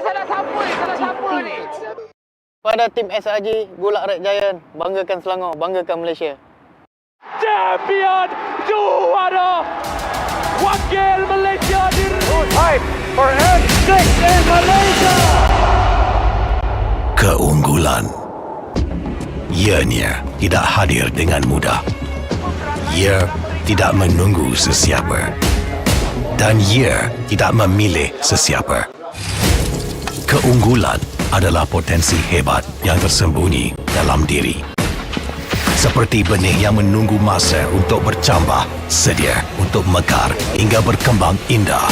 salah siapa ni? Pada tim SRG, Gulak Red Giant, banggakan Selangor, banggakan Malaysia. Champion juara wakil Malaysia di fight for N6 in Malaysia. Keunggulan ianya tidak hadir dengan mudah. Ia tidak menunggu sesiapa dan ia tidak memilih sesiapa. Keunggulan adalah potensi hebat yang tersembunyi dalam diri. Seperti benih yang menunggu masa untuk bercambah, sedia untuk mekar hingga berkembang indah.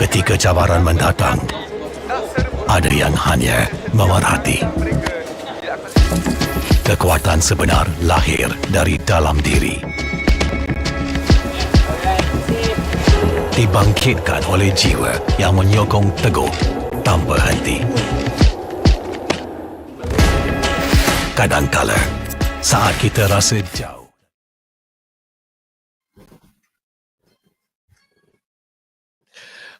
Ketika cabaran mendatang, ada yang hanya memerhati. Kekuatan sebenar lahir dari dalam diri. Dibangkitkan oleh jiwa yang menyokong teguh tanpa henti. Kadangkala, saat kita rasa jauh.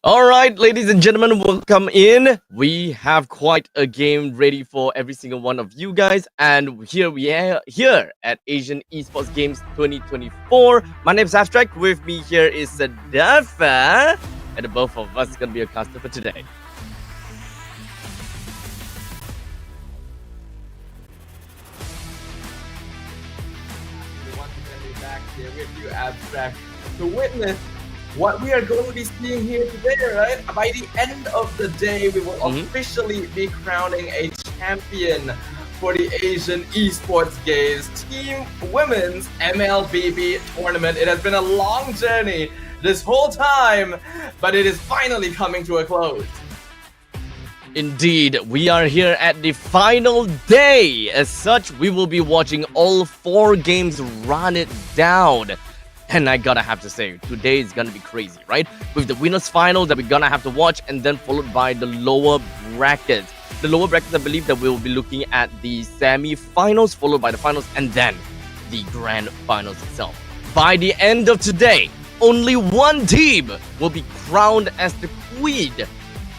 All right, ladies and gentlemen, welcome in. We have quite a game ready for every single one of you guys. And here we are here at Asian Esports Games 2024. My name is Abstract. With me here is Sadafa. And the both of us is going to be a caster for today. Once again, we're back here with you, Abstract, to witness what we are going to be seeing here today, right? By the end of the day, we will officially be crowning a champion for the Asian Esports Games Team Women's MLBB tournament. It has been a long journey this whole time, but it is finally coming to a close. Indeed, we are here at the final day. As such, we will be watching all 4 games run it down. And I gotta have to say, today is gonna be crazy, right? With the winners final that we're gonna have to watch, and then followed by the lower brackets. The lower brackets, I believe that we'll be looking at the semi-finals, followed by the finals, and then the grand finals itself. By the end of today, only one team will be crowned as the queen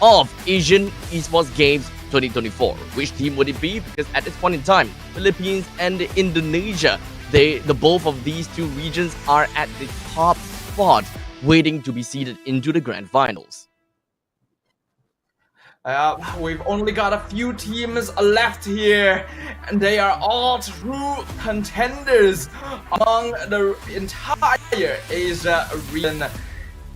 of Asian Esports Games 2024. Which team would it be? Because at this point in time, Philippines and Indonesia, the both of these two regions are at the top spot, waiting to be seeded into the grand finals. We've only got a few teams left here, and they are all true contenders among the entire Asia region.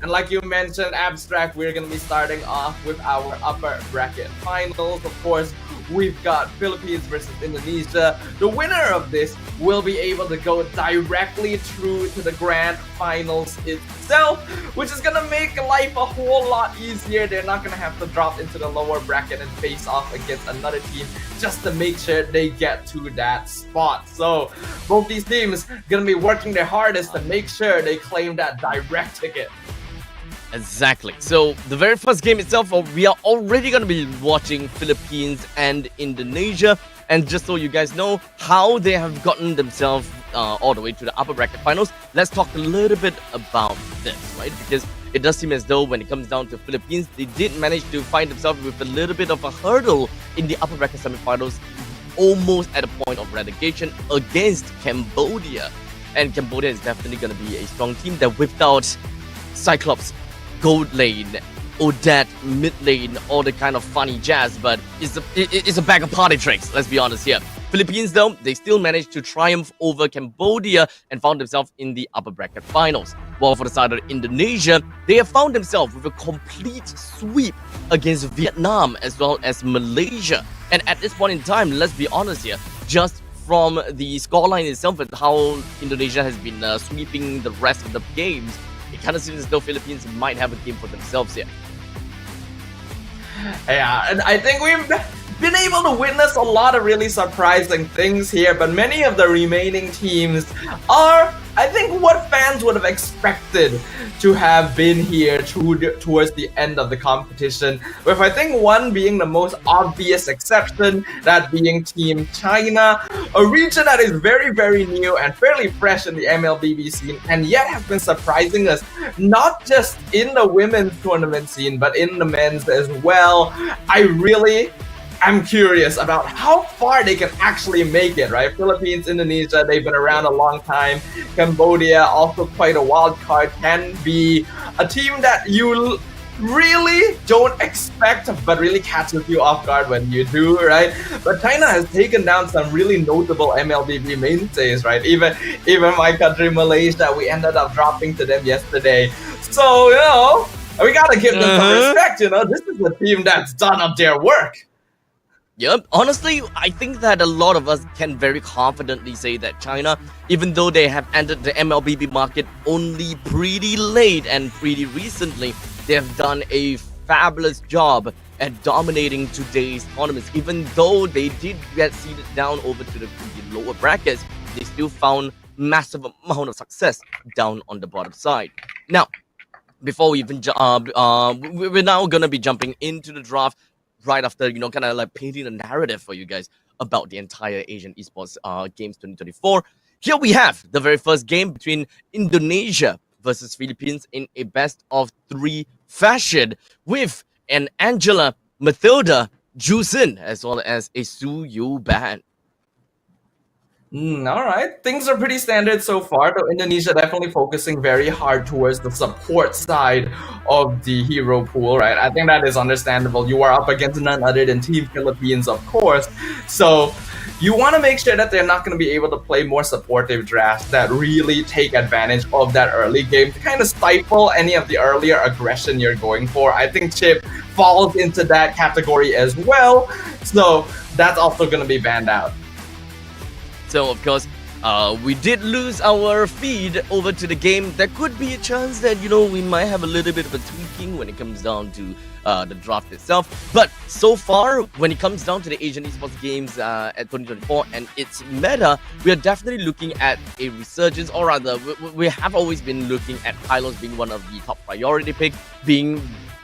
And like you mentioned, Abstract, we're going to be starting off with our upper bracket finals. Of course, we've got Philippines versus Indonesia. The winner of this will be able to go directly through to the grand finals itself, which is going to make life a whole lot easier. They're not going to have to drop into the lower bracket and face off against another team just to make sure they get to that spot. So both these teams going to be working their hardest to make sure they claim that direct ticket. Exactly. So the very first game itself, we are already going to be watching Philippines and Indonesia. And just so you guys know how they have gotten themselves all the way to the upper bracket finals, let's talk a little bit about this, right? Because it does seem as though when it comes down to Philippines, they did manage to find themselves with a little bit of a hurdle in the upper bracket semifinals, almost at a point of relegation against Cambodia. And Cambodia is definitely going to be a strong team that without Cyclops, gold lane, Odette, mid lane, all the kind of funny jazz, but it's a bag of party tricks, let's be honest here. Philippines, though, they still managed to triumph over Cambodia and found themselves in the upper bracket finals. While for the side of Indonesia, they have found themselves with a complete sweep against Vietnam as well as Malaysia. And at this point in time, let's be honest here, just from the scoreline itself and how Indonesia has been sweeping the rest of the games, it kind of seems as though Philippines might have a game for themselves here. Yeah, and I think we've been able to witness a lot of really surprising things here, but many of the remaining teams are I think what fans would have expected to have been here towards the end of the competition, with I think one being the most obvious exception, that being Team China, a region that is very, very new and fairly fresh in the MLBB scene, and yet has been surprising us, not just in the women's tournament scene, but in the men's as well. I really I'm curious about how far they can actually make it, right? Philippines, Indonesia, they've been around a long time. Cambodia, also quite a wild card, can be a team that you really don't expect, but really catches you off guard when you do, right? But China has taken down some really notable MLBB mainstays, right? Even my country, Malaysia, we ended up dropping to them yesterday. So, we gotta give them some respect, This is a team that's done up their work. Yep, honestly, I think that a lot of us can very confidently say that China, even though they have entered the MLBB market only pretty late and pretty recently, they have done a fabulous job at dominating today's tournaments. Even though they did get seeded down over to the lower brackets, they still found massive amount of success down on the bottom side. Now, before we even we're now gonna be jumping into the draft right after, kind of like painting a narrative for you guys about the entire Asian Esports Games 2024. Here we have the very first game between Indonesia versus Philippines in a best-of-3 fashion with an Angela, Mathilda, Jusin, as well as a Su Yu Ban. All right, things are pretty standard so far, though Indonesia definitely focusing very hard towards the support side of the hero pool, right? I think that is understandable. You are up against none other than Team Philippines, of course. So you want to make sure that they're not going to be able to play more supportive drafts that really take advantage of that early game to kind of stifle any of the earlier aggression you're going for. I think Chip falls into that category as well. So that's also going to be banned out. So, of course, we did lose our feed over to the game. There could be a chance that, we might have a little bit of a tweaking when it comes down to the draft itself. But so far, when it comes down to the Asian Esports Games at 2024 and its meta, we are definitely looking at a resurgence, or rather, we have always been looking at Hylos being one of the top priority picks,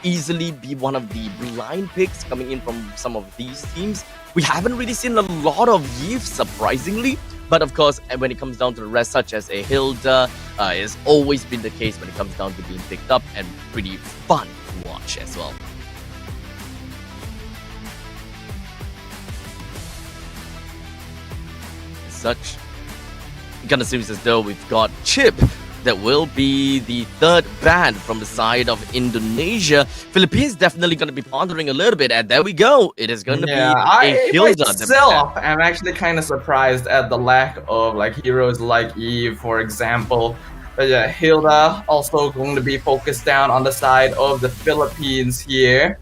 easily be one of the blind picks coming in from some of these teams. We haven't really seen a lot of Yves, surprisingly, but of course, when it comes down to the rest, such as a Hilda, it's always been the case when it comes down to being picked up and pretty fun to watch as well. As such, it kind of seems as though we've got Chip that will be the third ban from the side of Indonesia. Philippines definitely going to be pondering a little bit, and there we go. It is going to be a Hilda. I'm actually kind of surprised at the lack of heroes like Eve, for example. But yeah, Hilda also going to be focused down on the side of the Philippines here.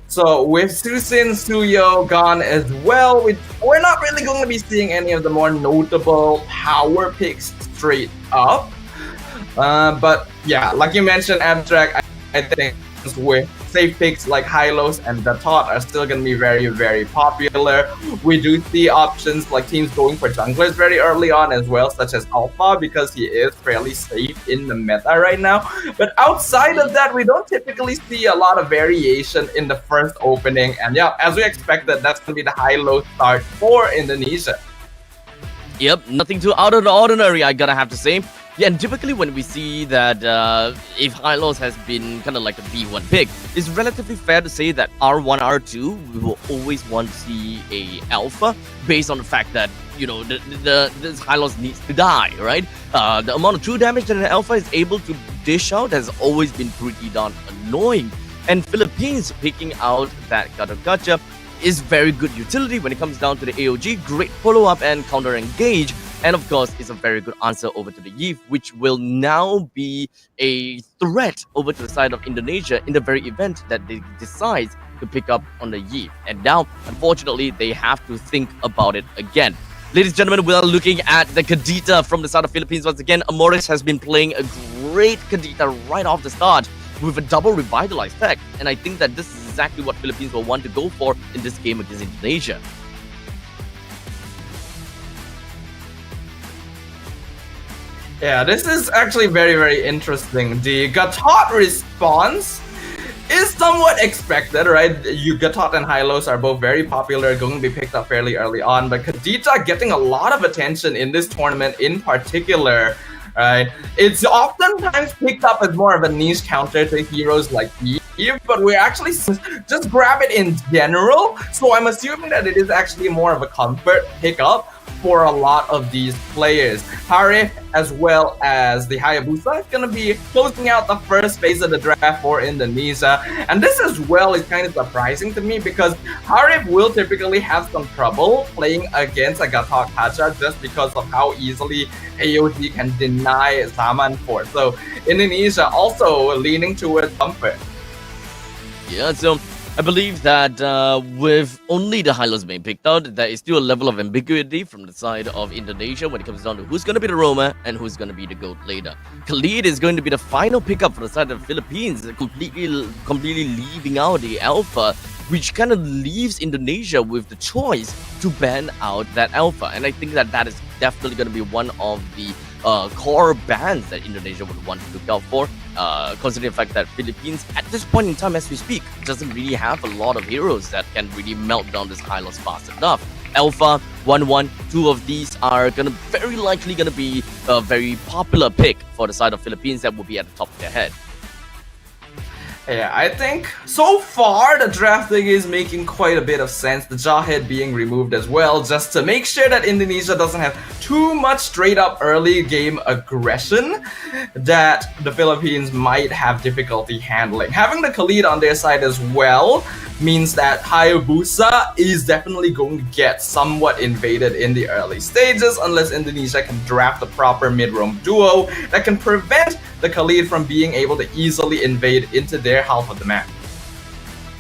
So with Susin, Suyo gone as well, we're not really going to be seeing any of the more notable power picks straight up. But yeah, like you mentioned, Abstract, I think with safe picks like Hylos and Datot are still going to be very, very popular. We do see options like teams going for junglers very early on as well, such as Alpha, because he is fairly safe in the meta right now. But outside of that, we don't typically see a lot of variation in the first opening. And yeah, as we expected, that's going to be the high-low start for Indonesia. Yep, nothing too out of the ordinary, I gotta have to say. Yeah, and typically when we see that if Hylos has been kind of like a B1 pick, it's relatively fair to say that R1, R2, we will always want to see a alpha based on the fact that, this Hylos needs to die, right? The amount of true damage that an alpha is able to dish out has always been pretty darn annoying. And Philippines picking out that Gacha is very good utility when it comes down to the AOG, great follow-up and counter-engage, and of course, it's a very good answer over to the Yves, which will now be a threat over to the side of Indonesia in the very event that they decide to pick up on the Yves. And now, unfortunately, they have to think about it again. Ladies and gentlemen, we are looking at the Kadita from the side of Philippines. Once again, Amores has been playing a great Kadita right off the start with a double revitalized tech, and I think that this is exactly what Philippines will want to go for in this game against Indonesia. Yeah, this is actually very, very interesting. The Gatot response is somewhat expected, right? Gatot and Hylos are both very popular, going to be picked up fairly early on, but Kadita getting a lot of attention in this tournament in particular, right? It's oftentimes picked up as more of a niche counter to heroes like Eve, but we actually just grab it in general, so I'm assuming that it is actually more of a comfort pickup for a lot of these players. Harif as well as the Hayabusa is going to be closing out the first phase of the draft for Indonesia. And this as well is kind of surprising to me because Harif will typically have some trouble playing against a Gatot Kacha just because of how easily AOD can deny Zaman Fort. So Indonesia also leaning towards comfort. Yeah, so I believe that with only the Hylos being picked out, there is still a level of ambiguity from the side of Indonesia when it comes down to who's going to be the roamer and who's going to be the GOAT later. Khalid is going to be the final pickup for the side of the Philippines, completely leaving out the Alpha, which kind of leaves Indonesia with the choice to ban out that Alpha. And I think that that is definitely going to be one of the core bans that Indonesia would want to look out for, considering the fact that Philippines, at this point in time as we speak, doesn't really have a lot of heroes that can really melt down this Hylos fast enough. Alpha, 1-1, two of these are very likely gonna be a very popular pick for the side of Philippines that will be at the top of their head. Yeah, I think so far the drafting is making quite a bit of sense. The Jawhead being removed as well, just to make sure that Indonesia doesn't have too much straight up early game aggression that the Philippines might have difficulty handling. Having the Khalid on their side as well means that Hayabusa is definitely going to get somewhat invaded in the early stages unless Indonesia can draft a proper mid-roam duo that can prevent the Khalid from being able to easily invade into their half of the map.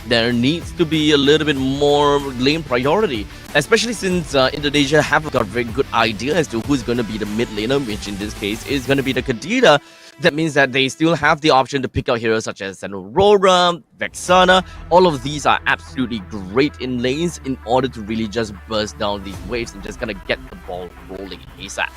There needs to be a little bit more lane priority, especially since Indonesia have got a very good idea as to who's going to be the mid laner, which in this case is going to be the Kadita. That means that they still have the option to pick out heroes such as an Aurora, Vexana. All of these are absolutely great in lanes in order to really just burst down these waves and just kind of get the ball rolling ASAP.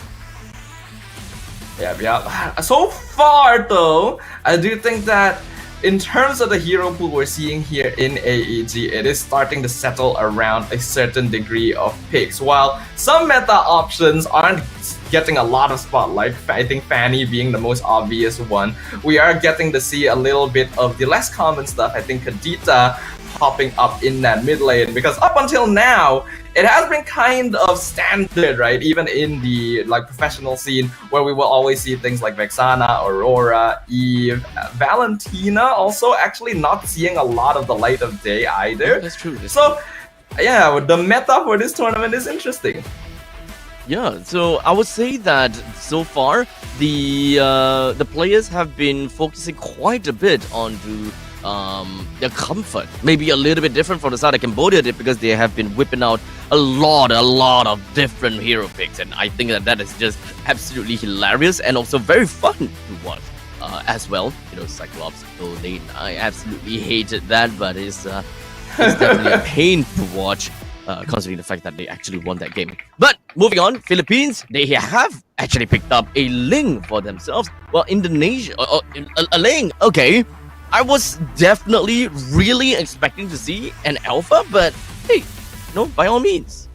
Yeah. So far though, I do think that in terms of the hero pool we're seeing here in AEG, it is starting to settle around a certain degree of picks. While some meta options aren't getting a lot of spotlight, I think Fanny being the most obvious one, we are getting to see a little bit of the less common stuff. I think Kadita popping up in that mid lane, because up until now, it has been kind of standard, right? Even in the professional scene, where we will always see things like Vexana, Aurora, Eve, Valentina, also actually not seeing a lot of the light of day either. That's true. Yeah, the meta for this tournament is interesting. Yeah, so I would say that so far the players have been focusing quite a bit onto their comfort. Maybe a little bit different from the side of Cambodia did, because they have been whipping out a lot of different hero picks, and I think that is just absolutely hilarious and also very fun to watch as well. You know, Cyclops Golden, I absolutely hated that, but it's definitely a pain to watch. Considering the fact that they actually won that game. But moving on, Philippines, they have actually picked up a Ling for themselves. Well, Indonesia, a Ling, okay. I was definitely really expecting to see an Alpha, but hey, no, by all means.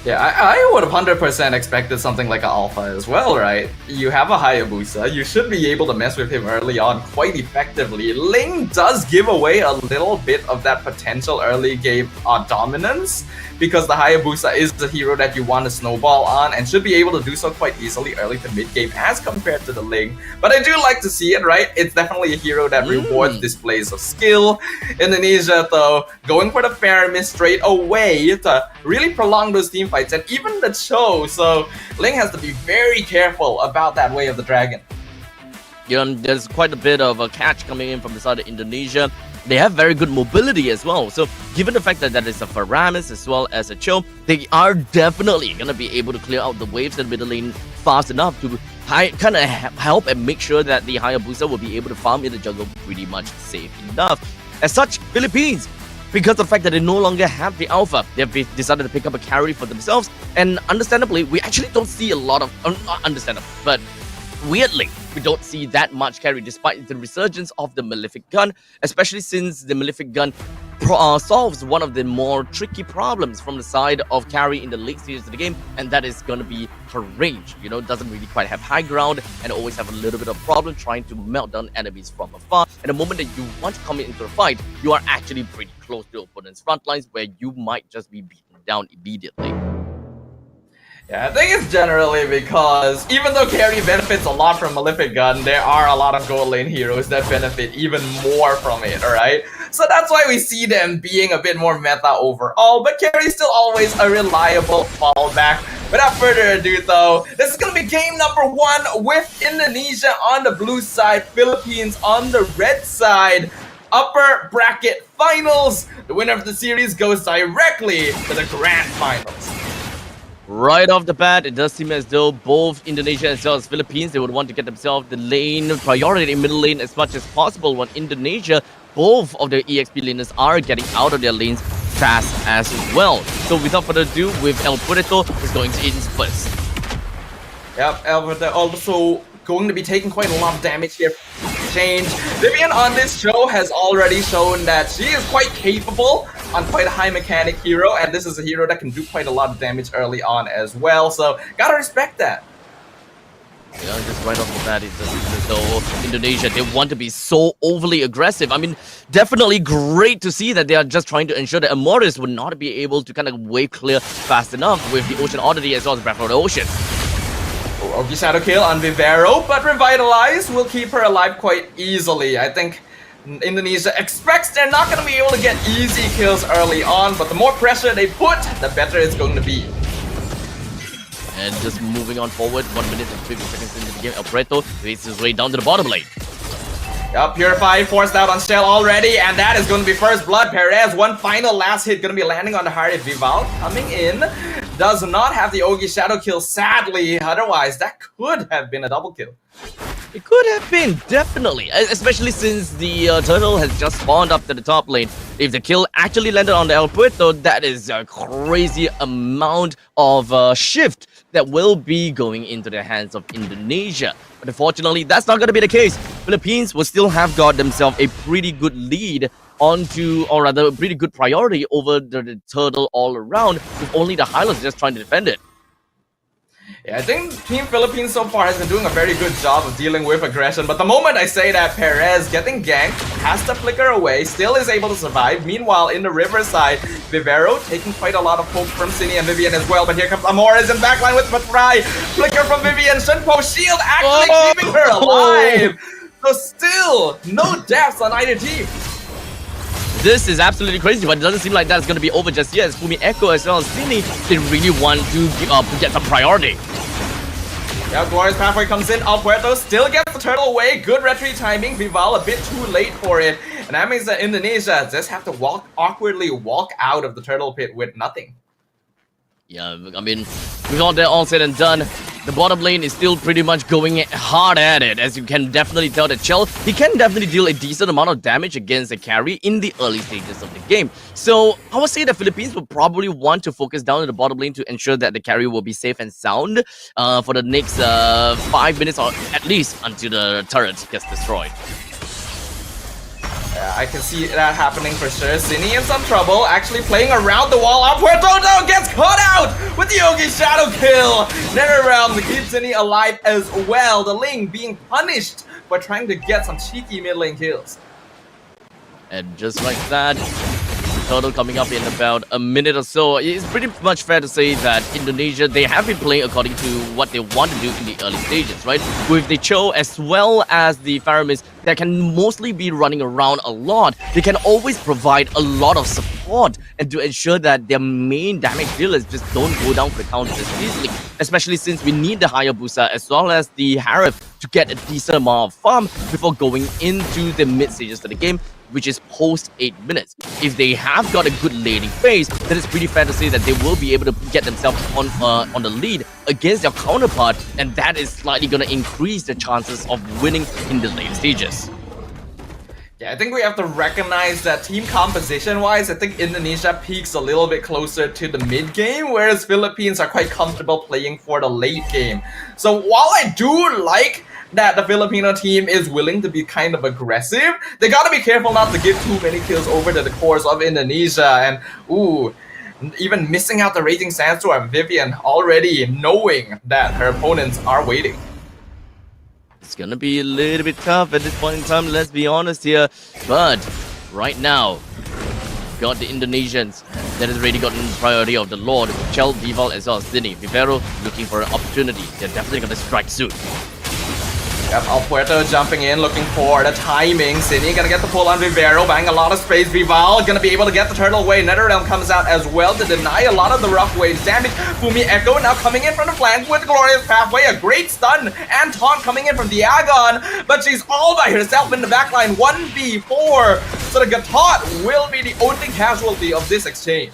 Yeah, I would have 100% expected something like an Alpha as well, right? You have a Hayabusa, you should be able to mess with him early on quite effectively. Ling does give away a little bit of that potential early game dominance, because the Hayabusa is the hero that you want to snowball on and should be able to do so quite easily early to mid game as compared to the Ling. But I do like to see it, right? It's definitely a hero that rewards displays of skill. Indonesia, though, going for the fair miss straight away to really prolong those team fights and even the Cho. So Ling has to be very careful about that way of the dragon. You know, there's quite a bit of a catch coming in from the side of Indonesia. They have very good mobility as well. So given the fact that that is a Faramis as well as a Cho, they are definitely going to be able to clear out the waves in the middle lane fast enough to kind of help and make sure that the Hayabusa will be able to farm in the jungle pretty much safe enough. As such, Philippines, because of the fact that they no longer have the alpha. They've decided to pick up a carry for themselves, and understandably, we actually don't see a lot of, not understandable, but weirdly, we don't see that much carry despite the resurgence of the Malefic Gun, especially since the Malefic Gun solves one of the more tricky problems from the side of carry in the late stages of the game, and that is going to be her range. You know, doesn't really quite have high ground and always have a little bit of problem trying to melt down enemies from afar. And the moment that you want to come into a fight, you are actually pretty close to the opponent's front lines where you might just be beaten down immediately. Yeah, I think it's generally because even though carry benefits a lot from Malefic Gun, there are a lot of gold lane heroes that benefit even more from it, alright? So that's why we see them being a bit more meta overall, but carry is still always a reliable fallback. Without further ado though, this is going to be game number 1 with Indonesia on the blue side, Philippines on the red side. Upper bracket finals. The winner of the series goes directly to the grand finals. Right off the bat, it does seem as though both Indonesia as well as Philippines, they would want to get themselves the lane priority in middle lane as much as possible. When Indonesia, both of their EXP laners are getting out of their lanes fast as well. So without further ado, with El Puerto is going to in first. Yep, El Puerto also going to be taking quite a lot of damage here. Change. Vivian on this show has already shown that she is quite capable on quite a high mechanic hero, and this is a hero that can do quite a lot of damage early on as well, so gotta respect that. Yeah, just right off the bat, it doesn't seem as though Indonesia, they want to be so overly aggressive. I mean, definitely great to see that they are just trying to ensure that Amoris would not be able to kind of wave clear fast enough with the Ocean Oddity as well as Breath of the Ocean. Ogi Shadow Kill on Vivero, but Revitalize will keep her alive quite easily. I think Indonesia expects they're not going to be able to get easy kills early on, but the more pressure they put, the better it's going to be. And just moving on forward, 1 minute and 50 seconds into the game, El Puerto makes his way down to the bottom lane. Yup, Purify forced out on Shell already, and that is going to be first blood. Perez, one final last hit, going to be landing on the heart. Vival coming in, does not have the Ogi Shadow Kill, sadly. Otherwise, that could have been a double kill. It could have been, definitely, especially since the turtle has just spawned up to the top lane. If the kill actually landed on the El Puerto, that is a crazy amount of shift that will be going into the hands of Indonesia. But unfortunately, that's not going to be the case. Philippines will still have got themselves a pretty good lead onto, or rather, a pretty good priority over the turtle all around, with only the Highlands just trying to defend it. Yeah, I think Team Philippines so far has been doing a very good job of dealing with aggression, but the moment I say that, Perez getting ganked, has to flicker away, still is able to survive. Meanwhile, in the riverside, Vivero taking quite a lot of hope from Cine and Vivian as well, but here comes Amoris in backline with Matrai. Flicker from Vivian, Shunpo shield actually keeping her alive! So still, no deaths on either team. This is absolutely crazy, but it doesn't seem like that's going to be over just yet. As Fumi Echo as well as Cine, they really want to get some priority. Yeah, Glorious Pathway comes in. El Puerto still gets the turtle away. Good retreat timing. Vival a bit too late for it. And that means that Indonesia just have to awkwardly walk out of the turtle pit with nothing. Yeah, I mean, with all that all said and done, the bottom lane is still pretty much going hard at it. As you can definitely tell that Chell, he can definitely deal a decent amount of damage against the carry in the early stages of the game. So I would say the Philippines will probably want to focus down in the bottom lane to ensure that the carry will be safe and sound for the next 5 minutes, or at least until the turret gets destroyed. Yeah, I can see that happening for sure. Cine in some trouble, actually playing around the wall. El Puerto gets caught out with the Ogi Shadow Kill. Netherrealm to keep Cine alive as well. The Ling being punished for trying to get some cheeky mid lane kills. And just like that, total coming up in about a minute or so. It's pretty much fair to say that Indonesia, they have been playing according to what they want to do in the early stages, right? With the Cho as well as the Faramis that can mostly be running around a lot, they can always provide a lot of support and to ensure that their main damage dealers just don't go down for the counter as easily, especially since we need the Hayabusa as well as the Harif to get a decent amount of farm before going into the mid stages of the game, which is post 8 minutes. If they have got a good laning phase, then it's pretty fair to say that they will be able to get themselves on the lead against their counterpart, and that is slightly going to increase the chances of winning in the later stages. Yeah, I think we have to recognize that team composition-wise, I think Indonesia peaks a little bit closer to the mid-game, whereas Philippines are quite comfortable playing for the late game. So while I do like that the Filipino team is willing to be kind of aggressive, they gotta be careful not to give too many kills over to the cores of Indonesia. And ooh, even missing out the Raging Sandstorm, Vivian already knowing that her opponents are waiting. It's gonna be a little bit tough at this point in time, let's be honest here. But right now, got the Indonesians that has already gotten priority of the Lord, Chel, Vival, as well as Dini. Vivero looking for an opportunity. They're definitely gonna strike soon. Yep, El Puerto jumping in, looking for the timing. Sydney gonna get the pull on Vivero, buying a lot of space. Vival gonna be able to get the turtle away. NetherRealm comes out as well to deny a lot of the rough waves damage. Fumi Echo now coming in from the flank with Glorious Pathway. A great stun and taunt coming in from Diagon, but she's all by herself in the backline. 1v4. So the Gatot will be the only casualty of this exchange.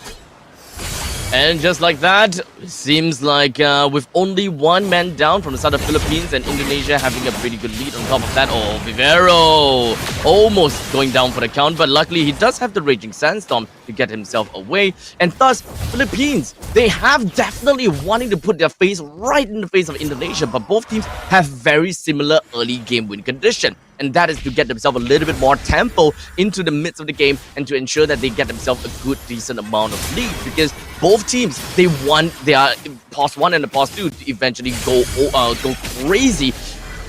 And just like that, seems like with only one man down from the side of Philippines and Indonesia having a pretty good lead on top of that. Oh, Vivero almost going down for the count, but luckily he does have the Raging Sandstorm to get himself away. And thus, Philippines, they have definitely wanting to put their face right in the face of Indonesia, but both teams have very similar early game win condition. And that is to get themselves a little bit more tempo into the midst of the game and to ensure that they get themselves a good, decent amount of lead. Because both teams, they are pause 1 and the pause 2 to eventually go crazy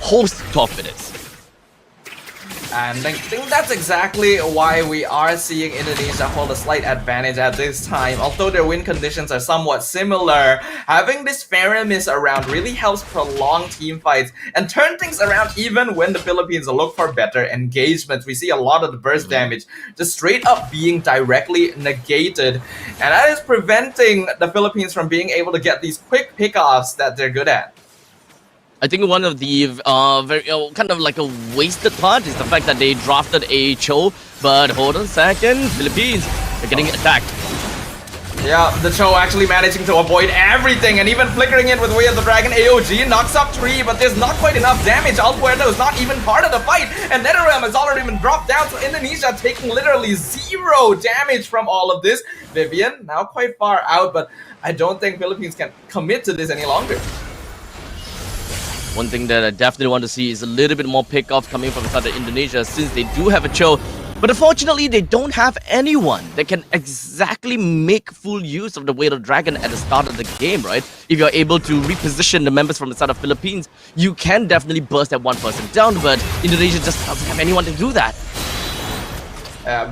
host top minutes. And I think that's exactly why we are seeing Indonesia hold a slight advantage at this time. Although their win conditions are somewhat similar, having this Faramis around really helps prolong team fights and turn things around even when the Philippines look for better engagements. We see a lot of the burst damage just straight up being directly negated. And that is preventing the Philippines from being able to get these quick pickoffs that they're good at. I think one of the very kind of like a wasted part is the fact that they drafted a Cho, but hold on a second, Philippines are getting attacked. Yeah, the Cho actually managing to avoid everything and even flickering in with Way of the Dragon. AOG knocks up 3, but there's not quite enough damage. El Puerto is not even part of the fight, and NetherRealm has already been dropped down, so Indonesia taking literally 0 damage from all of this. Vivian now quite far out, but I don't think Philippines can commit to this any longer. One thing that I definitely want to see is a little bit more pickoffs coming from the side of Indonesia since they do have a Cho. But unfortunately, they don't have anyone that can exactly make full use of the Way of the Dragon at the start of the game, right? If you're able to reposition the members from the side of Philippines, you can definitely burst that one person down, but Indonesia just doesn't have anyone to do that.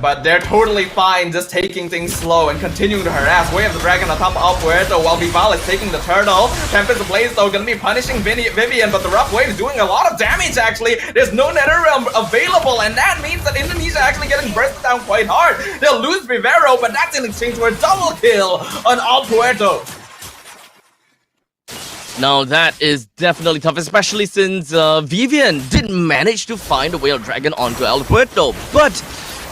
But they're totally fine just taking things slow and continuing to harass. Way of the Dragon on top of El Puerto while Vival is taking the turtle. Tempest Blaze though gonna be punishing Vivian, but the rough wave is doing a lot of damage actually. There's no NetherRealm available, and that means that Indonesia actually getting burst down quite hard. They'll lose Vivero, but that's in exchange for a double kill on El Puerto. Now that is definitely tough, especially since Vivian didn't manage to find a Whale Dragon onto El Puerto. But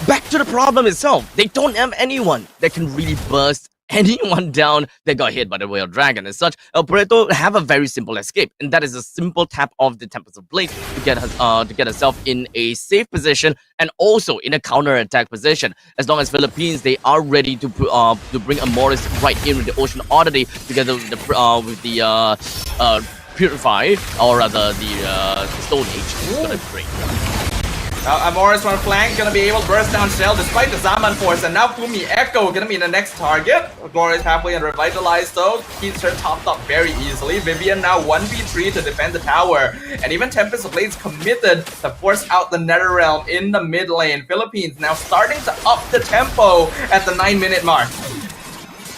back to the problem itself, they don't have anyone that can really burst anyone down that got hit by the Whale Dragon. As such, El Puerto have a very simple escape, and that is a simple tap of the Tempest of Blade to get herself in a safe position and also in a counter-attack position. As long as Philippines, they are ready to bring a Morris right in with the Ocean Oddity together with the Purify, or rather the Stone Age. It's gonna be great. Morris on flank gonna be able to burst down Shell despite the Zaman Force, and now Fumi Echo gonna be the next target. Glorious Halfway and Revitalized though keeps her topped up very easily. Vivian now 1v3 to defend the tower, and even Tempest of Blades committed to force out the NetherRealm in the mid lane. Philippines now starting to up the tempo at the 9-minute mark.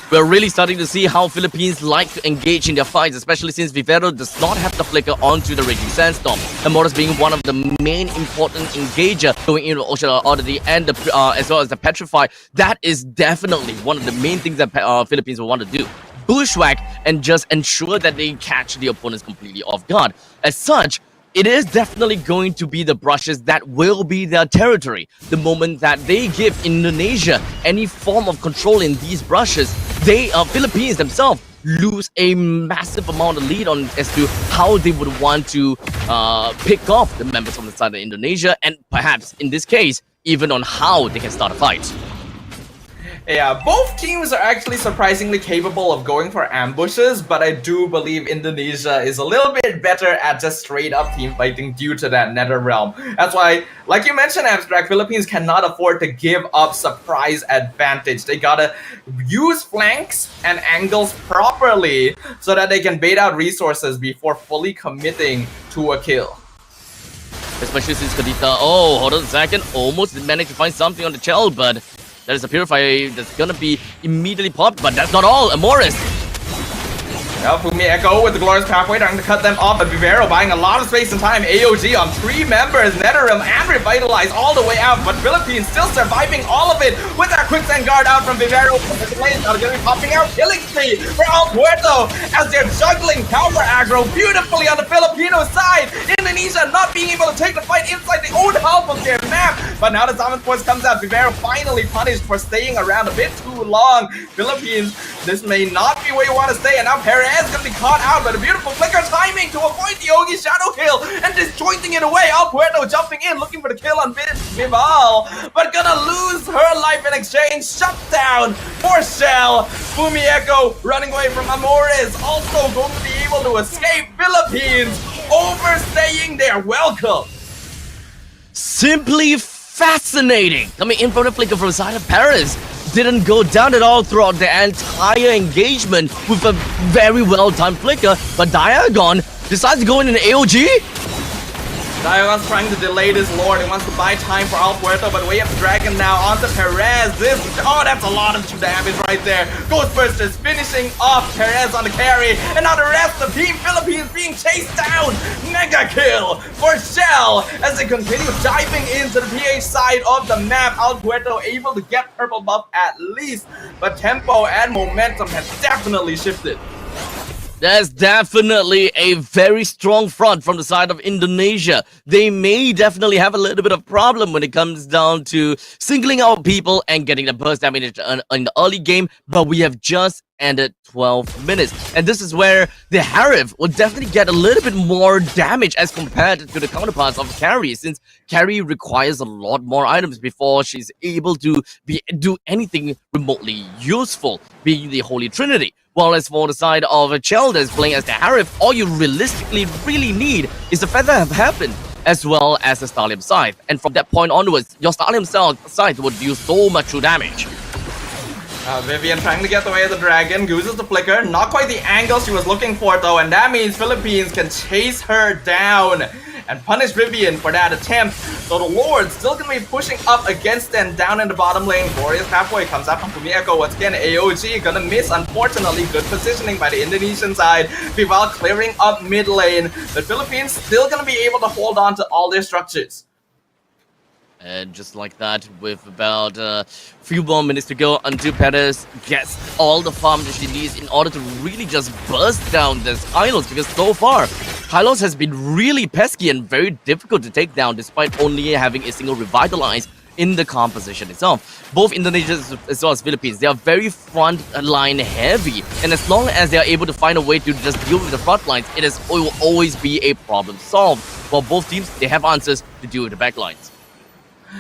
We're really starting to see how Philippines like to engage in their fights, especially since Vivero does not have the flicker onto the Raging Sandstorm. And Morris being one of the main important engager going into Ocean Oddity and the, as well as the Petrify. That is definitely one of the main things that Philippines will want to do. Bushwhack and just ensure that they catch the opponents completely off guard. As such, it is definitely going to be the brushes that will be their territory. The moment that they give Indonesia any form of control in these brushes, they, Philippines themselves, lose a massive amount of lead on as to how they would want to pick off the members from the side of Indonesia, and perhaps in this case, even on how they can start a fight. Yeah, both teams are actually surprisingly capable of going for ambushes, but I do believe Indonesia is a little bit better at just straight up team fighting due to that nether realm. That's why, like you mentioned, Abstract, Philippines cannot afford to give up surprise advantage. They gotta use flanks and angles properly so that they can bait out resources before fully committing to a kill. Especially since Kadita, oh, hold on a second, almost managed to find something on the shell, but there is a purifier that's gonna be immediately popped, but that's not all. Amoris. Now Fumi Echo with the glorious pathway trying to cut them off, but Vivero buying a lot of space and time. AOG on 3 members, Netherrealm and Revitalize all the way out, but Philippines still surviving all of it with our quicksand guard out from Vivero. The lanes are going to be popping out, killing spree for El Puerto as they're juggling power aggro beautifully on the Filipino side. Indonesia not being able to take the fight inside the own half of their map, but now the Summon Force comes out. Vivero finally punished for staying around a bit too long. Philippines, this may not be where you want to stay, and now Perez gonna be caught out by the beautiful flicker timing to avoid the Yogi shadow kill and disjointing it away. El Puerto jumping in, looking for the kill on Vival, but gonna lose her life in exchange. Shut down for Shell. Fumi Echo running away from Amores, also going to be able to escape. Philippines overstaying their welcome. Simply fascinating. Coming in from the flicker from the side of Paris. Didn't go down at all throughout the entire engagement with a very well-timed flicker, but Diagon decides to go in an AOG? Diagon's trying to delay this lord. He wants to buy time for El Puerto, but we have the dragon now onto Perez. Oh, that's a lot of damage right there. Ghostbusters finishing off Perez on the carry, and now the rest of Team Philippines being chased down. Mega kill for Shell as they continue diving into the PH side of the map. El Puerto able to get purple buff at least, but tempo and momentum has definitely shifted. There's definitely a very strong front from the side of Indonesia. They may definitely have a little bit of problem when it comes down to singling out people and getting the burst damage in the early game, but we have just ended 12 minutes. And this is where the Harif will definitely get a little bit more damage as compared to the counterparts of Carry, since Carry requires a lot more items before she's able to do anything remotely useful, being the Holy Trinity. While as for the side of Chell that's playing as the Harif, all you realistically really need is the Feather have happened, as well as the Stallium Scythe. And from that point onwards, your Stallium Scythe would do so much true damage. Vivian trying to get away with the dragon, uses the flicker, not quite the angle she was looking for though, and that means Philippines can chase her down and punish Vivian for that attempt. So the Lord still gonna be pushing up against them down in the bottom lane. Glorious halfway comes out from Fumi Echo once again. AOG gonna miss, unfortunately. Good positioning by the Indonesian side. Vival clearing up mid lane. The Philippines still gonna be able to hold on to all their structures. And just like that, with about a few more minutes to go until Perez gets all the farm that she needs in order to really just burst down this Hylos, because so far, Hylos has been really pesky and very difficult to take down despite only having a single Revitalize in the composition itself. Both Indonesia as well as Philippines, they are very front line heavy, and as long as they are able to find a way to just deal with the front lines, it will always be a problem solved. While both teams, they have answers to deal with the back lines.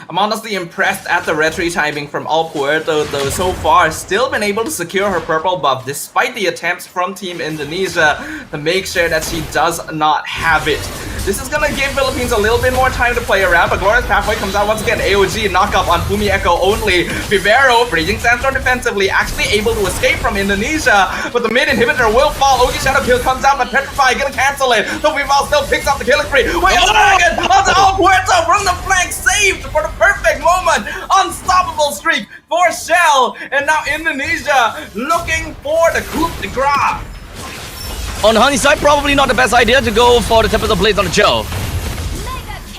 I'm honestly impressed at the retry timing from El Puerto though. So far, still been able to secure her purple buff despite the attempts from Team Indonesia to make sure that she does not have it. This is gonna give Philippines a little bit more time to play around, but Glorious Pathway comes out once again. AOG knock up on Fumi Echo only. Vivero, Breathing Sandstorm defensively, actually able to escape from Indonesia, but the mid inhibitor will fall. Ogi Shadow Kill comes out, but Petrify gonna cancel it. So Vival still picks up the killing spree. Wait, dragon onto El Puerto from the flank, saved for the perfect moment. Unstoppable streak for Shell, and now Indonesia looking for the coup de grace. On Honey's side, probably not the best idea to go for the Tempest of Blades on the Joe.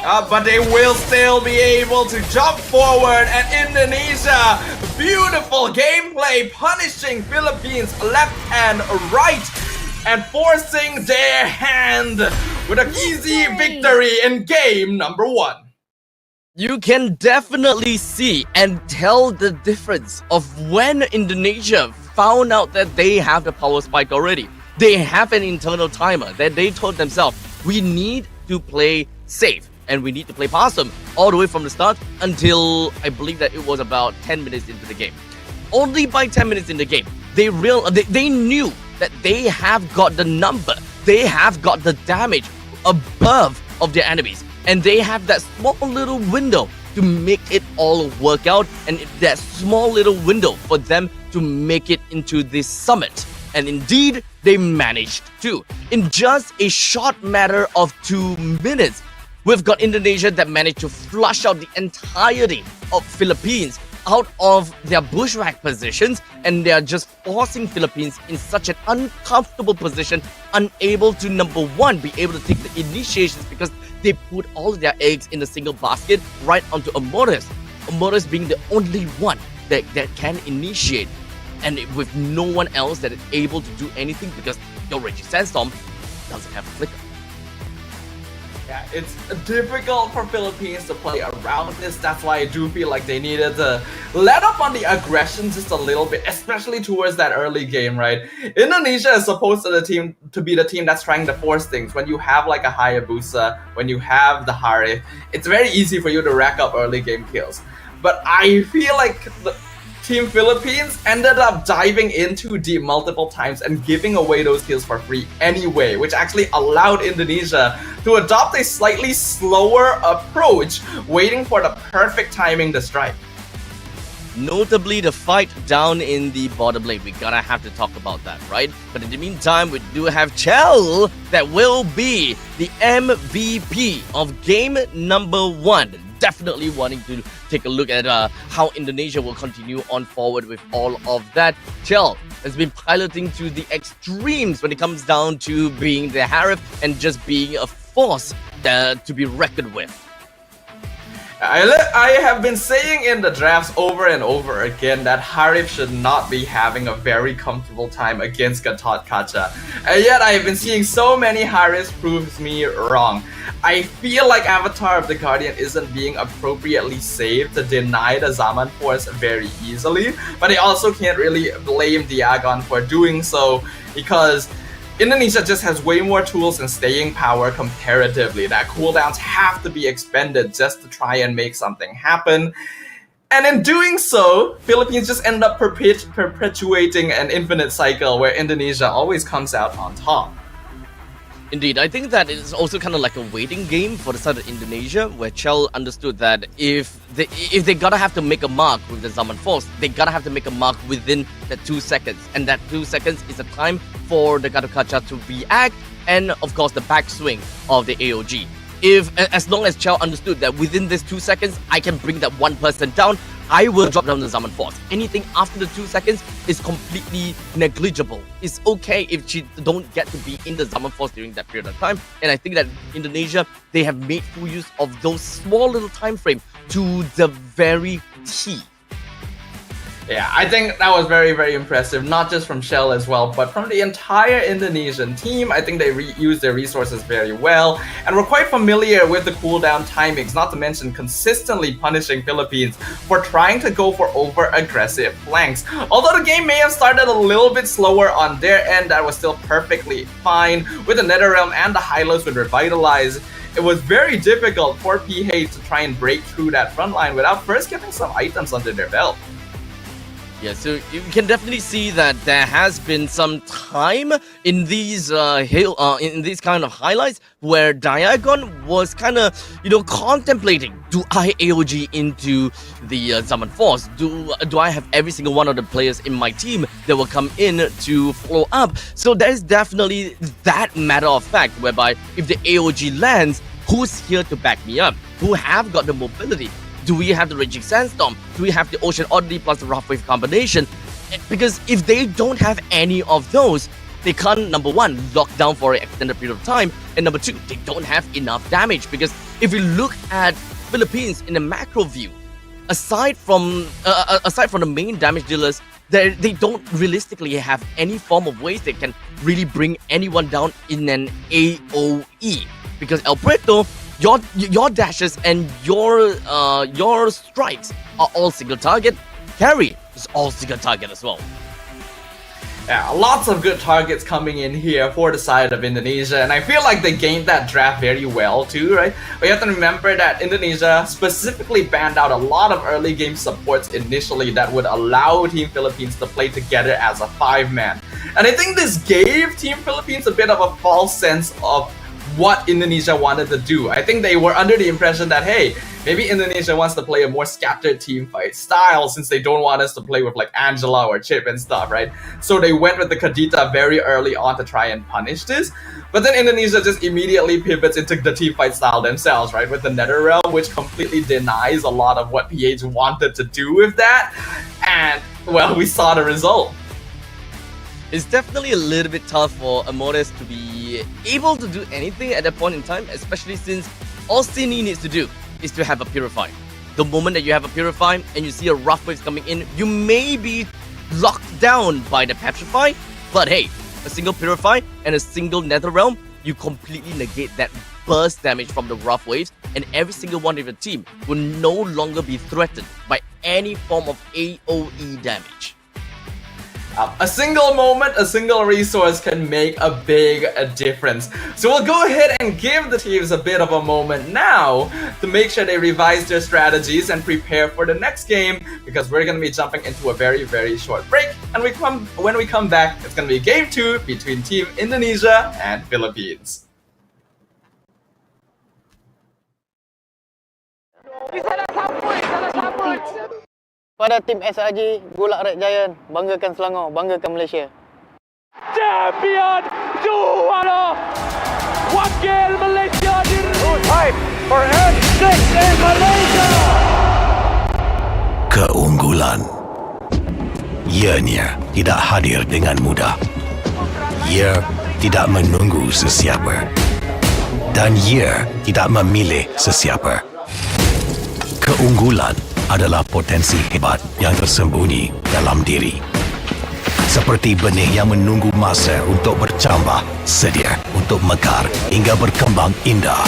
But they will still be able to jump forward, and Indonesia, beautiful gameplay, punishing Philippines left and right, and forcing their hand with an easy victory in game number 1. You can definitely see and tell the difference of when Indonesia found out that they have the power spike already. They have an internal timer that they told themselves, we need to play safe. and we need to play past them all the way from the start until I believe that it was about 10 minutes into the game. Only by 10 minutes in the game, they knew that they have got the number, they have got the damage above of their enemies, and they have that small little window to make it all work out, and that small little window for them to make it into this summit. And indeed, they managed to. In just a short matter of 2 minutes, we've got Indonesia that managed to flush out the entirety of Philippines out of their bushwhack positions, and they are just forcing Philippines in such an uncomfortable position, unable to, number one, be able to take the initiations because they put all of their eggs in a single basket right onto Amores. Amores being the only one that can initiate, and with no one else that is able to do anything because your Reggie Sandstorm doesn't have a flicker. Yeah, it's difficult for Philippines to play around this. That's why I do feel like they needed to let up on the aggression just a little bit, especially towards that early game, right? Indonesia is supposed to be the team that's trying to force things. When you have like a Hayabusa, when you have the Harith, it's very easy for you to rack up early game kills. But I feel like the Team Philippines ended up diving in too deep multiple times and giving away those kills for free anyway, which actually allowed Indonesia to adopt a slightly slower approach, waiting for the perfect timing to strike. Notably, the fight down in the bottom lane. We gotta have to talk about that, right? But in the meantime, we do have Chell that will be the MVP of game number 1. Definitely wanting to take a look at how Indonesia will continue on forward with all of that. Chell has been piloting to the extremes when it comes down to being the Harith and just being a force to be reckoned with. I have been saying in the drafts over and over again that Harith should not be having a very comfortable time against Gatot Kaca. And yet I have been seeing so many Hariths proves me wrong. I feel like Avatar of the Guardian isn't being appropriately saved to deny the Zaman Force very easily, but I also can't really blame Diagon for doing so because Indonesia just has way more tools and staying power comparatively. That cooldowns have to be expended just to try and make something happen. And in doing so, Philippines just end up perpetuating an infinite cycle where Indonesia always comes out on top. Indeed, I think that it's also kind of like a waiting game for the side of Indonesia, where Chell understood that if they gotta have to make a mark with the Zaman Force, they gotta have to make a mark within the 2 seconds, and that 2 seconds is the time for the Gatot Kaca to react, and of course the backswing of the AOG. As long as Chell understood that within this 2 seconds, I can bring that one person down, I will drop down the Zaman Force. Anything after the 2 seconds is completely negligible. It's okay if she don't get to be in the Zaman Force during that period of time. And I think that Indonesia, they have made full use of those small little time frame to the very T. Yeah, I think that was very, very impressive, not just from Shell as well, but from the entire Indonesian team. I think they used their resources very well, and were quite familiar with the cooldown timings, not to mention consistently punishing Philippines for trying to go for over-aggressive flanks. Although the game may have started a little bit slower on their end, that was still perfectly fine. With the Netherrealm and the Hylos would revitalize, it was very difficult for PH to try and break through that front line without first getting some items under their belt. Yeah, so you can definitely see that there has been some time in these in these kind of highlights where Diagon was kind of, contemplating, do I AOG into the Zaman Force? Do I have every single one of the players in my team that will come in to follow up? So there's definitely that matter of fact whereby if the AOG lands, who's here to back me up? Who have got the mobility? Do we have the Raging Sandstorm? Do we have the Ocean Oddity plus the Rough Wave combination? Because if they don't have any of those, they can't, number one, lock down for an extended period of time, and number two, they don't have enough damage. Because if you look at Philippines in a macro view, aside from the main damage dealers, they don't realistically have any form of ways they can really bring anyone down in an AOE. Because El Preto, your dashes and your strikes are all single target. Carry is all single target as well. Yeah, lots of good targets coming in here for the side of Indonesia, and I feel like they gained that draft very well too, right? We have to remember that Indonesia specifically banned out a lot of early game supports initially that would allow Team Philippines to play together as a 5-man. And I think this gave Team Philippines a bit of a false sense of what Indonesia wanted to do. I think they were under the impression that, hey, maybe Indonesia wants to play a more scattered team fight style since they don't want us to play with like Angela or Chip and stuff, right? So they went with the Kadita very early on to try and punish this. But then Indonesia just immediately pivots into the team fight style themselves, right? With the Nether Realm, which completely denies a lot of what PH wanted to do with that. And, well, we saw the result. It's definitely a little bit tough for Amores to be able to do anything at that point in time, especially since all Sydney needs to do is to have a Purify. The moment that you have a Purify and you see a Rough Waves coming in, you may be locked down by the Petrify, but hey, a single Purify and a single Nether Realm, you completely negate that burst damage from the Rough Waves, and every single one of your team will no longer be threatened by any form of AoE damage. A single moment, a single resource can make a big difference. So we'll go ahead and give the teams a bit of a moment now to make sure they revise their strategies and prepare for the next game, because we're going to be jumping into a very, very short break. And when we come back, it's going to be Game 2 between Team Indonesia and Philippines. Pada tim SRG, Gulak Red Giant, banggakan Selangor, banggakan Malaysia. Champion juara wakil Malaysia diri. For N6 in Malaysia. Keunggulan. Ianya tidak hadir dengan mudah. Ia tidak menunggu sesiapa. Dan ia tidak memilih sesiapa. Keunggulan adalah potensi hebat yang tersembunyi dalam diri. Seperti benih yang menunggu masa untuk bercambah, sedia untuk mekar hingga berkembang indah.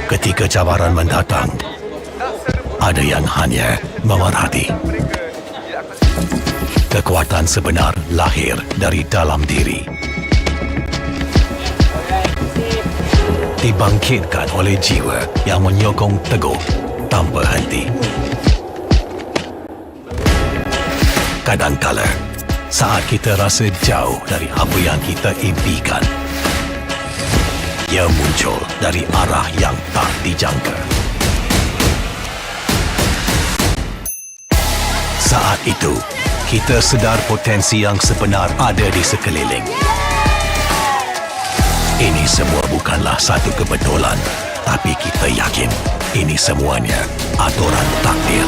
Ketika cabaran mendatang, ada yang hanya memerhati. Kekuatan sebenar lahir dari dalam diri. Dibangkitkan oleh jiwa yang menyokong teguh tanpa henti. Kadangkala, saat kita rasa jauh dari apa yang kita impikan, ia muncul dari arah yang tak dijangka. Saat itu, kita sedar potensi yang sebenar ada di sekeliling. Ini semua bukanlah satu kebetulan, tapi kita yakin ini semuanya aturan takdir.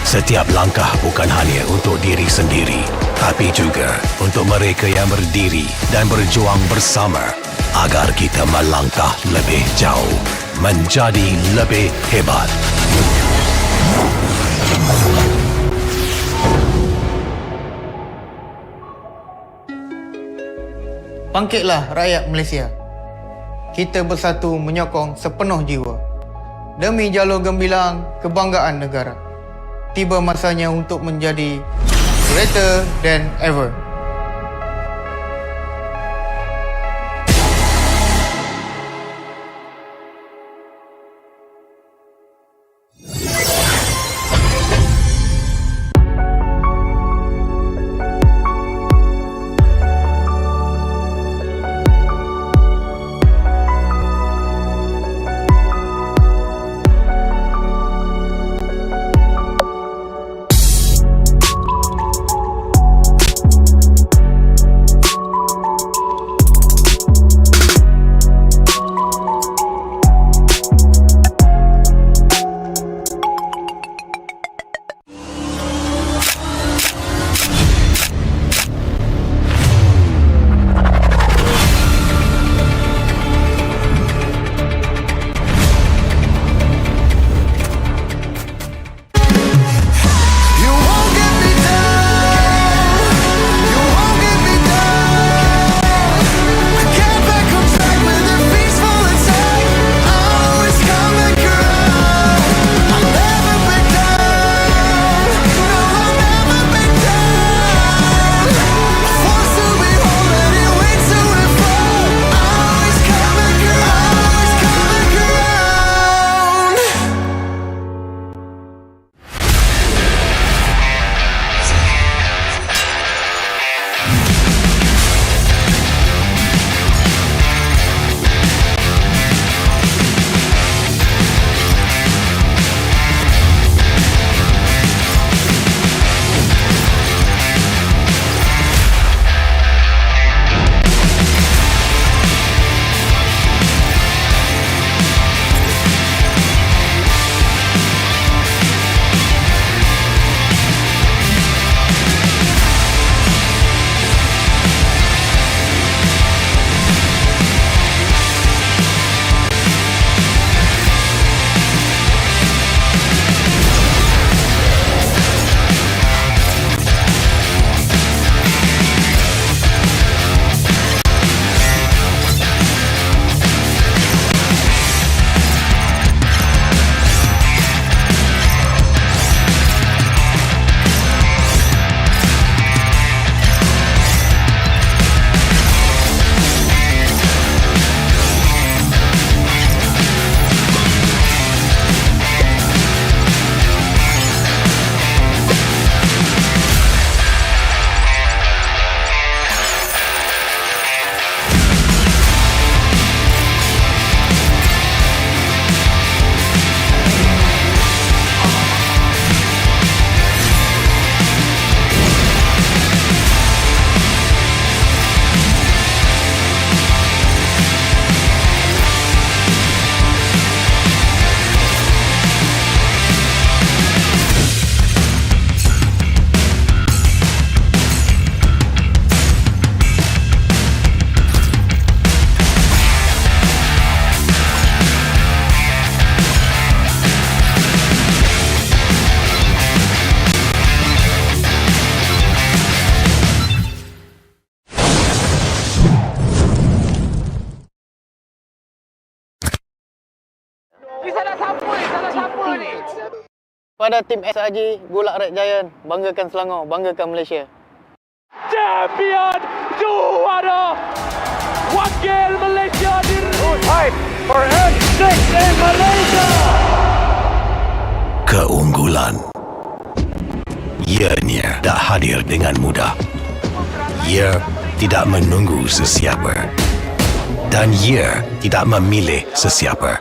Setiap langkah bukan hanya untuk diri sendiri, tapi juga untuk mereka yang berdiri dan berjuang bersama agar kita melangkah lebih jauh, menjadi lebih hebat. Bangkitlah rakyat Malaysia. Kita bersatu menyokong sepenuh jiwa demi jalur gemilang kebanggaan negara. Tiba masanya untuk menjadi greater than ever. Pada tim SRG, Bulak Red Giant, banggakan Selangor, banggakan Malaysia. Champion juara wakil Malaysia time for N6 in Malaysia. Keunggulan ianya tak hadir dengan mudah. Ia tidak menunggu sesiapa dan ia tidak memilih sesiapa.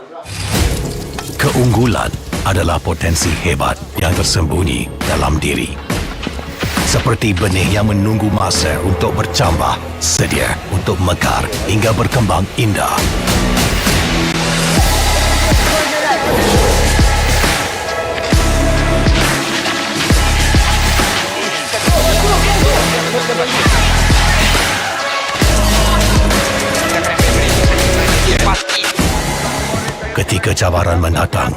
Keunggulan adalah potensi hebat yang tersembunyi dalam diri. Seperti benih yang menunggu masa untuk bercambah, sedia untuk mekar hingga berkembang indah. Ketika cabaran mendatang,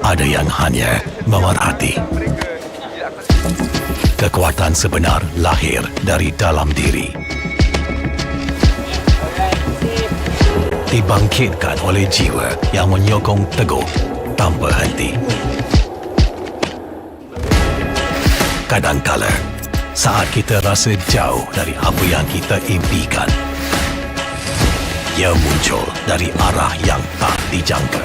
ada yang hanya memerhati. Kekuatan sebenar lahir dari dalam diri. Dibangkitkan oleh jiwa yang menyokong teguh tanpa henti. Kadangkala, saat kita rasa jauh dari apa yang kita impikan, ia muncul dari arah yang tak dijangka.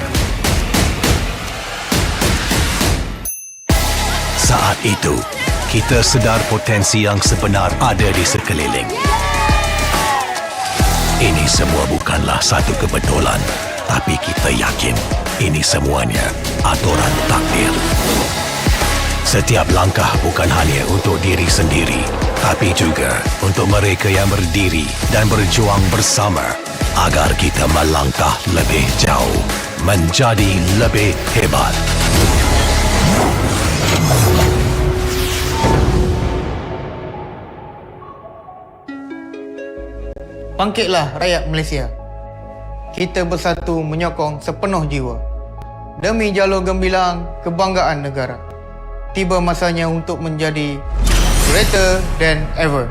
Saat itu, kita sedar potensi yang sebenar ada di sekeliling. Ini semua bukanlah satu kebetulan, tapi kita yakin ini semuanya aturan takdir. Setiap langkah bukan hanya untuk diri sendiri, tapi juga untuk mereka yang berdiri dan berjuang bersama agar kita melangkah lebih jauh, menjadi lebih hebat. Bangkitlah rakyat Malaysia. Kita bersatu menyokong sepenuh jiwa. Demi jalur gemilang kebanggaan negara. Tiba masanya untuk menjadi greater than ever.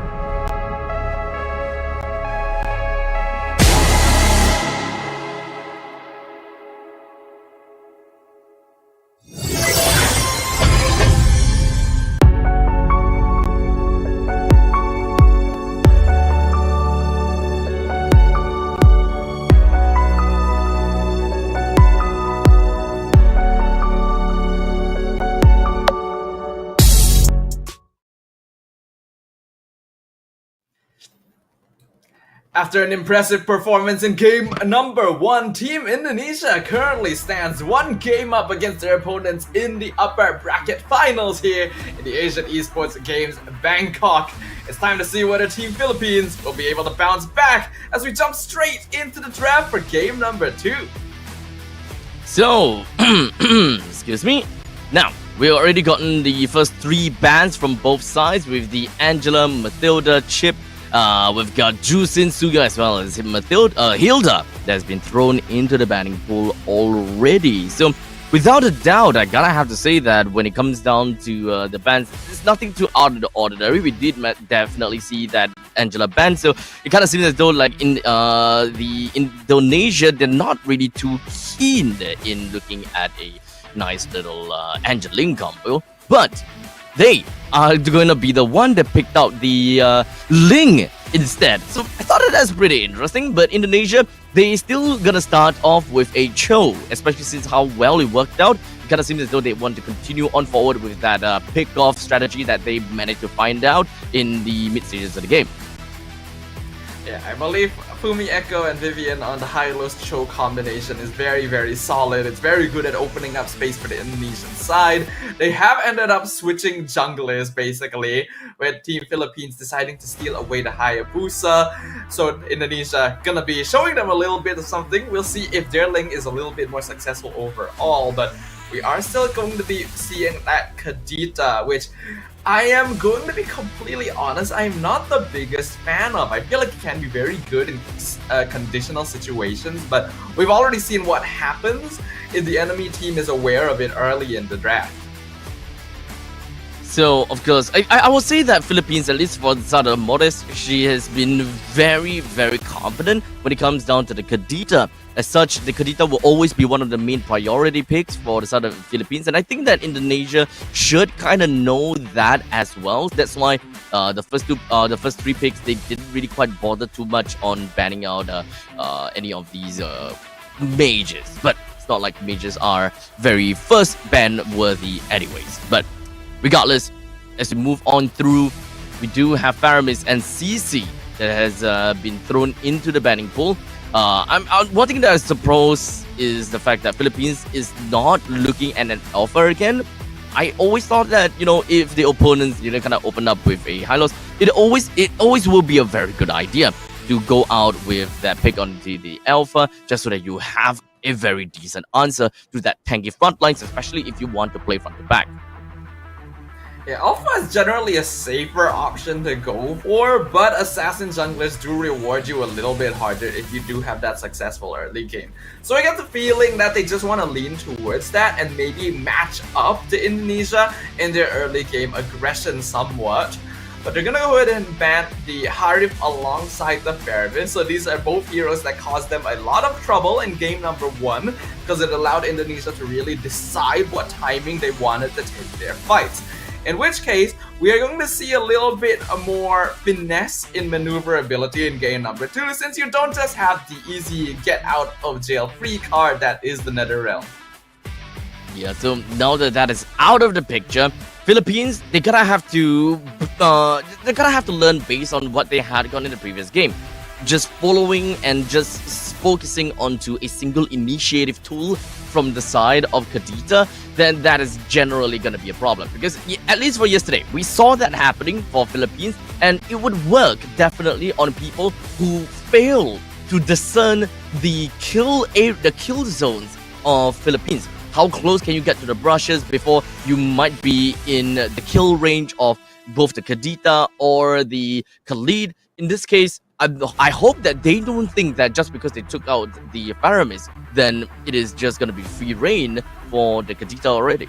After an impressive performance in game number 1, Team Indonesia currently stands 1 game up against their opponents in the upper bracket finals here in the Asian Esports Games Bangkok. It's time to see whether Team Philippines will be able to bounce back as we jump straight into the draft for game number 2. So, excuse me. Now, we've already gotten the first 3 bans from both sides with the Angela, Matilda, Chip. We've got Jusin Suga as well as Hilda that's been thrown into the banning pool already. So, without a doubt, I gotta have to say that when it comes down to the bans, there's nothing too out of the ordinary. We did definitely see that Angela ban, so it kind of seems as though like in the Indonesia, they're not really too keen in looking at a nice little Angeline combo, but they are going to be the one that picked out the Ling instead. So I thought that's pretty interesting, but Indonesia, they still gonna start off with a Cho, especially since how well it worked out. It kind of seems as though they want to continue on forward with that pick-off strategy that they managed to find out in the mid-stages of the game. Yeah, I believe Fumi Echo and Vivian on the high-low Cho combination is very, very solid. It's very good at opening up space for the Indonesian side. They have ended up switching junglers basically, with Team Philippines deciding to steal away the Hayabusa. So Indonesia gonna be showing them a little bit of something. We'll see if their link is a little bit more successful overall, but we are still going to be seeing that Kadita, which I am going to be completely honest, I'm not the biggest fan of. I feel like it can be very good in conditional situations, but we've already seen what happens if the enemy team is aware of it early in the draft. So, of course, I will say that Philippines, at least for Zara Modest, she has been very, very confident when it comes down to the Kadita. As such, the Kadita will always be one of the main priority picks for the Southern Philippines. And I think that Indonesia should kind of know that as well. That's why the first three picks, they didn't really quite bother too much on banning out any of these majors. But it's not like majors are very first ban worthy anyways. But regardless, as we move on through, we do have Faramis and CC that has been thrown into the banning pool. One thing that I suppose is the fact that Philippines is not looking at an alpha again. I always thought that, you know, if the opponents, you know, kind of open up with a high loss, it always will be a very good idea to go out with that pick onto the alpha, just so that you have a very decent answer to that tanky front lines, especially if you want to play front to back. Yeah, Alpha is generally a safer option to go for, but Assassin Junglers do reward you a little bit harder if you do have that successful early game. So I get the feeling that they just want to lean towards that and maybe match up to Indonesia in their early game aggression somewhat. But they're gonna go ahead and ban the Harif alongside the Fairvin. So these are both heroes that caused them a lot of trouble in game number 1 because it allowed Indonesia to really decide what timing they wanted to take their fights. In which case, we are going to see a little bit more finesse in maneuverability in game number 2, since you don't just have the easy get out of jail free card that is the Nether Realm. Yeah, so now that that is out of the picture, Philippines, they're gonna have to learn based on what they had gone in the previous game. Just following and just focusing onto a single initiative tool from the side of Kadita, then that is generally going to be a problem. Because at least for yesterday, we saw that happening for Philippines, and it would work definitely on people who fail to discern the kill zones of Philippines. How close can you get to the brushes before you might be in the kill range of both the Kadita or the Khalid? In this case, I hope that they don't think that just because they took out the Faramis, then it is just going to be free reign for the Kadita already.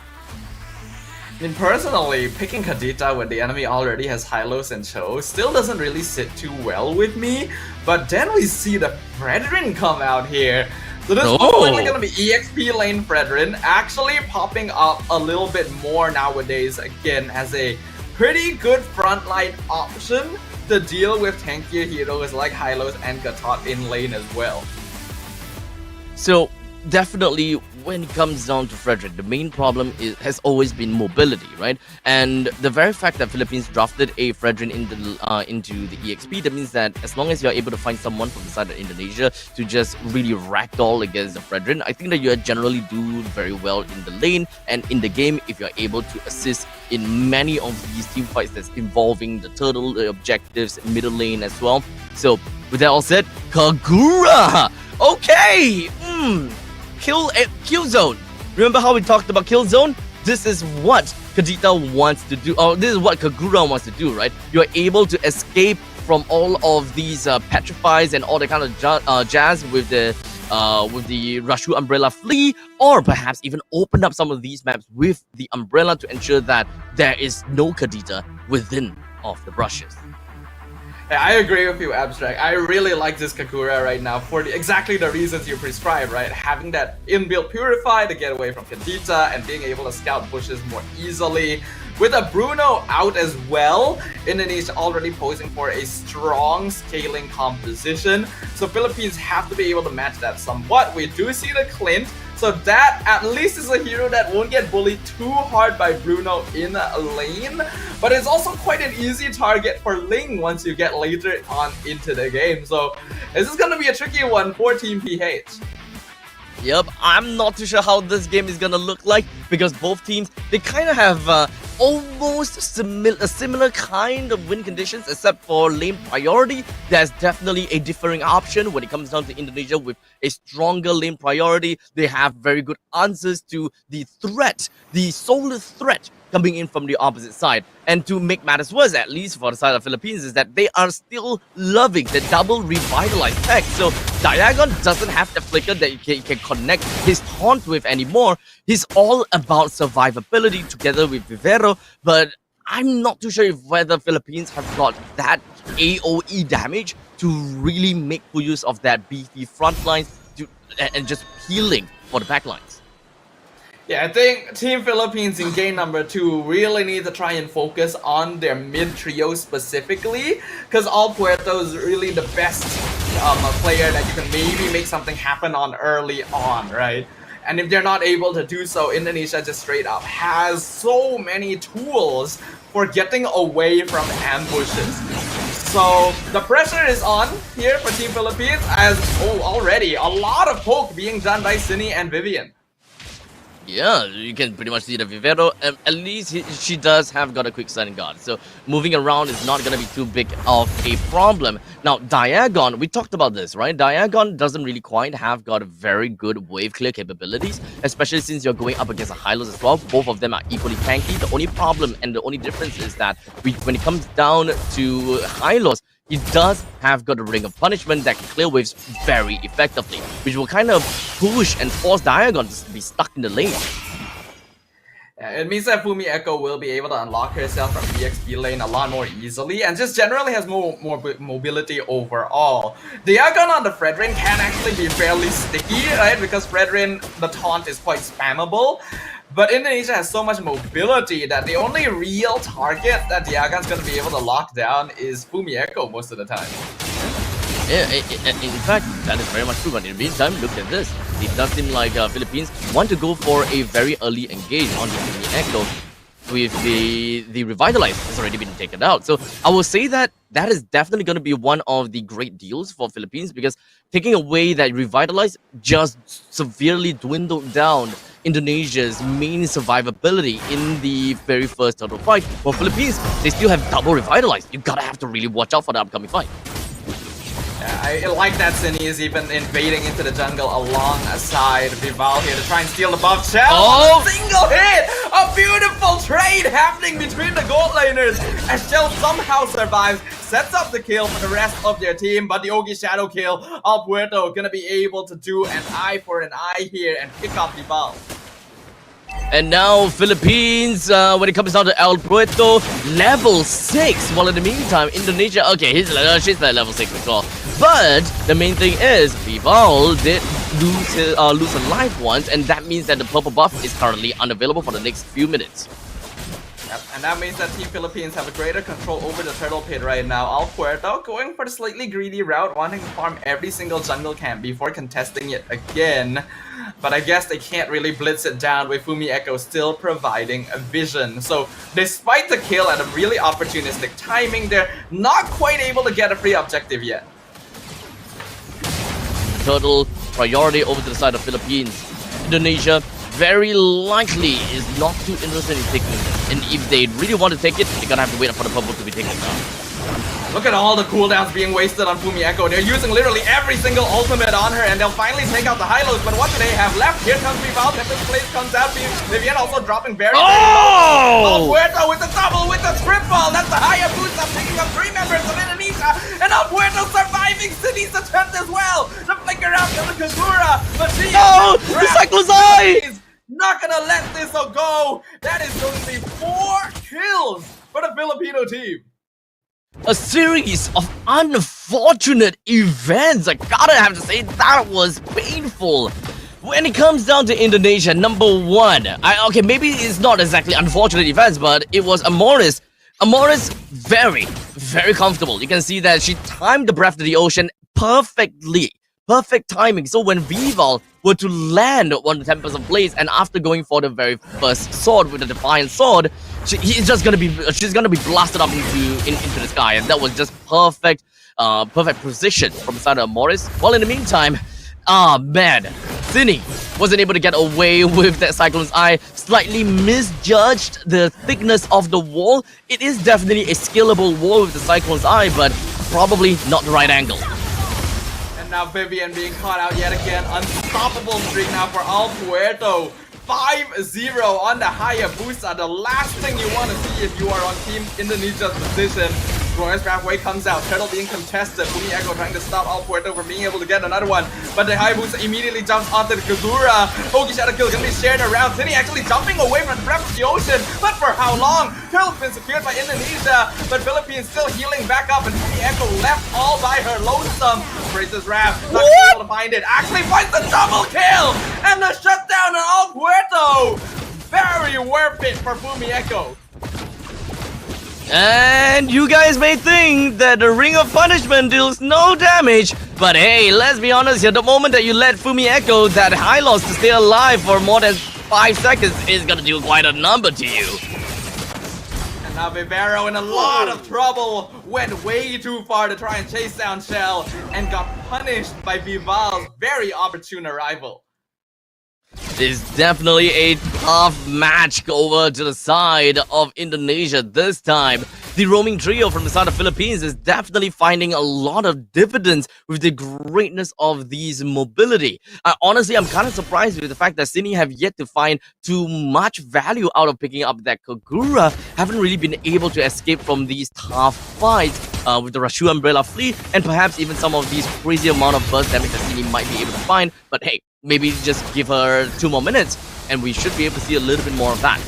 I mean, personally, picking Kadita when the enemy already has Hylos and Cho still doesn't really sit too well with me. But then we see the Fredrin come out here. So this is likely going to be EXP lane Fredrin, actually popping up a little bit more nowadays again as a pretty good frontline option to deal with tankier heroes like Hylos and Gatot in lane as well. So definitely when it comes down to Frederick, the main problem has always been mobility, right? And the very fact that Philippines drafted a Frederick into the EXP, that means that as long as you're able to find someone from the side of Indonesia to just really ragdoll against the Frederick, I think that you generally do very well in the lane and in the game if you're able to assist in many of these team fights that's involving the turtle, the objectives, middle lane as well. So with that all said, Kagura! Okay! Kill zone. Remember how we talked about kill zone? This is what Kadita wants to do. Oh, this is what Kagura wants to do, right? You're able to escape from all of these petrifies and all the kind of jazz with the Rashu Umbrella Flea, or perhaps even open up some of these maps with the Umbrella to ensure that there is no Kadita within of the brushes. I agree with you, Abstract. I really like this Kagura right now for exactly the reasons you prescribe, right? Having that inbuilt Purify to get away from Kadita and being able to scout bushes more easily. With a Bruno out as well, Indonesia already posing for a strong scaling composition. So Philippines have to be able to match that somewhat. We do see the Clint. So that at least is a hero that won't get bullied too hard by Bruno in lane. But it's also quite an easy target for Ling once you get later on into the game. So this is going to be a tricky one for Team PH. Yep, I'm not too sure how this game is gonna look like because both teams, they kind of have almost a similar kind of win conditions, except for lane priority. There's definitely a differing option when it comes down to Indonesia with a stronger lane priority. They have very good answers to the threat, the solar threat coming in from the opposite side. And to make matters worse, at least for the side of Philippines, is that they are still loving the double revitalized tech. So Diagon doesn't have the flicker that he can connect his taunt with anymore. He's all about survivability together with Vivero, but I'm not too sure if whether Philippines have got that AOE damage to really make full use of that beefy front lines and just healing for the back lines. Yeah, I think Team Philippines in game number 2 really need to try and focus on their mid trio specifically, because All Puerto is really the best player that you can maybe make something happen on early on, right? And if they're not able to do so, Indonesia just straight up has so many tools for getting away from ambushes. So the pressure is on here for Team Philippines as, already a lot of poke being done by Cine and Vivian. Yeah, you can pretty much see the Vivero. At least she does have got a quick stun guard, so moving around is not going to be too big of a problem. Now, Diagon, we talked about this, right? Diagon doesn't really quite have got a very good wave clear capabilities, especially since you're going up against a Hylos as well. Both of them are equally tanky. The only problem and the only difference is that when it comes down to Hylos, he does have got a Ring of Punishment that can clear waves very effectively, which will kind of push and force Diagon to be stuck in the lane. It means that Fumi Echo will be able to unlock herself from EXP lane a lot more easily and just generally has more mobility overall. Diagon on the Fredrin can actually be fairly sticky, right? Because Fredrin, the taunt is quite spammable. But Indonesia has so much mobility that the only real target that Diagon's going to be able to lock down is Fumi Echo most of the time. Yeah, in fact, that is very much true. But in the meantime, look at this. It does seem like Philippines want to go for a very early engage on the Fumi Echo with the Revitalize has already been taken out. So I will say that that is definitely going to be one of the great deals for Philippines, because taking away that Revitalize just severely dwindled down Indonesia's main survivability in the very first turtle fight. For Philippines, they still have double Revitalize. You gotta have to really watch out for the upcoming fight. I like that Cine is even invading into the jungle alongside Vival here to try and steal the buff shell. Oh! Single hit! A beautiful trade happening between the gold laners as Shell somehow survives, sets up the kill for the rest of their team, but the Ogi Shadow kill, Al Puerto gonna be able to do an eye for an eye here and pick up Vival. And now Philippines, when it comes down to El Puerto, level 6. While in the meantime, Indonesia, okay, she's at level 6 as well. But the main thing is, Vival did lose a life once, and that means that the purple buff is currently unavailable for the next few minutes. Yep, and that means that Team Philippines have a greater control over the turtle pit right now. Al Puerto going for the slightly greedy route, wanting to farm every single jungle camp before contesting it again. But I guess they can't really blitz it down with Fumi Echo still providing a vision. So despite the kill at a really opportunistic timing, they're not quite able to get a free objective yet. Total priority over to the side of Philippines. Indonesia very likely is not too interested in taking it. And if they really want to take it, they're gonna have to wait for the purple to be taken down. Look at all the cooldowns being wasted on Fumi Echo. They're using literally every single ultimate on her, and they'll finally take out the Hylos. But what do they have left? Here comes Vival. Tempest Blaze comes out. Vivian also dropping very Al Puerto with the double, with the triple. That's the Hayabusa picking up 3 members of Indonesia. And Al Puerto surviving City's attempt as well. The flicker out of the Kagura. But she the Cyclone's Eye! Not gonna let this go. That is going to be 4 kills for the Filipino team. A series of unfortunate events. I gotta have to say that was painful. When it comes down to Indonesia, number 1, okay, maybe it's not exactly unfortunate events, but it was Amoris. Amoris, very, very comfortable. You can see that she timed the Breath of the Ocean perfectly. Perfect timing. So when Vival were to land on the Tempest of Blaze, and after going for the very first sword with the Defiant Sword, she's gonna be blasted up into the sky, and that was just perfect, perfect position from the side of Morris. While in the meantime, man, Cine wasn't able to get away with that Cyclone's Eye. Slightly misjudged the thickness of the wall. It is definitely a scalable wall with the Cyclone's Eye, but probably not the right angle. Now Vivian being caught out yet again. Unstoppable streak now for Al Puerto. 5-0 on the Hayabusa. The last thing you want to see if you are on Team Indonesia's position. Glorious Pathway comes out. Turtle being contested. Fumi Echo trying to stop Al Puerto from being able to get another one. But the Hayabusa immediately jumps onto the Kagura. Oki shadow kill gonna be shared around. Zinni actually jumping away from the breath of the ocean. But for how long? Turtle's been secured by Indonesia. But Philippines still healing back up. And Fumi Echo left all by her lonesome. Praises Wrath. Not able to find it. Actually finds the double kill. And the shutdown on Al Puerto. Very worth it for Fumi Echo. And you guys may think that the Ring of Punishment deals no damage, but hey, let's be honest here, the moment that you let Fumi Echo that high loss to stay alive for more than 5 seconds is gonna do quite a number to you. And now Vivero in a lot of trouble, went way too far to try and chase down Shell, and got punished by Vival's very opportune arrival. It's definitely a tough match over to the side of Indonesia this time. The roaming trio from the side of Philippines is definitely finding a lot of dividends with the greatness of these mobility. Honestly, I'm kind of surprised with the fact that Zinni have yet to find too much value out of picking up that Kagura. Haven't really been able to escape from these tough fights with the Rashu Umbrella Fleet, and perhaps even some of these crazy amount of burst damage that Zinni might be able to find. But hey, maybe just give her 2 more minutes and we should be able to see a little bit more of that.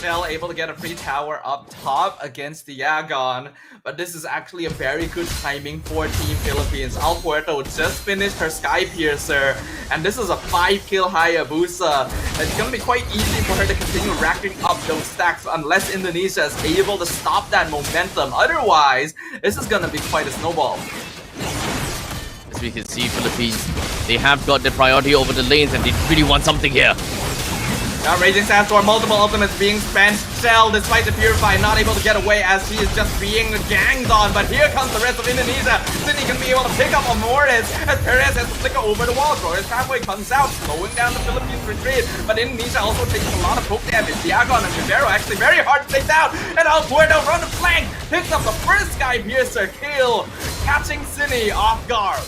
Shell able to get a free tower up top against the Yagon, but this is actually a very good timing for Team Philippines. Al Puerto just finished her Sky Piercer, and this is a 5-kill Hayabusa. It's gonna be quite easy for her to continue racking up those stacks unless Indonesia is able to stop that momentum. Otherwise, this is gonna be quite a snowball. As we can see, Philippines, they have got the priority over the lanes and they really want something here. Now Raging Sandstorm, multiple ultimates being spent. Shell, despite the Purify, not able to get away as she is just being ganged on. But here comes the rest of Indonesia. Zinni can be able to pick up on Morris as Perez has to flicker over the wall. Glorious Pathway comes out, slowing down the Philippines retreat. But Indonesia also taking a lot of poke damage. Diagon and Vivero actually very hard to take down. And Al Puerto from the flank picks up the first Sky Piercer kill, catching Zinni off guard.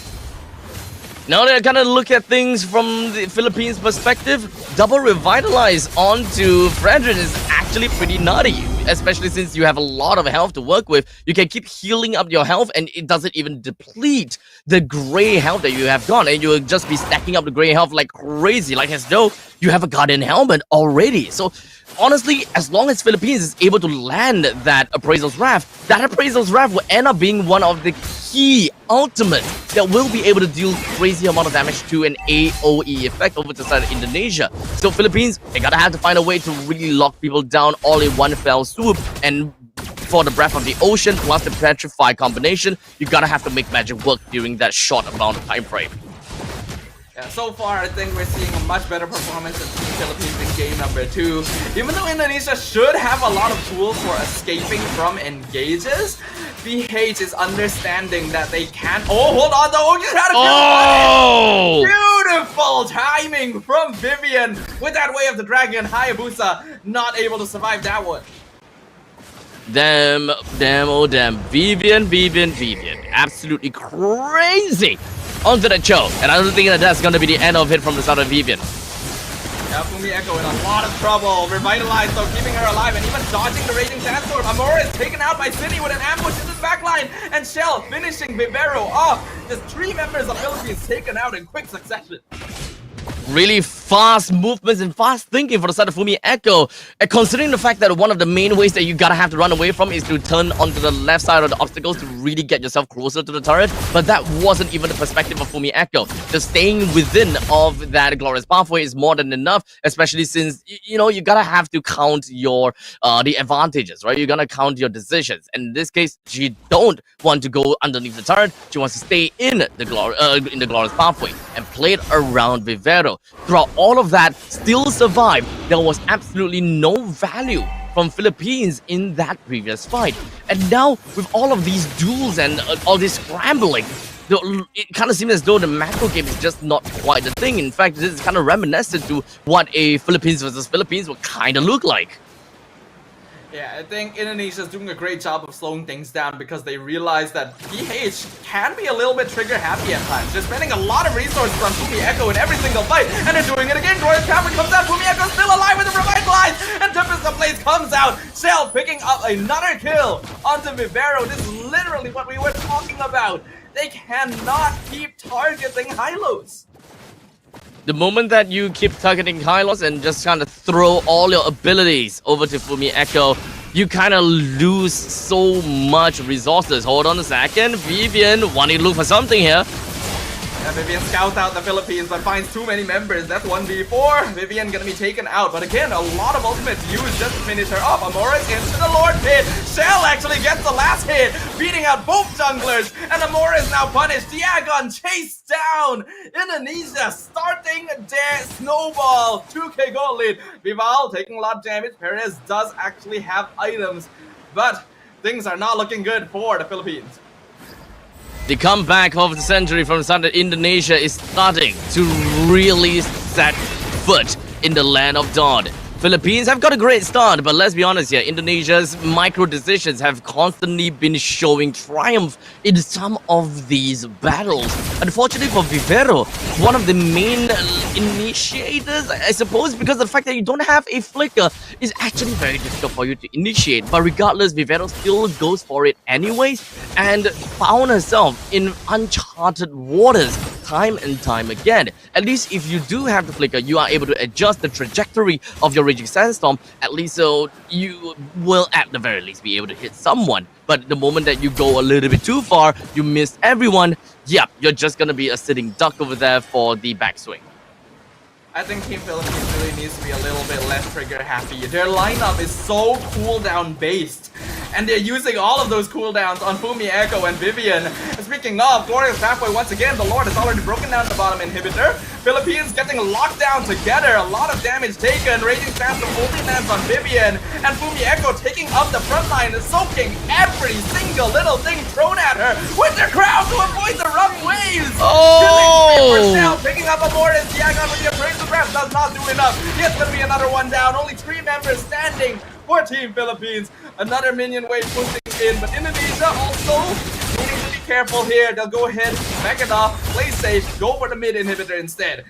Now they're gonna look at things from the Philippines perspective. Double revitalize onto Fredrin is actually pretty nutty, especially since you have a lot of health to work with. You can keep healing up your health and it doesn't even deplete the gray health that you have gone, and you'll just be stacking up the gray health like crazy, like as though you have a Guardian helmet already. So honestly, as long as Philippines is able to land that Appraisal's Wrath will end up being one of the key ultimates that will be able to deal crazy amount of damage to an AoE effect over to the side of Indonesia. So Philippines, they gotta have to find a way to really lock people down all in one fell swoop, and for the Breath of the Ocean plus the Petrify combination, you gotta have to make magic work during that short amount of time frame. Yeah, so far, I think we're seeing a much better performance in Team Philippines in game number 2. Even though Indonesia should have a lot of tools for escaping from engages, BH is understanding that they can't. Oh, hold on, though. You had a Oh! beautiful timing from Vivian with that Way of the Dragon. Hayabusa not able to survive that one. Damn, oh damn. Vivian. Absolutely crazy onto the choke. And I don't think that that's going to be the end of it from the side of Vivian. Yeah, Fumi Echo in a lot of trouble. Revitalized, though, keeping her alive and even dodging the Raging Sandstorm. Amora is taken out by Zinni with an ambush in the backline. And Shell finishing Vivero off. Just 3 members of Philippines taken out in quick succession. Really fast movements and fast thinking for the side of Fumi Echo. And considering the fact that one of the main ways that you gotta have to run away from is to turn onto the left side of the obstacles to really get yourself closer to the turret. But that wasn't even the perspective of Fumi Echo. Just staying within of that Glorious Pathway is more than enough, especially since, you know, you gotta have to count your the advantages, right? You're gonna count your decisions. And in this case, she don't want to go underneath the turret. She wants to stay in the Glorious Pathway and play it around Vivero. Throughout all of that, still survived. There was absolutely no value from Philippines in that previous fight. And now, with all of these duels and all this scrambling, it kind of seems as though the macro game is just not quite the thing. In fact, this is kind of reminiscent to what a Philippines versus Philippines would kind of look like. Yeah, I think Indonesia is doing a great job of slowing things down because they realize that PH can be a little bit trigger happy at times. They're spending a lot of resources on Fumi Echo in every single fight, and they're doing it again. Glorious Pathway comes out, Fumi Echo still alive with the Revitalize, and Tempest of the place comes out. Shell picking up another kill onto Vivero. This is literally what we were talking about. They cannot keep targeting Hylos. The moment that you keep targeting Hylos and just kind of throw all your abilities over to Fumi Echo, you kind of lose so much resources. Hold on a second. Vivian wanting to look for something here. And Vivian scouts out the Philippines but finds too many members. That's 1v4. Vivian gonna be taken out. But again, a lot of ultimates used just to finish her off. Amoris into the Lord pit. Shell actually gets the last hit, beating out both junglers. And Amoris now punished. Diagon chased down. Indonesia starting their snowball. 2k gold lead. Vival taking a lot of damage. Perez does actually have items. But things are not looking good for the Philippines. The comeback of the century from Southern Indonesia is starting to really set foot in the land of Dawn. Philippines have got a great start, but let's be honest here, Indonesia's micro decisions have constantly been showing triumph in some of these battles. Unfortunately for Vivero, one of the main initiators, I suppose, because the fact that you don't have a flicker is actually very difficult for you to initiate. But regardless, Vivero still goes for it anyways and found herself in uncharted waters time and time again. At least if you do have the flicker, you are able to adjust the trajectory of your Raging Sandstorm, at least so you will at the very least be able to hit someone. But the moment that you go a little bit too far, you miss everyone, yep, you're just gonna be a sitting duck over there for the backswing. I think Team Philippines really needs to be a little bit less trigger happy. Their lineup is so cooldown based, and they're using all of those cooldowns on Fumi Echo and Vivian. Speaking of, Glorious Halfway once again, the Lord has already broken down the bottom inhibitor. Philippines getting locked down together, a lot of damage taken. Raging Sandstorm only lands on Vivian, and Fumi Echo taking up the front line, soaking every single little thing thrown at her with the crowd to avoid the rough waves. Oh! Picking up a Mortis, Diagon with the appraisal ref does not do enough. It's gonna be another one down. Only 3 members standing for Team Philippines. Another minion wave pushing in, but Indonesia also needing to be careful here. They'll go ahead, back it off, play safe, go for the mid inhibitor instead.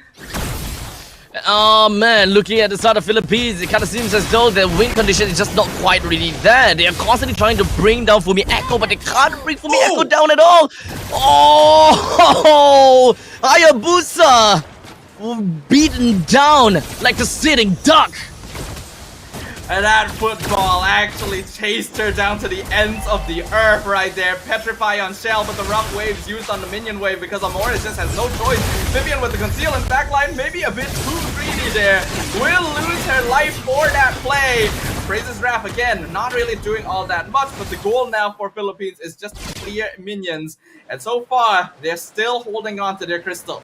Oh man, looking at the side of Philippines, it kind of seems as though the win condition is just not quite really there. They are constantly trying to bring down Fumi Echo, but they can't bring Fumi Echo down at all. Oh, Hayabusa beaten down like a sitting duck. And that football actually chased her down to the ends of the earth right there. Petrify on Shell, but the rough waves used on the minion wave because Amoris just has no choice. Vivian with the conceal and backline, maybe a bit too greedy there. Will lose her life for that play. Praises Wrath again, not really doing all that much, but the goal now for Philippines is just to clear minions. And so far, they're still holding on to their crystal.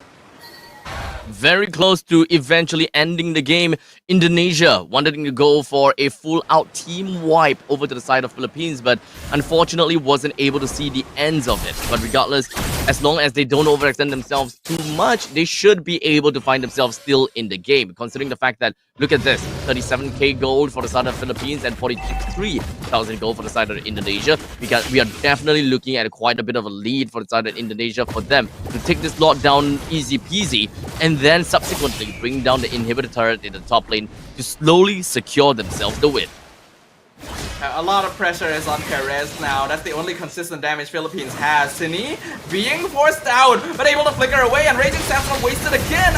Very close to eventually ending the game. Indonesia wanting to go for a full-out team wipe over to the side of Philippines, but unfortunately wasn't able to see the ends of it. But regardless, as long as they don't overextend themselves too much, they should be able to find themselves still in the game, considering the fact that, look at this, 37k gold for the side of Philippines and 43,000 gold for the side of Indonesia. Because we are definitely looking at quite a bit of a lead for the side of Indonesia for them to take this lot down easy peasy and then subsequently bring down the inhibitor turret in the top lane to slowly secure themselves the win. A lot of pressure is on Perez now. That's the only consistent damage Philippines has. Sini being forced out, but able to flicker away, and Raging Sandstorm wasted again.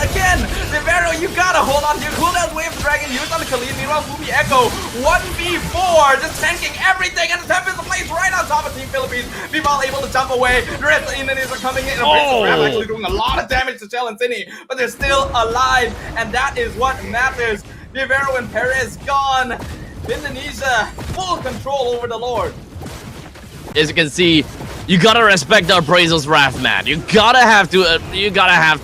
Vivero, you gotta hold on to your cooldown. Wave of Dragon used on the Khalid. Meanwhile, Fumi Echo 1v4, just tanking everything, and the Tempest plays right on top of Team Philippines. Vival able to jump away. The rest of the Indonesians are coming in. And actually doing a lot of damage to Shell and Sini, but they're still alive, and that is what matters. Vivero and Perez gone. Indonesia, full control over the Lord. As you can see, you gotta respect the Appraisal's Wrath, man. You gotta have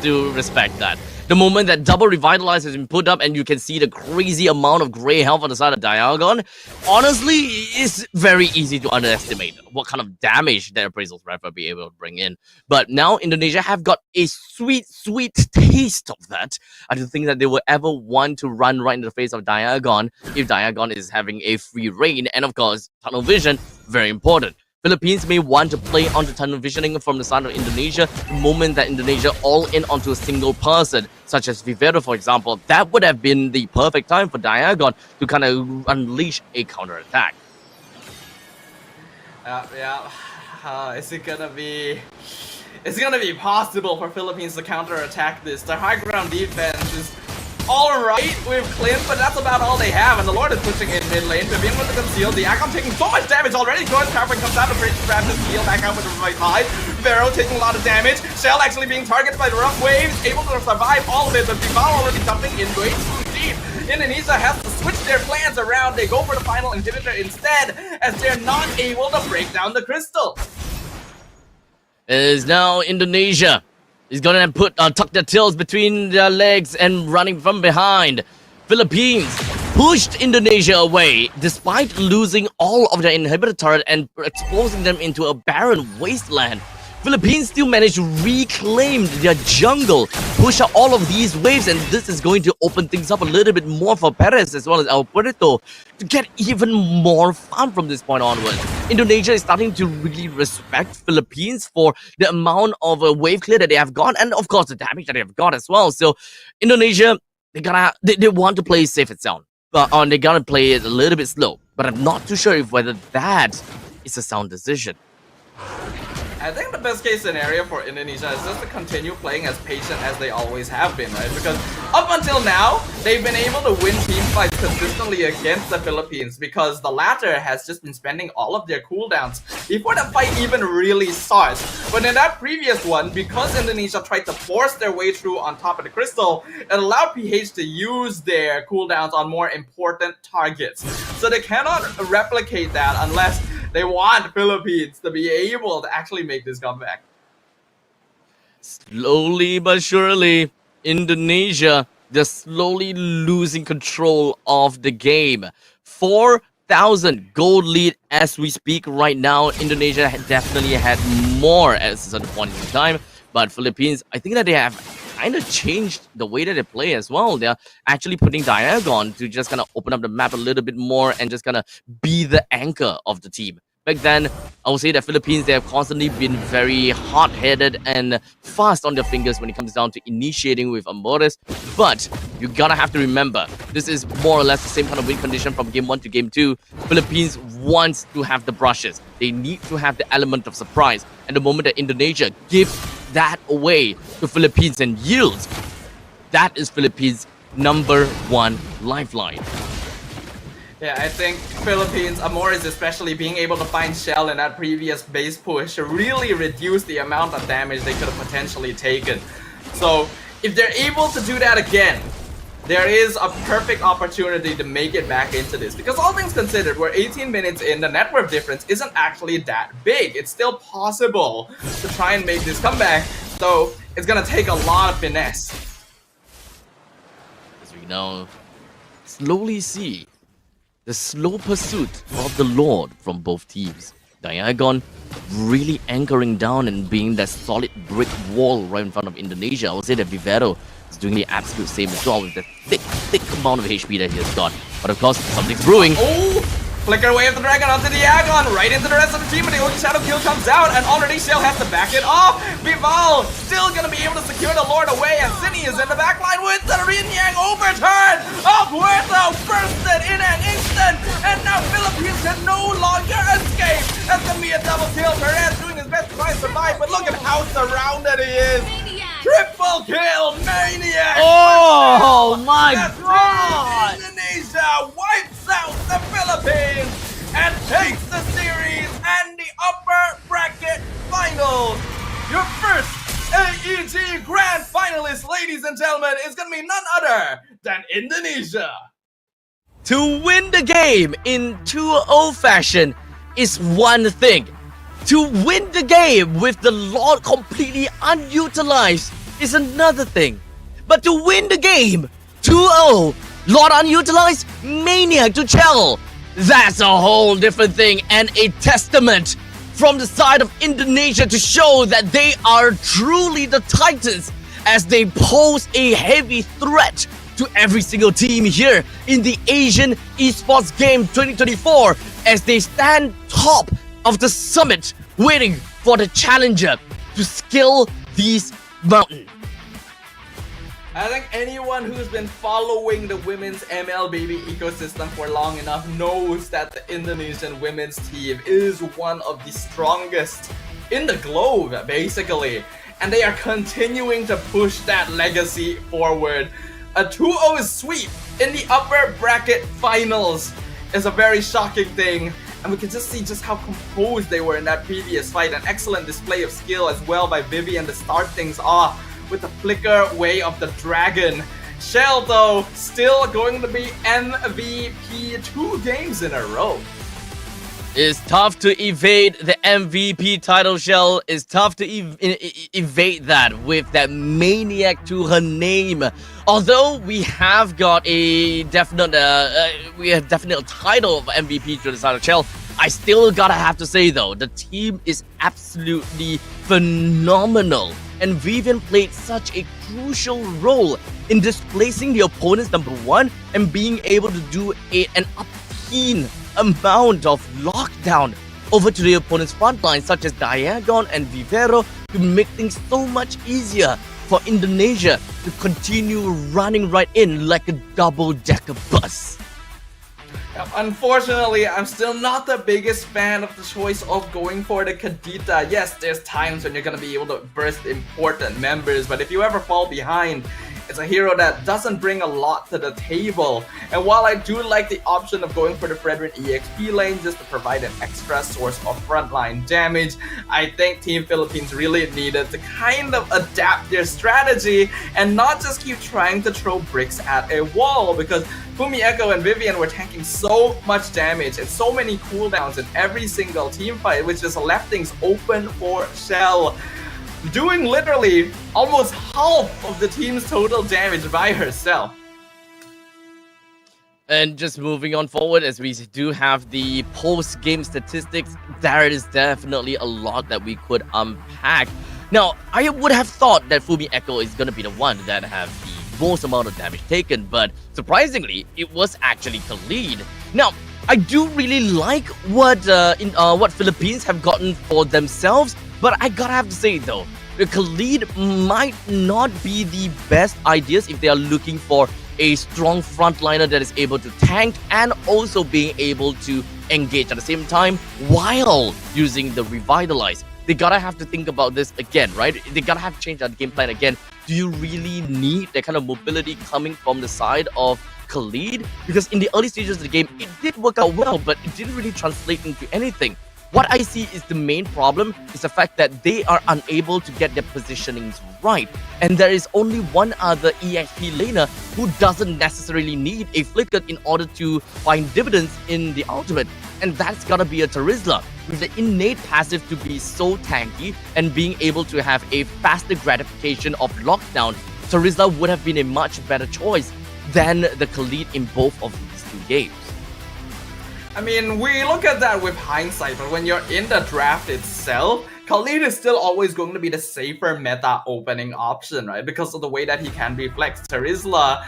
to respect that. The moment that double revitalize has been put up and you can see the crazy amount of gray health on the side of Diagon, honestly, it's very easy to underestimate what kind of damage that Appraisal's Wrath will be able to bring in. But now Indonesia have got a sweet, sweet taste of that. I don't think that they will ever want to run right in the face of Diagon if Diagon is having a free reign. And of course, tunnel vision, very important. Philippines may want to play onto tunnel visioning from the side of Indonesia the moment that Indonesia all in onto a single person, such as Vivero, for example. That would have been the perfect time for Diagon to kind of unleash a counterattack. Is it gonna be? It's gonna be possible for Philippines to counterattack this. Their high ground defense is alright with Clint, but that's about all they have. And the Lord is pushing in mid lane to begin with the conceal. Diagon taking so much damage already. Joyce Carbon comes out of bridge to grab his heal back out with the right side. Vero taking a lot of damage. Shell actually being targeted by the rough waves, able to survive all of it, but Bifal already jumping in way too deep. Indonesia has to switch their plans around. They go for the final inhibitor instead, as they're not able to break down the crystal. It is now Indonesia. He's gonna tuck their tails between their legs and running from behind. Philippines pushed Indonesia away despite losing all of their inhibitor turret and exposing them into a barren wasteland. Philippines still managed to reclaim their jungle, push out all of these waves, and this is going to open things up a little bit more for Perez as well as El Puerto to get even more fun from this point onwards. Indonesia is starting to really respect Philippines for the amount of wave clear that they have got, and of course the damage that they have got as well. So Indonesia, they want to play safe and sound, but they gotta play it a little bit slow. But I'm not too sure if whether that is a sound decision. I think the best case scenario for Indonesia is just to continue playing as patient as they always have been, right? Because up until now, they've been able to win team fights consistently against the Philippines because the latter has just been spending all of their cooldowns before the fight even really starts. But in that previous one, because Indonesia tried to force their way through on top of the crystal, it allowed PH to use their cooldowns on more important targets. So they cannot replicate that unless they want Philippines to be able to actually make this comeback. Slowly but surely, Indonesia, they're slowly losing control of the game. 4,000 gold lead as we speak right now. Indonesia definitely had more at a certain point in time. But Philippines, I think that they have kind of changed the way that they play as well. They're actually putting Diagon to just kind of open up the map a little bit more and just kind of be the anchor of the team. Back then, I would say that Philippines, they have constantly been very hot-headed and fast on their fingers when it comes down to initiating with Amores. But you gotta have to remember, this is more or less the same kind of win condition from game 1 to game 2. Philippines wants to have the brushes. They need to have the element of surprise. And the moment that Indonesia gives that away to Philippines and yields, that is Philippines' #1 lifeline. Yeah, I think Philippines, Amores especially, being able to find Shell in that previous base push really reduced the amount of damage they could have potentially taken. So if they're able to do that again, there is a perfect opportunity to make it back into this. Because all things considered, we're 18 minutes in, the net worth difference isn't actually that big. It's still possible to try and make this comeback, so it's gonna take a lot of finesse. As we now slowly see the slow pursuit of the Lord from both teams. Diagon really anchoring down and being that solid brick wall right in front of Indonesia. I would say that Vivero is doing the absolute same as well with the thick amount of HP that he has got. But of course, something's brewing. Oh! Flicker away of the dragon onto Diagon, right into the rest of the team, and the Ocean Shadow kill comes out, and already Shell has to back it off. Bival still gonna be able to secure the Lord away, and Cindy is in the backline with the Yin Yang overturn. Puerto bursted in an instant, and now Philippines can no longer escape. That's gonna be a double kill. Perez doing his best to try and survive, but look at how surrounded he is. Triple kill, Maniac! Oh my That's god! right. Indonesia wipes out the Philippines and takes the series and the upper bracket finals. Your first AEG Grand Finalist, ladies and gentlemen, is going to be none other than Indonesia. To win the game in 2-0 fashion is one thing. To win the game with the Lord completely unutilized is another thing. But to win the game 2-0, Lord unutilized, Maniac to Chell, that's a whole different thing, and a testament from the side of Indonesia to show that they are truly the Titans as they pose a heavy threat to every single team here in the Asian Esports Game 2024 as they stand top of the summit, waiting for the challenger to scale these mountains. I think anyone who's been following the women's MLBB ecosystem for long enough knows that the Indonesian women's team is one of the strongest in the globe, basically. And they are continuing to push that legacy forward. A 2-0 sweep in the upper bracket finals is a very shocking thing. And we can just see just how composed they were in that previous fight. An excellent display of skill as well by Vivian to start things off with the flicker way of the dragon. Shell, though, still going to be MVP 2 games in a row. It's tough to evade the MVP title, Shell. It's tough to evade that with that maniac to her name. Although we have got a definite title of MVP to the title, Shell, I still gotta have to say though, the team is absolutely phenomenal. And Vivian played such a crucial role in displacing the opponent's number 1 and being able to do an obscene amount of lockdown over to the opponent's front line, such as Diagon and Vivero, to make things so much easier for Indonesia to continue running right in like a double-decker bus. Unfortunately, I'm still not the biggest fan of the choice of going for the Kadita. Yes, there's times when you're gonna be able to burst important members, but if you ever fall behind, it's a hero that doesn't bring a lot to the table. And while I do like the option of going for the Fredrin EXP lane just to provide an extra source of frontline damage, I think Team Philippines really needed to kind of adapt their strategy and not just keep trying to throw bricks at a wall, because Fumi Echo and Vivian were tanking so much damage and so many cooldowns in every single team fight, which just left things open for Shell, doing literally almost half of the team's total damage by herself. And just moving on forward, as we do have the post-game statistics, there is definitely a lot that we could unpack. Now, I would have thought that Fumi Echo is going to be the one that have the most amount of damage taken, but surprisingly, it was actually Khalid. Now, I do really like what Philippines have gotten for themselves, but I gotta have to say though, Khalid might not be the best ideas if they are looking for a strong frontliner that is able to tank and also being able to engage at the same time while using the Revitalize. They gotta have to think about this again, right? They gotta have to change that game plan again. Do you really need that kind of mobility coming from the side of Khalid? Because in the early stages of the game, it did work out well, but it didn't really translate into anything. What I see is the main problem is the fact that they are unable to get their positionings right. And there is only one other EXP laner who doesn't necessarily need a flicker in order to find dividends in the ultimate. And that's gotta be a Terizla, with the innate passive to be so tanky and being able to have a faster gratification of lockdown. Terizla would have been a much better choice than the Khalid in both of these 2 games. I mean, we look at that with hindsight, but when you're in the draft itself, Khalid is still always going to be the safer meta opening option, right? Because of the way that he can be flexed. Terizla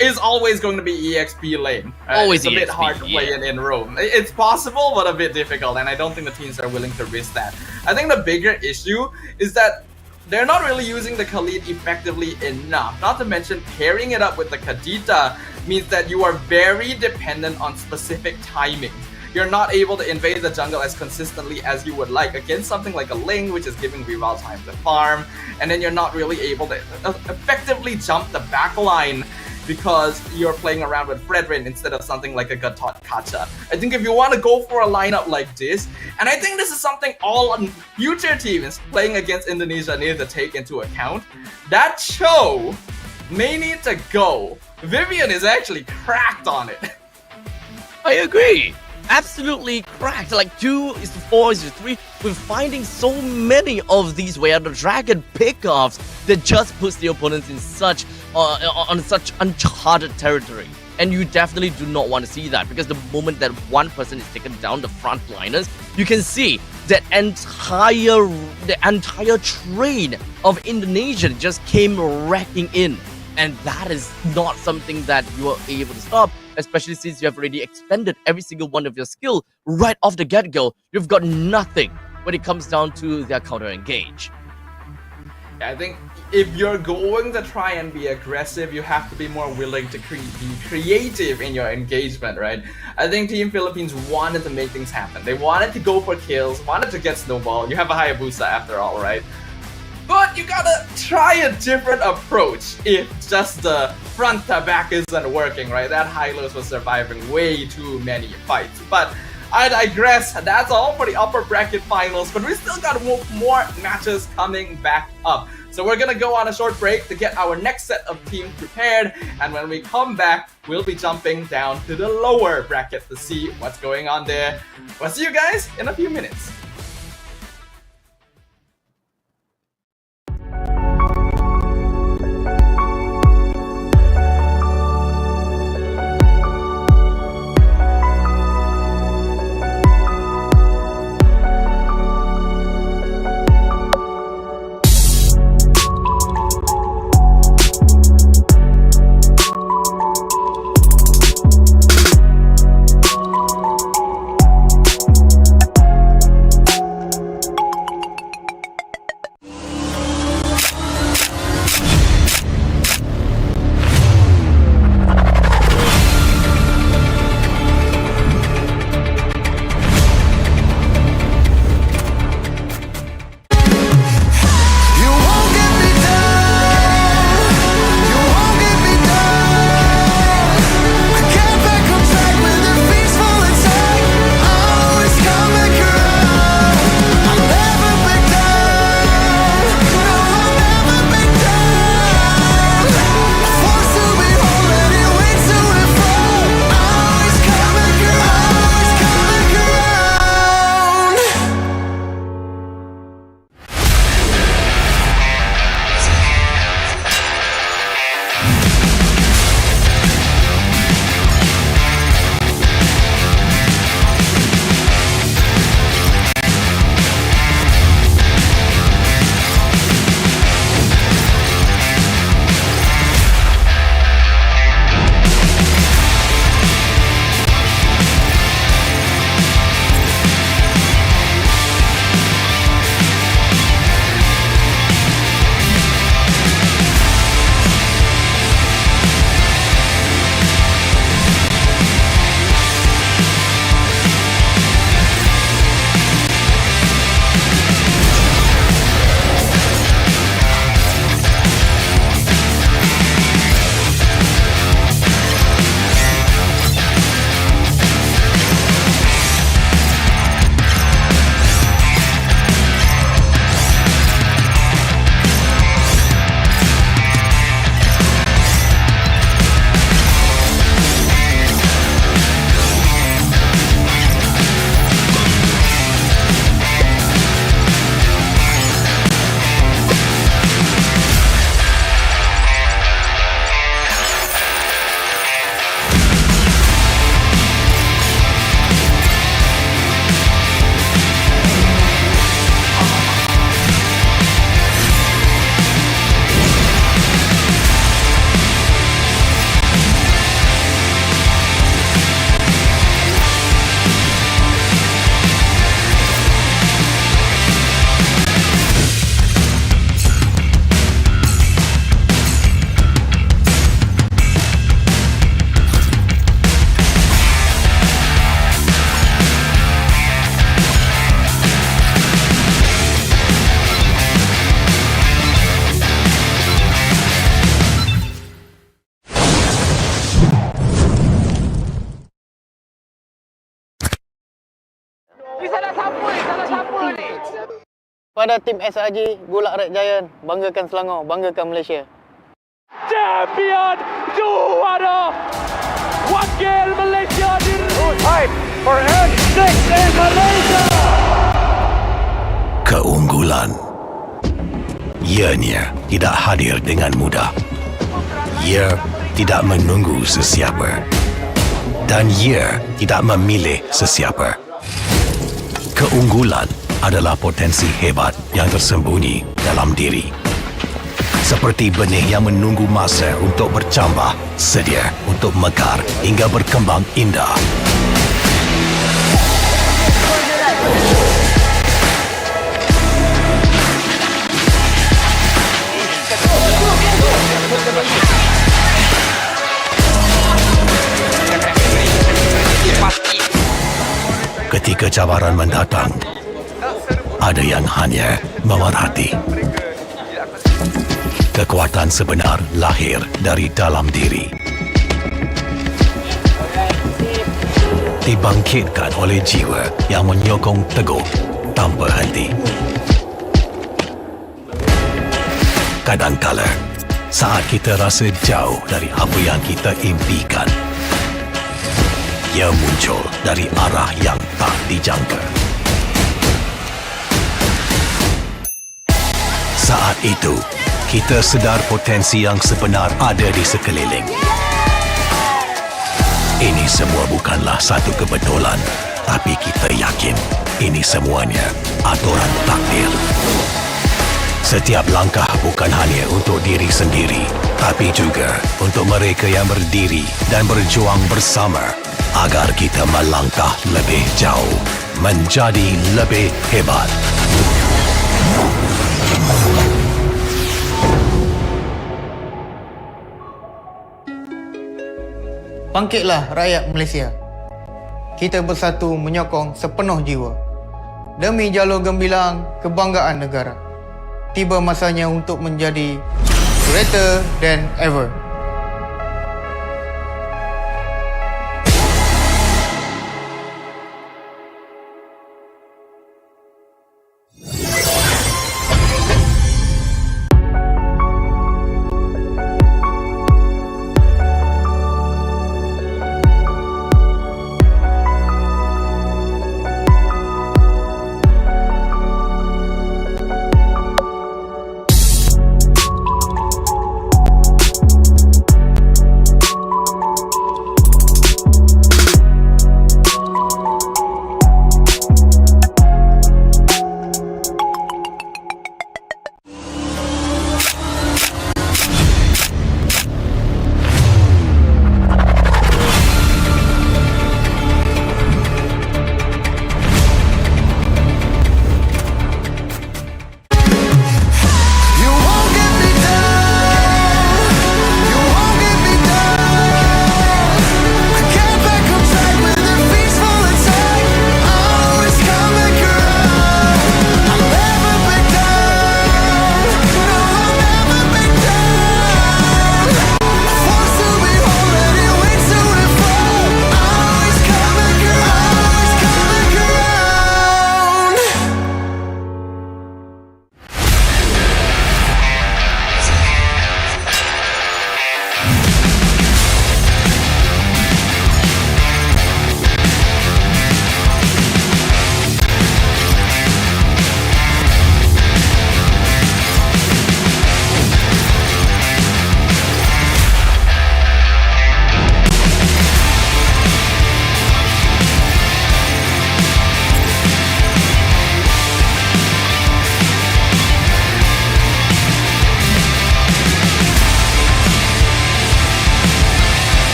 is always going to be EXP lane. Right? Always it's a EXP, bit hard to play in Rome. It's possible, but a bit difficult, and I don't think the teams are willing to risk that. I think the bigger issue is that they're not really using the Khalid effectively enough. Not to mention, pairing it up with the Kadita means that you are very dependent on specific timings. You're not able to invade the jungle as consistently as you would like against something like a Ling, which is giving Reval time to farm, and then you're not really able to effectively jump the backline because you're playing around with Fredrin instead of something like a Gatot Kacha. I think if you want to go for a lineup like this, and I think this is something all future teams playing against Indonesia need to take into account, that Cho may need to go. Vivian is actually cracked on it. I agree. Absolutely cracked. Like 2:4:3. We're finding so many of these Way Out the Dragon pickoffs that just puts the opponents in such on such uncharted territory. And you definitely do not want to see that, because the moment that one person is taken down, the frontliners, you can see that the entire train of Indonesia just came wrecking in. And that is not something that you are able to stop. especially since you have already expended every single one of your skill right off the get-go. You've got nothing when it comes down to their counter-engage. I think if you're going to try and be aggressive, you have to be more willing to be creative in your engagement, right? I think Team Philippines wanted to make things happen. They wanted to go for kills, wanted to get snowball. You have a Hayabusa after all, right? But you gotta try a different approach if just the front to back isn't working, right? That Hylos was surviving way too many fights. But I digress. That's all for the upper bracket finals, but we still got more matches coming back up. So we're gonna go on a short break to get our next set of teams prepared, and when we come back, we'll be jumping down to the lower bracket to see what's going on there. We'll see you guys in a few minutes. Pada tim SRG, Gulak Red Giant, banggakan Selangor, banggakan Malaysia. Champion juara wakil Malaysia fight for N6 in Malaysia. Keunggulan ianya tidak hadir dengan mudah. Ia tidak menunggu sesiapa. Dan ia tidak memilih sesiapa. Keunggulan adalah potensi hebat yang tersembunyi dalam diri. Seperti benih yang menunggu masa untuk bercambah, sedia untuk mekar hingga berkembang indah. Ketika cabaran mendatang, ada yang hanya memerhati. Kekuatan sebenar lahir dari dalam diri. Dibangkitkan oleh jiwa yang menyokong teguh tanpa henti. Kadangkala, saat kita rasa jauh dari apa yang kita impikan, ia muncul dari arah yang tak dijangka. Saat itu, kita sedar potensi yang sebenar ada di sekeliling. Ini semua bukanlah satu kebetulan, tapi kita yakin ini semuanya aturan takdir. Setiap langkah bukan hanya untuk diri sendiri, tapi juga untuk mereka yang berdiri dan berjuang bersama agar kita melangkah lebih jauh, menjadi lebih hebat. Bangkitlah rakyat Malaysia. Kita bersatu menyokong sepenuh jiwa. Demi jalur gemilang kebanggaan negara. Tiba masanya untuk menjadi greater than ever.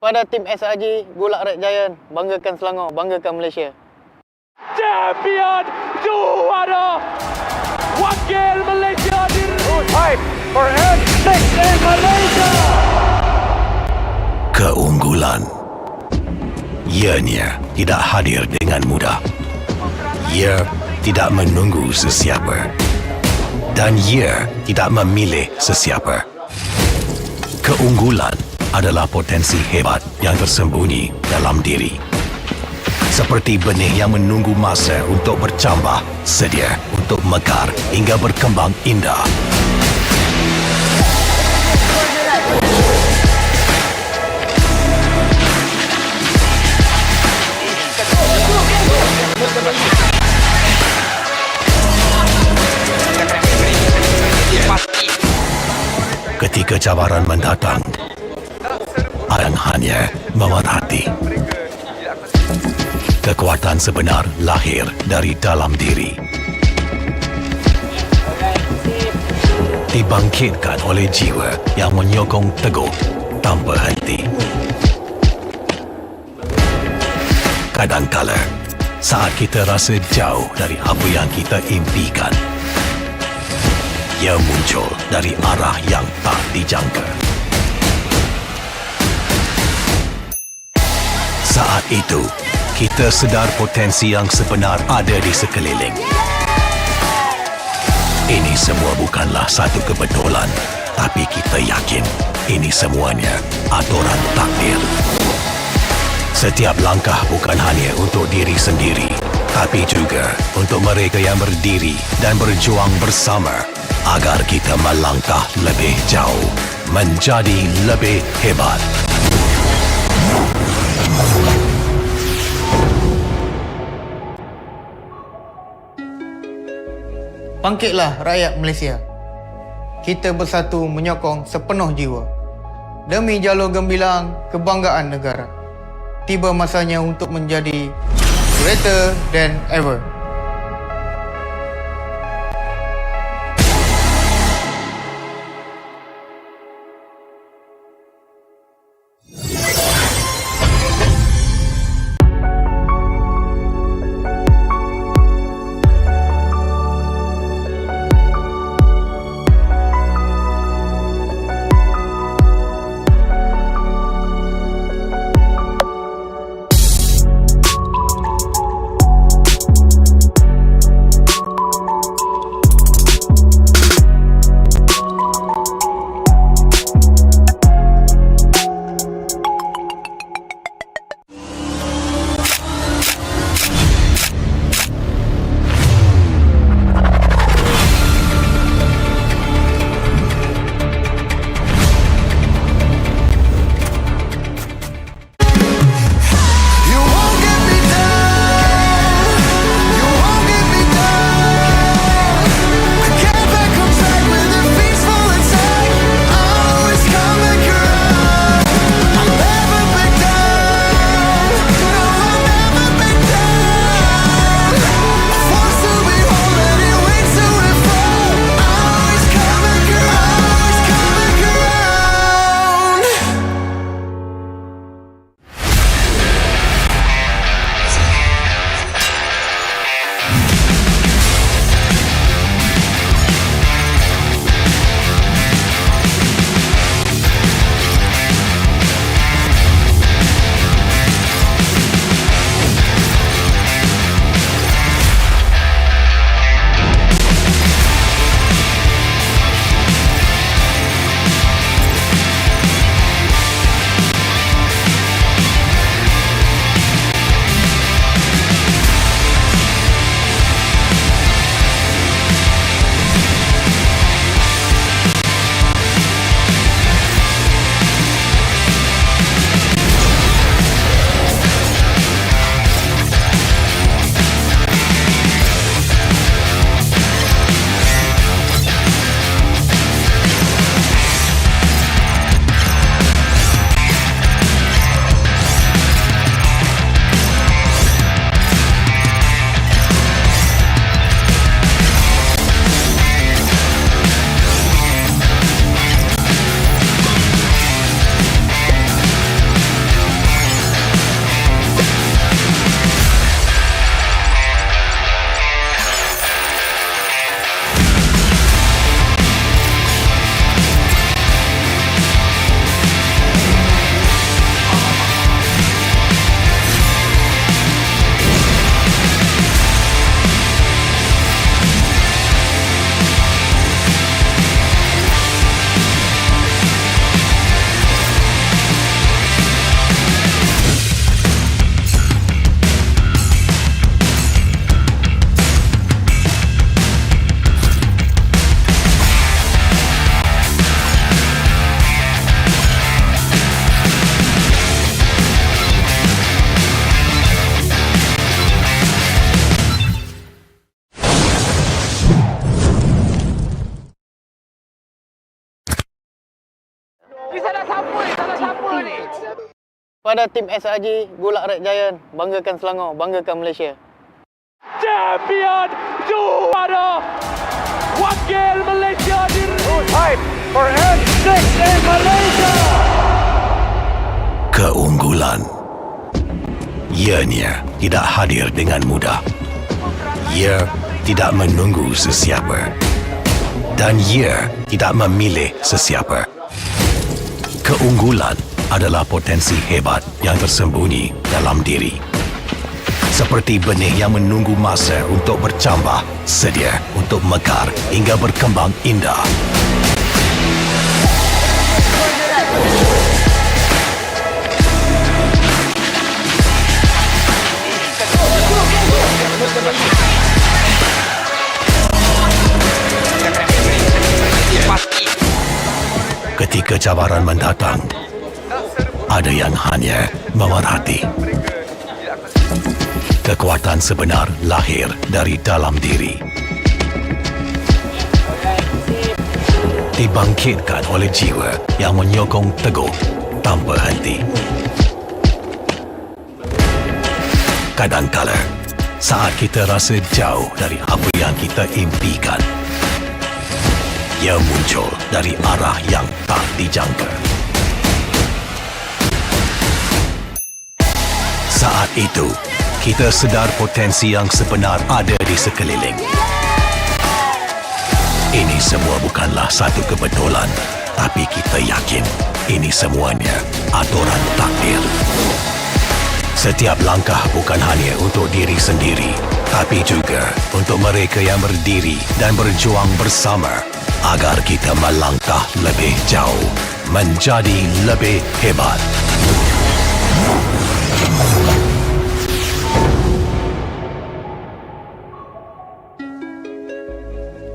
Pada tim SRG, Gulak Red Giant, banggakan Selangor, banggakan Malaysia. Champion juara wakil Malaysia fight for N6 in Malaysia. Keunggulan ianya tidak hadir dengan mudah. Ia tidak menunggu sesiapa dan ia tidak memilih sesiapa. Keunggulan adalah potensi hebat yang tersembunyi dalam diri. Seperti benih yang menunggu masa untuk bercambah, sedia untuk mekar hingga berkembang indah. Ketika cabaran mendatang, orang hanya memerhati. Kekuatan sebenar lahir dari dalam diri. Dibangkitkan oleh jiwa yang menyokong teguh tanpa henti. Kadangkala, saat kita rasa jauh dari apa yang kita impikan, ia muncul dari arah yang tak dijangka. Saat itu, kita sedar potensi yang sebenar ada di sekeliling. Ini semua bukanlah satu kebetulan, tapi kita yakin ini semuanya aturan takdir. Setiap langkah bukan hanya untuk diri sendiri, tapi juga untuk mereka yang berdiri dan berjuang bersama agar kita melangkah lebih jauh, menjadi lebih hebat. Bangkitlah rakyat Malaysia. Kita bersatu menyokong sepenuh jiwa. Demi jalur gemilang kebanggaan negara. Tiba masanya untuk menjadi greater than ever. Pada tim SRG, Gulak Red Giant, banggakan Selangor, banggakan Malaysia. Champion juara wakil Malaysia fight for N6 in Malaysia. Keunggulan ianya tidak hadir dengan mudah. Ia tidak menunggu sesiapa. Dan ia tidak memilih sesiapa. Keunggulan adalah potensi hebat yang tersembunyi dalam diri. Seperti benih yang menunggu masa untuk bercambah, sedia untuk mekar hingga berkembang indah. Ketika cabaran mendatang, ada yang hanya memerhati. Kekuatan sebenar lahir dari dalam diri. Dibangkitkan oleh jiwa yang menyokong teguh tanpa henti. Kadangkala, saat kita rasa jauh dari apa yang kita impikan, ia muncul dari arah yang tak dijangka. Saat itu, kita sedar potensi yang sebenar ada di sekeliling. Ini semua bukanlah satu kebetulan, tapi kita yakin ini semuanya aturan takdir. Setiap langkah bukan hanya untuk diri sendiri, tapi juga untuk mereka yang berdiri dan berjuang bersama agar kita melangkah lebih jauh, menjadi lebih hebat.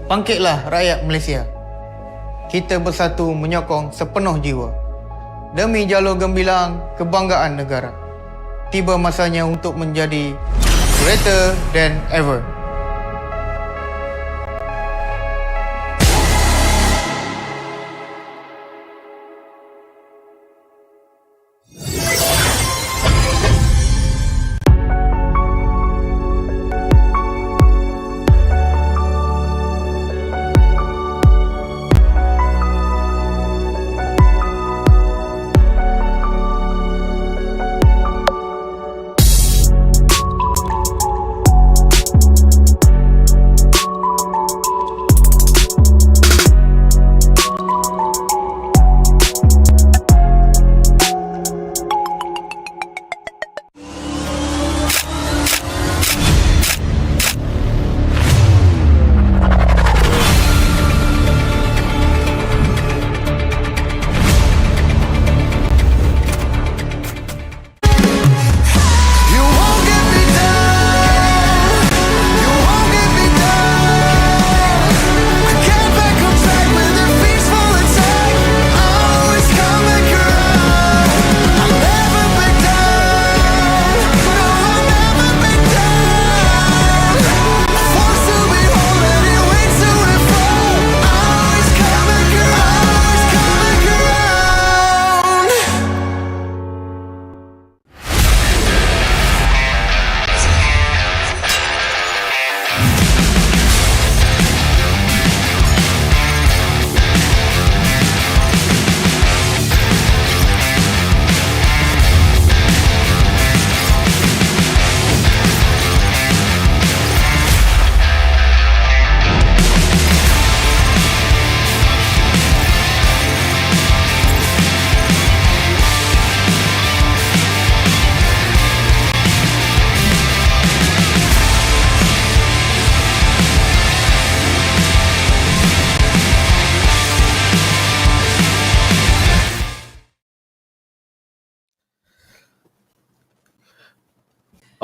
Bangkitlah rakyat Malaysia. Kita bersatu menyokong sepenuh jiwa. Demi jalur gemilang kebanggaan negara. Tiba masanya untuk menjadi greater than ever.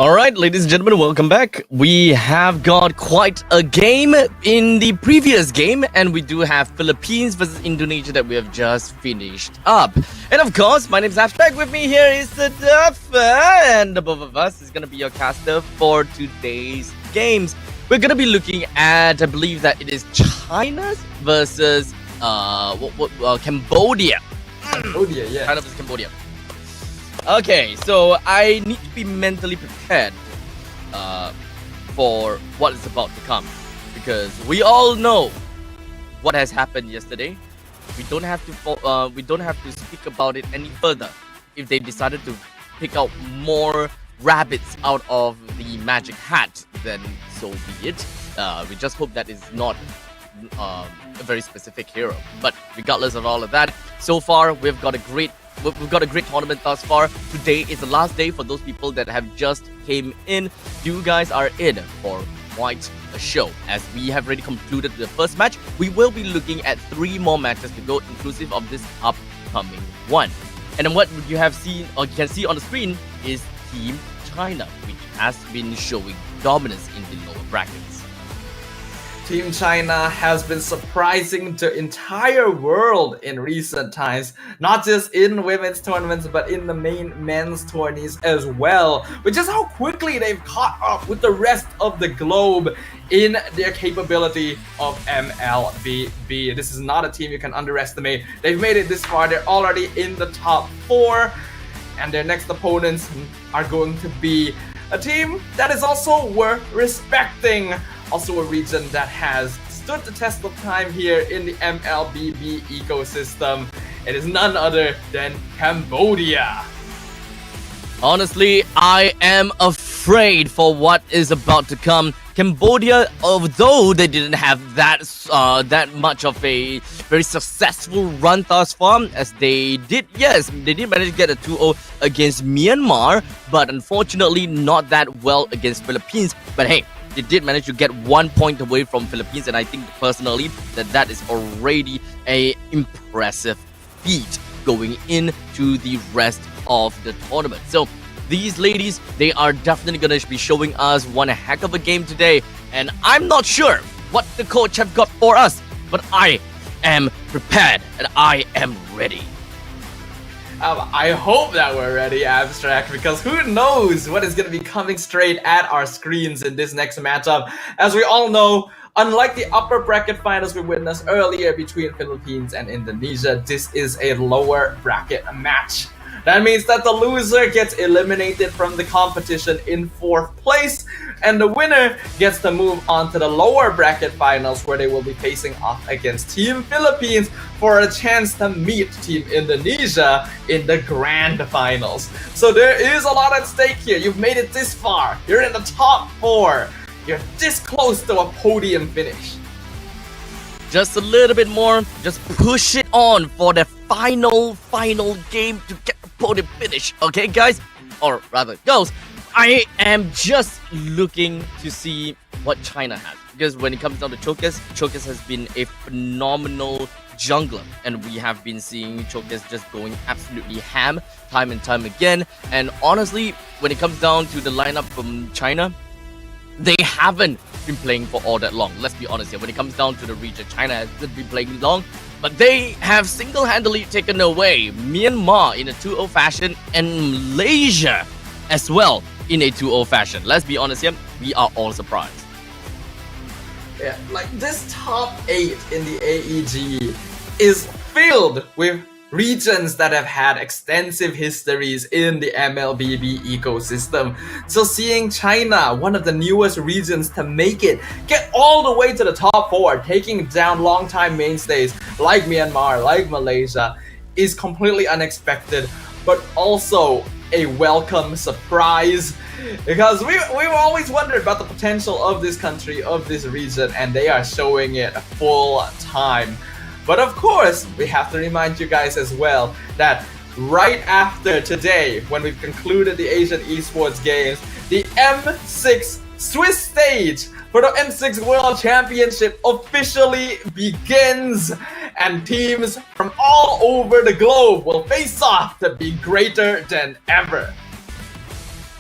Alright, ladies and gentlemen, welcome back. We have got quite a game in the previous game, and we do have Philippines versus Indonesia that we have just finished up. And of course, my name is Abstract. With me here is the and the both of us is going to be your caster for today's games. We're going to be looking at, I believe that it is China versus Cambodia. Cambodia, yeah. China versus Cambodia. Okay, so I need to be mentally prepared for what is about to come, because we all know what has happened yesterday. We don't have to speak about it any further. If they decided to pick out more rabbits out of the magic hat, then so be it. We just hope that is not a very specific hero. But regardless of all of that, so far we've got a great tournament thus far. Today is the last day for those people that have just came in. You guys are in for quite a show. As we have already concluded the first match, we will be looking at 3 more matches to go, inclusive of this upcoming one. And then what you have seen, or you can see on the screen, is Team China, which has been showing dominance in the lower brackets. Team China has been surprising the entire world in recent times, not just in women's tournaments, but in the main men's tourneys as well, which is how quickly they've caught up with the rest of the globe in their capability of MLBB. This is not a team you can underestimate. They've made it this far. They're already in the top 4, and their next opponents are going to be a team that is also worth respecting. Also a region that has stood the test of time here in the MLBB ecosystem. It is none other than Cambodia. Honestly, I am afraid for what is about to come. Cambodia, although they didn't have that much of a very successful run thus far, as they did manage to get a 2-0 against Myanmar, but unfortunately not that well against Philippines. But hey, they did manage to get 1 point away from Philippines, and I think personally that is already a impressive feat going into the rest of the tournament. So these ladies, they are definitely going to be showing us one heck of a game today, and I'm not sure what the coach have got for us, but I am prepared and I am ready. I hope that we're ready, Abstract, because who knows what is going to be coming straight at our screens in this next matchup. As we all know, unlike the upper bracket finals we witnessed earlier between Philippines and Indonesia, this is a lower bracket match. That means that the loser gets eliminated from the competition in 4th place, and the winner gets to move on to the lower bracket finals, where they will be facing off against Team Philippines for a chance to meet Team Indonesia in the grand finals. So there is a lot at stake here. You've made it this far. You're in the top 4. You're this close to a podium finish. Just a little bit more. Just push it on for the final game to get the podium finish. Okay, guys? Or rather, girls. I am just looking to see what China has. Because when it comes down to Chokers has been a phenomenal jungler. And we have been seeing Chokers just going absolutely ham time and time again. And honestly, when it comes down to the lineup from China, they haven't been playing for all that long. Let's be honest here. When it comes down to the region, China hasn't been playing long, but they have single-handedly taken away Myanmar in a 2-0 fashion and Malaysia as well in a 2-0 fashion. Let's be honest here, we are all surprised. Yeah, like this top 8 in the AEG is filled with regions that have had extensive histories in the MLBB ecosystem. So seeing China, one of the newest regions to make it, get all the way to the top 4, taking down longtime mainstays like Myanmar, like Malaysia, is completely unexpected, but also a welcome surprise. Because we've always wondered about the potential of this country, of this region, and they are showing it full time. But of course, we have to remind you guys as well that right after today, when we've concluded the Asian Esports Games, the M6 Swiss stage for the M6 World Championship officially begins, and teams from all over the globe will face off to be greater than ever.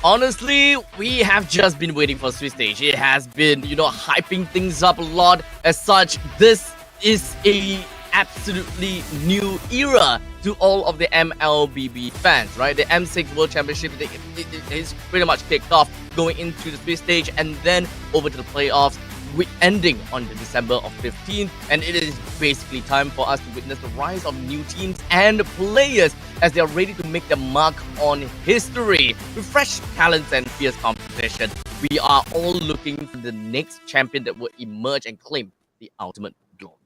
Honestly, we have just been waiting for Swiss stage. It has been, hyping things up a lot. As such, this is a absolutely new era to all of the MLBB fans, right? The M6 World Championship is pretty much kicked off, going into the Swiss stage and then over to the playoffs. ending on the December of 15th, and it is basically time for us to witness the rise of new teams and players as they are ready to make their mark on history. With fresh talents and fierce competition, we are all looking for the next champion that will emerge and claim the ultimate glory.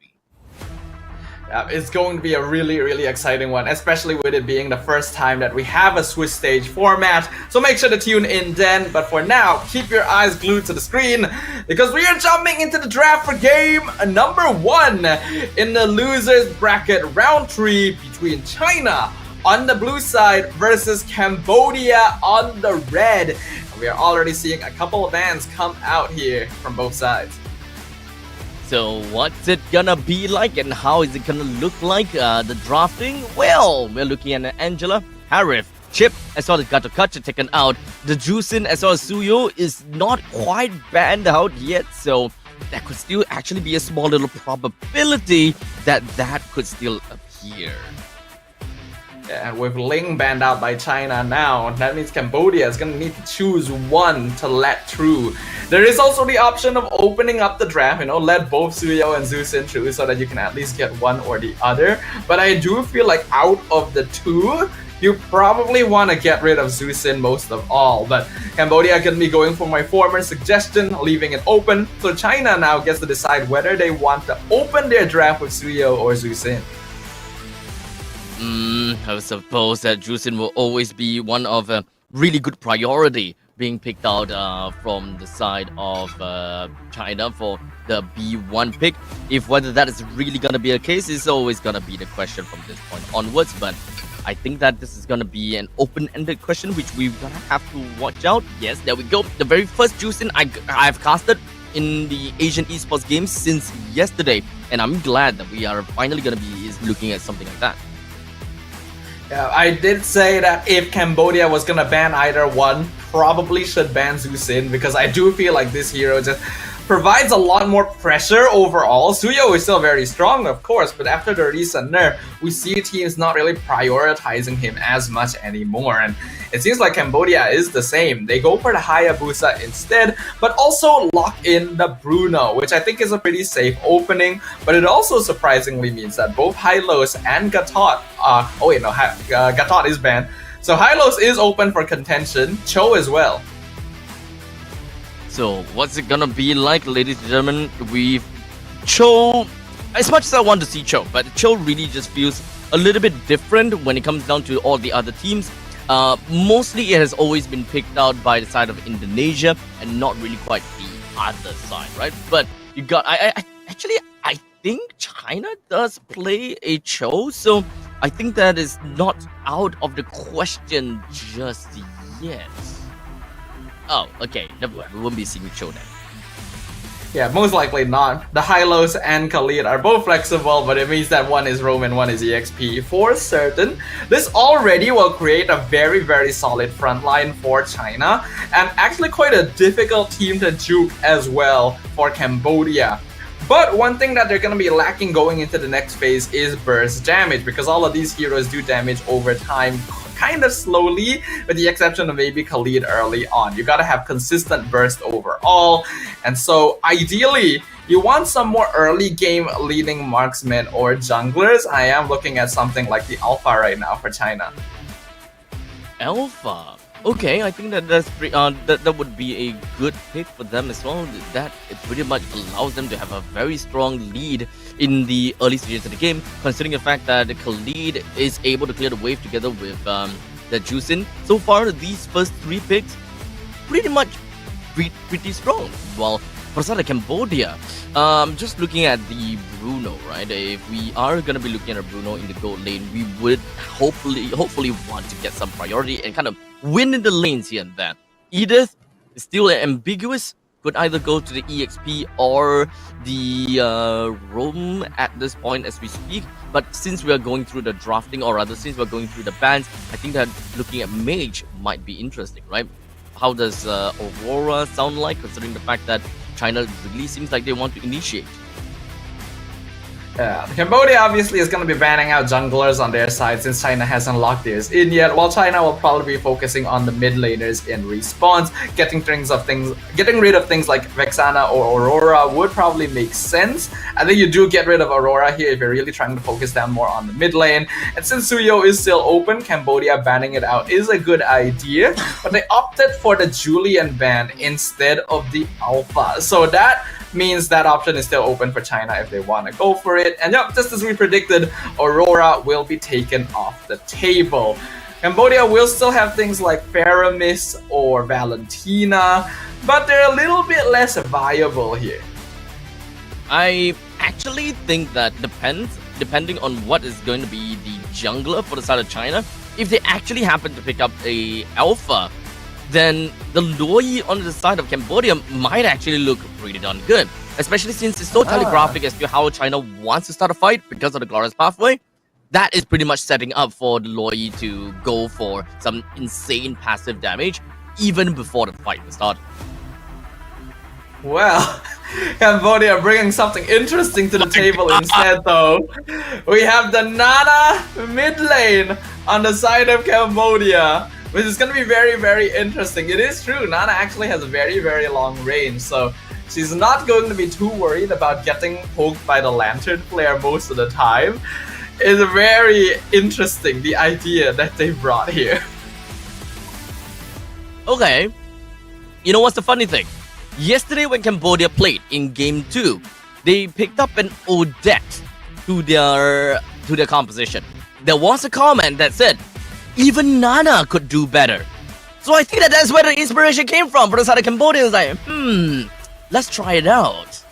Yeah, it's going to be a really, really exciting one, especially with it being the first time that we have a Swiss stage format. So make sure to tune in then. But for now, keep your eyes glued to the screen because we are jumping into the draft for game number 1 in the losers bracket round 3 between China on the blue side versus Cambodia on the red. And we are already seeing a couple of bans come out here from both sides. So what's it gonna be like and how is it gonna look like the drafting? Well, we're looking at Angela, Harif, Chip, as well as Gatokacha taken out. The Jusin as well as Suyo is not quite banned out yet, so that could still actually be a small little probability that could still appear. Yeah, with Ling banned out by China now, that means Cambodia is going to need to choose one to let through. There is also the option of opening up the draft, let both Suyo and Zusin through so that you can at least get one or the other. But I do feel like out of the two, you probably want to get rid of Zusin most of all. But Cambodia can be going for my former suggestion, leaving it open. So China now gets to decide whether they want to open their draft with Suyo or Zusin. I suppose that Jusin will always be one of a really good priority being picked out from the side of China for the B1 pick. If whether that is really going to be a case is always going to be the question from this point onwards. But I think that this is going to be an open-ended question which we're going to have to watch out. Yes, there we go. The very first Jusin I've casted in the Asian Esports games since yesterday. And I'm glad that we are finally going to be looking at something like that. Yeah, I did say that if Cambodia was gonna ban either one, probably should ban Zusin because I do feel like this hero just provides a lot more pressure overall. Suyo is still very strong, of course, but after the recent nerf, we see teams not really prioritizing him as much anymore. And it seems like Cambodia is the same. They go for the Hayabusa instead, but also lock in the Bruno, which I think is a pretty safe opening. But it also surprisingly means that both Hylos and Gatot, Gatot is banned. So Hylos is open for contention, Cho as well. So what's it gonna be like, ladies and gentlemen? Cho, as much as I want to see Cho, but Cho really just feels a little bit different when it comes down to all the other teams. Mostly it has always been picked out by the side of Indonesia and not really quite the other side, right? But you got, I think China does play a Cho, so I think that is not out of the question just yet. Oh, okay. We won't be seeing Cho then. Yeah, most likely not. The Hylos and Khalid are both flexible, but it means that one is Roman, one is EXP for certain. This already will create a very, very solid front line for China, and actually quite a difficult team to juke as well for Cambodia. But one thing that they're going to be lacking going into the next phase is burst damage, because all of these heroes do damage over time kind of slowly, with the exception of maybe Khalid early on. You gotta have consistent burst overall, and so ideally you want some more early game leading marksmen or junglers. I am looking at something like the Alpha right now for China. Alpha? Okay, I think that would be a good pick for them as well. That it pretty much allows them to have a very strong lead in the early stages of the game, considering the fact that Khalid is able to clear the wave together with the Jusin. So far, these first 3 picks pretty much pretty strong. While for the side of Cambodia, just looking at the Bruno, right? If we are gonna be looking at a Bruno in the gold lane, we would hopefully want to get some priority and kind of win in the lanes here and there. Edith is still ambiguous. Could either go to the EXP or the Rome at this point as we speak. But since we are going through the drafting, or rather since we're going through the bans, I think that looking at Mage might be interesting, right? How does Aurora sound like, considering the fact that China really seems like they want to initiate? Cambodia obviously is going to be banning out junglers on their side since China hasn't locked theirs in yet, while China will probably be focusing on the mid laners in response. Getting rid of things like Vexana or Aurora would probably make sense. I think you do get rid of Aurora here if you're really trying to focus down more on the mid lane. And since Suyo is still open, Cambodia banning it out is a good idea, but they opted for the Julian ban instead of the Alpha. So that means that option is still open for China if they want to go for it. And yep, just as we predicted, Aurora will be taken off the table. Cambodia will still have things like Faramis or Valentina, but they're a little bit less viable here. I actually think that depending on what is going to be the jungler for the side of China. If they actually happen to pick up a Alpha, then the Loi on the side of Cambodia might actually look pretty darn good. Especially since it's so telegraphic as to how China wants to start a fight because of the Glorious Pathway. That is pretty much setting up for the Loi to go for some insane passive damage even before the fight starts. Well, Cambodia bringing something interesting to the table instead though. We have the Nana mid lane on the side of Cambodia, which is going to be very, very interesting. It is true, Nana actually has a very, very long range, so she's not going to be too worried about getting poked by the Lantern Flare most of the time. It's very interesting, the idea that they brought here. Okay, you know what's the funny thing? Yesterday when Cambodia played in Game 2, they picked up an Odette to their composition. There was a comment that said, even Nana could do better. So I think that's where the inspiration came from for the side of Cambodia. It's like, let's try it out.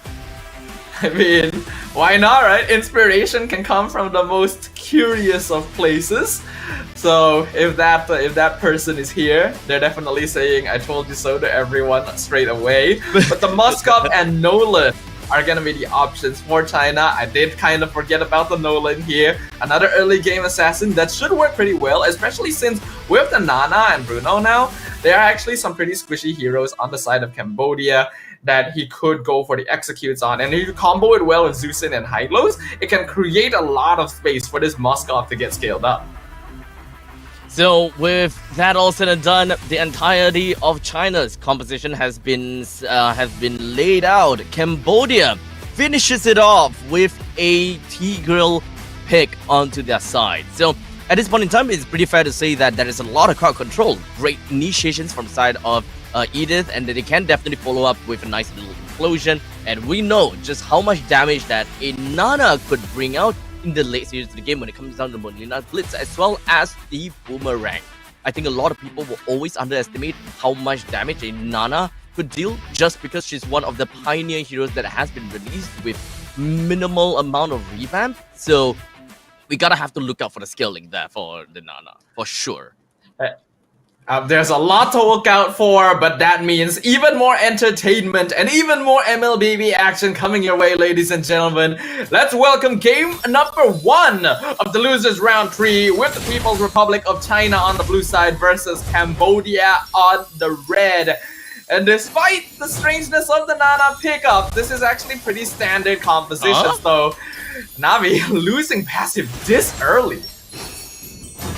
I mean, why not, right? Inspiration can come from the most curious of places. So if that person is here, they're definitely saying, I told you so to everyone straight away. But the Moskov and Nolan are going to be the options for China. I did kind of forget about the Nolan here. Another early game assassin that should work pretty well, especially since with the Nana and Bruno now, there are actually some pretty squishy heroes on the side of Cambodia that he could go for the executes on. And if you combo it well with Zeusin and Hylos, it can create a lot of space for this Moskov to get scaled up. So with that all said and done, the entirety of China's composition has been laid out. Cambodia finishes it off with a Tigreal pick onto their side. So at this point in time, it's pretty fair to say that there is a lot of crowd control. Great initiations from the side of Edith, and they can definitely follow up with a nice little implosion. And we know just how much damage that a Nana could bring out in the late stages of the game when it comes down to Molina's Blitz as well as the Boomerang. I think a lot of people will always underestimate how much damage a Nana could deal just because she's one of the pioneer heroes that has been released with minimal amount of revamp. So we gotta have to look out for the scaling there for the Nana, for sure. There's a lot to look out for, but that means even more entertainment and even more MLBB action coming your way, ladies and gentlemen. Let's welcome game number 1 of the losers round 3 with the People's Republic of China on the blue side versus Cambodia on the red. And despite the strangeness of the Nana pickup, this is actually pretty standard compositions though. Navi losing passive this early.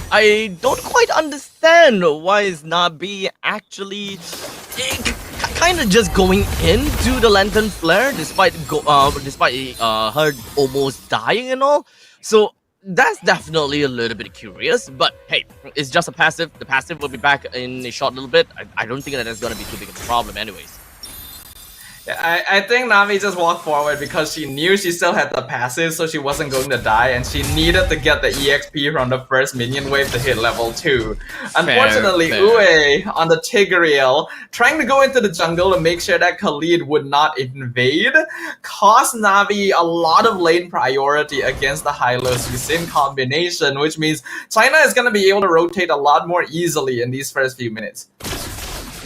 I don't quite understand why is Nabi actually kind of just going into the Lantern Flare despite her almost dying and all. So that's definitely a little bit curious, but hey, it's just a passive. The passive will be back in a short little bit. I don't think that that's going to be too big of a problem anyways. I think Nami just walked forward because she knew she still had the passive, so she wasn't going to die, and she needed to get the EXP from the first minion wave to hit level 2. Unfortunately, Uwe on the Tigreal, trying to go into the jungle to make sure that Khalid would not invade, cost Navi a lot of lane priority against the Hylos Yusin combination, which means China is going to be able to rotate a lot more easily in these first few minutes.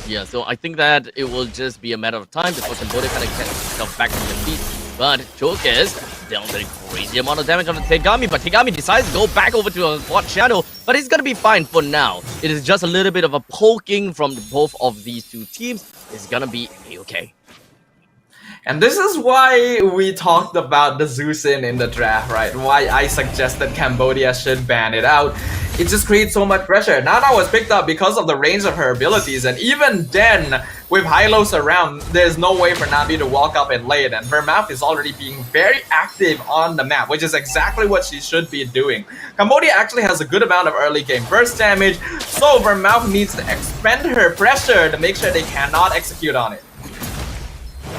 Yeah, so I think that it will just be a matter of time before Cambodia kind of gets itself back to the feet. But Chokes dealt a crazy amount of damage on the Tegami, but Tegami decides to go back over to a bot channel, but he's gonna be fine for now. It is just a little bit of a poking from both of these two teams. It's gonna be okay. And this is why we talked about the Zeusin in the draft, right? Why I suggested Cambodia should ban it out. It just creates so much pressure. Nana was picked up because of the range of her abilities, and even then, with Hylos around, there's no way for Navi to walk up and lay it, and Vermouth is already being very active on the map, which is exactly what she should be doing. Cambodia actually has a good amount of early game burst damage, so Vermouth needs to expend her pressure to make sure they cannot execute on it.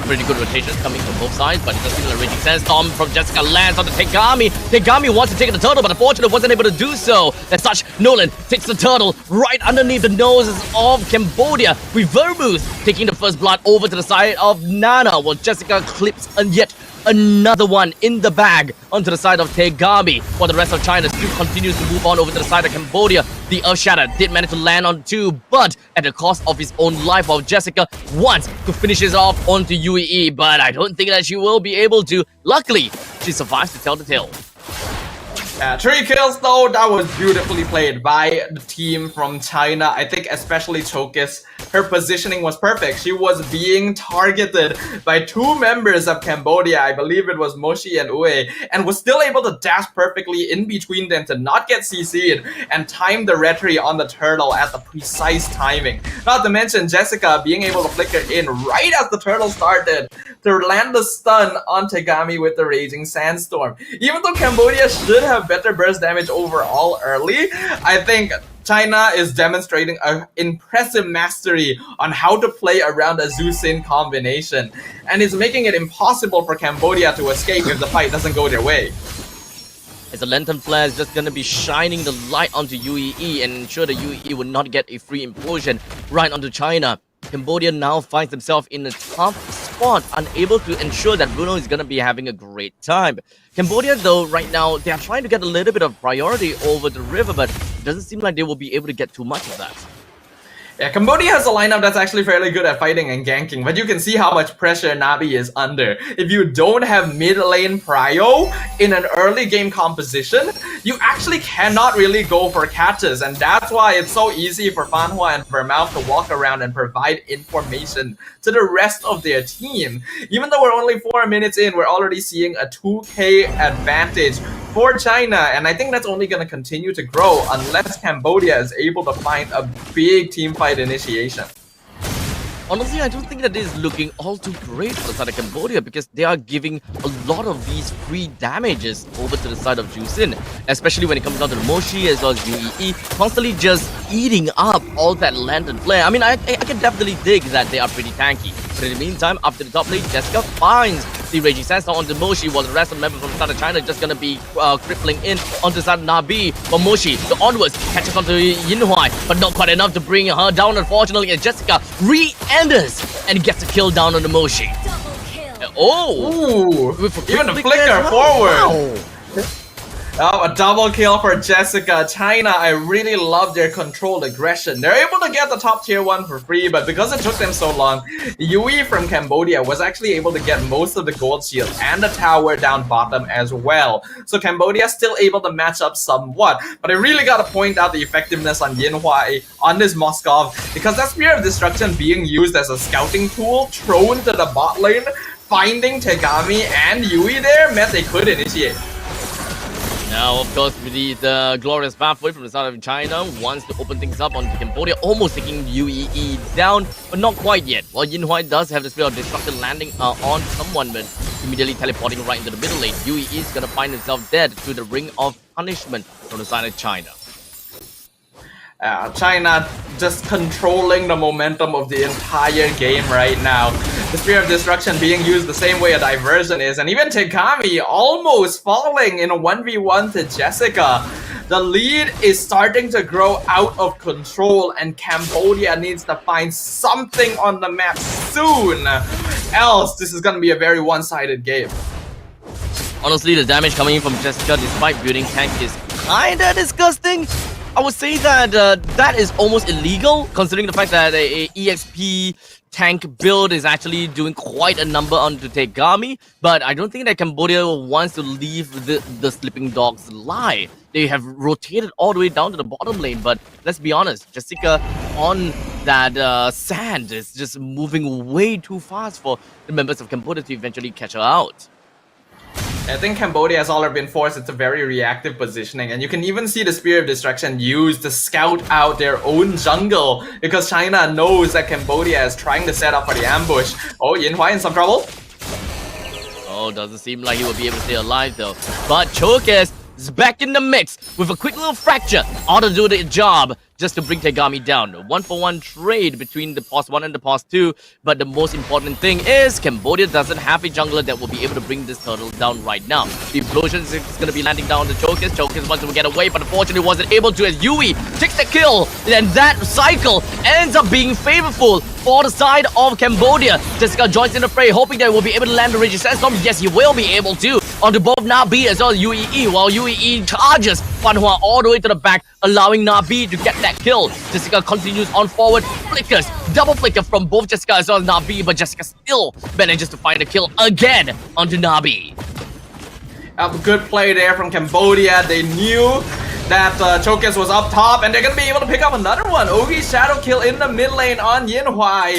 Pretty good rotations coming from both sides, but it does seem like a raging sandstorm from Jessica lands on the Tegami. Tegami wants to take the turtle, but unfortunately wasn't able to do so. As such, Nolan takes the turtle right underneath the noses of Cambodia, with Vermouth taking the first blood over to the side of Nana, while Jessica clips yet another one in the bag onto the side of Tegami, while the rest of China still continues to move on over to the side of Cambodia. The Earth Shatter did manage to land on two, but at the cost of his own life, while Jessica wants to finish it off onto UEE, but I don't think that she will be able to. Luckily, she survives to tell the tale. 3 kills though, that was beautifully played by the team from China. I think especially Chokis, her positioning was perfect. She was being targeted by 2 members of Cambodia, I believe it was Moshi and Ue, and was still able to dash perfectly in between them to not get CC'd and time the retry on the turtle at the precise timing. Not to mention Jessica being able to flicker in right as the turtle started to land the stun on Tegami with the Raging Sandstorm. Even though Cambodia should have better burst damage overall early, I think China is demonstrating an impressive mastery on how to play around a Zeusin combination, and is making it impossible for Cambodia to escape if the fight doesn't go their way. As the Lantern Flare is just going to be shining the light onto UEE and ensure that UEE will not get a free implosion right onto China. Cambodia now finds themselves in a tough spot, unable to ensure that Bruno is going to be having a great time. Cambodia, though, right now, they are trying to get a little bit of priority over the river, but it doesn't seem like they will be able to get too much of that. Yeah, Cambodia has a lineup that's actually fairly good at fighting and ganking, but you can see how much pressure Navi is under. If you don't have mid lane prio in an early game composition, you actually cannot really go for catches, and that's why it's so easy for Fanhua and Vermouth to walk around and provide information to the rest of their team. Even though we're only 4 minutes in, we're already seeing a 2k advantage for China, and I think that's only going to continue to grow unless Cambodia is able to find a big team fight initiation. Honestly, I don't think that this is looking all too great for the side of Cambodia, because they are giving a lot of these free damages over to the side of Zeusin, especially when it comes down to the Moshi as well as UEE, constantly just eating up all that Lantern Flare. I mean, I can definitely dig that they are pretty tanky. But in the meantime, after the top lane, Jessica finds the Raging Sandstorm onto Moshi, while the rest of the members from the side of China are just gonna be crippling in onto the side of Nabi. But Moshi, the onwards, catches onto Yinhuai, but not quite enough to bring her down, unfortunately, as Jessica re-enters and gets a kill down on the Moshi. Oh! Ooh, even a flicker forward! Wow. Oh, a double kill for Jessica. China, I really love their controlled aggression. They're able to get the top tier 1 for free, but because it took them so long, Yui from Cambodia was actually able to get most of the gold shield and the tower down bottom as well. So Cambodia still able to match up somewhat, but I really gotta point out the effectiveness on Yinhuai on this Moskov, because that Spear of Destruction being used as a scouting tool, thrown to the bot lane, finding Tegami and Yui there meant they could initiate. Now, of course, the glorious pathway from the side of China wants to open things up on Cambodia, almost taking UEE down, but not quite yet. While Yinhuai does have the Spear of Destruction landing on someone, but immediately teleporting right into the middle lane, UEE is going to find himself dead to the Ring of Punishment from the side of China. China just controlling the momentum of the entire game right now. The Spear of Destruction being used the same way a diversion is, and even Tegami almost falling in a 1v1 to Jessica. The lead is starting to grow out of control, and Cambodia needs to find something on the map soon, else this is going to be a very one-sided game. Honestly, the damage coming in from Jessica despite building tank is kinda disgusting. I would say that that is almost illegal, considering the fact that a EXP tank build is actually doing quite a number onto Tegami, but I don't think that Cambodia wants to leave the sleeping dogs lie. They have rotated all the way down to the bottom lane, but let's be honest, Jessica on that sand is just moving way too fast for the members of Cambodia to eventually catch her out. I think Cambodia has already been forced into very reactive positioning, and you can even see the Spear of Destruction used to scout out their own jungle, because China knows that Cambodia is trying to set up for the ambush. Oh, Yin Hua in some trouble? Oh, doesn't seem like he will be able to stay alive though. But Chokes is back in the mix with a quick little fracture ought to do the job just to bring Tegami down. 1-for-1 trade between the pos 1 and the pos 2, but the most important thing is Cambodia doesn't have a jungler that will be able to bring this turtle down right now. The implosion is going to be landing down on the Chokes. Chokes wants to get away, but unfortunately wasn't able to, as Yui takes the kill, and that cycle ends up being favorable for the side of Cambodia. Jessica joins in the fray, hoping that we'll be able to land the Raging Sandstorm. Yes, he will be able to. Onto both Nabi as well as UEE, while UEE charges Fan Hua all the way to the back, allowing Nabi to get that kill. Jessica continues on forward, flickers, double flicker from both Jessica as well as Nabi, but Jessica still manages to find a kill again onto Nabi. Good play there from Cambodia. They knew that Chokes was up top, and they're gonna be able to pick up another one. Ogi's shadow kill in the mid lane on Yin Hua.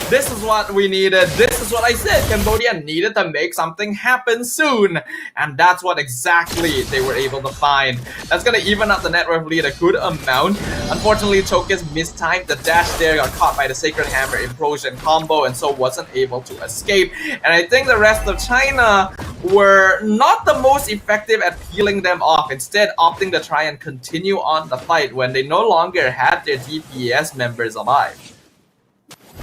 This is what we needed. This is what I said. Cambodia needed to make something happen soon, and that's what exactly they were able to find. That's gonna even up the net worth lead a good amount. Unfortunately, Chokes mistimed the dash there, got caught by the Sacred Hammer Implosion combo, and so wasn't able to escape. And I think the rest of China were not the most effective at peeling them off, instead opting to try and continue on the fight when they no longer had their DPS members alive.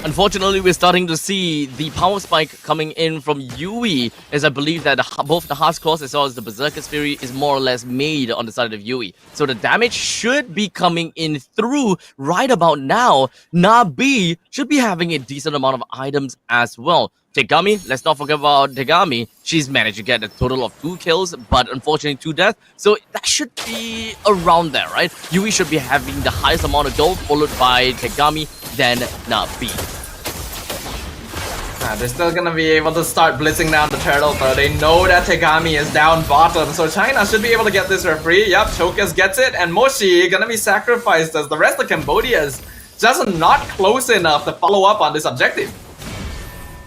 Unfortunately, we're starting to see the power spike coming in from Yui, as I believe that both the Heart's Claws as well as the Berserker's Fury is more or less made on the side of Yui. So the damage should be coming in through right about now. Nabi should be having a decent amount of items as well. Tegami, let's not forget about Tegami. She's managed to get a total of 2 kills, but unfortunately 2 deaths. So that should be around there, right? Yui should be having the highest amount of gold, followed by Tegami, then Nabi. They're still gonna be able to start blitzing down the turtle, though. They know that Tegami is down bottom, so China should be able to get this for free. Yep, Chokes gets it, and Moshi gonna be sacrificed as the rest of Cambodia is just not close enough to follow up on this objective.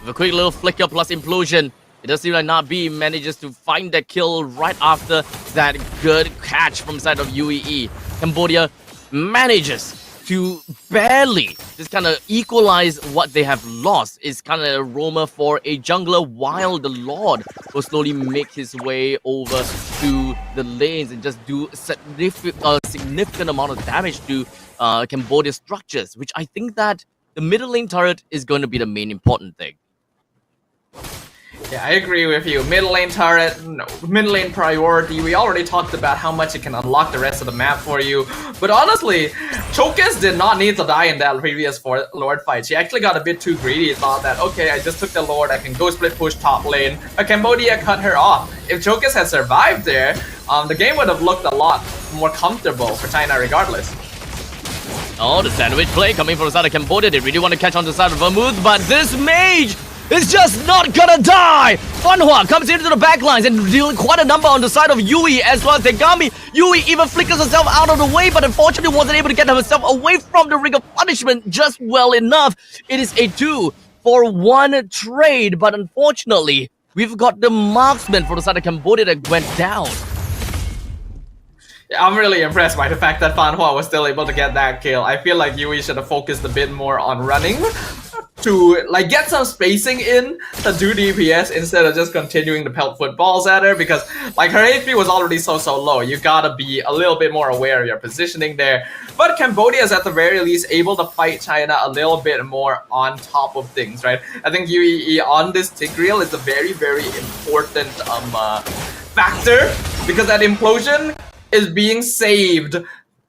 With a quick little flicker plus implosion, it does seem like Nabi manages to find the kill right after that good catch from the side of UEE. Cambodia manages to barely just kind of equalize what they have lost. It's kind of a roamer for a jungler, while the Lord will slowly make his way over to the lanes and just do a significant amount of damage to Cambodia's structures, which I think that the middle lane turret is going to be the main important thing. Yeah, I agree with you. Mid lane turret, no, mid lane priority. We already talked about how much it can unlock the rest of the map for you. But honestly, Chokes did not need to die in that previous Lord fight. She actually got a bit too greedy. Thought that, okay, I just took the Lord, I can go split push top lane. But Cambodia cut her off. If Chokes had survived there, the game would have looked a lot more comfortable for China regardless. Oh, the sandwich play coming from the side of Cambodia. They really want to catch on the side of Vermouth, but this mage is just not gonna die! Fan Hua comes into the backlines and dealing quite a number on the side of Yui as well as Tegami. Yui even flickers herself out of the way, but unfortunately wasn't able to get herself away from the ring of punishment just well enough. It is a 2-for-1 trade, but unfortunately, we've got the marksman for the side of Cambodia that went down. Yeah, I'm really impressed by the fact that Fan Hua was still able to get that kill. I feel like Yui should have focused a bit more on running to like get some spacing in to do DPS instead of just continuing to pelt footballs at her, because like her HP was already so low. You gotta be a little bit more aware of your positioning there. But Cambodia is at the very least able to fight China a little bit more on top of things, right? I think UEE on this Tigreal is a very important factor, because that implosion is being saved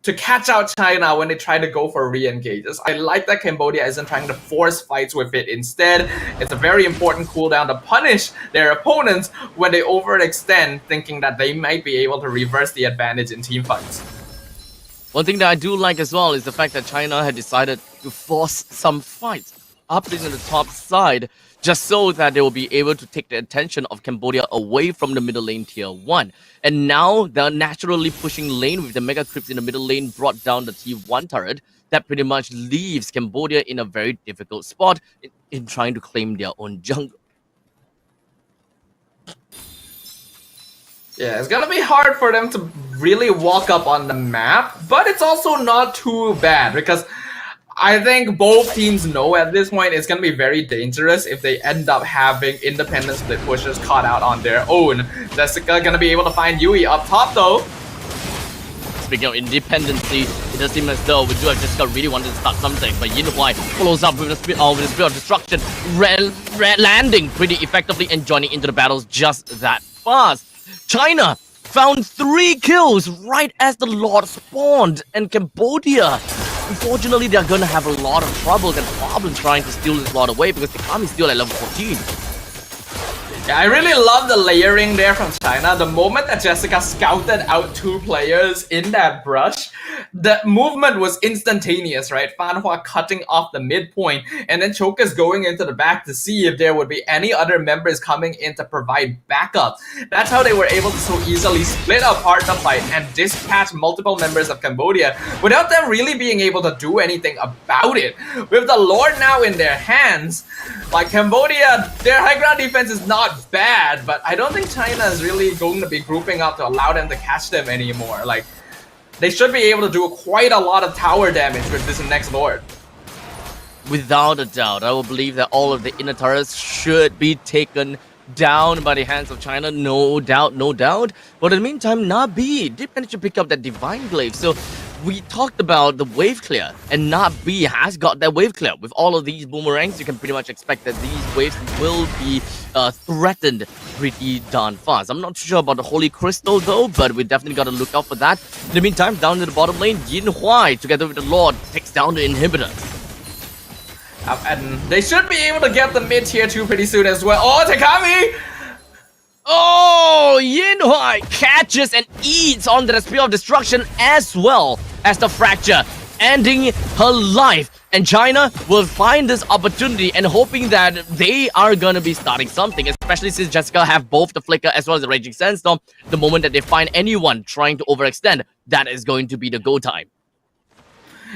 to catch out China when they try to go for re-engages. I like that Cambodia isn't trying to force fights with it. Instead, it's a very important cooldown to punish their opponents when they overextend, thinking that they might be able to reverse the advantage in team fights. One thing that I do like as well is the fact that China had decided to force some fights. up in the top side, just so that they will be able to take the attention of Cambodia away from the middle lane tier 1. And now they're naturally pushing lane with the Mega Creeps in the middle lane brought down the T1 turret. That pretty much leaves Cambodia in a very difficult spot in trying to claim their own jungle. Yeah, it's gonna be hard for them to really walk up on the map, but it's also not too bad because I think both teams know at this point it's gonna be very dangerous if they end up having independent split pushers caught out on their own. Jessica gonna be able to find Yui up top though. Speaking of independency, it does seem as though we do have Jessica really wanted to start something, but Yin Huai follows up with a speed of destruction, landing pretty effectively and joining into the battles just that fast. China found 3 kills right as the Lord spawned, and Cambodia, unfortunately, they're gonna have a lot of troubles and problems trying to steal this Lord away because Tekami is still at level 14. Yeah, I really love the layering there from China. The moment that Jessica scouted out 2 players in that brush, the movement was instantaneous, right? Fan Hua cutting off the midpoint, and then Choka's going into the back to see if there would be any other members coming in to provide backup. That's how they were able to so easily split apart the fight and dispatch multiple members of Cambodia without them really being able to do anything about it. With the Lord now in their hands, like Cambodia, their high ground defense is not bad, but I don't think China is really going to be grouping up to allow them to catch them anymore. Like, they should be able to do quite a lot of tower damage with this next Lord. Without a doubt, I will believe that all of the inner turrets should be taken down by the hands of China, no doubt, no doubt. But in the meantime, Nabi did manage to pick up that Divine Glaive. So we talked about the wave clear, and Nabi has got that wave clear. With all of these boomerangs, you can pretty much expect that these waves will be threatened pretty darn fast. I'm not too sure about the Holy Crystal though, but we definitely got to look out for that. In the meantime, down to the bottom lane, Yin Huai, together with the Lord, takes down the inhibitor. And they should be able to get the mid tier 2 pretty soon as well. Oh, Tekami! Oh, Yin Huai catches and eats onto the Spear of Destruction as well as the Fracture, ending her life. And China will find this opportunity and hoping that they are gonna be starting something, especially since Jessica have both the Flicker as well as the Raging Sandstorm. The moment that they find anyone trying to overextend, that is going to be the go time.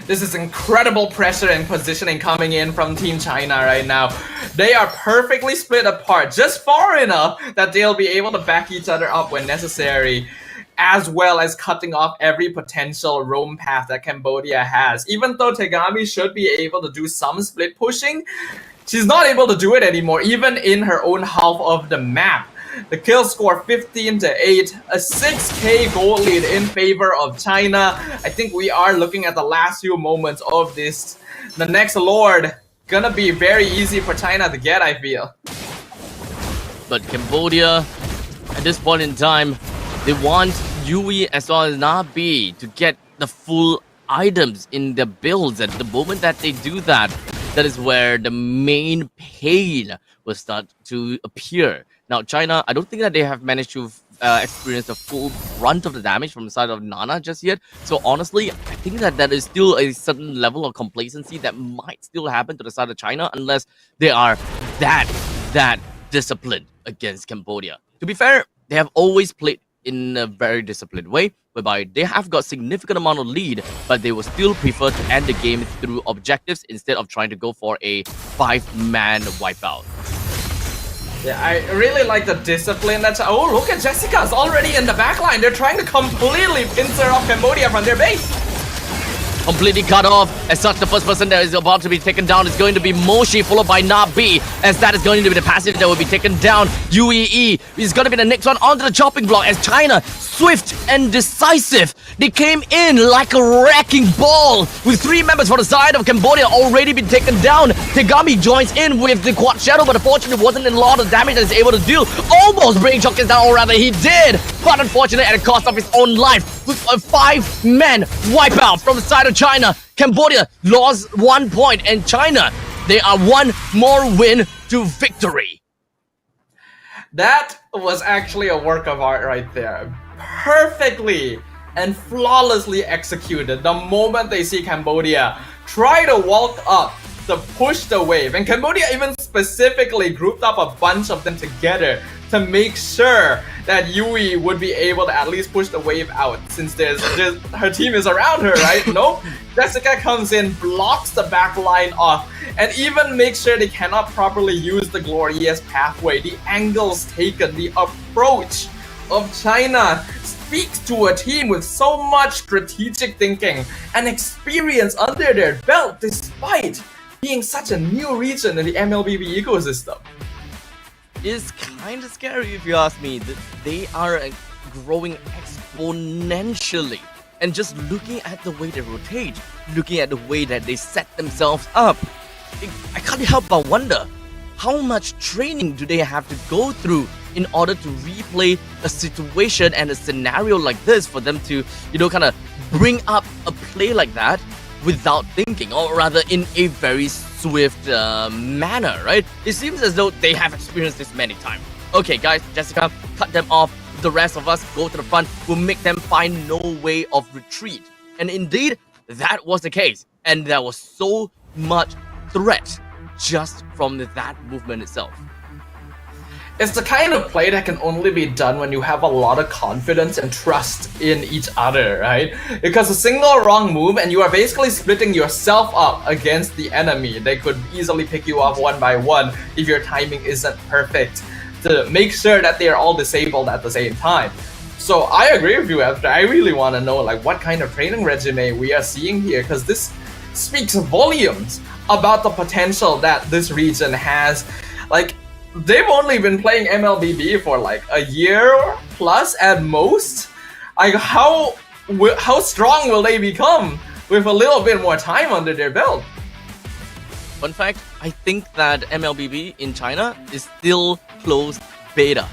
This is incredible pressure and positioning coming in from Team China right now. They are perfectly split apart, just far enough that they'll be able to back each other up when necessary, as well as cutting off every potential roam path that Cambodia has. Even though Tegami should be able to do some split pushing, she's not able to do it anymore, even in her own half of the map. The kill score 15-8, a 6k goal lead in favor of China. I think we are looking at the last few moments of this. The next Lord gonna be very easy for China to get, I feel. But Cambodia, at this point in time, they want Yui as well as Nabi to get the full items in their builds. And the moment that they do that, that is where the main pain will start to appear. Now, China, I don't think that they have managed to experience the full brunt of the damage from the side of Nana just yet. So honestly, I think that there is still a certain level of complacency that might still happen to the side of China unless they are that disciplined against Cambodia. To be fair, they have always played in a very disciplined way, whereby they have got significant amount of lead, but they will still prefer to end the game through objectives instead of trying to go for a 5-man wipeout. Yeah, I really like the discipline that's... Oh, look at Jessica's already in the backline. They're trying to completely pincer off Cambodia from their base. Completely cut off. As such, the first person that is about to be taken down is going to be Moshi, followed by Nabi, as that is going to be the passive that will be taken down. UEE is going to be the next one onto the chopping block as China, swift and decisive. They came in like a wrecking ball with 3 members for the side of Cambodia already been taken down. Tegami joins in with the quad shadow, but unfortunately wasn't in a lot of damage that he's able to do. Almost bringing Chokins down, or rather he did, but unfortunately at the cost of his own life. With a 5-man wipeout from the side of China, Cambodia lost 1 point, and China, they are 1 more win to victory. That was actually a work of art right there. Perfectly and flawlessly executed. The moment they see Cambodia try to walk up to push the wave. And Cambodia even specifically grouped up a bunch of them together to make sure that Yui would be able to at least push the wave out, since her team is around her, right? No, Jessica comes in, blocks the back line off, and even makes sure they cannot properly use the glorious pathway. The angles taken, the approach of China speaks to a team with so much strategic thinking and experience under their belt, despite being such a new region in the MLBB ecosystem. Is kind of scary if you ask me. They are growing exponentially, and just looking at the way they rotate, looking at the way that they set themselves up, I can't help but wonder how much training do they have to go through in order to replay a situation and a scenario like this for them to, kind of bring up a play like that without thinking, or rather in a very swift manner, right? It seems as though they have experienced this many times. Okay, guys, Jessica, cut them off. The rest of us go to the front. We'll make them find no way of retreat. And indeed, that was the case. And there was so much threat just from that movement itself. It's the kind of play that can only be done when you have a lot of confidence and trust in each other, right? Because a single wrong move and you are basically splitting yourself up against the enemy. They could easily pick you off one by one if your timing isn't perfect, to make sure that they are all disabled at the same time. So I agree with you, After. I really want to know what kind of training regimen we are seeing here, because this speaks volumes about the potential that this region has. They've only been playing MLBB for a year plus at most. How strong will they become with a little bit more time under their belt? Fun fact, I think that MLBB in China is still closed beta.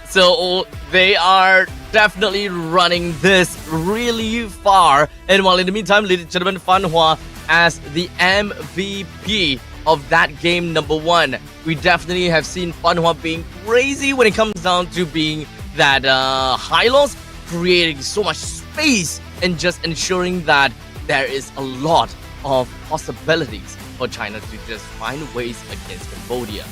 So they are definitely running this really far. And while in the meantime, ladies and gentlemen, Fan Hua as the MVP of that game number 1. We definitely have seen Fan Hua being crazy when it comes down to being that high loss, creating so much space and just ensuring that there is a lot of possibilities for China to just find ways against Cambodia.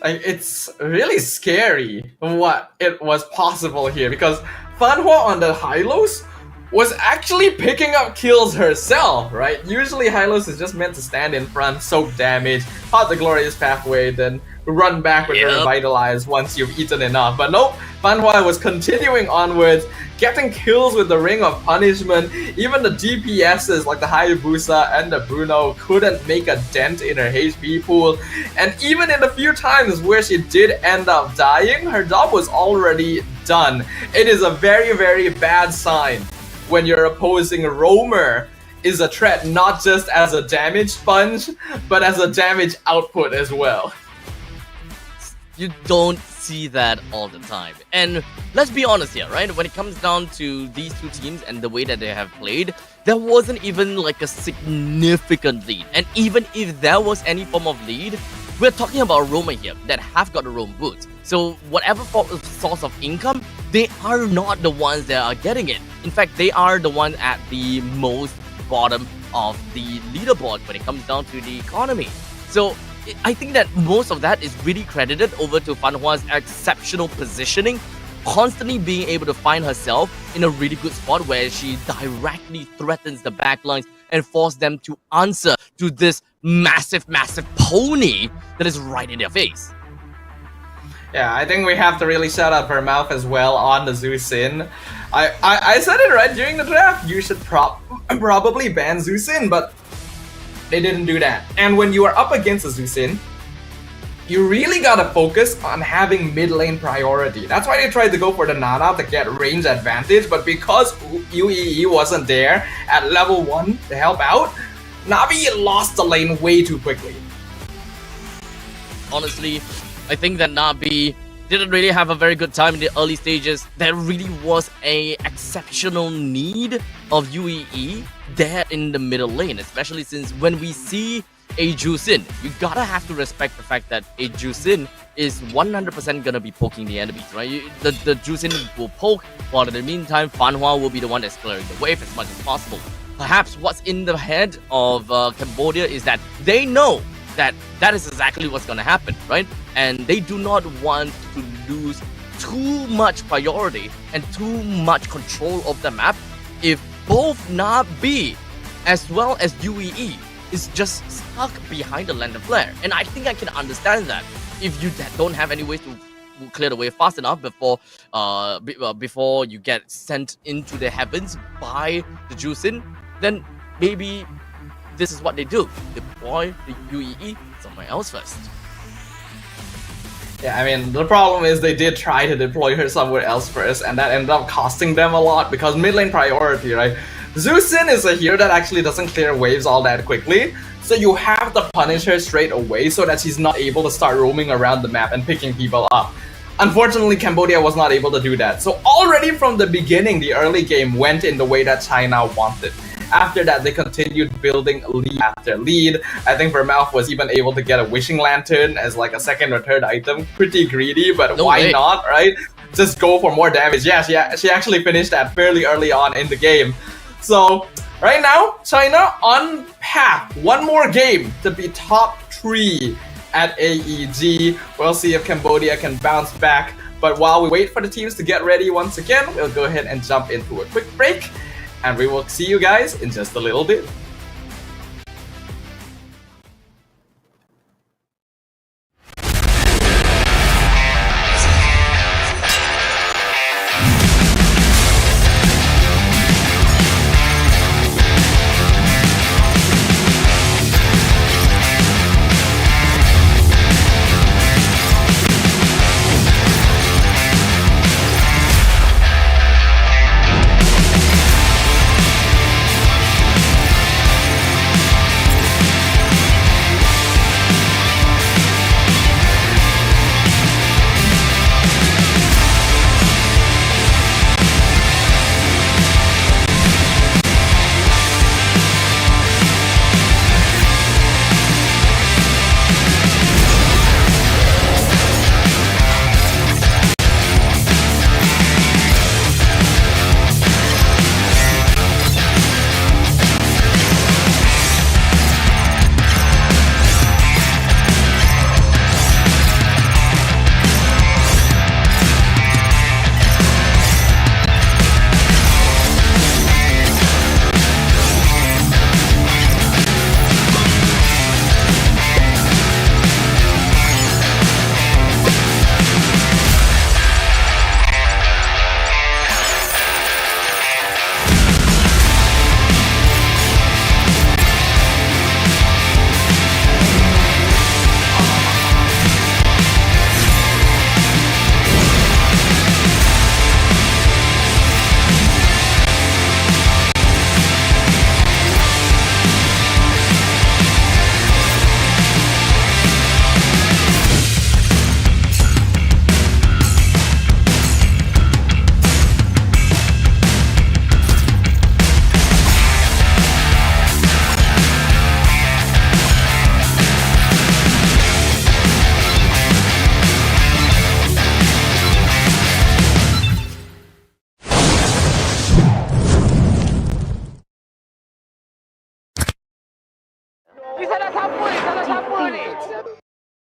It's really scary what it was possible here, because Fan Hua on the high lows was actually picking up kills herself, right? Usually Hylos is just meant to stand in front, soak damage, pop the glorious pathway, then run back with the revitalize once you've eaten enough. But nope, Fan Hua was continuing onwards, getting kills with the Ring of Punishment. Even the DPSs like the Hayabusa and the Bruno couldn't make a dent in her HP pool. And even in the few times where she did end up dying, her job was already done. It is a very, very bad sign when your opposing roamer is a threat not just as a damage sponge, but as a damage output as well. You don't see that all the time. And let's be honest here, right? When it comes down to these two teams and the way that they have played, there wasn't even a significant lead. And even if there was any form of lead, we're talking about roamer here that have got the roam boots. So whatever source of income, they are not the ones that are getting it. In fact, they are the ones at the most bottom of the leaderboard when it comes down to the economy. So I think that most of that is really credited over to Fan Hua's exceptional positioning, constantly being able to find herself in a really good spot where she directly threatens the backlines and force them to answer to this massive pony that is right in their face. Yeah, I think we have to really shut up her mouth as well on the Zusin. I said it right during the draft. You should probably ban Zusin, but they didn't do that. And when you are up against a Zusin, you really gotta focus on having mid lane priority. That's why they tried to go for the Nana to get range advantage, but because UEE wasn't there at level 1 to help out, Navi lost the lane way too quickly. Honestly, I think that Navi didn't really have a very good time in the early stages. There really was a exceptional need of UEE there in the middle lane, especially since when we see a Jusin, you gotta have to respect the fact that a Jusin is 100% gonna be poking the enemies, right? The Jusin will poke, while in the meantime, Fan Hua will be the one that's clearing the wave as much as possible. perhaps what's in the head of Cambodia is that they know that that is exactly what's going to happen, right? And they do not want to lose too much priority and too much control of the map if both Nabi as well as UEE is just stuck behind the lander flare. And I think I can understand that. If you don't have any way to clear the way fast enough before you get sent into the heavens by the Juicin, then maybe this is what they do. Deploy the UEE somewhere else first. Yeah, I mean, the problem is they did try to deploy her somewhere else first, and that ended up costing them a lot because mid lane priority, right? Zusin is a hero that actually doesn't clear waves all that quickly, so you have to punish her straight away so that she's not able to start roaming around the map and picking people up. Unfortunately, Cambodia was not able to do that, so already from the beginning, the early game went in the way that China wanted. After that, they continued building lead after lead. I think Vermouth was even able to get a wishing lantern as like a second or third item. Pretty greedy, but why not, right? Just go for more damage. Yeah, she actually finished that fairly early on in the game. So right now, China on path. One more game to be top 3 at AEG. We'll see if Cambodia can bounce back. But while we wait for the teams to get ready once again, we'll go ahead and jump into a quick break. And we will see you guys in just a little bit.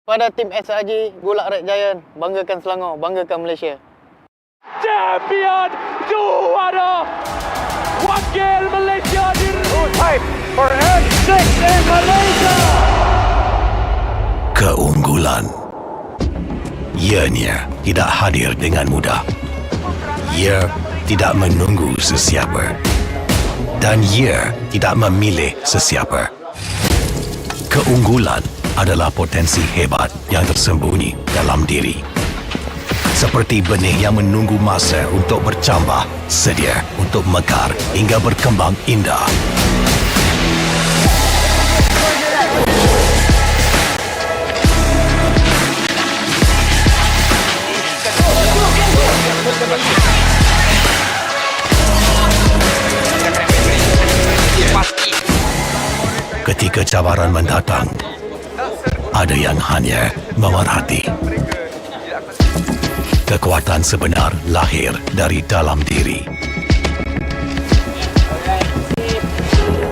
Pada tim SRG, Gulak Red Giant, banggakan Selangor, banggakan Malaysia. Champion juara wakil Malaysia fight for N6 in Malaysia. Keunggulan ianya tidak hadir dengan mudah. Ia tidak menunggu sesiapa dan ia tidak memilih sesiapa. Keunggulan adalah potensi hebat yang tersembunyi dalam diri. Seperti benih yang menunggu masa untuk bercambah, sedia untuk mekar hingga berkembang indah. Ketika cabaran mendatang, ada yang hanya memerhati. Kekuatan sebenar lahir dari dalam diri.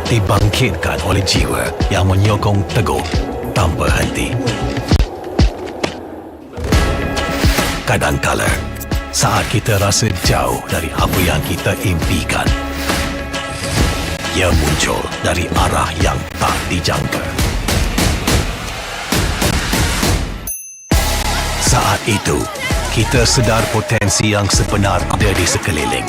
dibangkitkan oleh jiwa yang menyokong teguh tanpa henti. Kadangkala, saat kita rasa jauh dari apa yang kita impikan, ia muncul dari arah yang tak dijangka. Saat itu, kita sedar potensi yang sebenar ada di sekeliling.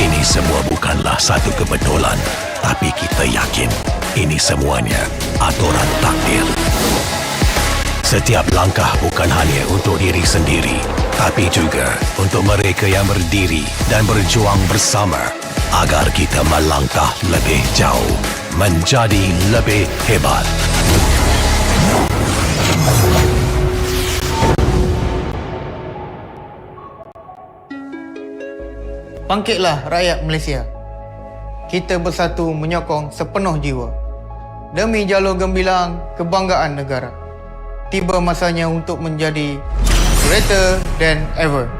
Ini semua bukanlah satu kebetulan, tapi kita yakin ini semuanya aturan takdir. Setiap langkah bukan hanya untuk diri sendiri, tapi juga untuk mereka yang berdiri dan berjuang bersama agar kita melangkah lebih jauh, menjadi lebih hebat. Bangkitlah rakyat Malaysia. Kita bersatu menyokong sepenuh jiwa. Demi jalur gemilang kebanggaan negara. Tiba masanya untuk menjadi greater than ever.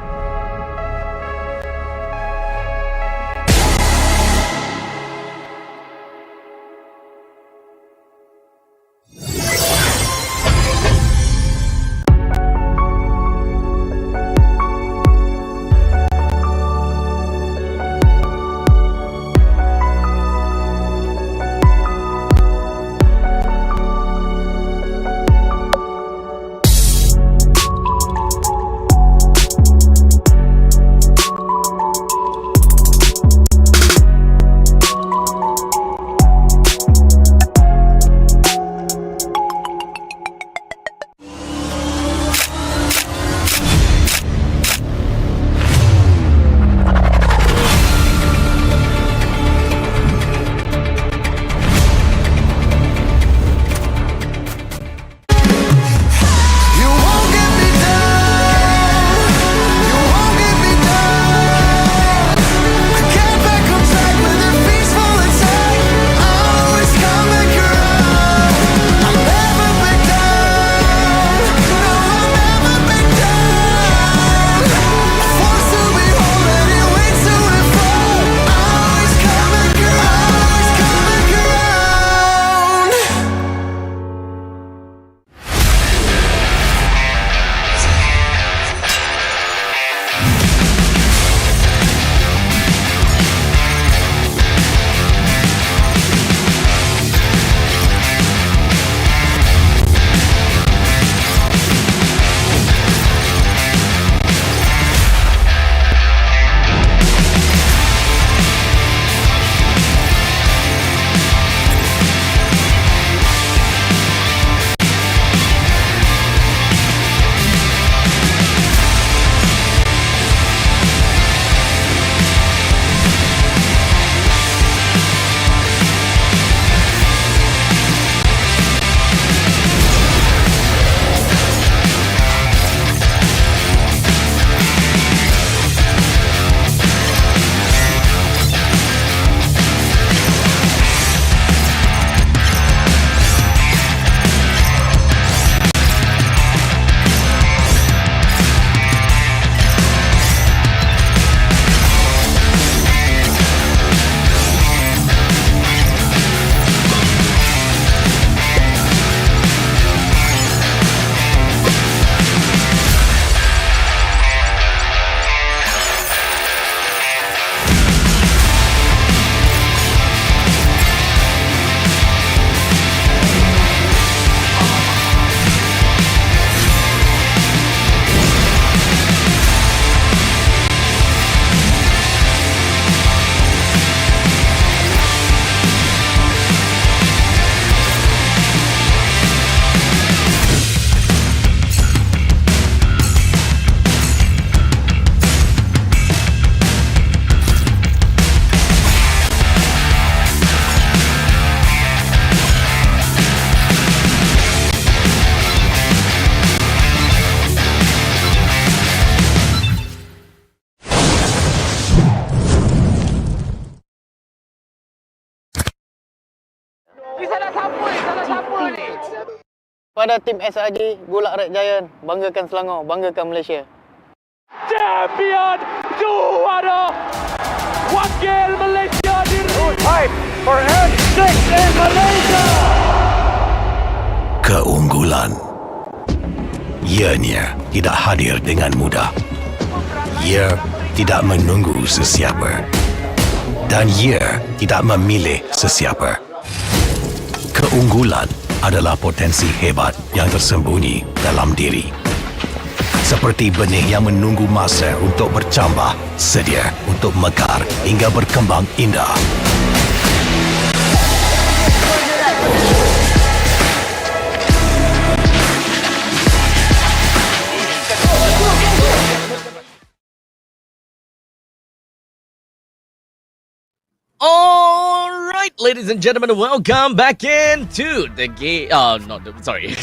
Pada tim SRG, Golak Red Giant, banggakan Selangor, banggakan Malaysia. Champion juara Wakil Malaysia di for N6 in Malaysia. Keunggulan. Ianya tidak hadir dengan mudah. Ia tidak menunggu sesiapa. Dan ia tidak memilih sesiapa. Keunggulan adalah potensi hebat yang tersembunyi dalam diri. Seperti benih yang menunggu masa untuk bercambah, sedia untuk mekar hingga berkembang indah. All right, ladies and gentlemen, welcome back into the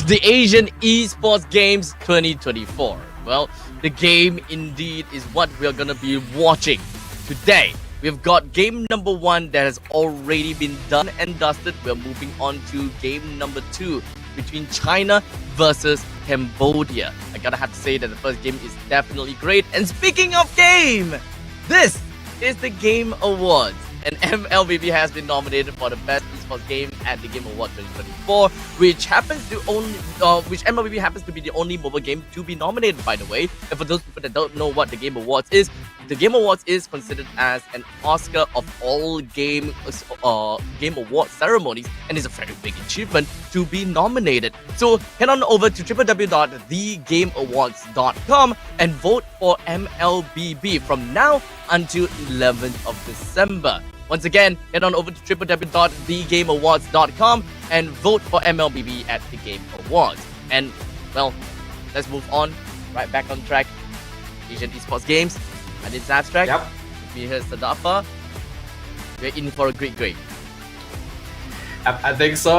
the Asian Esports Games 2024. Well, the game indeed is what we are gonna be watching today. We've got game number 1 that has already been done and dusted. We're moving on to game number 2 between China versus Cambodia. I gotta have to say that the first game is definitely great. And speaking of game, this is the Game Awards. And MLBB has been nominated for the best esports game at the Game Awards 2024, which MLBB happens to be the only mobile game to be nominated, by the way. And for those people that don't know what the Game Awards is, the Game Awards is considered as an Oscar of all game award ceremonies, and is a very big achievement to be nominated. So head on over to www.thegameawards.com and vote for MLBB from now until 11th of December. Once again, head on over to www.thegameawards.com and vote for MLBB at the Game Awards. And, well, let's move on. Right back on track. Asian Esports Games. And it's abstract. Yep. Here's Sadafa. We're in for a great grade. I think so,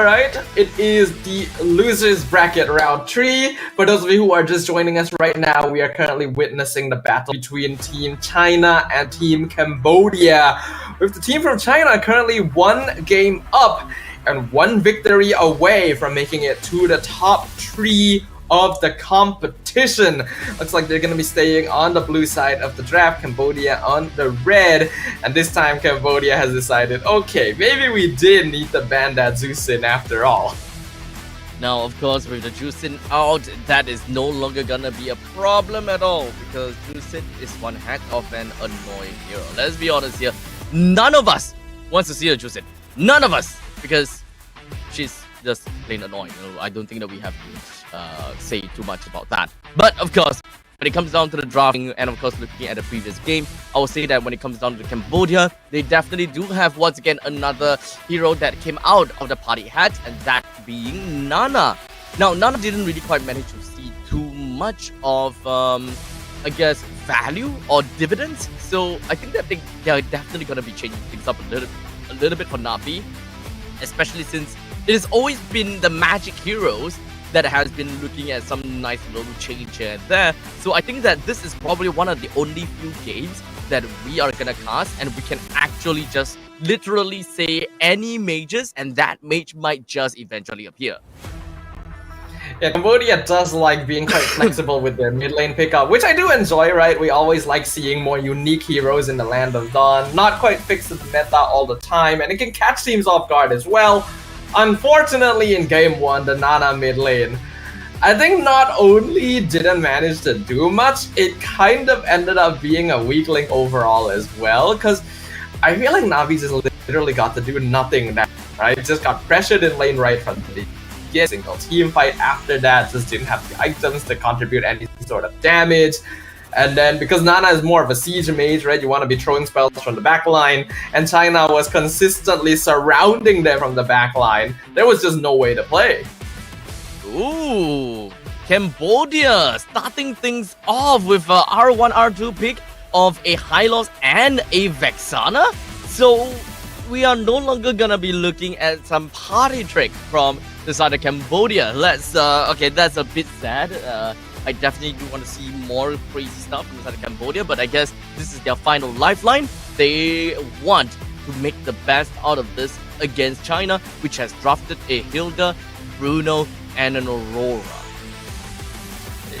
right? It is the losers bracket round 3. For those of you who are just joining us right now, we are currently witnessing the battle between Team China and Team Cambodia, with the team from China currently 1 game up and 1 victory away from making it to the top 3 of the competition. Looks like they're going to be staying on the blue side of the draft, Cambodia on the red. And this time Cambodia has decided, okay, maybe we did need to ban that Zeusin after all. Now, of course, with the Juicin out, that is no longer gonna be a problem at all, because Juicin is one heck of an annoying hero. Let's be honest here, none of us wants to see a Juicin. None of us, because she's just plain annoying. I don't think that we have to say too much about that. But of course, when it comes down to the drafting and of course looking at the previous game, I will say that when it comes down to Cambodia, they definitely do have once again another hero that came out of the party hat, and that being Nana. Now, Nana didn't really quite manage to see too much of, I guess, value or dividends. So I think that they are definitely going to be changing things up a little bit for Navi, especially since it has always been the magic heroes that has been looking at some nice little change here and there. So I think that this is probably one of the only few games that we are gonna cast, and we can actually just literally say any mages, and that mage might just eventually appear. Yeah, Cambodia does like being quite flexible with their mid lane pickup, which I do enjoy, right? We always like seeing more unique heroes in the Land of Dawn, not quite fixed to the meta all the time, and it can catch teams off guard as well. Unfortunately, in game 1, the Nana mid lane, I think not only didn't manage to do much, it kind of ended up being a weakling overall as well, because I feel like Navi just literally got to do nothing now, right? Just got pressured in lane right from the single team fight after that, just didn't have the items to contribute any sort of damage. And then because Nana is more of a siege mage, right, you want to be throwing spells from the back line, and China was consistently surrounding them from the back line, there was just no way to play. Ooh, Cambodia starting things off with a R1, R2 pick of a Hylos and a Vexana. So we are no longer gonna be looking at some party trick from the side of Cambodia. Okay, that's a bit sad. I definitely do want to see more crazy stuff from the side of Cambodia, but I guess this is their final lifeline. They want to make the best out of this against China, which has drafted a Hilda, Bruno, and an Aurora.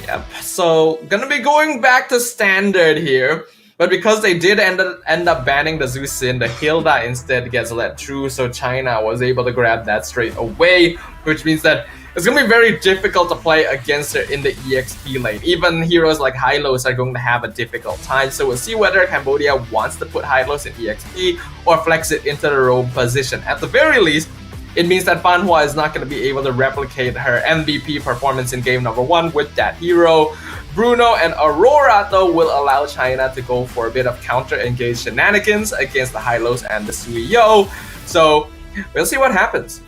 Yep, so gonna be going back to standard here. But because they did end up banning the Zusin, the Hilda instead gets let through, so China was able to grab that straight away, which means that it's going to be very difficult to play against her in the EXP lane. Even heroes like Hylos are going to have a difficult time, so we'll see whether Cambodia wants to put Hylos in EXP or flex it into the roam position. At the very least, it means that Fanhua is not going to be able to replicate her MVP performance in game number 1 with that hero. Bruno and Aurora, though, will allow China to go for a bit of counter-engaged shenanigans against the Hylos and the Suiyo. So, we'll see what happens.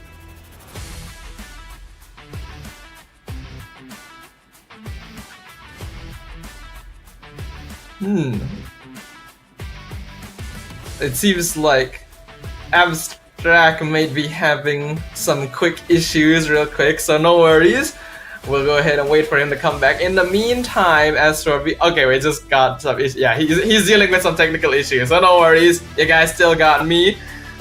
It seems like Abstract may be having some quick issues real quick, so no worries. We'll go ahead and wait for him to come back. In the meantime, okay, we just got some issues. Yeah, he's dealing with some technical issues, so no worries. You guys still got me.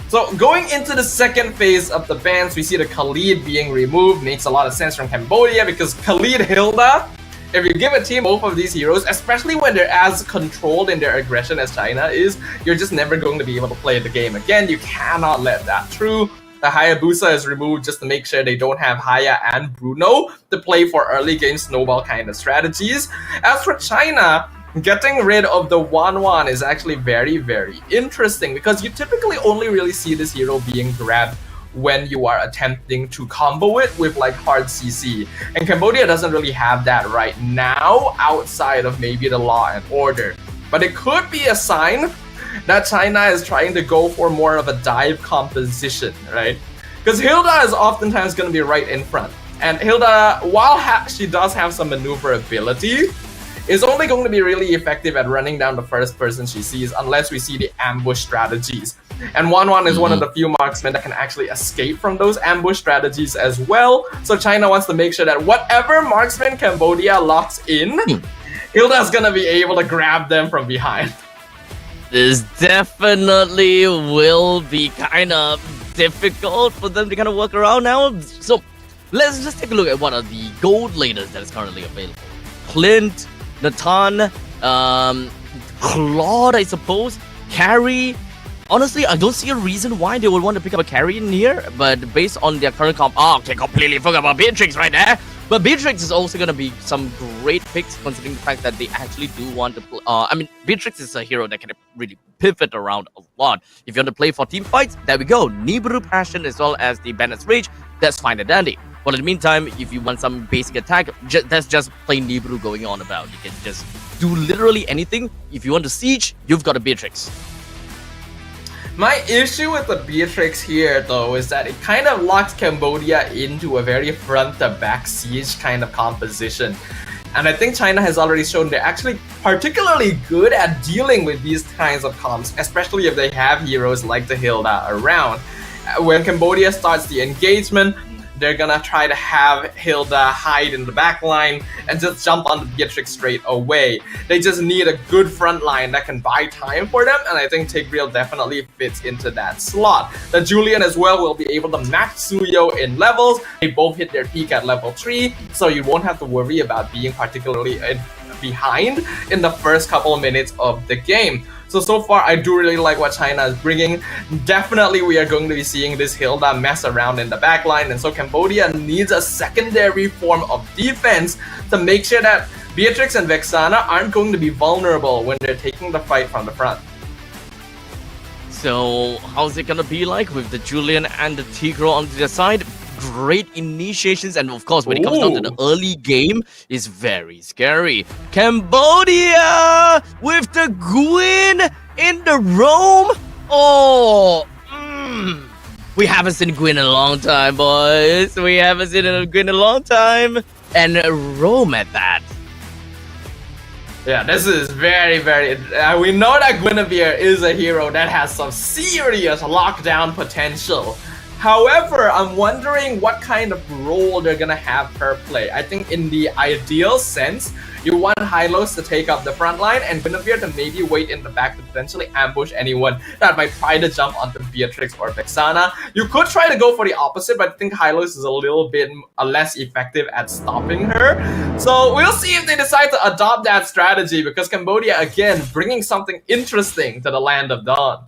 So going into the second phase of the bans, we see the Khalid being removed. Makes a lot of sense from Cambodia because Khalid, Hilda, if you give a team both of these heroes, especially when they're as controlled in their aggression as China is, you're just never going to be able to play the game again. You cannot let that through. The Hayabusa is removed just to make sure they don't have Haya and Bruno to play for early game snowball kind of strategies. As for China, getting rid of the Wanwan is actually very, very interesting because you typically only really see this hero being grabbed when you are attempting to combo it with like hard CC. And Cambodia doesn't really have that right now outside of maybe the Law and Order. But it could be a sign that China is trying to go for more of a dive composition, right? Because Hilda is oftentimes going to be right in front. And Hilda, while she does have some maneuverability, is only going to be really effective at running down the first person she sees unless we see the ambush strategies. And Wanwan is one of the few marksmen that can actually escape from those ambush strategies as well. So China wants to make sure that whatever marksman Cambodia locks in, Hilda's going to be able to grab them from behind. This definitely will be kind of difficult for them to kind of work around now. So let's just take a look at what are the gold laners that is currently available. Clint, Nathan, Claude, I suppose, Carry. Honestly, I don't see a reason why they would want to pick up a carry in here, but based on their current comp, okay, completely forgot about Beatrix right there. But Beatrix is also going to be some great picks considering the fact that they actually do want to play. I mean, Beatrix is a hero that can really pivot around a lot. If you want to play for team fights, there we go. Nibiru Passion as well as the Bandit's Rage, that's fine and dandy. But in the meantime, if you want some basic attack, that's just plain Nibiru going on about. You can just do literally anything. If you want to siege, you've got a Beatrix. My issue with the Beatrix here, though, is that it kind of locks Cambodia into a very front-to-back siege kind of composition. And I think China has already shown they're actually particularly good at dealing with these kinds of comps, especially if they have heroes like the Hilda around. When Cambodia starts the engagement, they're gonna try to have Hilda hide in the back line and just jump on the Beatrix straight away. They just need a good front line that can buy time for them, and I think Tigreal definitely fits into that slot. The Julian as well will be able to match Suyo in levels. They both hit their peak at level 3, so you won't have to worry about being particularly behind in the first couple of minutes of the game. So far, I do really like what China is bringing. Definitely, we are going to be seeing this Hilda mess around in the backline, and so Cambodia needs a secondary form of defense to make sure that Beatrix and Vexana aren't going to be vulnerable when they're taking the fight from the front. So, how's it gonna be like with the Julian and the Tigro on the side? Great initiations, and of course when it comes down to the early game, it's very scary. Cambodia with the Gwyn in the roam. We haven't seen Gwyn in a long time, boys. We haven't seen Gwyn in a long time, and roam at that. Yeah, this is very, very... we know that Guinevere is a hero that has some serious lockdown potential. However, I'm wondering what kind of role they're gonna have her play. I think in the ideal sense, you want Hylos to take up the front line and Guinevere to maybe wait in the back to potentially ambush anyone that might try to jump onto Beatrix or Vexana. You could try to go for the opposite, but I think Hylos is a little bit less effective at stopping her. So we'll see if they decide to adopt that strategy, because Cambodia, again, bringing something interesting to the Land of Dawn.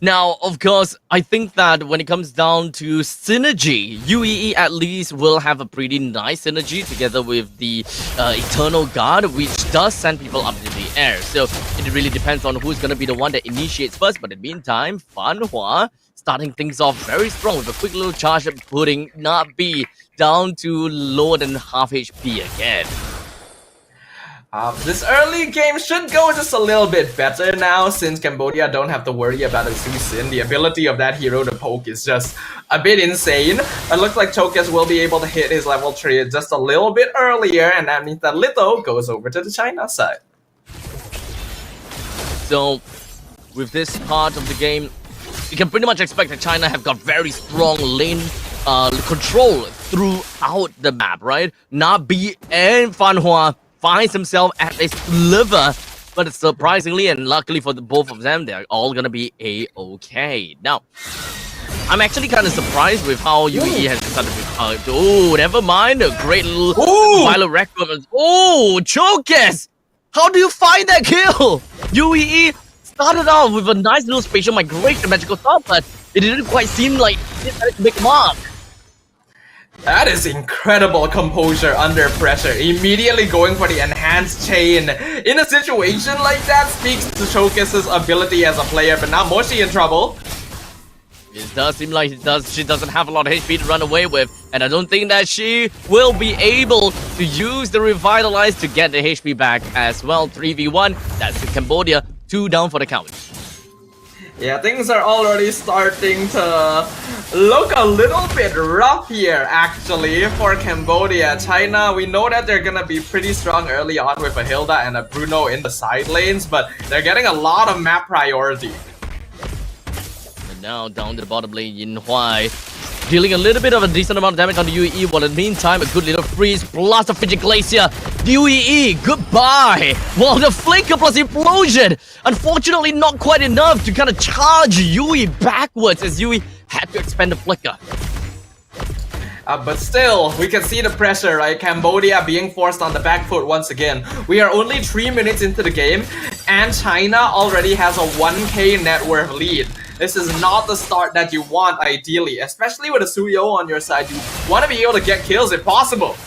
Now, of course, I think that when it comes down to synergy, UEE at least will have a pretty nice synergy together with the Eternal Guard, which does send people up in the air. So it really depends on who's going to be the one that initiates first. But in the meantime, Fan Hua starting things off very strong with a quick little charge, putting Nabi down to lower than half HP again. This early game should go just a little bit better now, since Cambodia don't have to worry about a Zusin. The ability of that hero to poke is just a bit insane. It looks like Chokas will be able to hit his level 3 just a little bit earlier, and that means that Litho goes over to the China side. So, with this part of the game, you can pretty much expect that China have got very strong lane control throughout the map, right? Nabi and Fan Hua finds himself at a sliver, but surprisingly and luckily for both of them, they're all gonna be a-okay. Now, I'm actually kind of surprised with how UEE has decided to... oh, never mind, a great little Violet record. Oh, Chokas! How do you find that kill? UEE started off with a nice little spatial migration magical thought, but it didn't quite seem like it had a big mark. That is incredible composure under pressure. Immediately going for the enhanced chain. In a situation like that speaks to Chokas' ability as a player, but now Moshi in trouble. It does seem like she doesn't have a lot of HP to run away with, and I don't think that she will be able to use the Revitalize to get the HP back as well. 3v1, that's in Cambodia, 2 down for the count. Yeah, things are already starting to look a little bit rough here, actually, for Cambodia. China, we know that they're gonna be pretty strong early on with a Hilda and a Bruno in the side lanes, but they're getting a lot of map priority. And now down to the bottom lane, Yin Huai dealing a little bit of a decent amount of damage on the UEE, while in the meantime, a good little freeze plus a Fidget Glacier. The UEE, goodbye! Well, the Flinker plus Implosion, unfortunately not quite enough to kind of charge Yui backwards, as Yui had to expend the Flicker. But still, we can see the pressure, right? Cambodia being forced on the back foot once again. We are only 3 minutes into the game, and China already has a 1k net worth lead. This is not the start that you want, ideally, especially with a Suyo on your side. You want to be able to get kills if possible.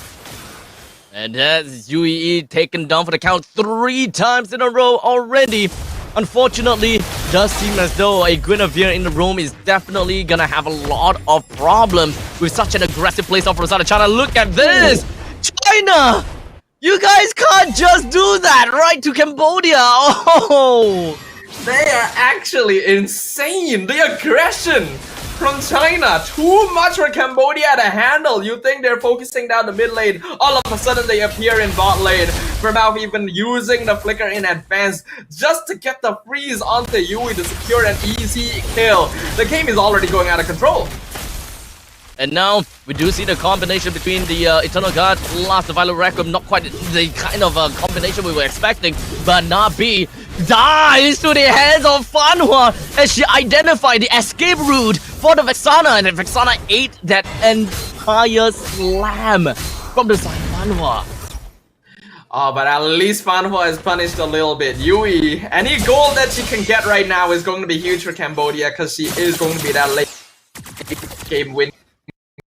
And that's UEE taken down for the count 3 times in a row already. Unfortunately, does seem as though a Guinevere in the room is definitely gonna have a lot of problems with such an aggressive place off from the side of China. Look at this! China! You guys can't just do that right to Cambodia! Oh! They are actually insane! The aggression from China, too much for Cambodia to handle. You think they're focusing down the mid lane, all of a sudden they appear in bot lane. Vermouth even using the flicker in advance just to get the freeze onto Yui to secure an easy kill. The game is already going out of control. And now, we do see the combination between the Eternal Guard plus the Violet Requiem. Not quite the kind of combination we were expecting, but Nabi dies to the hands of Fan Hua as she identified the escape route for the Vexana, and the Vexana ate that entire slam from the side of Fan Hua. Oh, but at least Fan Hua is punished a little bit. Yui, any gold that she can get right now is going to be huge for Cambodia, because she is going to be that late game win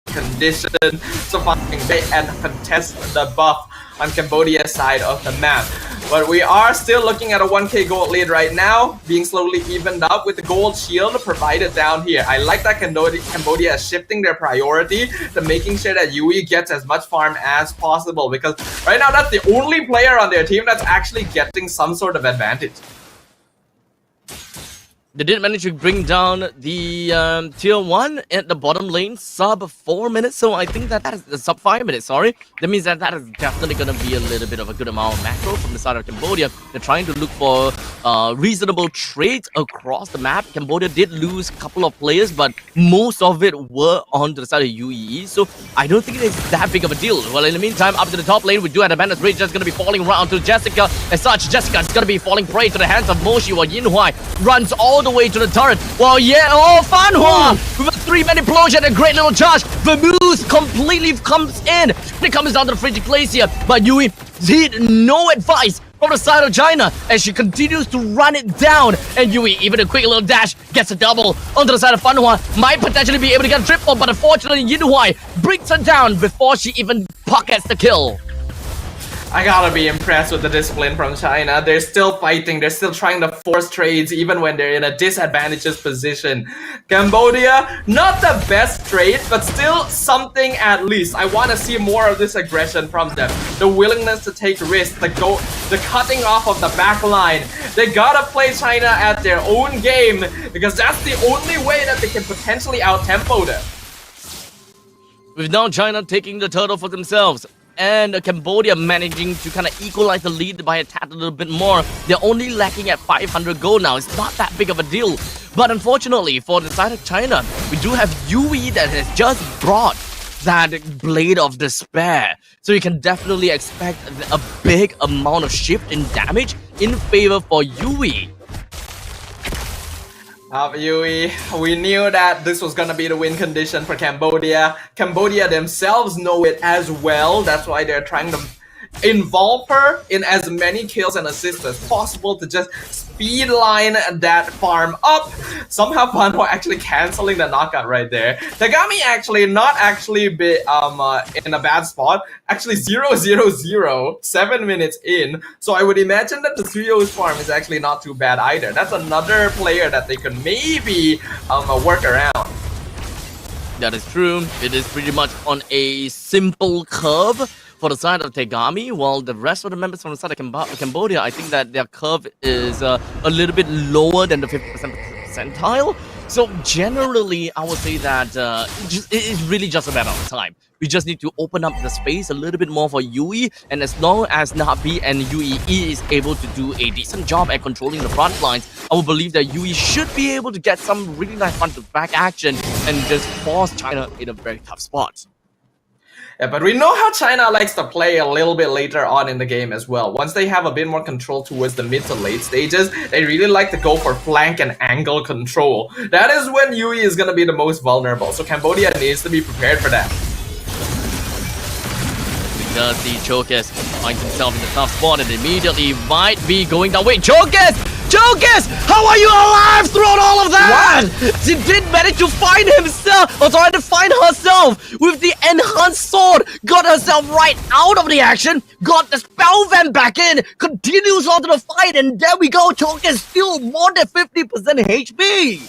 condition to fucking bait and contest the buff on Cambodia's side of the map. But we are still looking at a 1k gold lead right now, being slowly evened up with the gold shield provided down here. I like that Cambodia is shifting their priority to making sure that Yui gets as much farm as possible, because right now that's the only player on their team that's actually getting some sort of advantage. They did manage to bring down the tier 1 at the bottom lane, sub 4 minutes. So I think that is sub 5 minutes, sorry. That means that is definitely going to be a little bit of a good amount of macro from the side of Cambodia. They're trying to look for reasonable trades across the map. Cambodia did lose a couple of players, but most of it were on the side of UEE. So I don't think it's that big of a deal. Well, in the meantime, up to the top lane, we do have a Bandit's Rage that's going to be falling around to Jessica. As such, Jessica is going to be falling prey to the hands of Moshi, while Yin Huai runs all the way to the turret. Well, yeah, Fan Hua with a 3-man implosion and a great little charge. Vermouth completely comes in. It comes down to the Frigid Glacier, but Yui did no advice from the side of China as she continues to run it down. And Yui, even a quick little dash, gets a double onto the side of Fan Hua. Might potentially be able to get a triple, but unfortunately Yin Huai brings her down before she even pockets the kill. I gotta be impressed with the discipline from China. They're still fighting. They're still trying to force trades even when they're in a disadvantageous position. Cambodia, not the best trade, but still something at least. I want to see more of this aggression from them. The willingness to take risks, the cutting off of the back line. They gotta play China at their own game because that's the only way that they can potentially out-tempo them. With now China taking the turtle for themselves, and Cambodia managing to kind of equalize the lead by a tad a little bit more. They're only lacking at 500 gold now. It's not that big of a deal. But unfortunately, for the side of China, we do have Yui that has just brought that Blade of Despair. So you can definitely expect a big amount of shift in damage in favor for Yui. Yui, we knew that this was gonna be the win condition for Cambodia. Cambodia themselves know it as well. That's why they're trying to involve her in as many kills and assists as possible to just speedline that farm up. Somehow Fanhua actually canceling the knockout right there. Tagami actually not actually in a bad spot. Actually 0-0-0, 7 minutes in. So I would imagine that the Trio's farm is actually not too bad either. That's another player that they could maybe work around. That is true. It is pretty much on a simple curve for the side of Tegami, while the rest of the members from the side of Cambodia, I think that their curve is a little bit lower than the 50% percentile. So generally, I would say that it is really just a matter of time. We just need to open up the space a little bit more for Yui, and as long as Nabi and UEE is able to do a decent job at controlling the front lines, I would believe that Yui should be able to get some really nice front-to-back action and just force China in a very tough spot. Yeah, but we know how China likes to play a little bit later on in the game as well. Once they have a bit more control towards the mid to late stages, they really like to go for flank and angle control. That is when Yui is going to be the most vulnerable, so Cambodia needs to be prepared for that. Because the Chokus finds himself in the tough spot and immediately might be going down. Wait, Chokus! Chokus! How are you alive throughout all of that? What? She did manage to find himself, or trying to find herself with the enhanced sword. Got herself right out of the action, got the spell vamp back in, continues on to the fight, and there we go. Chokus still more than 50% HP.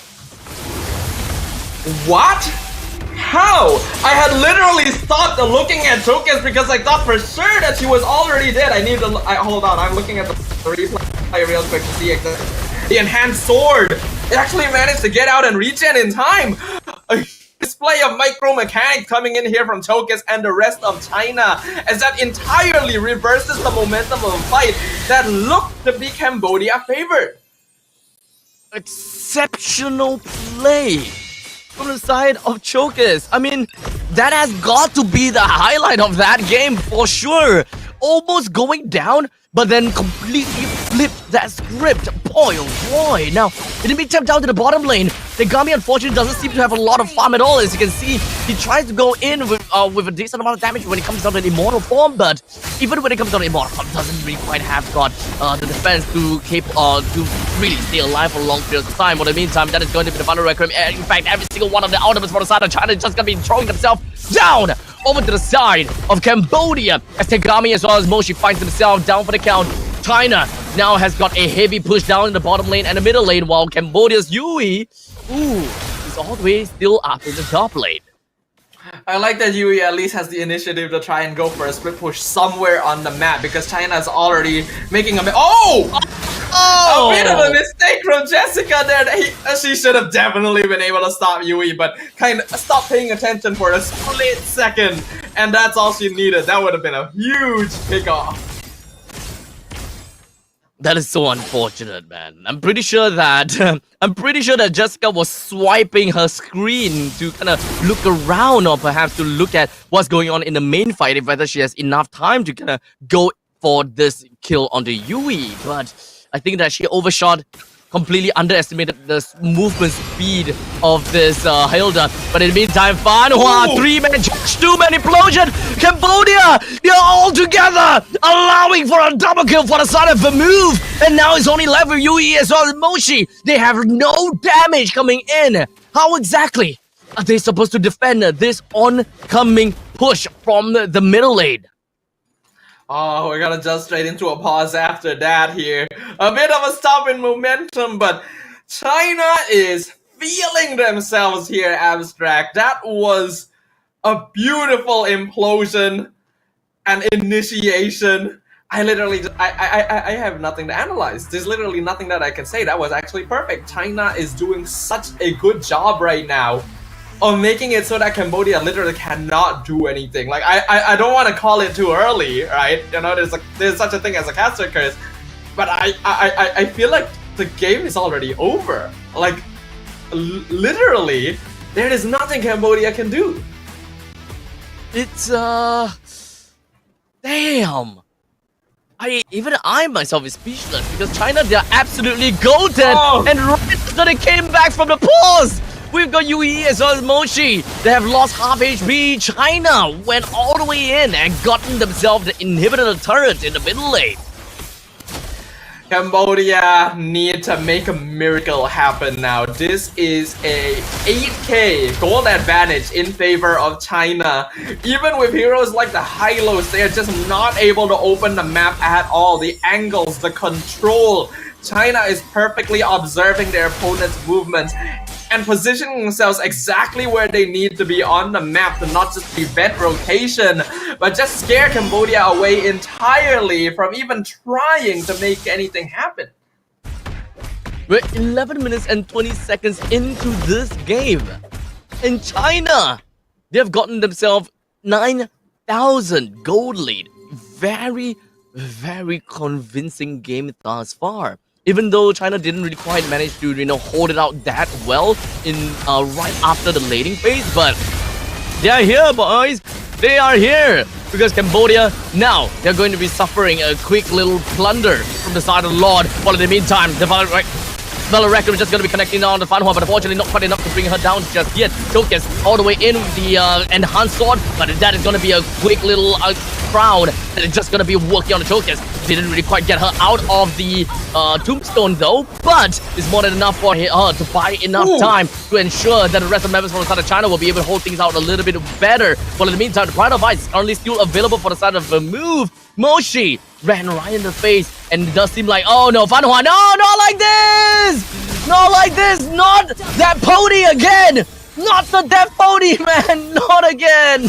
What? How? I had literally stopped looking at Chokus because I thought for sure that she was already dead. I need to hold on. I'm looking at the replay real quick to see exactly the enhanced sword. It actually managed to get out and regen in time. A display of micro mechanics coming in here from Chokus and the rest of China, as that entirely reverses the momentum of a fight that looked to be Cambodia favored. Exceptional play from the side of Chokus. I mean, that has got to be the highlight of that game for sure. Almost going down, but then completely flipped that script. Boy, oh boy. Now, in the meantime, down to the bottom lane, Tegami unfortunately doesn't seem to have a lot of farm at all. As you can see, he tries to go in with a decent amount of damage when it comes down to an immortal form, but even when it comes down to immortal form, doesn't really quite have got the defense to really stay alive for long periods of time. But in the meantime, that is going to be the final record. In fact, every single one of the ultimates for the side of China is just going to be throwing themselves down over to the side of Cambodia, as Tegami as well as Moshi finds himself down for the count. China now has got a heavy push down in the bottom lane and the middle lane, while Cambodia's Yui, is all the way still up in the top lane. I like that Yui at least has the initiative to try and go for a split push somewhere on the map, because China's already making a... A bit of a mistake from Jessica there. She should have definitely been able to stop Yui, but kind of stopped paying attention for a split second, and that's all she needed. That would have been a huge kickoff. That is so unfortunate, man. I'm pretty sure that Jessica was swiping her screen to kind of look around, or perhaps to look at what's going on in the main fight, if whether she has enough time to kind of go for this kill onto Yui. But I think that she overshot, completely underestimated the movement speed of this Hilda. But in the meantime, Fanhua, 3-man, 2-man implosion. Cambodia, they're all together, allowing for a double kill for the side of the move. And now it's only left with Yui as well as Moshi. They have no damage coming in. How exactly are they supposed to defend this oncoming push from the middle lane? Oh, we're gonna jump straight into a pause after that here. A bit of a stop in momentum, but China is feeling themselves here, Abstract. That was a beautiful implosion and initiation. I have nothing to analyze. There's literally nothing that I can say. That was actually perfect. China is doing such a good job right now on making it so that Cambodia literally cannot do anything. Like, I don't want to call it too early, right? You know, there's such a thing as a caster curse, but I feel like the game is already over. Like, literally, there is nothing Cambodia can do. It's damn. Even I myself is speechless, because China, they are absolutely golden. And right after they came back from the pause, we've got Yui as well as Moshi. They have lost half HP. China went all the way in and gotten themselves the inhibitor turret in the middle lane. Cambodia need to make a miracle happen now. This is a 8k gold advantage in favor of China. Even with heroes like the Hylos, they are just not able to open the map at all. The angles, the control. China is perfectly observing their opponent's movements and positioning themselves exactly where they need to be on the map to not just prevent rotation, but just scare Cambodia away entirely from even trying to make anything happen. We're 11 minutes and 20 seconds into this game. In China, they have gotten themselves 9,000 gold lead. Very, very convincing game thus far. Even though China didn't really quite manage to, hold it out that well in right after the laning phase, but they are here, boys. They are here because Cambodia now they're going to be suffering a quick little plunder from the side of Lord. While in the meantime, the Valorek is just going to be connecting on the Fanhua, but unfortunately not quite enough to bring her down just yet. Chokes all the way in with the enhanced sword, but that is going to be a quick little crowd that is just going to be working on the Chokes. Didn't really quite get her out of the tombstone though, but it's more than enough for her to buy enough time to ensure that the rest of the members from the side of China will be able to hold things out a little bit better. While in the meantime, the Pride of Ice is currently still available for the side of the move. Moshi ran right in the face, and it does seem like, oh no, Fanhua, no, not like this! Not like this! Not that pony again! Not the death pony, man! Not again!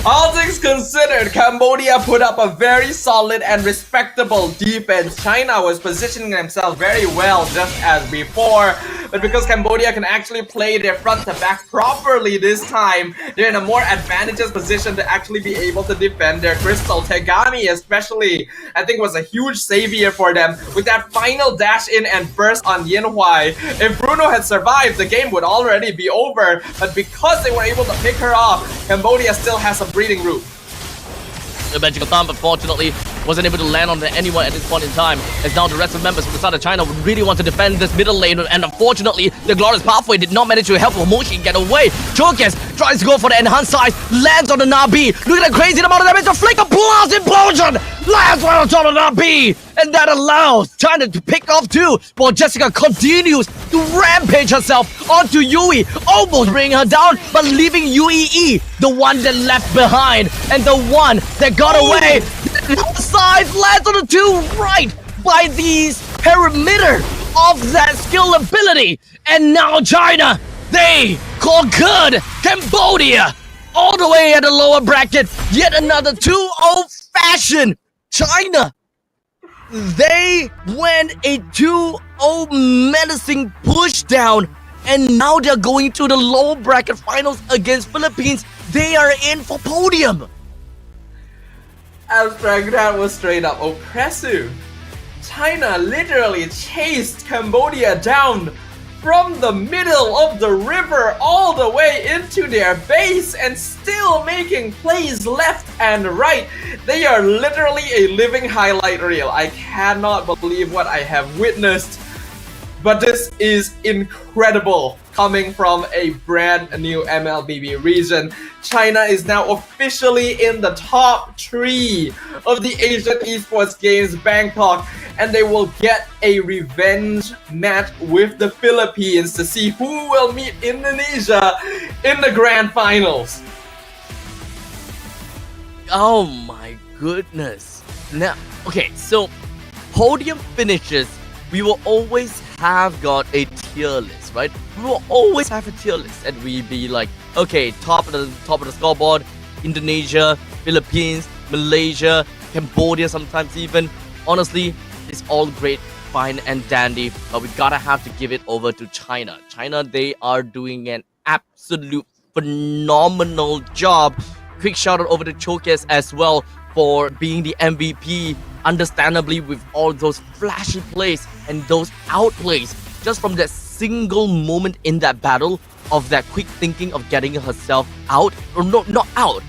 All things considered, Cambodia put up a very solid and respectable defense. China was positioning themselves very well just as before, but because Cambodia can actually play their front to back properly this time, they're in a more advantageous position to actually be able to defend their crystal. Tegami especially, I think, was a huge savior for them with that final dash in and burst on Yinhuai. If Bruno had survived, the game would already be over, but because they were able to pick her off, Cambodia still has a breathing room. The magical thumb, unfortunately, wasn't able to land on anyone at this point in time, as now the rest of the members from the side of China would really want to defend this middle lane, and unfortunately, the Glorious Pathway did not manage to help Moshi get away. Chokes tries to go for the enhanced size, lands on the Nabi. Look at that crazy amount of damage, the Flicker Blast Implosion lands right on top of the Nabi, and that allows China to pick off too, while Jessica continues to rampage herself onto Yui, almost bringing her down, but leaving Yui, the one that left behind, and the one that got away. Side lands on the two right by these perimeter of that skill ability, and now China, they conquered Cambodia all the way at the lower bracket. Yet another 2-0 fashion. China, They went a 2-0 menacing push down, and now they're going to the lower bracket finals against Philippines. They are in for podium. Abstract, that was straight up oppressive. China literally chased Cambodia down from the middle of the river all the way into their base and still making plays left and right. They are literally a living highlight reel. I cannot believe what I have witnessed. But this is incredible coming from a brand new MLBB region. China is now officially in the top 3 of the Asian Esports Games Bangkok, and they will get a revenge match with the Philippines to see who will meet Indonesia in the grand finals. Oh my goodness. Now, okay, so podium finishes, we will always have got a tier list, right? We will always have a tier list, and we be like, okay, top of the scoreboard, Indonesia, Philippines, Malaysia, Cambodia, sometimes even. Honestly, it's all great, fine and dandy, but we gotta have to give it over to China. China, they are doing an absolute phenomenal job. Quick shout out over to Chokes as well for being the MVP, understandably, with all those flashy plays and those outplays. Just from that single moment in that battle of that quick thinking of getting herself out, or no, not out,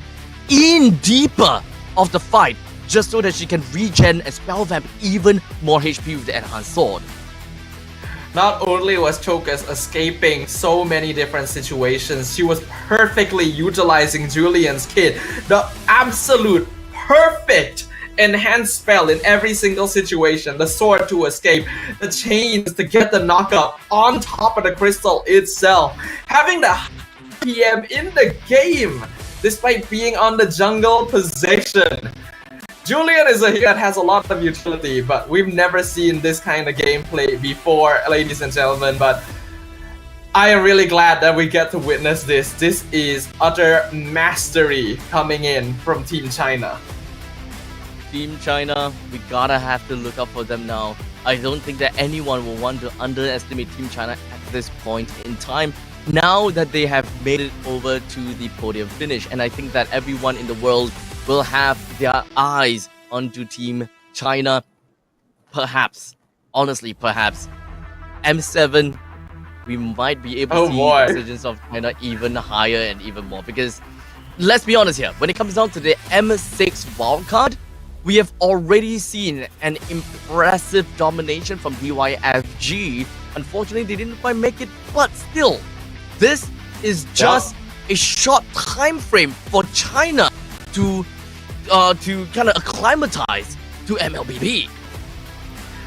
in deeper of the fight, just so that she can regen and spell vamp even more HP with the enhanced sword. Not only was Chokers escaping so many different situations, she was perfectly utilizing Julian's kit, the absolute perfect enhanced spell in every single situation, the sword to escape, the chains to get the knockup on top of the crystal itself, having the PM in the game despite being on the jungle position. Julian is a hero that has a lot of utility, but we've never seen this kind of gameplay before, ladies and gentlemen. But I am really glad that we get to witness this. This is utter mastery coming in from Team China. Team China, we gotta have to look up for them now. I don't think that anyone will want to underestimate Team China at this point in time, now that they have made it over to the podium finish. And I think that everyone in the world will have their eyes onto Team China. Perhaps, honestly, perhaps M7, we might be able to see the decisions of China even higher and even more. Because let's be honest here, when it comes down to the M6 wildcard, we have already seen an impressive domination from DYFG. Unfortunately, they didn't quite make it, but still, this is just a short time frame for China to kind of acclimatize to MLBB.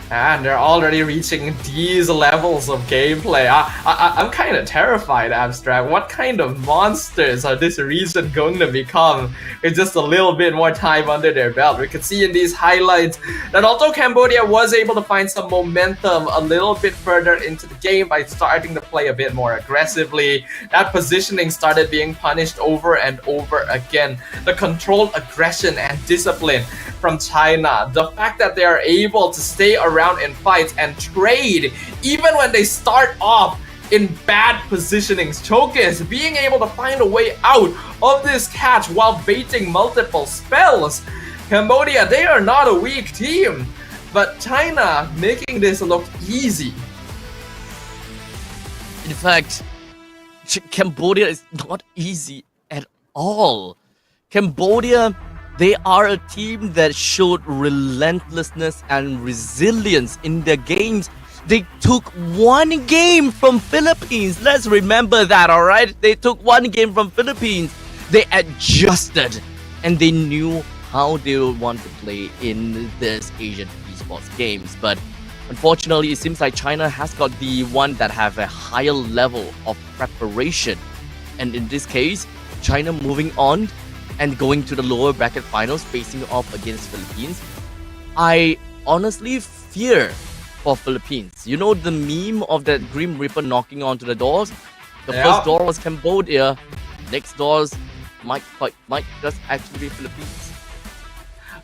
And they're already reaching these levels of gameplay. I'm kind of terrified, Abstract. What kind of monsters are this region going to become with just a little bit more time under their belt? We could see in these highlights that although Cambodia was able to find some momentum a little bit further into the game by starting to play a bit more aggressively, that positioning started being punished over and over again. The controlled aggression and discipline from China, the fact that they are able to stay around in fights and trade even when they start off in bad positionings. Chokes being able to find a way out of this catch while baiting multiple spells. Cambodia, they are not a weak team, but China making this look easy. In fact, Cambodia is not easy at all. Cambodia, they are a team that showed relentlessness and resilience in their games. They took one game from Philippines. Let's remember that, alright? They took one game from Philippines. They adjusted and they knew how they would want to play in this Asian Esports games. But unfortunately, it seems like China has got the one that have a higher level of preparation. And in this case, China moving on and going to the lower bracket finals, facing off against Philippines. I honestly fear for Philippines. You know the meme of that Grim Reaper knocking onto the doors? The first door was Cambodia. Next doors might just actually be Philippines.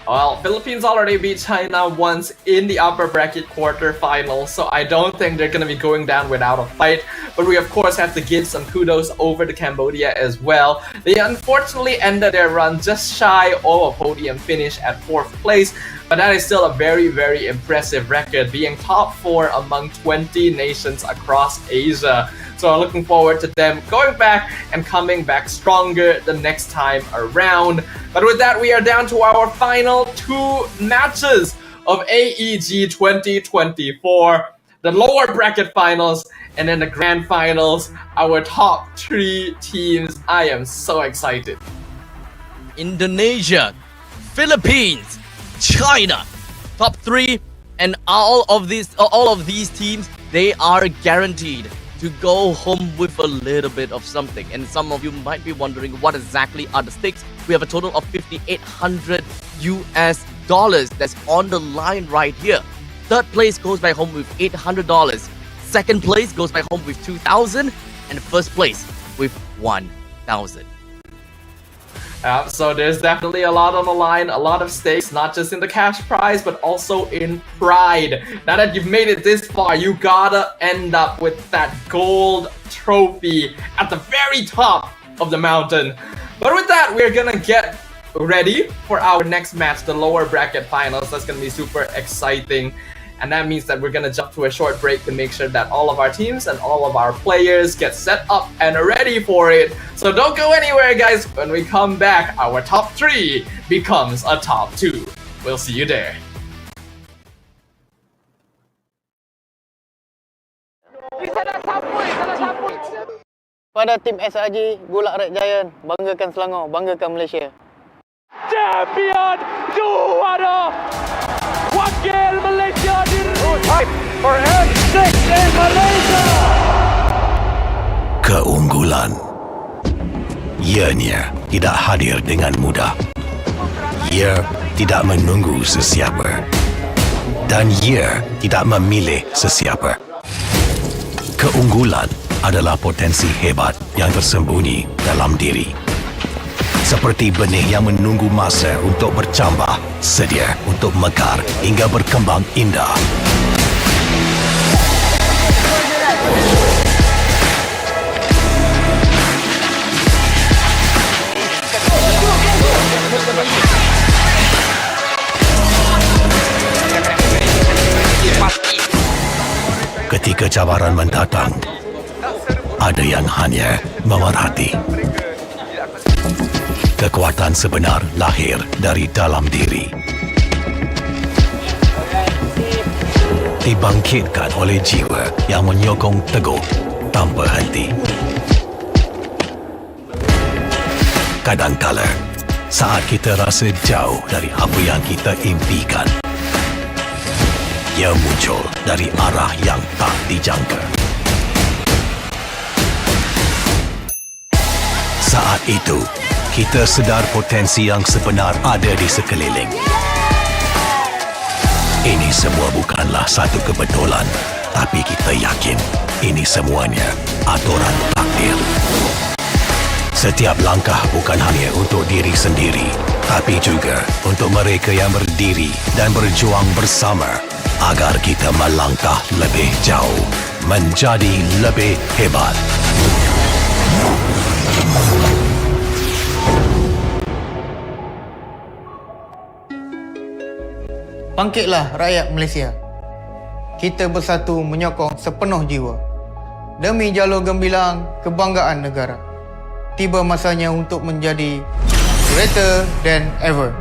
Well, Philippines already beat China once in the upper bracket quarterfinals, so I don't think they're going to be going down without a fight. But we of course have to give some kudos over to Cambodia as well. They unfortunately ended their run just shy of a podium finish at 4th place, but that is still a very, very impressive record, being top 4 among 20 nations across Asia. So I'm looking forward to them going back and coming back stronger the next time around. But with that, we are down to our final 2 matches of AEG 2024. The lower bracket finals and then the grand finals. Our top 3 teams. I am so excited. Indonesia, Philippines, China, top 3, and all of these teams, they are guaranteed to go home with a little bit of something. And some of you might be wondering what exactly are the stakes. We have a total of $5,800 that's on the line right here. 3rd place goes back home with $800. 2nd place goes back home with $2,000, and 1st place with $1,000. So there's definitely a lot on the line, a lot of stakes, not just in the cash prize, but also in pride. Now that you've made it this far, you gotta end up with that gold trophy at the very top of the mountain. But with that, we're gonna get ready for our next match, the lower bracket finals. That's gonna be super exciting. And that means that we're gonna jump to a short break to make sure that all of our teams and all of our players get set up and ready for it. So don't go anywhere, guys. When we come back, our top 3 becomes a top 2. We'll see you there. Pada tim SRG, Gulak Red Giant, banggakan Selangor, banggakan Malaysia. Champion juara wakil Malaysia fight for M6 in Malaysia. Keunggulan ianya tidak hadir dengan mudah. Ia tidak menunggu sesiapa dan ia tidak memilih sesiapa. Keunggulan adalah potensi hebat yang tersembunyi dalam diri. Seperti benih yang menunggu masa untuk bercambah, sedia untuk mekar hingga berkembang indah. Ketika cabaran mendatang, ada yang hanya memerhati. Kekuatan sebenar lahir dari dalam diri. Dibangkitkan oleh jiwa yang menyokong teguh tanpa henti. Kadangkala, saat kita rasa jauh dari apa yang kita impikan, ia muncul dari arah yang tak dijangka. Saat itu, kita sedar potensi yang sebenar ada di sekeliling. Ini semua bukanlah satu kebetulan, tapi kita yakin ini semuanya aturan takdir. Setiap langkah bukan hanya untuk diri sendiri, tapi juga untuk mereka yang berdiri dan berjuang bersama agar kita melangkah lebih jauh, menjadi lebih hebat. Bangkitlah rakyat Malaysia. Kita bersatu menyokong sepenuh jiwa. Demi jalur gemilang kebanggaan negara. Tiba masanya untuk menjadi greater than ever.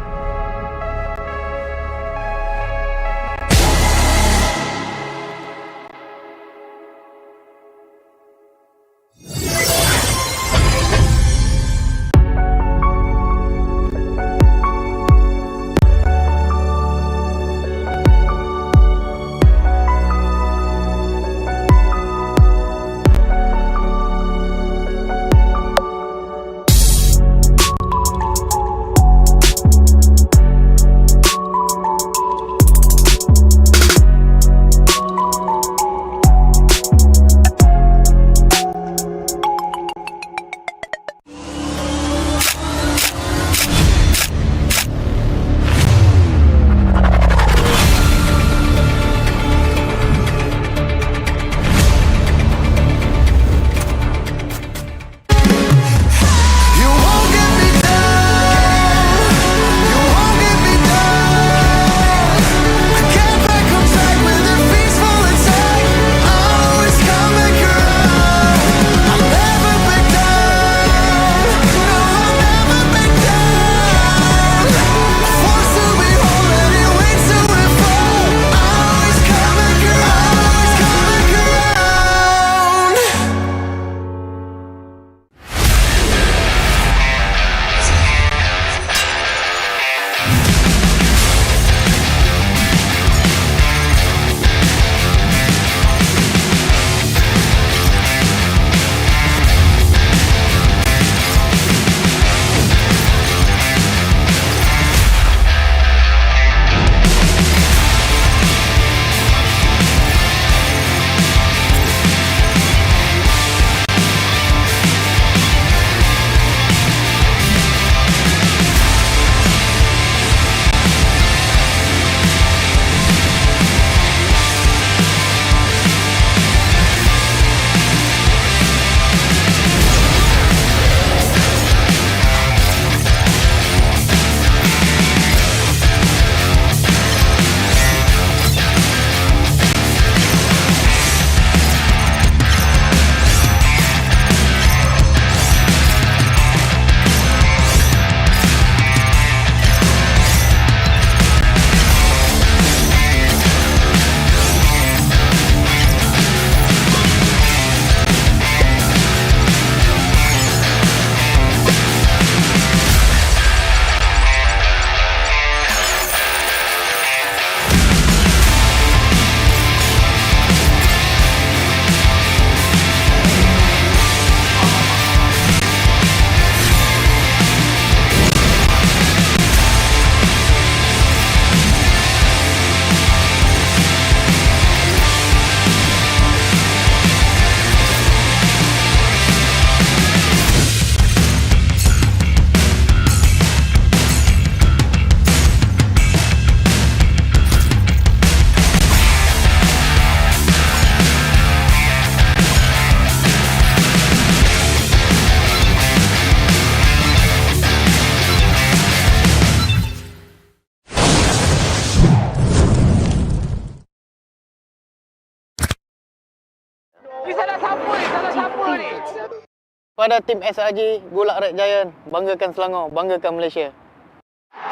Pada tim SRG Gulak Red Giant, banggakan Selangor, banggakan Malaysia.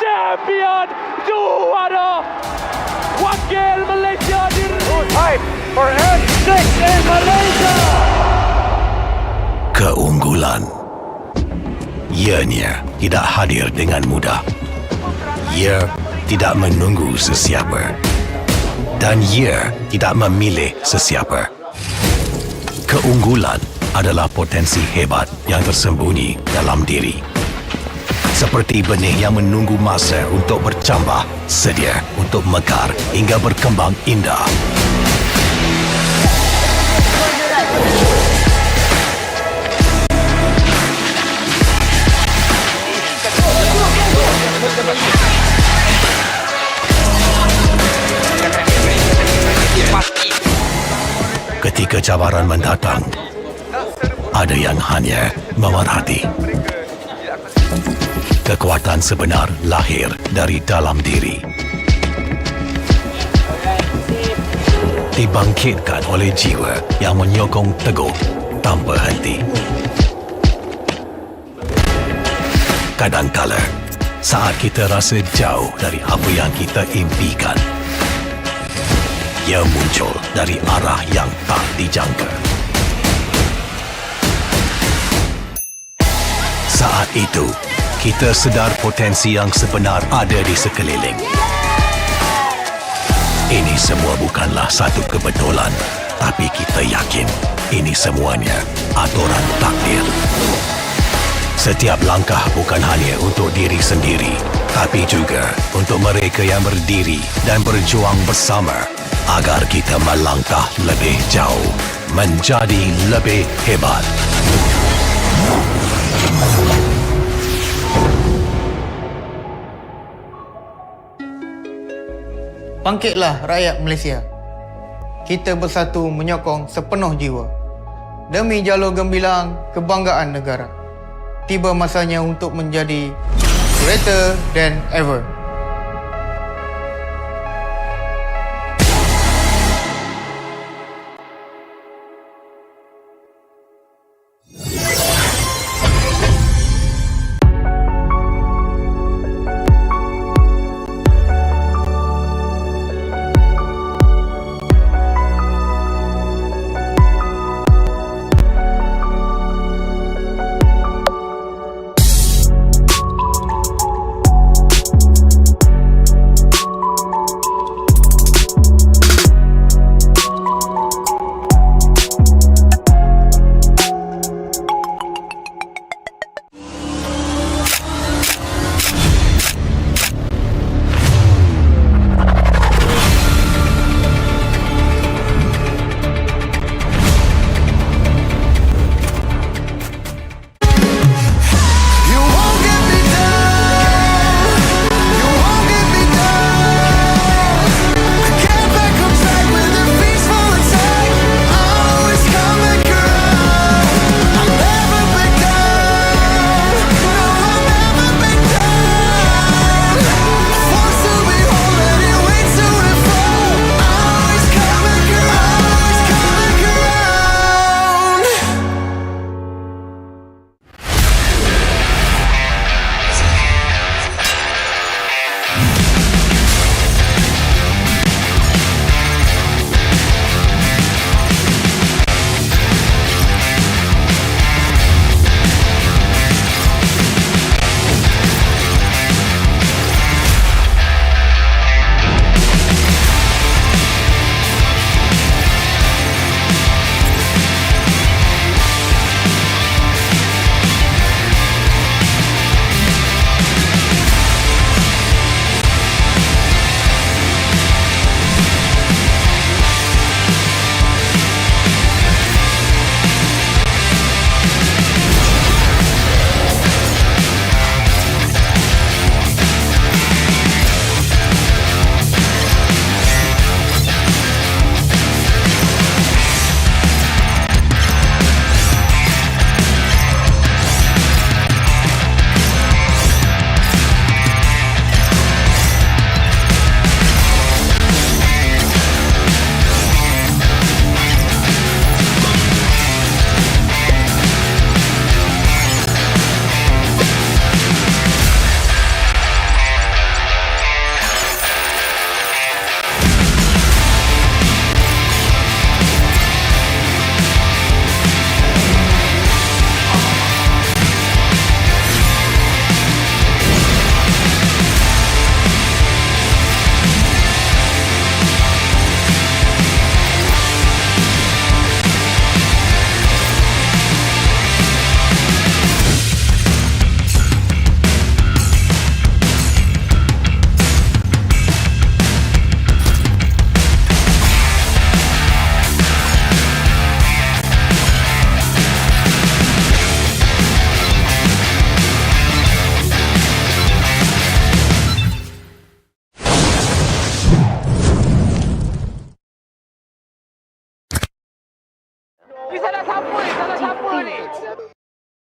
Champion juara wakil Malaysia Time for M6 in Malaysia. Keunggulan. Ianya tidak hadir dengan mudah. Ia tidak menunggu sesiapa. Dan ia tidak memilih sesiapa. Keunggulan adalah potensi hebat yang tersembunyi dalam diri. Seperti benih yang menunggu masa untuk bercambah, sedia untuk mekar hingga berkembang indah. Ketika cabaran mendatang, ada yang hanya memerhati. Kekuatan sebenar lahir dari dalam diri. Dibangkitkan oleh jiwa yang menyokong teguh tanpa henti. Kadangkala, saat kita rasa jauh dari apa yang kita impikan, ia muncul dari arah yang tak dijangka. Saat itu, kita sedar potensi yang sebenar ada di sekeliling. Ini semua bukanlah satu kebetulan, tapi kita yakin ini semuanya aturan takdir. Setiap langkah bukan hanya untuk diri sendiri, tapi juga untuk mereka yang berdiri dan berjuang bersama agar kita melangkah lebih jauh, menjadi lebih hebat. Bangkitlah rakyat Malaysia. Kita bersatu menyokong sepenuh jiwa. Demi jalur gemilang kebanggaan negara. Tiba masanya untuk menjadi greater than ever.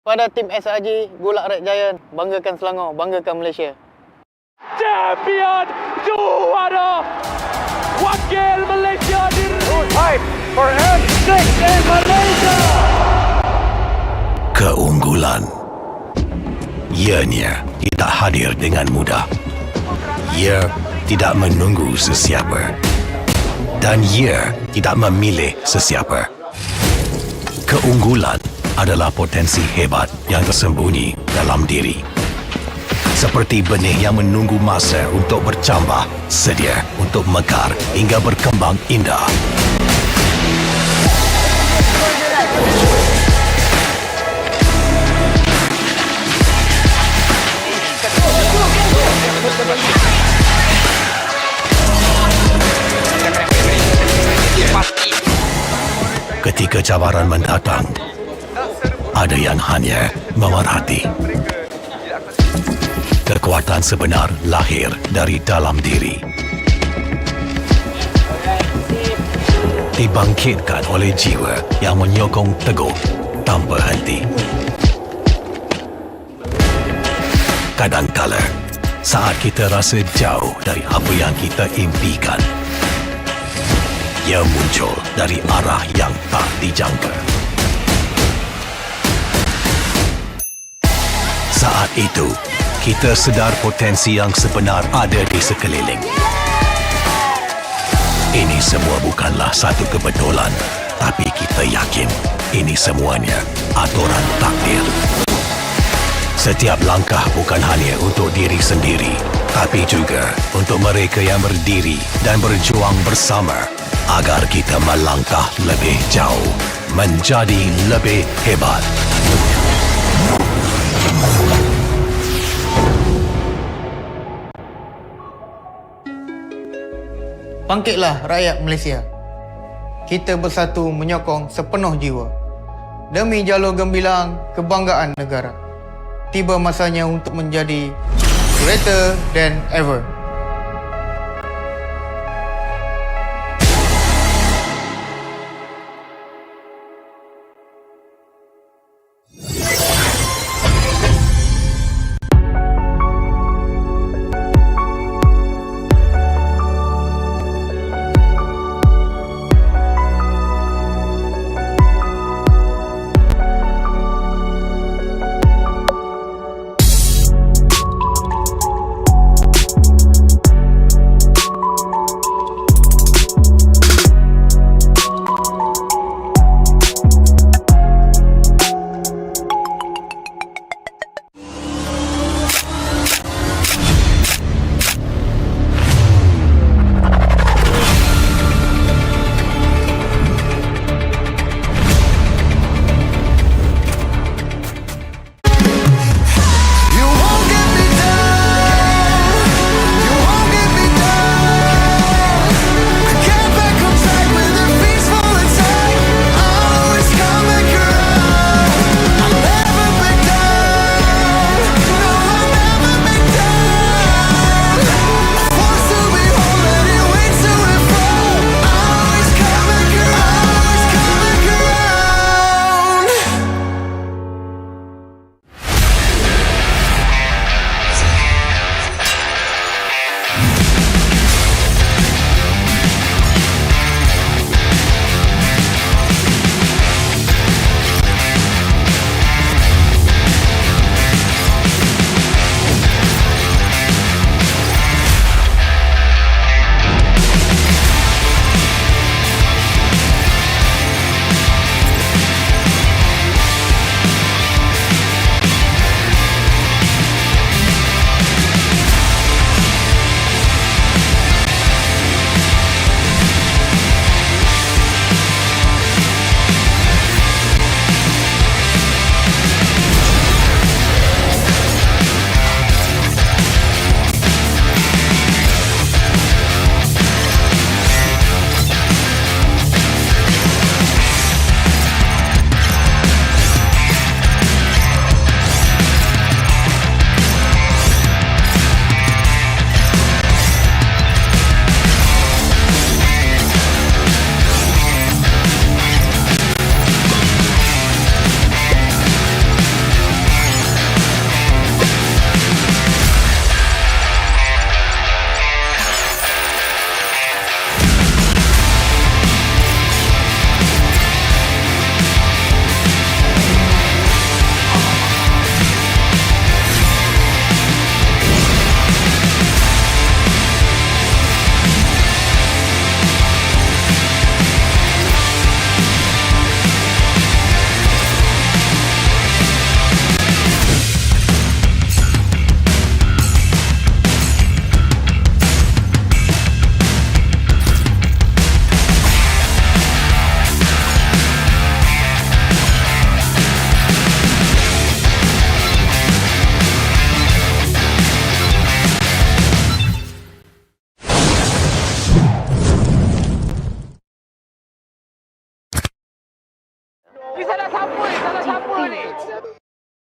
Pada tim SRG, Gulak Red Giant, banggakan Selangor, banggakan Malaysia. Champion juara wakil Malaysia fight for M6 in Malaysia. Keunggulan. Ianya tidak hadir dengan mudah. Ia tidak menunggu sesiapa. Dan ia tidak memilih sesiapa. Keunggulan adalah potensi hebat yang tersembunyi dalam diri. Seperti benih yang menunggu masa untuk bercambah, sedia untuk mekar hingga berkembang indah. Ketika cabaran mendatang, ada yang hanya memerhati. Kekuatan sebenar lahir dari dalam diri. Dibangkitkan oleh jiwa yang menyokong teguh tanpa henti. Kadangkala, saat kita rasa jauh dari apa yang kita impikan, ia muncul dari arah yang tak dijangka. Saat itu, kita sedar potensi yang sebenar ada di sekeliling. Ini semua bukanlah satu kebetulan, tapi kita yakin ini semuanya aturan takdir. Setiap langkah bukan hanya untuk diri sendiri, tapi juga untuk mereka yang berdiri dan berjuang bersama agar kita melangkah lebih jauh, menjadi lebih hebat. Bangkitlah rakyat Malaysia. Kita bersatu menyokong sepenuh jiwa. Demi jalur gemilang kebanggaan negara. Tiba masanya untuk menjadi greater than ever.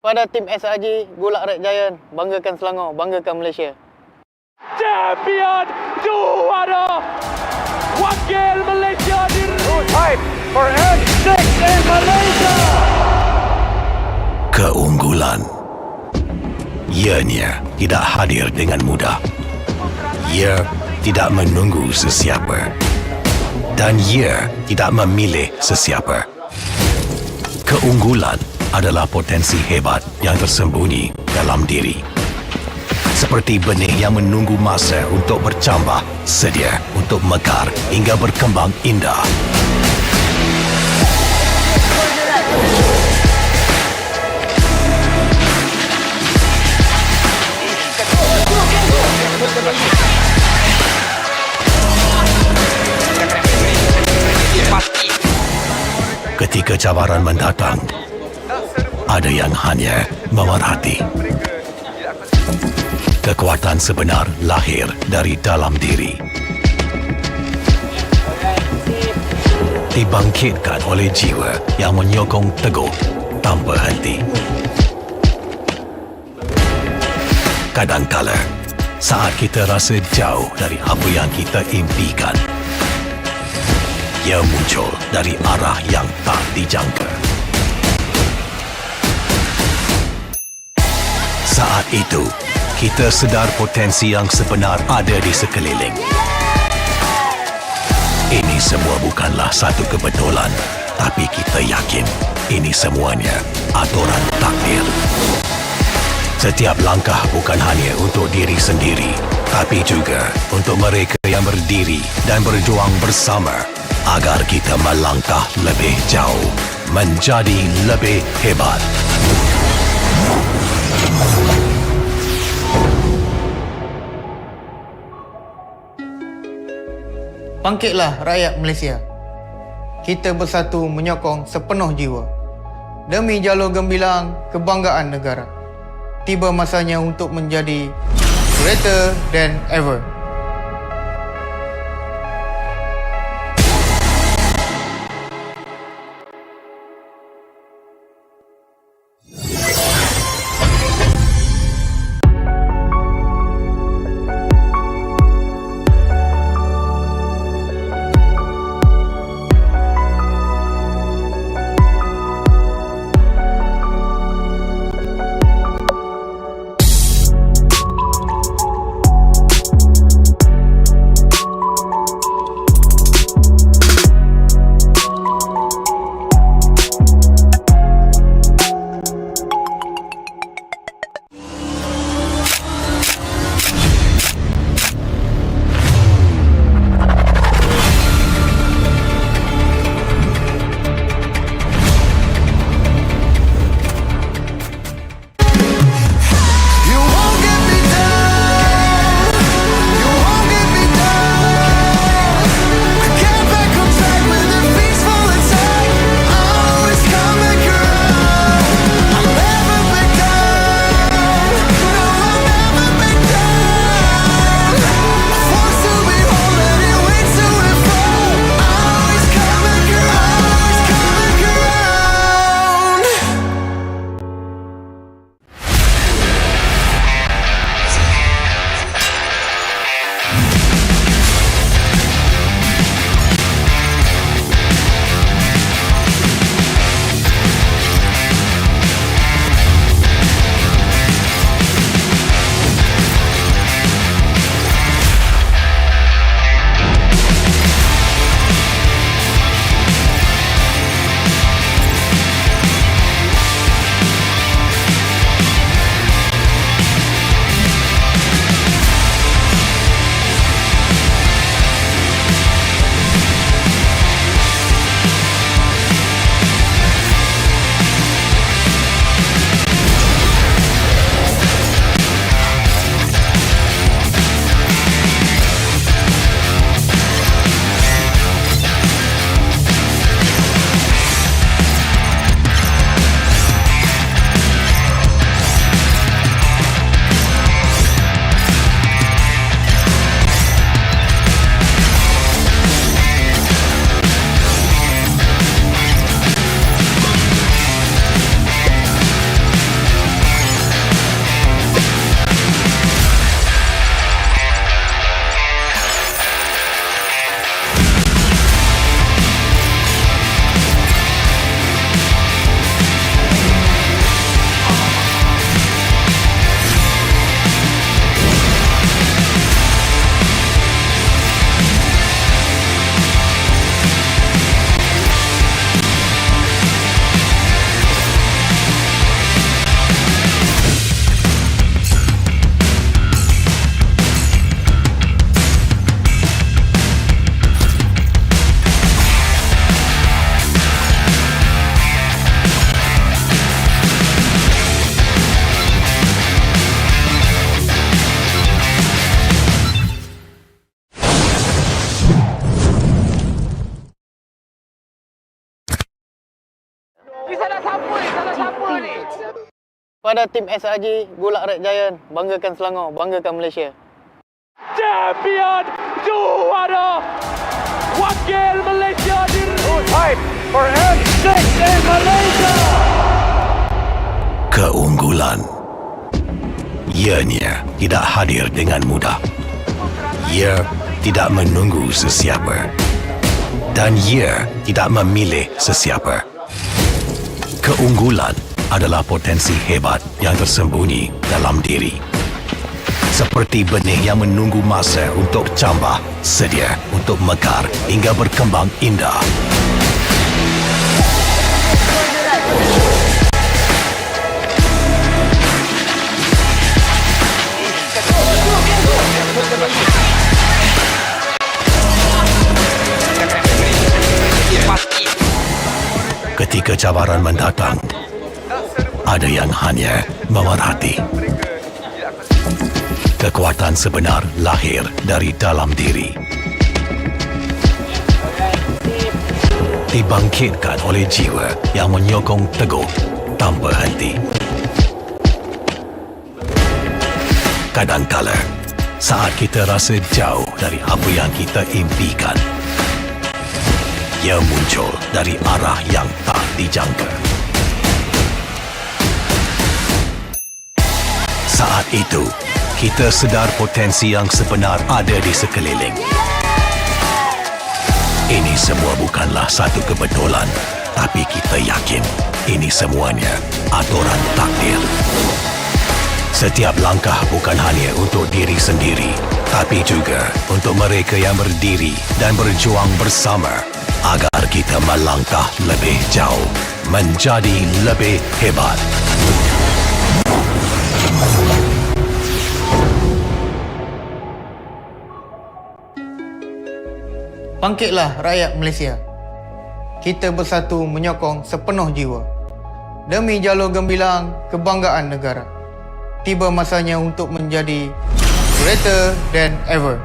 Pada tim SRG Gulak Red Giant, banggakan Selangor, banggakan Malaysia. Champion juara wakil Malaysia fight for M6 in Malaysia. Keunggulan. Ianya tidak hadir dengan mudah. Ia tidak menunggu sesiapa. Dan ia tidak memilih sesiapa. Keunggulan adalah potensi hebat yang tersembunyi dalam diri. Seperti benih yang menunggu masa untuk bercambah, sedia untuk mekar hingga berkembang indah. Ketika cabaran mendatang, ada yang hanya memerhati. Kekuatan sebenar lahir dari dalam diri. Dibangkitkan oleh jiwa yang menyokong teguh tanpa henti. Kadangkala, saat kita rasa jauh dari apa yang kita impikan, ia muncul dari arah yang tak dijangka. Saat itu, kita sedar potensi yang sebenar ada di sekeliling. Ini semua bukanlah satu kebetulan, tapi kita yakin ini semuanya aturan takdir. Setiap langkah bukan hanya untuk diri sendiri, tapi juga untuk mereka yang berdiri dan berjuang bersama agar kita melangkah lebih jauh, menjadi lebih hebat. Bangkitlah rakyat Malaysia. Kita bersatu menyokong sepenuh jiwa. Demi jalur gemilang kebanggaan negara. Tiba masanya untuk menjadi greater than ever. Pada tim SRG Bulak Red Giant, banggakan Selangor, banggakan Malaysia. Champion juara wakil Malaysia fight for M6 in Malaysia. Keunggulan. Ianya tidak hadir dengan mudah. Ia tidak menunggu sesiapa. Dan ia tidak memilih sesiapa. Keunggulan adalah potensi hebat yang tersembunyi dalam diri. Seperti benih yang menunggu masa untuk cambah, sedia untuk mekar hingga berkembang indah. Ketika cabaran mendatang, ada yang hanya memerhati. Kekuatan sebenar lahir dari dalam diri. Dibangkitkan oleh jiwa yang menyokong teguh tanpa henti. Kadangkala, saat kita rasa jauh dari apa yang kita impikan, ia muncul dari arah yang tak dijangka. Saat itu, kita sedar potensi yang sebenar ada di sekeliling. Ini semua bukanlah satu kebetulan, tapi kita yakin ini semuanya aturan takdir. Setiap langkah bukan hanya untuk diri sendiri, tapi juga untuk mereka yang berdiri dan berjuang bersama agar kita melangkah lebih jauh, menjadi lebih hebat. Bangkitlah rakyat Malaysia. Kita bersatu menyokong sepenuh jiwa. Demi jalur gemilang kebanggaan negara. Tiba masanya untuk menjadi greater than ever.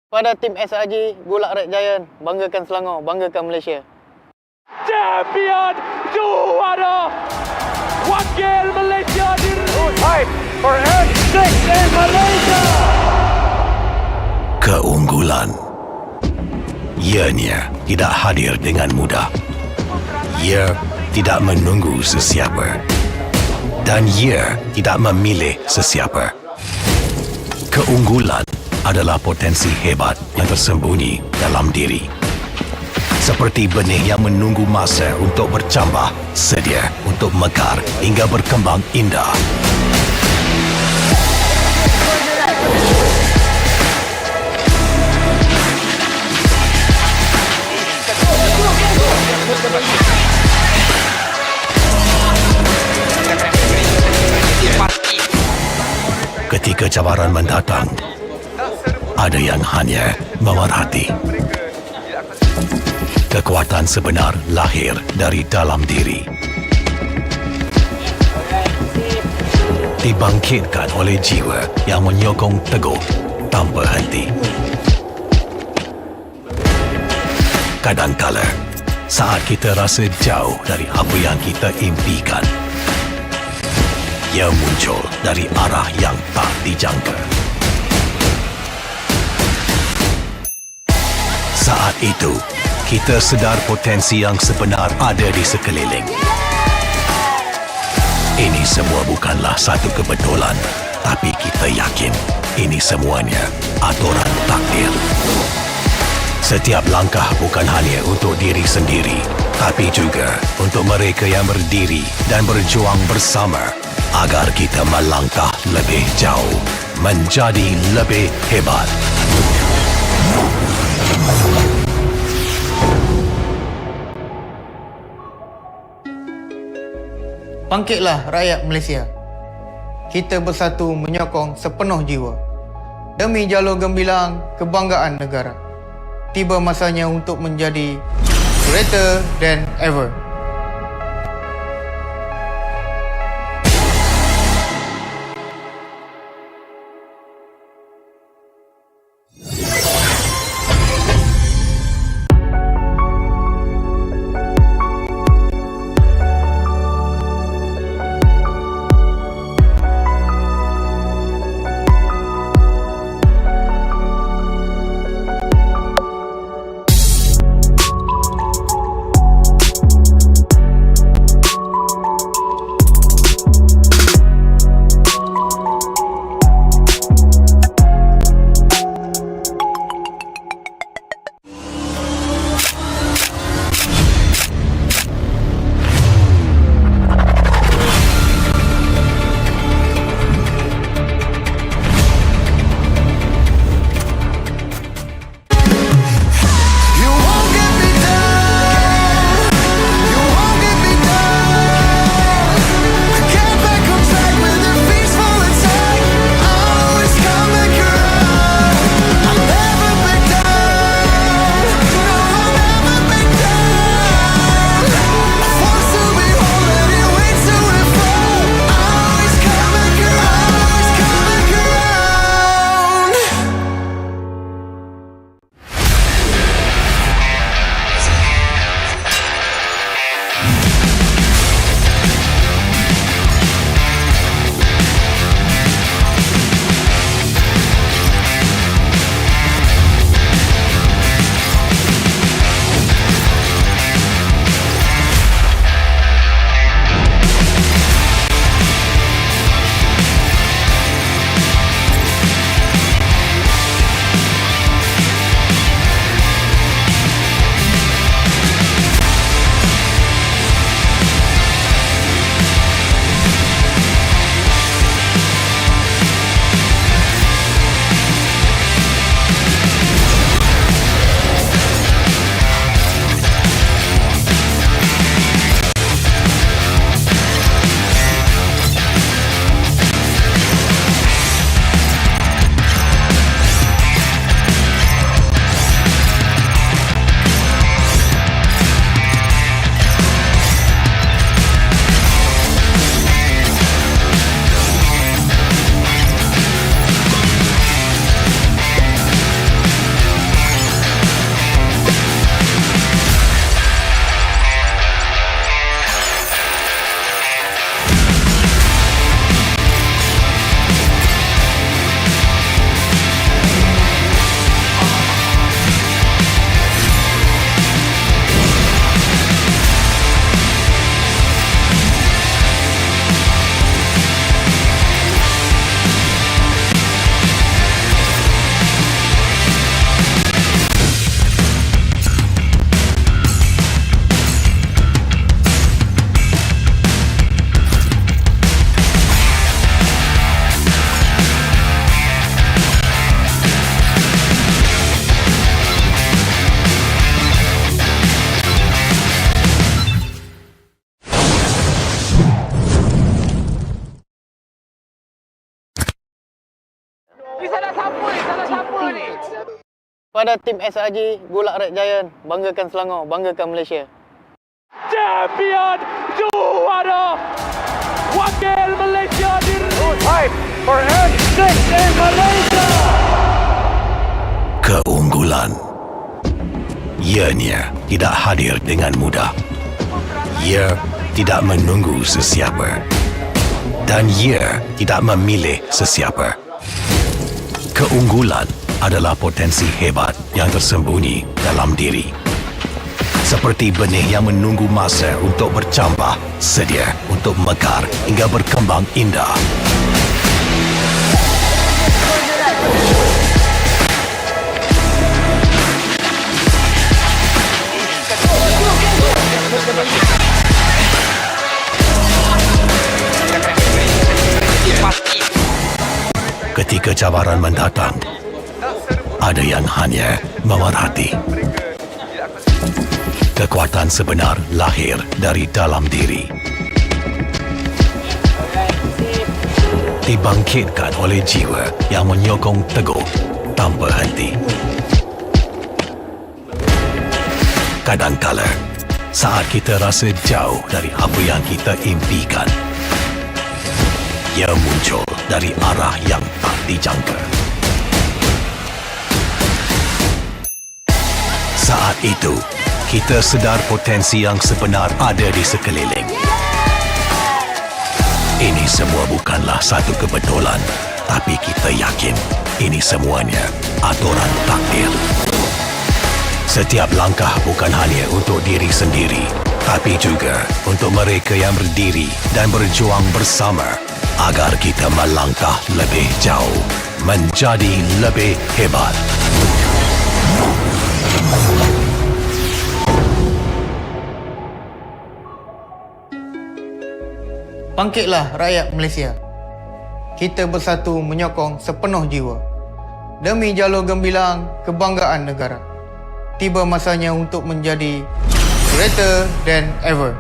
Pada tim SRG Golak Red Giant, banggakan Selangor, banggakan Malaysia. Champion juara wakil Malaysia fight for N6 in Malaysia. Keunggulan ianya tidak hadir dengan mudah. Ia tidak menunggu sesiapa dan ia tidak memilih sesiapa. Keunggulan adalah potensi hebat yang tersembunyi dalam diri. Seperti benih yang menunggu masa untuk bercambah, sedia untuk mekar hingga berkembang indah. Ketika cabaran mendatang, ada yang hanya memerhati. Kekuatan sebenar lahir dari dalam diri. Dibangkitkan oleh jiwa yang menyokong teguh tanpa henti. Kadangkala, saat kita rasa jauh dari apa yang kita impikan, ia muncul dari arah yang tak dijangka. Saat itu, kita sedar potensi yang sebenar ada di sekeliling. Ini semua bukanlah satu kebetulan, tapi kita yakin ini semuanya aturan takdir. Setiap langkah bukan hanya untuk diri sendiri, tapi juga untuk mereka yang berdiri dan berjuang bersama agar kita melangkah lebih jauh, menjadi lebih hebat. Bangkitlah rakyat Malaysia. Kita bersatu menyokong sepenuh jiwa. Demi jalur gemilang kebanggaan negara. Tiba masanya untuk menjadi greater than ever. Pada tim SRG Gulak Red Giant, banggakan Selangor, banggakan Malaysia. Champion juara wakil Malaysia fight for N6 in Malaysia. Keunggulan. Ianya tidak hadir dengan mudah. Ia tidak menunggu sesiapa. Dan ia tidak memilih sesiapa. Keunggulan adalah potensi hebat yang tersembunyi dalam diri. Seperti benih yang menunggu masa untuk bercambah, sedia untuk mekar hingga berkembang indah. Ketika cabaran mendatang, ada yang hanya memerhati. Kekuatan sebenar lahir dari dalam diri. Dibangkitkan oleh jiwa yang menyokong teguh tanpa henti. Kadangkala, saat kita rasa jauh dari apa yang kita impikan, ia muncul dari arah yang tak dijangka. Saat itu, kita sedar potensi yang sebenar ada di sekeliling. Ini semua bukanlah satu kebetulan, tapi kita yakin ini semuanya aturan takdir. Setiap langkah bukan hanya untuk diri sendiri, tapi juga untuk mereka yang berdiri dan berjuang bersama agar kita melangkah lebih jauh, menjadi lebih hebat. Bangkitlah rakyat Malaysia. Kita bersatu menyokong sepenuh jiwa. Demi jalur gemilang kebanggaan negara. Tiba masanya untuk menjadi greater than ever.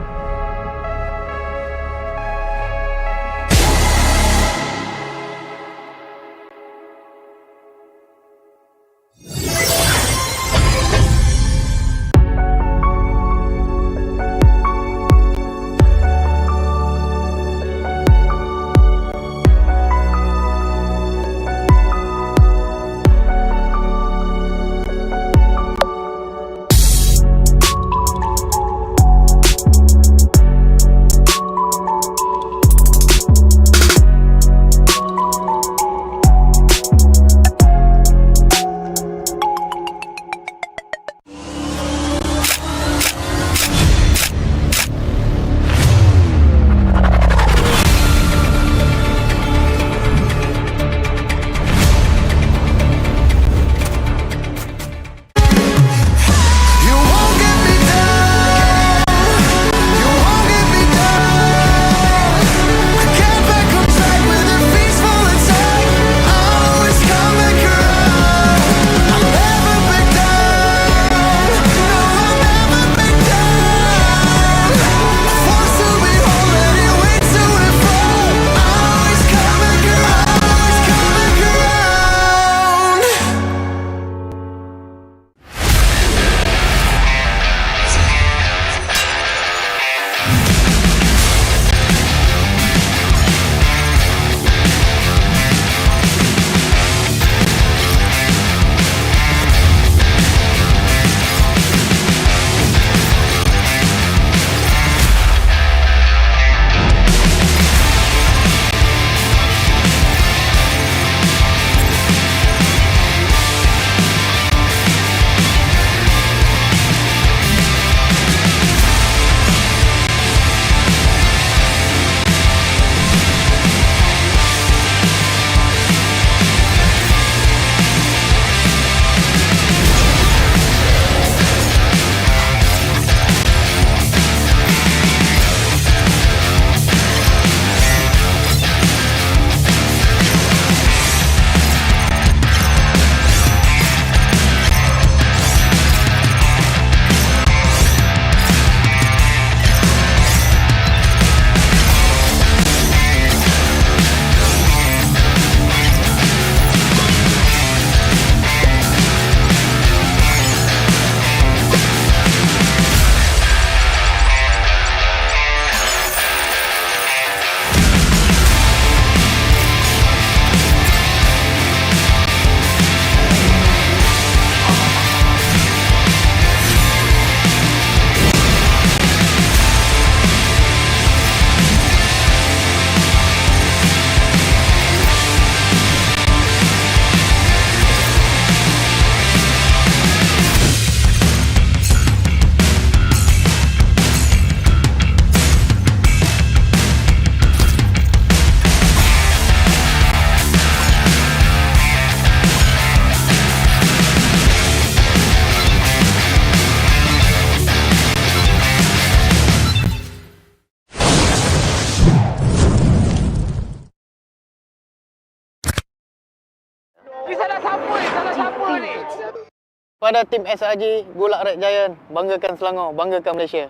Pada tim SRG Gulak Red Giant, banggakan Selangor, banggakan Malaysia.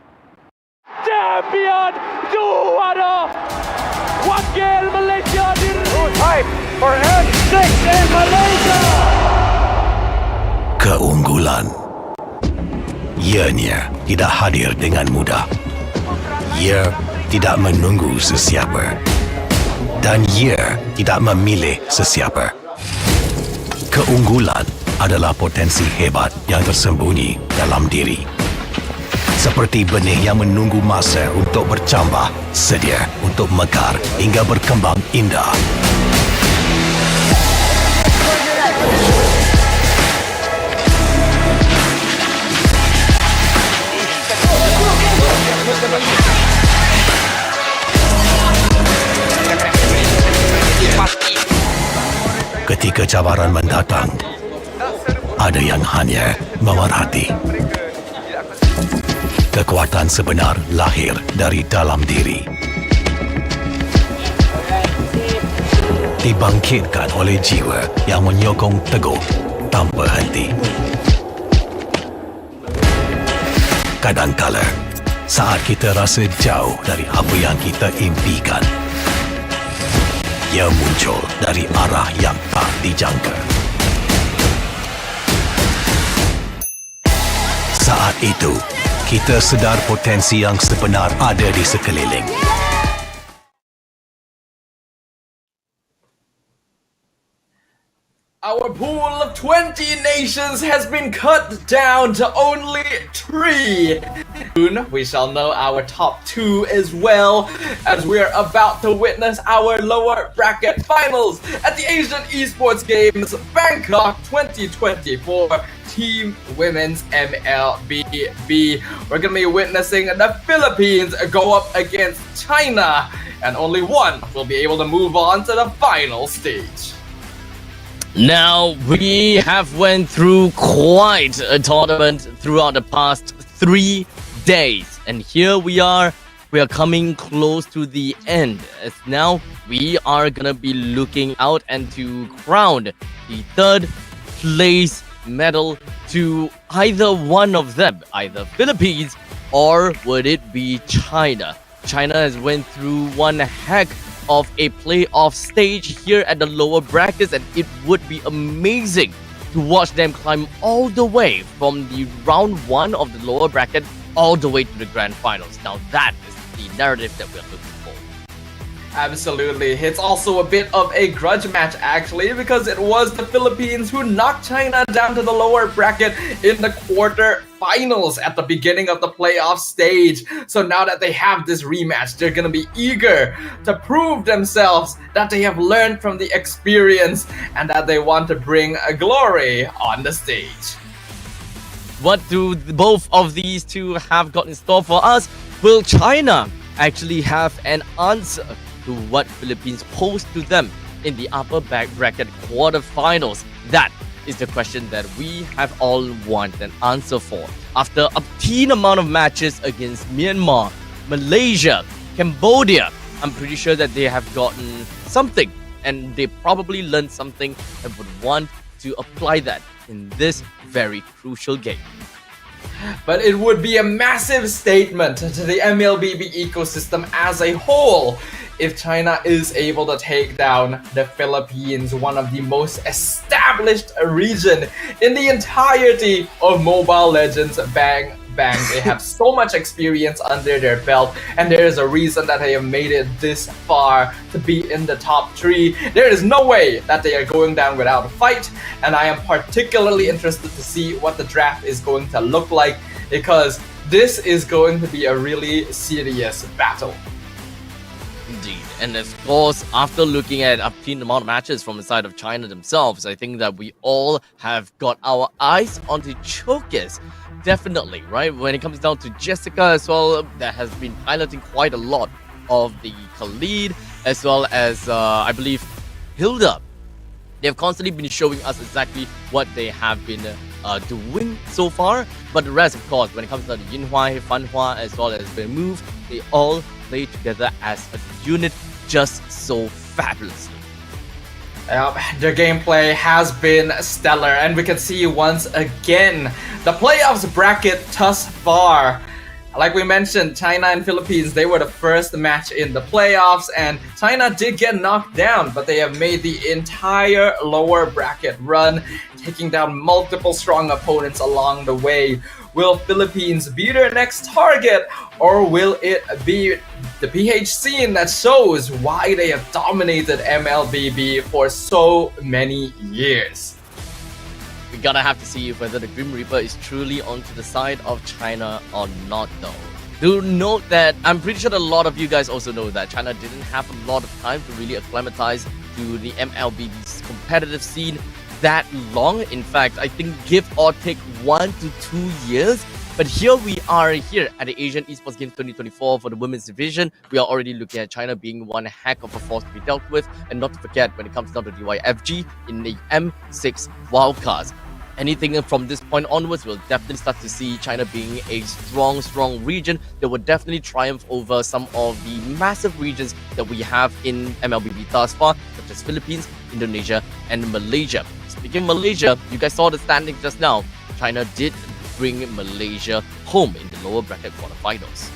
Champion juara wakil Malaysia time for N6 in Malaysia. Keunggulan. Ianya tidak hadir dengan mudah. Ia tidak menunggu sesiapa. Dan ia tidak memilih sesiapa. Keunggulan adalah potensi hebat yang tersembunyi dalam diri. Seperti benih yang menunggu masa untuk bercambah, sedia untuk mekar hingga berkembang indah. Ketika cabaran mendatang, ada yang hanya memerhati. Kekuatan sebenar lahir dari dalam diri. Dibangkitkan oleh jiwa yang menyokong teguh tanpa henti. Kadangkala, saat kita rasa jauh dari apa yang kita impikan, ia muncul dari arah yang tak dijangka. Saat itu, kita sedar potensi yang sebenar ada di sekeliling. Our pool of 20 nations has been cut down to only 3. Soon we shall know our top 2 as well, as we are about to witness our lower bracket finals at the Asian Esports Games Bangkok 2024 Team Women's MLBB. We're going to be witnessing the Philippines go up against China, and only one will be able to move on to the final stage. Now, we have went through quite a tournament throughout the past 3 days. And here we are coming close to the end. As now, we are gonna be looking out and to crown the 3rd place medal to either one of them, either Philippines or would it be China. China has went through one heck of a playoff stage here at the lower brackets, and it would be amazing to watch them climb all the way from the round 1 of the lower bracket all the way to the grand finals. Now that is the narrative that we're looking for. Absolutely. It's also a bit of a grudge match actually, because it was the Philippines who knocked China down to the lower bracket in the quarter-finals at the beginning of the playoff stage. So now that they have this rematch, they're going to be eager to prove themselves that they have learned from the experience and that they want to bring a glory on the stage. What do both of these two have got in store for us? Will China actually have an answer to what Philippines posed to them in the upper bracket quarterfinals? That is the question that we have all wanted an answer for. After a teen amount of matches against Myanmar, Malaysia, Cambodia, I'm pretty sure that they have gotten something, and they probably learned something and would want to apply that in this very crucial game. But it would be a massive statement to the MLBB ecosystem as a whole if China is able to take down the Philippines, one of the most established region in the entirety of Mobile Legends Bang. They have so much experience under their belt, and there is a reason that they have made it this far to be in the top 3. There is no way that they are going down without a fight, and I am particularly interested to see what the draft is going to look like, because this is going to be a really serious battle. Indeed. And of course, after looking at a teen amount of matches from the side of China themselves, I think that we all have got our eyes onto Chokers. Definitely, right? When it comes down to Jessica as well, that has been piloting quite a lot of the Khalid, as well as, I believe, Hilda. They have constantly been showing us exactly what they have been doing so far. But the rest, of course, when it comes to Yinhua, Fanhua, as well as Move, they all play together as a unit just so fabulously. The gameplay has been stellar, and we can see once again the playoffs bracket thus far. Like we mentioned, China and Philippines, they were the first match in the playoffs, and China did get knocked down, but they have made the entire lower bracket run, taking down multiple strong opponents along the way. Will Philippines be their next target, or will it be the PH scene that shows why they have dominated MLBB for so many years? We gotta have to see whether the Grim Reaper is truly onto the side of China or not, though. Do note that I'm pretty sure a lot of you guys also know that China didn't have a lot of time to really acclimatize to the MLBB's competitive scene that long. In fact, I think give or take 1 to 2 years. But here we are here at the Asian Esports Games 2024 for the women's division. We are already looking at China being one heck of a force to be dealt with. And not to forget, when it comes down to DYFG in the M6 wildcards. Anything from this point onwards, we'll definitely start to see China being a strong region that will definitely triumph over some of the massive regions that we have in MLBB thus far, such as Philippines, Indonesia, and Malaysia. Speaking of Malaysia, you guys saw the standing just now. China did bring Malaysia home in the lower bracket quarterfinals.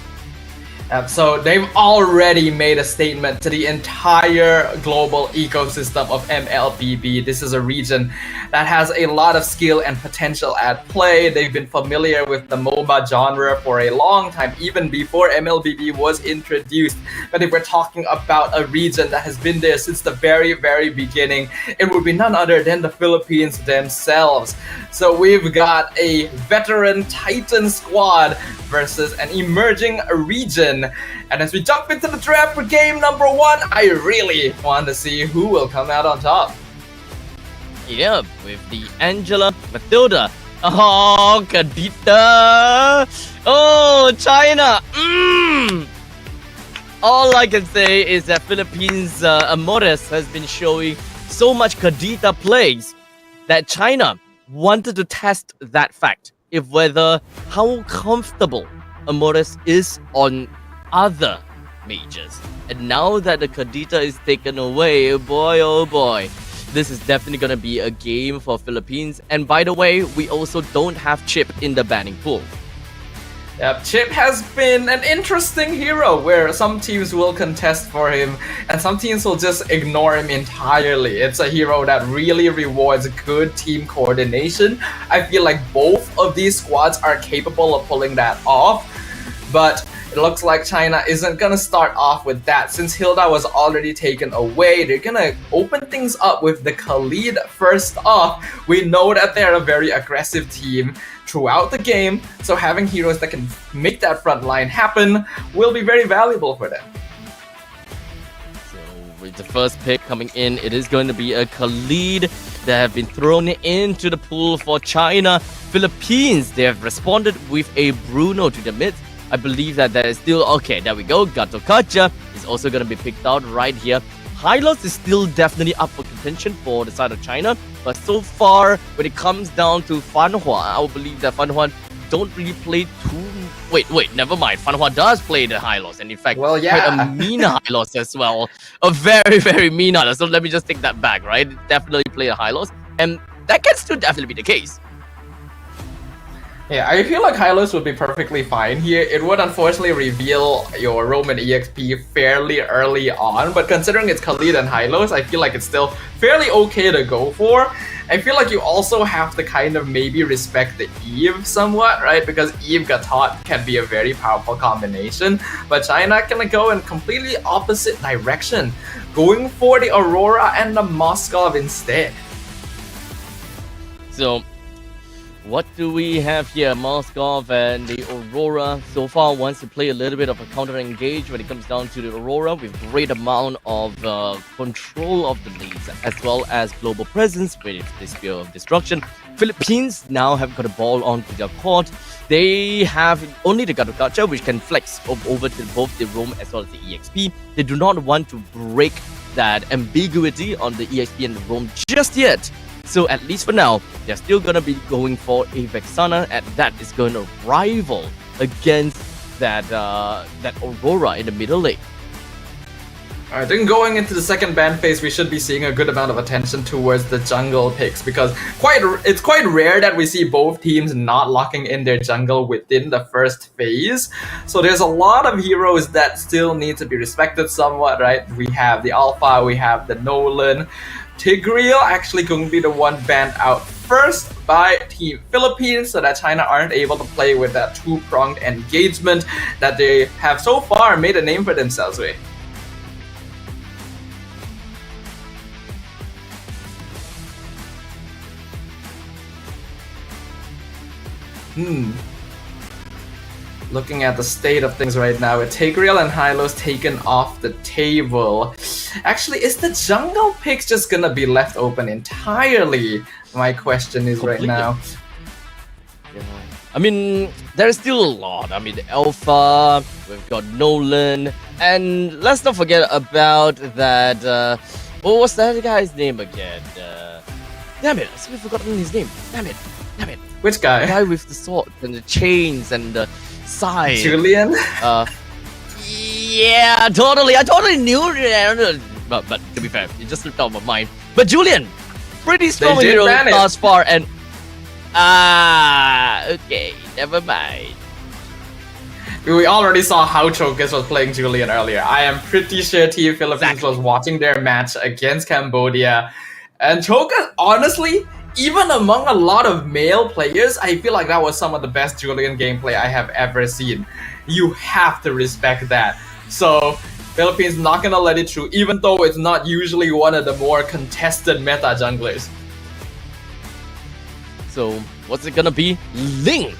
So they've already made a statement to the entire global ecosystem of MLBB. This is a region that has a lot of skill and potential at play. They've been familiar with the MOBA genre for a long time, even before MLBB was introduced. But if we're talking about a region that has been there since the very beginning, it would be none other than the Philippines themselves. So we've got a veteran Titan squad versus an emerging region. And as we jump into the draft for game number 1, I really want to see who will come out on top. Yeah, with the Angela Matilda. Oh, Kadita. Oh, China. All I can say is that Philippines Amores has been showing so much Kadita plays that China wanted to test that fact. If whether how comfortable Amores is on other majors. And now that the Kadita is taken away, boy oh boy, this is definitely gonna be a game for Philippines. And by the way, we also don't have Chip in the banning pool. Yep, Chip has been an interesting hero where some teams will contest for him and some teams will just ignore him entirely. It's a hero that really rewards good team coordination. I feel like both of these squads are capable of pulling that off, but it looks like China isn't gonna start off with that. Since Hilda was already taken away, they're gonna open things up with the Khalid first off. We know that they're a very aggressive team throughout the game, so having heroes that can make that front line happen will be very valuable for them. So with the first pick coming in, it is going to be a Khalid that have been thrown into the pool for China. Philippines, they have responded with a Bruno to the mid. I believe that there is still, okay, there we go. Gato Kacha is also going to be picked out right here. Hylos is still definitely up for contention for the side of China. But so far, when it comes down to Fanhua, I believe that Fanhua don't really play too... Wait, never mind. Fanhua does play the Hylos. And in fact, well, yeah, quite a mean Hylos as well. A very mean Hylos. So let me just take that back, right? Definitely play a Hylos. And that can still definitely be the case. Yeah, I feel like Hylos would be perfectly fine here. It would unfortunately reveal your Roman EXP fairly early on, but considering it's Khalid and Hylos, I feel like it's still fairly okay to go for. I feel like you also have to kind of maybe respect the Eve somewhat, right? Because Eve Gatot can be a very powerful combination, but China can go in completely opposite direction, going for the Aurora and the Moskov instead. So, what do we have here? Moskov and the Aurora so far wants to play a little bit of a counter-engage when it comes down to the Aurora with great amount of control of the leads as well as global presence with the Spear of Destruction. Philippines now have got a ball onto their court. They have only the Gato Gacha which can flex over to both the Roam as well as the EXP. They do not want to break that ambiguity on the EXP and the Roam just yet. So at least for now, they're still going to be going for a Vexana, and that is going to rival against that Aurora in the middle lane. Alright, then going into the second ban phase, we should be seeing a good amount of attention towards the jungle picks because it's quite rare that we see both teams not locking in their jungle within the first phase. So there's a lot of heroes that still need to be respected somewhat, right? We have the Alpha, we have the Nolan. Tigreal actually going to be the one banned out first by Team Philippines so that China aren't able to play with that two-pronged engagement that they have so far made a name for themselves with. Looking at the state of things right now, with Tigreal and Hylo's taken off the table. Actually, is the jungle picks just gonna be left open entirely? My question is Completely. right now. Yeah. I mean, there's still a lot. I mean, the Alpha, we've got Nolan, and let's not forget about that. What was that guy's name again? Damn it, we've forgotten his name. Damn it. Which The guy? guy with the sword and the chains and the scythe. Julian? Yeah, totally. I totally knew it. But to be fair, it just slipped out of my mind. But Julian, pretty strong did hero ban it. thus far, and okay, never mind. We already saw how Chokus was playing Julian earlier. I am pretty sure Team Philippines Exactly. was watching their match against Cambodia. And Chokus, honestly, even among a lot of male players, I feel like that was some of the best Julian gameplay I have ever seen. You have to respect that. So, Philippines not gonna let it through, even though it's not usually one of the more contested meta junglers. So, what's it gonna be? Ling!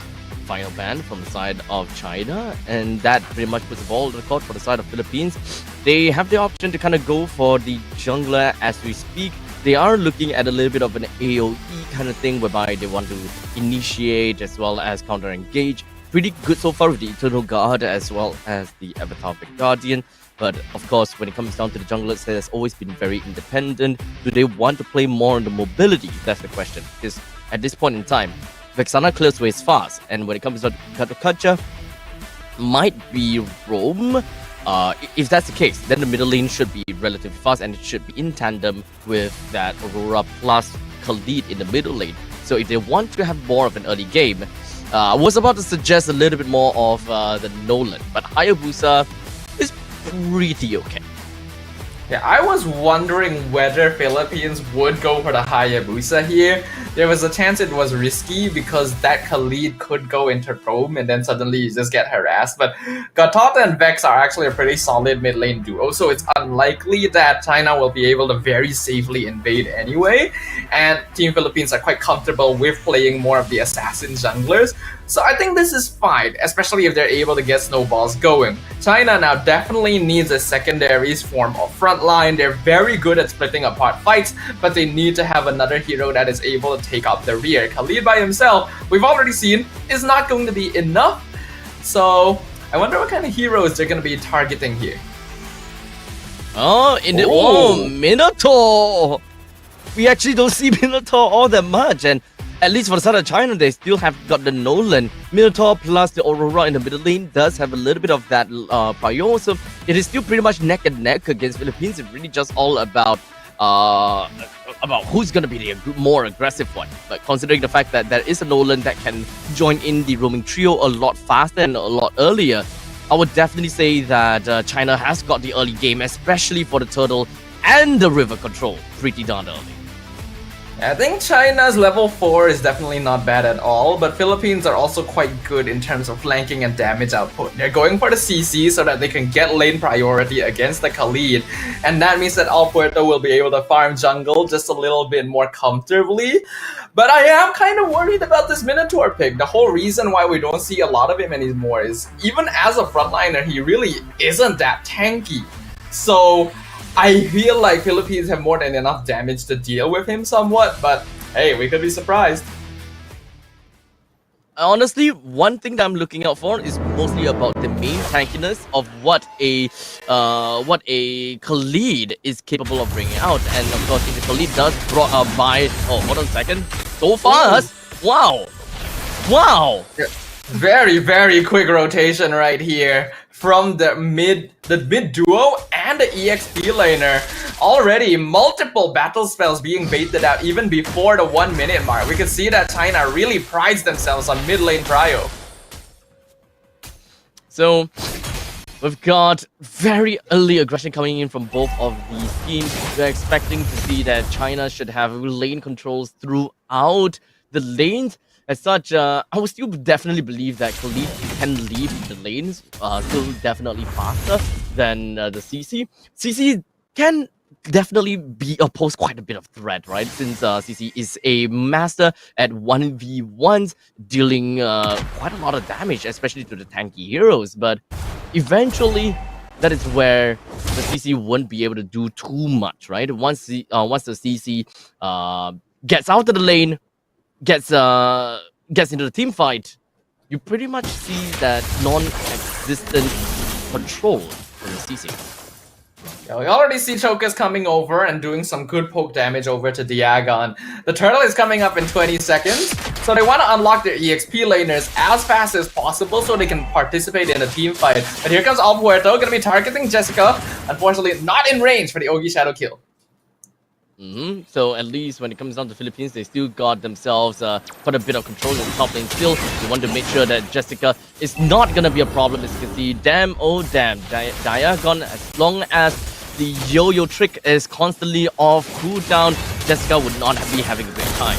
Final ban from the side of China, and that pretty much puts the ball on the court for the side of Philippines. They have the option to kind of go for the jungler as we speak. They are looking at a little bit of an AoE kind of thing whereby they want to initiate as well as counter engage. Pretty good so far with the Eternal Guard as well as the Avatar of the Guardian. But of course, when it comes down to the junglers, it has always been very independent. Do they want to play more on the mobility? That's the question. Because at this point in time, Vexana clears ways fast, and when it comes to Katukacha, might be Rome. If that's the case, then the middle lane should be relatively fast, and it should be in tandem with that Aurora plus Khalid in the middle lane. So if they want to have more of an early game, I was about to suggest a little bit more of the Nolan, but Hayabusa is pretty okay. Yeah, I was wondering whether Philippines would go for the Hayabusa here. There was a chance it was risky because that Khalid could go into Chrome and then suddenly you just get harassed. But Gatota and Vex are actually a pretty solid mid lane duo, so it's unlikely that China will be able to very safely invade anyway. And Team Philippines are quite comfortable with playing more of the assassin junglers. So I think this is fine, especially if they're able to get snowballs going. China now definitely needs a secondaries form of frontline. They're very good at splitting apart fights, but they need to have another hero that is able to take up the rear. Khalid by himself, we've already seen, is not going to be enough. So I wonder what kind of heroes they're going to be targeting here. Minotaur! We actually don't see Minotaur all that much, and at least for the side of China, they still have got the Nolan. Minotaur plus the Aurora in the middle lane does have a little bit of that prior, so it is still pretty much neck and neck against Philippines. It's really just all about who's going to be the more aggressive one. But considering the fact that there is a Nolan that can join in the roaming trio a lot faster and a lot earlier, I would definitely say that China has got the early game, especially for the turtle and the river control, pretty darn early. I think China's level 4 is definitely not bad at all, but Philippines are also quite good in terms of flanking and damage output. They're going for the CC so that they can get lane priority against the Khalid, and that means that Al Puerto will be able to farm jungle just a little bit more comfortably. But I am kind of worried about this Minotaur pick. The whole reason why we don't see a lot of him anymore is even as a frontliner, he really isn't that tanky. So I feel like Philippines have more than enough damage to deal with him somewhat, but hey, we could be surprised. Honestly, one thing that I'm looking out for is mostly about the main tankiness of what a Khalid is capable of bringing out. And of course, if the Khalid does buy... Oh, hold on a second. So fast! Wow! Very, very quick rotation right here from the mid duo and the EXP laner. Already multiple battle spells being baited out even before the 1 minute mark. We can see that China really prides themselves on mid lane prio. So we've got very early aggression coming in from both of these teams. We're expecting to see that China should have lane controls throughout the lanes. As such, I would still definitely believe that Khalid can lead the lanes still definitely faster than the CC. CC can definitely pose quite a bit of threat, right? Since CC is a master at 1v1s, dealing quite a lot of damage, especially to the tanky heroes. But eventually, that is where the CC won't be able to do too much, right? Once the CC gets out of the lane, gets into the team fight, you pretty much see that non-existent control from the CC. Yeah, we already see Chokers coming over and doing some good poke damage over to Diagon. The turtle is coming up in 20 seconds, so they want to unlock their EXP laners as fast as possible so they can participate in a team fight. But here comes Al Puerto, gonna be targeting Jessica. Unfortunately, not in range for the Ogi Shadow kill. So at least when it comes down to Philippines, they still got themselves quite a bit of control in the top lane still. They want to make sure that Jessica is not going to be a problem. As you can see, damn, oh damn, Diagon, as long as the yo-yo trick is constantly off cooldown, Jessica would not be having a great time.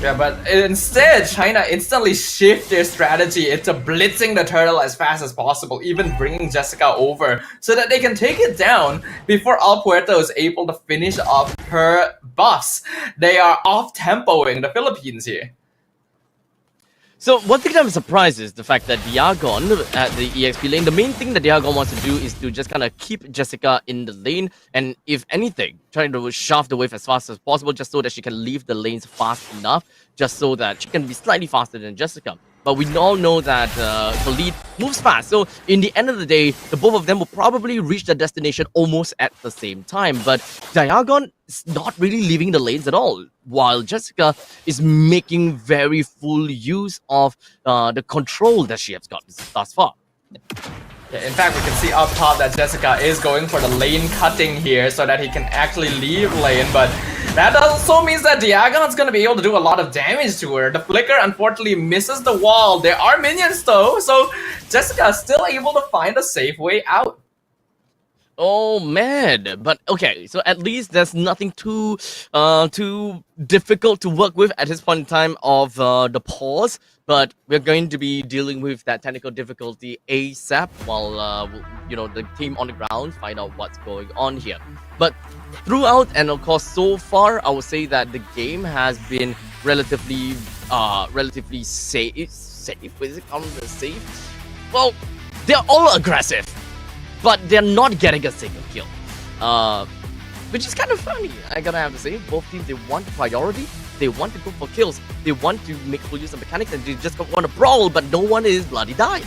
Yeah, but instead, China instantly shift their strategy into blitzing the turtle as fast as possible, even bringing Jessica over so that they can take it down before Al Puerto is able to finish off her buffs. They are off-tempoing the Philippines here. So one thing that I'm surprised is the fact that Diagon at the EXP lane, the main thing that Diagon wants to do is to just kind of keep Jessica in the lane, and if anything, trying to shove the wave as fast as possible just so that she can leave the lanes fast enough, just so that she can be slightly faster than Jessica. But we all know that Khalid moves fast, so in the end of the day, the both of them will probably reach their destination almost at the same time. But Diagon is not really leaving the lanes at all, while Jessica is making very full use of the control that she has got thus far. Yeah, in fact, we can see up top that Jessica is going for the lane cutting here so that he can actually leave lane, but that also means that Diagon is going to be able to do a lot of damage to her. The flicker unfortunately misses the wall. There are minions though, so Jessica is still able to find a safe way out. Oh man, but okay, so at least there's nothing too difficult to work with at this point in time of the pause, but we're going to be dealing with that technical difficulty ASAP while the team on the ground find out what's going on here. But throughout, and of course so far, I would say that the game has been relatively safe. Is it on the safe? Well, they're all aggressive, but they're not getting a single kill, which is kind of funny. I gotta have to say, both teams, they want priority, they want to go for kills, they want to make full use of mechanics, and they just want to brawl, but no one is bloody dying.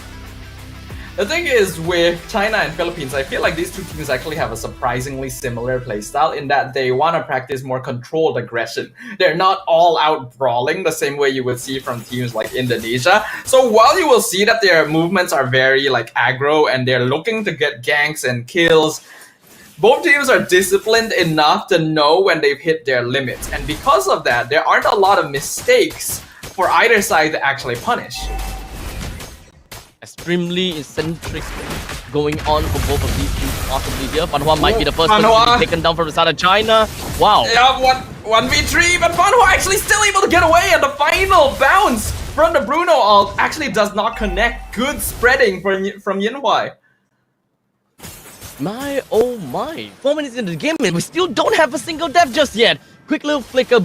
The thing is, with China and Philippines, I feel like these two teams actually have a surprisingly similar playstyle in that they want to practice more controlled aggression. They're not all out brawling the same way you would see from teams like Indonesia. So while you will see that their movements are very aggro and they're looking to get ganks and kills, both teams are disciplined enough to know when they've hit their limits. And because of that, there aren't a lot of mistakes for either side to actually punish. Extremely eccentric going on for both of these teams possibly here. Fanhua might be the first one to be taken down from the side of China. Wow. Yeah, 1v3, but Fanhua actually still able to get away, and the final bounce from the Bruno ult actually does not connect. Good spreading from Yinhuai. My, oh my. 4 minutes into the game and we still don't have a single death just yet. Quick little flicker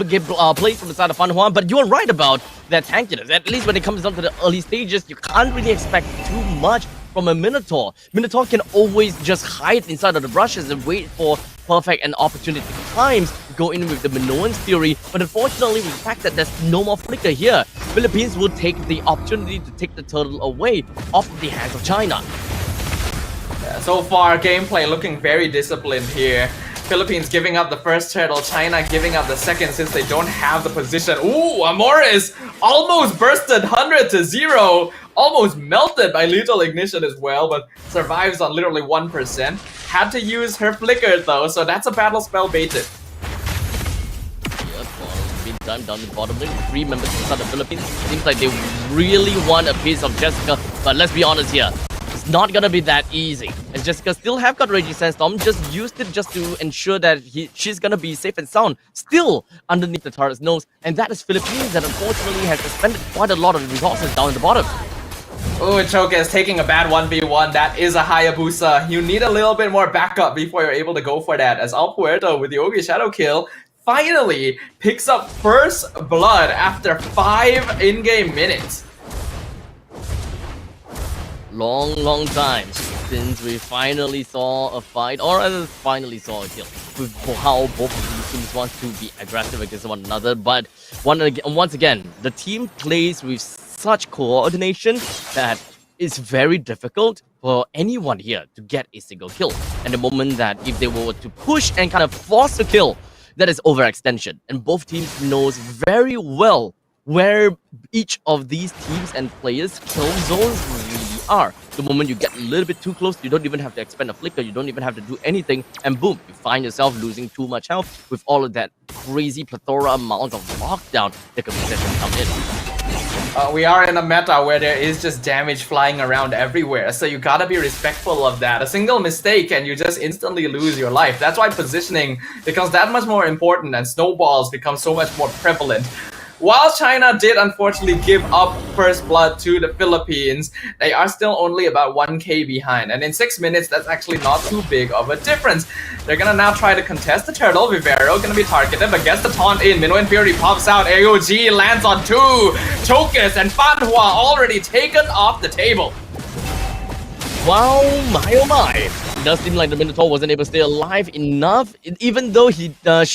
plays from the side of Fanhua, but you're right about that tankiness. At least when it comes down to the early stages, you can't really expect too much from a Minotaur. Minotaur can always just hide inside of the brushes and wait for perfect and opportunistic times to go in with the Minoan's Fury. But unfortunately, with the fact that there's no more flicker here, Philippines will take the opportunity to take the turtle away off of the hands of China. Yeah, so far, gameplay looking very disciplined here. Philippines giving up the first turtle, China giving up the second since they don't have the position. Ooh, Amoris almost bursted 100 to 0 almost melted by lethal ignition as well, but survives on literally 1%. Had to use her flicker though, so that's a battle spell baited. Yep, well, been done down the bottom lane. 3 members inside the Philippines. Seems like they really want a piece of Jessica, but let's be honest here. It's not gonna be that easy. And Jessica still have got Raging Sandstorm, just used it just to ensure that she's gonna be safe and sound, still underneath the turret's nose. And that is Philippines that unfortunately has expended quite a lot of resources down in the bottom. Oh, Choka is taking a bad 1v1. That is a Hayabusa. You need a little bit more backup before you're able to go for that. As Al Puerto with the Yogi Shadow kill finally picks up first blood after 5 in-game minutes. Long time since we finally saw a fight, or rather finally saw a kill, with how both of these teams want to be aggressive against one another. But once again, the team plays with such coordination that it's very difficult for anyone here to get a single kill. And the moment that if they were to push and kind of force a kill, that is overextension. And both teams knows very well where each of these teams and players' kill zones really are. The moment you get a little bit too close, you don't even have to expend a flicker, you don't even have to do anything, and boom, you find yourself losing too much health with all of that crazy plethora amount of lockdown that could potentially come in. We are in a meta where there is just damage flying around everywhere, so you gotta be respectful of that. A single mistake and you just instantly lose your life. That's why positioning becomes that much more important and snowballs become so much more prevalent. While China did unfortunately give up first blood to the Philippines, they are still only about 1k behind, and in 6 minutes that's actually not too big of a difference. They're gonna now try to contest the turtle. Vivero gonna be targeted but gets the taunt in. Minnow and Fury pops out. AOG lands on 2. Chokus and Fanhua already taken off the table. Wow, my oh my. It does seem like the Minotaur wasn't able to stay alive enough, even though she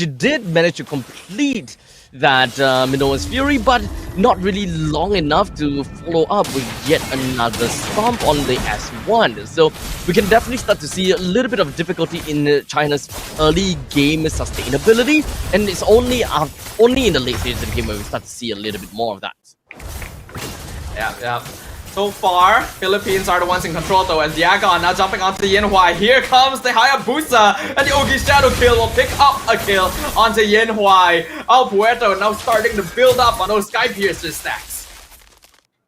did manage to complete that Minoa's Fury, but not really long enough to follow up with yet another stomp on the S1. So we can definitely start to see a little bit of difficulty in China's early game sustainability, and it's only in the late stages of the game where we start to see a little bit more of that. Yeah. So far, Philippines are the ones in control though, as Diagon now jumping onto the Yanhuai. Here comes the Hayabusa, and the Ogi Shadow kill will pick up a kill onto Yanhuai. Al Puerto now starting to build up on those Sky Piercer stacks.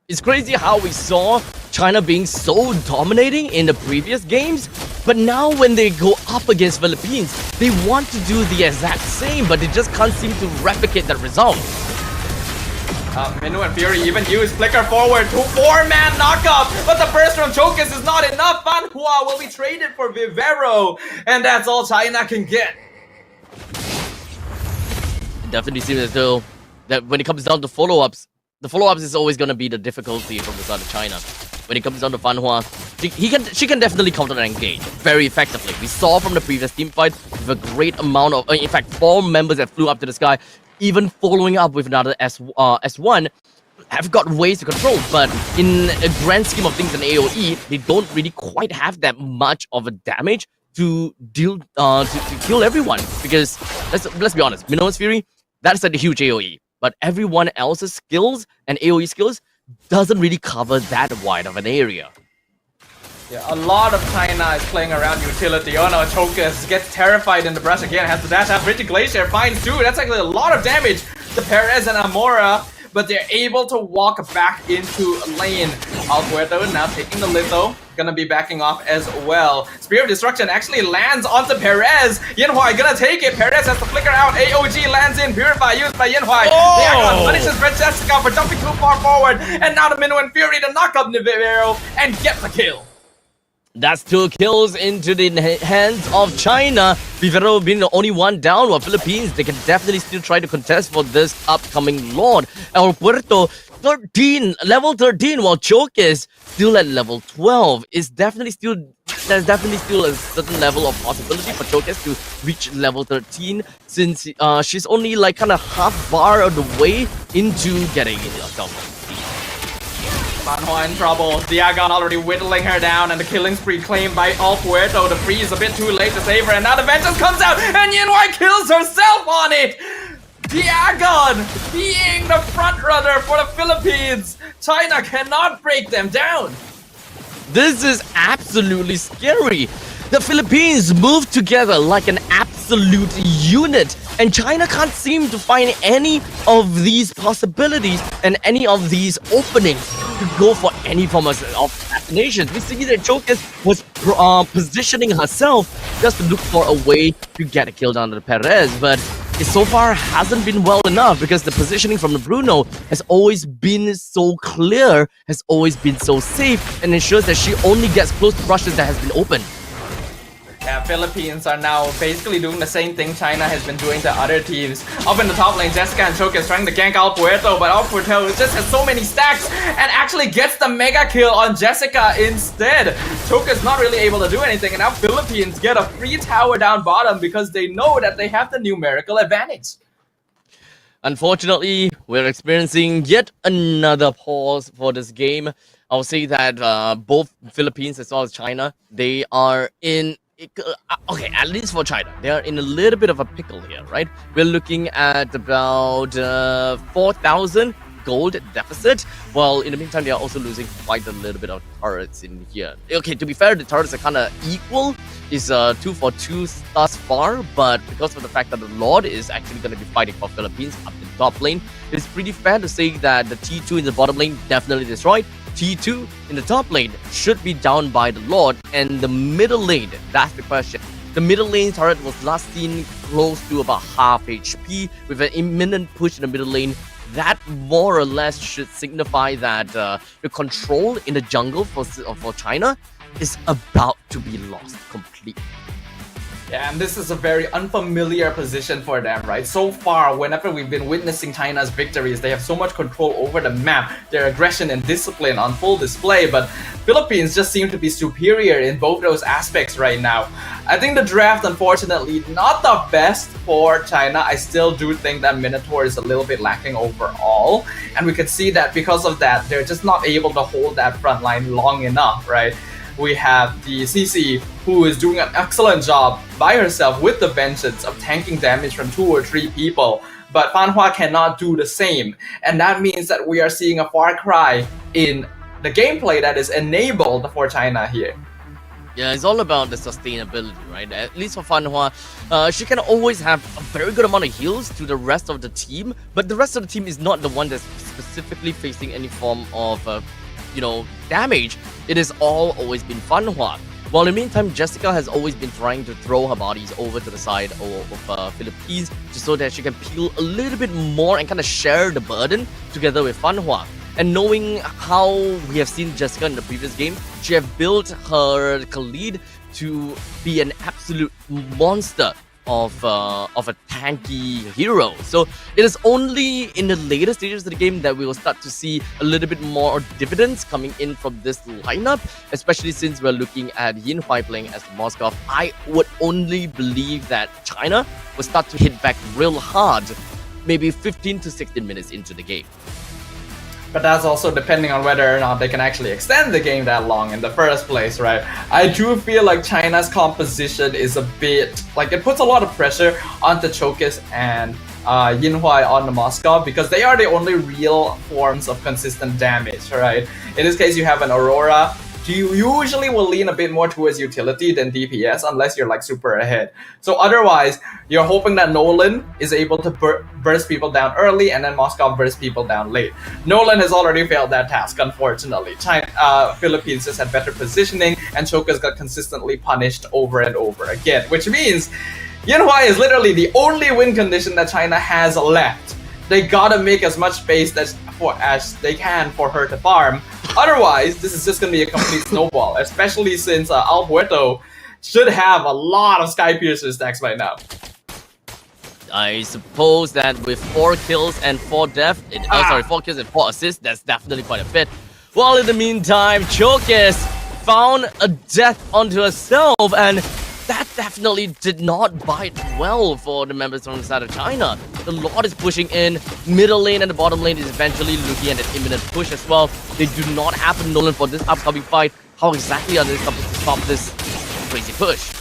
It's crazy how we saw China being so dominating in the previous games, but now when they go up against Philippines, they want to do the exact same, but they just can't seem to replicate that result. Minnow and Fury even use flicker forward to 4-man knockup, but the burst from Chokus is not enough. Fanhua will be traded for Vivero, and that's all China can get. It definitely seems as though that when it comes down to follow-ups, the follow-ups is always going to be the difficulty from the side of China. When it comes down to Fanhua, she can definitely counter and engage very effectively. We saw from the previous team fight with a great amount of, in fact, 4 members that flew up to the sky, even following up with another S1, have got ways to control, but in a grand scheme of things in AoE, they don't really quite have that much of a damage to deal to kill everyone. Because let's be honest, Minotaur's Fury, that's a huge AoE, but everyone else's skills and AoE skills doesn't really cover that wide of an area. Yeah, a lot of China is playing around utility. Oh no, Chokus gets terrified in the brush again, has to dash out. Bridget Glacier finds 2. That's actually a lot of damage to Perez and Amora, but they're able to walk back into lane. Al Puerto now taking the litho, gonna be backing off as well. Spear of Destruction actually lands onto Perez. Yanhuai gonna take it. Perez has to flicker out. AOG lands in. Purify used by Yanhuai. Diagon punishes Red Jessica for jumping too far forward, and now the Minnow and Fury to knock up Nivero and get the kill. That's 2 kills into the hands of China. Vivero being the only one down, while Philippines, they can definitely still try to contest for this upcoming Lord. El Puerto, level 13, while Chokus still at level 12. There's definitely still a certain level of possibility for Chokus to reach level 13, since she's only like kind of half bar of the way into getting herself. Fanhua in trouble. Diagon already whittling her down, and the killing spree claimed by Al Puerto. The freeze a bit too late to save her, and now the vengeance comes out, and Yanhuai kills herself on it! Diagon being the front runner for the Philippines. China cannot break them down. This is absolutely scary. The Philippines move together like an absolute unit, and China can't seem to find any of these possibilities and any of these openings to go for any form of assassinations. We see that Chokes was positioning herself just to look for a way to get a kill down to Perez, but it so far hasn't been well enough because the positioning from the Bruno has always been so clear, has always been so safe, and ensures that she only gets close to rushes that has been opened. Yeah, Philippines are now basically doing the same thing China has been doing to other teams. Up in the top lane, Jessica and Choke is trying to gank El Puerto, but El Puerto just has so many stacks and actually gets the mega kill on Jessica instead. Choke is not really able to do anything, and now Philippines get a free tower down bottom because they know that they have the numerical advantage. Unfortunately, we're experiencing yet another pause for this game. I'll say that both Philippines as well as China, they are in... Okay, at least for China, they are in a little bit of a pickle here, right? We're looking at about 4,000 gold deficit, while in the meantime, they are also losing quite a little bit of turrets in here. Okay, to be fair, the turrets are kind of equal. It's 2 for 2 thus far, but because of the fact that the Lord is actually going to be fighting for Philippines up in the top lane, it's pretty fair to say that the T2 in the bottom lane definitely destroyed. T2 in the top lane should be down by the Lord, and the middle lane, that's the question. The middle lane turret was last seen close to about half HP with an imminent push in the middle lane. That more or less should signify that the control in the jungle for China is about to be lost completely. Yeah, and this is a very unfamiliar position for them, right? So far, whenever we've been witnessing China's victories, they have so much control over the map, their aggression and discipline on full display, but Philippines just seem to be superior in both those aspects right now. I think the draft, unfortunately, not the best for China. I still do think that Minotaur is a little bit lacking overall, and we could see that because of that, they're just not able to hold that front line long enough, right? We have the CC, who is doing an excellent job by herself with the Vengeance of tanking damage from 2 or 3 people, but Fanhua cannot do the same, and that means that we are seeing a far cry in the gameplay that is enabled for China here. Yeah, it's all about the sustainability, right? At least for Fanhua, she can always have a very good amount of heals to the rest of the team, but the rest of the team is not the one that's specifically facing any form of damage. It has always been Fanhua. While in the meantime, Jessica has always been trying to throw her bodies over to the side of Philippines just so that she can peel a little bit more and kind of share the burden together with Fanhua. And knowing how we have seen Jessica in the previous game, she have built her Khalid to be an absolute monster of a tanky hero. So it is only in the later stages of the game that we will start to see a little bit more dividends coming in from this lineup, especially since we're looking at Yin Hui playing as Moskov. I would only believe that China will start to hit back real hard, maybe 15 to 16 minutes into the game. But that's also depending on whether or not they can actually extend the game that long in the first place, right? I do feel like China's composition is a bit, like it puts a lot of pressure onto Chokis and Yin Hui on the Moskov because they are the only real forms of consistent damage, right? In this case, you have an Aurora. You usually will lean a bit more towards utility than DPS unless you're like super ahead. So otherwise, you're hoping that Nolan is able to burst people down early and then Moskov burst people down late. Nolan has already failed that task, unfortunately. Philippines just had better positioning and Chokas got consistently punished over and over again, which means Yin Hui is literally the only win condition that China has left. They gotta make as much space as they can for her to farm. Otherwise, this is just gonna be a complete snowball, especially since El Puerto should have a lot of Sky Piercer stacks by now. I suppose that with 4 kills and 4 deaths, 4 kills and 4 assists, that's definitely quite a bit. While in the meantime, Chokes found a death onto herself, and that definitely did not bite well for the members from the side of China. The Lord is pushing in, middle lane and the bottom lane is eventually looking at an imminent push as well. They do not have a Nolan for this upcoming fight. How exactly are they supposed to stop this crazy push?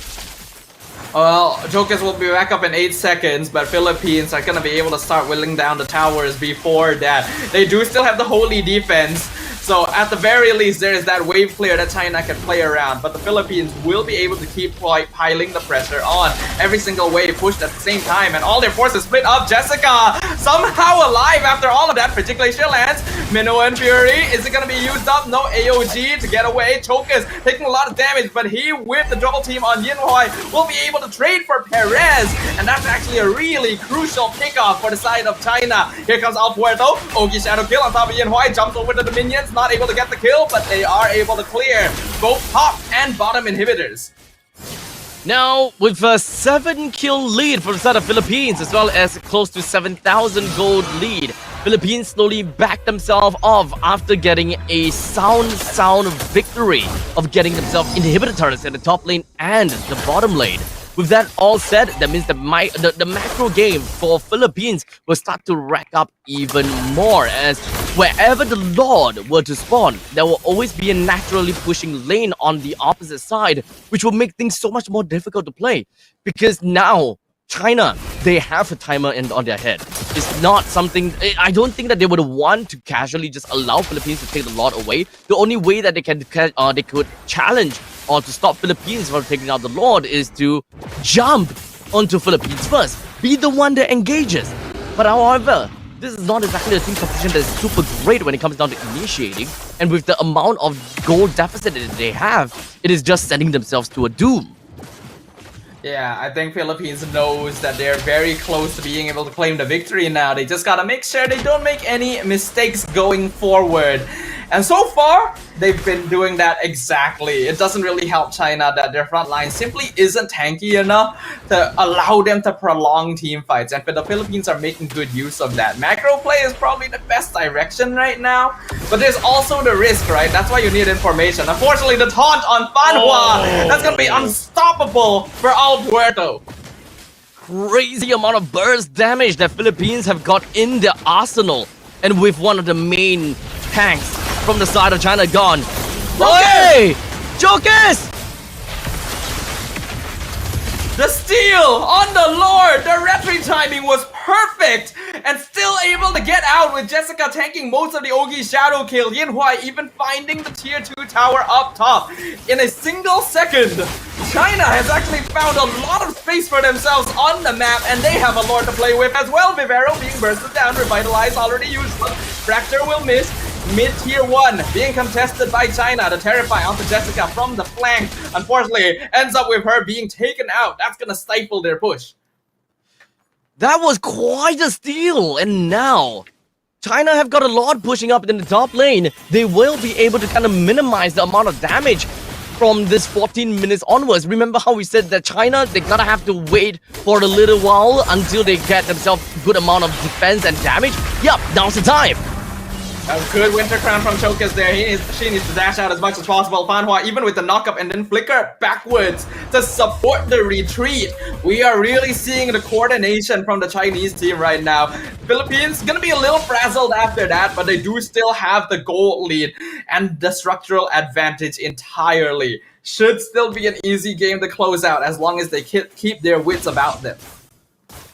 Well, Jokers will be back up in 8 seconds, but Philippines are gonna be able to start whittling down the towers before that. They do still have the holy defense, so at the very least there is that wave clear that China can play around, but the Philippines will be able to keep piling the pressure on. Every single wave pushed at the same time, and all their forces split up. Jessica somehow alive after all of that. Fragilation lands. Minnow and Fury, is it gonna be used up? No AOG to get away. Chokers taking a lot of damage, but he with the double team on Yinhuai will be able to trade for Perez, and that's actually a really crucial pickoff for the side of China. Here comes Al Puerto. Ogi shadow kill on top of Yinhuai, jumps over to the minions, not able to get the kill, but they are able to clear both top and bottom inhibitors. Now, with a 7-kill lead for the side of Philippines, as well as close to 7,000 gold lead, Philippines slowly back themselves off after getting a sound victory of getting themselves inhibitor turrets at the top lane and the bottom lane. With that all said, that means the macro game for Philippines will start to rack up even more, as wherever the Lord were to spawn, there will always be a naturally pushing lane on the opposite side, which will make things so much more difficult to play. Because now, China, they have a timer on their head. It's not something... I don't think that they would want to casually just allow Philippines to take the Lord away. The only way that they could challenge or to stop Philippines from taking out the Lord is to jump onto Philippines first. Be the one that engages. But however, this is not exactly a team competition that is super great when it comes down to initiating. And with the amount of goal deficit that they have, it is just setting themselves to a doom. Yeah, I think Philippines knows that they're very close to being able to claim the victory now. They just gotta make sure they don't make any mistakes going forward. And so far, they've been doing that exactly. It doesn't really help China that their front line simply isn't tanky enough to allow them to prolong team fights. And the Philippines are making good use of that. Macro play is probably the best direction right now. But there's also the risk, right? That's why you need information. Unfortunately, the taunt on Fanhua, that's going to be unstoppable for Al Puerto. Crazy amount of burst damage that Philippines have got in their arsenal. And with one of the main tanks from the side of China gone. Hey! Jokers! The steal on the Lord! The retry timing was perfect! And still able to get out with Jessica tanking most of the Ogi shadow kill. Yinhuai even finding the tier 2 tower up top. In a single second, China has actually found a lot of space for themselves on the map, and they have a Lord to play with as well. Vivero being bursted down, Revitalize already used, but Fracture will miss. Mid-tier 1 being contested by China. The Terrify onto Jessica from the flank. Unfortunately, ends up with her being taken out. That's gonna stifle their push. That was quite a steal, and now China have got a lot pushing up in the top lane. They will be able to kind of minimize the amount of damage from this 14 minutes onwards. Remember how we said that China, they gotta have to wait for a little while until they get themselves a good amount of defense and damage? Yup, now's the time. A good Winter Crown from Chokers there. She needs to dash out as much as possible. Fanhua, even with the knock-up and then flicker backwards to support the retreat. We are really seeing the coordination from the Chinese team right now. Philippines gonna be a little frazzled after that, but they do still have the goal lead and the structural advantage entirely. Should still be an easy game to close out as long as they keep their wits about them.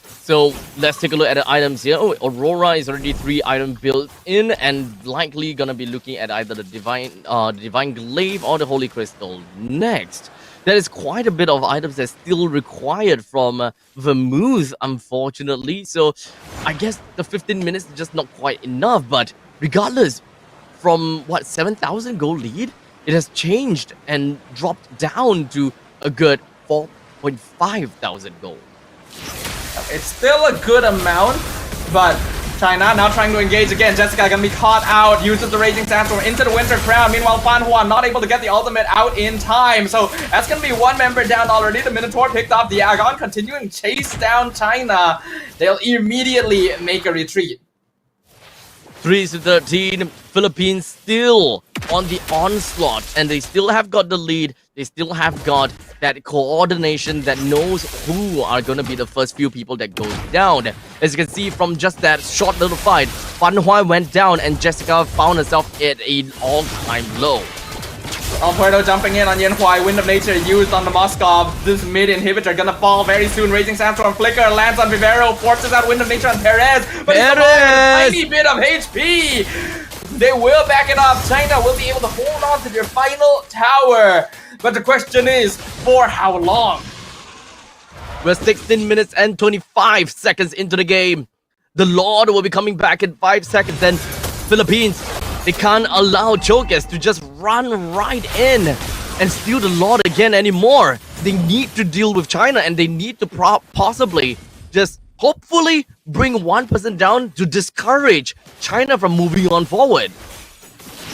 So let's take a look at the items here. Oh, Aurora is already 3 items built in, and likely gonna be looking at either the Divine Glaive or the Holy Crystal next. There is quite a bit of items that's still required from Vermouth, unfortunately. So I guess the 15 minutes is just not quite enough. But regardless, from what, 7,000 gold lead, it has changed and dropped down to a good 4.5 thousand gold. It's still a good amount, but China now trying to engage again. Jessica gonna be caught out, uses the Raging Sandstorm into the Winter Crown. Meanwhile, Fanhua not able to get the ultimate out in time. So that's gonna be 1 member down already. The Minotaur picked up the Agon, continuing chase down China. They'll immediately make a retreat. 3-13, Philippines still on the onslaught, and they still have got the lead. They still have got that coordination that knows who are going to be the first few people that goes down. As you can see from just that short little fight, Fanhua went down and Jessica found herself at an all-time low. Puerto jumping in on Yanhuai, Wind of Nature used on the Moskov. This mid inhibitor gonna fall very soon. Raging Sandstorm Flicker lands on Vivero, forces out Wind of Nature on Perez, but it's a tiny bit of HP. They will back it up. China will be able to hold on to their final tower. But the question is, for how long? We're 16 minutes and 25 seconds into the game. The Lord will be coming back in 5 seconds. Then Philippines, they can't allow Chokers to just run right in and steal the Lord again anymore. They need to deal with China, and they need to possibly just hopefully bring one person down to discourage China from moving on forward.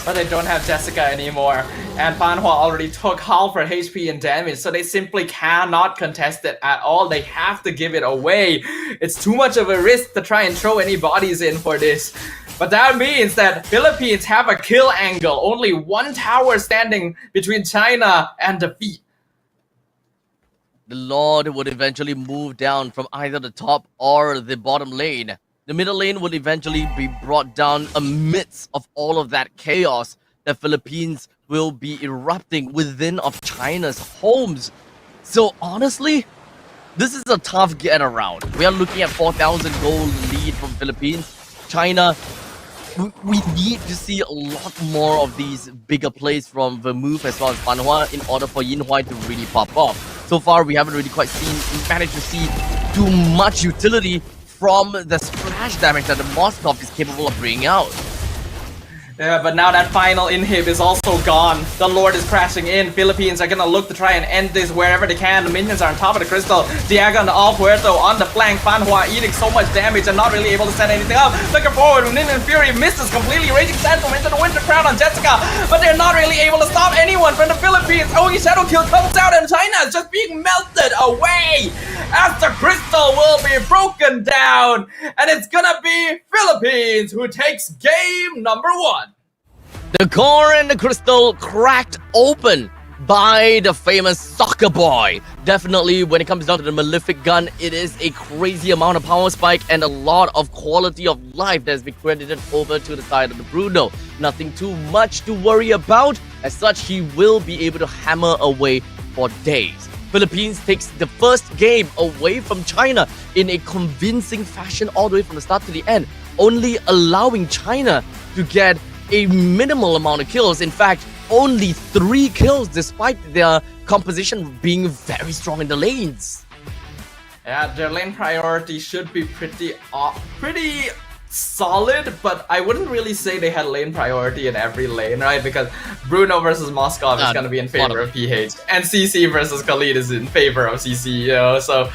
But they don't have Jessica anymore, and Fanhua already took half her HP and damage, so they simply cannot contest it at all. They have to give it away. It's too much of a risk to try and throw any bodies in for this. But that means that Philippines have a kill angle. Only one tower standing between China and defeat. The Lord would eventually move down from either the top or the bottom lane. The middle lane will eventually be brought down amidst of all of that chaos. The Philippines will be erupting within of China's homes. So honestly, this is a tough get around. We are looking at 4,000 goal lead from Philippines. China, we need to see a lot more of these bigger plays from Vermouth as well as Fanhua in order for Yinhuai to really pop off. So far, we haven't really quite managed to see too much utility from the splash damage that the Moskov is capable of bringing out. Yeah, but now that final inhib is also gone. The Lord is crashing in. Philippines are gonna look to try and end this wherever they can. The minions are on top of the crystal. Diaga and All Puerto on the flank. Fanhua eating so much damage and not really able to set anything up. Looking forward, Ninja Fury misses completely. Raging Sandstorm into the Winter Crown on Jessica, but they're not really able to stop anyone from the Philippines. Ogi Shadow Kill comes out and China is just being melted away as the crystal will be broken down. And it's gonna be Philippines who takes game number 1. The core and the crystal cracked open by the famous soccer boy. Definitely, when it comes down to the Malefic gun, it is a crazy amount of power spike and a lot of quality of life that has been credited over to the side of the Bruno. Nothing too much to worry about. As such, he will be able to hammer away for days. Philippines takes the first game away from China in a convincing fashion all the way from the start to the end, only allowing China to get a minimal amount of kills. In fact, only 3 kills despite their composition being very strong in the lanes. Yeah, their lane priority should be pretty solid, but I wouldn't really say they had lane priority in every lane, right? Because Bruno versus Moskov is going to be in favor of PH, and CC versus Khalid is in favor of CC, you know, so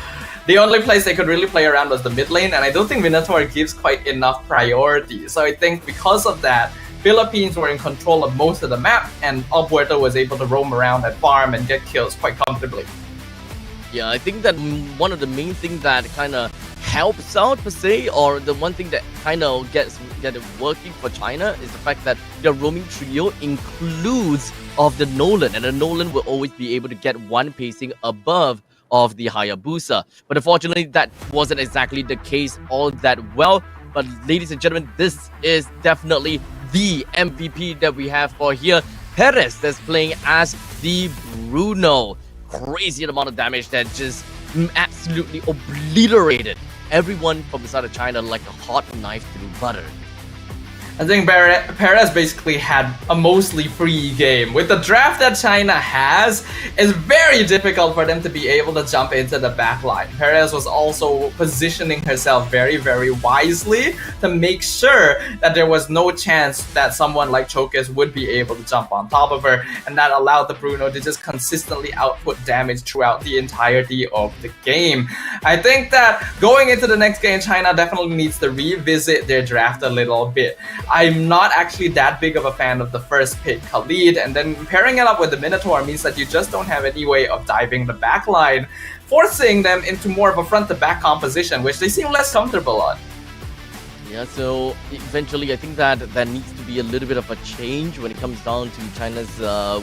the only place they could really play around was the mid lane, and I don't think Minotaur gives quite enough priority. So I think because of that, Philippines were in control of most of the map, and All Puerto was able to roam around and farm and get kills quite comfortably. Yeah, I think that one of the main things that kind of helps out per se, or the one thing that kind of gets it working for China, is the fact that their roaming trio includes of the Nolan, and the Nolan will always be able to get one pacing above of the Hayabusa. But unfortunately, that wasn't exactly the case all that well. But ladies and gentlemen, this is definitely the MVP that we have for here. Perez that's playing as the Bruno. Crazy amount of damage that just absolutely obliterated everyone from the side of China like a hot knife through butter. I think Perez basically had a mostly free game. With the draft that China has, it's very difficult for them to be able to jump into the backline. Perez was also positioning herself very, very wisely to make sure that there was no chance that someone like Chokes would be able to jump on top of her, and that allowed the Bruno to just consistently output damage throughout the entirety of the game. I think that going into the next game, China definitely needs to revisit their draft a little bit. I'm not actually that big of a fan of the first pick, Khalid, and then pairing it up with the Minotaur means that you just don't have any way of diving the backline, forcing them into more of a front-to-back composition, which they seem less comfortable on. Yeah, so eventually I think that there needs to be a little bit of a change when it comes down to China's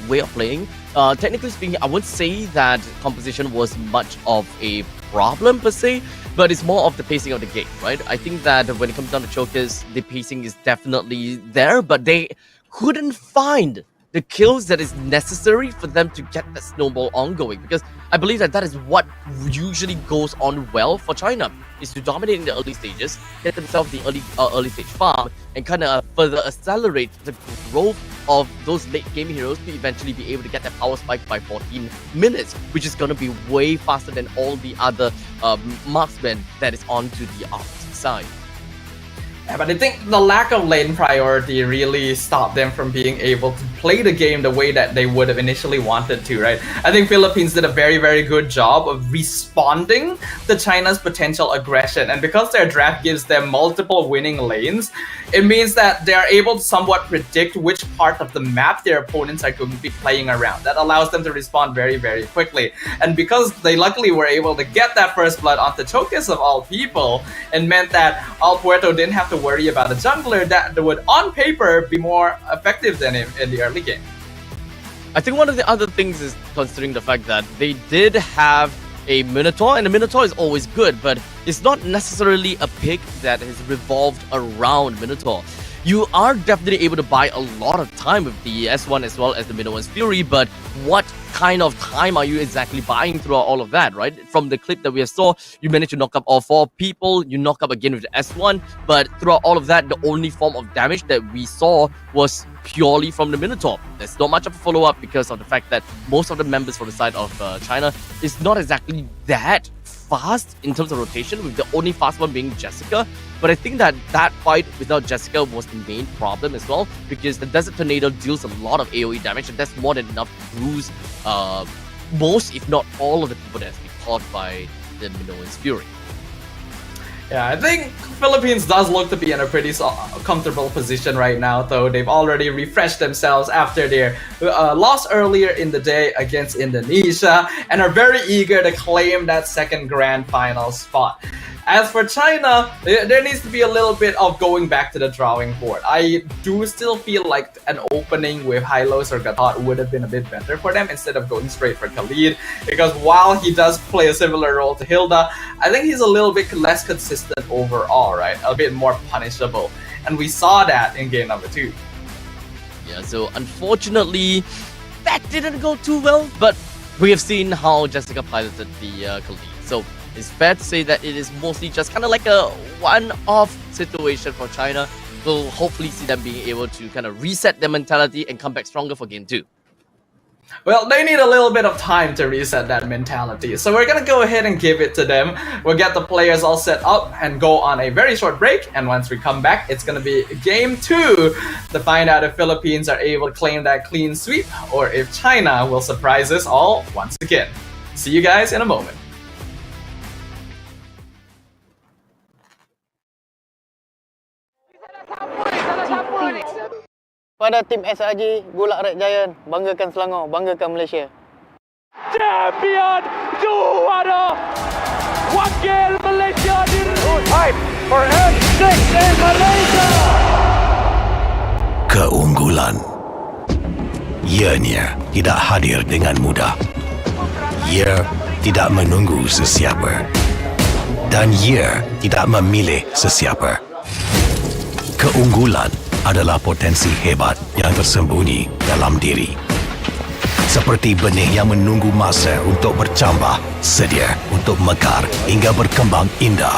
way of playing. Technically speaking, I wouldn't say that composition was much of a problem per se, but it's more of the pacing of the game, right? I think that when it comes down to Chokers, the pacing is definitely there, but they couldn't find the kills that is necessary for them to get that snowball ongoing, because I believe that is what usually goes on well for China, is to dominate in the early stages, get themselves the early stage farm, and kind of further accelerate the growth of those late game heroes to eventually be able to get their power spike by 14 minutes, which is going to be way faster than all the other marksmen that is onto the opposite side. Yeah, but I think the lack of lane priority really stopped them from being able to play the game the way that they would have initially wanted to, right? I think Philippines did a very, very good job of responding to China's potential aggression. And because their draft gives them multiple winning lanes, it means that they are able to somewhat predict which part of the map their opponents are going to be playing around. That allows them to respond very, very quickly. And because they luckily were able to get that first blood onto Chokis of all people, it meant that Al Puerto didn't have to worry about a jungler that would, on paper, be more effective than him in the early game. I think one of the other things is considering the fact that they did have a Minotaur, and the Minotaur is always good, but it's not necessarily a pick that is revolved around Minotaur. You are definitely able to buy a lot of time with the S1 as well as the Minotaur's Fury, but what kind of time are you exactly buying throughout all of that, right? From the clip that we saw, you managed to knock up all 4 people, you knock up again with the S1, but throughout all of that, the only form of damage that we saw was purely from the Minotaur. There's not much of a follow-up because of the fact that most of the members from the side of China is not exactly that fast in terms of rotation, with the only fast one being Jessica. But I think that fight without Jessica was the main problem as well, because the Desert Tornado deals a lot of AoE damage, and that's more than enough to bruise most, if not all, of the people that has been caught by the Minotaur's Fury. Yeah, I think Philippines does look to be in a pretty comfortable position right now, though. They've already refreshed themselves after their loss earlier in the day against Indonesia, and are very eager to claim that second grand final spot. As for China, there needs to be a little bit of going back to the drawing board. I do still feel like an opening with Hylos or Gatot would have been a bit better for them instead of going straight for Khalid, because while he does play a similar role to Hilda, I think he's a little bit less consistent overall, right? A bit more punishable. And we saw that in game number 2. Yeah, so unfortunately, that didn't go too well, but we have seen how Jessica piloted the Khalid. So it's fair to say that it is mostly just kind of like a one-off situation for China. We'll hopefully see them being able to kind of reset their mentality and come back stronger for game 2. Well, they need a little bit of time to reset that mentality, so we're gonna go ahead and give it to them. We'll get the players all set up and go on a very short break, and once we come back, it's gonna be game 2 to find out if Philippines are able to claim that clean sweep, or if China will surprise us all once again. See you guys in a moment. Pada tim SRG, Gulak Red Giant, banggakan Selangor, banggakan Malaysia. Champion juara wakil Malaysia time for N6 in Malaysia. Keunggulan. Ianya tidak hadir dengan mudah. Ia tidak menunggu sesiapa. Dan ia tidak memilih sesiapa. Keunggulan adalah potensi hebat yang tersembunyi dalam diri. Seperti benih yang menunggu masa untuk bercambah, sedia untuk mekar hingga berkembang indah.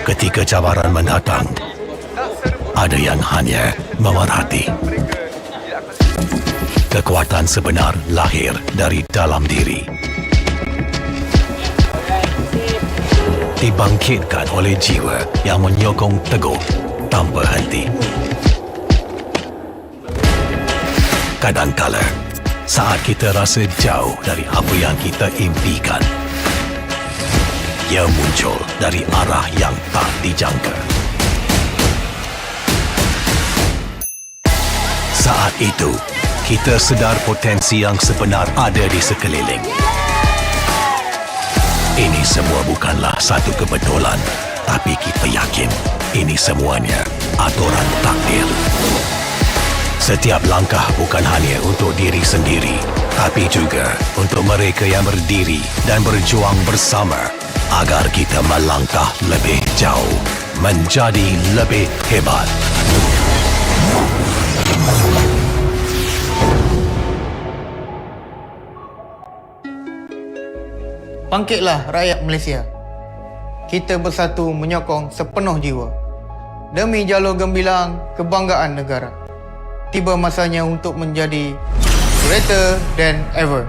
Ketika cabaran mendatang, ada yang hanya memerhati. Kekuatan sebenar lahir dari dalam diri. Dibangkitkan oleh jiwa yang menyokong teguh tanpa henti. Kadangkala, saat kita rasa jauh dari apa yang kita impikan, ia muncul dari arah yang tak dijangka. Saat itu, kita sedar potensi yang sebenar ada di sekeliling. Ini semua bukanlah satu kebetulan, tapi kita yakin ini semuanya aturan takdir. Setiap langkah bukan hanya untuk diri sendiri, tapi juga untuk mereka yang berdiri dan berjuang bersama agar kita melangkah lebih jauh, menjadi lebih hebat. Bangkitlah rakyat Malaysia. Kita bersatu menyokong sepenuh jiwa. Demi jalur gemilang kebanggaan negara. Tiba masanya untuk menjadi greater than ever.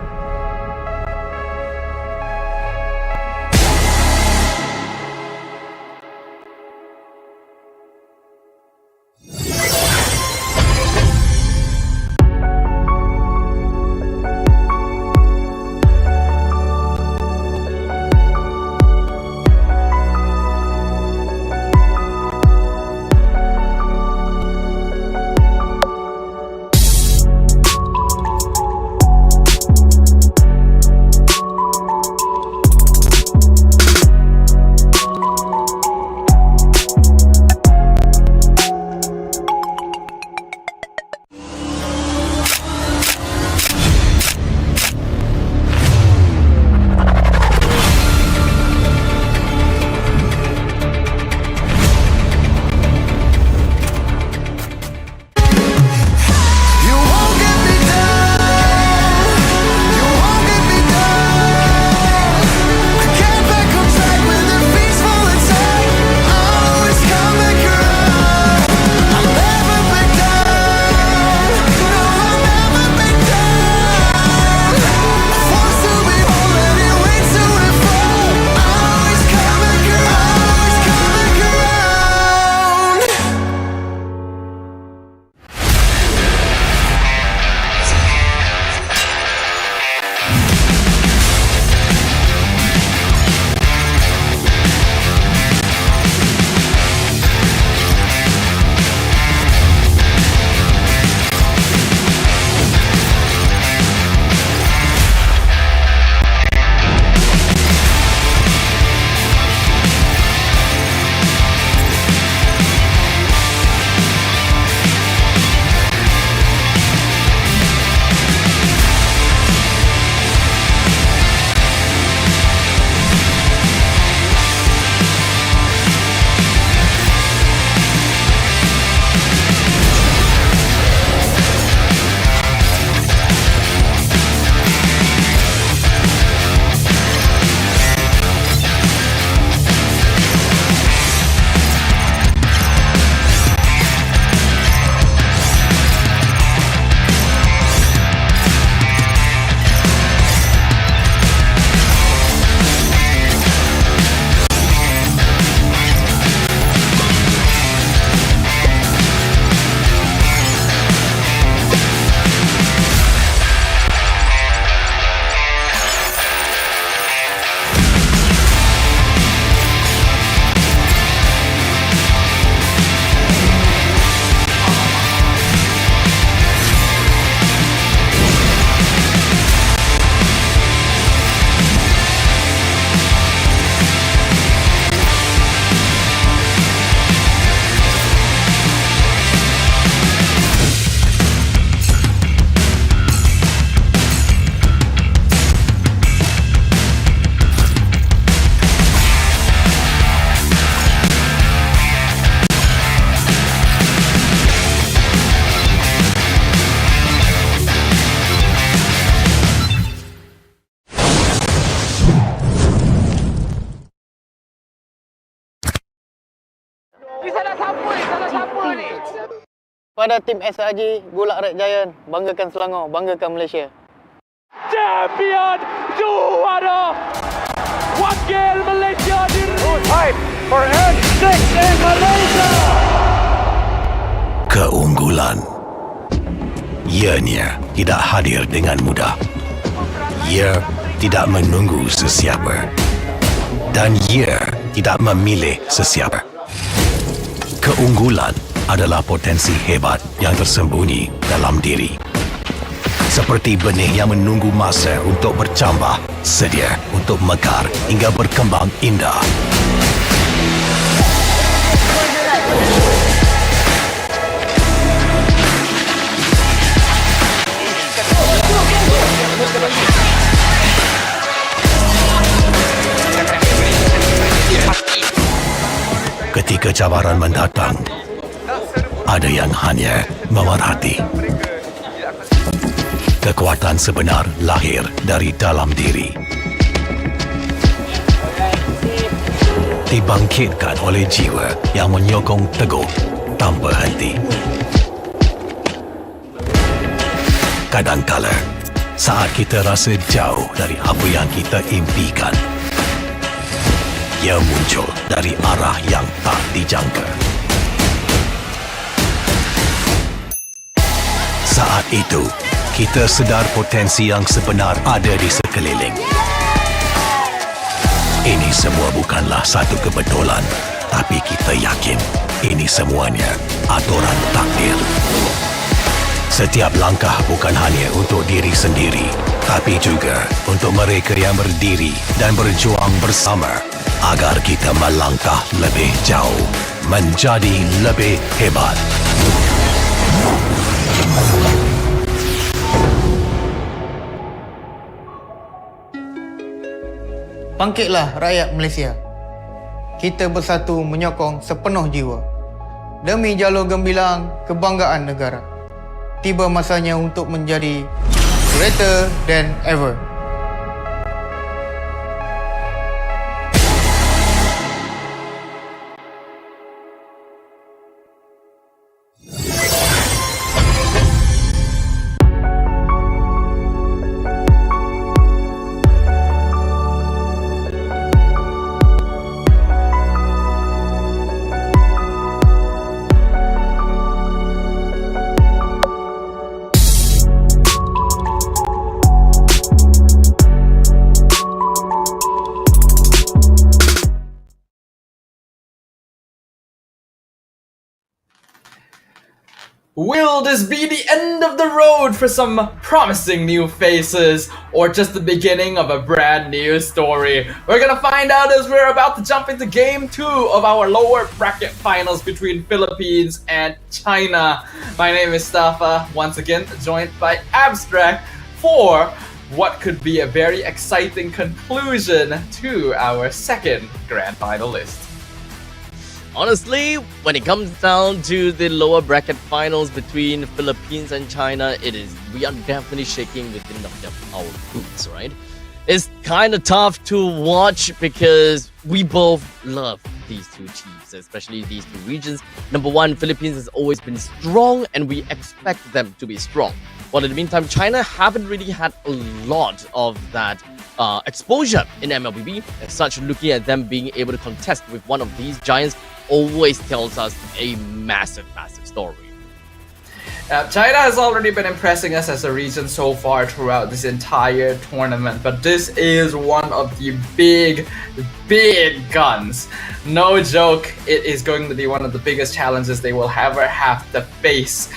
Pada tim SRG, Golak Red Giant, banggakan Selangor, banggakan Malaysia. Champion juara wakil Malaysia di time for N6 in Malaysia. Keunggulan ianya tidak hadir dengan mudah. Ia tidak menunggu sesiapa dan ia tidak memilih sesiapa. Keunggulan adalah potensi hebat yang tersembunyi dalam diri. Seperti benih yang menunggu masa untuk bercambah, sedia untuk mekar hingga berkembang indah. cabaran mendatang, ada yang hanya memerhati. Kekuatan sebenar lahir dari dalam diri. Dibangkitkan oleh jiwa yang menyokong teguh tanpa henti. Kadangkala, saat kita rasa jauh dari apa yang kita impikan, ia muncul dari arah yang tak dijangka. Saat itu, kita sedar potensi yang sebenar ada di sekeliling. Ini semua bukanlah satu kebetulan, tapi kita yakin ini semuanya aturan takdir. Setiap langkah bukan hanya untuk diri sendiri, tapi juga untuk mereka yang berdiri dan berjuang bersama agar kita melangkah lebih jauh, menjadi lebih hebat. Bangkitlah rakyat Malaysia. Kita bersatu menyokong sepenuh jiwa. Demi jalur gemilang kebanggaan negara. Tiba masanya untuk menjadi greater than ever. Will this be the end of the road for some promising new faces, or just the beginning of a brand new story? We're gonna find out as we're about to jump into Game 2 of our lower bracket finals between Philippines and China. My name is Stafa, once again joined by Abstract for what could be a very exciting conclusion to our second grand finalist. Honestly, when it comes down to the lower bracket finals between Philippines and China, we are definitely shaking within our boots, right? It's kind of tough to watch because we both love these two teams, especially these two regions. Number one, Philippines has always been strong and we expect them to be strong. While in the meantime, China haven't really had a lot of that exposure in MLBB. As such, looking at them being able to contest with one of these giants always tells us a massive story. China has already been impressing us as a region so far throughout this entire tournament, but this is one of the big guns. No joke, it is going to be one of the biggest challenges they will ever have to face.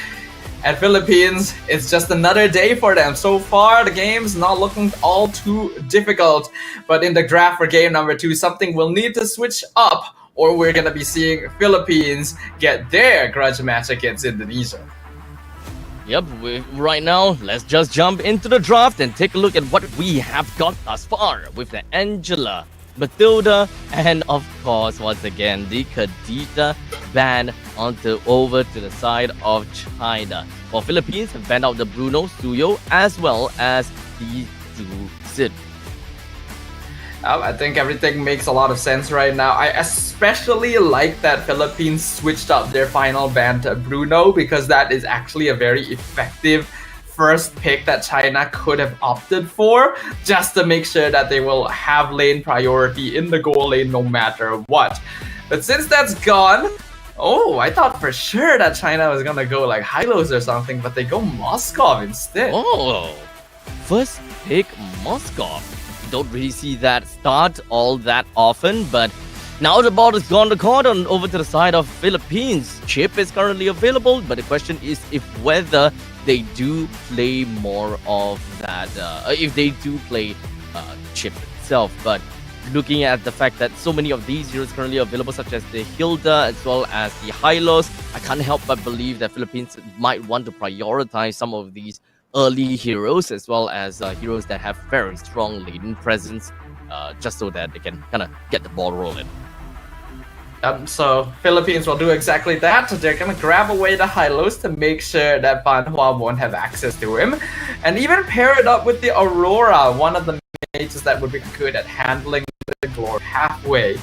And Philippines, it's just another day for them. So far, the game's not looking all too difficult, but in the draft for game number 2, something will need to switch up, or we're gonna be seeing Philippines get their grudge match against Indonesia. Yep, right now, let's just jump into the draft and take a look at what we have got thus far with the Angela, Matilda, and of course, once again, the Khadija ban over to the side of China. While Philippines have banned out the Bruno, Suyo, as well as the Zid. I think everything makes a lot of sense right now. I especially like that Philippines switched up their final ban to Bruno, because that is actually a very effective first pick that China could have opted for, just to make sure that they will have lane priority in the goal lane no matter what. But since that's gone, I thought for sure that China was gonna go like Hylos or something, but they go Moskov instead. Oh, first pick Moskov. Don't really see that start all that often, but now the ball has gone to court and over to the side of Philippines. Chip is currently available, but the question is if whether they do play more of that, if they do play Chip itself. But looking at the fact that so many of these heroes currently available, such as the Hilda as well as the Hylos, I can't help but believe that Philippines might want to prioritize some of these early heroes as well as heroes that have very strong laning presence, just so that they can kind of get the ball rolling. So Philippines will do exactly that. They're gonna grab away the high-lows to make sure that Ban Hua won't have access to him, and even pair it up with the Aurora, one of the mages that would be good at handling the glory halfway.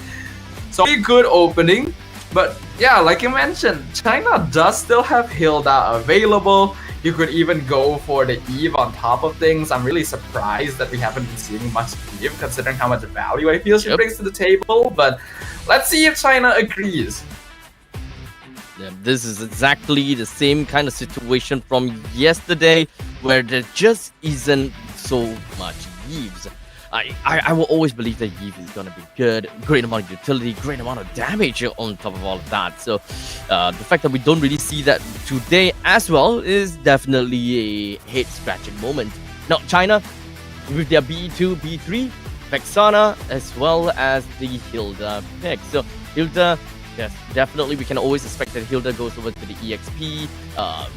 So a good opening, but yeah, like you mentioned, China does still have Hilda available. You could even go for the Eve on top of things. I'm really surprised that we haven't been seeing much Eve, considering how much value I feel she brings to the table. But let's see if China agrees. Yeah, this is exactly the same kind of situation from yesterday, where there just isn't so much Eves. I will always believe that Eve is gonna be good, great amount of utility, great amount of damage on top of all of that. So the fact that we don't really see that today as well is definitely a head-scratching moment. Now China, with their B2, B3, Vexana, as well as the Hilda pick. So Hilda, yes, definitely we can always expect that Hilda goes over to the EXP.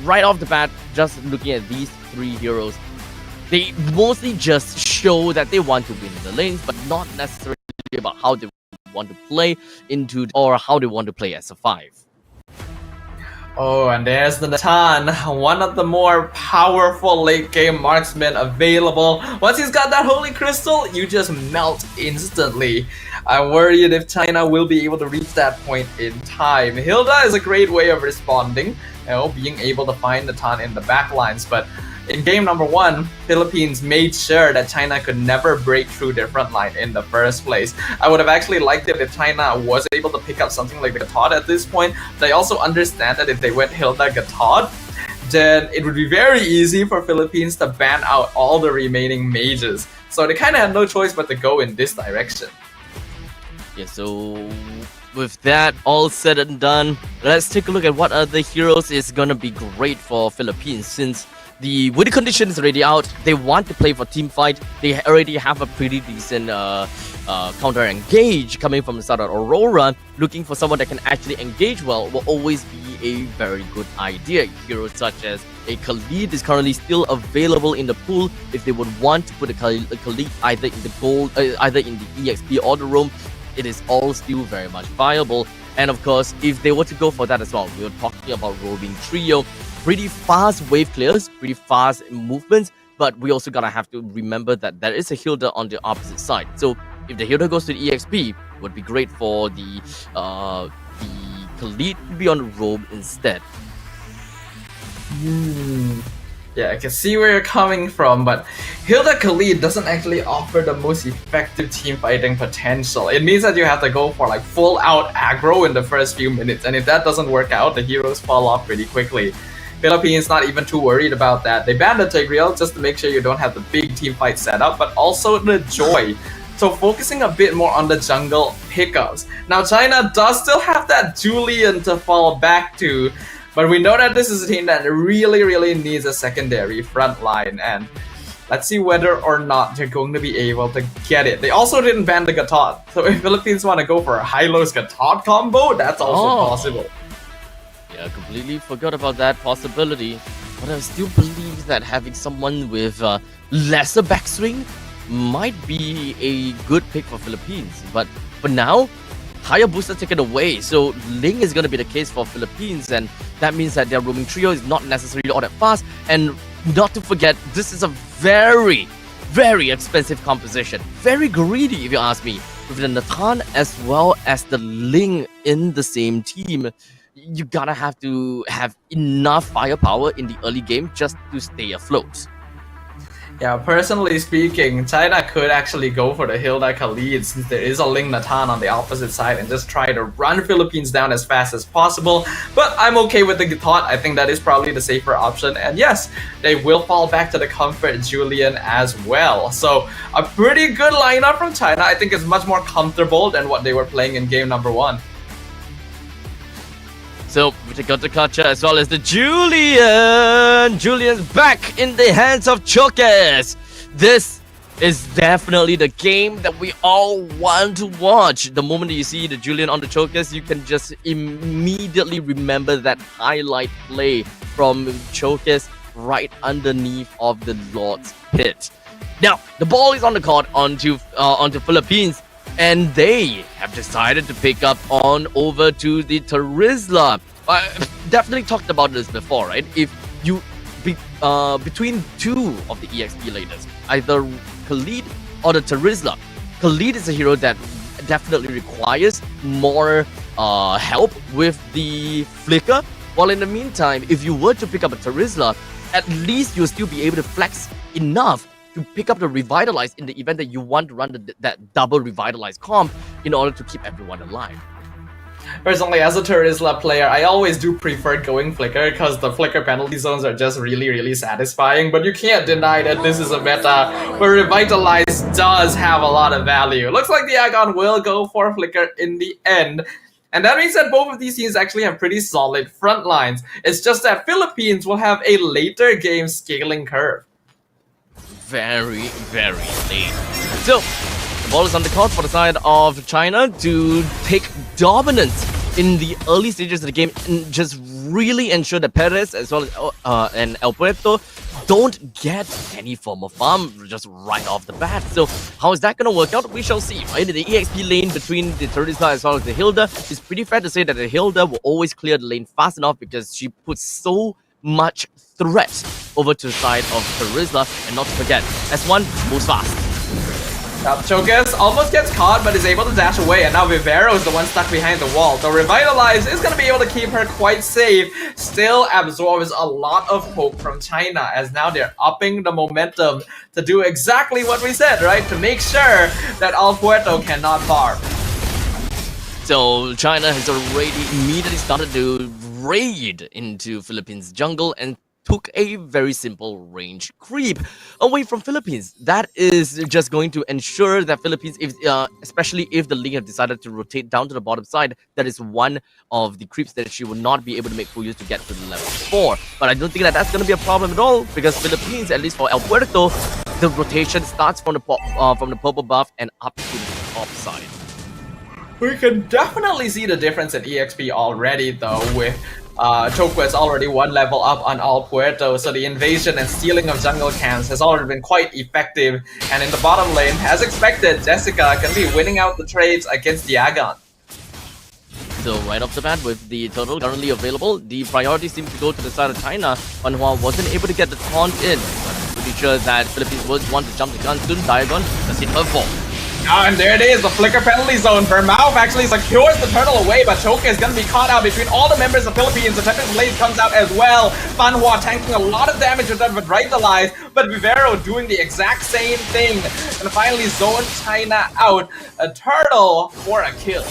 Right off the bat, just looking at these three heroes, they mostly just show that they want to win the lanes, but not necessarily about how they want to play into or how they want to play as a 5. Oh, and there's the Natan, one of the more powerful late game marksmen available. Once he's got that Holy Crystal, you just melt instantly. I'm worried if China will be able to reach that point in time. Hilda is a great way of responding, being able to find Natan in the backlines, but in game number 1, Philippines made sure that China could never break through their front line in the first place. I would have actually liked it if China was able to pick up something like the Gatod at this point. But I also understand that if they went Hilda Gatod, then it would be very easy for Philippines to ban out all the remaining mages. So they kind of had no choice but to go in this direction. Yeah, so with that all said and done, let's take a look at what other heroes is gonna be great for Philippines, since the winning condition is already out. They want to play for team fight. They already have a pretty decent counter engage coming from the side of Aurora. Looking for someone that can actually engage well will always be a very good idea. Heroes such as a Khalid is currently still available in the pool if they would want to put a Khalid either in the gold, either in the EXP or the roam. It is all still very much viable. And of course, if they were to go for that as well, we were talking about roving trio. Pretty fast wave clears, pretty fast movements, but we also gotta have to remember that there is a Hilda on the opposite side. So if the Hilda goes to the EXP, it would be great for the Khalid to be on the roam instead. Yeah, I can see where you're coming from, but Hilda Khalid doesn't actually offer the most effective team fighting potential. It means that you have to go for like full out aggro in the first few minutes, and if that doesn't work out, the heroes fall off pretty quickly. Philippines not even too worried about that. They banned the Tigreal just to make sure you don't have the big team fight setup, but also the Joy. So focusing a bit more on the jungle pickups. Now China does still have that Julian to fall back to, but we know that this is a team that really needs a secondary front line, and let's see whether or not they're going to be able to get it. They also didn't ban the Gatod, so if Philippines want to go for a high-lows Gatod combo, that's also possible. Yeah, I completely forgot about that possibility, but I still believe that having someone with lesser backswing might be a good pick for Philippines. But for now, higher booster taken away, so Ling is going to be the case for Philippines, and that means that their roaming trio is not necessarily all that fast. And not to forget, this is a very expensive composition, very greedy if you ask me, with the Natan as well as the Ling in the same team. You gotta have to have enough firepower in the early game just to stay afloat. Yeah, personally speaking, China could actually go for the Hilda Khalid since there is a Ling Natan on the opposite side and just try to run Philippines down as fast as possible. But I'm okay with the Gatod. I think that is probably the safer option. And yes, they will fall back to the Comfort Julian as well. So a pretty good lineup from China. I think it's much more comfortable than what they were playing in game number 1. So, we take out the Kacha as well as the Julian! Julian's back in the hands of Chokers! This is definitely the game that we all want to watch. The moment that you see the Julian on the Chokers, you can just immediately remember that highlight play from Chokers right underneath of the Lord's pit. Now, the ball is on the court onto Philippines. and they have decided to pick up on over to the Terizla. I definitely talked about this before, right? If you between two of the EXP laners, either Khalid or the Terizla, Khalid is a hero that definitely requires more help with the flicker. While in the meantime, if you were to pick up a Terizla, at least you'll still be able to flex enough to pick up the Revitalize in the event that you want to run that double Revitalize comp in order to keep everyone alive. Personally, as a Terizla player, I always do prefer going Flicker because the Flicker penalty zones are just really satisfying, but you can't deny that this is a meta where Revitalize does have a lot of value. Looks like the Agon will go for Flicker in the end. And that means that both of these teams actually have pretty solid front lines. It's just that Philippines will have a later game scaling curve. Very late. So, the ball is on the court for the side of China to take dominance in the early stages of the game and just really ensure that Perez as well as and El Puerto don't get any form of farm just right off the bat. So how is that going to work out? We shall see, right? The EXP lane between the Terizla as well as the Hilda is pretty fair to say that the Hilda will always clear the lane fast enough because she puts so much threat over to the side of Terizla. And not to forget, S1 moves fast. Chokas almost gets caught but is able to dash away, and now Vivero is the one stuck behind the wall. The Revitalize is going to be able to keep her quite safe, still absorbs a lot of hope from China as now they're upping the momentum to do exactly what we said, right? To make sure that El Puerto cannot farm. So China has already immediately started to raid into Philippines jungle and took a very simple range creep away from Philippines. That is just going to ensure that Philippines, if especially if the league have decided to rotate down to the bottom side, that is one of the creeps that she will not be able to make full use to get to the level 4. But I don't think that that's going to be a problem at all because Philippines, at least for El Puerto, the rotation starts from the purple buff and up to the top side. We can definitely see the difference in EXP already though, with Choquest already one level up on El Puerto, so the invasion and stealing of jungle camps has already been quite effective. And in the bottom lane, as expected, Jessica can be winning out the trades against the Agon. So right off the bat, with the turtle currently available, the priority seems to go to the side of China. Fanhua wasn't able to get the taunt in, but I'm pretty sure that Philippines would want to jump the gun soon. Diagon does hit her fall. Oh, and there it is, the Flicker penalty zone. Vermouth actually secures the turtle away, but Choka is going to be caught out between all the members of Philippines. The Tempest Blade comes out as well. Fanhua tanking a lot of damage with that Revitalize, but Vivero doing the exact same thing. And finally zone China out. A turtle for a kill.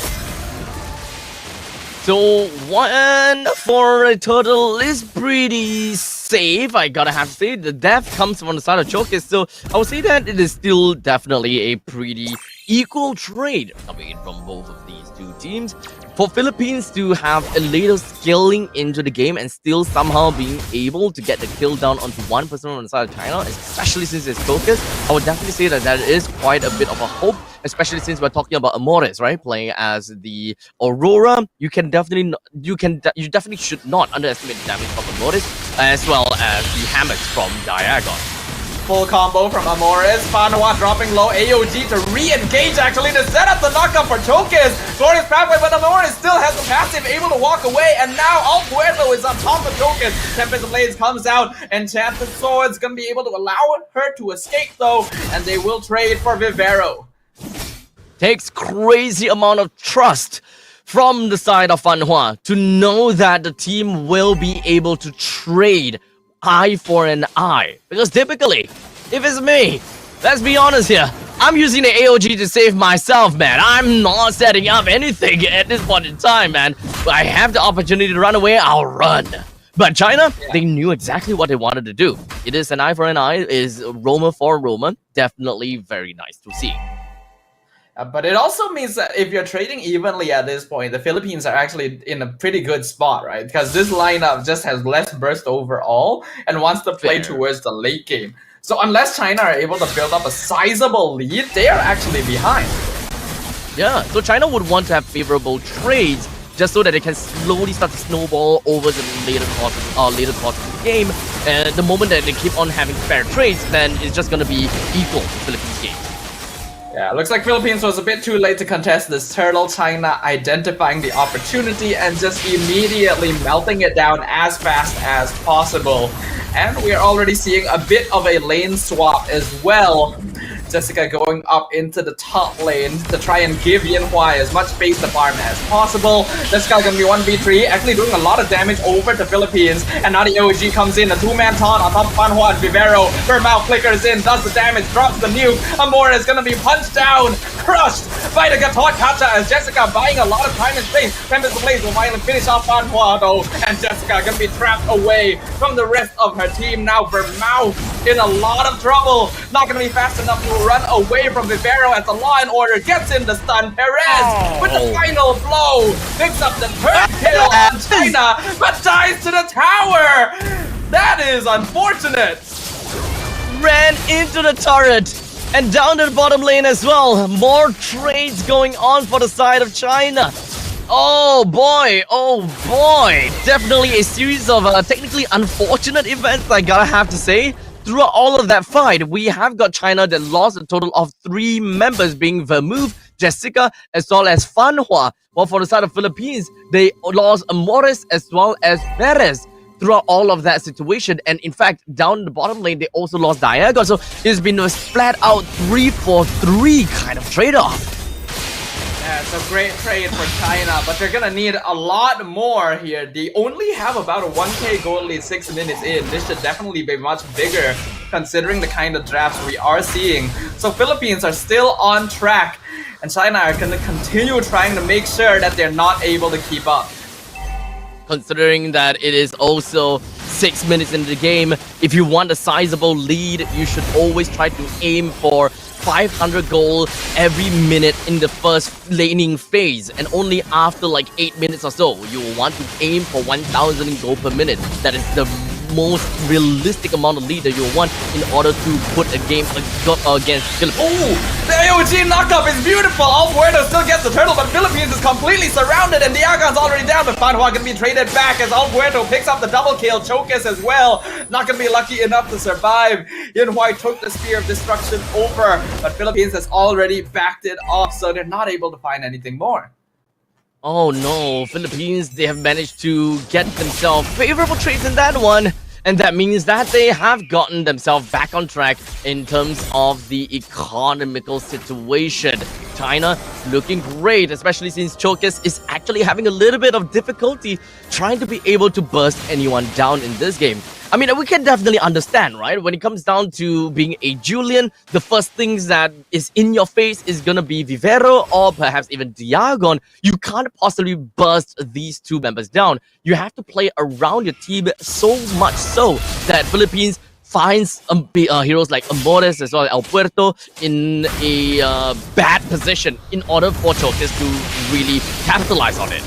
So one for a turtle is pretty safe, I gotta have to say. The death comes from the side of Chokis, so I would say that it is still definitely a pretty equal trade coming in from both of these two teams. For Philippines to have a little scaling into the game and still somehow being able to get the kill down onto one person on the side of China, especially since it's Focus, I would definitely say that that is quite a bit of a hope, especially since we're talking about Amores, right? Playing as the Aurora, you definitely should not underestimate the damage from Amores, as well as the hammocks from Diagon. Full combo from Amores. Fanhua dropping low. AOG to re-engage actually to set up the knockup for Chokis. Glorious pathway, but Amores still has the passive, able to walk away. And now El Puerto is on top of Chokis. Tempest Blades comes out, and Enchanted Sword's gonna be able to allow her to escape though, and they will trade for Vivero. Takes crazy amount of trust from the side of Fanhua to know that the team will be able to trade eye for an eye. Because typically, if it's me, let's be honest here, I'm using the AOG to save myself, man. I'm not setting up anything at this point in time, man. But I have the opportunity to run away, I'll run. But China, they knew exactly what they wanted to do. It is an eye for an eye, is Roma for Roma. Definitely very nice to see. But it also means that if you're trading evenly at this point, the Philippines are actually in a pretty good spot, right? Because this lineup just has less burst overall and wants to play towards the late game. So unless China are able to build up a sizable lead, they are actually behind. Yeah, so China would want to have favorable trades just so that they can slowly start to snowball over the later parts of the game. And the moment that they keep on having fair trades, then it's just going to be equal to Philippines game. Yeah, looks like Philippines was a bit too late to contest this turtle. China identifying the opportunity and just immediately melting it down as fast as possible. And we are already seeing a bit of a lane swap as well. Jessica going up into the top lane to try and give Yanhua as much space to farm as possible. Jessica gonna be 1v3, actually doing a lot of damage over to Philippines. And now the OG comes in, a two-man taunt on top of Fanhua and Vivero. Vermouth flickers in, does the damage, drops the nuke. Amor is gonna be punched down, crushed by the Gatot Kacha as Jessica buying a lot of time and space. Tempest Blaze will finally finish off Fanhua though. And Jessica gonna be trapped away from the rest of her team. Now Vermouth in a lot of trouble. Not gonna be fast enough to run away from Vivero as the Law and Order gets in the stun. Perez with the final blow picks up the third kill on China, but dies to the tower. That is unfortunate. Ran into the turret and down to the bottom lane as well. More trades going on for the side of China. Oh boy, definitely a series of technically unfortunate events, I gotta have to say. Throughout all of that fight, we have got China that lost a total of 3 members, being Vermouth, Jessica, as well as Fanhua. While for the side of Philippines, they lost Amores as well as Perez throughout all of that situation. And in fact, down the bottom lane, they also lost Diago. So it's been a flat out 3-for-3 kind of trade-off. Yeah, it's a great trade for China, but they're gonna need a lot more here. They only have about a 1k gold lead 6 minutes in. This should definitely be much bigger considering the kind of drafts we are seeing. So Philippines are still on track, and China are gonna continue trying to make sure that they're not able to keep up. Considering that it is also 6 minutes into the game, if you want a sizable lead, you should always try to aim for 500 gold every minute in the first laning phase, and only after like 8 minutes or so you will want to aim for 1000 gold per minute. That is the most realistic amount of lead that you want in order to put a game against Philippines. Oh, the AOG knockup is beautiful. Alpuerto still gets the turtle, but Philippines is completely surrounded, and Diagon's already down, but Fanhua can be traded back as Alpuerto picks up the double kill. Chokes as well, not gonna be lucky enough to survive. Yanhua took the Spear of Destruction over, but Philippines has already backed it off, so they're not able to find anything more. Oh no, Philippines, they have managed to get themselves favorable trades in that one. And that means that they have gotten themselves back on track in terms of the economical situation. China looking great, especially since Chokes is actually having a little bit of difficulty trying to be able to burst anyone down in this game. I mean, we can definitely understand, right? When it comes down to being a Julian, the first things that is in your face is gonna be Vivero or perhaps even Diagon. You can't possibly burst these 2 members down. You have to play around your team so much so that Philippines finds heroes like Amores as well as Alpuerto in a bad position in order for Chokes to really capitalize on it.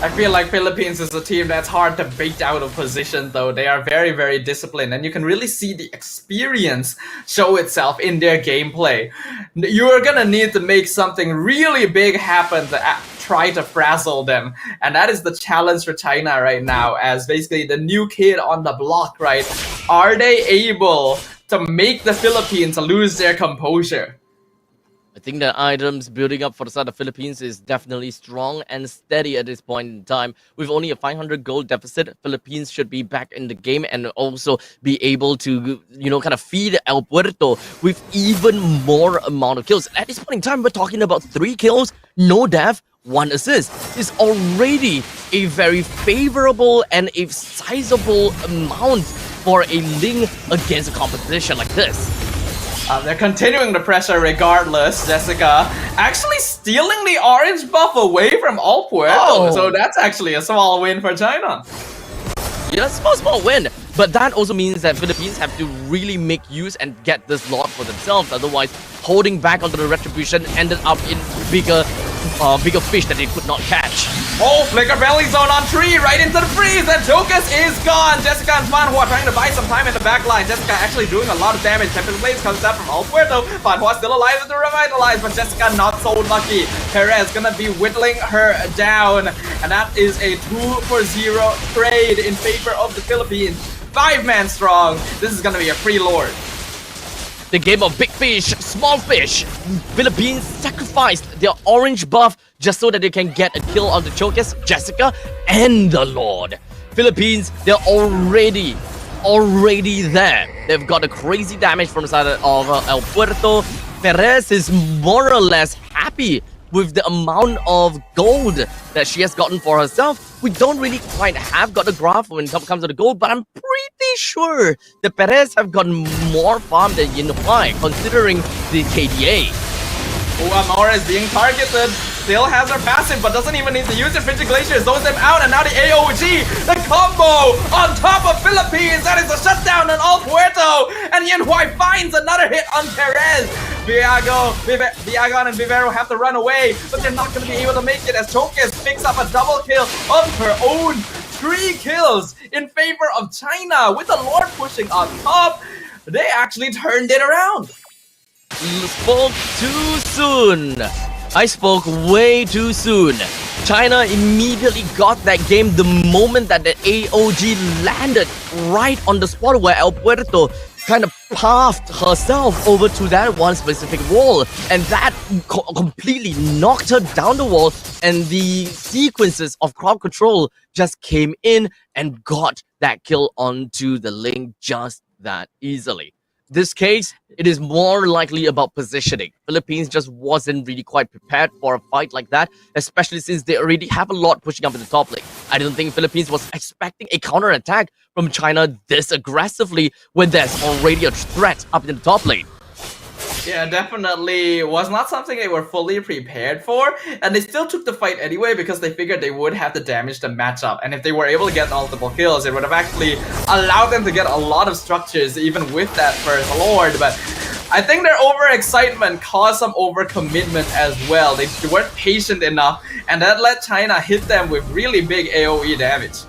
I feel like Philippines is a team that's hard to bait out of position though. They are very, very disciplined, and you can really see the experience show itself in their gameplay. You are gonna need to make something really big happen to try to frazzle them, and that is the challenge for China right now, as basically the new kid on the block, right? Are they able to make the Philippines lose their composure? I think the items building up for the side of Philippines is definitely strong and steady at this point in time. With only a 500 gold deficit, Philippines should be back in the game and also be able to, you know, kind of feed El Puerto with even more amount of kills. At this point in time, we're talking about 3 kills, no death, 1 assist. It's already a very favorable and a sizable amount for a Ling against a competition like this. They're continuing the pressure regardless. Jessica actually stealing the orange buff away from Alpuerto. So that's actually a small win for China. Yeah, small win. But that also means that Philippines have to really make use and get this lot for themselves. Otherwise, holding back onto the retribution ended up in bigger fish that they could not catch. Oh, Flicker Belly Zone on 3, right into the freeze, and Chokes is gone. Jessica and Fanhua trying to buy some time in the back line. Jessica actually doing a lot of damage. Tempest Blaze comes up from Alpuerto. Fanhua still alive to revitalize, but Jessica not so lucky. Perez gonna be whittling her down, and that is a 2-for-0 trade in favor of the Philippines. 5-man strong. This is gonna be a free lord. The game of big fish, small fish. Philippines sacrificed their orange buff just so that they can get a kill on the Chokers, Jessica, and the Lord. Philippines, they're already there. They've got a crazy damage from the side of El Puerto. Perez is more or less happy with the amount of gold that she has gotten for herself. We don't really quite have got a graph when it comes to the gold, but I'm pretty sure the Perez have gotten more farm than Yinhuai, considering the KDA. Amora is being targeted. Still has her passive, but doesn't even need to use it. Frigid Glacier zones them out, and now the AOG, the combo on top of Philippines. That is a shutdown on El Puerto, and Yinhuai finds another hit on Perez. Viagon and Vivero have to run away, but they're not going to be able to make it as Chokes picks up a double kill of her own. 3 kills in favor of China with the Lord pushing on top. They actually turned it around. Spoke too soon. I spoke way too soon. China immediately got that game the moment that the AOG landed right on the spot where El Puerto kind of pathed herself over to that one specific wall, and that completely knocked her down the wall, and the sequences of crowd control just came in and got that kill onto the link just that easily. This case, it is more likely about positioning. Philippines just wasn't really quite prepared for a fight like that, especially since they already have a lot pushing up in the top lane. I don't think Philippines was expecting a counter-attack from China this aggressively when there's already a threat up in the top lane. Yeah, definitely was not something they were fully prepared for, and they still took the fight anyway because they figured they would have to damage the matchup, and if they were able to get multiple kills, it would have actually allowed them to get a lot of structures even with that first Lord. But I think their overexcitement caused some overcommitment as well. They weren't patient enough, and that let China hit them with really big AoE damage.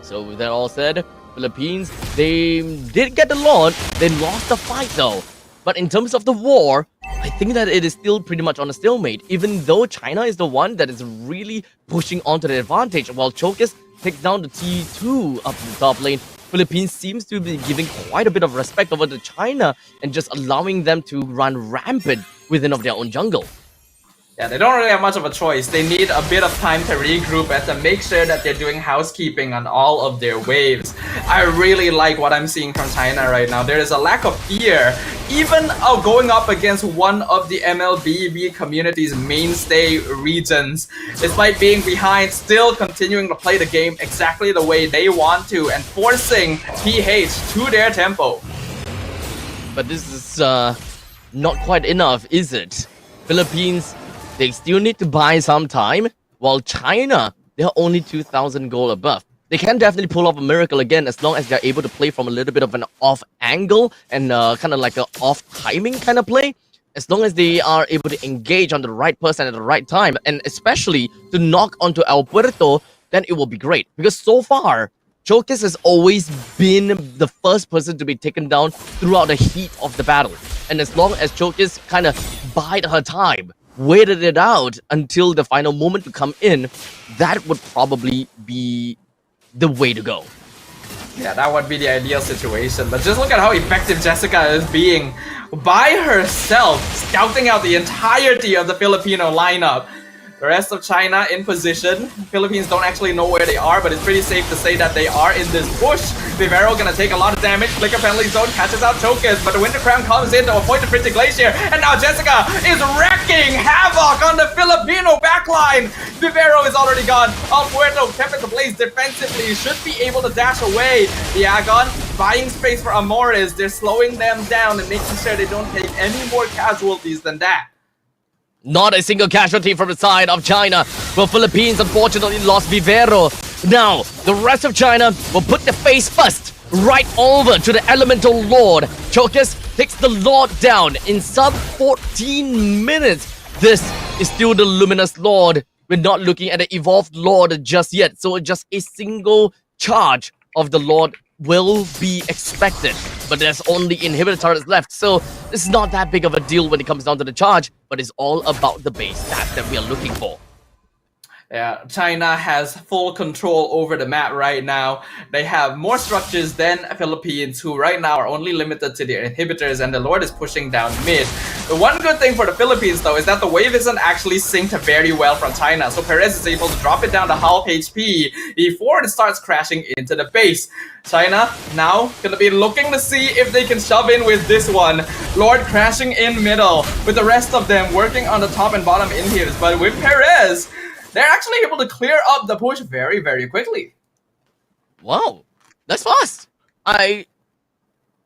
So with that all said, Philippines, they did get the Lord, they lost the fight though. But in terms of the war, I think that it is still pretty much on a stalemate, even though China is the one that is really pushing onto the advantage. While Chokes takes down the T2 up in the top lane, Philippines seems to be giving quite a bit of respect over to China and just allowing them to run rampant within of their own jungle. Yeah, they don't really have much of a choice. They need a bit of time to regroup and to make sure that they're doing housekeeping on all of their waves. I really like what I'm seeing from China right now. There is a lack of fear, even of going up against one of the MLBB community's mainstay regions. Despite being behind, still continuing to play the game exactly the way they want to and forcing PH to their tempo. But this is not quite enough, is it? Philippines, they still need to buy some time, while China, they're only 2,000 gold above. They can definitely pull off a miracle again as long as they're able to play from a little bit of an off angle and kind of like an off timing kind of play. As long as they are able to engage on the right person at the right time, and especially to knock onto El Puerto, then it will be great. Because so far, Chokes has always been the first person to be taken down throughout the heat of the battle. And as long as Chokes kind of bide her time, waited it out until the final moment to come in, that would probably be the way to go. Yeah, that would be the ideal situation. But just look at how effective Jessica is being by herself, scouting out the entirety of the Filipino lineup. The rest of China in position. Philippines don't actually know where they are, but it's pretty safe to say that they are in this push. Vivero gonna take a lot of damage. Flicker penalty zone catches out Chokes, but the Winter Crown comes in to avoid the Frigid Glacier, and now Jessica is wrecking havoc on the Filipino backline. Vivero is already gone. El Puerto kept it to place defensively, should be able to dash away. Diagon buying space for Amores. They're slowing them down and making sure they don't take any more casualties than that. Not a single casualty from the side of China. Well, Philippines unfortunately lost Vivero. Now, the rest of China will put the face first right over to the Elemental Lord. Chokes takes the Lord down in sub 14 minutes. This is still the Luminous Lord. We're not looking at the Evolved Lord just yet. So just a single charge of the Lord will be expected. But there's only inhibitor turrets left, so it's not that big of a deal when it comes down to the charge, but it's all about the base stats that we are looking for. Yeah, China has full control over the map right now. They have more structures than Philippines, who right now are only limited to their inhibitors, and the Lord is pushing down mid. The one good thing for the Philippines, though, is that the wave isn't actually synced very well from China, so Perez is able to drop it down to half HP before it starts crashing into the base. China now gonna be looking to see if they can shove in with this one. Lord crashing in middle, with the rest of them working on the top and bottom inhibs, but with Perez, they're actually able to clear up the push very, very quickly. Wow, that's fast. I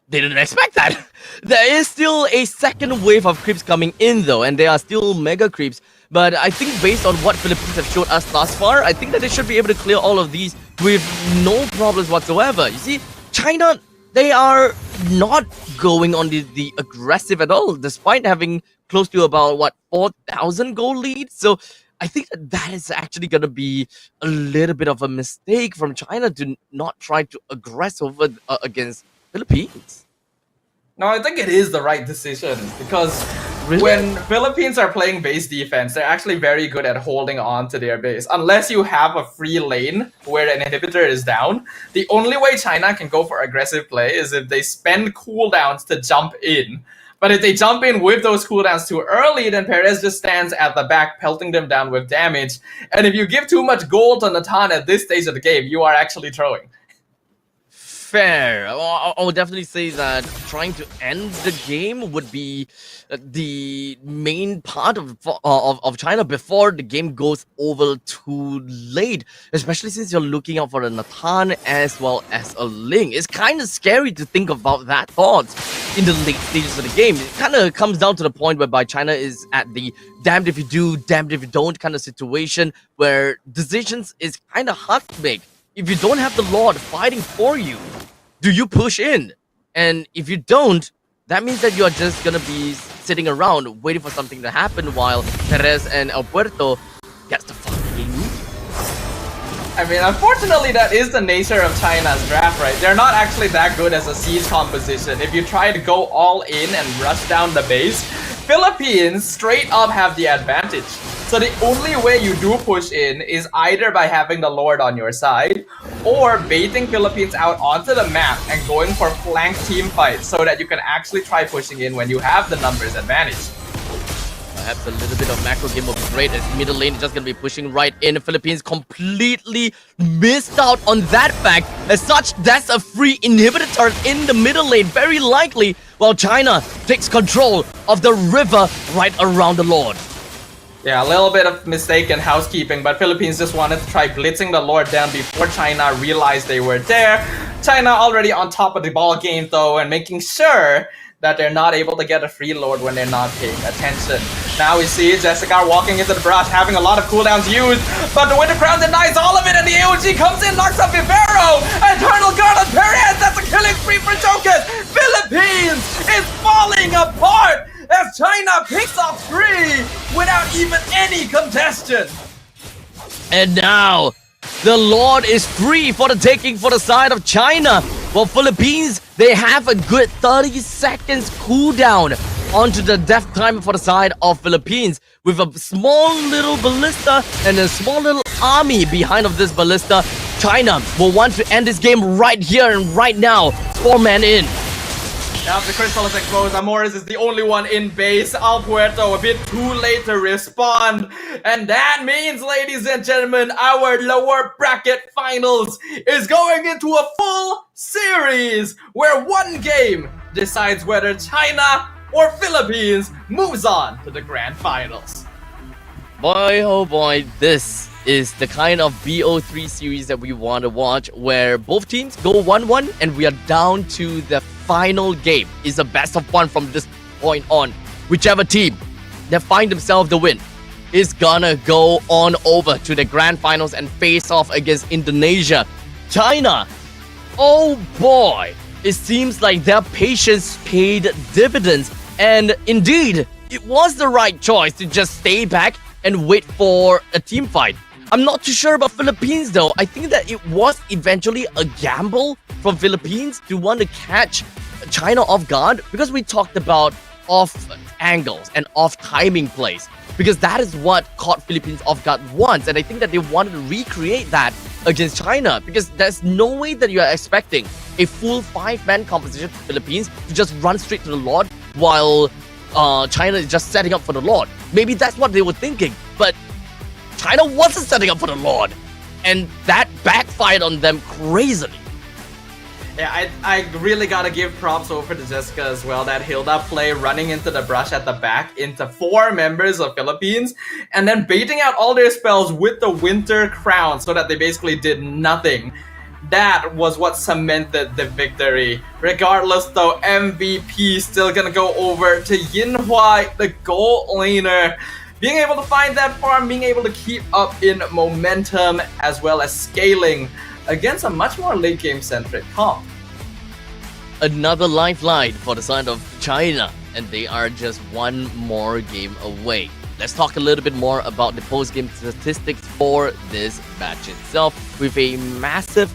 didn't expect that. There is still a second wave of creeps coming in though, and they are still mega creeps. But I think based on what Philippines have showed us thus far, I think that they should be able to clear all of these with no problems whatsoever. You see, China, they are not going on the aggressive at all, despite having close to about, what, 4,000 goal lead? So I think that is actually going to be a little bit of a mistake from China to not try to aggress over against Philippines. No, I think it is the right decision, because when Philippines are playing base defense, they're actually very good at holding on to their base. Unless you have a free lane where an inhibitor is down, the only way China can go for aggressive play is if they spend cooldowns to jump in. But if they jump in with those cooldowns too early, then Perez just stands at the back, pelting them down with damage. And if you give too much gold to Natan at this stage of the game, you are actually throwing. Fair. I would definitely say that trying to end the game would be the main part of China before the game goes over too late, especially since you're looking out for a Natan as well as a Ling. It's kind of scary to think about that thought in the late stages of the game. It kind of comes down to the point whereby China is at the damned if you do, damned if you don't kind of situation where decisions is kind of hard to make. If you don't have the Lord fighting for you, do you push in? And if you don't, that means that you are just gonna be sitting around waiting for something to happen while Perez and El Puerto gets the fucking loot. I mean, unfortunately, that is the nature of China's draft, right? They're not actually that good as a siege composition. If you try to go all in and rush down the base, Philippines straight up have the advantage. So the only way you do push in is either by having the Lord on your side or baiting Philippines out onto the map and going for flank team fights so that you can actually try pushing in when you have the numbers advantage. Perhaps a little bit of macro game would be great, as middle lane is just going to be pushing right in. The Philippines completely missed out on that fact. As such, that's a free inhibitor turret in the middle lane, very likely, while China takes control of the river right around the Lord. Yeah, a little bit of mistaken housekeeping, but Philippines just wanted to try blitzing the Lord down before China realized they were there. China already on top of the ball game though, and making sure that they're not able to get a free Lord when they're not paying attention. Now we see Jessica walking into the brush, having a lot of cooldowns used, but the Winter Crown denies all of it, and the AOG comes in, knocks up Vivero! Eternal Guard on Perez, that's a killing spree for Jokas! Philippines is falling apart as China picks off 3 without even any congestion! And now, the Lord is free for the taking for the side of China. While Philippines, they have a good 30 seconds cooldown onto the death timer for the side of Philippines. With a small little ballista and a small little army behind of this ballista, China will want to end this game right here and right now. 4-man in. Now the crystal is exposed, Amores is the only one in base. El Puerto a bit too late to respond. And that means, ladies and gentlemen, our lower bracket finals is going into a full series where one game decides whether China or Philippines moves on to the grand finals. Boy, oh boy, this is the kind of BO3 series that we want to watch, where both teams go 1-1 and we are down to the final game. It's a best of 1 from this point on. Whichever team that find themselves the win is gonna go on over to the grand finals and face off against Indonesia. China, oh boy, it seems like their patience paid dividends, and indeed, it was the right choice to just stay back and wait for a team fight. I'm not too sure about Philippines though. I think that it was eventually a gamble from Philippines to want to catch China off guard, because we talked about off angles and off timing plays. because that is what caught Philippines off guard once, and I think that they wanted to recreate that against China, because there's no way that you are expecting a full 5-man composition for Philippines to just run straight to the Lord while China is just setting up for the Lord. Maybe that's what they were thinking, but China wasn't setting up for the Lord, and that backfired on them crazily. Yeah, I really gotta give props over to Jessica as well. That Hilda play running into the brush at the back into 4 members of Philippines and then baiting out all their spells with the Winter Crown so that they basically did nothing. That was what cemented the victory. Regardless though, MVP still gonna go over to Yinhua, the gold laner. Being able to find that farm, being able to keep up in momentum as well as scaling against a much more late game centric comp. Another lifeline for the side of China, and they are just one more game away. Let's talk a little bit more about the post-game statistics for this match itself, with a massive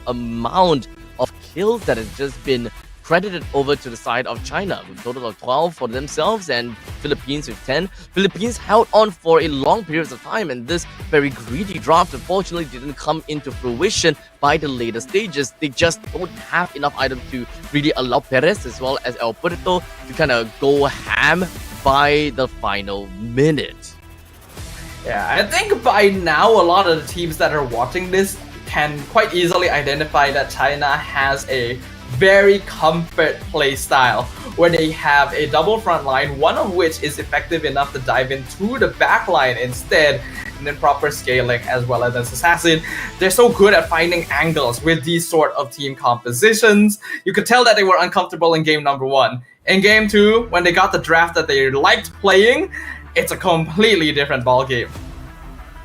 amount of kills that has just been credited over to the side of China, with a total of 12 for themselves and Philippines with 10. Philippines held on for a long period of time, and this very greedy draft unfortunately didn't come into fruition by the later stages. They just don't have enough items to really allow Perez as well as El Puerto to kind of go ham by the final minute. Yeah, I think by now a lot of the teams that are watching this can quite easily identify that China has a very comfort play style where they have a double front line, one of which is effective enough to dive into the back line instead, and then proper scaling as well as assassin. They're so good at finding angles with these sort of team compositions. You could tell that they were uncomfortable in game number 1. In game 2, when they got the draft that they liked playing, it's a completely different ball game.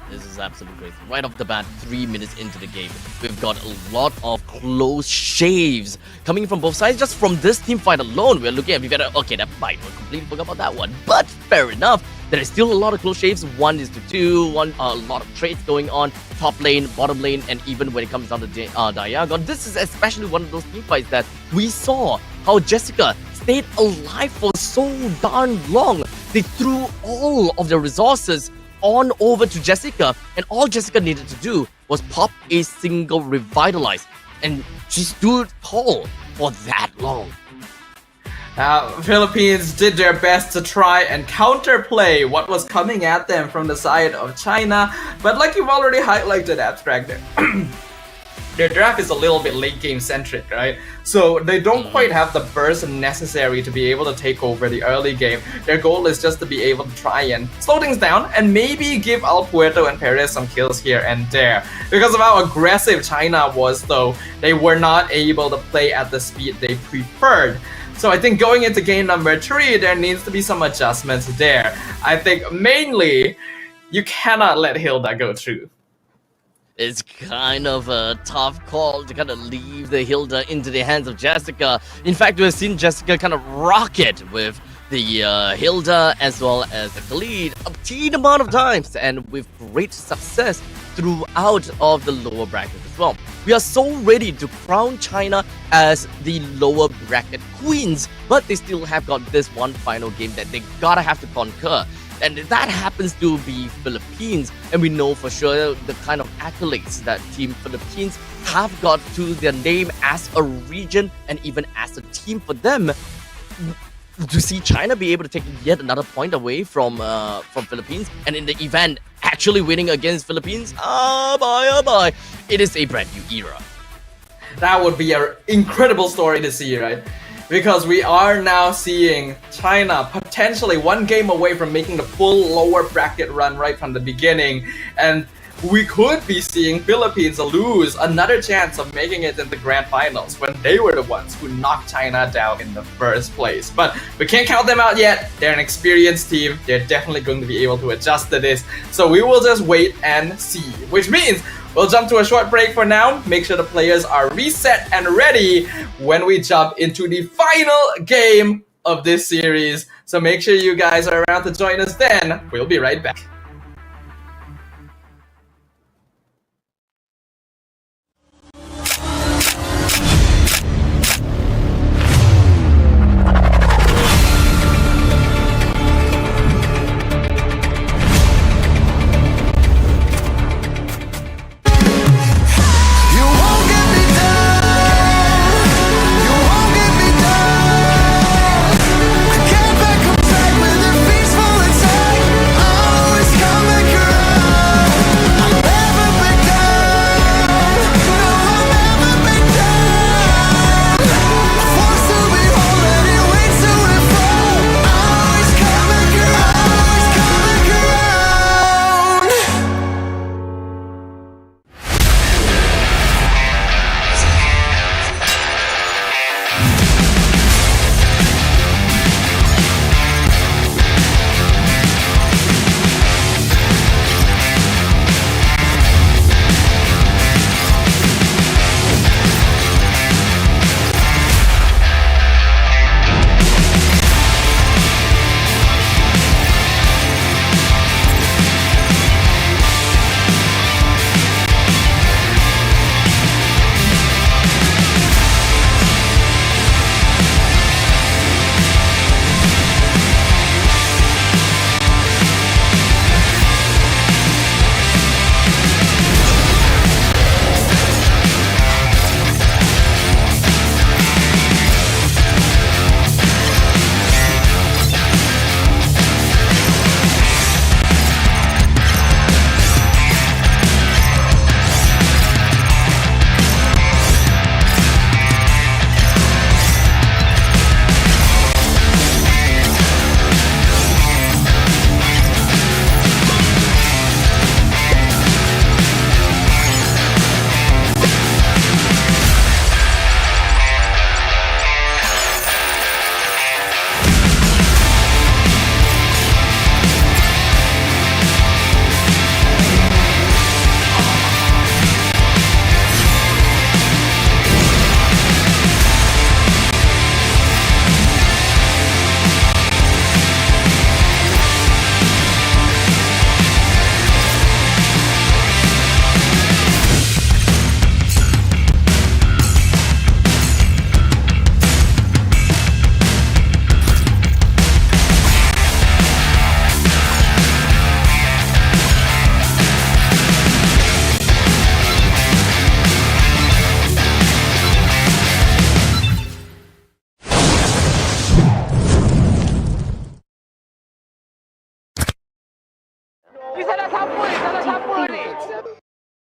This is absolutely crazy. Right off the bat, 3 minutes into the game, we've got a lot of close shaves coming from both sides. Just from this team fight alone, we're looking at, okay, that fight, we completely forgot about that one. But fair enough, there is still a lot of close shaves. 1:2, a lot of trades going on, top lane, bottom lane, and even when it comes down to Diagon. This is especially one of those team fights that we saw how Jessica stayed alive for so darn long. They threw all of their resources on over to Jessica, and all Jessica needed to do was pop a single revitalize, and she stood tall for that long. Philippines did their best to try and counterplay what was coming at them from the side of China, but like you've already highlighted, Abstract, their draft is a little bit late game centric, right? So they don't quite have the burst necessary to be able to take over the early game. Their goal is just to be able to try and slow things down and maybe give El Puerto and Perez some kills here and there. Because of how aggressive China was though, they were not able to play at the speed they preferred. So I think going into game number 3, there needs to be some adjustments there. I think mainly, you cannot let Hilda go through. It's kind of a tough call to kind of leave the Hilda into the hands of Jessica. In fact, we've seen Jessica kind of rocket with the Hilda as well as the Khalid a teen amount of times, and with great success throughout of the lower bracket as well. We are so ready to crown China as the lower bracket queens, but they still have got this one final game that they gotta have to conquer. And that happens to be Philippines, and we know for sure the kind of accolades that Team Philippines have got to their name as a region and even as a team. For them to see China be able to take yet another point away from Philippines, and in the event actually winning against Philippines, oh boy, it is a brand new era. That would be an incredible story to see, right? Because we are now seeing China potentially one game away from making the full lower bracket run right from the beginning. And we could be seeing Philippines lose another chance of making it into grand finals when they were the ones who knocked China down in the first place. But we can't count them out yet. They're an experienced team. They're definitely going to be able to adjust to this. So we will just wait and see, which means we'll jump to a short break for now. Make sure the players are reset and ready when we jump into the final game of this series. So make sure you guys are around to join us then. We'll be right back.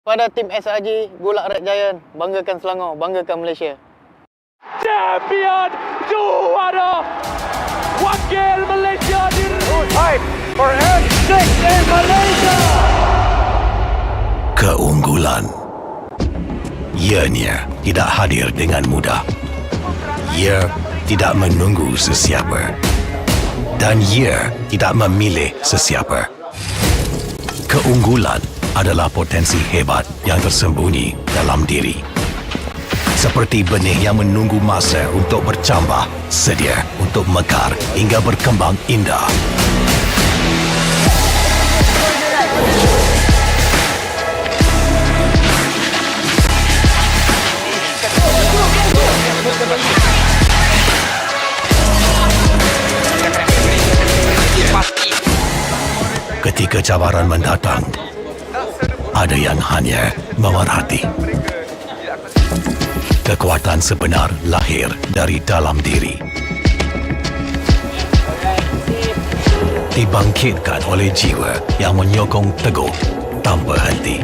Pada tim SRG Gulak Red Giant, banggakan Selangor, banggakan Malaysia. Champion juara wakil Malaysia fight for N6 in Malaysia. Keunggulan ianya tidak hadir dengan mudah. Ia tidak menunggu sesiapa dan ia tidak memilih sesiapa. Keunggulan adalah potensi hebat yang tersembunyi dalam diri. Seperti benih yang menunggu masa untuk bercambah, sedia untuk mekar hingga berkembang indah. Ketika cabaran mendatang, ada yang hanya memerhati. Kekuatan sebenar lahir dari dalam diri. Dibangkitkan oleh jiwa yang menyokong teguh tanpa henti.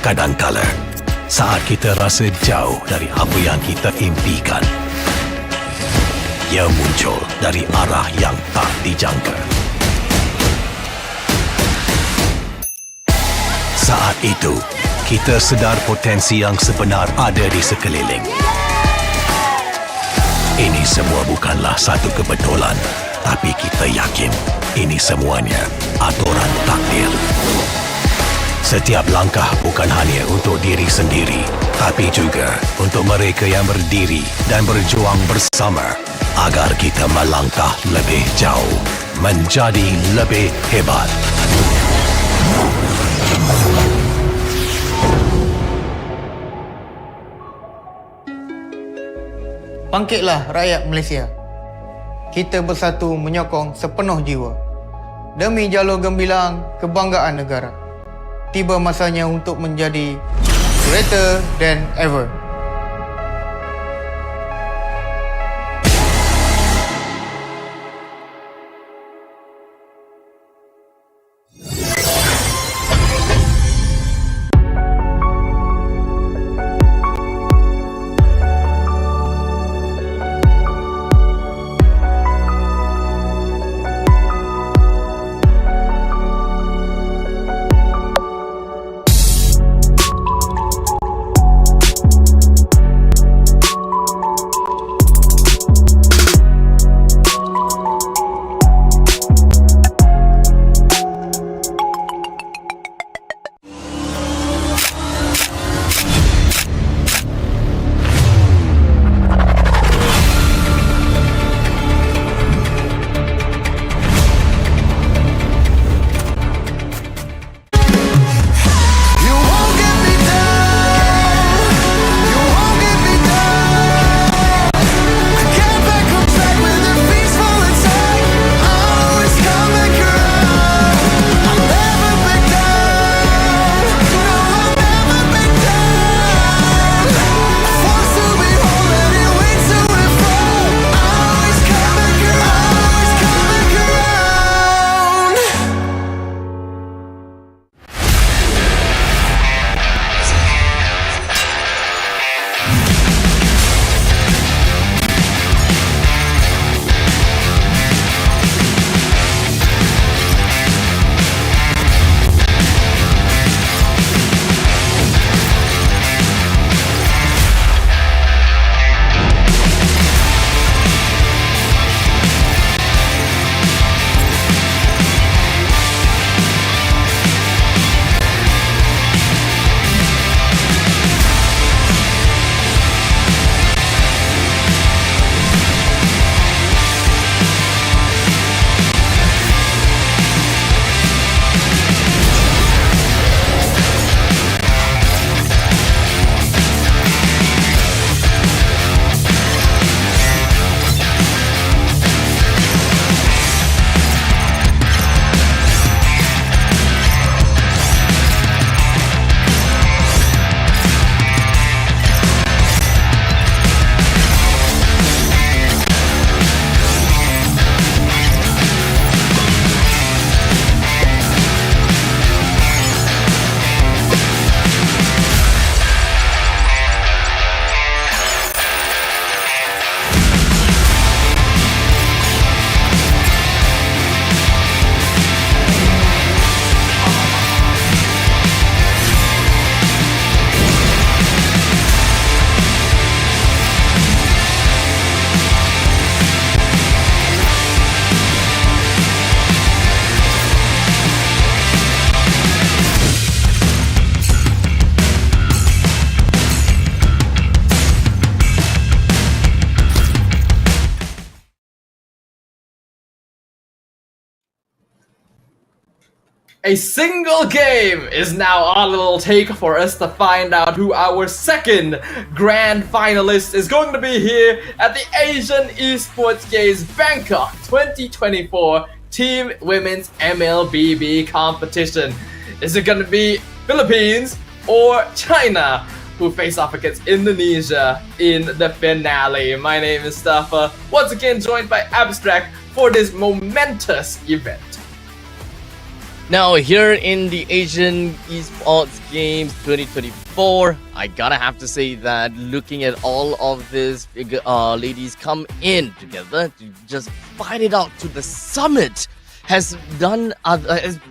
Kadangkala, saat kita rasa jauh dari apa yang kita impikan, ia muncul dari arah yang tak dijangka. Saat itu, kita sedar potensi yang sebenar ada di sekeliling. Ini semua bukanlah satu kebetulan, tapi kita yakin ini semuanya aturan takdir. Setiap langkah bukan hanya untuk diri sendiri, tapi juga untuk mereka yang berdiri dan berjuang bersama agar kita melangkah lebih jauh, menjadi lebih hebat. Bangkitlah rakyat Malaysia. Kita bersatu menyokong sepenuh jiwa. Demi jalur gemilang kebanggaan negara. Tiba masanya untuk menjadi greater than ever. A single game is now our little take for us to find out who our second grand finalist is going to be here at the Asian Esports Games Bangkok 2024 Team Women's MLBB competition. Is it going to be Philippines or China who face off against Indonesia in the finale? My name is Stafa, once again joined by Abstract for this momentous event. Now, here in the Asian Esports Games 2024, I gotta have to say that looking at all of these ladies come in together to just fight it out to the summit has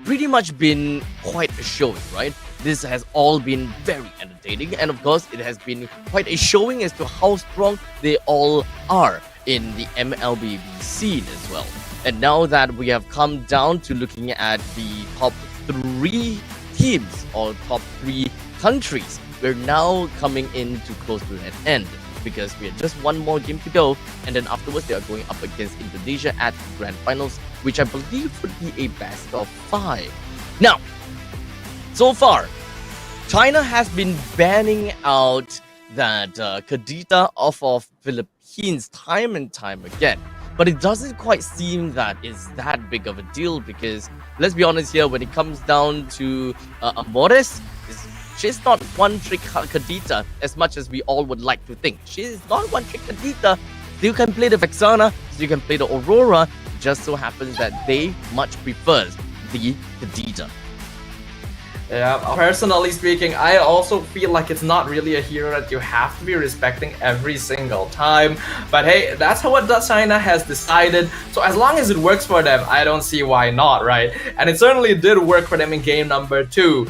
pretty much been quite a showing, right? This has all been very entertaining, and of course, it has been quite a showing as to how strong they all are in the MLBB scene as well. And now that we have come down to looking at the top 3 teams or top 3 countries, we're now coming into close to an end because we have just one more game to go, and then afterwards they are going up against Indonesia at the grand finals, which I believe would be a best of 5. Now, so far, China has been banning out that Kadita off of Philippines time and time again. But it doesn't quite seem that it's that big of a deal because, let's be honest here, when it comes down to Amores, she's not one-trick Kadita as much as we all would like to think. She's not one-trick Kadita. You can play the Vexana, you can play the Aurora. It just so happens that they much prefers the Kadita. Yeah, personally speaking, I also feel like it's not really a hero that you have to be respecting every single time. But hey, that's what China has decided. So as long as it works for them, I don't see why not, right? And it certainly did work for them in game number 2.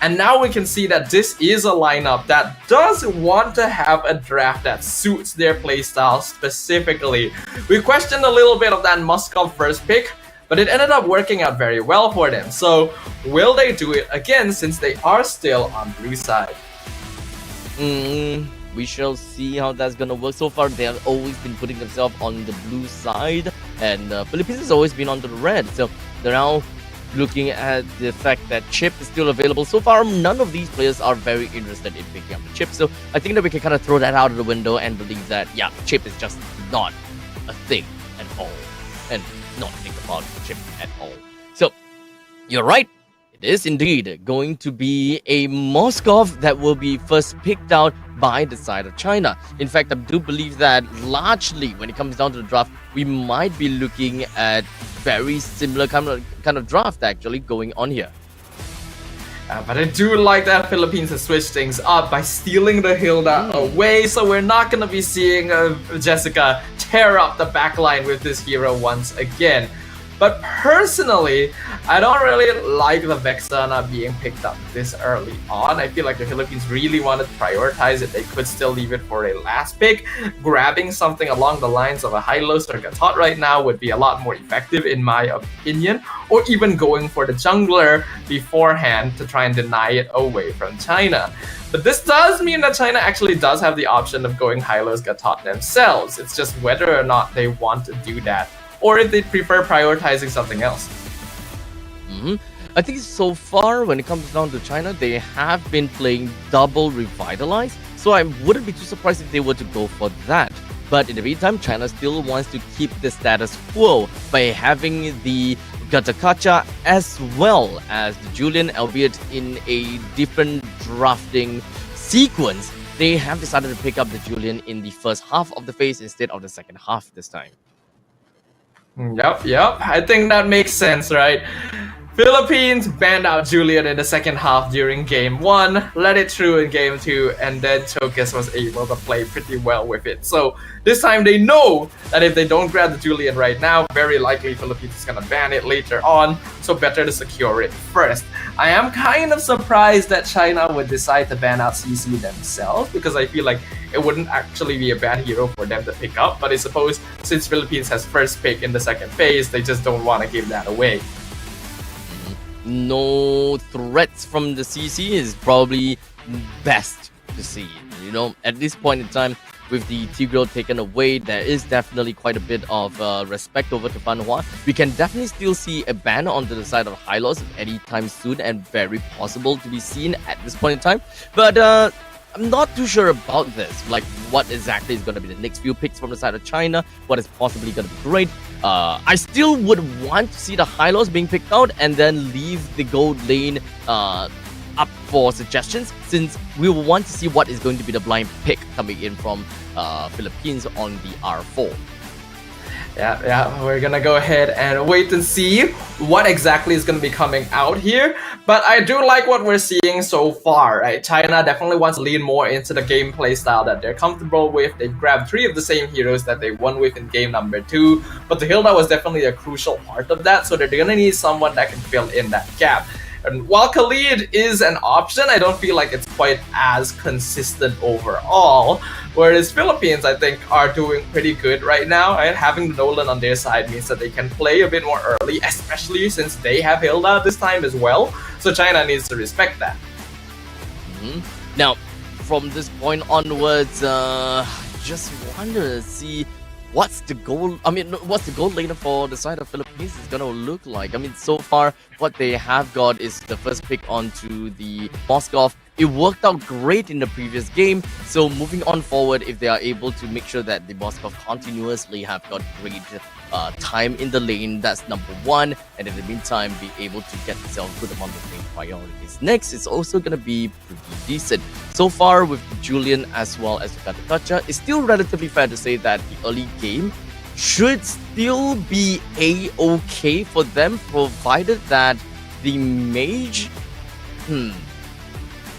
And now we can see that this is a lineup that does want to have a draft that suits their playstyle specifically. We questioned a little bit of that Moscow first pick, but it ended up working out very well for them. So will they do it again since they are still on blue side? We shall see how that's gonna work. So far, they have always been putting themselves on the blue side, and Philippines has always been on the red. So they're now looking at the fact that Chip is still available. So far, none of these players are very interested in picking up the Chip. So I think that we can kind of throw that out of the window and believe that, yeah, Chip is just not a thing at all. And not think about Chip at all. So, you're right. It is indeed going to be a Moskov that will be first picked out by the side of China. In fact, I do believe that largely when it comes down to the draft, we might be looking at very similar kind of draft actually going on here. But I do like that Philippines has switched things up by stealing the Hilda away, so we're not going to be seeing Jessica tear up the backline with this hero once again. But personally, I don't really like the Vexana being picked up this early on. I feel like the Philippines really wanted to prioritize it. They could still leave it for a last pick. Grabbing something along the lines of a Hylos or Gatot right now would be a lot more effective in my opinion. Or even going for the jungler beforehand to try and deny it away from China. But this does mean that China actually does have the option of going Hylos Gatot themselves. It's just whether or not they want to do that, or if they prefer prioritizing something else. I think so far, when it comes down to China, they have been playing double Revitalize, so I wouldn't be too surprised if they were to go for that. But in the meantime, China still wants to keep the status quo by having the Gatakacha as well as the Julian, albeit in a different drafting sequence. They have decided to pick up the Julian in the first half of the phase instead of the second half this time. Yep. I think that makes sense, right? Philippines banned out Julian in the second half during game 1, let it through in game 2, and then Chokas was able to play pretty well with it. So this time they know that if they don't grab the Julian right now, very likely Philippines is gonna ban it later on, so better to secure it first. I am kind of surprised that China would decide to ban out CC themselves, because I feel like it wouldn't actually be a bad hero for them to pick up, but I suppose since Philippines has first pick in the second phase, they just don't want to give that away. No threats from the CC is probably best to see. You know, at this point in time, with the Tigreal taken away, there is definitely quite a bit of respect over to Fanhua. We can definitely still see a ban onto the side of Hylos anytime soon, and very possible to be seen at this point in time. But I'm not too sure about this. Like, what exactly is going to be the next few picks from the side of China? What is possibly going to be great? I still would want to see the Hylos being picked out and then leave the gold lane up for suggestions, since we will want to see what is going to be the blind pick coming in from Philippines on the R4. Yeah, we're gonna go ahead and wait and see what exactly is gonna be coming out here. But I do like what we're seeing so far, right? China definitely wants to lean more into the gameplay style that they're comfortable with. They've grabbed 3 of the same heroes that they won with in game number 2, but the Hilda was definitely a crucial part of that, so they're gonna need someone that can fill in that gap. And while Khalid is an option, I don't feel like it's quite as consistent overall. Whereas Philippines, I think, are doing pretty good right now. Right? Having the Nolan on their side means that they can play a bit more early, especially since they have Hilda this time as well. So China needs to respect that. Now, from this point onwards, just want to see what's the goal. I mean, what's the goal later for the side of Philippines is gonna look like. I mean, so far what they have got is the first pick onto the Moskov. It worked out great in the previous game, so moving on forward, if they are able to make sure that the Moskov continuously have got great time in the lane, that's number 1, and in the meantime be able to get themselves good amount of lane priorities. Next, it's also gonna be pretty decent. So far with Julian as well as Katakacha, it's still relatively fair to say that the early game should still be a-okay for them, provided that the mage...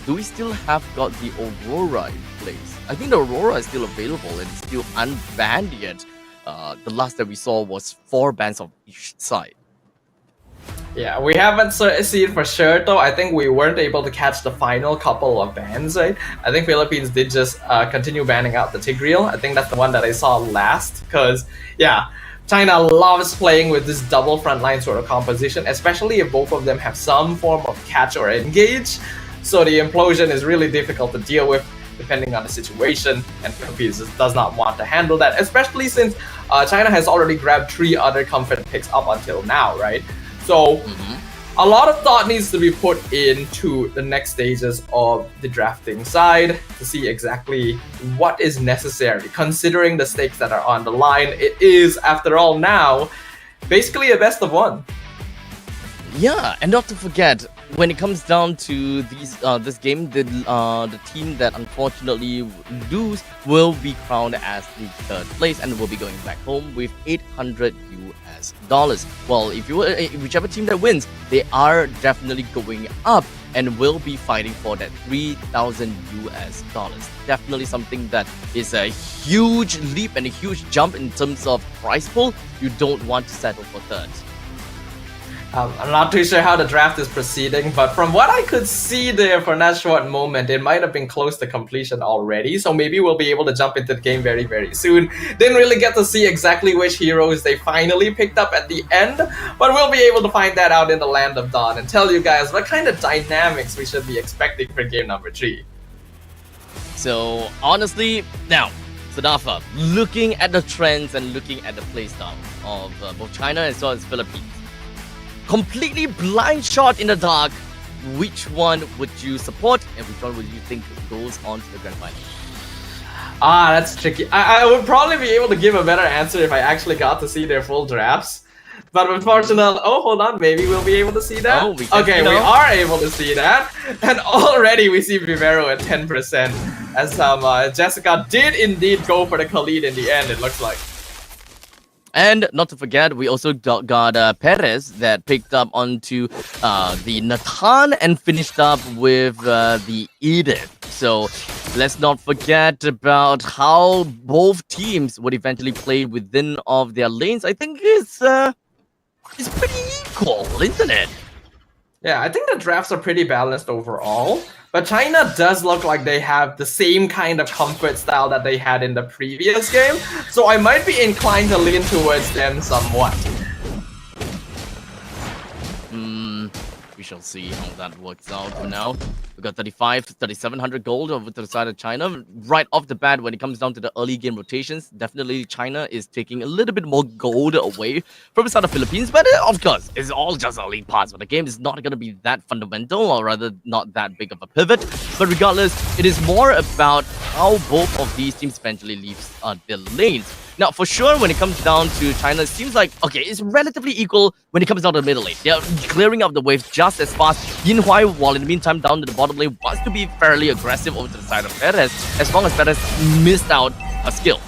Do we still have got the Aurora in place? I think the Aurora is still available and it's still unbanned yet. The last that we saw was 4 bans of each side. Yeah, we haven't seen for sure though. I think we weren't able to catch the final couple of bans, right? I think Philippines did just continue banning out the Tigreal. I think that's the one that I saw last, because yeah, China loves playing with this double frontline sort of composition, especially if both of them have some form of catch or engage. So the implosion is really difficult to deal with depending on the situation, and Philippines does not want to handle that, especially since China has already grabbed 3 other comfort picks up until now, right? So a lot of thought needs to be put into the next stages of the drafting side to see exactly what is necessary, considering the stakes that are on the line. It is, after all now, basically a best of 1. Yeah, and not to forget, when it comes down to these this game, the team that unfortunately lose will be crowned as the 3rd place and will be going back home with $800 US. Well, if you whichever team that wins, they are definitely going up and will be fighting for that $3,000 US. Definitely something that is a huge leap and a huge jump in terms of prize pool. You don't want to settle for 3rd. I'm not too sure how the draft is proceeding, but from what I could see there for that short moment, it might have been close to completion already, so maybe we'll be able to jump into the game very, very soon. Didn't really get to see exactly which heroes they finally picked up at the end, but we'll be able to find that out in the Land of Dawn and tell you guys what kind of dynamics we should be expecting for game number 3. So, honestly, now, Sadafa, looking at the trends and looking at the playstyle of both China as well as Philippines, completely blind shot in the dark, which one would you support and which one would you think goes on to the grand final? That's tricky. I would probably be able to give a better answer if I actually got to see their full drafts. But unfortunately, hold on, maybe we'll be able to see that. We are able to see that. And already we see Vivero at 10%. As Jessica did indeed go for the Khalid in the end, it looks like. And not to forget, we also got Perez that picked up onto the Nathan and finished up with the Edith. So let's not forget about how both teams would eventually play within of their lanes. I think it's pretty equal, isn't it? Yeah, I think the drafts are pretty balanced overall. But China does look like they have the same kind of comfort style that they had in the previous game, so I might be inclined to lean towards them somewhat. We shall see how that works out for now. We got 3,700 gold over to the side of China. Right off the bat, when it comes down to the early game rotations, definitely China is taking a little bit more gold away from the side of Philippines. But of course, it's all just early parts. But the game is not going to be that fundamental, or rather not that big of a pivot. But regardless, it is more about how both of these teams eventually leave their lanes. Now, for sure, when it comes down to China, it seems like, okay, it's relatively equal when it comes down to the middle lane. They're clearing up the wave just as fast. Yinhuai, while in the meantime, down to the bottom lane, wants to be fairly aggressive over to the side of Perez, as long as Perez missed out a skill.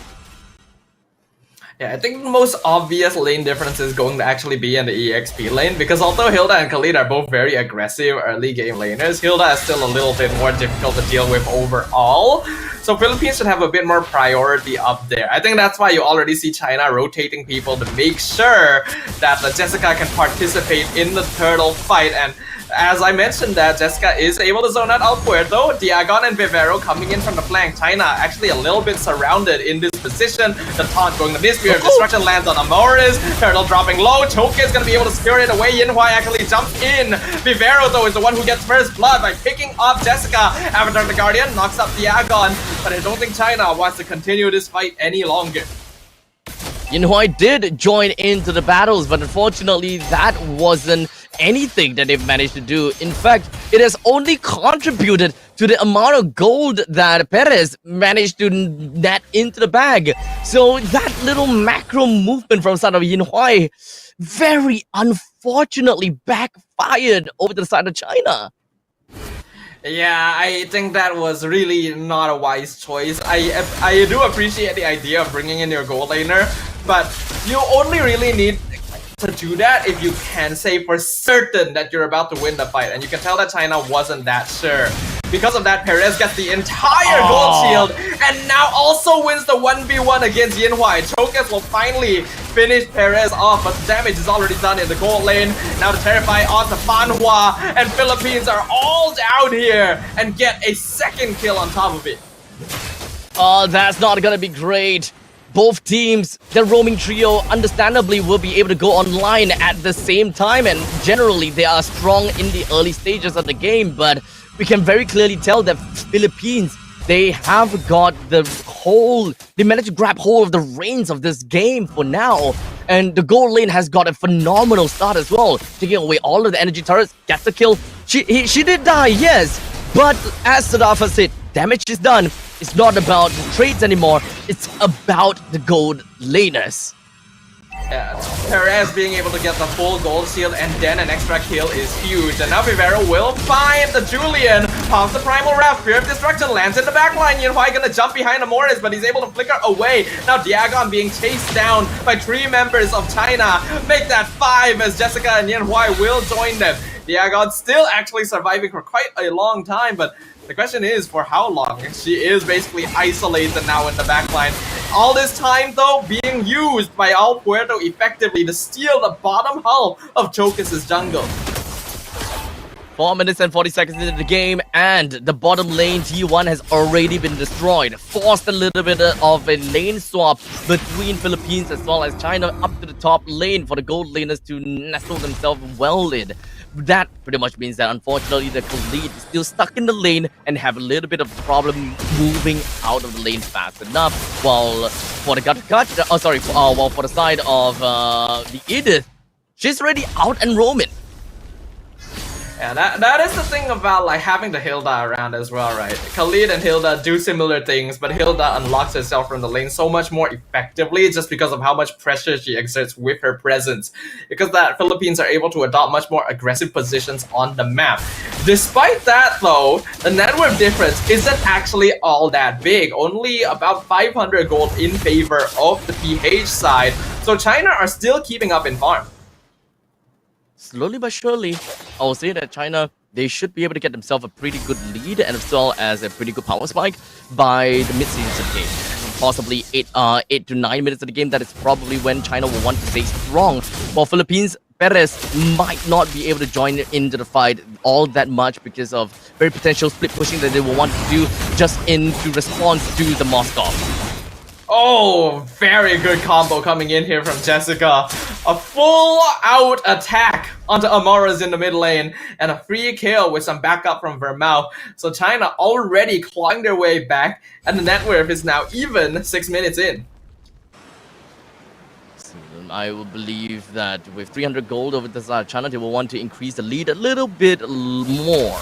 Yeah, I think the most obvious lane difference is going to actually be in the EXP lane, because although Hilda and Khalid are both very aggressive early game laners, Hilda is still a little bit more difficult to deal with overall. So Philippines should have a bit more priority up there. I think that's why you already see China rotating people to make sure that Jessica can participate in the turtle fight. And as I mentioned, that Jessica is able to zone out El Puerto. Diagon and Vivero coming in from the flank. China actually a little bit surrounded in this position. The taunt going to this Spear of Destruction lands on Amoris. Turtle dropping low. Choke is going to be able to scare it away. Yinhuai actually jumps in. Vivero, though, is the one who gets first blood by picking up Jessica. Avatar the Guardian knocks up Diagon. But I don't think China wants to continue this fight any longer. Yinhuai did join into the battles, but unfortunately that wasn't anything that they've managed to do. In fact, it has only contributed to the amount of gold that Perez managed to net into the bag. So that little macro movement from the side of Yinhuai very unfortunately backfired over to the side of China. Yeah, I think that was really not a wise choice. I do appreciate the idea of bringing in your gold laner, but you only really need to do that if you can say for certain that you're about to win the fight, and you can tell that China wasn't that sure. Because of that, Perez gets the entire gold shield and now also wins the 1v1 against Yinhuai. Chokas will finally finish Perez off, but the damage is already done in the gold lane. Now to Terrify onto Fanhua, and Philippines are all down here and get a second kill on top of it. Oh, that's not gonna be great. Both teams, the roaming trio, understandably will be able to go online at the same time, and generally they are strong in the early stages of the game, but we can very clearly tell that Philippines, they have got they managed to grab hold of the reins of this game for now. And the gold lane has got a phenomenal start as well, taking away all of the energy turrets, gets the kill. She did die, yes, but as Sadafa said, damage is done. It's not about the trades anymore, it's about the gold laners. Yeah, Perez being able to get the full gold shield and then an extra kill is huge. And now Vivero will find the Julian. Pops the Primal Wrath. Fear of Destruction lands in the backline. Yinhuai gonna jump behind Amoris, but he's able to flicker away. Now Diagon being chased down by 3 members of China. Make that 5 as Jessica and Yinhuai will join them. Diagon still actually surviving for quite a long time, but the question is for how long? She is basically isolated now in the backline. All this time, though, being used by El Puerto effectively to steal the bottom half of Chokas' jungle. 4 minutes and 40 seconds into the game, and the bottom lane T1 has already been destroyed. Forced a little bit of a lane swap between Philippines as well as China up to the top lane for the gold laners to nestle themselves well in. That pretty much means that unfortunately the Khalid is still stuck in the lane and have a little bit of problem moving out of the lane fast enough. While for the while for the side of the Edith, she's already out and roaming. Yeah, that is the thing about like having the Hilda around as well, right? Khalid and Hilda do similar things, but Hilda unlocks herself from the lane so much more effectively just because of how much pressure she exerts with her presence. Because that Philippines are able to adopt much more aggressive positions on the map. Despite that though, the net worth difference isn't actually all that big. Only about 500 gold in favor of the PH side. So China are still keeping up in farm. Slowly but surely, I will say that China, they should be able to get themselves a pretty good lead and as well as a pretty good power spike by the mid-season of the game. Possibly 8 to 9 minutes of the game, that is probably when China will want to stay strong. While Philippines, Perez might not be able to join into the fight all that much because of very potential split pushing that they will want to do just into response to the Moskov. Oh, very good combo coming in here from Jessica. A full-out attack onto Amoras in the mid lane, and a free kill with some backup from Vermouth. So China already clawing their way back, and the net worth is now even 6 minutes in. I will believe that with 300 gold over the side of China, they will want to increase the lead a little bit more.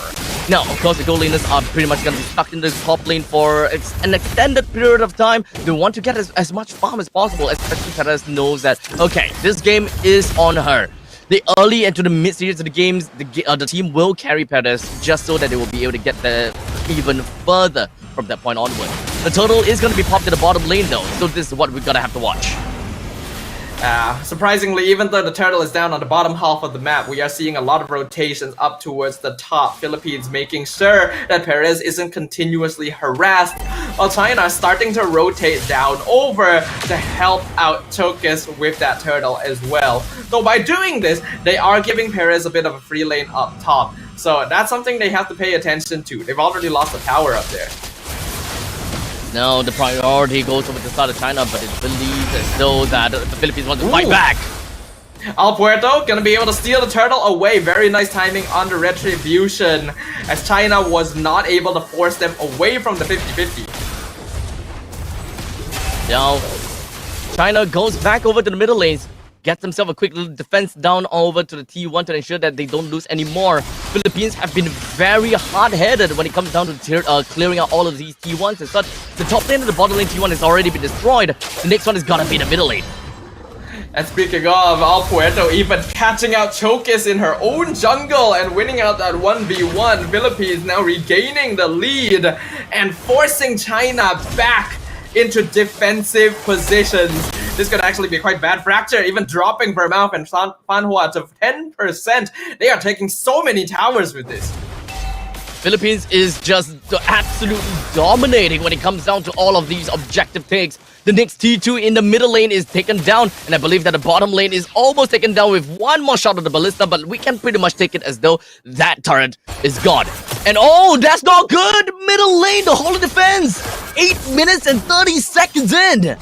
Now, of course, the gold laners are pretty much going to be stuck in the top lane for an extended period of time. They want to get as much farm as possible, especially Perez knows that, okay, this game is on her. The early and to the mid series of the games, the team will carry Perez just so that they will be able to get there even further from that point onward. The total is going to be popped to the bottom lane though, so this is what we're going to have to watch. Surprisingly, even though the turtle is down on the bottom half of the map, we are seeing a lot of rotations up towards the top. Philippines making sure that Perez isn't continuously harassed, while China is starting to rotate down over to help out Chokis with that turtle as well. Though by doing this, they are giving Perez a bit of a free lane up top. So that's something they have to pay attention to. They've already lost a tower up there. Now the priority goes over the side of China, but it's believed as though that the Philippines want to fight back. Al Puerto gonna be able to steal the turtle away. Very nice timing on the retribution, as China was not able to force them away from the 50-50. Now China goes back over to the middle lanes, gets themselves a quick little defense down over to the T1 to ensure that they don't lose anymore. Philippines have been very hard-headed when it comes down to clearing out all of these T1s and such. The top lane and the bottom lane T1 has already been destroyed. The next one is gonna be the middle lane. And speaking of, Al Puerto even catching out Chokis in her own jungle and winning out that 1v1. Philippines now regaining the lead and forcing China back into defensive positions. This could actually be quite bad. Fracture even dropping Vermouth and Fanhua to 10%. They are taking so many towers with this. Philippines is just absolutely dominating when it comes down to all of these objective takes. The next T2 in the middle lane is taken down, and I believe that the bottom lane is almost taken down with one more shot of the ballista, but we can pretty much take it as though that turret is gone. And oh, that's not good! Middle lane, the whole defense! 8 minutes and 30 seconds in!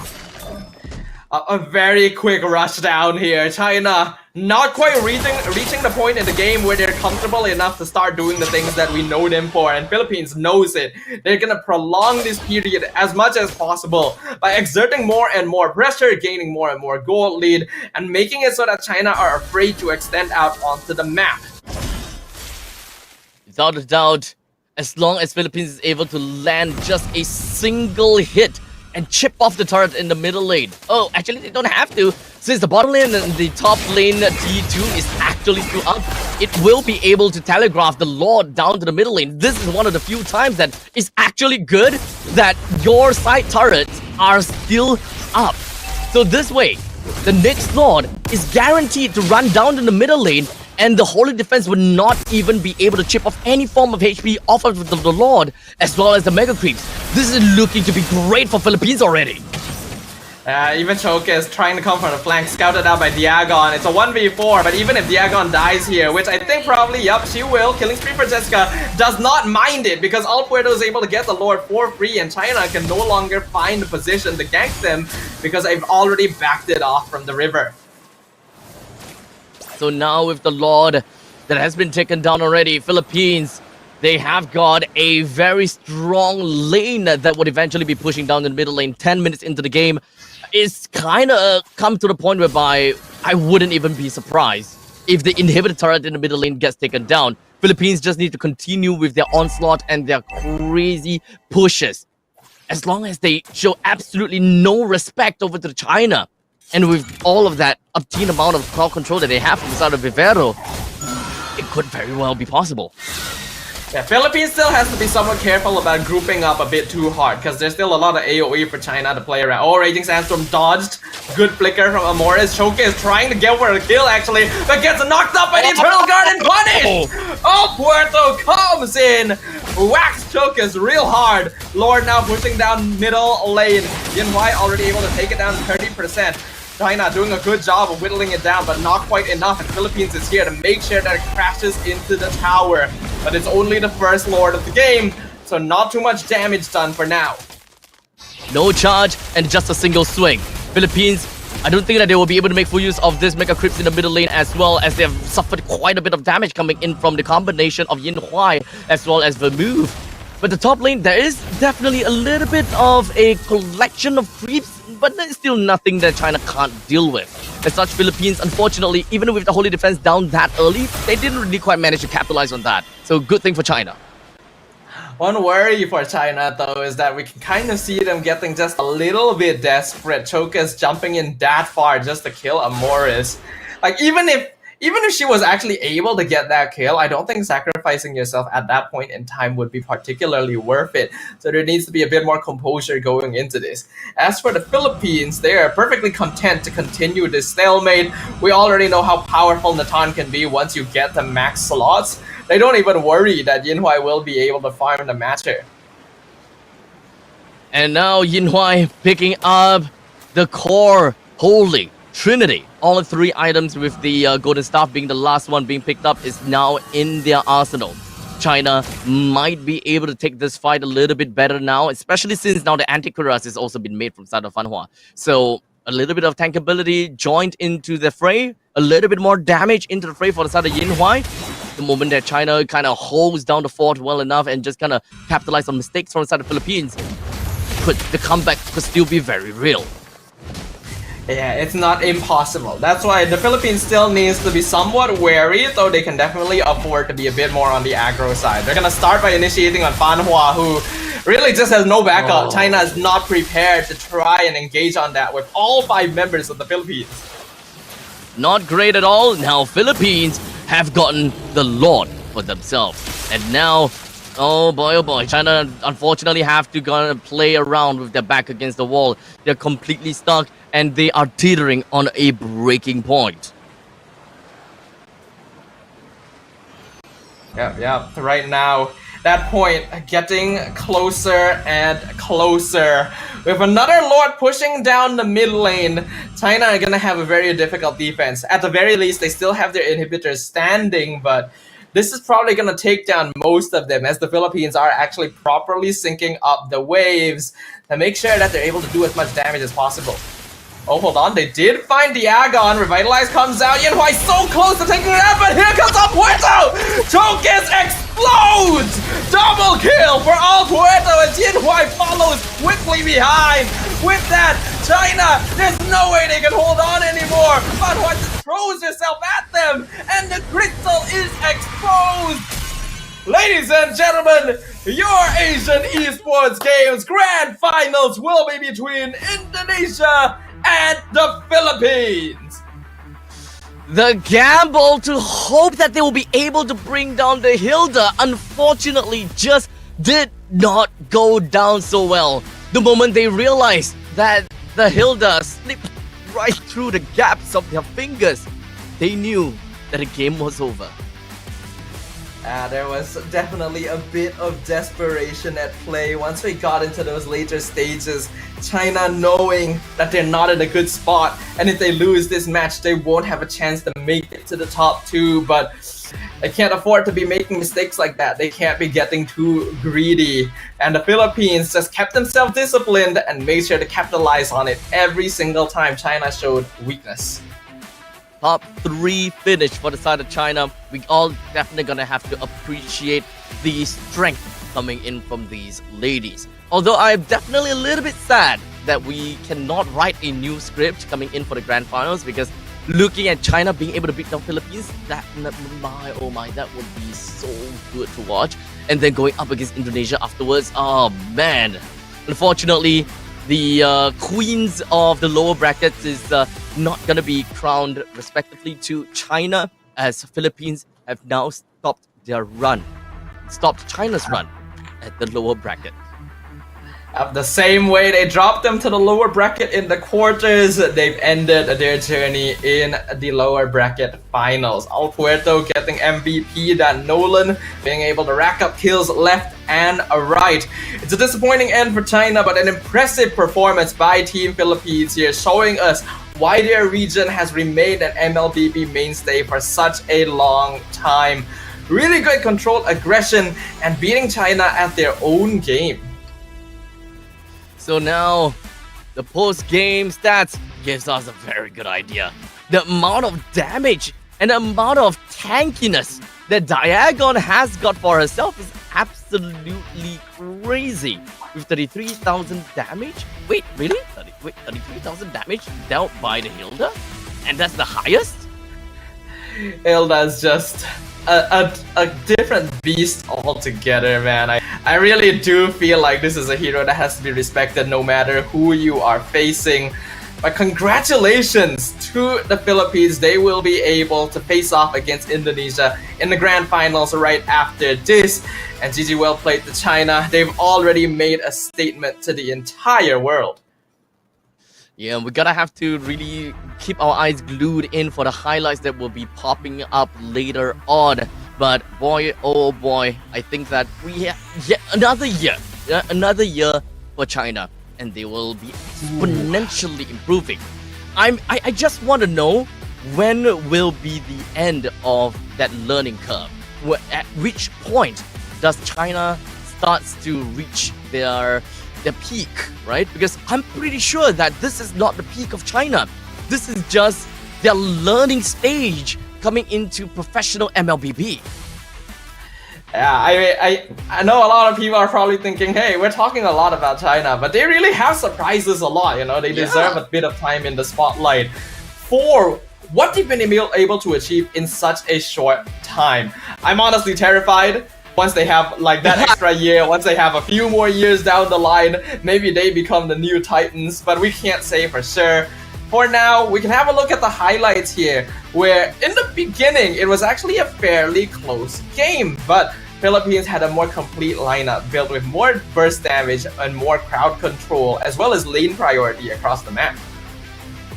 A very quick rush down here. China not quite reaching the point in the game where they're comfortable enough to start doing the things that we know them for, and Philippines knows it. They're gonna prolong this period as much as possible by exerting more and more pressure, gaining more and more gold lead, and making it so that China are afraid to extend out onto the map. Without a doubt, as long as Philippines is able to land just a single hit and chip off the turret in the middle lane. Oh, actually they don't have to. Since the bottom lane and the top lane T2 is actually still up, it will be able to telegraph the Lord down to the middle lane. This is one of the few times that it's actually good that your side turrets are still up. So this way, the next Lord is guaranteed to run down in the middle lane, and the Holy Defense will not even be able to chip off any form of HP off of the Lord, as well as the Mega Creeps. This is looking to be great for Philippines already. Even Choke is trying to come from the flank, scouted out by Diagon. It's a 1v4, but even if Diagon dies here, which I think probably, yup, she will. Killing spree for Jessica does not mind it, because Al Puerto is able to get the Lord for free, and China can no longer find the position to gank them because they've already backed it off from the river. So now with the Lord that has been taken down already, Philippines, they have got a very strong lane that would eventually be pushing down in the middle lane. 10 minutes into the game, it's kind of come to the point whereby I wouldn't even be surprised if the inhibitor turret in the middle lane gets taken down. Philippines just need to continue with their onslaught and their crazy pushes. As long as they show absolutely no respect over to China, and with all of that obscene amount of crowd control that they have from the side of Vivero, it could very well be possible. Yeah, Philippines still has to be somewhat careful about grouping up a bit too hard, because there's still a lot of AoE for China to play around. Oh, Raging Sandstorm dodged. Good flicker from Amoras. Choke is trying to get for a kill, actually, but gets knocked up by the Eternal Guard and punished! Oh, Puerto comes in! Whacks Chokis real hard. Lord now pushing down middle lane. Yanhuai already able to take it down 30%. China doing a good job of whittling it down, but not quite enough, and Philippines is here to make sure that it crashes into the tower. But it's only the first Lord of the game, so not too much damage done for now. No charge and just a single swing. Philippines, I don't think that they will be able to make full use of this Mega Creeps in the middle lane, as well as they have suffered quite a bit of damage coming in from the combination of Yin Huai as well as Vermouth. But the top lane, there is definitely a little bit of a collection of creeps, but there's still nothing that China can't deal with. As such, Philippines, unfortunately, even with the Holy Defense down that early, they didn't really quite manage to capitalize on that. So good thing for China. One worry for China, though, is that we can kind of see them getting just a little bit desperate. Chokas jumping in that far just to kill Amoris. Like, even if she was actually able to get that kill, I don't think sacrificing yourself at that point in time would be particularly worth it. So there needs to be a bit more composure going into this. As for the Philippines, they are perfectly content to continue this stalemate. We already know how powerful Natan can be once you get the max slots. They don't even worry that Yin Huai will be able to farm the match here. And now Yin Huai picking up the core holy trinity. All three items with the golden staff being the last one being picked up is now in their arsenal. China might be able to take this fight a little bit better now, especially since now the anti-cuirass has also been made from side of Fanhua. So a little bit of tankability joined into the fray, a little bit more damage into the fray for the side of Yin Huai. The moment that China kind of holds down the fort well enough and just kind of capitalize on mistakes from the side of the Philippines, the comeback could still be very real. Yeah, it's not impossible. That's why the Philippines still needs to be somewhat wary, though they can definitely afford to be a bit more on the aggro side. They're gonna start by initiating on Fanhua, who really just has no backup. China is not prepared to try and engage on that with all 5 members of the Philippines. Not great at all. Now Philippines have gotten the Lord for themselves. And now, oh boy, China unfortunately have to gonna play around with their back against the wall. They're completely stuck and they are teetering on a breaking point. Yeah. Right now, that point getting closer and closer. With another Lord pushing down the mid lane, China are gonna have a very difficult defense. At the very least, they still have their inhibitors standing, but this is probably gonna take down most of them, as the Philippines are actually properly syncing up the waves to make sure that they're able to do as much damage as possible. Oh, hold on, they did find the Agon. Revitalize comes out. Yin Huai so close to taking it out, but here comes El Puerto! Chokes explodes! Double kill for El Puerto as Yin Huai follows quickly behind. With that, China, there's no way they can hold on anymore. But Huai just throws herself at them, and the crystal is exposed. Ladies and gentlemen, your Asian Esports Games Grand Finals will be between Indonesia and the Philippines. The gamble to hope that they will be able to bring down the Hilda unfortunately just did not go down so well. The moment they realized that the Hilda slipped right through the gaps of their fingers, they knew that the game was over. There was definitely a bit of desperation at play once we got into those later stages. China knowing that they're not in a good spot, and if they lose this match, they won't have a chance to make it to the top 2, but they can't afford to be making mistakes like that. They can't be getting too greedy. And the Philippines just kept themselves disciplined and made sure to capitalize on it every single time China showed weakness. Top 3 finish for the side of China. We all definitely gonna have to appreciate the strength coming in from these ladies. Although I'm definitely a little bit sad that we cannot write a new script coming in for the grand finals, because looking at China being able to beat down Philippines, that would be so good to watch. And then going up against Indonesia afterwards, oh man. Unfortunately, the queens of the lower brackets is not going to be crowned respectively to China, as Philippines have now stopped China's run at the lower bracket. The same way they dropped them to the lower bracket in the quarters, they've ended their journey in the lower bracket finals. El Puerto getting MVP, Dan Nolan being able to rack up kills left and right. It's a disappointing end for China, but an impressive performance by Team Philippines here, showing us why their region has remained an MLBB mainstay for such a long time. Really good controlled aggression and beating China at their own game. So now, the post-game stats gives us a very good idea. The amount of damage and the amount of tankiness that Diagon has got for herself is absolutely crazy. With 33,000 damage? Wait, really? 33,000 damage dealt by the Hilda? And that's the highest? Hilda's just a different beast altogether, man. I really do feel like this is a hero that has to be respected no matter who you are facing. But congratulations to the Philippines. They will be able to face off against Indonesia in the grand finals right after this. And GG well played to China. They've already made a statement to the entire world. Yeah, we're gonna have to really keep our eyes glued in for the highlights that will be popping up later on. But boy, oh boy, I think that we have yet another year for China, and they will be exponentially improving. I just want to know, when will be the end of that learning curve? At which point does China starts to reach their peak, right? Because I'm pretty sure that this is not the peak of China. This is just their learning stage coming into professional MLBB. Yeah, I know a lot of people are probably thinking, hey, we're talking a lot about China, but they really have surprised us a lot, you know? They deserve a bit of time in the spotlight for what they've been able to achieve in such a short time. I'm honestly terrified. Once they have like that extra year, once they have a few more years down the line, maybe they become the new Titans, but we can't say for sure. For now, we can have a look at the highlights here, where in the beginning, it was actually a fairly close game, but Philippines had a more complete lineup built with more burst damage and more crowd control, as well as lane priority across the map.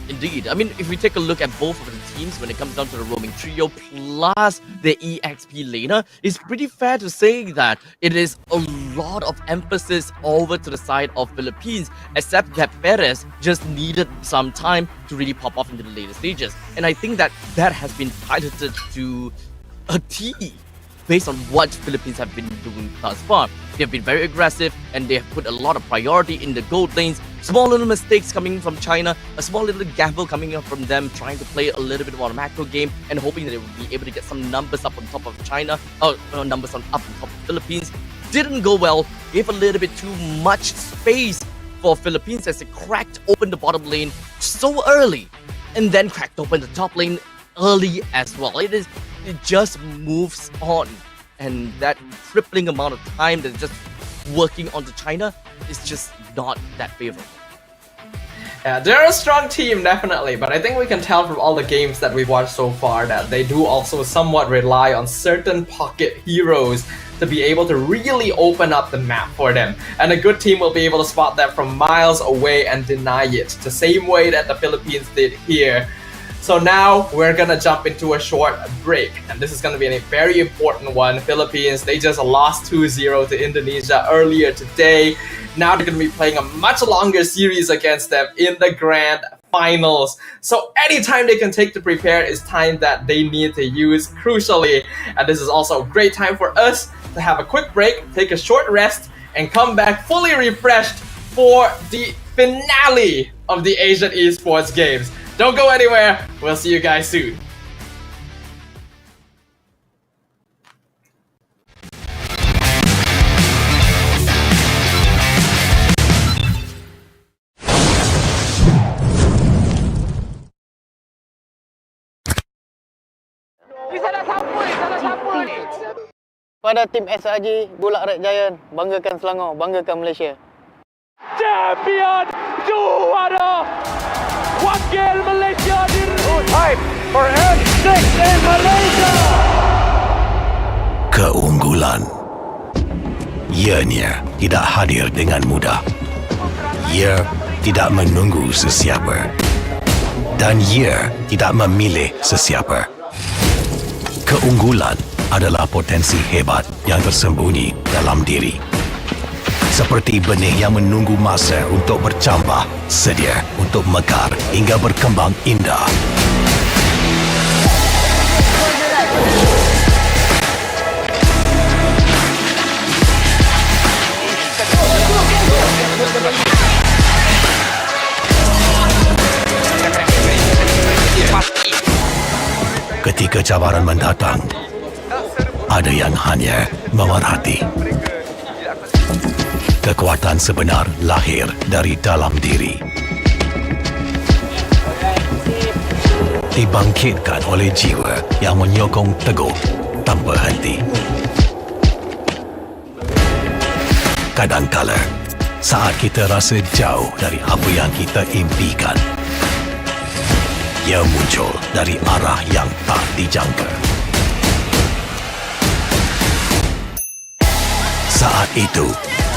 Indeed. I mean, if we take a look at both of the teams, when it comes down to the roaming trio plus the EXP laner, it's pretty fair to say that it is a lot of emphasis over to the side of Philippines, except that Perez just needed some time to really pop off into the later stages. And I think that has been piloted to a T based on what Philippines have been doing thus far. They have been very aggressive and they have put a lot of priority in the gold lanes. Small little mistakes coming from China, a small little gamble coming up from them, trying to play a little bit more macro game and hoping that they will be able to get some numbers up on top of China, numbers up on top of Philippines. Didn't go well, gave a little bit too much space for Philippines as they cracked open the bottom lane so early and then cracked open the top lane early as well. It just moves on, and that crippling amount of time that's just working onto China is just not that favorable. Yeah, they're a strong team, definitely, but I think we can tell from all the games that we've watched so far that they do also somewhat rely on certain pocket heroes to be able to really open up the map for them. And a good team will be able to spot that from miles away and deny it, the same way that the Philippines did here. So now we're gonna jump into a short break, and this is gonna be a very important one. Philippines, they just lost 2-0 to Indonesia earlier today. Now they're gonna be playing a much longer series against them in the grand finals. So anytime they can take to prepare is time that they need to use crucially. And this is also a great time for us to have a quick break, take a short rest, and come back fully refreshed for the finale of the Asian Esports Games. Don't go anywhere. We'll see you guys soon. Pada tim SRG, Bulak Red Giant, banggakan Selangor, banggakan Malaysia. Champion juara wakil Malaysia Time for M6 in Malaysia. Keunggulan. Ianya tidak hadir dengan mudah. Ia tidak menunggu sesiapa. Dan ia tidak memilih sesiapa. Keunggulan adalah potensi hebat yang tersembunyi dalam diri. Seperti benih yang menunggu masa untuk bercambah, sedia untuk mekar hingga berkembang indah. ketika cabaran mendatang, ada yang hanya memerhati. Kekuatan sebenar lahir dari dalam diri. Dibangkitkan oleh jiwa yang menyokong teguh tanpa henti. Kadangkala, saat kita rasa jauh dari apa yang kita impikan, ia muncul dari arah yang tak dijangka. Saat itu,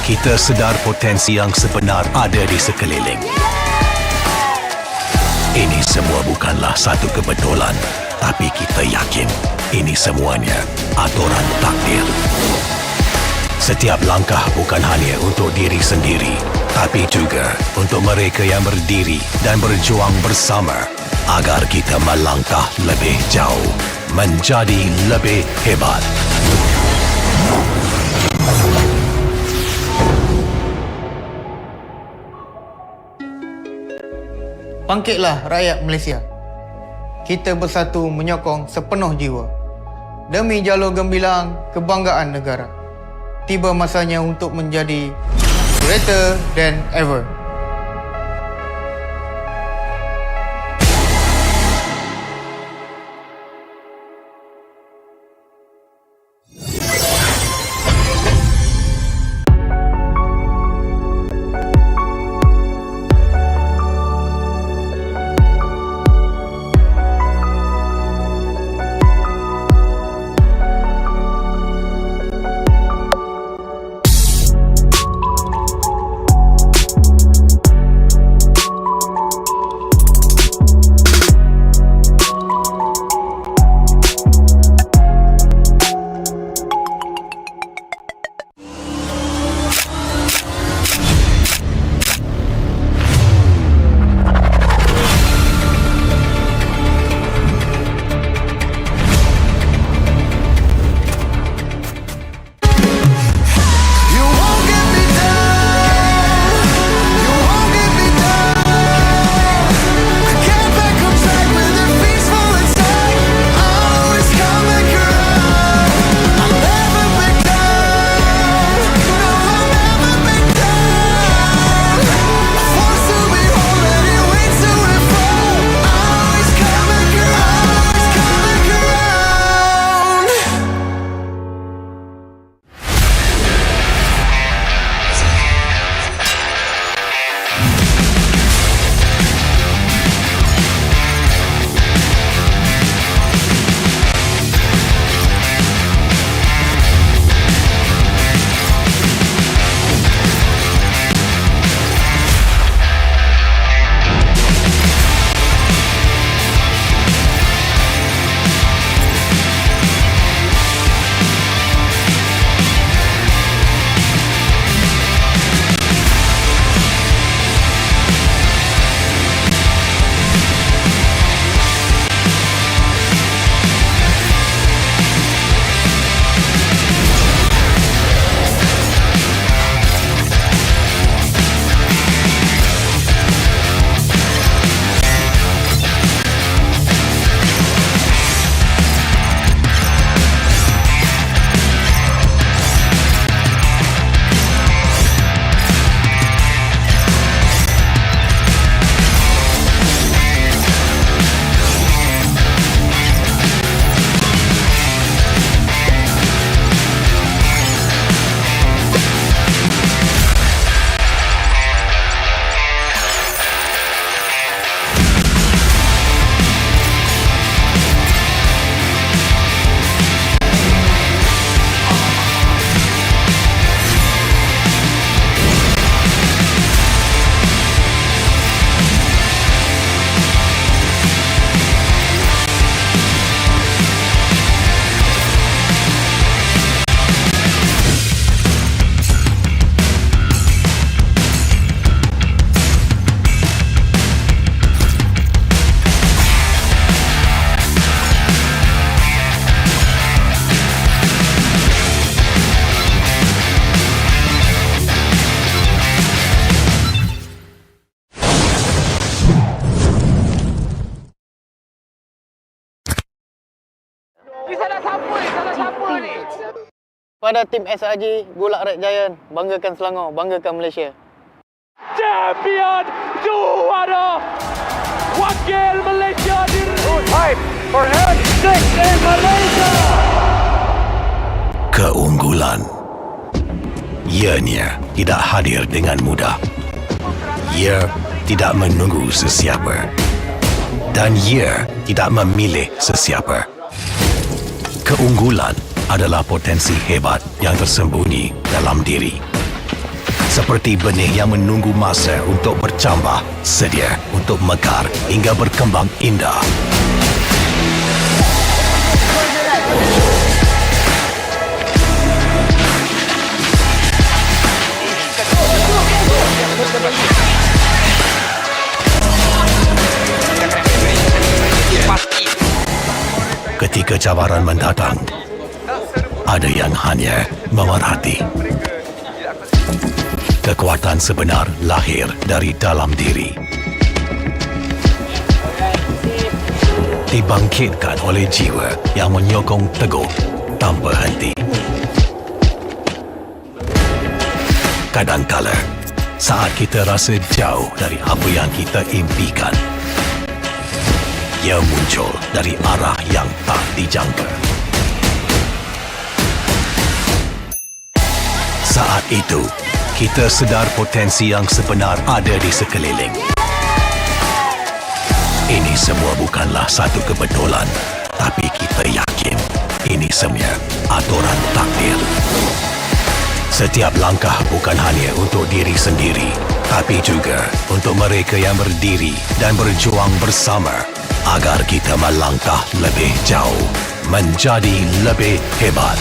kita sedar potensi yang sebenar ada di sekeliling. Ini semua bukanlah satu kebetulan, tapi kita yakin ini semuanya aturan takdir. Setiap langkah bukan hanya untuk diri sendiri, tapi juga untuk mereka yang berdiri dan berjuang bersama agar kita melangkah lebih jauh, menjadi lebih hebat. Bangkitlah rakyat Malaysia. Kita bersatu menyokong sepenuh jiwa. Demi jalur gemilang kebanggaan negara. Tiba masanya untuk menjadi greater than ever. Pada tim SRG Gulak Red Giant, banggakan Selangor, banggakan Malaysia. Champion juara wakil Malaysia Hype for N6 in Malaysia. Keunggulan ianya tidak hadir dengan mudah. Ia tidak menunggu sesiapa dan ia tidak memilih sesiapa. Keunggulan adalah potensi hebat yang tersembunyi dalam diri. Seperti benih yang menunggu masa untuk bercambah, sedia untuk mekar hingga berkembang indah. Ketika cabaran mendatang, ada yang hanya memerhati. Kekuatan sebenar lahir dari dalam diri. Dibangkitkan oleh jiwa yang menyokong teguh tanpa henti. Kadangkala, saat kita rasa jauh dari apa yang kita impikan, ia muncul dari arah yang tak dijangka. Saat itu, kita sedar potensi yang sebenar ada di sekeliling. Ini semua bukanlah satu kebetulan, tapi kita yakin ini semua aturan takdir. Setiap langkah bukan hanya untuk diri sendiri, tapi juga untuk mereka yang berdiri dan berjuang bersama agar kita melangkah lebih jauh, menjadi lebih hebat.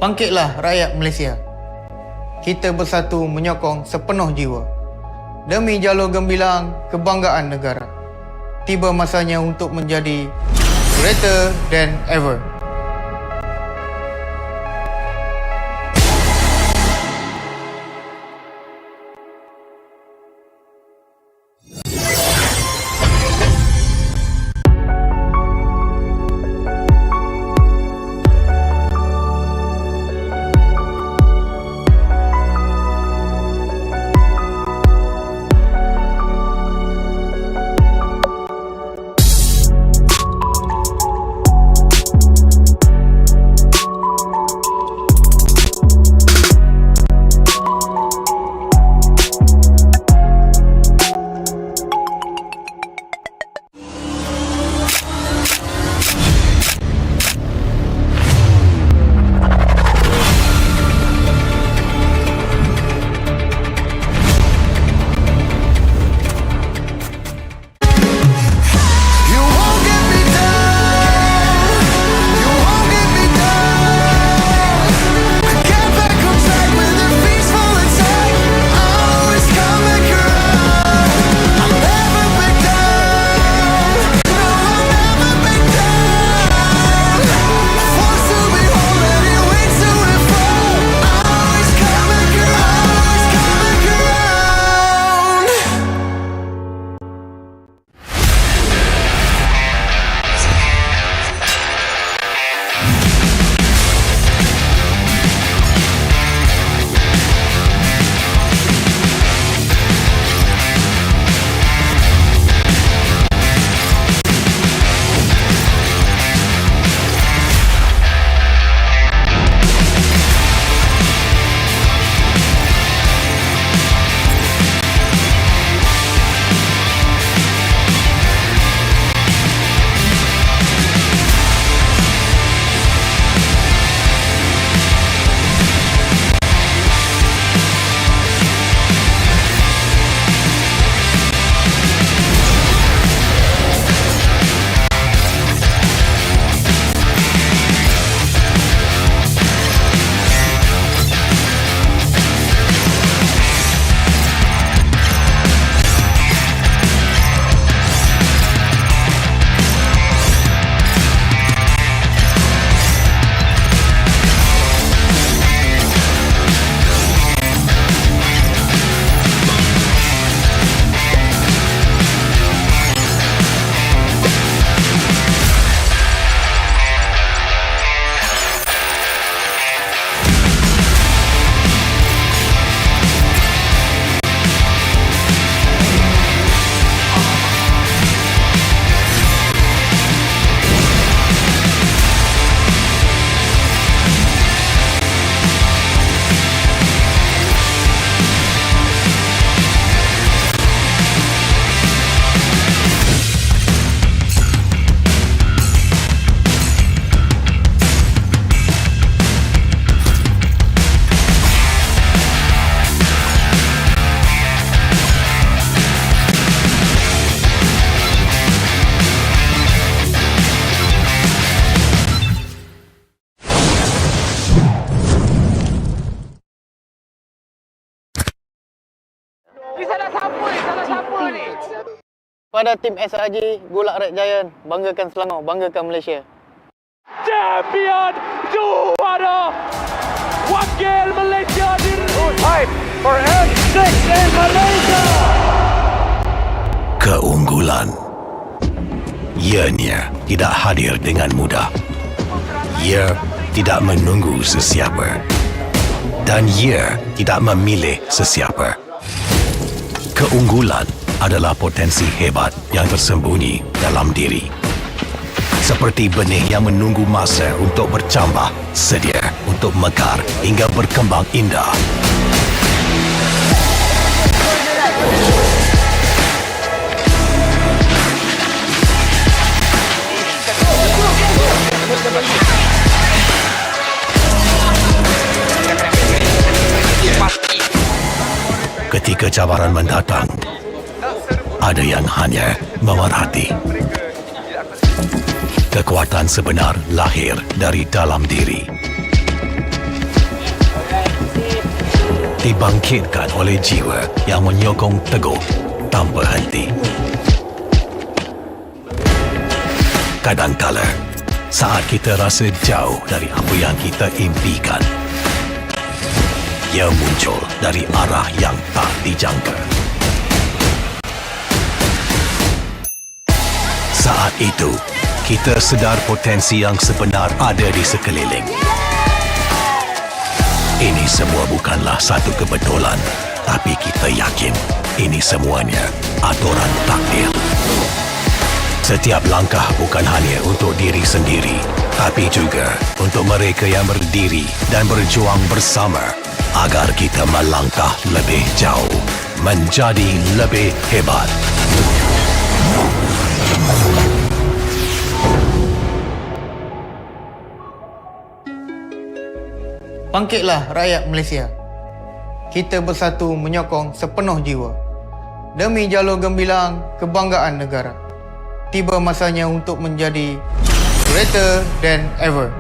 Bangkitlah rakyat Malaysia. Kita bersatu menyokong sepenuh jiwa. Demi jalur gemilang kebanggaan negara. Tiba masanya untuk menjadi greater than ever. Pada tim SRG Golak Red Giant, banggakan Selangor, banggakan Malaysia. Champion juara wakil Malaysia Hype for N6 in Malaysia. Keunggulan ianya tidak hadir dengan mudah. Ia tidak menunggu sesiapa dan ia tidak memilih sesiapa. Keunggulan adalah potensi hebat yang tersembunyi dalam diri. Seperti benih yang menunggu masa untuk bercambah, sedia untuk mekar hingga berkembang indah. Ketika cabaran mendatang, ada yang hanya memerhati. Kekuatan sebenar lahir dari dalam diri. Dibangkitkan oleh jiwa yang menyokong teguh tanpa henti. Kadangkala, saat kita rasa jauh dari apa yang kita impikan, ia muncul dari arah yang tak dijangka. Saat itu, kita sedar potensi yang sebenar ada di sekeliling. Ini semua bukanlah satu kebetulan, tapi kita yakin ini semuanya aturan takdir. Setiap langkah bukan hanya untuk diri sendiri, tapi juga untuk mereka yang berdiri dan berjuang bersama agar kita melangkah lebih jauh, menjadi lebih hebat. Bangkitlah rakyat Malaysia. Kita bersatu menyokong sepenuh jiwa. Demi jalur gemilang kebanggaan negara. Tiba masanya untuk menjadi greater than ever.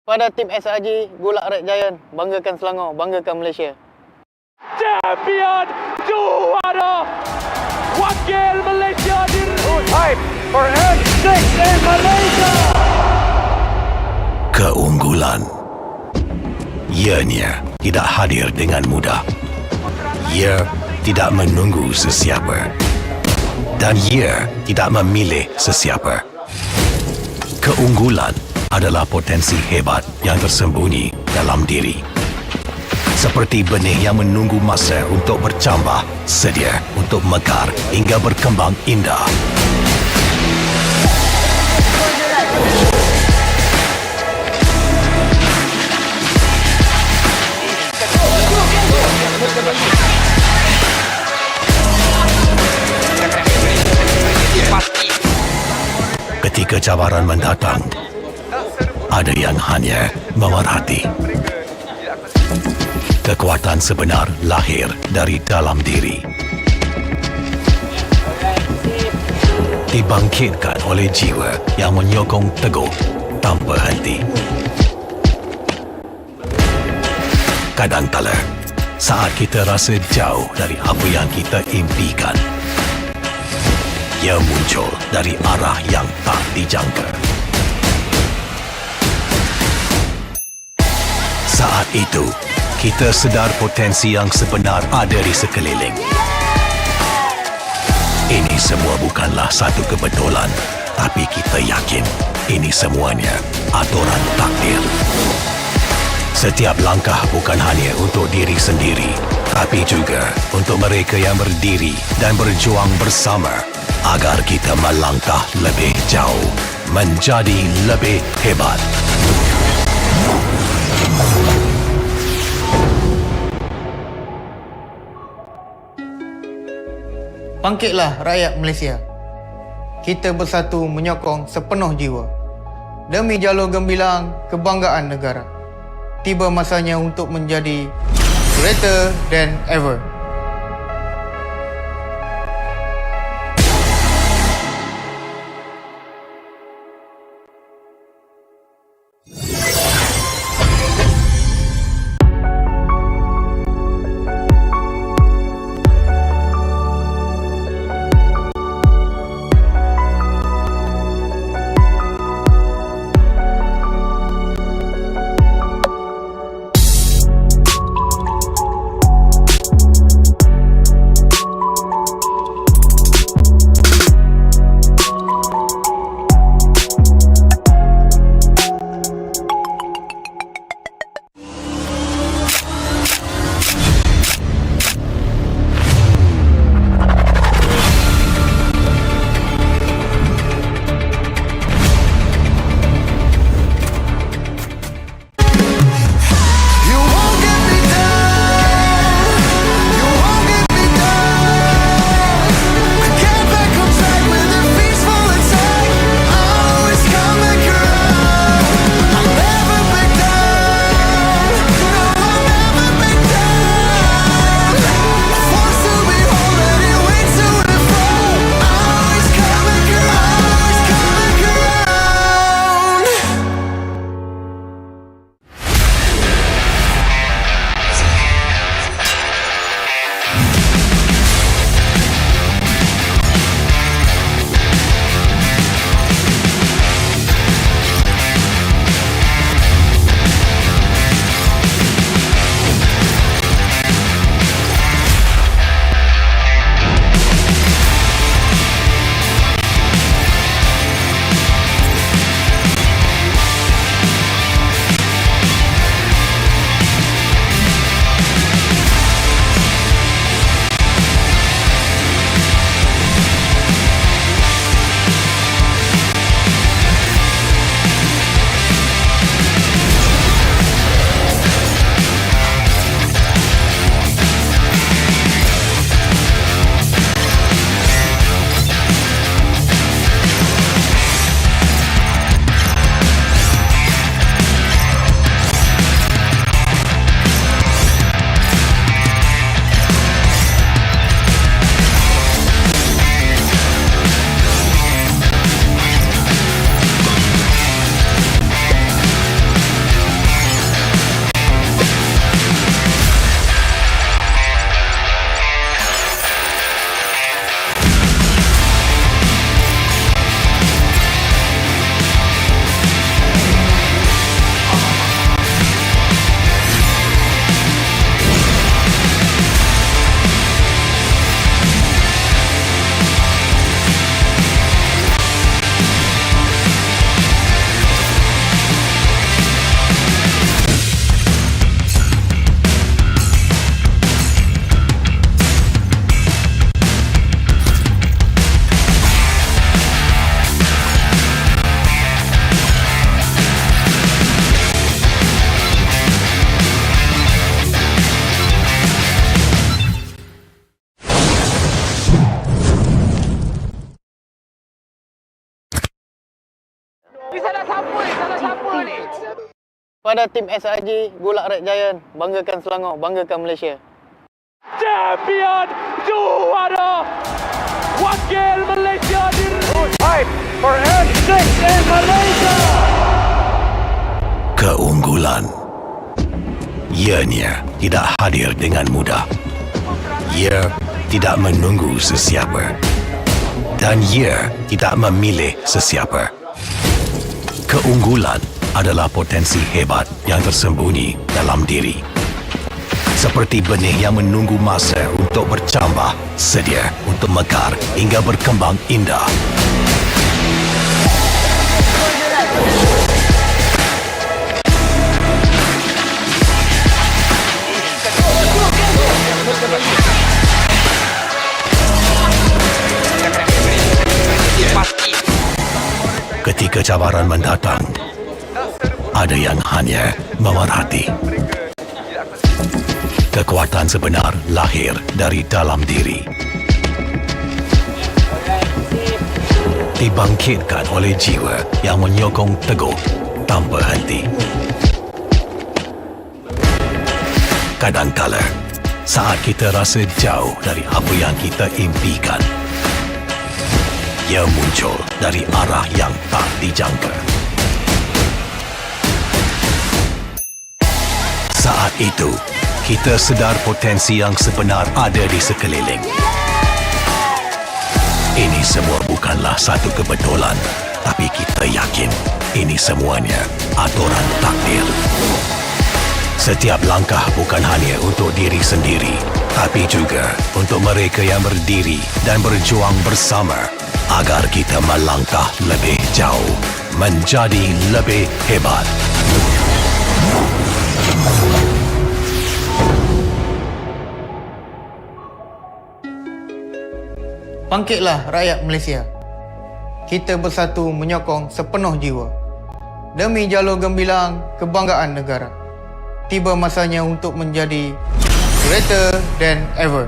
Pada tim SRG, Gulak Red Giant, banggakan Selangor, banggakan Malaysia. Champion juara wakil Malaysia Time for N6 in Malaysia. Keunggulan ianya tidak hadir dengan mudah. Ia tidak menunggu sesiapa. Dan ia tidak memilih sesiapa. Keunggulan adalah potensi hebat yang tersembunyi dalam diri. Seperti benih yang menunggu masa untuk bercambah, sedia untuk mekar hingga berkembang indah. Ketika cabaran mendatang, ada yang hanya memerhati. Kekuatan sebenar lahir dari dalam diri. Dibangkitkan oleh jiwa yang menyokong teguh tanpa henti. Kadangkala, saat kita rasa jauh dari apa yang kita impikan, ia muncul dari arah yang tak dijangka. Saat itu, kita sedar potensi yang sebenar ada di sekeliling. Ini semua bukanlah satu kebetulan, tapi kita yakin ini semuanya aturan takdir. Setiap langkah bukan hanya untuk diri sendiri, tapi juga untuk mereka yang berdiri dan berjuang bersama agar kita melangkah lebih jauh, menjadi lebih hebat. Bangkitlah rakyat Malaysia. Kita bersatu menyokong sepenuh jiwa. Demi jalur gemilang kebanggaan negara. Tiba masanya untuk menjadi greater than ever. Pada tim SRG Golak Red Giant, banggakan Selangor, banggakan Malaysia. Champion juara wakil Malaysia Time for N6 in Malaysia. Keunggulan ianya tidak hadir dengan mudah. Ia tidak menunggu sesiapa dan ia tidak memilih sesiapa. Keunggulan adalah potensi hebat yang tersembunyi dalam diri. Seperti benih yang menunggu masa untuk bercambah, sedia untuk mekar hingga berkembang indah. Ketika cabaran mendatang, ada yang hanya memerhati. Kekuatan sebenar lahir dari dalam diri. Dibangkitkan oleh jiwa yang menyokong teguh tanpa henti. Kadangkala, saat kita rasa jauh dari apa yang kita impikan, ia muncul dari arah yang tak dijangka. Saat itu, kita sedar potensi yang sebenar ada di sekeliling. Ini semua bukanlah satu kebetulan, tapi kita yakin ini semuanya aturan takdir. Setiap langkah bukan hanya untuk diri sendiri, tapi juga untuk mereka yang berdiri dan berjuang bersama agar kita melangkah lebih jauh, menjadi lebih hebat. Bangkitlah rakyat Malaysia. Kita bersatu menyokong sepenuh jiwa. Demi jalur gemilang kebanggaan negara. Tiba masanya untuk menjadi greater than ever.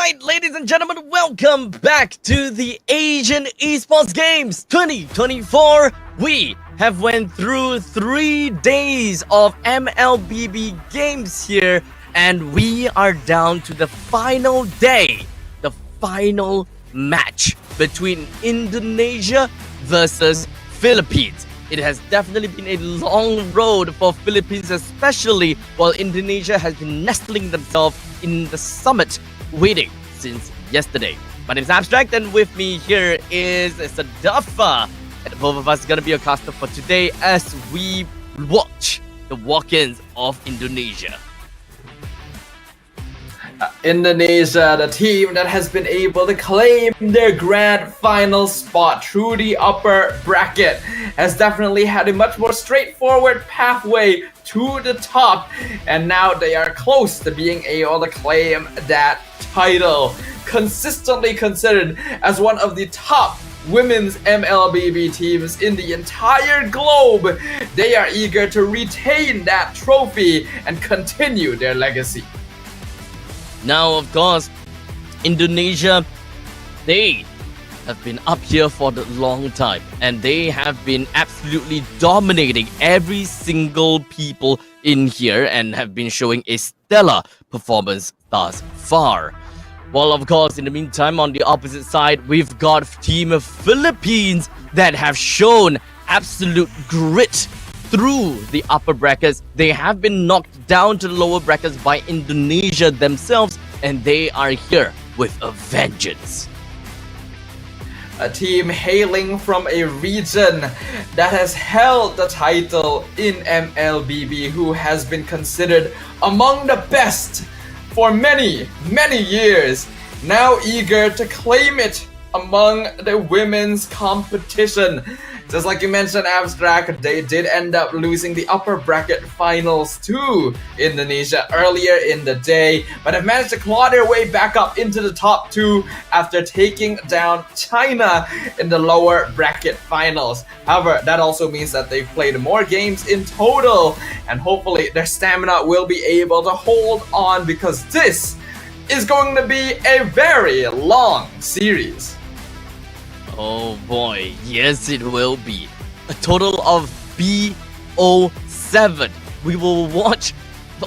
Alright, ladies and gentlemen, welcome back to the Asian Esports Games 2024. We have went through 3 days of MLBB games here, and we are down to the final day, the final match between Indonesia versus Philippines. It has definitely been a long road for Philippines, especially while Indonesia has been nestling themselves in the summit waiting since yesterday. My name is Abstract, and with me here is Sadafa. And both of us are going to be your caster for today as we watch the walk-ins of Indonesia. Indonesia, the team that has been able to claim their grand final spot through the upper bracket, has definitely had a much more straightforward pathway to the top, and now they are close to being able to claim that title. Consistently considered as one of the top women's MLBB teams in the entire globe, they are eager to retain that trophy and continue their legacy. Now, of course, Indonesia, they have been up here for a long time, and they have been absolutely dominating every single people in here and have been showing a stellar performance thus far. Well, of course, in the meantime, on the opposite side, we've got Team of Philippines that have shown absolute grit through the upper brackets. They have been knocked down to the lower brackets by Indonesia themselves, and they are here with a vengeance. A team hailing from a region that has held the title in MLBB, who has been considered among the best for many, many years, now eager to claim it among the women's competition. Just like you mentioned, Abstract, they did end up losing the upper bracket finals to Indonesia earlier in the day, but have managed to claw their way back up into the top 2 after taking down China in the lower bracket finals. However, that also means that they've played more games in total, and hopefully their stamina will be able to hold on, because this is going to be a very long series. Oh boy, yes it will be. A total of BO7. We will watch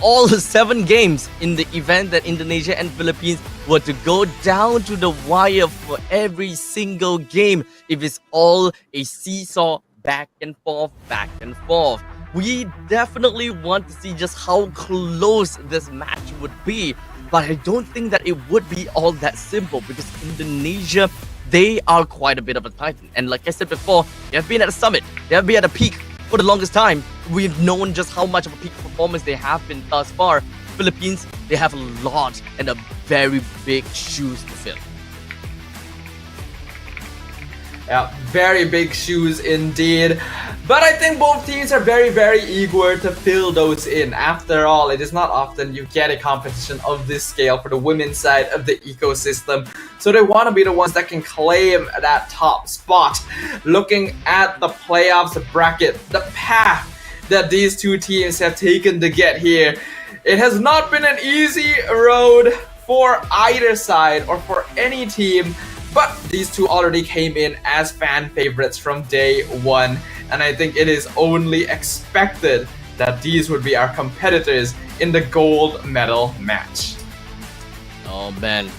all the 7 games in the event that Indonesia and Philippines were to go down to the wire for every single game. If it's all a seesaw, back and forth, back and forth. We definitely want to see just how close this match would be. But I don't think that it would be all that simple, because Indonesia, they are quite a bit of a titan. And like I said before, they have been at a summit. They have been at a peak for the longest time. We've known just how much of a peak performance they have been thus far. Philippines, they have a lot and a very big shoes to fill. Yeah, very big shoes indeed. But I think both teams are very, very eager to fill those in. After all, it is not often you get a competition of this scale for the women's side of the ecosystem. So they want to be the ones that can claim that top spot. Looking at the playoffs bracket, the path that these two teams have taken to get here, it has not been an easy road for either side or for any team. But these two already came in as fan favorites from day 1, and I think it is only expected that these would be our competitors in the gold medal match. Oh man,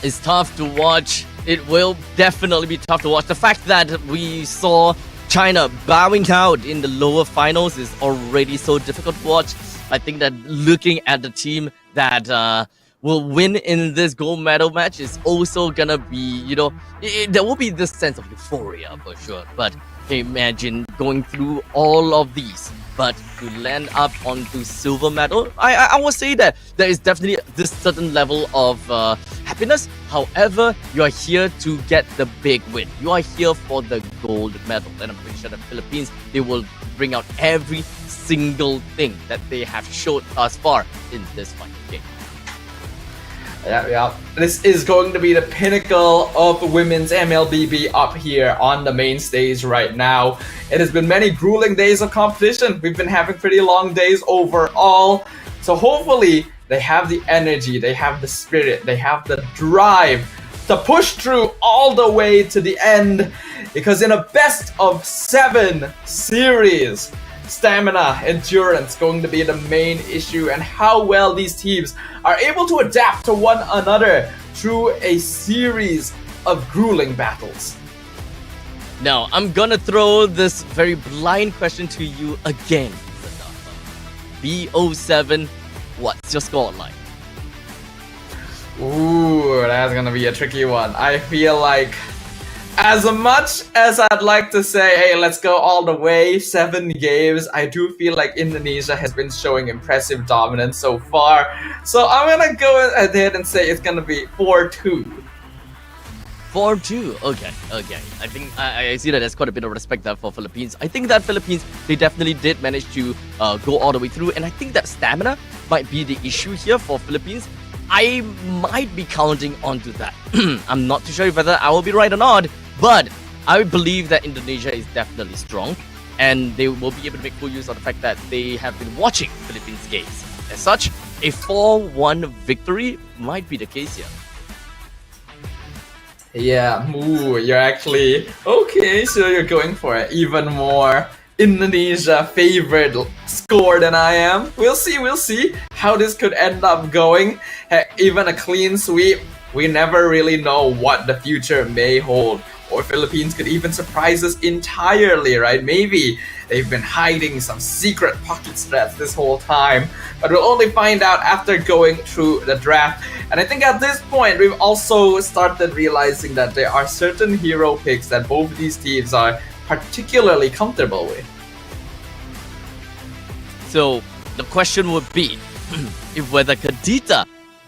it's tough to watch. It will definitely be tough to watch. The fact that we saw China bowing out in the lower finals is already so difficult to watch. I think that looking at the team that will win in this gold medal match is also gonna be, there will be this sense of euphoria for sure. But imagine going through all of these, but to land up onto silver medal, I will say that there is definitely this certain level of happiness. However, you are here to get the big win. You are here for the gold medal, and I'm pretty sure the Philippines, they will bring out every single thing that they have showed thus far in this final game. Yeah. This is going to be the pinnacle of women's MLBB up here on the main stage right now. It has been many grueling days of competition. We've been having pretty long days overall. So hopefully they have the energy, they have the spirit, they have the drive to push through all the way to the end. Because in a best of 7 series, stamina, endurance going to be the main issue, and how well these teams are able to adapt to one another through a series of grueling battles. Now, I'm gonna throw this very blind question to you again. BO7, what's your score like? Ooh, that's gonna be a tricky one. I feel like, as much as I'd like to say, hey, let's go all the way, 7 games, I do feel like Indonesia has been showing impressive dominance so far. So I'm gonna go ahead and say it's gonna be 4-2. 4-2. Okay. I think I see that there's quite a bit of respect there for Philippines. I think that Philippines, they definitely did manage to go all the way through, and I think that stamina might be the issue here for Philippines. I might be counting onto that. I'm not too sure whether I will be right or not, but I believe that Indonesia is definitely strong, and they will be able to make full use of the fact that they have been watching Philippines games. As such, a 4-1 victory might be the case here. Yeah, ooh, you're actually okay, so you're going for it. Even more Indonesia favored score than I am. We'll see how this could end up going. Heck, even a clean sweep, we never really know what the future may hold. Or Philippines could even surprise us entirely, right? Maybe they've been hiding some secret pocket strats this whole time, but we'll only find out after going through the draft. And I think at this point, we've also started realizing that there are certain hero picks that both these teams are particularly comfortable with. So the question would be if whether Kadita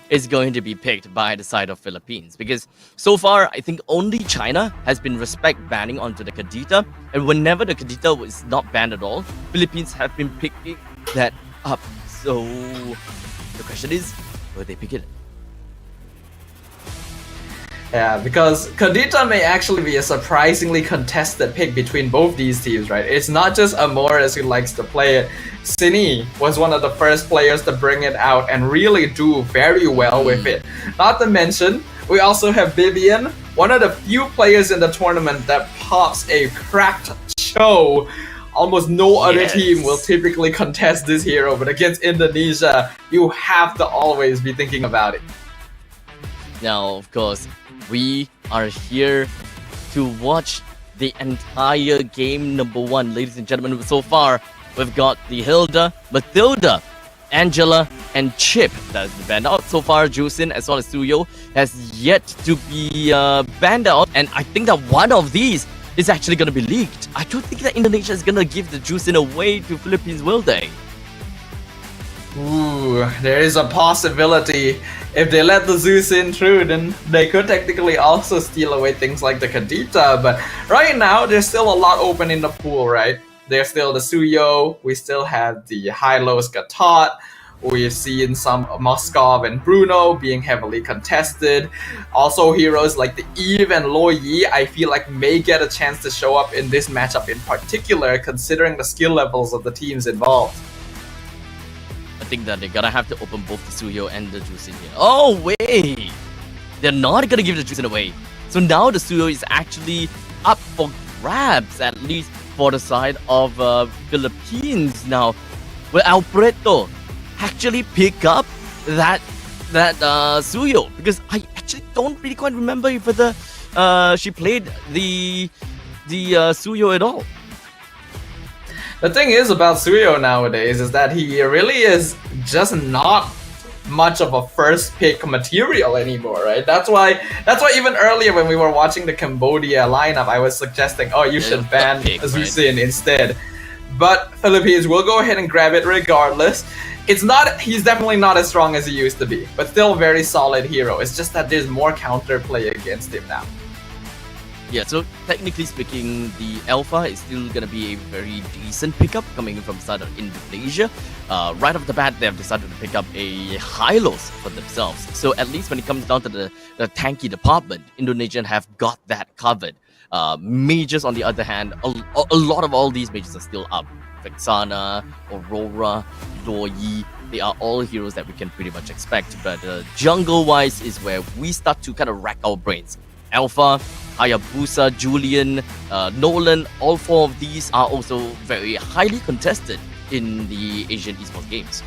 is going to be picked by the side of Philippines, because so far I think only China has been respect banning onto the Kadita, and whenever the Kadita was not banned at all, Philippines have been picking that up. So the question is, will they pick it? Yeah, because Kadita may actually be a surprisingly contested pick between both these teams, right? It's not just Amores who likes to play it. Cine was one of the first players to bring it out and really do very well with it. Not to mention, we also have Vivian, one of the few players in the tournament that pops a cracked show. Almost no other team will typically contest this hero, but against Indonesia, you have to always be thinking about it. Now, of course, we are here to watch the entire game number 1, ladies and gentlemen. So far, we've got the Hilda, Mathilda, Angela, and Chip that's banned out. So far, Jusin as well as Suyo has yet to be banned out, and I think that one of these is actually going to be leaked. I don't think that Indonesia is going to give the Jusin away to Philippines, will they? Ooh, there is a possibility. If they let the Zeus in through, then they could technically also steal away things like the Kadita. But right now, there's still a lot open in the pool, right? There's still the Suyo. We still have the Hylos Gatot. We've seen some Moskov and Bruno being heavily contested. Also, heroes like the Eve and Lo Yi, I feel like may get a chance to show up in this matchup in particular, considering the skill levels of the teams involved. I think that they're gonna have to open both the Suyo and the Jusin here. Oh, wait! They're not gonna give the Jusin away. So now the Suyo is actually up for grabs, at least for the side of Philippines. Now, will Alberto actually pick up that Suyo? Because I actually don't really quite remember if whether she played the Suyo at all. The thing is about Suyo nowadays is that he really is just not much of a first pick material anymore, right? That's why even earlier when we were watching the Cambodia lineup, I was suggesting, oh, you should ban Zusin instead. But Philippines will go ahead and grab it regardless. He's definitely not as strong as he used to be, but still a very solid hero. It's just that there's more counterplay against him now. Yeah, so technically speaking, the Alpha is still going to be a very decent pickup coming from the side of Indonesia. Right off the bat, they have decided to pick up a Hylos for themselves. So at least when it comes down to the tanky department, Indonesian have got that covered. Mages, on the other hand, a lot of all these mages are still up. Vexana, Aurora, Lo Yi, they are all heroes that we can pretty much expect. But jungle-wise is where we start to kind of rack our brains. Alpha, Hayabusa, Julian, Nolan, all four of these are also very highly contested in the Asian Esports games.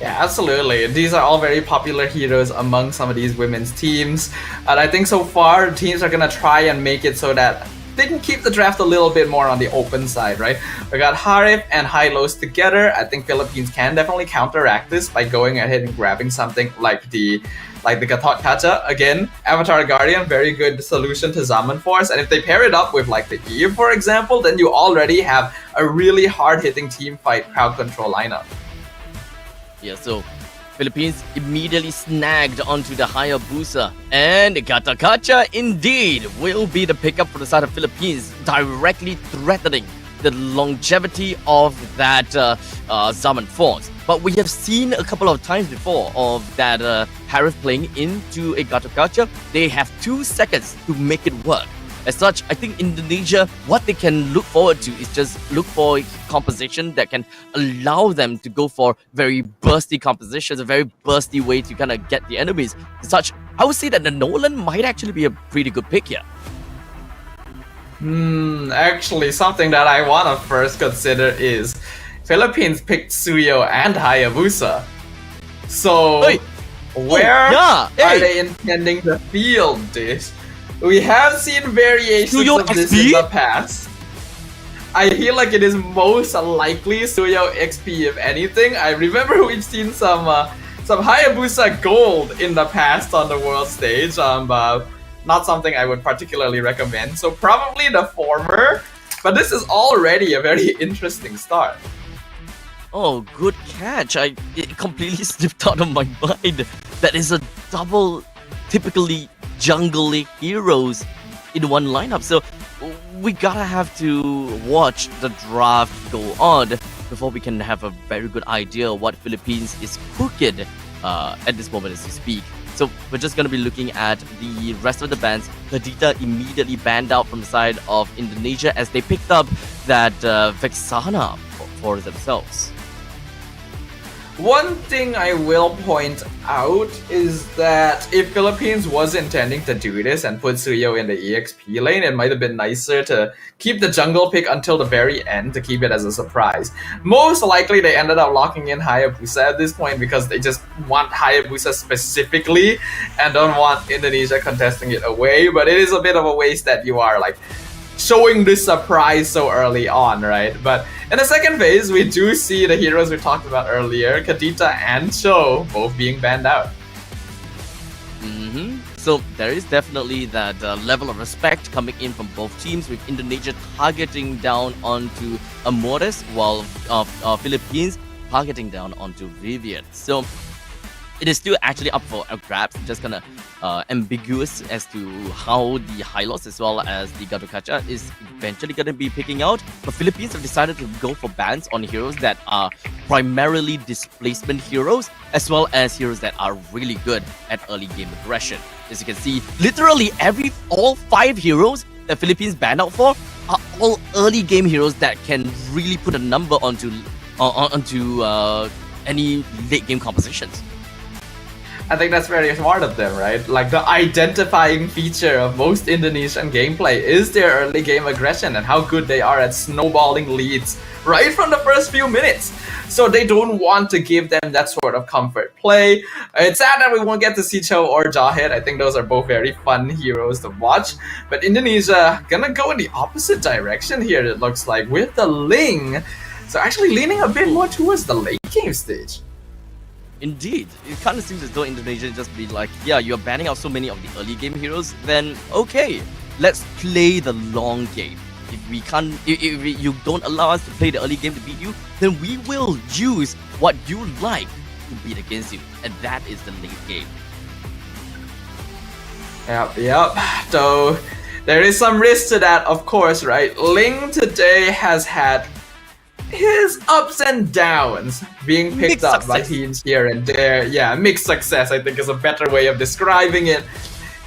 Yeah, absolutely. These are all very popular heroes among some of these women's teams. And I think so far, teams are going to try and make it so that they can keep the draft a little bit more on the open side, right? We got Harif and Hylos together. I think Philippines can definitely counteract this by going ahead and grabbing something like the Gatot Kacha. Again, Avatar Guardian, very good solution to Zaman Force. And if they pair it up with like the Eve, for example, then you already have a really hard-hitting team fight crowd control lineup. Yeah, so Philippines immediately snagged onto the Hayabusa, and Gatot Kacha indeed will be the pickup for the side of Philippines, directly threatening the longevity of that Zaman Force. But we have seen a couple of times before of that Harif playing into a Gatot Kacha. They have 2 seconds to make it work. As such, I think Indonesia, what they can look forward to is just look for a composition that can allow them to go for very bursty compositions, a very bursty way to kind of get the enemies. As such, I would say that the Nolan might actually be a pretty good pick here. Actually, something that I want to first consider is Philippines picked Suyo and Hayabusa. So, where are they intending to field this? We have seen variations of this in the past. I feel like it is most likely Suyo XP if anything. I remember we've seen some Hayabusa gold in the past on the world stage. Not something I would particularly recommend. So probably the former, but this is already a very interesting start. Oh, good catch. It completely slipped out of my mind. That is a double, typically jungle heroes in one lineup. So we gotta have to watch the draft go on before we can have a very good idea of what Philippines is cooking at this moment as we speak. So we're just gonna be looking at the rest of the bans. Kadita immediately banned out from the side of Indonesia as they picked up that Vexana for themselves. One thing I will point out is that if Philippines was intending to do this and put Suyo in the EXP lane, it might have been nicer to keep the jungle pick until the very end to keep it as a surprise. Most likely they ended up locking in Hayabusa at this point because they just want Hayabusa specifically and don't want Indonesia contesting it away, but it is a bit of a waste that you are like showing this surprise so early on, right? But in the second phase, we do see the heroes we talked about earlier, Kadita and Cho, both being banned out. So there is definitely that level of respect coming in from both teams, with Indonesia targeting down onto Amores, while Philippines targeting down onto Vivian. So it is still actually up for grabs, just kind of ambiguous as to how the Hylos as well as the Gatot Kacha is eventually going to be picking out. But Philippines have decided to go for bans on heroes that are primarily displacement heroes, as well as heroes that are really good at early game aggression. As you can see, literally all 5 heroes that Philippines banned out for are all early game heroes that can really put a number onto any late game compositions. I think that's very smart of them, right? Like, the identifying feature of most Indonesian gameplay is their early game aggression and how good they are at snowballing leads right from the first few minutes. So they don't want to give them that sort of comfort play. It's sad that we won't get to see Cho or Jahid. I think those are both very fun heroes to watch. But Indonesia gonna go in the opposite direction here, it looks like, with the Ling. So actually leaning a bit more towards the late game stage. Indeed, it kind of seems as though Indonesia just be like, yeah, you're banning out so many of the early game heroes, then okay, let's play the long game. If you don't allow us to play the early game to beat you, then we will use what you like to beat against you, and that is the late game. Yep. So there is some risk to that, of course, right? Ling today has had his ups and downs being picked up by teams here and there. Yeah, mixed success, I think, is a better way of describing it.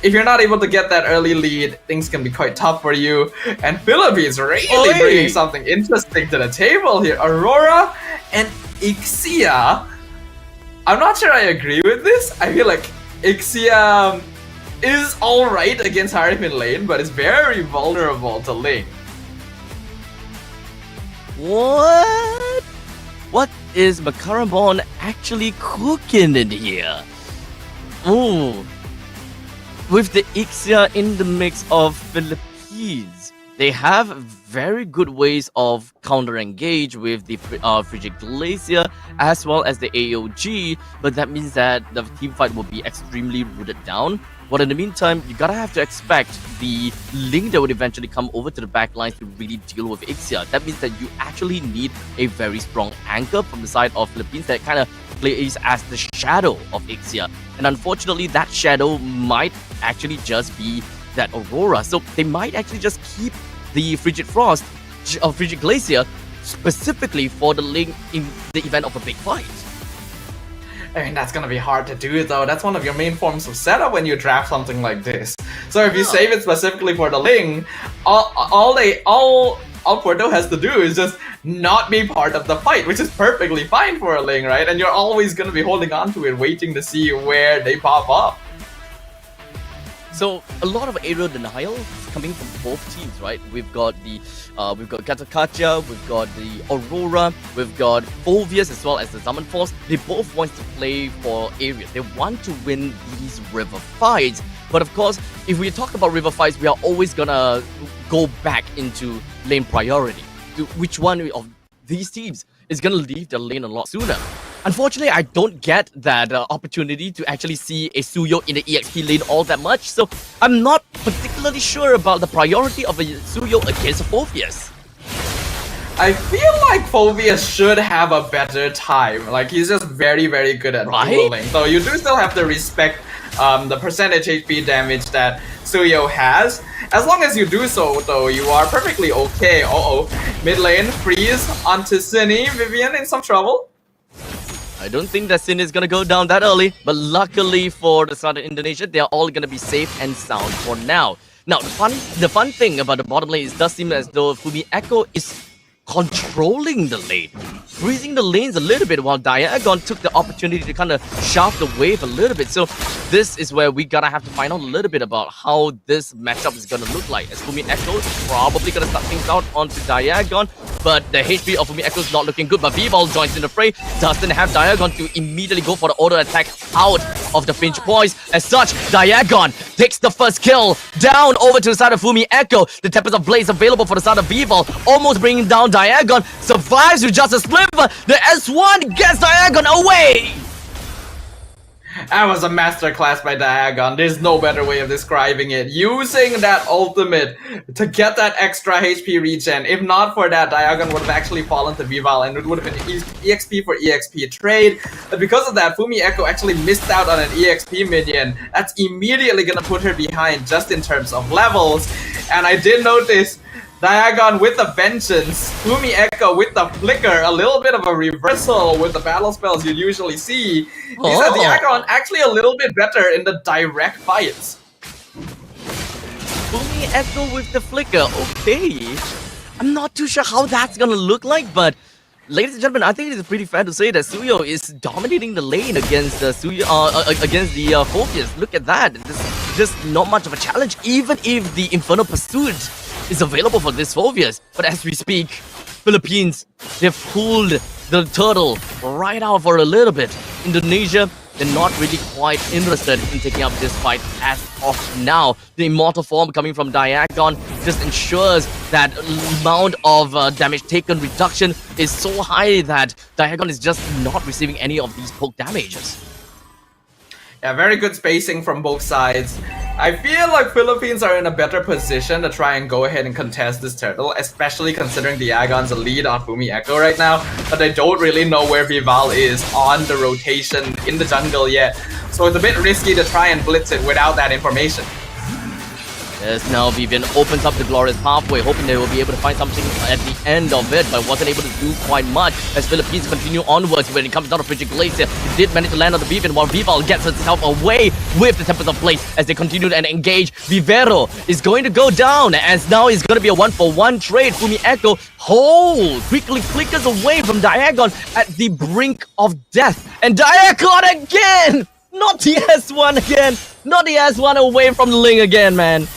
If you're not able to get that early lead, things can be quite tough for you. And Philippines really bringing something interesting to the table here. Aurora And Ixia, I'm not sure I agree with this. I feel like Ixia is alright against Harif in lane, but is very vulnerable to Ling. What? What is Makarabon actually cooking in here? Ooh. With the Ixia in the mix of Philippines, they have very good ways of counter-engage with the Frigid Glacier as well as the AOG, but that means that the team fight will be extremely rooted down. But in the meantime, you gotta have to expect the Ling that would eventually come over to the back line to really deal with Ixia. That means that you actually need a very strong anchor from the side of Philippines that kind of plays as the shadow of Ixia. And unfortunately, that shadow might actually just be that Aurora. So they might actually just keep the Frigid Frost or Frigid Glacier specifically for the Ling in the event of a big fight. I mean, that's gonna be hard to do though. That's one of your main forms of setup when you draft something like this. So if you save it specifically for the Ling, all Porto has to do is just not be part of the fight, which is perfectly fine for a Ling, right? And you're always gonna be holding on to it, waiting to see where they pop up. So a lot of aerial denial is coming from both teams, right? We've got Katakacha, we've got the Aurora, we've got Phovius as well as the Zaman Force. They both want to play for area. They want to win these river fights. But of course, if we talk about river fights, we are always gonna go back into lane priority. Which one of these teams is gonna leave their lane a lot sooner? Unfortunately, I don't get that opportunity to actually see a Suyo in the EXP lane all that much, so I'm not particularly sure about the priority of a Suyo against a Phovius. I feel like Phovius should have a better time. Like, he's just very, very good at dueling. So you do still have to respect the percentage HP damage that Suyo has. As long as you do so, though, you are perfectly okay. Mid lane, freeze onto Cine. Vivian in some trouble. I don't think that Sin is gonna go down that early, but luckily for the Southern Indonesia, they are all gonna be safe and sound for now. Now, the fun thing about the bottom lane is it does seem as though Fumi Echo is controlling the lane, freezing the lanes a little bit while Diagon took the opportunity to kind of shaft the wave a little bit. So this is where we gotta have to find out a little bit about how this matchup is gonna look like, as Fumi Echo is probably gonna start things out onto Diagon, but the HP of Fumi Echo is not looking good. But V-Ball joins in the fray, doesn't have Diagon to immediately go for the auto attack out of the Finch Poise. As such, Diagon takes the first kill down over to the side of Fumi Echo. The Tempest of Blaze available for the side of V-Ball, almost bringing down Diagon, survives with just a sliver. The S1 gets Diagon away. That was a masterclass by Diagon. There's no better way of describing it. Using that ultimate to get that extra HP regen. If not for that, Diagon would have actually fallen to Vival and it would have been EXP for EXP trade. But because of that, Fumi Echo actually missed out on an EXP minion. That's immediately gonna put her behind just in terms of levels. And I did notice Diagon with a vengeance, Fumi Echo with the flicker, a little bit of a reversal with the battle spells you usually see. Is that Diagon actually a little bit better in the direct fights? Fumi Echo with the flicker, okay. I'm not too sure how that's gonna look like, but ladies and gentlemen, I think it is pretty fair to say that Suyo is dominating the lane against against the Phobius. Look at that. There's just not much of a challenge, even if the Infernal Pursuit is available for this Phobius. But as we speak, Philippines, they've pulled the turtle right out for a little bit. Indonesia, they're not really quite interested in taking up this fight as of now. The immortal form coming from Diagon just ensures that amount of damage taken reduction is so high that Diagon is just not receiving any of these poke damages. Yeah, very good spacing from both sides. I feel like Philippines are in a better position to try and go ahead and contest this turtle, especially considering Diagon's a lead on Fumi Echo right now, but they don't really know where Vival is on the rotation in the jungle yet, so it's a bit risky to try and blitz it without that information. As now Vivian opens up the glorious pathway, hoping they will be able to find something at the end of it, but wasn't able to do quite much as Philippines continue onwards when it comes down to Frigid Glacier. He did manage to land on the Vivian while Vival gets herself away with the Tempest of Place as they continue and engage. Vivero is going to go down as now it's going to be a 1-for-1 trade. Fumi Echo quickly flickers away from Diagon at the brink of death. And Diagon again! Not the S1 again! Not the S1 away from Ling again, man.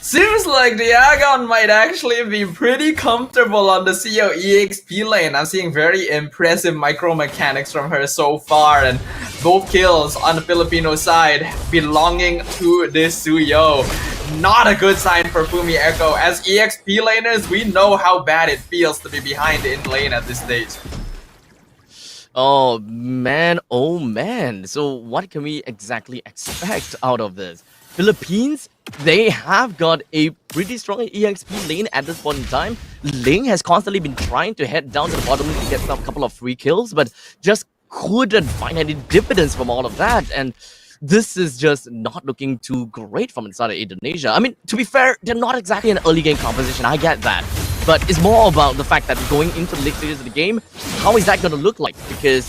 Seems like Diagon might actually be pretty comfortable on the CO EXP lane. I'm seeing very impressive micro mechanics from her so far, and both kills on the Filipino side belonging to this Suyo. Not a good sign for Fumi Echo. As EXP laners, we know how bad it feels to be behind in lane at this stage. Oh man. So what can we exactly expect out of this? Philippines, they have got a pretty strong EXP lane at this point in time. Ling has constantly been trying to head down to the bottom to get a couple of free kills, but just couldn't find any dividends from all of that. And this is just not looking too great from inside of Indonesia. I mean, to be fair, they're not exactly an early game composition, I get that. But it's more about the fact that going into the late stages of the game, how is that going to look like? Because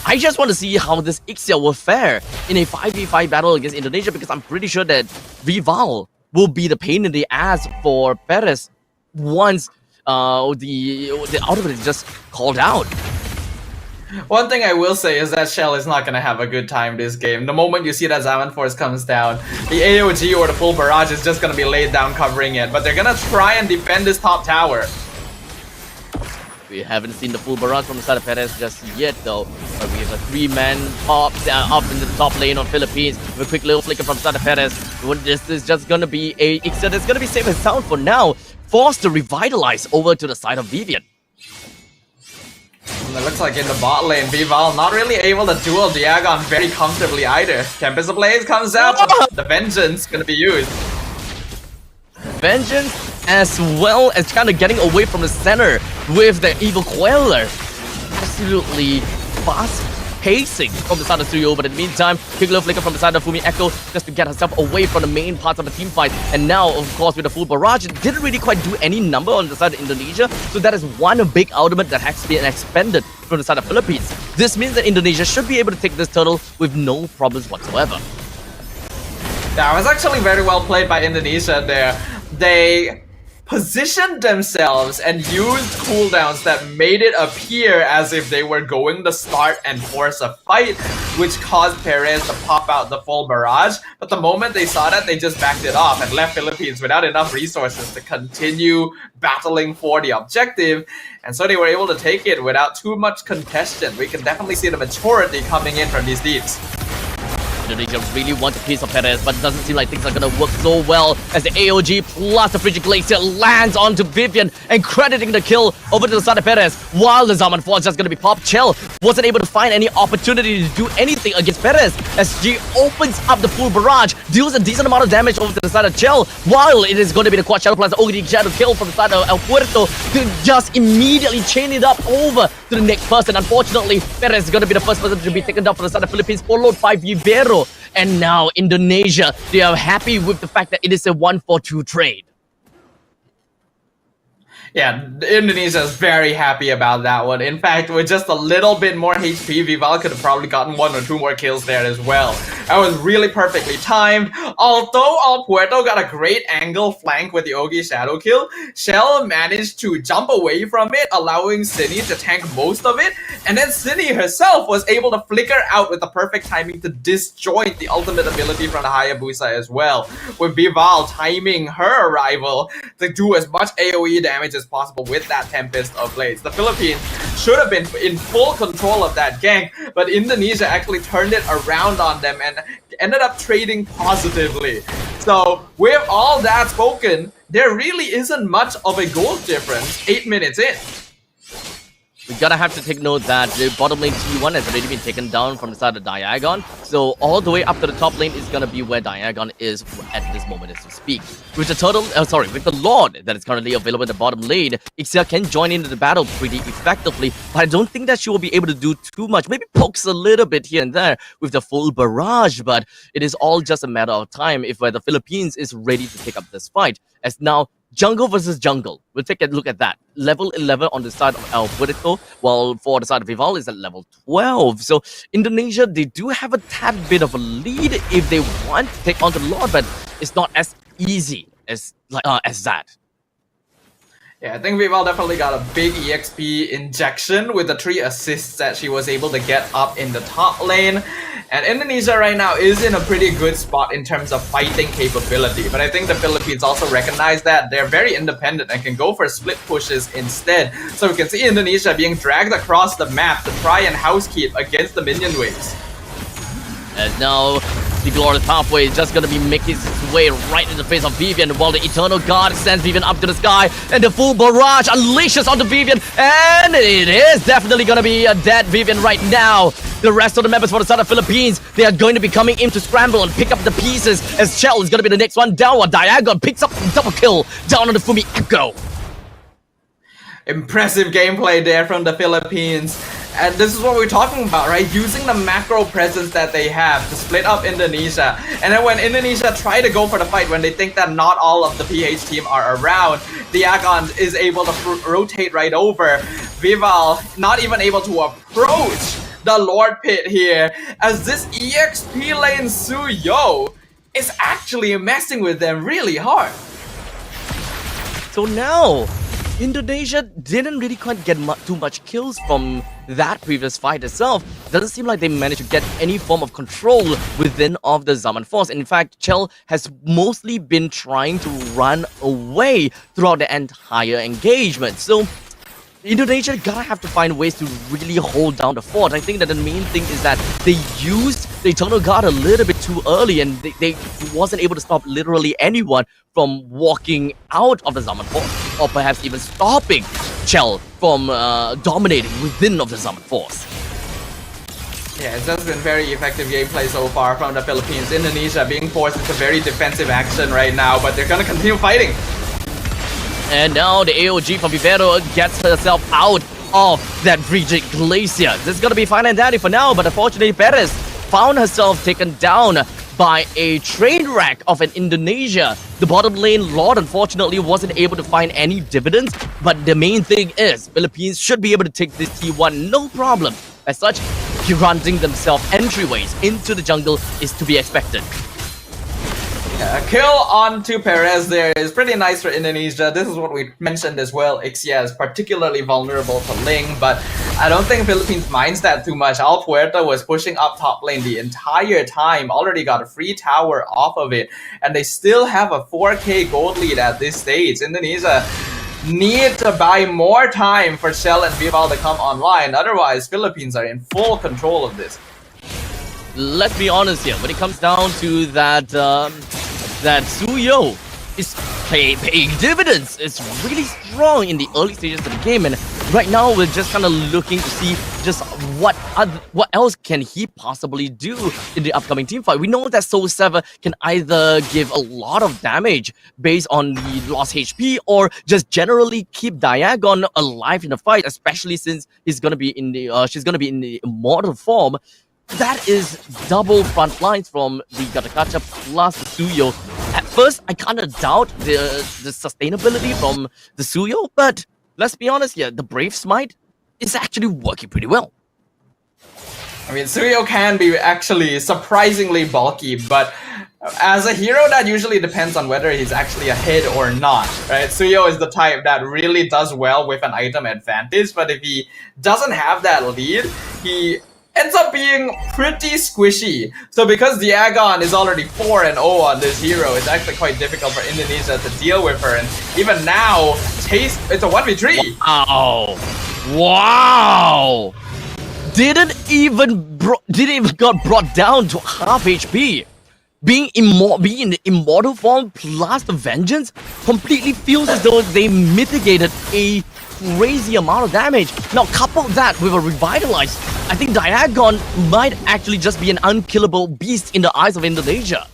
I just want to see how this Ixia will fare in a 5v5 battle against Indonesia, because I'm pretty sure that Rival will be the pain in the ass for Perez once the ultimate is just called out. One thing I will say is that Shell is not going to have a good time this game. The moment you see that Zaman Force comes down, the AOG or the full barrage is just going to be laid down covering it. But they're going to try and defend this top tower. We haven't seen the full barrage from the side of Perez just yet though. But we have a 3-man pop up in the top lane of Philippines. With a quick little flicker from the side of Perez. This is just going to be a Ixia that's going to be safe and sound for now. Forced to revitalize over to the side of Vivian. And it looks like in the bot lane, Vival not really able to duel Diagon very comfortably either. Tempest of Blaze comes out, the Vengeance gonna be used. Vengeance as well as kind of getting away from the center with the Evil Queller. Absolutely fast pacing from the side of Studio, but in the meantime, quick little flicker from the side of Fumi Echo just to get herself away from the main parts of the team fight. And now, of course, with the full barrage, it didn't really quite do any number on the side of Indonesia. So that is one big ultimate that has been expended from the side of Philippines. This means that Indonesia should be able to take this turtle with no problems whatsoever. That was actually very well played by Indonesia there. They positioned themselves and used cooldowns that made it appear as if they were going to start and force a fight, which caused Perez to pop out the full barrage. But the moment they saw that, they just backed it off and left Philippines without enough resources to continue battling for the objective. And so they were able to take it without too much contention. We can definitely see the maturity coming in from these teams. Indonesia really wants a piece of Perez, but it doesn't seem like things are going to work so well as the AOG plus the Frigid Glacier lands onto Vivian and crediting the kill over to the side of Perez, while the Zaman Force is just going to be popped. Chell wasn't able to find any opportunity to do anything against Perez as she opens up the full barrage, deals a decent amount of damage over to the side of Chell, while it is going to be the Quad Shadow plus the Ogre Shadow kill from the side of El Puerto to just immediately chain it up over to the next person. Unfortunately, Perez is going to be the first person to be taken down for the side of Philippines, followed by Vivero. And now Indonesia, they are happy with the fact that it is a 1-for-2 trade. Yeah, Indonesia is very happy about that one. In fact, with just a little bit more HP, Vival could have probably gotten 1 or 2 more kills there as well. That was really perfectly timed. Although El Puerto got a great angle flank with the Ogi Shadow kill, Shell managed to jump away from it, allowing Cine to tank most of it. And then Cine herself was able to flicker out with the perfect timing to disjoint the ultimate ability from the Hayabusa as well, with Vival timing her arrival to do as much AoE damage as possible with that Tempest of Blades. The Philippines should have been in full control of that gank, but Indonesia actually turned it around on them and ended up trading positively. So with all that spoken, there really isn't much of a gold difference 8 minutes in. we gotta have to take note that the bottom lane T1 has already been taken down from the side of Diagon. So all the way up to the top lane is gonna be where Diagon is at this moment as we speak. With the turtle, with the Lord that is currently available in the bottom lane, Ixia can join into the battle pretty effectively, but I don't think that she will be able to do too much. Maybe pokes a little bit here and there with the full barrage, but it is all just a matter of time if the Philippines is ready to take up this fight. As now, jungle versus jungle. We'll take a look at that. Level 11 on the side of El Puerto, while for the side of Vival is at level 12. So Indonesia, they do have a tad bit of a lead if they want to take on the Lord, but it's not as easy as that. Yeah, I think Vival definitely got a big EXP injection with the 3 assists that she was able to get up in the top lane. And Indonesia right now is in a pretty good spot in terms of fighting capability. But I think the Philippines also recognize that they're very independent and can go for split pushes instead. So we can see Indonesia being dragged across the map to try and housekeep against the minion waves. And now the glorious pathway is just gonna be making its way right in the face of Vivian, while the Eternal God sends Vivian up to the sky, and the full barrage unleashes onto Vivian, and it is definitely gonna be a dead Vivian right now. The rest of the members for the side of Philippines, they are going to be coming in to scramble and pick up the pieces, as Shell is gonna be the next one down, while Diagon picks up double kill down on the Fumi Echo. Impressive gameplay there from the Philippines. And this is what we're talking about, right? Using the macro presence that they have to split up Indonesia. And then when Indonesia try to go for the fight, when they think that not all of the PH team are around, Diagon is able to rotate right over. Vival not even able to approach the Lord Pit here, as this EXP lane Suyo is actually messing with them really hard. So now, Indonesia didn't really quite get too much kills from that previous fight itself. Doesn't seem like they managed to get any form of control within of the Zaman force. In fact, Chell has mostly been trying to run away throughout the entire engagement. So Indonesia gotta have to find ways to really hold down the fort. I think that the main thing is that they used the Eternal God a little bit too early, and they wasn't able to stop literally anyone from walking out of the Zaman fort, or perhaps even stopping Chell from dominating within of the Zaman force. Yeah, it's just been very effective gameplay so far from the Philippines. Indonesia being forced into very defensive action right now, but they're gonna continue fighting. And now the AOG from Vivero gets herself out of that Frigid Glacier. This is gonna be fine and dandy for now, but unfortunately Perez found herself taken down by a train wreck of an Indonesia. The bottom lane Lord unfortunately wasn't able to find any dividends, but the main thing is Philippines should be able to take this T1 no problem. As such, granting themselves entryways into the jungle is to be expected. A kill onto Perez there is pretty nice for Indonesia. This is what we mentioned as well. Ixia is particularly vulnerable to Ling, but I don't think Philippines minds that too much. El Puerto was pushing up top lane the entire time, already got a free tower off of it, and they still have a 4k gold lead at this stage. Indonesia need to buy more time for Shell and Vival to come online, otherwise Philippines are in full control of this. Let's be honest here, when it comes down to that that Suyo is paying dividends. It's really strong in the early stages of the game, and right now we're just kind of looking to see just what else can he possibly do in the upcoming team fight. We know that Soul Sever can either give a lot of damage based on the lost HP, or just generally keep Diagon alive in the fight, especially since he's gonna be in the she's gonna be in the immortal form. That is double front lines from the Gatakacha plus the Suyo. At first, I kind of doubt the sustainability from the Suyo, but let's be honest here, the Brave Smite is actually working pretty well. I mean, Suyo can be actually surprisingly bulky, but as a hero, that usually depends on whether he's actually ahead or not, right? Suyo is the type that really does well with an item advantage, but if he doesn't have that lead, he ends up being pretty squishy. So because Diagon is already 4-0 on this hero, it's actually quite difficult for Indonesia to deal with her. And even now, it's a 1v3. Wow! Didn't even got brought down to half HP. Being in the immortal form plus the vengeance completely feels as though they mitigated a crazy amount of damage. Now couple that with a revitalized, I think Diagon might actually just be an unkillable beast in the eyes of Indonesia.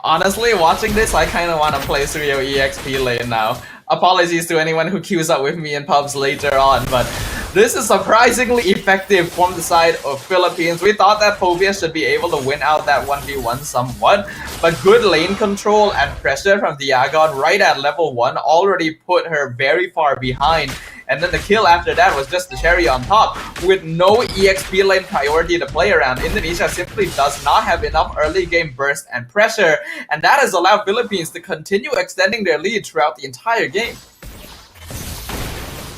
Honestly, watching this, I kind of want to play Suyo EXP lane now. Apologies to anyone who queues up with me in pubs later on, but this is surprisingly effective from the side of Philippines. We thought that Povia should be able to win out that 1v1 somewhat, but good lane control and pressure from Diagon right at level 1 already put her very far behind. And then the kill after that was just the cherry on top. With no EXP lane priority to play around, Indonesia simply does not have enough early game burst and pressure, and that has allowed Philippines to continue extending their lead throughout the entire game.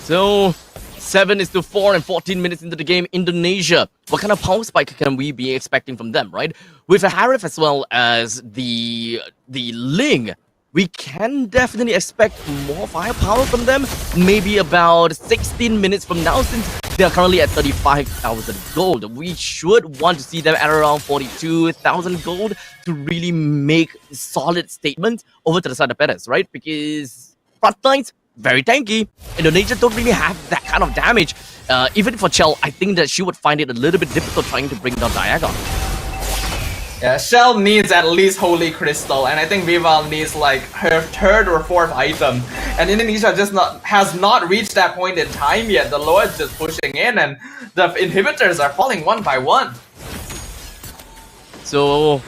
So 7-4 and 14 minutes into the game, Indonesia. What kind of power spike can we be expecting from them, right? With a Harif as well as the Ling, we can definitely expect more firepower from them. Maybe about 16 minutes from now, since they are currently at 35,000 gold. We should want to see them at around 42,000 gold to really make solid statements over to the side of Perez, right? Because front lines, very tanky. Indonesia don't really have that kind of damage. Even for Chell, I think that she would find it a little bit difficult trying to bring down Diagon. Yeah, Shell needs at least Holy Crystal, and I think Vival needs like her third or fourth item. And Indonesia has not reached that point in time yet. The Lord's just pushing in, and the inhibitors are falling one by one. So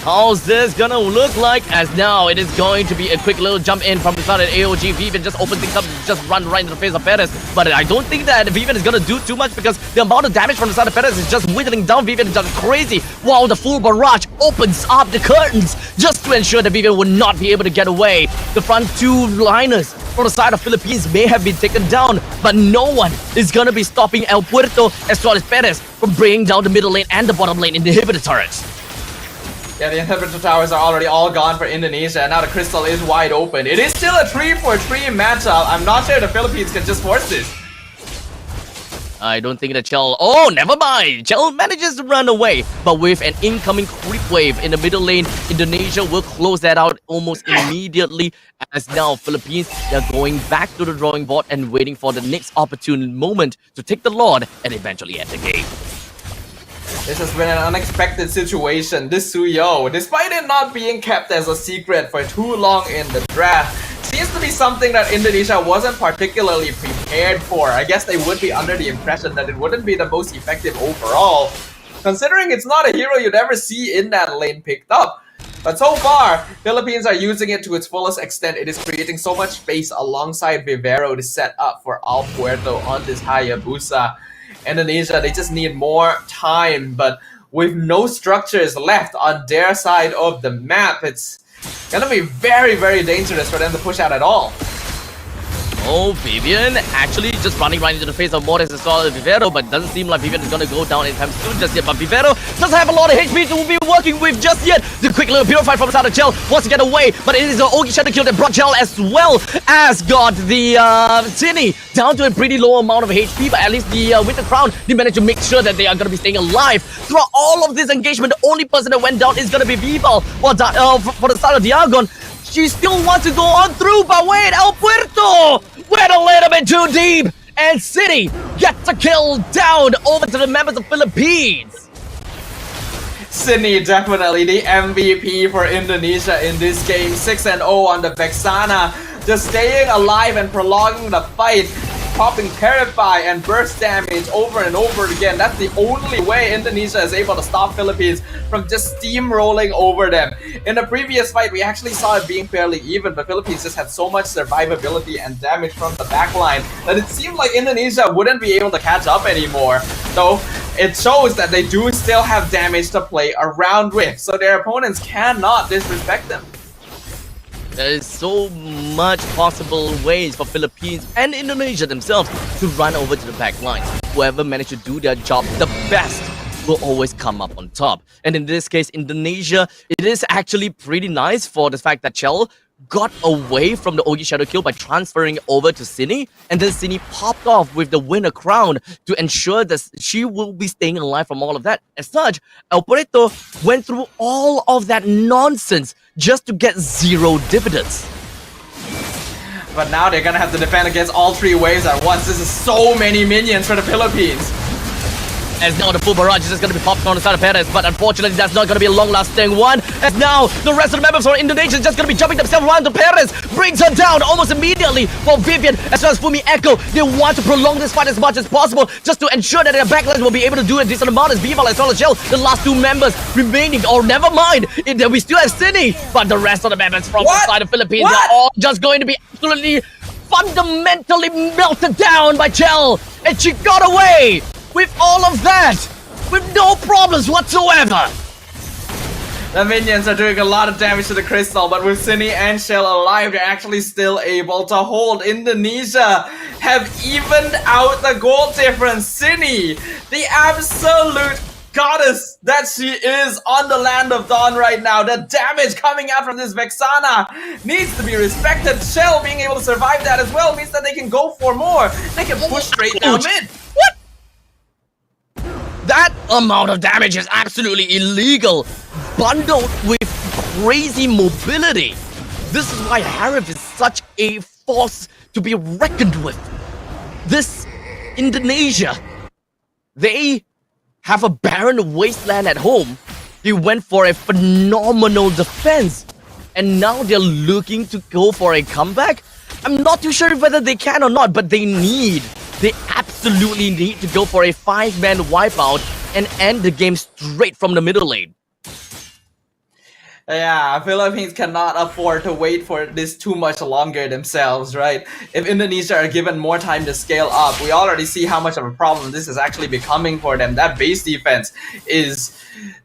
how's this gonna look like? As now it is going to be a quick little jump in from the side of AOG. Vivian just opens things up, just run right into the face of Perez. But I don't think that Vivian is gonna do too much, because the amount of damage from the side of Perez is just whittling down Vivian just crazy. While the full barrage opens up the curtains just to ensure that Vivian would not be able to get away. The front two liners from the side of Philippines may have been taken down, but no one is gonna be stopping El Puerto as well as Perez from bringing down the middle lane and the bottom lane in the inhibitor turrets. Yeah, the inhibitor towers are already all gone for Indonesia, and now the crystal is wide open. It is still a 3-for-3 matchup. I'm not sure the Philippines can just force this. I don't think that Chell... Oh, never mind! Chell manages to run away, but with an incoming creep wave in the middle lane, Indonesia will close that out almost immediately, as now Philippines, they're going back to the drawing board and waiting for the next opportune moment to take the Lord and eventually end the game. This has been an unexpected situation. This Suyo, despite it not being kept as a secret for too long in the draft, seems to be something that Indonesia wasn't particularly prepared for. I guess they would be under the impression that it wouldn't be the most effective overall, considering it's not a hero you'd ever see in that lane picked up. But so far, Philippines are using it to its fullest extent. It is creating so much space alongside Vivero to set up for Al Puerto on this Hayabusa. Indonesia, they just need more time, but with no structures left on their side of the map, it's gonna be very, very dangerous for them to push out at all. Oh, Vivian actually just running right into the face of Morris as well as Vivero, but doesn't seem like Vivian is going to go down anytime soon just yet. But Vivero doesn't have a lot of HP to be working with just yet. The quick little purify from the side of Chell wants to get away, but it is the Ogi Shadow kill that brought Chell as well as got the Cine down to a pretty low amount of HP, but at least the Winter Crown did manage to make sure that they are going to be staying alive. Throughout all of this engagement, the only person that went down is going to be Vival. For the side of Diagon, she still wants to go on through, but wait, El Puerto went a little bit too deep, and City gets a kill down over to the members of Philippines. Sydney definitely the MVP for Indonesia in this game. 6-0 on the Vexana, just staying alive and prolonging the fight, popping Purify and burst damage over and over again. That's the only way Indonesia is able to stop Philippines from just steamrolling over them. In the previous fight, we actually saw it being fairly even, but Philippines just had so much survivability and damage from the backline that it seemed like Indonesia wouldn't be able to catch up anymore. So it shows that they do still have damage to play around with, so their opponents cannot disrespect them. There is so much possible ways for Philippines and Indonesia themselves to run over to the back line. Whoever managed to do their job the best will always come up on top. And in this case, Indonesia, it is actually pretty nice for the fact that Chell got away from the Ogi Shadow kill by transferring over to Cine, and then Cine popped off with the Winter Crown to ensure that she will be staying alive from all of that. As such, El Puerto went through all of that nonsense just to get zero dividends. But now they're gonna have to defend against all 3 waves at once. This is so many minions for the Philippines. As now the full barrage is just going to be popped on the side of Perez, but unfortunately that's not going to be a long-lasting one. As now the rest of the members from Indonesia is just going to be jumping themselves around to Perez, brings her down almost immediately. For Vivian as well as Fumi Echo, they want to prolong this fight as much as possible just to ensure that their backline will be able to do a decent amount as Vival as well as Shell, the last 2 members remaining. Or never mind, we still have Sydney, but the rest of the members from the side of Philippines are all just going to be absolutely fundamentally melted down by Shell, and she got away with all of that, with no problems whatsoever. The minions are doing a lot of damage to the crystal, but with Cine and Shell alive, they're actually still able to hold. Indonesia have evened out the goal difference. Cine, the absolute goddess that she is on the Land of Dawn right now. The damage coming out from this Vexana needs to be respected. Shell being able to survive that as well means that they can go for more. They can push straight down mid. What? That amount of damage is absolutely illegal, bundled with crazy mobility. This is why Harif is such a force to be reckoned with. This Indonesia, they have a barren wasteland at home. They went for a phenomenal defense, and now they're looking to go for a comeback. I'm not too sure whether they can or not, but they absolutely need to go for a 5-man wipeout and end the game straight from the middle lane. Yeah, Philippines cannot afford to wait for this too much longer themselves, right? If Indonesia are given more time to scale up, we already see how much of a problem this is actually becoming for them. That base defense is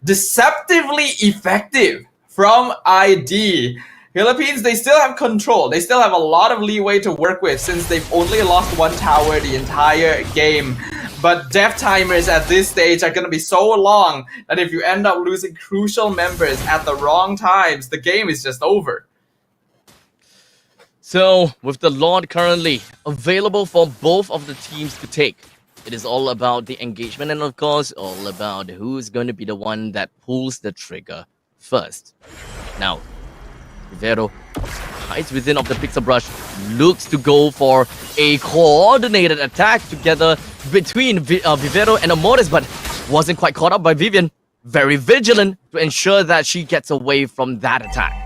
deceptively effective from ID. Philippines, they still have control. They still have a lot of leeway to work with since they've only lost 1 tower the entire game. But death timers at this stage are going to be so long that if you end up losing crucial members at the wrong times, the game is just over. So, with the Lord currently available for both of the teams to take, it is all about the engagement and, of course, all about who's going to be the one that pulls the trigger first. Now, Vivero hides within of the pixel brush, looks to go for a coordinated attack together between Vivero and Amores, but wasn't quite caught up by Vivian. Very vigilant to ensure that she gets away from that attack.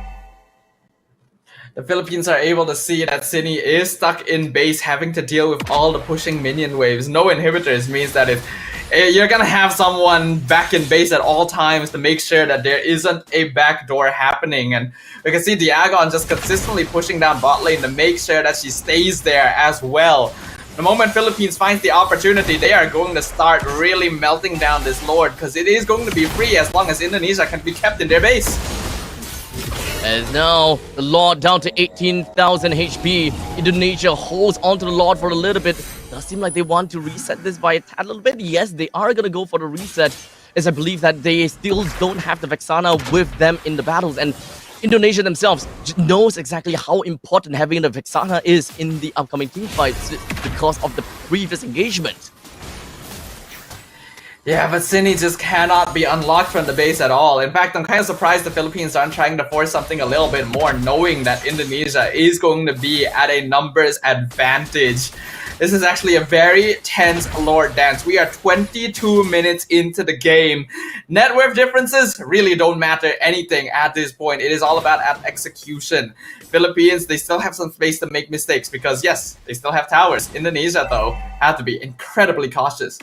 The Philippines are able to see that Cine is stuck in base, having to deal with all the pushing minion waves. No inhibitors means that if you're gonna have someone back in base at all times to make sure that there isn't a backdoor happening. And we can see Diagon just consistently pushing down bot lane to make sure that she stays there as well. The moment Philippines finds the opportunity, they are going to start really melting down this Lord, because it is going to be free as long as Indonesia can be kept in their base. As now, the Lord down to 18,000 HP. Indonesia holds onto the Lord for a little bit. Does seem like they want to reset this by a tad little bit. Yes, they are going to go for the reset, as I believe that they still don't have the Vexana with them in the battles. And Indonesia themselves knows exactly how important having the Vexana is in the upcoming teamfights because of the previous engagement. Yeah, but Cine just cannot be unlocked from the base at all. In fact, I'm kind of surprised the Philippines aren't trying to force something a little bit more, knowing that Indonesia is going to be at a numbers advantage. This is actually a very tense Lord dance. We are 22 minutes into the game. Net worth differences really don't matter anything at this point. It is all about execution. Philippines, they still have some space to make mistakes because, yes, they still have towers. Indonesia, though, have to be incredibly cautious.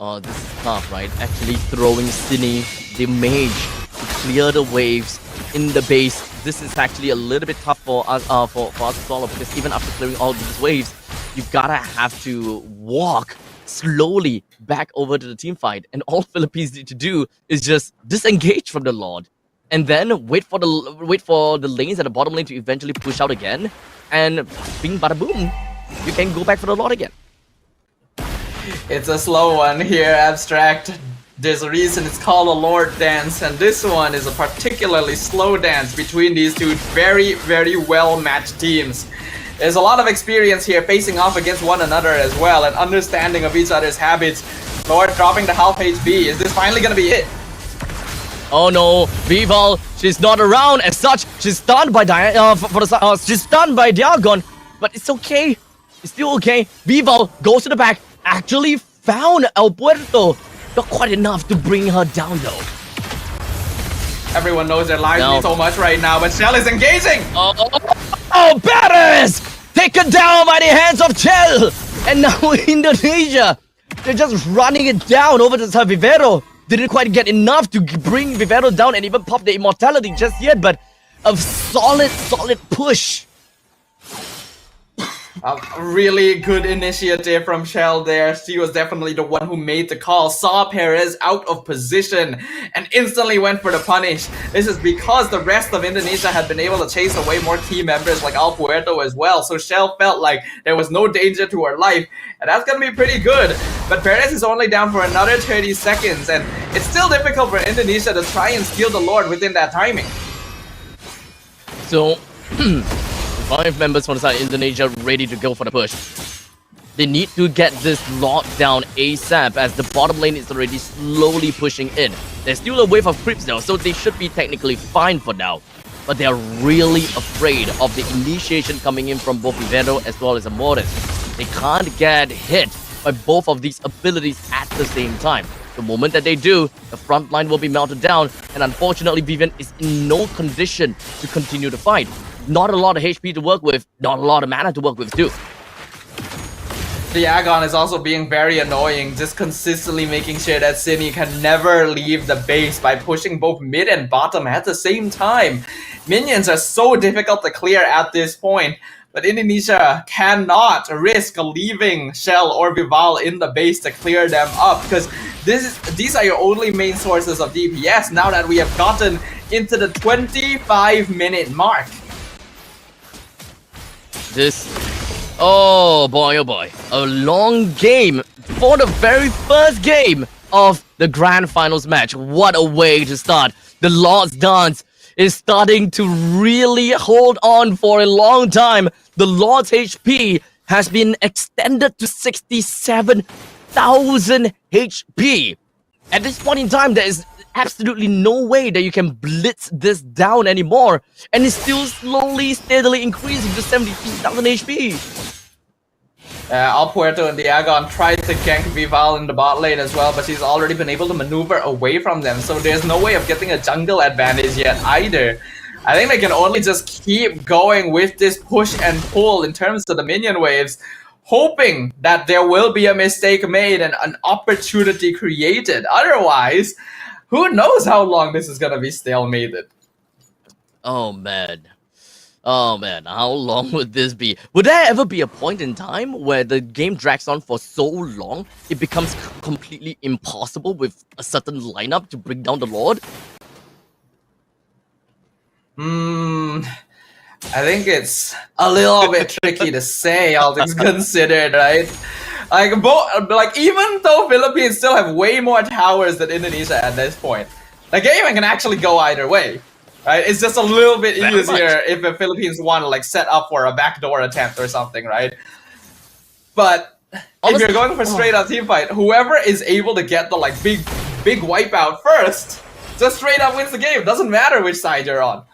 Oh, this is tough, right? Actually throwing Cine, the mage, to clear the waves in the base. This is actually a little bit tough for us to follow, because even after clearing all these waves, you gotta have to walk slowly back over to the team fight. And all Philippines need to do is just disengage from the Lord, and then wait for the lanes at the bottom lane to eventually push out again. And bing bada boom, you can go back for the Lord again. It's a slow one here, Abstract. There's a reason it's called a Lord dance, and this one is a particularly slow dance between these two very, very well-matched teams. There's a lot of experience here facing off against one another as well, and understanding of each other's habits. Lord dropping the half HP. Is this finally gonna be it? Oh no, Vival, she's not around as such. She's stunned by she's stunned by Diagon, but it's okay. It's still okay. Vival goes to the back. Actually found El Puerto. Not quite enough to bring her down though. Everyone knows their lives need so much right now, but Shell is engaging. Oh, Paris! Taken down by the hands of Shell. And now Indonesia, they're just running it down over to Vivero. Didn't quite get enough to bring Vivero down and even pop the immortality just yet, but a solid push. A really good initiative from Shell there. She was definitely the one who made the call, saw Perez out of position, and instantly went for the punish. This is because the rest of Indonesia had been able to chase away more key members like El Puerto as well, so Shell felt like there was no danger to her life, and that's gonna be pretty good. But Perez is only down for another 30 seconds, and it's still difficult for Indonesia to try and steal the Lord within that timing. So, 5 members from the side of Indonesia ready to go for the push. They need to get this locked down ASAP as the bottom lane is already slowly pushing in. There's still a wave of creeps though, so they should be technically fine for now. But they are really afraid of the initiation coming in from both Vivero as well as Amores. They can't get hit by both of these abilities at the same time. The moment that they do, the front line will be melted down, and unfortunately Vivian is in no condition to continue to fight. Not a lot of HP to work with, not a lot of mana to work with too. The Agon is also being very annoying, just consistently making sure that Cine can never leave the base by pushing both mid and bottom at the same time. Minions are so difficult to clear at this point, but Indonesia cannot risk leaving Shell or Vival in the base to clear them up, because these are your only main sources of DPS now that we have gotten into the 25-minute mark. Oh boy, a long game for the very first game of the Grand Finals match. What a way to start. The Lord's Dance is starting to really hold on for a long time. The Lord's HP has been extended to 67,000 HP. At this point in time, there is absolutely no way that you can blitz this down anymore, and it's still slowly, steadily increasing to 73,000 HP. El Puerto and Diagon tried to gank Vival in the bot lane as well, but she's already been able to maneuver away from them, so there's no way of getting a jungle advantage yet either. I think they can only just keep going with this push and pull in terms of the minion waves, hoping that there will be a mistake made and an opportunity created. Otherwise, who knows how long this is gonna be stalemated. Oh man, how long would this be? Would there ever be a point in time where the game drags on for so long, it becomes completely impossible with a certain lineup to bring down the Lord? I think it's a little bit tricky to say, all things considered, right? Even though Philippines still have way more towers than Indonesia at this point, the game can actually go either way, right? It's just a little bit easier if the Philippines want to like set up for a backdoor attempt or something, right? But if you're going for straight up team fight, whoever is able to get the like big wipeout first, just straight up wins the game. Doesn't matter which side you're on.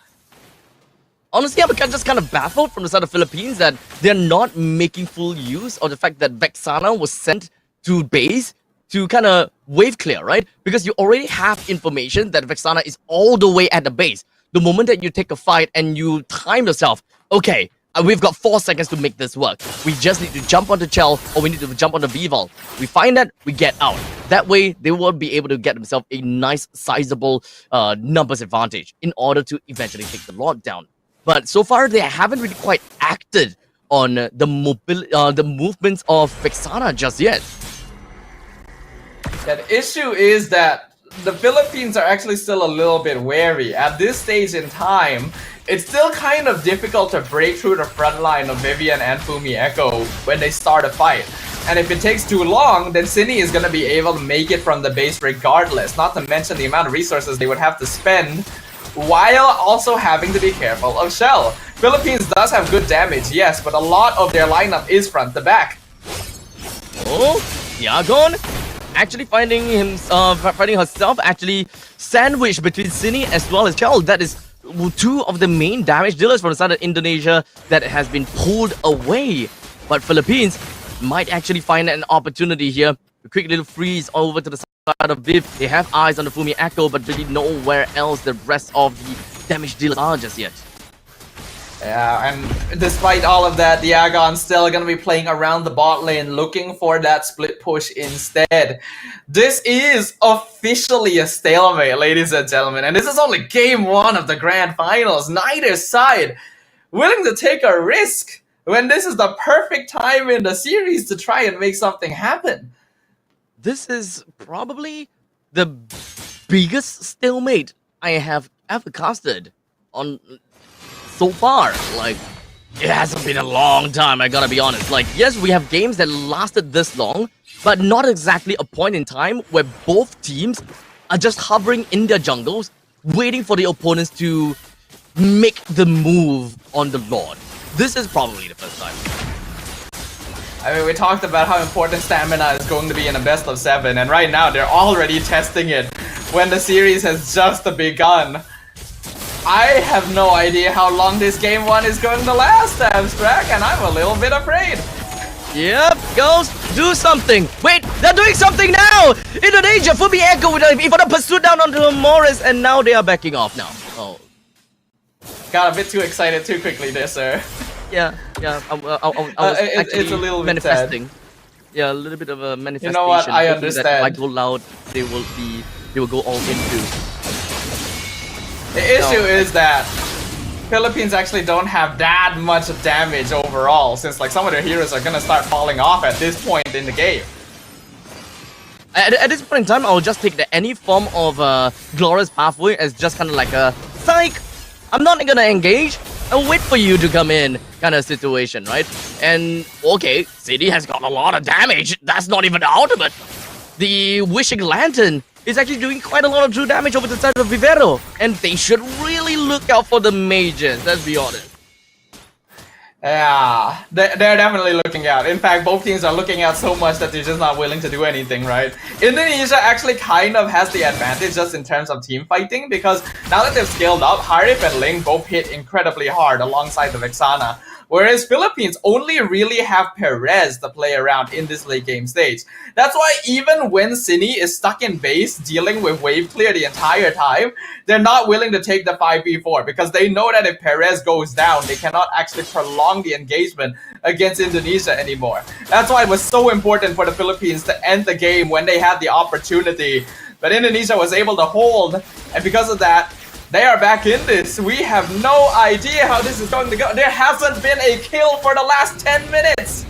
Honestly, I'm just kind of baffled from the side of Philippines that they're not making full use of the fact that Vexana was sent to base to kind of wave clear, right? Because you already have information that Vexana is all the way at the base. The moment that you take a fight and you time yourself, okay, we've got 4 seconds to make this work. We just need to jump onto Chell or we need to jump onto Vival. We find that, we get out. That way, they will be able to get themselves a nice, sizable numbers advantage in order to eventually take the Lord down. But so far, they haven't really quite acted on the movements of Vexana just yet. The issue is that the Philippines are actually still a little bit wary. At this stage in time, it's still kind of difficult to break through the front line of Vivian and Fumi Echo when they start a fight. And if it takes too long, then Cine is going to be able to make it from the base regardless, not to mention the amount of resources they would have to spend while also having to be careful of Shell. Philippines does have good damage, yes, but a lot of their lineup is front to back. Oh, Diagon actually finding herself actually sandwiched between Sini as well as Chell. That is two of the main damage dealers from the side of Indonesia that has been pulled away. But Philippines might actually find an opportunity here. A quick little freeze over to the side of Viv. They have eyes on the Fumi Echo, but really nowhere else the rest of the damage dealers are just yet. Yeah, and despite all of that, the Agon's still gonna be playing around the bot lane, looking for that split push instead. This is officially a stalemate, ladies and gentlemen, and this is only game 1 of the grand finals. Neither side willing to take a risk when this is the perfect time in the series to try and make something happen. This is probably the biggest stalemate I have ever casted on so far. Like, it hasn't been a long time, I gotta be honest. Like, yes, we have games that lasted this long, but not exactly a point in time where both teams are just hovering in their jungles, waiting for the opponents to make the move on the Lord. This is probably the first time. I mean, we talked about how important stamina is going to be in a best of 7, and right now they're already testing it when the series has just begun. I have no idea how long this game 1 is going to last, Abstract, and I'm a little bit afraid. Yep, Ghost, do something. Wait, they're doing something now! Indonesia, Fumi Echo with a pursuit down onto Morris, and now they are backing off now. Oh. Got a bit too excited too quickly there, sir. Yeah, I was actually it's a little bit manifesting. Yeah, a little bit of a manifestation. You know what? I hoping understand. That if I go loud, they will go all in too. The issue is that Philippines actually don't have that much damage overall, since like some of their heroes are gonna start falling off at this point in the game. At this point in time, I'll just take any form of glorious pathway as just kind of like a psych. I'm not gonna engage. I'll wait for you to come in kind of situation, right? And okay, City has got a lot of damage. That's not even the ultimate. The Wishing Lantern is actually doing quite a lot of true damage over the side of Vivero, and they should really look out for the mages, let's be honest. Yeah, they're definitely looking out. In fact, both teams are looking out so much that they're just not willing to do anything, right? Indonesia actually kind of has the advantage just in terms of team fighting, because now that they've scaled up, Harif and Ling both hit incredibly hard alongside the Vexana. Whereas Philippines only really have Perez to play around in this late game stage. That's why even when Cine is stuck in base dealing with wave clear the entire time, they're not willing to take the 5v4 because they know that if Perez goes down, they cannot actually prolong the engagement against Indonesia anymore. That's why it was so important for the Philippines to end the game when they had the opportunity. But Indonesia was able to hold, and because of that, they are back in this. We have no idea how this is going to go. There hasn't been a kill for the last 10 minutes.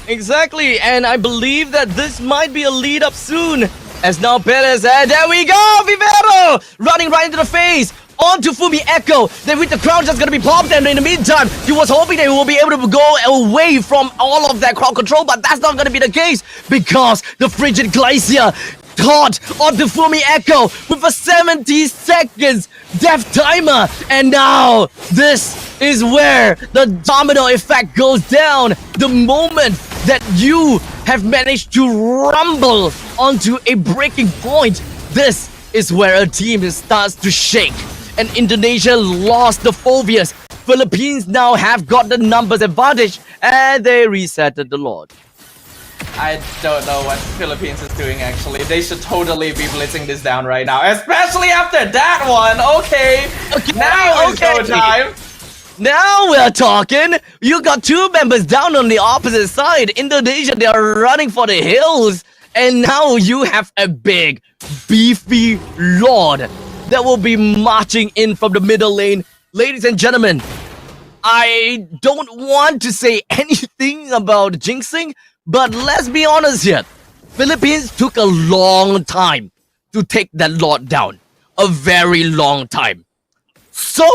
Exactly, and I believe that this might be a lead up soon. As now Perez, and there we go, Vivero! Running right into the face. On to Fumi Echo. Then with the crowd just gonna be popped, and in the meantime, he was hoping they will be able to go away from all of that crowd control, but that's not gonna be the case because the Frigid Glacier caught on the Fumi Echo with a 70 seconds death timer, and now this is where the domino effect goes down. The moment that you have managed to rumble onto a breaking point, this is where a team starts to shake. And Indonesia lost the Phobias. Philippines now have got the numbers advantage, and they resetted the Lord. I don't know what Philippines is doing actually. They should totally be blitzing this down right now, especially after that one. Okay, now it's go time. Now we're talking. You got two members down on the opposite side. Indonesia, they are running for the hills. And now you have a big, beefy Lord that will be marching in from the middle lane. Ladies and gentlemen, I don't want to say anything about jinxing, but let's be honest here. Philippines took a long time to take that Lord down. A very long time. So,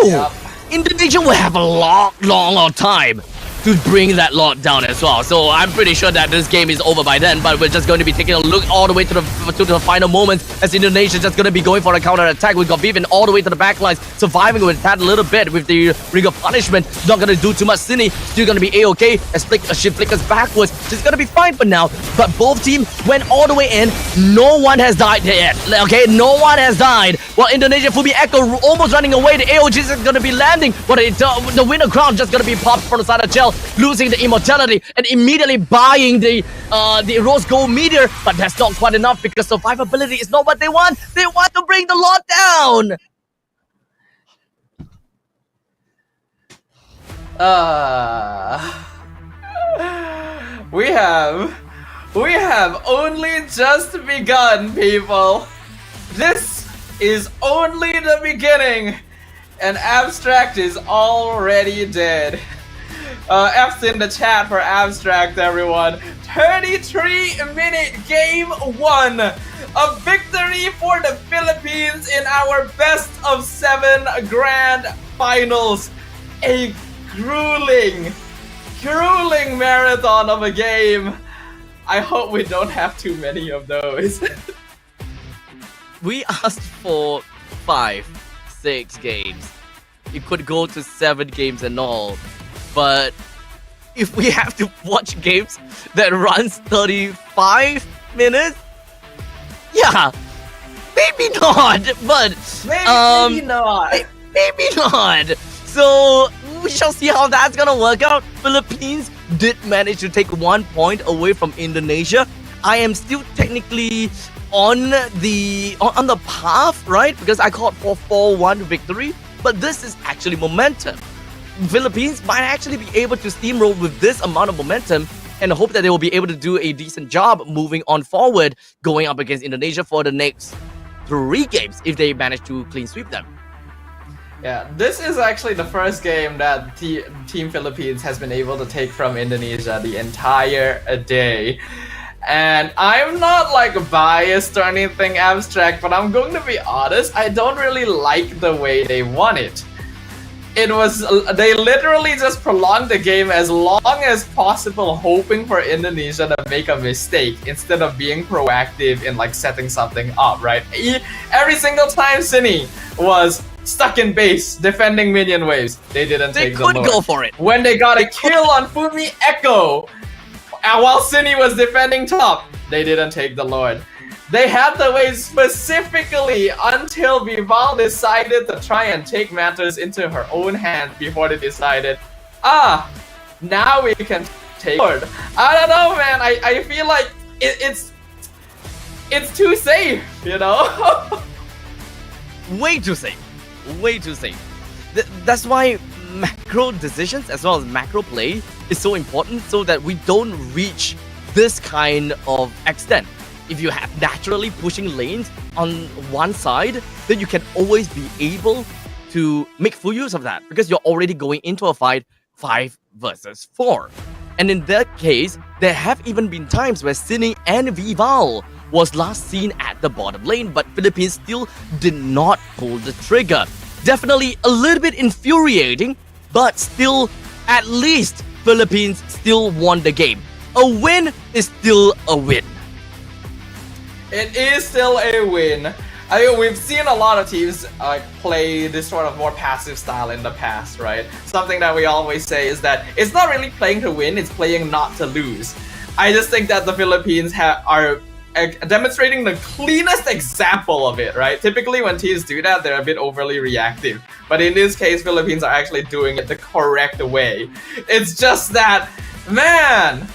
Indonesia will have a lot longer time to bring that lot down as well. So I'm pretty sure that this game is over by then, but we're just going to be taking a look all the way to the final moments as Indonesia just going to be going for a counter attack. We've got Vivian all the way to the back lines, surviving with that a little bit with the Ring of Punishment. Not going to do too much. Cine still going to be A-okay as she flickers backwards. She's going to be fine for now, but both teams went all the way in. No one has died yet. Okay, no one has died. While Indonesia, Fumi Echo almost running away. The AOGs is going to be landing, but the winner crown just going to be popped from the side of Chell, losing the immortality and immediately buying the rose gold meteor. But that's not quite enough because survivability is not what they want. They want to bring the lot down. We have only just begun, people. This is only the beginning, and Abstract is already dead. F's in the chat for Abstract, everyone. 33-minute game 1. A victory for the Philippines in our best of 7 grand finals. A grueling marathon of a game. I hope we don't have too many of those. We asked for 5, 6 games. It could go to 7 games and all. But if we have to watch games that runs 35 minutes, yeah, maybe not. But maybe not. Maybe not. So we shall see how that's gonna work out. Philippines did manage to take 1 point away from Indonesia. I am still technically on the path, right? Because I called for 4-1 victory, but this is actually momentum. Philippines might actually be able to steamroll with this amount of momentum and hope that they will be able to do a decent job moving on forward, going up against Indonesia for the next 3 games if they manage to clean sweep them. Yeah, this is actually the first game that Team Philippines has been able to take from Indonesia the entire day. And I'm not like biased or anything, Abstract, but I'm going to be honest, I don't really like the way they won it. They literally just prolonged the game as long as possible, hoping for Indonesia to make a mistake instead of being proactive in like setting something up, right? Every single time Cine was stuck in base defending minion waves, they didn't take the Lord. They could go for it. When they got a kill on Fumi Echo, while Cine was defending top, they didn't take the Lord. They had the wait specifically until Vival decided to try and take matters into her own hands before they decided, now we can take Lord. I don't know, man. I feel like it's too safe, you know? Way too safe. Way too safe. That's why macro decisions as well as macro play is so important, so that we don't reach this kind of extent. If you have naturally pushing lanes on one side, then you can always be able to make full use of that because you're already going into a fight 5 versus 4. And in that case, there have even been times where Cine and Vival was last seen at the bottom lane, but Philippines still did not pull the trigger. Definitely a little bit infuriating, but still, at least Philippines still won the game. A win is still a win. It is still a win. I mean, we've seen a lot of teams play this sort of more passive style in the past, right? Something that we always say is that it's not really playing to win, it's playing not to lose. I just think that the Philippines are demonstrating the cleanest example of it, right? Typically when teams do that, they're a bit overly reactive. But in this case, Philippines are actually doing it the correct way. It's just that, man,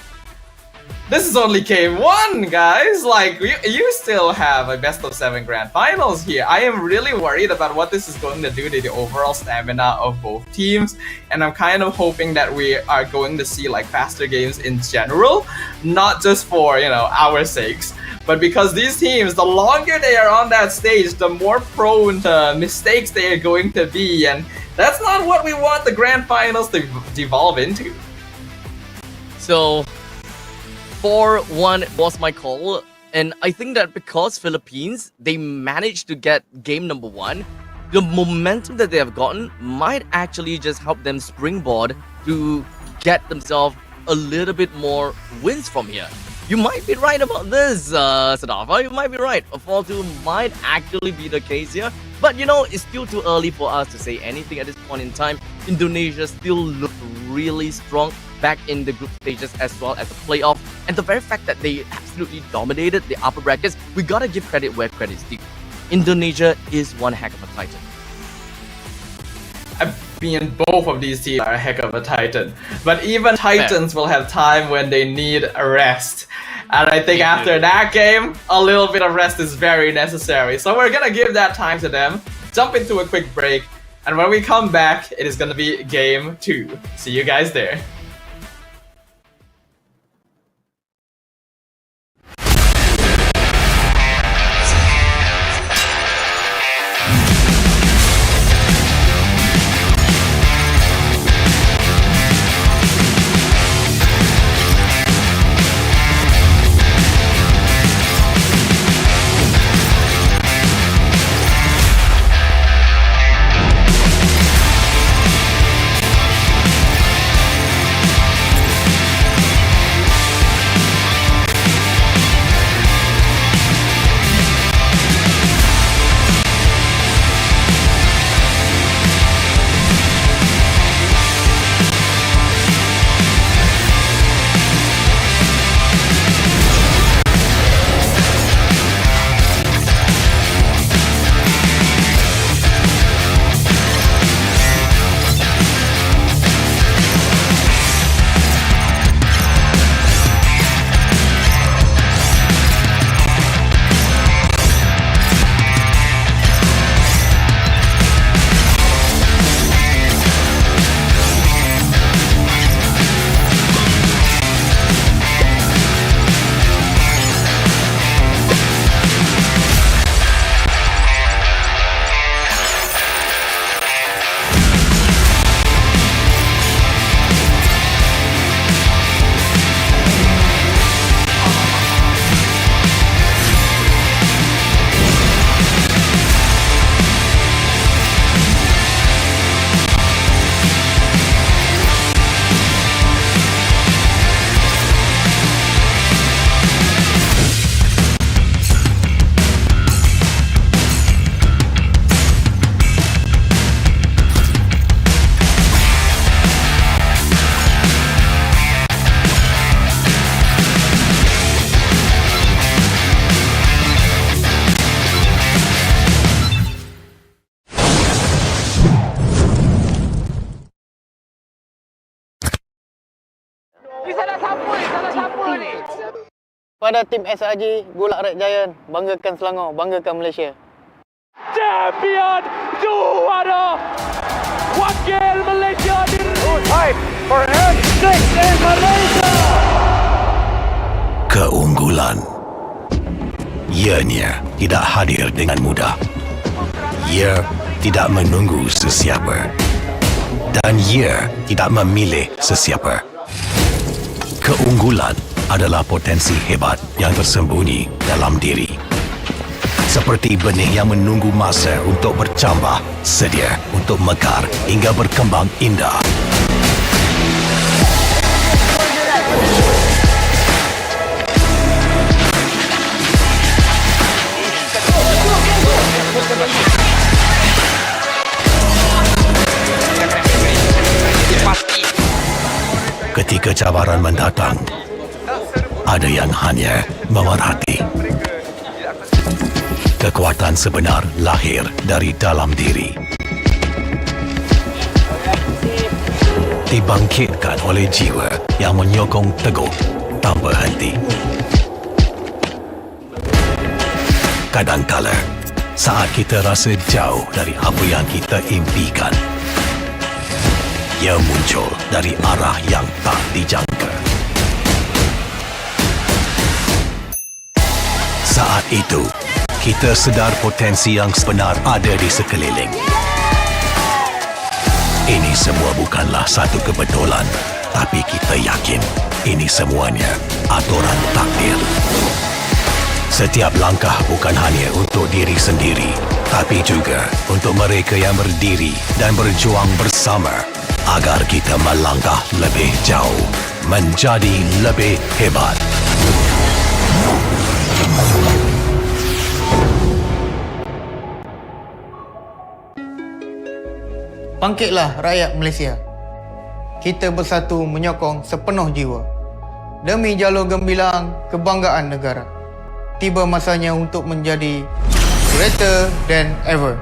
this is only game 1, guys. Like, you still have a best of 7 grand finals here. I am really worried about what this is going to do to the overall stamina of both teams. And I'm kind of hoping that we are going to see like faster games in general, not just for, you know, our sakes, but because these teams, the longer they are on that stage, the more prone to mistakes they are going to be. And that's not what we want the grand finals to devolve into. So 4-1 was my call, and I think that because Philippines, they managed to get game number 1, the momentum that they have gotten might actually just help them springboard to get themselves a little bit more wins from here. You might be right about this, Sadafa. You might be right. A 4-2 might actually be the case here. But you know, it's still too early for us to say anything at this point in time. Indonesia still look really strong back in the group stages as well as the playoff. And the very fact that they absolutely dominated the upper brackets, we gotta give credit where credit's due. Indonesia is one heck of a titan. I mean, both of these teams are a heck of a titan. But even titans will have time when they need a rest. And I think after that game, a little bit of rest is very necessary. So we're gonna give that time to them, jump into a quick break, and when we come back, it is gonna be game 2. See you guys there. Pada tim SRG, Gulak Red Giant, banggakan Selangor, banggakan Malaysia. Champion juara wakil Malaysia Fight for N6 in Malaysia. Keunggulan. Ianya tidak hadir dengan mudah. Ia tidak menunggu sesiapa. Dan ia tidak memilih sesiapa. Keunggulan adalah potensi hebat yang tersembunyi dalam diri. Seperti benih yang menunggu masa untuk bercambah, sedia untuk mekar hingga berkembang indah. Ketika cabaran mendatang, ada yang hanya memerhati. Kekuatan sebenar lahir dari dalam diri. Dibangkitkan oleh jiwa yang menyokong teguh tanpa henti. Kadangkala, saat kita rasa jauh dari apa yang kita impikan, ia muncul dari arah yang tak dijangka. Saat itu, kita sedar potensi yang sebenar ada di sekeliling. Ini semua bukanlah satu kebetulan, tapi kita yakin ini semuanya aturan takdir. Setiap langkah bukan hanya untuk diri sendiri, tapi juga untuk mereka yang berdiri dan berjuang bersama agar kita melangkah lebih jauh, menjadi lebih hebat. Bangkitlah rakyat Malaysia. Kita bersatu menyokong sepenuh jiwa. Demi jalur gemilang kebanggaan negara. Tiba masanya untuk menjadi greater than ever.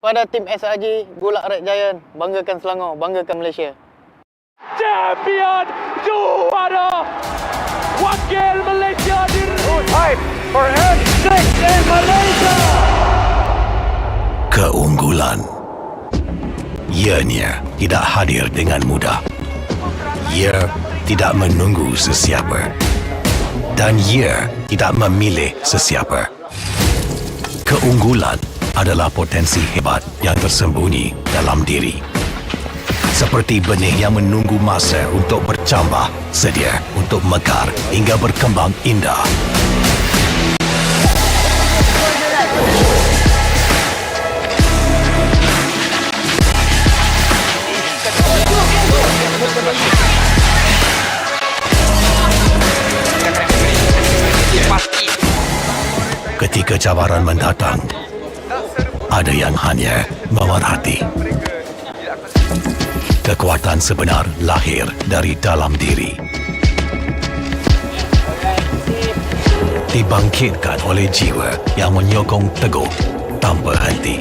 Pada tim SRG, Golak Red Giant, banggakan Selangor, banggakan Malaysia. Champion juara wakil Malaysia time for N6 in Malaysia. Keunggulan ianya tidak hadir dengan mudah. Ia tidak menunggu sesiapa dan ia tidak memilih sesiapa. Keunggulan adalah potensi hebat yang tersembunyi dalam diri. Seperti benih yang menunggu masa untuk bercambah, sedia untuk mekar hingga berkembang indah. kecabaran mendatang, ada yang hanya memerhati. Kekuatan sebenar lahir dari dalam diri. Dibangkitkan oleh jiwa yang menyokong teguh tanpa henti.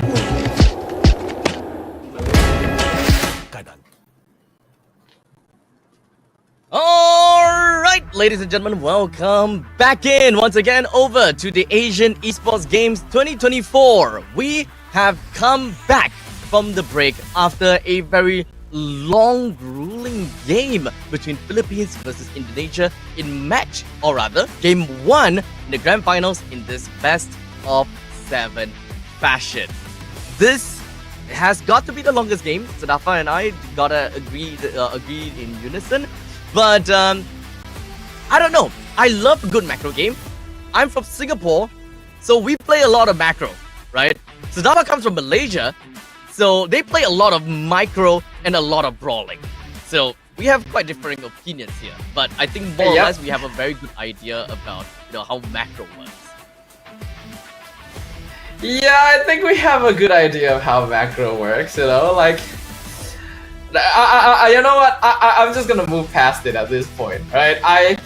Alright, ladies and gentlemen, welcome back in once again over to the Asian Esports Games 2024. We have come back from the break after a very long, grueling game between Philippines versus Indonesia in match, or rather, game 1 in the grand finals in this best of 7 fashion. This has got to be the longest game. Sadafa and I gotta agree in unison. But I don't know. I love a good macro game. I'm from Singapore, so we play a lot of macro, right? Sadafa comes from Malaysia, so they play a lot of micro and a lot of brawling. So we have quite differing opinions here. But I think more or less we have a very good idea about how macro works. Yeah, I think we have a good idea of how macro works, like... you know what? I'm just gonna move past it at this point, right? I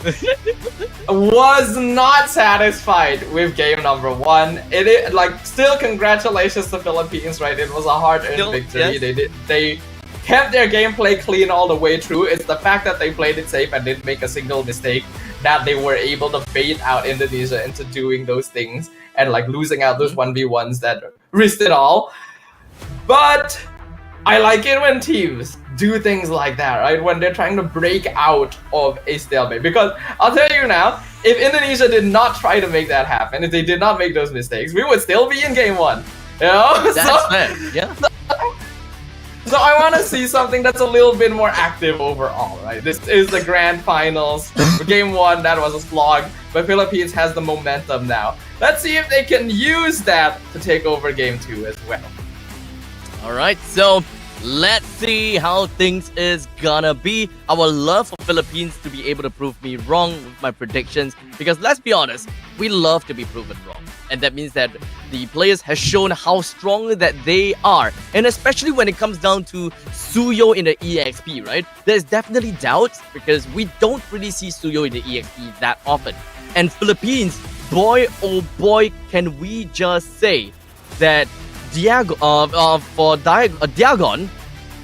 was not satisfied with game number 1. Still congratulations to Philippines, right? It was a hard-earned victory. Yes. They kept their gameplay clean all the way through. It's the fact that they played it safe and didn't make a single mistake that they were able to bait out Indonesia into doing those things and losing out those 1v1s that risked it all. But I like it when teams do things like that, right? When they're trying to break out of a stalemate. Because I'll tell you now, if Indonesia did not try to make that happen, if they did not make those mistakes, we would still be in game 1. That's fair, yeah. So I want to see something that's a little bit more active overall, right? This is the grand finals. Game 1, that was a slog, but Philippines has the momentum now. Let's see if they can use that to take over game 2 as well. Alright, so let's see how things is gonna be. I would love for Philippines to be able to prove me wrong with my predictions, because let's be honest, we love to be proven wrong. And that means that the players has shown how strong that they are. And especially when it comes down to Suyo in the EXP, right? There's definitely doubts because we don't really see Suyo in the EXP that often. And Philippines, boy oh boy, can we just say that Diagon,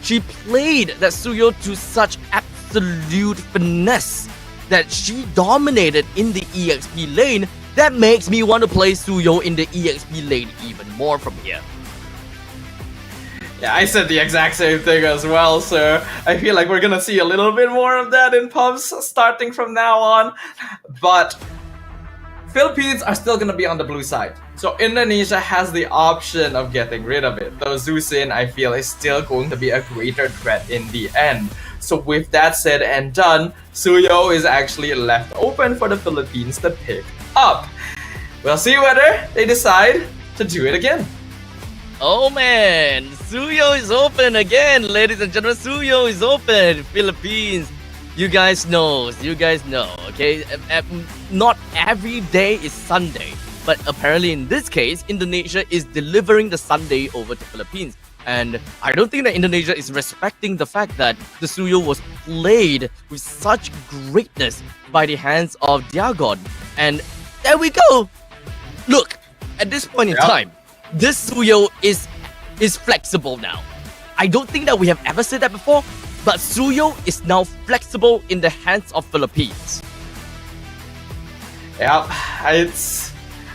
she played that Suyo to such absolute finesse that she dominated in the EXP lane. That makes me want to play Suyo in the EXP lane even more from here. Yeah, I said the exact same thing as well, sir. I feel like we're gonna see a little bit more of that in pubs starting from now on. But Philippines are still gonna be on the blue side. So Indonesia has the option of getting rid of it. Though Zusin, I feel, is still going to be a greater threat in the end. So with that said and done, Suyo is actually left open for the Philippines to pick up. We'll see whether they decide to do it again. Oh man, Suyo is open again, ladies and gentlemen. Suyo is open. Philippines, you guys know, okay? Not every day is Sunday, but apparently in this case, Indonesia is delivering the Sunday over to Philippines. And I don't think that Indonesia is respecting the fact that the Suyo was played with such greatness by the hands of Diagon. And there we go. Look, at this point in time, this Suyo is flexible now. I don't think that we have ever said that before, but Suyo is now flexible in the hands of Philippines. Yeah,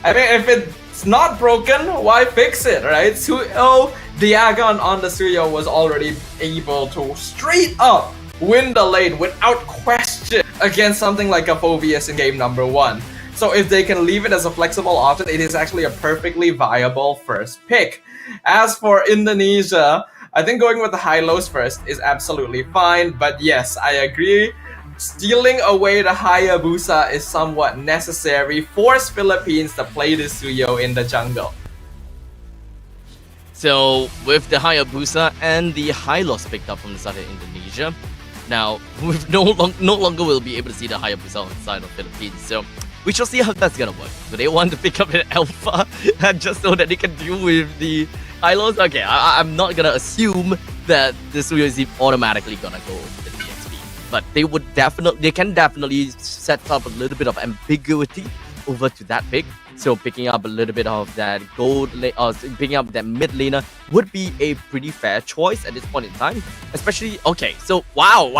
I mean, if it's not broken, why fix it, right? Suyo, Diagon on the Suyo was already able to straight up win the lane without question against something like a Phobius in game number 1. So if they can leave it as a flexible option, it is actually a perfectly viable first pick. As for Indonesia, I think going with the high-lows first is absolutely fine. But yes, I agree. Stealing away the Hayabusa is somewhat necessary. Force Philippines to play the Suyo in the jungle. So with the Hayabusa and the high loss picked up from the side of Indonesia, now we no longer will be able to see the Hayabusa on the side of Philippines. So We shall see how that's gonna work. Do they want to pick up an alpha just so that they can deal with the Hylos? Okay, I'm not gonna assume that the Suyo is automatically gonna go with the EXP, but they can definitely set up a little bit of ambiguity over to that pick. So picking up a little bit of that picking up that mid laner would be a pretty fair choice at this point in time. Especially, okay, so wow,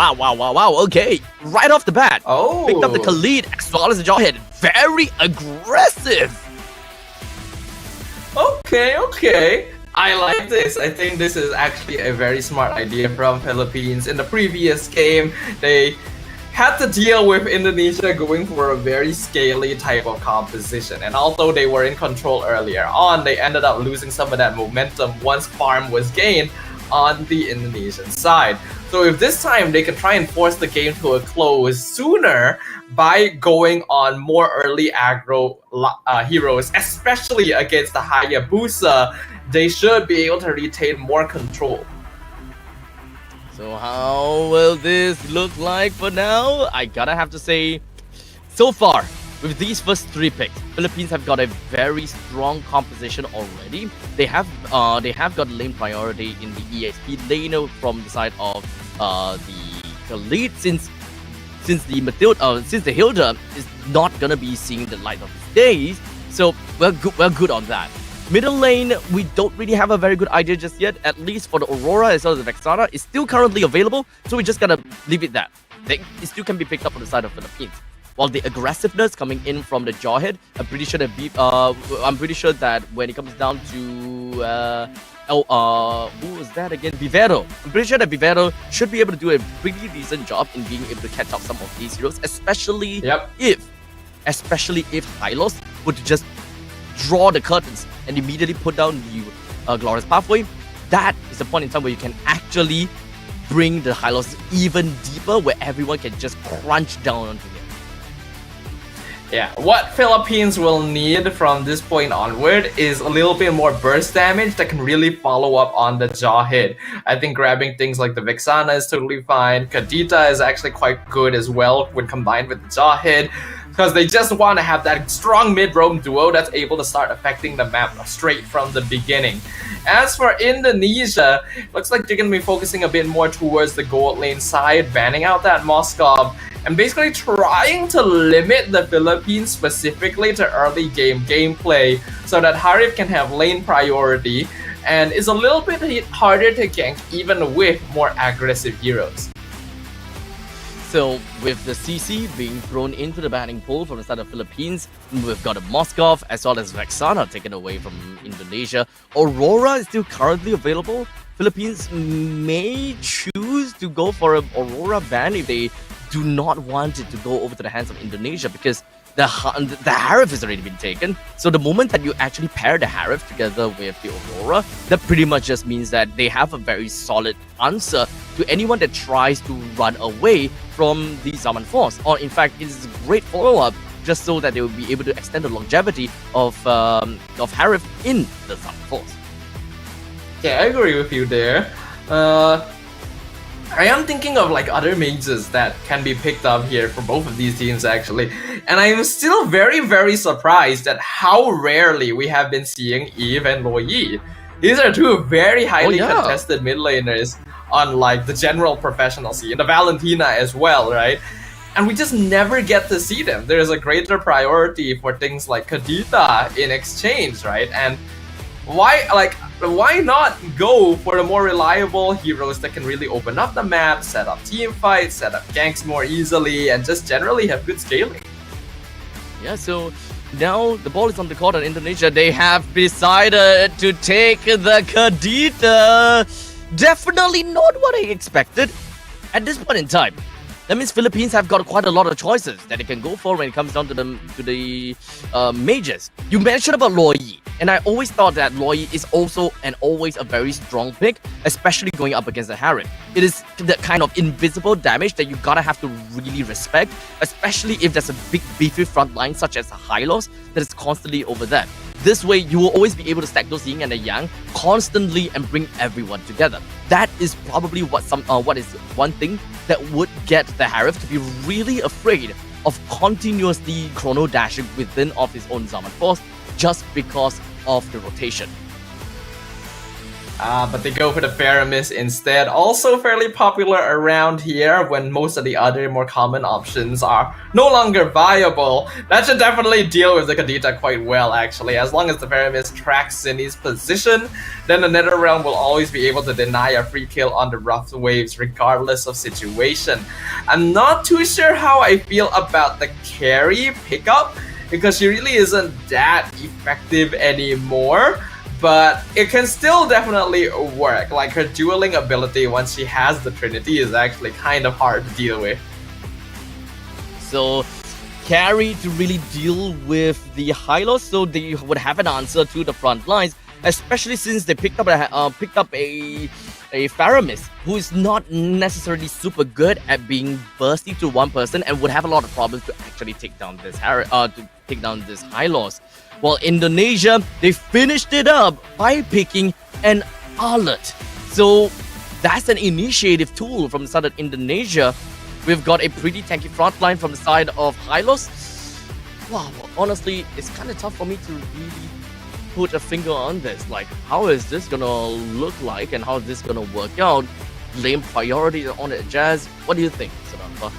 okay. Right off the bat, picked up the Khalid as well as the Jawhead. Very aggressive. Okay. I like this. I think this is actually a very smart idea from Philippines. In the previous game, they had to deal with Indonesia going for a very scaly type of composition, and although they were in control earlier on, they ended up losing some of that momentum once farm was gained on the Indonesian side. So if this time they can try and force the game to a close sooner by going on more early aggro heroes, especially against the Hayabusa, they should be able to retain more control. So how will this look like for now? I gotta have to say, so far, with these first 3 picks, Philippines have got a very strong composition already. They have got lane priority in the EXP lane from the side of the lead since the Hilda is not gonna be seeing the light of days. So we're good on that. Middle lane, we don't really have a very good idea just yet, at least for the Aurora as well as the Vexana. It's still currently available, so we just gotta leave it that. It still can be picked up on the side of Philippines. While the aggressiveness coming in from the Jawhead, I'm pretty sure that when it comes down to who was that again? Vivero. I'm pretty sure that Vivero should be able to do a pretty decent job in being able to catch up some of these heroes, especially if Hylos would just draw the curtains and immediately put down the Glorious Pathway. That is the point in time where you can actually bring the Hylos even deeper, where everyone can just crunch down onto him. Yeah, what Philippines will need from this point onward is a little bit more burst damage that can really follow up on the Jawhead. I think grabbing things like the Vexana is totally fine. Kadita is actually quite good as well when combined with the Jawhead, because they just want to have that strong mid-roam duo that's able to start affecting the map straight from the beginning. As for Indonesia, looks like they're going to be focusing a bit more towards the gold lane side, banning out that Moskov, and basically trying to limit the Philippines specifically to early game gameplay so that Harif can have lane priority and is a little bit harder to gank even with more aggressive heroes. So with the CC being thrown into the banning pool from the side of Philippines, we've got a Moskov as well as Vexana taken away from Indonesia. Aurora is still currently available. Philippines may choose to go for an Aurora ban if they do not want it to go over to the hands of Indonesia, because the Harif has already been taken. So the moment that you actually pair the Harif together with the Aurora, that pretty much just means that they have a very solid answer to anyone that tries to run away from the Zaman Force. Or in fact, it is a great follow-up just so that they will be able to extend the longevity of Harif in the Zaman Force. Yeah, I agree with you there. I am thinking of like other mages that can be picked up here for both of these teams actually, and I am still very, very surprised at how rarely we have been seeing Eve and Loyi. These are two very highly contested mid laners on like the general professional scene, the Valentina as well, right? And we just never get to see them. There is a greater priority for things like Kadita in exchange, right? And why not go for the more reliable heroes that can really open up the map, set up team fights, set up ganks more easily, and just generally have good scaling? Yeah, so now the ball is on the court in Indonesia. They have decided to take the Kadita. Definitely not what I expected at this point in time. That means Philippines have got quite a lot of choices that they can go for when it comes down to the mages. You mentioned about Loyi, and I always thought that Loyi is also and always a very strong pick, especially going up against the Harif. It is the kind of invisible damage that you gotta have to really respect, especially if there's a big beefy front line such as the Hylos that is constantly over there. This way, you will always be able to stack those yin and the yang constantly and bring everyone together. That is probably what is one thing that would get the Harif to be really afraid of continuously chrono dashing within of his own Zaman force just because of the rotation. But they go for the Faramis instead. Also fairly popular around here when most of the other more common options are no longer viable. That should definitely deal with the Kadita quite well, actually. As long as the Faramis tracks Zinni's position, then the NetherRealm will always be able to deny a free kill on the rough waves regardless of situation. I'm not too sure how I feel about the carry pickup because she really isn't that effective anymore. But it can still definitely work. Like her dueling ability once she has the Trinity is actually kind of hard to deal with. So carry to really deal with the Hylos, so they would have an answer to the front lines, especially since they picked up a Faramis who is not necessarily super good at being bursty to one person and would have a lot of problems to actually take down this Hylos. While Indonesia, they finished it up by picking an Arlet. So that's an initiative tool from the side of Indonesia. We've got a pretty tanky front line from the side of Hylos. Wow, honestly, it's kind of tough for me to really put a finger on this. Like, how is this gonna look like and how is this gonna work out? Lane priority on it, Jazz. What do you think, Samantha?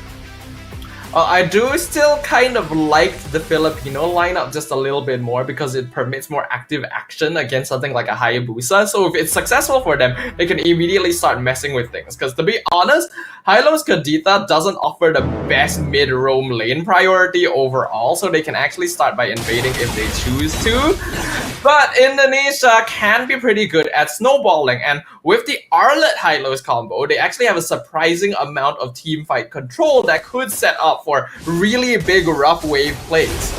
I do still kind of like the Filipino lineup just a little bit more because it permits more active action against something like a Hayabusa. So if it's successful for them, they can immediately start messing with things. Because to be honest, Hylos Kadita doesn't offer the best mid-roam lane priority overall, so they can actually start by invading if they choose to. But Indonesia can be pretty good at snowballing, and with the Arlet Hylos combo, they actually have a surprising amount of teamfight control that could set up for really big rough wave plays.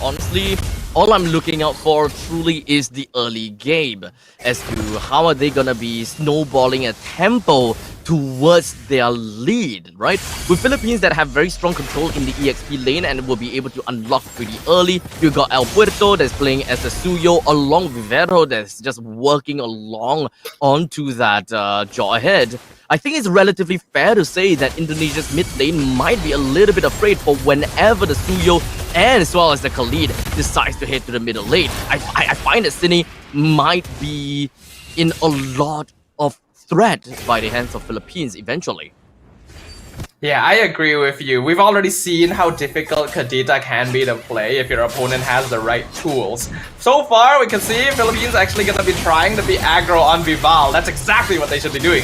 Honestly, all I'm looking out for truly is the early game as to how are they gonna be snowballing a tempo towards their lead, right? With Philippines that have very strong control in the EXP lane and will be able to unlock pretty early. You got El Puerto that's playing as a Suyo along with Vivero that's just working along onto that jaw ahead. I think it's relatively fair to say that Indonesia's mid lane might be a little bit afraid for whenever the Suyo and as well as the Khalid decides to head to the middle lane. I find that Zinni might be in a lot of threat by the hands of Philippines eventually. Yeah, I agree with you. We've already seen how difficult Kadita can be to play if your opponent has the right tools. So far, we can see Philippines actually gonna be trying to be aggro on Vival. That's exactly what they should be doing.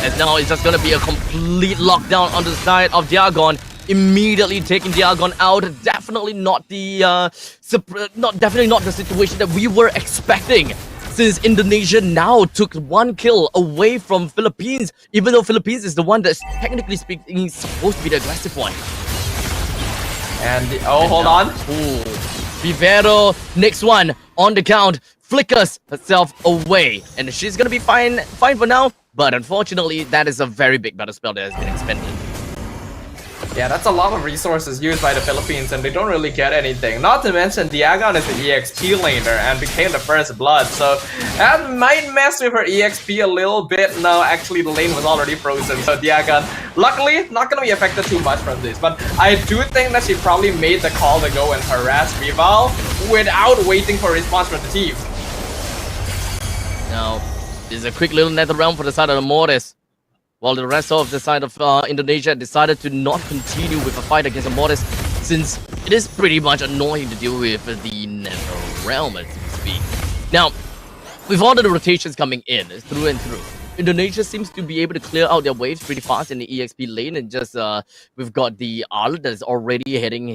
And now it's just gonna be a complete lockdown on the side of Diagon. Immediately taking Diagon out. Definitely not the situation that we were expecting. Since Indonesia now took one kill away from Philippines, even though Philippines is the one that's technically speaking supposed to be the aggressive one. And hold on. Ooh, Vivero, next one on the count, flickers herself away, and she's gonna be fine for now. But unfortunately, that is a very big battle spell that has been expended. Yeah, that's a lot of resources used by the Philippines and they don't really get anything. Not to mention, Diagon is the EXP laner and became the first blood, so that might mess with her EXP a little bit. No, actually the lane was already frozen, so Diagon, luckily, not gonna be affected too much from this. But I do think that she probably made the call to go and harass Vival without waiting for a response from the team. Now, there's a quick little NetherRealm for the side of the Mortis. While the rest of the side of Indonesia decided to not continue with a fight against the Mortis, since it is pretty much annoying to deal with the NetherRealm, as we speak. Now, with all the rotations coming in, through and through, Indonesia seems to be able to clear out their waves pretty fast in the EXP lane, and just we've got the Arl that is already heading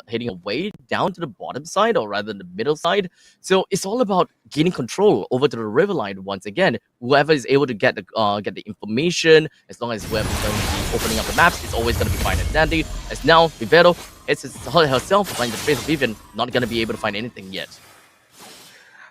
heading away down to the bottom side, or rather the middle side. So it's all about gaining control over to the river line once again. Whoever is able to get the information, as long as whoever is going to be opening up the maps, it's always going to be fine and dandy. As now Vivero hits herself in the face of Vivian, not going to be able to find anything yet.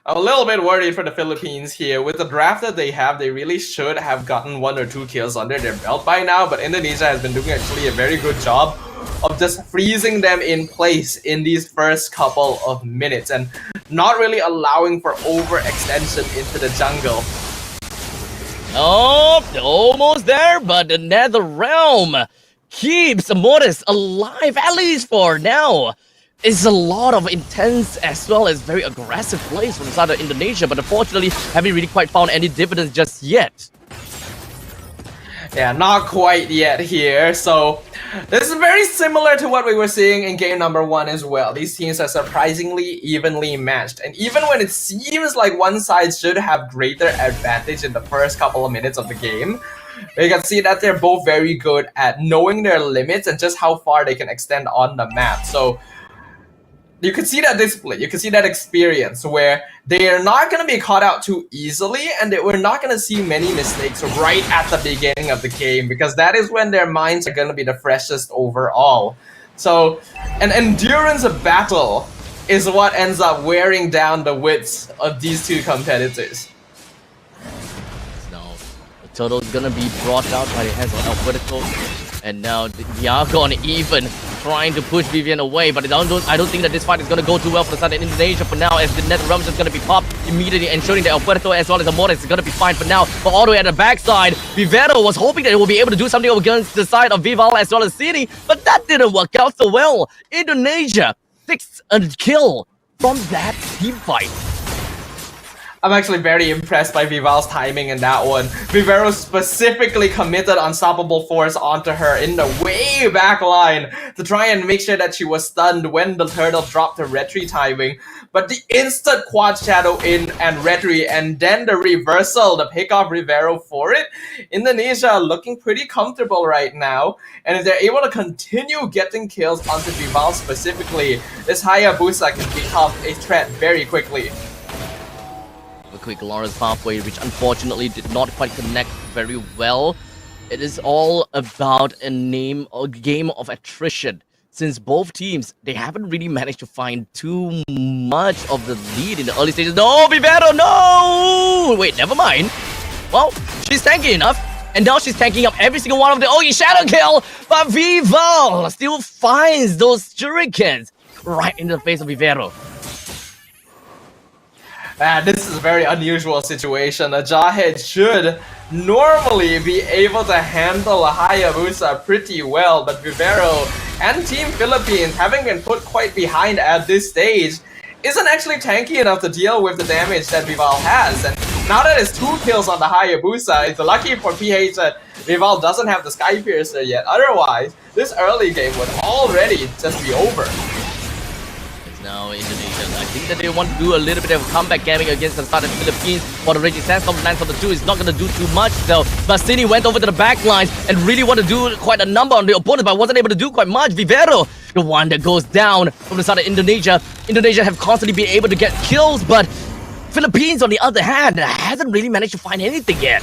A little bit worried for the Philippines here. With the draft that they have, they really should have gotten 1 or 2 kills under their belt by now, but Indonesia has been doing actually a very good job of just freezing them in place in these first couple of minutes and not really allowing for overextension into the jungle. Oh, almost there, but the NetherRealm keeps Morris alive, at least for now. It's a lot of intense as well as very aggressive plays from the side of Indonesia, but unfortunately haven't really quite found any dividends just yet. Yeah, not quite yet here. So this is very similar to what we were seeing in game number 1 as well. These teams are surprisingly evenly matched. And even when it seems like one side should have greater advantage in the first couple of minutes of the game, we can see that they're both very good at knowing their limits and just how far they can extend on the map. So you can see that display, you can see that experience where they are not going to be caught out too easily, and we're not going to see many mistakes right at the beginning of the game, because that is when their minds are going to be the freshest overall. So an endurance of battle is what ends up wearing down the wits of these two competitors. Now, the total is going to be brought out by the hands of Alberto, and now Diago on even trying to push Vivian away, but I don't think that this fight is going to go too well for the side of Indonesia for now, as the net realms is going to be popped immediately, ensuring that Alberto as well as Amores is going to be fine for now. But all the way at the backside, Vivero was hoping that it will be able to do something against the side of Vival as well as City, but that didn't work out so well. Indonesia takes a kill from that team fight. I'm actually very impressed by Vival's timing in that one. Vivero specifically committed Unstoppable Force onto her in the way back line to try and make sure that she was stunned when the turtle dropped her retry timing. But the instant quad shadow in and retry, and then the reversal, the pick off Rivero for it, Indonesia looking pretty comfortable right now. And if they're able to continue getting kills onto Vival specifically, this Hayabusa can become a threat very quickly. A quick Laura's pathway, which unfortunately did not quite connect very well. It is all about a game of attrition. Since both teams, they haven't really managed to find too much of the lead in the early stages. No, Vivero, no! Wait, never mind. Well, she's tanky enough, and now she's tanking up every single one of the shadow kill, but Vival still finds those shurikens right in the face of Vivero. This is a very unusual situation. A Jawhead should normally be able to handle a Hayabusa pretty well, but Vivero and Team Philippines, having been put quite behind at this stage, isn't actually tanky enough to deal with the damage that Vival has. And now that it's 2 kills on the Hayabusa, it's lucky for PH that Vival doesn't have the Sky Piercer yet. Otherwise, this early game would already just be over. Now Indonesia, I think that they want to do a little bit of comeback gaming against the start of the Philippines. For the Reggie Sands combination of the two is not going to do too much though. Bastini went over to the back lines and really wanted to do quite a number on the opponent, but wasn't able to do quite much. Vivero, the one that goes down from the side of Indonesia. Indonesia have constantly been able to get kills, but Philippines on the other hand hasn't really managed to find anything yet.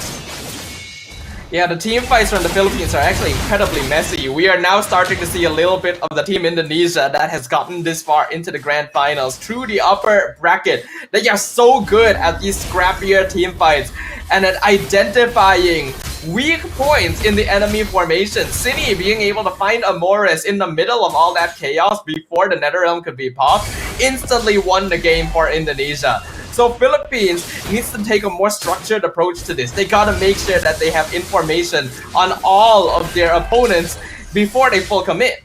Yeah, the team fights from the Philippines are actually incredibly messy. We are now starting to see a little bit of the team Indonesia that has gotten this far into the grand finals through the upper bracket. They are so good at these scrappier team fights and at identifying weak points in the enemy formation. Cine being able to find Amores in the middle of all that chaos before the Netherrealm could be popped instantly won the game for Indonesia. So Philippines needs to take a more structured approach to this. They gotta make sure that they have information on all of their opponents before they full commit.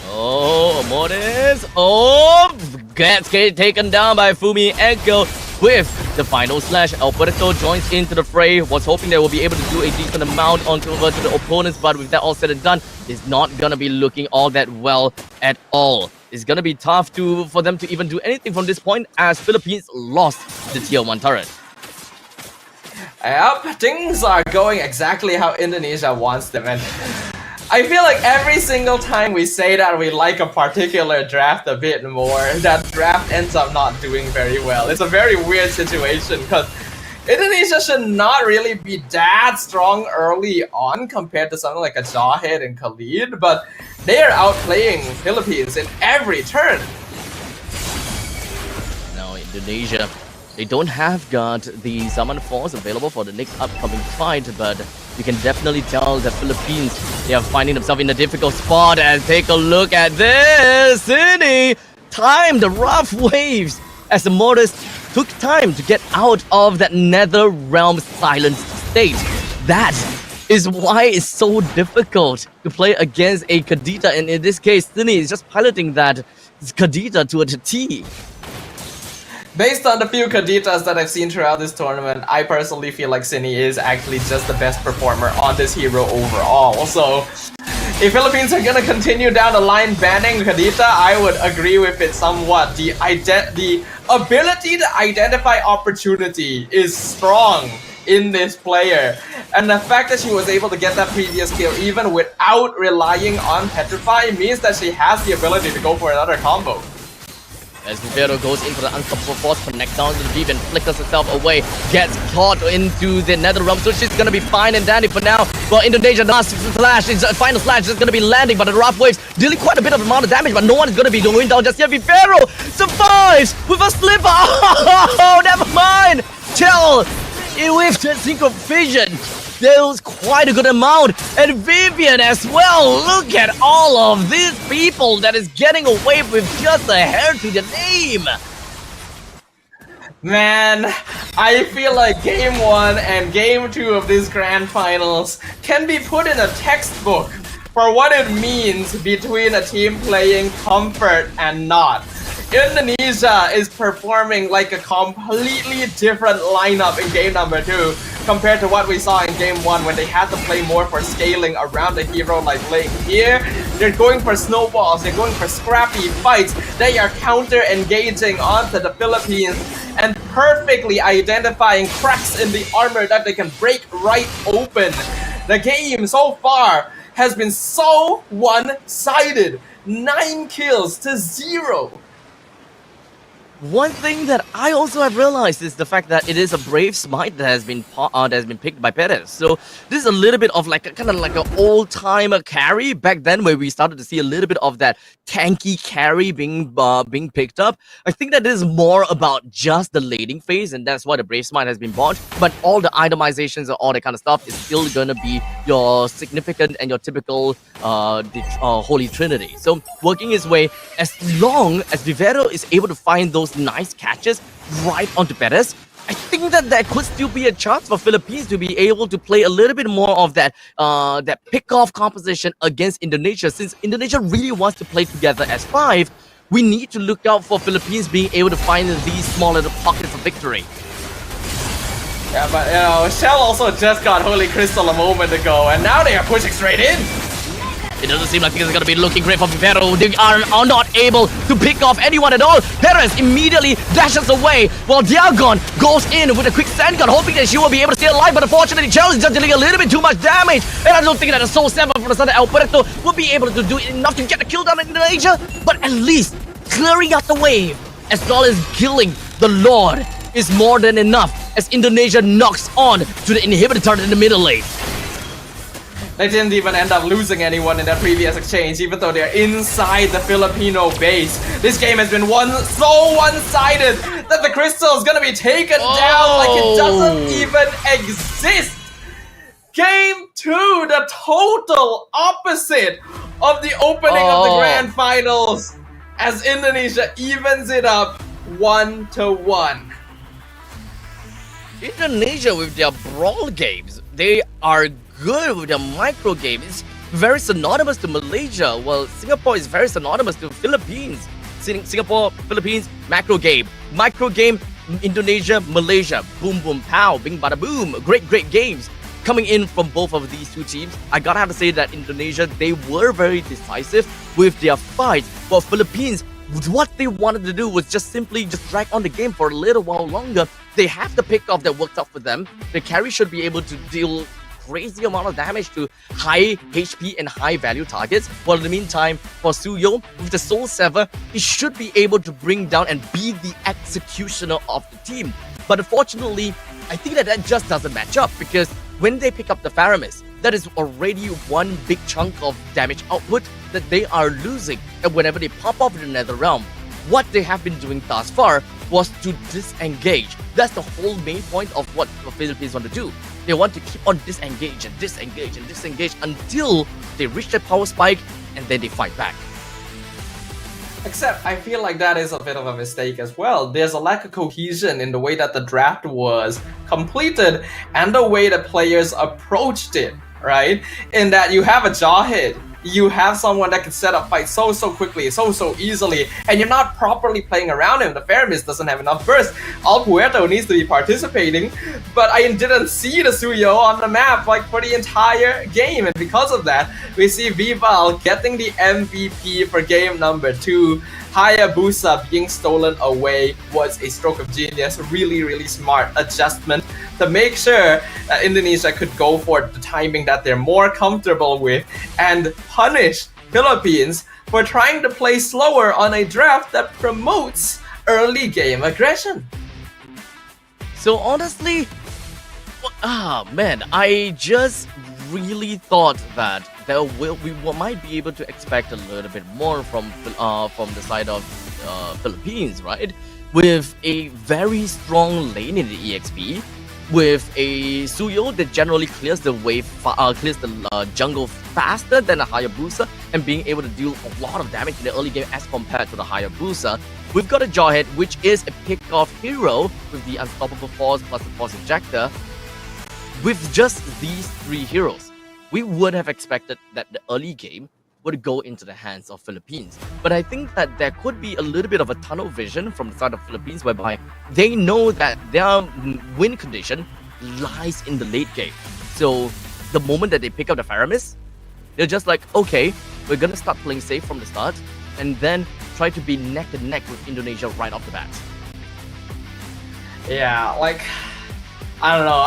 Oh, Amores. Oh, gets taken down by Fumi Echo with the final slash. Alberto joins into the fray, was hoping they will be able to do a decent amount onto over to the opponents, but with that all said and done, it's not gonna be looking all that well at all. It's gonna be tough for them to even do anything from this point, as Philippines lost the tier 1 turret. Yep, things are going exactly how Indonesia wants them, and I feel like every single time we say that we like a particular draft a bit more, that draft ends up not doing very well. It's a very weird situation because Indonesia should not really be that strong early on compared to something like a Jawhead and Khalid, but they are outplaying Philippines in every turn. Now Indonesia, they don't have got the Summon Force available for the next upcoming fight, but you can definitely tell the Philippines, they are finding themselves in a difficult spot. And take a look at this. Cine timed the rough waves as the Mortis took time to get out of that Nether Realm silenced state. That is why it's so difficult to play against a Kadita, and in this case, Sydney is just piloting that Kadita to a T. Based on the few Kaditas that I've seen throughout this tournament, I personally feel like Sydney is actually just the best performer on this hero overall. So, if Philippines are gonna continue down the line banning Kadita, I would agree with it somewhat. The ability to identify opportunity is strong in this player. And the fact that she was able to get that previous kill even without relying on Petrify means that she has the ability to go for another combo. As Vivero goes in for the unstoppable force, connects down to the deep and flickers herself away, gets caught into the nether realm, so she's gonna be fine and dandy for now. Well, Indonesia last slash, final slash is gonna be landing, but the rough waves dealing quite a bit of amount of damage, but no one is gonna be going down just yet. Vivero survives with a slipper. Oh, never mind. Tell with the synchro vision. There was quite a good amount, and Vivian as well. Look at all of these people that is getting away with just a hair to the name. Man, I feel like Game 1 and Game 2 of these Grand Finals can be put in a textbook for what it means between a team playing comfort and not. Indonesia is performing like a completely different lineup in game number 2 compared to what we saw in game 1 when they had to play more for scaling around the hero like Ling. Here, they're going for snowballs, they're going for scrappy fights, they are counter-engaging onto the Philippines and perfectly identifying cracks in the armor that they can break right open. The game so far has been so one-sided. 9 kills to 0. One thing that I also have realized is the fact that it is a Brave Smite that has been picked by Perez. So this is a little bit of like a kind of like an old-timer carry back then, where we started to see a little bit of that tanky carry being picked up. I think that is more about just the lading phase, and that's why the Brave Smite has been bought. But all the itemizations and all that kind of stuff is still gonna be your significant and your typical Holy Trinity. So working his way, as long as Vivero is able to find those nice catches right onto Perez, I think that there could still be a chance for Philippines to be able to play a little bit more of that that pick-off composition against Indonesia. Since Indonesia really wants to play together as 5, we need to look out for Philippines being able to find these small little pockets of victory. Yeah, but you know, Shell also just got Holy Crystal a moment ago, and now they are pushing straight in. It doesn't seem like things are going to be looking great for Vivero. They are not able to pick off anyone at all. Perez immediately dashes away while Diagon goes in with a quick sand gun, hoping that she will be able to stay alive. But unfortunately, Chell is just dealing a little bit too much damage. And I don't think that a Soul 7 from the side of Alberto will be able to do enough to get the kill down in Indonesia. But at least clearing out the wave, as well as killing the Lord, is more than enough as Indonesia knocks on to the inhibitor turret in the middle lane. They didn't even end up losing anyone in that previous exchange, even though they're inside the Filipino base. This game has been so one-sided that the crystal is gonna be taken down like it doesn't even exist. Game 2, the total opposite of the opening of the Grand Finals, as Indonesia evens it up 1-1. Indonesia with their brawl games, they are good with their micro game. It's very synonymous to Malaysia. Well, Singapore is very synonymous to Philippines. Singapore, Philippines, macro game. Micro game, Indonesia, Malaysia. Boom, boom, pow, bing, bada, boom. Great, great games coming in from both of these two teams. I gotta have to say that Indonesia, they were very decisive with their fight. While Philippines, what they wanted to do was just simply drag on the game for a little while longer. They have the pick-off that worked out for them. The carry should be able to deal crazy amount of damage to high HP and high value targets. While in the meantime, for Suyo, with the Soul Sever, he should be able to bring down and be the executioner of the team. But unfortunately, I think that just doesn't match up, because when they pick up the Faramis, that is already one big chunk of damage output that they are losing. And whenever they pop off in the Nether Realm, what they have been doing thus far was to disengage. That's the whole main point of what the Philippines want to do. They want to keep on disengage and disengage and disengage until they reach their power spike, and then they fight back. Except, I feel like that is a bit of a mistake as well. There's a lack of cohesion in the way that the draft was completed and the way the players approached it. right? In that you have a jawhead, you have someone that can set up fights so quickly, so easily, and you're not properly playing around him. The Faramis doesn't have enough burst. Al Puerto needs to be participating, but I didn't see the Suyo on the map like for the entire game, and because of that, we see Vival getting the MVP for game number 2. Hayabusa being stolen away was a stroke of genius, really smart adjustment to make sure that Indonesia could go for the timing that they're more comfortable with and punish Philippines for trying to play slower on a draft that promotes early game aggression. So honestly, man, I just really thought that we might be able to expect a little bit more from the side of Philippines, right? With a very strong lane in the EXP, with a Suyo that generally clears the way, clears the jungle faster than a Hayabusa, and being able to deal a lot of damage in the early game as compared to the Hayabusa. We've got a Jawhead, which is a pick-off hero with the Unstoppable Force plus the Force Injector. With just these 3 heroes, we would have expected that the early game would go into the hands of Philippines. But I think that there could be a little bit of a tunnel vision from the side of Philippines, whereby they know that their win condition lies in the late game. So the moment that they pick up the Faramis, they're just like, okay, we're gonna start playing safe from the start, and then try to be neck and neck with Indonesia right off the bat. Yeah, like, I don't know.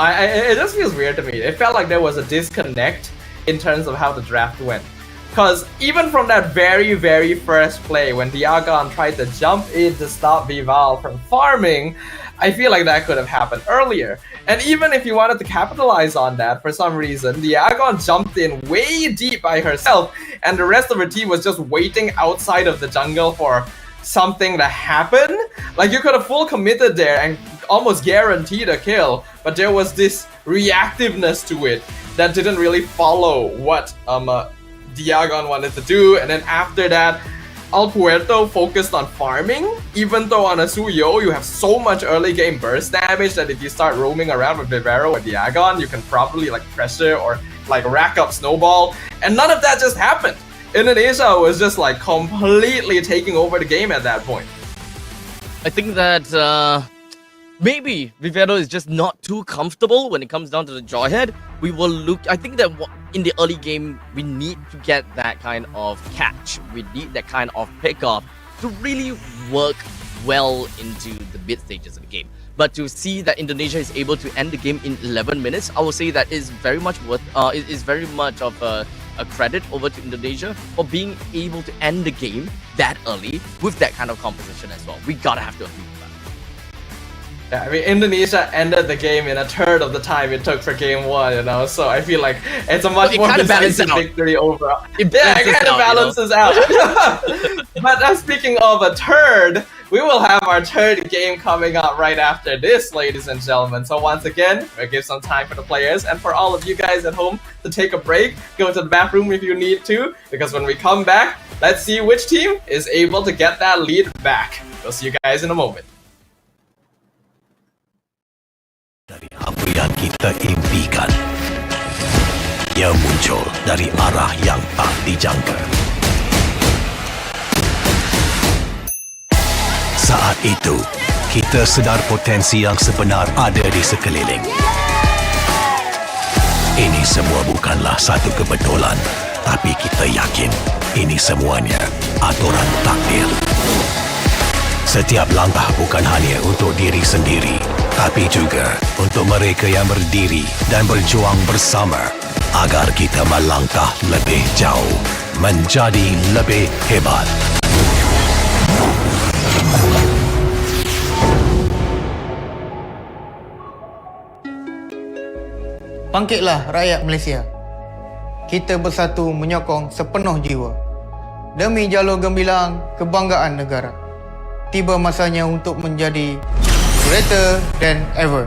It just feels weird to me. It felt like there was a disconnect in terms of how the draft went. Because even from that very first play, when Diagon tried to jump in to stop Vival from farming, I feel like that could have happened earlier. And even if you wanted to capitalize on that, for some reason, Diagon jumped in way deep by herself, and the rest of her team was just waiting outside of the jungle for something to happen. Like, you could have full committed there and almost guaranteed a kill, but there was this reactiveness to it that didn't really follow what Diagon wanted to do. And then after that, Al Puerto focused on farming, even though on a Suyo you have so much early game burst damage that if you start roaming around with Vivero or Diagon, you can probably like pressure or like rack up snowball, and none of that just happened. Indonesia was just like completely taking over the game at that point. I think that maybe Vivero is just not too comfortable when it comes down to the Jawhead. We will look, I think that in the early game, we need to get that kind of catch. We need that kind of pickoff to really work well into the mid stages of the game. But to see that Indonesia is able to end the game in 11 minutes, I will say that is very much worth, is very much of a credit over to Indonesia for being able to end the game that early with that kind of composition as well. We gotta have to agree with that. Yeah, I mean, Indonesia ended the game in a third of the time it took for game 1, you know, so I feel like it's a much more decisive victory overall. It kind of balances out. But speaking of a third, we will have our third game coming up right after this, ladies and gentlemen. So once again, we'll give some time for the players and for all of you guys at home to take a break, go to the bathroom if you need to, because when we come back, let's see which team is able to get that lead back. We'll see you guys in a moment. Dari apa yang kita impikan, ia muncul dari arah yang tak dijangka. Saat itu, kita sedar potensi yang sebenar ada di sekeliling. Ini semua bukanlah satu kebetulan, tapi kita yakin ini semuanya aturan takdir. Setiap langkah bukan hanya untuk diri sendiri, tapi juga untuk mereka yang berdiri dan berjuang bersama agar kita melangkah lebih jauh, menjadi lebih hebat. Bangkitlah rakyat Malaysia. Kita bersatu menyokong sepenuh jiwa demi jalur gemilang kebanggaan negara. Tiba masanya untuk menjadi greater than ever.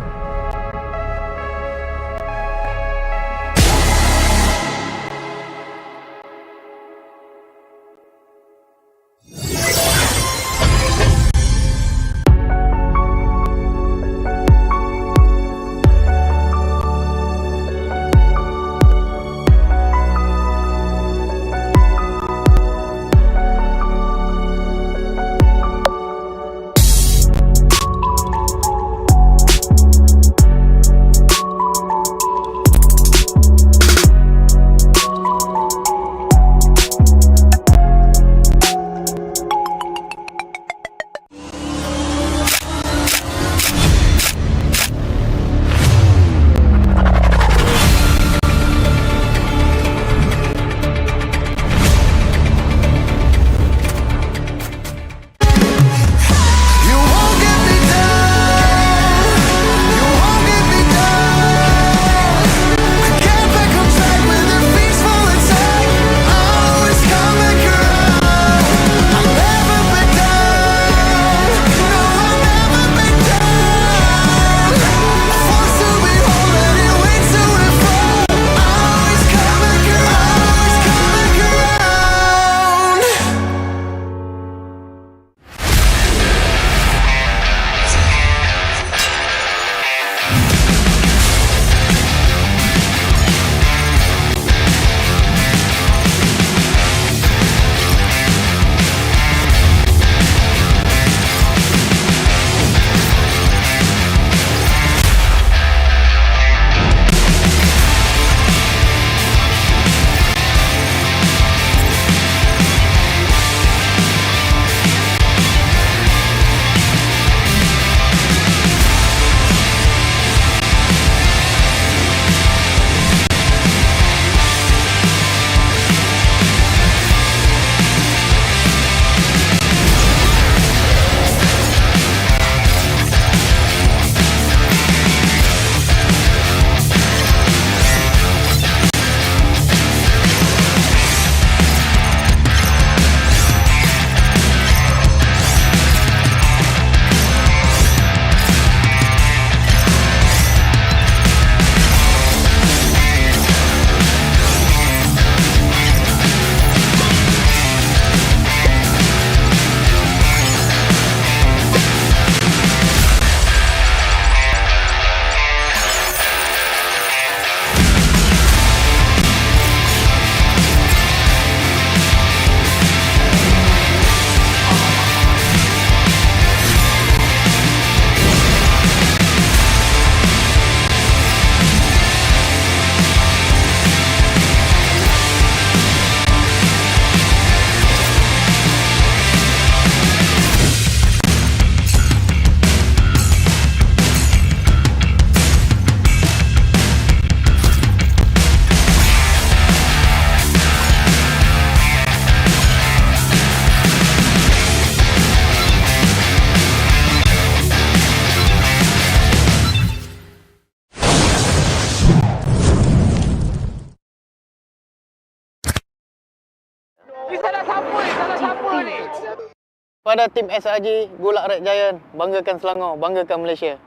Pada tim SRG, Gulak Red Giant, banggakan Selangor, banggakan Malaysia.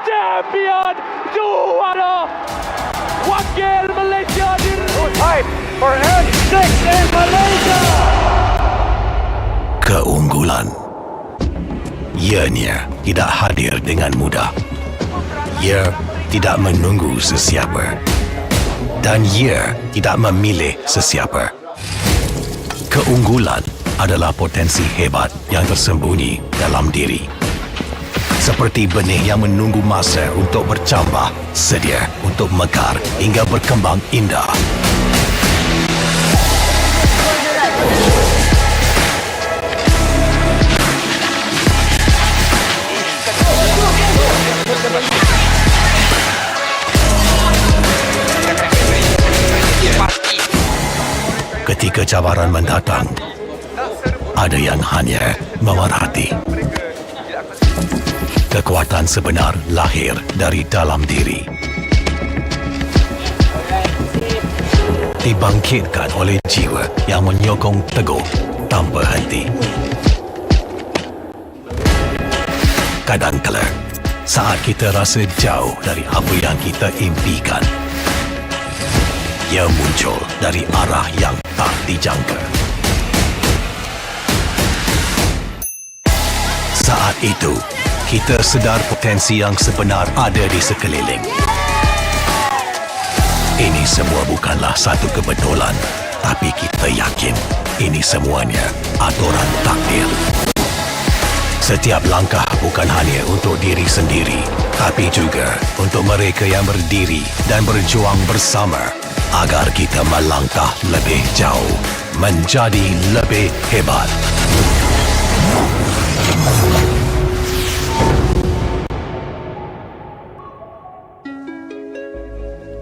Champion juara wakil Malaysia Time for N6 in Malaysia. Keunggulan ianya tidak hadir dengan mudah. Ia tidak menunggu sesiapa dan ia tidak memilih sesiapa. Keunggulan adalah potensi hebat yang tersembunyi dalam diri. Seperti benih yang menunggu masa untuk bercambah, sedia untuk mekar hingga berkembang indah. Ketika cabaran mendatang, ada yang hanya memerhati. Kekuatan sebenar lahir dari dalam diri. Dibangkitkan oleh jiwa yang menyokong teguh tanpa henti. Kadangkala, saat kita rasa jauh dari apa yang kita impikan, ia muncul dari arah yang tak dijangka. Saat itu, kita sedar potensi yang sebenar ada di sekeliling. Ini semua bukanlah satu kebetulan, tapi kita yakin ini semuanya aturan takdir. Setiap langkah bukan hanya untuk diri sendiri, tapi juga untuk mereka yang berdiri dan berjuang bersama agar kita melangkah lebih jauh, menjadi lebih hebat.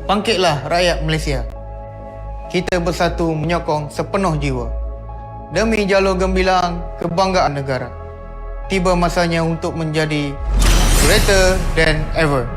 Bangkitlah rakyat Malaysia. Kita bersatu menyokong sepenuh jiwa. Demi jalur gemilang kebanggaan negara. Tiba masanya untuk menjadi greater than ever.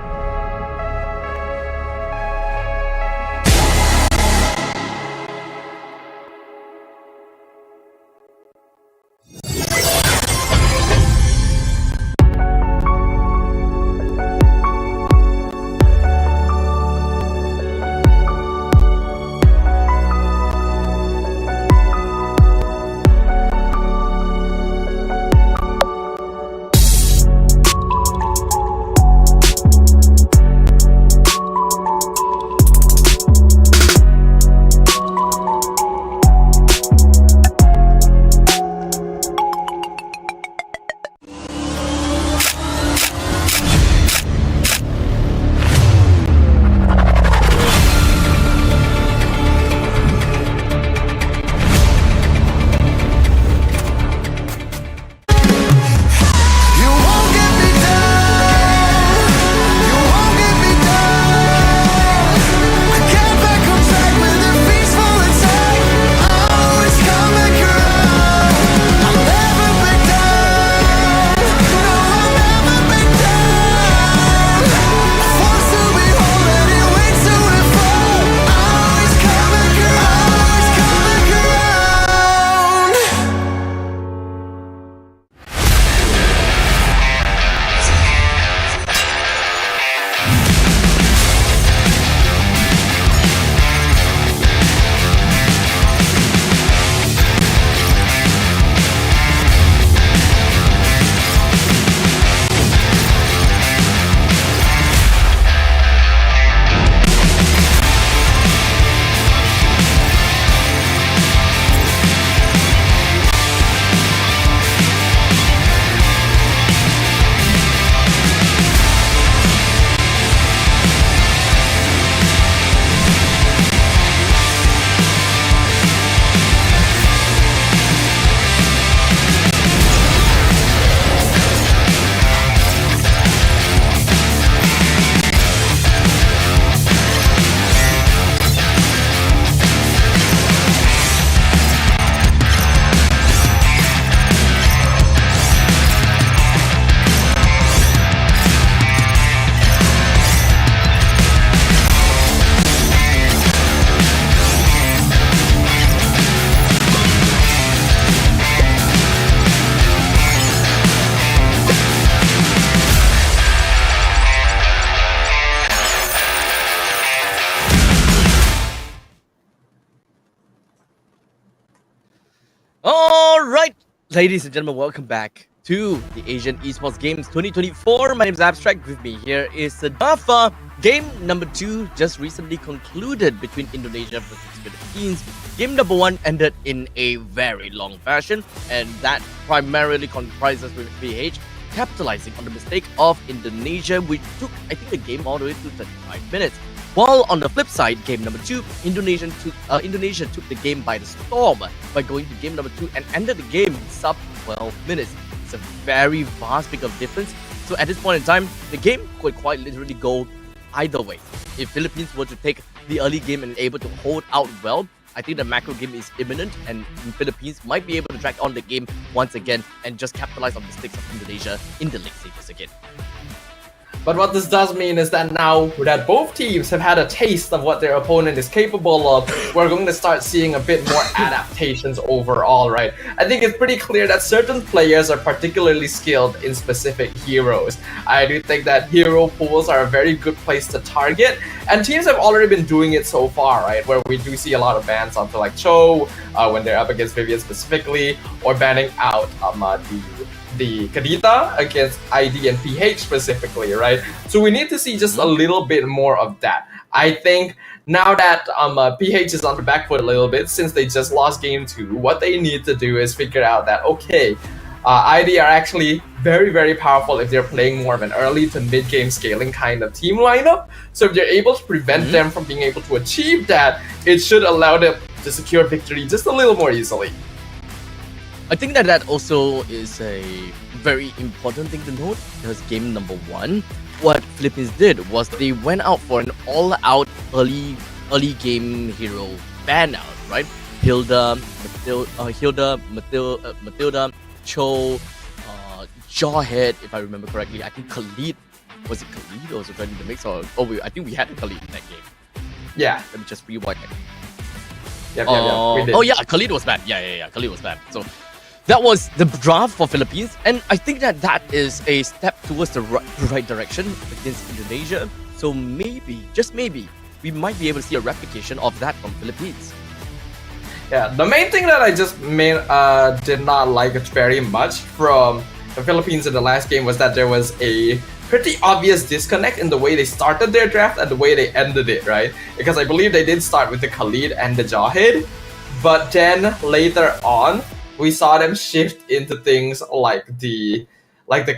All right, ladies and gentlemen, welcome back to the Asian Esports Games 2024. My name is Abstract. With me here is Dafa. Game number 2 just recently concluded between Indonesia versus Philippines. Game number 1 ended in a very long fashion, and that primarily comprises with PH capitalizing on the mistake of Indonesia, which took, I think, the game all the way to 35 minutes. While on the flip side, game number 2, Indonesia took the game by the storm by going to game number 2 and ended the game in sub 12 minutes. It's a very vast big of difference. So at this point in time, the game could quite literally go either way. If Philippines were to take the early game and able to hold out well, I think the macro game is imminent, and Philippines might be able to drag on the game once again and just capitalize on the mistakes of Indonesia in the late stages again. But what this does mean is that now that both teams have had a taste of what their opponent is capable of, we're going to start seeing a bit more adaptations overall, right? I think it's pretty clear that certain players are particularly skilled in specific heroes. I do think that hero pools are a very good place to target, and teams have already been doing it so far, right? Where we do see a lot of bans onto like Cho when they're up against Vivian specifically, or banning out the Kadita against ID and PH specifically, right? So we need to see just a little bit more of that. I think now that PH is on the back foot a little bit since they just lost game 2, what they need to do is figure out that, okay, ID are actually very, very powerful if they're playing more of an early to mid-game scaling kind of team lineup. So if they're able to prevent them from being able to achieve that, it should allow them to secure victory just a little more easily. I think that also is a very important thing to note, because game number 1, what Philippines did was they went out for an all-out early game hero ban out, right? Matilda, Cho, Jawhead, if I remember correctly. I think Khalid, was it Khalid or was it in the mix? I think we had Khalid in that game. Yeah. Let me just rewind it. Yep, we did. Oh yeah, Khalid was bad. Yeah, Khalid was bad. So that was the draft for Philippines, and I think that is a step towards the right direction against Indonesia. So maybe, just maybe, we might be able to see a replication of that from Philippines. Yeah, the main thing that I just did not like very much from the Philippines in the last game was that there was a pretty obvious disconnect in the way they started their draft and the way they ended it, right? Because I believe they did start with the Khalid and the Jawhead, but then later on, we saw them shift into things like the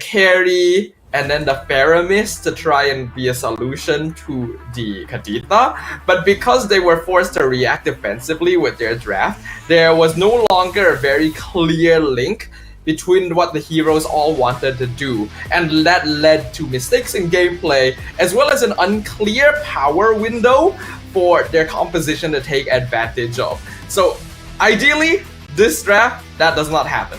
carry and then the Faramis to try and be a solution to the Kadita. But because they were forced to react defensively with their draft, there was no longer a very clear link between what the heroes all wanted to do, and that led to mistakes in gameplay as well as an unclear power window for their composition to take advantage of. So ideally, this draft, that does not happen.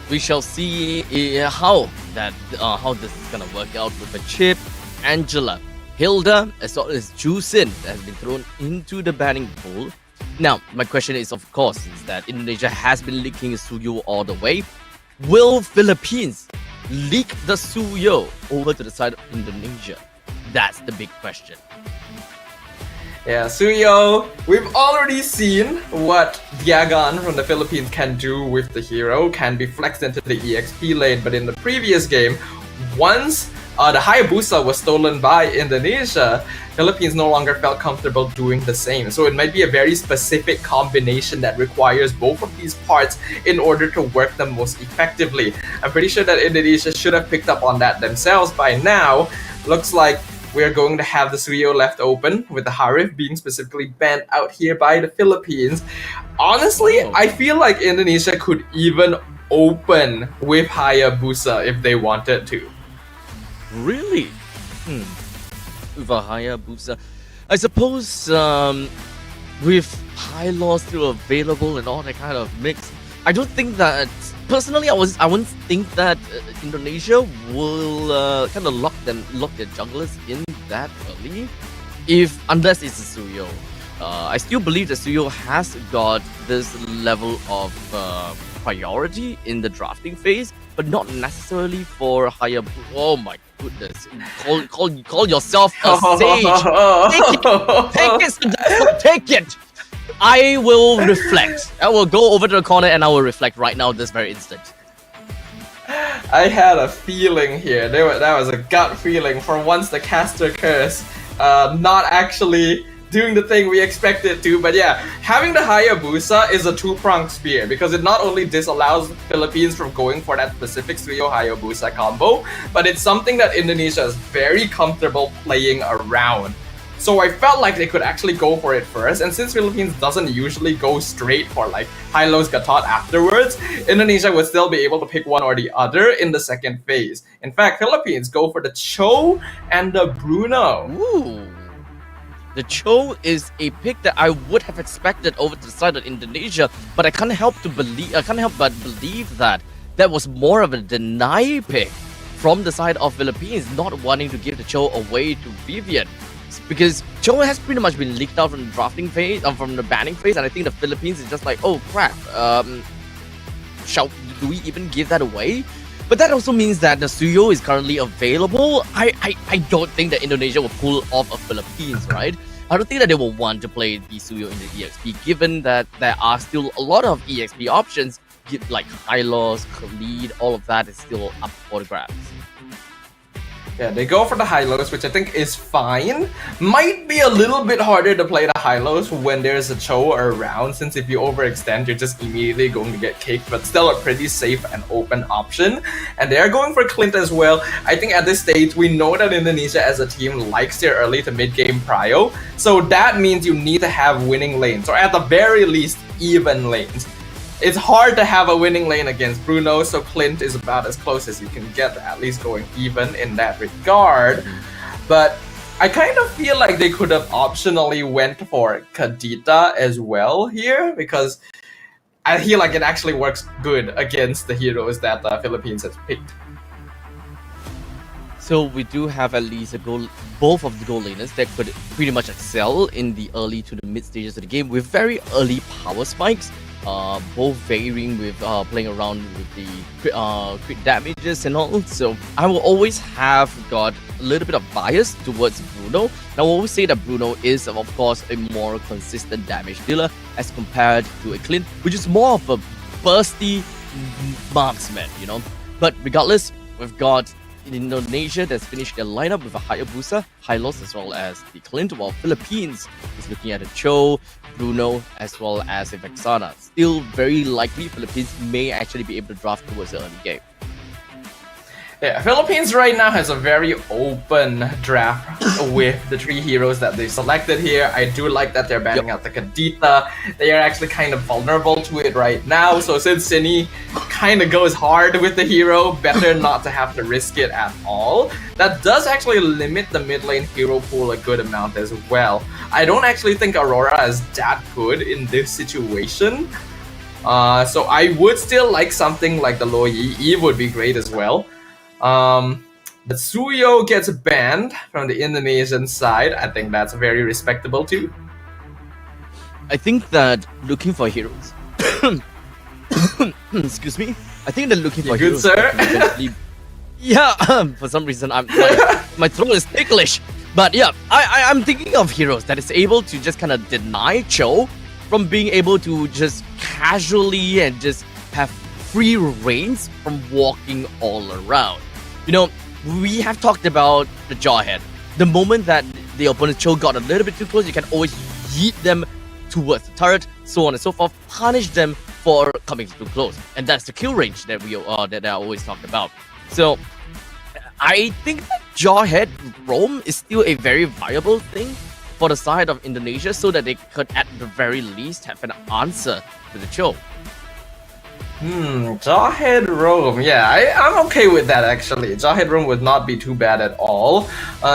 We shall see how this is gonna work out with the Chip, Angela, Hilda, as well as Jusin that has been thrown into the banning pool. Now, my question is, of course, is that Indonesia has been leaking Suyo all the way. Will Philippines leak the Suyo over to the side of Indonesia? That's the big question. Yeah, Suyo, we've already seen what Diagon from the Philippines can do with the hero, can be flexed into the EXP lane, but in the previous game, once the Hayabusa was stolen by Indonesia, Philippines no longer felt comfortable doing the same. So it might be a very specific combination that requires both of these parts in order to work them most effectively. I'm pretty sure that Indonesia should have picked up on that themselves by now. Looks like we're going to have the Suyo left open, with the Harif being specifically banned out here by the Philippines. Honestly, I feel like Indonesia could even open with Hayabusa if they wanted to. Really? With a Hayabusa, I suppose with high loss still available and all that kind of mix, I don't think that, personally, I wouldn't think that Indonesia will kind of lock their junglers in that early, unless it's a Suyo. I still believe that Suyo has got this level of priority in the drafting phase, but not necessarily for Hayabusa. Oh my goodness! Call yourself a sage. Take it, Sadako, take it. I will reflect. I will go over to the corner and I will reflect right now, this very instant. I had a feeling here. That was a gut feeling. For once, the caster curse, not actually doing the thing we expected to. But yeah, having the Hayabusa is a two-pronged spear because it not only disallows Philippines from going for that specific Suyo Hayabusa combo, but it's something that Indonesia is very comfortable playing around. So I felt like they could actually go for it first, and since Philippines doesn't usually go straight for like high-lows gatot afterwards, Indonesia would still be able to pick one or the other in the second phase. In fact, Philippines go for the Cho and the Bruno. Ooh. The Cho is a pick that I would have expected over to the side of Indonesia, but I can't help but believe that that was more of a deny pick from the side of Philippines, not wanting to give the Cho away to Vivian. Because Cho has pretty much been leaked out from the drafting phase, from the banning phase, and I think the Philippines is just like, oh crap, do we even give that away? But that also means that the Suyo is currently available. I don't think that Indonesia will pull off of Philippines, right? I don't think that they will want to play the Suyo in the EXP, given that there are still a lot of EXP options, like Hylos, Khalid, all of that is still up for the grabs. Yeah, they go for the high-lows, which I think is fine. Might be a little bit harder to play the high-lows when there's a Cho around, since if you overextend, you're just immediately going to get kicked, but still a pretty safe and open option. And they're going for Clint as well. I think at this stage, we know that Indonesia as a team likes their early to mid-game prio, so that means you need to have winning lanes, or at the very least, even lanes. It's hard to have a winning lane against Bruno, so Clint is about as close as you can get, at least going even in that regard. But I kind of feel like they could have optionally went for Kadita as well here, because I feel like it actually works good against the heroes that the Philippines has picked. So we do have at least both of the goal laners that could pretty much excel in the early to the mid stages of the game with very early power spikes. Both varying with playing around with the crit damages and all. So I will always have got a little bit of bias towards Bruno. And I will always say that Bruno is, of course, a more consistent damage dealer as compared to a Clint, which is more of a bursty marksman, you know. But regardless, we've got Indonesia that's finished their lineup with a Hayabusa, Hylos, as well as the Clint, while Philippines is looking at a Cho, Bruno, as well as a Vexana. Still very likely Philippines may actually be able to draft towards the early game. Yeah, Philippines right now has a very open draft with the three heroes that they selected here. I do like that they're banning out the Kadita. They are actually kind of vulnerable to it right now. So since Cine kind of goes hard with the hero, better not to have to risk it at all. That does actually limit the mid lane hero pool a good amount as well. I don't actually think Aurora is that good in this situation. So I would still like something like the Lo Yi. Eve would be great as well. The Suyo gets banned from the Indonesian side. I think that's very respectable too. I think that looking for heroes. Excuse me. I think that looking for good, heroes. sir? Yeah. For some reason, my throat is ticklish. But yeah, I'm thinking of heroes that is able to just kind of deny Cho from being able to just casually and just have free reigns from walking all around. You know, we have talked about the Jawhead. The moment that the opponent's Cho got a little bit too close, you can always yeet them towards the turret, so on and so forth, punish them for coming too close. And that's the kill range that I always talked about. So I think that Jawhead roam is still a very viable thing for the side of Indonesia, so that they could at the very least have an answer to the Cho. Jawhead roam. Yeah, I'm okay with that actually. Jawhead roam would not be too bad at all.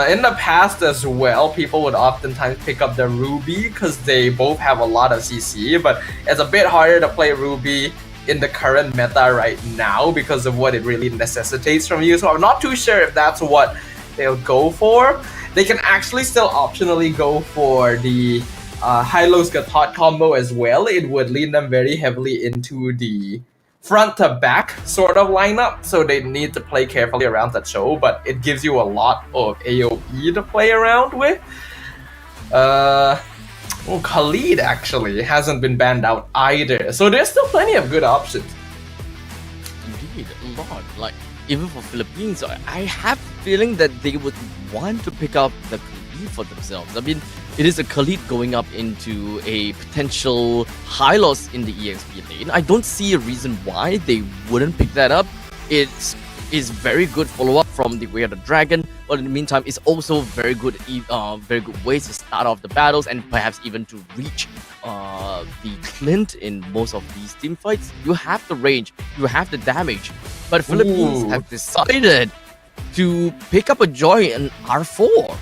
In the past as well, people would oftentimes pick up the Ruby because they both have a lot of CC, but it's a bit harder to play Ruby in the current meta right now because of what it really necessitates from you. So I'm not too sure if that's what they'll go for. They can actually still optionally go for the Hylos Gatot combo as well. It would lead them very heavily into the front to back sort of lineup, so they need to play carefully around the Cho, but it gives you a lot of AoE to play around with. Oh, Khalid actually hasn't been banned out either. So there's still plenty of good options. Indeed, a lot. Like, even for Philippines, I have a feeling that they would want to pick up the Khalid for themselves. I mean, it is a Khalid going up into a potential high loss in the EXP lane. I don't see a reason why they wouldn't pick that up. It's very good follow-up from the Way of the Dragon, but in the meantime, it's also very good ways to start off the battles and perhaps even to reach the Clint in most of these team fights. You have the range, you have the damage, but Philippines have decided to pick up a Joy in R4.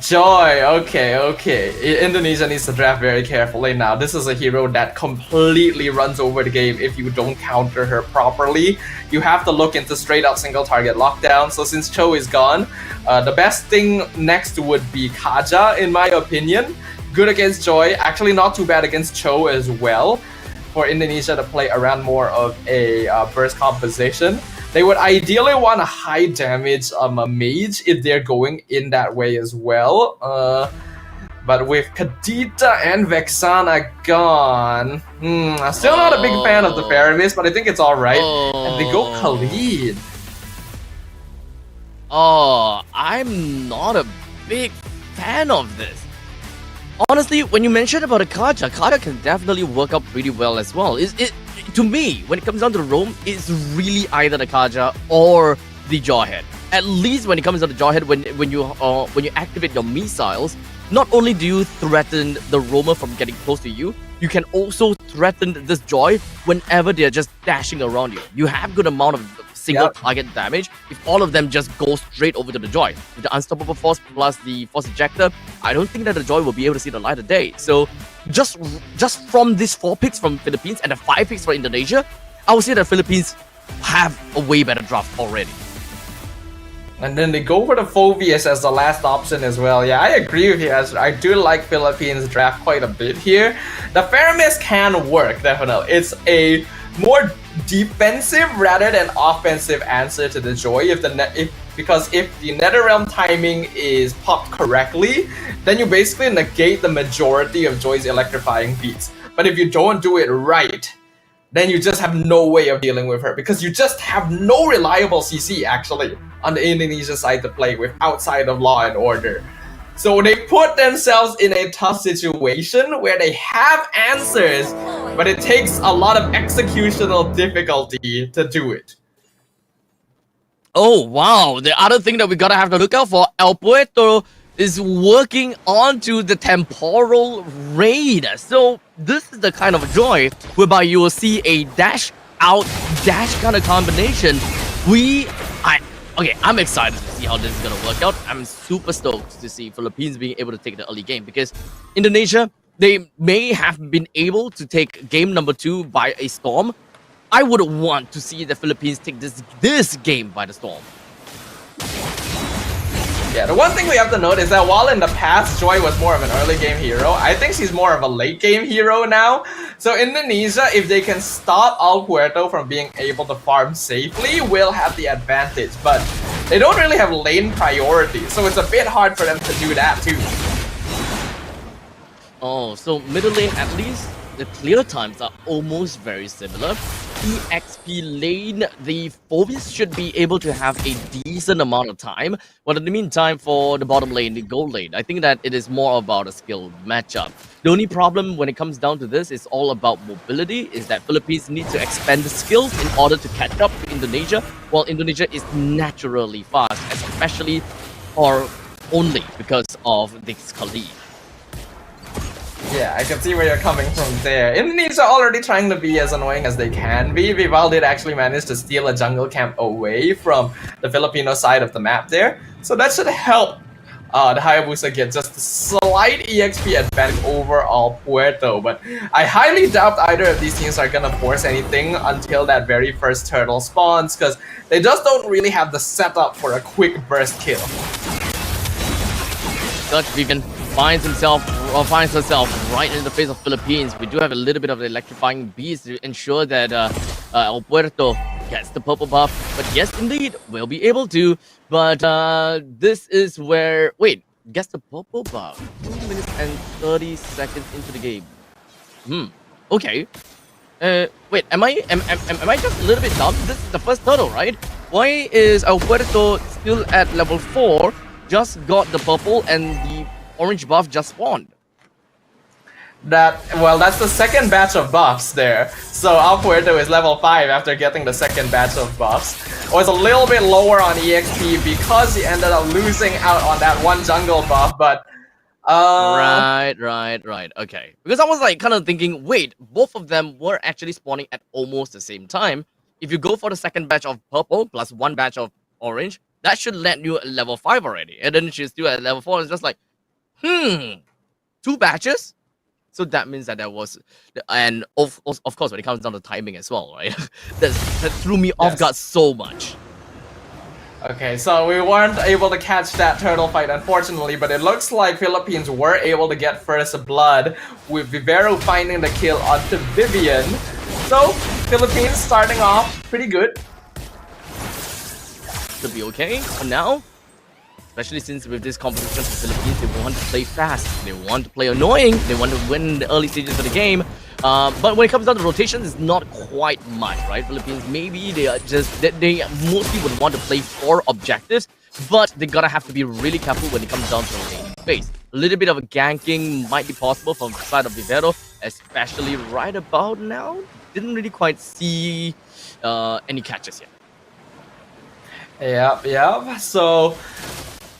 Joy, okay. Indonesia needs to draft very carefully now. This is a hero that completely runs over the game if you don't counter her properly. You have to look into straight out single target lockdown. So since Cho is gone, the best thing next would be Kaja, in my opinion. Good against Joy, actually not too bad against Cho as well. For Indonesia to play around more of a burst composition. They would ideally want a high damage a mage if they're going in that way as well. But with Kadita and Vexana gone, I'm still not a big fan of the Faramis, but I think it's alright. And they go Khalid. Oh, I'm not a big fan of this. Honestly, when you mentioned about a Kaja can definitely work out pretty well as well. To me, when it comes down to the roam, it's really either the Kaja or the Jawhead. At least when it comes down to Jawhead, when you activate your missiles, not only do you threaten the roamer from getting close to you, you can also threaten this Joy whenever they're just dashing around you. You have good amount of single target damage if all of them just go straight over to the Joy. With the Unstoppable Force plus the Force Ejector, I don't think that the Joy will be able to see the light of day. So just from these 4 picks from Philippines and the 5 picks for Indonesia, I would say that Philippines have a way better draft already. And then they go for the Phobius as the last option as well. Yeah, I agree with you. I do like Philippines draft quite a bit here. The Faramis can work, definitely. It's a more defensive rather than offensive answer to the Joy because if the NetherRealm timing is popped correctly, then you basically negate the majority of Joy's electrifying beats. But if you don't do it right, then you just have no way of dealing with her because you just have no reliable CC actually on the Indonesia side to play with outside of Law and Order. So they put themselves in a tough situation where they have answers, but it takes a lot of executional difficulty to do it. Oh wow, the other thing that we gotta have to look out for, El Puerto is working onto the temporal raid. So this is the kind of Joy whereby you will see a dash out, dash kind of combination. I'm excited to see how this is going to work out. I'm super stoked to see Philippines being able to take the early game because Indonesia, they may have been able to take game number 2 by a storm. I would want to see the Philippines take this game by the storm. Yeah, the one thing we have to note is that while in the past Joy was more of an early game hero, I think she's more of a late game hero now. So Indonesia, if they can stop El Puerto from being able to farm safely, will have the advantage. But they don't really have lane priority, so it's a bit hard for them to do that too. Oh, so middle lane at least, the clear times are almost very similar. EXP lane, the Phobius should be able to have a decent amount of time. But in the meantime, for the bottom lane, the gold lane, I think that it is more about a skill matchup. The only problem when it comes down to this is all about mobility, is that Philippines need to expand the skills in order to catch up to Indonesia, while Indonesia is naturally fast, especially or only because of this Khalid. Yeah, I can see where you're coming from there. Indonesia already trying to be as annoying as they can be. Vival did actually manage to steal a jungle camp away from the Filipino side of the map there. So that should help the Hayabusa get just a slight EXP advantage over El Puerto. But I highly doubt either of these teams are going to force anything until that very first turtle spawns, because they just don't really have the setup for a quick burst kill. Dutch Vivian finds herself right in the face of Philippines. We do have a little bit of the electrifying beast to ensure that El Puerto gets the purple buff. But yes, indeed, we'll be able to. But this is where... Wait, gets the purple buff. minutes and 30 seconds into the game. Okay. Wait, am I just a little bit dumb? This is the first turtle, right? Why is Alberto still at level 4? Just got the purple and the orange buff just spawned. That's the second batch of buffs there. So Alberto is level 5 after getting the second batch of buffs. Was a little bit lower on EXP because he ended up losing out on that one jungle buff, but Right. Okay. Because I was like kind of thinking, wait, both of them were actually spawning at almost the same time. If you go for the second batch of purple plus one batch of orange, that should land you at level 5 already. And then she's still at level 4. It's just like, 2 batches? So that means that there was, and of course, when it comes down to timing as well, right? that threw me off guard so much. Okay, so we weren't able to catch that turtle fight, unfortunately, but it looks like Philippines were able to get first blood, with Vivero finding the kill onto Vivian. So, Philippines starting off pretty good. Should be okay for now. Especially since with this competition for Philippines, they want to play fast, they want to play annoying, they want to win the early stages of the game. But when it comes down to rotations, it's not quite much, right? Philippines, maybe they are they mostly would want to play 4 objectives, but they gotta have to be really careful when it comes down to rotating space. A little bit of a ganking might be possible from the side of Vivero, especially right about now. Didn't really quite see any catches yet. Yep. So,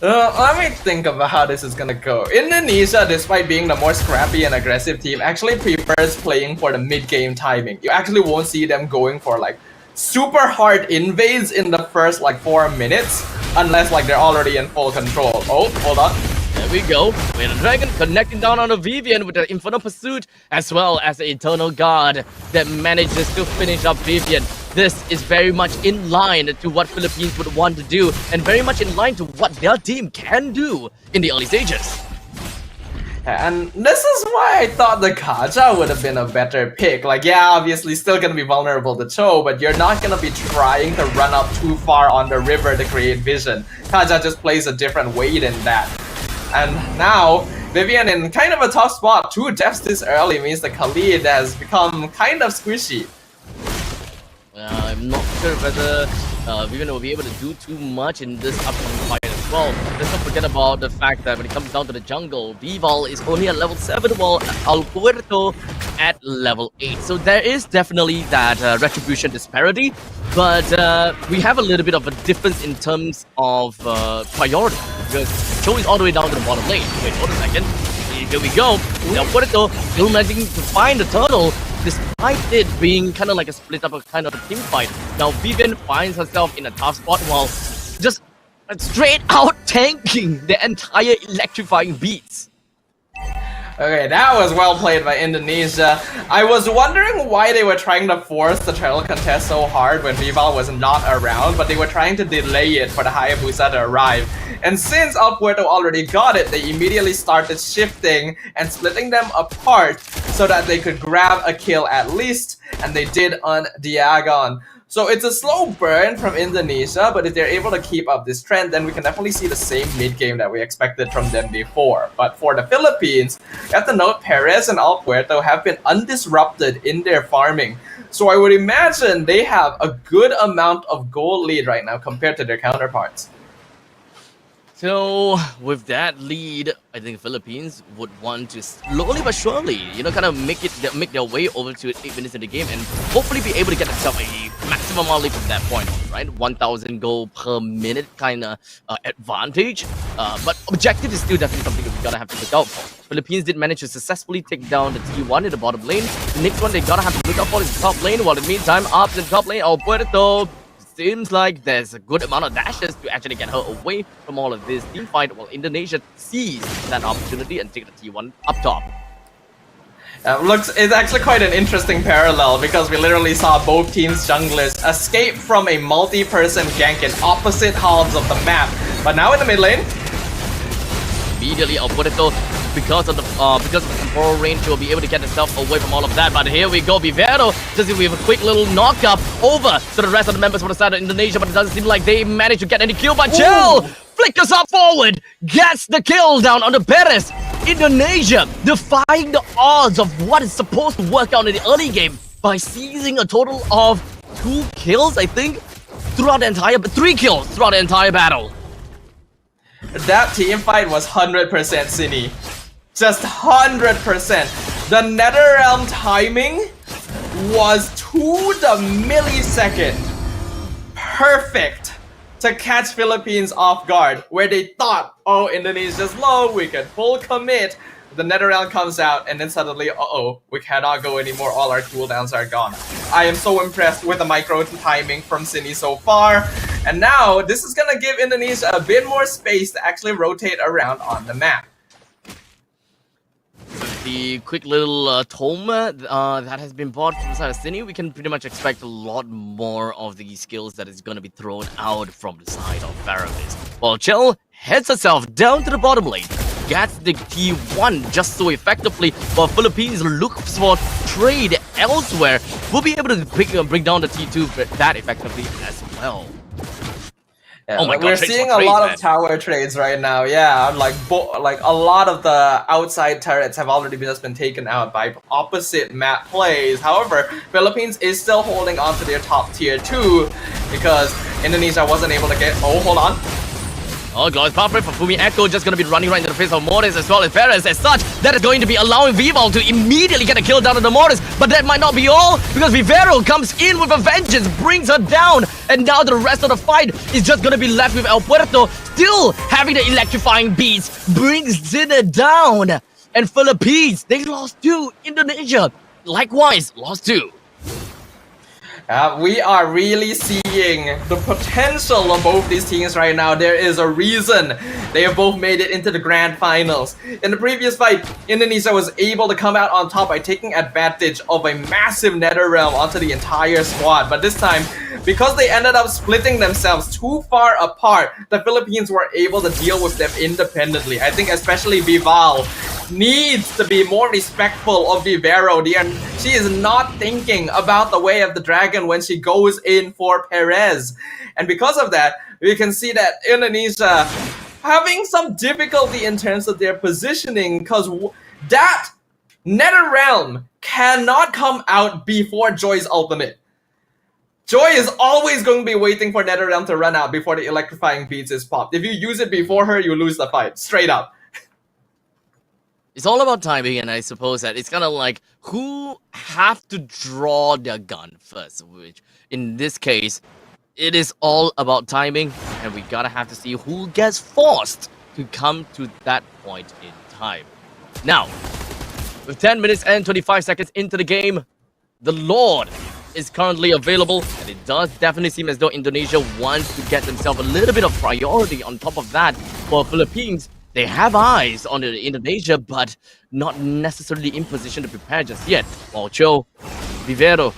let me think about how this is gonna go. Indonesia, despite being the more scrappy and aggressive team, actually prefers playing for the mid-game timing. You actually won't see them going for like super hard invades in the first like 4 minutes, unless like they're already in full control. Oh, hold on. There we go. We have the dragon connecting down on the Vivian with the Infernal Pursuit, as well as the Eternal Guard that manages to finish up Vivian. This is very much in line to what Philippines would want to do, and very much in line to what their team can do in the early stages. And this is why I thought the Kaja would have been a better pick. Like, yeah, obviously still gonna be vulnerable to Cho, but you're not gonna be trying to run up too far on the river to create vision. Kaja just plays a different way than that. And now, Vivian in kind of a tough spot. 2 deaths this early means the Khalid has become kind of squishy. I'm not sure whether Vivian will be able to do too much in this upcoming fight as well. Let's not forget about the fact that when it comes down to the jungle, Vival is only at level 7 while Alberto at level 8. So there is definitely that retribution disparity, but we have a little bit of a difference in terms of priority, because Cho is all the way down to the bottom lane. Wait, hold a second. Here we go. Alberto still managing to find the turtle, despite it being kind of like a split up of kind of a team fight. Now Vivian finds herself in a tough spot while just straight out tanking the entire electrifying beats. Okay, that was well played by Indonesia. I was wondering why they were trying to force the turtle contest so hard when Vival was not around, but they were trying to delay it for the Hayabusa to arrive. And since Alberto already got it, they immediately started shifting and splitting them apart so that they could grab a kill at least, and they did on Diagon. So it's a slow burn from Indonesia, but if they're able to keep up this trend, then we can definitely see the same mid-game that we expected from them before. But for the Philippines, you have to note Perez and Alberto have been undisrupted in their farming. So I would imagine they have a good amount of gold lead right now compared to their counterparts. So with that lead, I think Philippines would want to slowly but surely, kind of make their way over to 8 minutes in the game and hopefully be able to get themselves a maximum lead from that point on, right? 1,000 gold per minute kind of advantage. But objective is still definitely something that we gotta have to look out for. Philippines did manage to successfully take down the T1 in the bottom lane. The next one they gotta have to look out for is the top lane. While in the meantime, up in the top lane, Alberto seems like there's a good amount of dashes to actually get her away from all of this team fight, while Indonesia sees that opportunity and take the T1 up top. It's actually quite an interesting parallel because we literally saw both teams' junglers escape from a multi-person gank in opposite halves of the map. But now in the mid lane, immediately Alberto, because of the temporal range, will be able to get himself away from all of that. But here we go, Vivero just with a quick little knock-up over to the rest of the members for the side of Indonesia, but it doesn't seem like they managed to get any kill. But Chill flickers up forward, gets the kill down on the Perez. Indonesia defying the odds of what is supposed to work out in the early game by seizing a total of 2 kills, I think, throughout the entire, 3 kills throughout the entire battle. That team fight was 100% Cine. Just 100%. The NetherRealm timing was to the millisecond perfect to catch Philippines off guard, where they thought, oh, Indonesia's low, we can full commit. The NetherRealm comes out, and then suddenly, uh-oh, we cannot go anymore, all our cooldowns are gone. I am so impressed with the micro timing from Cine so far, and now this is gonna give Indonesia a bit more space to actually rotate around on the map. The quick little tome that has been bought from the side of Cine, we can pretty much expect a lot more of the skills that is going to be thrown out from the side of Faramis. While Chell heads herself down to the bottom lane, gets the T1 just so effectively, while Philippines looks for trade elsewhere, will be able to bring down the T2 that effectively as well. Yeah, oh my God, we're seeing a lot of tower trades right now. Yeah, like a lot of the outside turrets have already just been taken out by opposite map plays. However, Philippines is still holding on to their top tier 2 because Indonesia wasn't able to get. Oh, hold on. Oh, glorious power play for Fumi Echo, just going to be running right into the face of Mortis as well as Perez. As such, that is going to be allowing Vival to immediately get a kill down on the Mortis. But that might not be all, because Vivero comes in with a vengeance, brings her down. And now the rest of the fight is just going to be left with El Puerto, still having the electrifying beats, brings Zinner down. And Philippines, they lost 2. Indonesia, likewise, lost 2. We are really seeing the potential of both these teams right now. There is a reason they have both made it into the grand finals. In the previous fight, Indonesia was able to come out on top by taking advantage of a massive NetherRealm onto the entire squad. But this time, because they ended up splitting themselves too far apart, the Philippines were able to deal with them independently. I think especially Vival needs to be more respectful of Vivero. She is not thinking about the way of the dragon when she goes in for Perez. And because of that, we can see that Indonesia having some difficulty in terms of their positioning, because that NetherRealm cannot come out before Joy's ultimate. Joy is always going to be waiting for NetherRealm to run out before the electrifying beats is popped. If you use it before her, you lose the fight, straight up. It's all about timing, and I suppose that it's kind of like who have to draw their gun first, which in this case, it is all about timing, and we gotta have to see who gets forced to come to that point in time. Now, with 10 minutes and 25 seconds into the game, the Lord is currently available, and it does definitely seem as though Indonesia wants to get themselves a little bit of priority on top of that. For Philippines, they have eyes on Indonesia, but not necessarily in position to prepare just yet. While Cho, Vivero,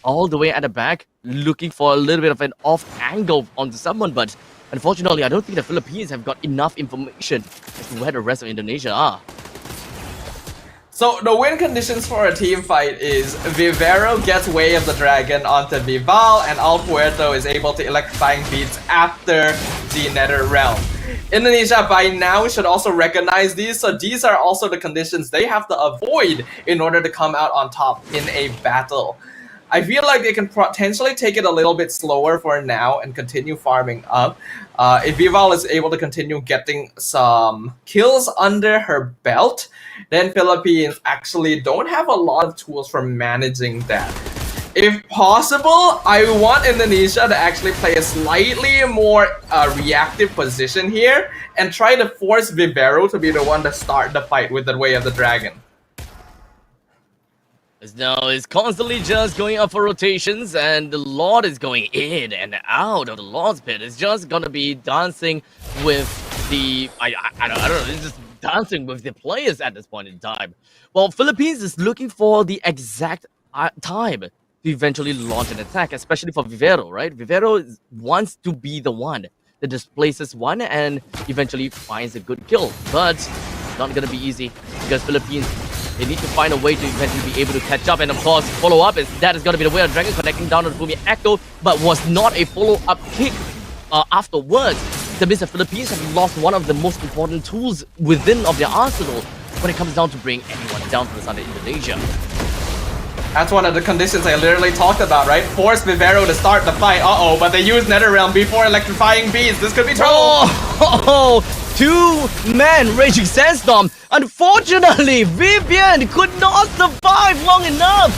all the way at the back, looking for a little bit of an off angle onto someone, but unfortunately, I don't think the Philippines have got enough information as to where the rest of Indonesia are. So the win conditions for a team fight is Vivero gets Way of the Dragon onto Vival, and El Puerto is able to electrifying beats after the NetherRealm. Indonesia by now should also recognize these, so these are also the conditions they have to avoid in order to come out on top in a battle. I feel like they can potentially take it a little bit slower for now and continue farming up. If Vival is able to continue getting some kills under her belt, then Philippines actually don't have a lot of tools for managing that. If possible, I want Indonesia to actually play a slightly more reactive position here and try to force Vivero to be the one to start the fight with the Way of the Dragon. Now it's constantly just going up for rotations, and the Lord is going in and out of the Lord's pit. It's just gonna be dancing with the I don't know. It's just dancing with the players at this point in time. Well, Philippines is looking for the exact time to eventually launch an attack, especially for Vivero, right? Vivero wants to be the one that displaces one and eventually finds a good kill, but it's not gonna be easy because Philippines, they need to find a way to eventually be able to catch up, and of course, follow up that is going to be the Way of Dragon connecting down to Fumi Echo, but was not a follow-up kick afterwards. That means the Philippines have lost one of the most important tools within of their arsenal when it comes down to bring anyone down from the side of Indonesia. That's one of the conditions I literally talked about, right? Force Vivero to start the fight. Uh-oh, but they used Netherrealm before electrifying beads. This could be trouble. Oh, two-man Raging Sandstorm. Unfortunately, Vivian could not survive long enough.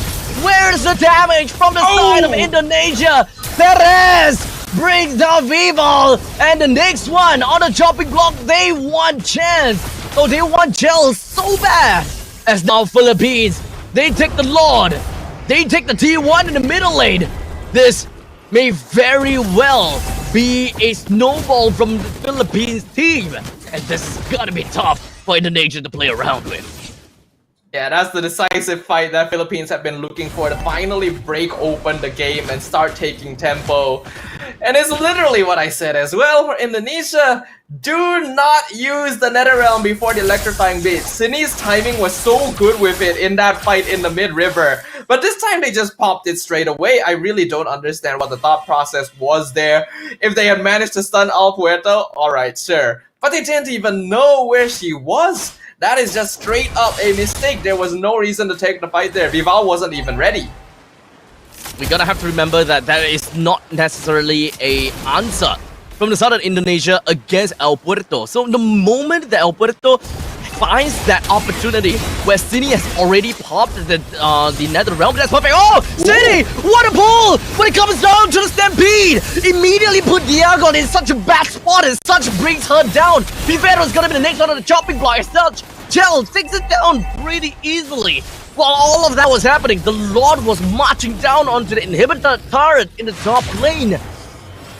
Where's the damage from the side of Indonesia? Perez brings down Vival. And the next one on the chopping block, they want chance. Oh, they want gel so bad. As now Philippines, they take the Lord. They take the T1 in the middle lane. This may very well be a snowball from the Philippines team. And this is gonna be tough for Indonesia to play around with. Yeah, that's the decisive fight that Philippines have been looking for to finally break open the game and start taking tempo. And it's literally what I said as well for Indonesia. Do not use the Netherrealm before the electrifying beat. Sini's timing was so good with it in that fight in the mid-river. But this time they just popped it straight away. I really don't understand what the thought process was there. If they had managed to stun Al Puerto, alright, sure. But they didn't even know where she was. That is just straight up a mistake. There was no reason to take the fight there. Vival wasn't even ready. We gotta have to remember that that is not necessarily a answer from the side of Indonesia against El Puerto. So the moment that El Puerto finds that opportunity where Cine has already popped the Netherrealm, that's perfect. Oh, Cine! What a pull! When it comes down to the Stampede, immediately put Diago in such a bad spot and such brings her down. Vivero's gonna be the next one on the chopping block as such. Gel takes it down pretty easily. While all of that was happening, the Lord was marching down onto the inhibitor turret in the top lane.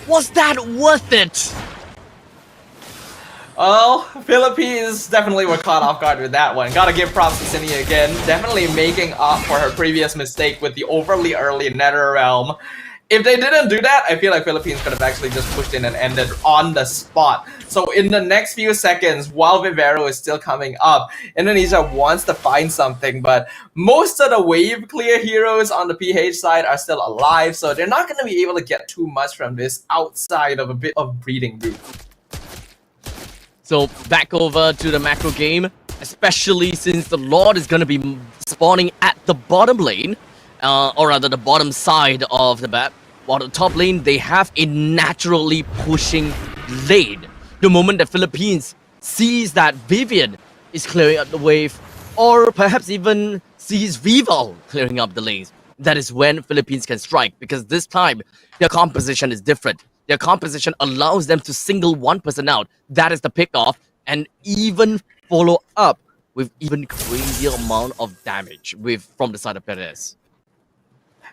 Was that worth it? Well, Philippines definitely were caught off guard with that one. Gotta give props to Cine again. Definitely making up for her previous mistake with the overly early Netherrealm. If they didn't do that, I feel like Philippines could have actually just pushed in and ended on the spot. So in the next few seconds, while Vivero is still coming up, Indonesia wants to find something, but most of the wave clear heroes on the PH side are still alive, so they're not going to be able to get too much from this outside of a bit of breeding root. So back over to the macro game, especially since the Lord is going to be spawning at the bottom lane, or rather the bottom side of the map. While the top lane, they have a naturally pushing lane. The moment that Philippines sees that Vivian is clearing up the wave, or perhaps even sees Vival clearing up the lanes, that is when Philippines can strike, because this time their composition is different. Their composition allows them to single one person out. That is the pickoff, and even follow up with even crazier amount of damage from the side of Perez.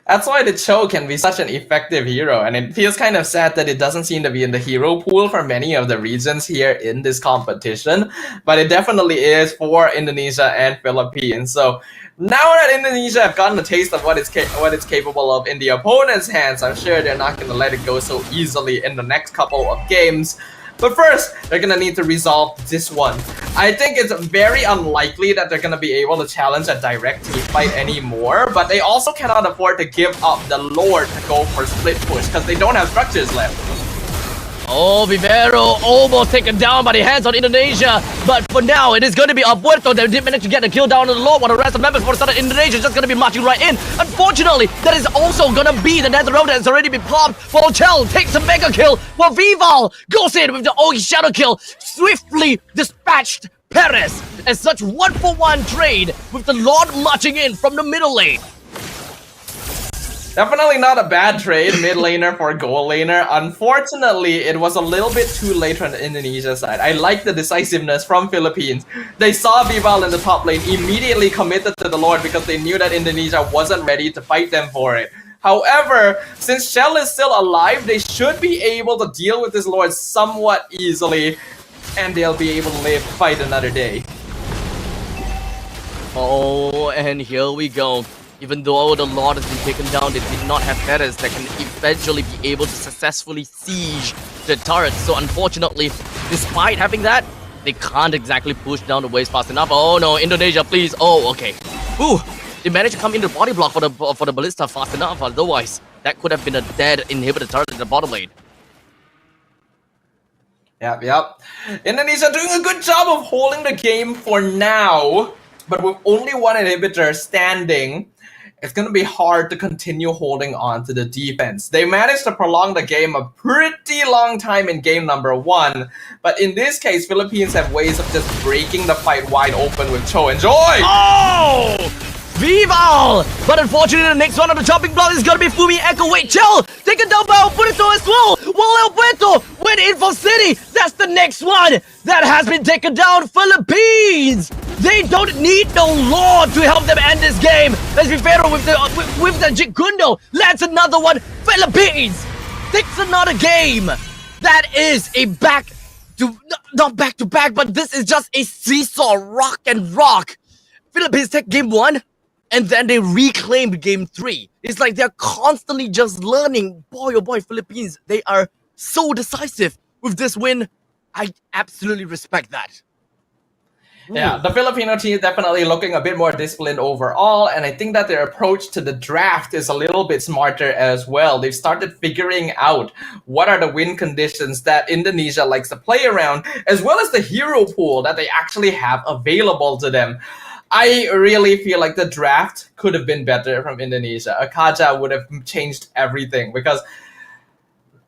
That's why the Cho can be such an effective hero, and it feels kind of sad that it doesn't seem to be in the hero pool for many of the regions here in this competition, but it definitely is for Indonesia and Philippines. So now that Indonesia have gotten a taste of what it's capable of in the opponent's hands, I'm sure they're not going to let it go so easily in the next couple of games. But first, they're going to need to resolve this one. I think it's very unlikely that they're going to be able to challenge a direct team fight anymore, but they also cannot afford to give up the Lord to go for split push because they don't have structures left. Oh, Vivero almost taken down by the hands on Indonesia. But for now, it is going to be Puerto that did manage to get the kill down on the Lord, while the rest of the members for the side of Indonesia is just going to be marching right in. Unfortunately, that is also going to be the Netherrealm that has already been popped. Volchel takes a mega kill, while Vival goes in with the shadow kill. Swiftly dispatched Perez as such 1-for-1 trade with the Lord marching in from the middle lane. Definitely not a bad trade, mid laner for goal laner. Unfortunately, it was a little bit too late from the Indonesia side. I like the decisiveness from Philippines. They saw Vival in the top lane, immediately committed to the Lord because they knew that Indonesia wasn't ready to fight them for it. However, since Shell is still alive, they should be able to deal with this Lord somewhat easily, and they'll be able to fight another day. Oh, and here we go. Even though the Lord has been taken down, they did not have Perez that can eventually be able to successfully siege the turret. So unfortunately, despite having that, they can't exactly push down the waves fast enough. Oh no, Indonesia, please. Oh, okay. Ooh, they managed to come into the body block for the ballista fast enough. Otherwise, that could have been a dead inhibitor turret in the bottom lane. Yep. Indonesia doing a good job of holding the game for now, but with only one inhibitor standing, it's going to be hard to continue holding on to the defense. They managed to prolong the game a pretty long time in game number 1, but in this case, Philippines have ways of just breaking the fight wide open with Cho and Joy. Oh! Vival! But unfortunately, the next one on the chopping block is gonna be Fumi Echo. Wait, chill! Taken down by El Puerto as well! Well, El Puerto went in for City! That's the next one that has been taken down. Philippines! They don't need no law to help them end this game. Let's be fair with the Jikundo. That's another one. Philippines takes another game. That is a not back to back, but this is just a seesaw, rock and rock. Philippines take game 1, and then they reclaimed game 3. It's like they're constantly just learning. Boy, oh boy, Philippines, they are so decisive with this win. I absolutely respect that. Yeah, the Filipino team is definitely looking a bit more disciplined overall, and I think that their approach to the draft is a little bit smarter as well. They've started figuring out what are the win conditions that Indonesia likes to play around, as well as the hero pool that they actually have available to them. I really feel like the draft could have been better from Indonesia. Akaja would have changed everything, because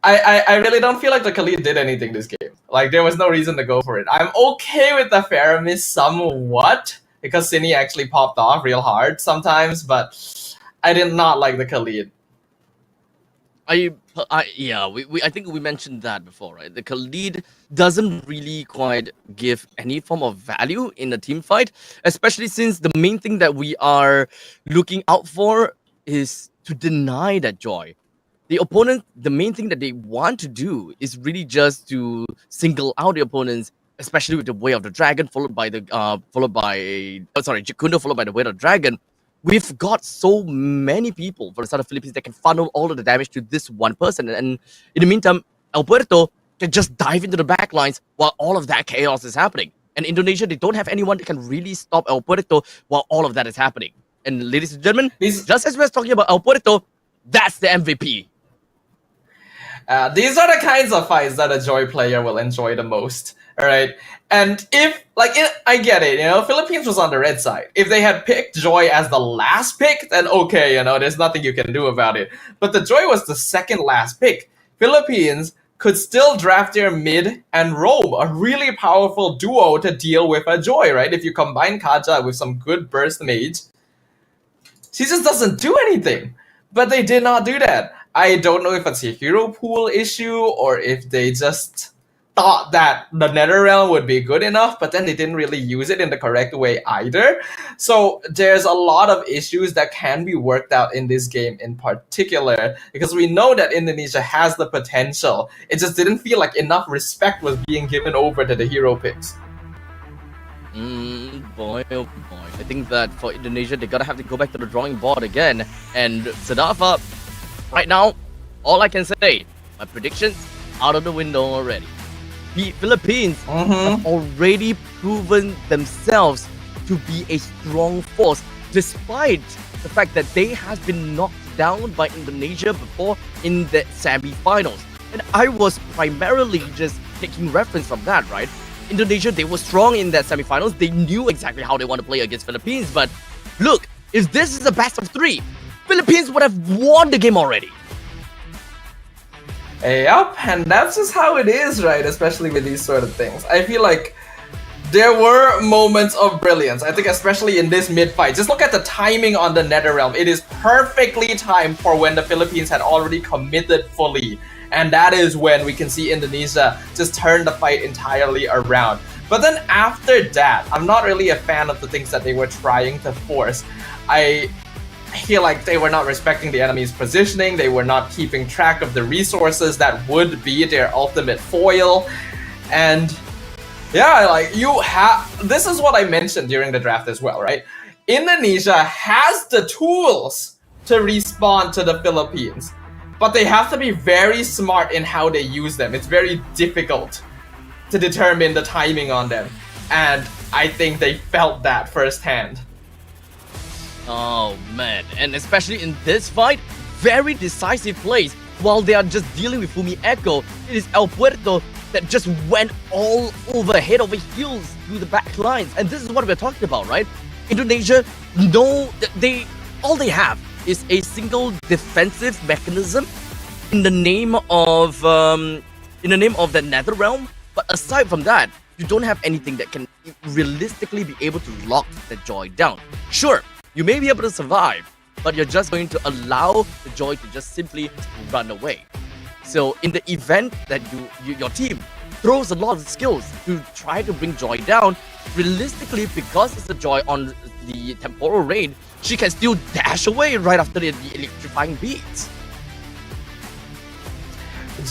I really don't feel like the Khalid did anything this game. Like, there was no reason to go for it. I'm okay with the Faramis somewhat, because Cine actually popped off real hard sometimes, but I did not like the Khalid. I think we mentioned that before, right? The Khalid doesn't really quite give any form of value in a team fight, especially since the main thing that we are looking out for is to deny that joy. The opponent, the main thing that they want to do is really just to single out the opponents, especially with the Way of the Dragon, followed by Jikundo, followed by the Way of the Dragon. We've got so many people for the side of Philippines that can funnel all of the damage to this one person. And in the meantime, El Puerto can just dive into the back lines while all of that chaos is happening. And Indonesia, they don't have anyone that can really stop El Puerto while all of that is happening. And ladies and gentlemen, just as we're talking about El Puerto, that's the MVP. These are the kinds of fights that a Joy player will enjoy the most. All right. And I get it, Philippines was on the red side. If they had picked Joy as the last pick, then okay, there's nothing you can do about it. But the Joy was the second last pick. Philippines could still draft their mid and roam, a really powerful duo to deal with a Joy, right? If you combine Kaja with some good burst mage, she just doesn't do anything. But they did not do that. I don't know if it's a hero pool issue or if they just thought that the Netherrealm would be good enough, but then they didn't really use it in the correct way either. So there's a lot of issues that can be worked out in this game in particular, because we know that Indonesia has the potential. It just didn't feel like enough respect was being given over to the hero picks. Boy, oh boy. I think that for Indonesia, they gotta have to go back to the drawing board again. And Sadafa, right now, all I can say, my predictions out of the window already. The Philippines have already proven themselves to be a strong force, despite the fact that they have been knocked down by Indonesia before in the semi-finals. And I was primarily just taking reference from that, right? Indonesia, they were strong in that semi-finals. They knew exactly how they want to play against Philippines. But look, if this is the best of 3, Philippines would have won the game already. Yep, and that's just how it is, right? Especially with these sort of things. I feel like there were moments of brilliance. I think especially in this mid-fight. Just look at the timing on the Netherrealm. It is perfectly timed for when the Philippines had already committed fully. And that is when we can see Indonesia just turn the fight entirely around. But then after that, I'm not really a fan of the things that they were trying to force. I feel like they were not respecting the enemy's positioning. They were not keeping track of the resources that would be their ultimate foil. And yeah, this is what I mentioned during the draft as well, right? Indonesia has the tools to respond to the Philippines, but they have to be very smart in how they use them. It's very difficult to determine the timing on them. And I think they felt that firsthand. Oh man, and especially in this fight, very decisive plays. While they are just dealing with Fumi Echo, it is El Puerto that just went all over head over heels through the back lines. And this is what we're talking about, right? Indonesia, all they have is a single defensive mechanism in the name of that nether realm. But aside from that, you don't have anything that can realistically be able to lock the Joy down. Sure, you may be able to survive, but you're just going to allow the Joy to just simply run away. So in the event that your team throws a lot of skills to try to bring Joy down, realistically, because it's a Joy on the temporal rain, she can still dash away right after the electrifying beats.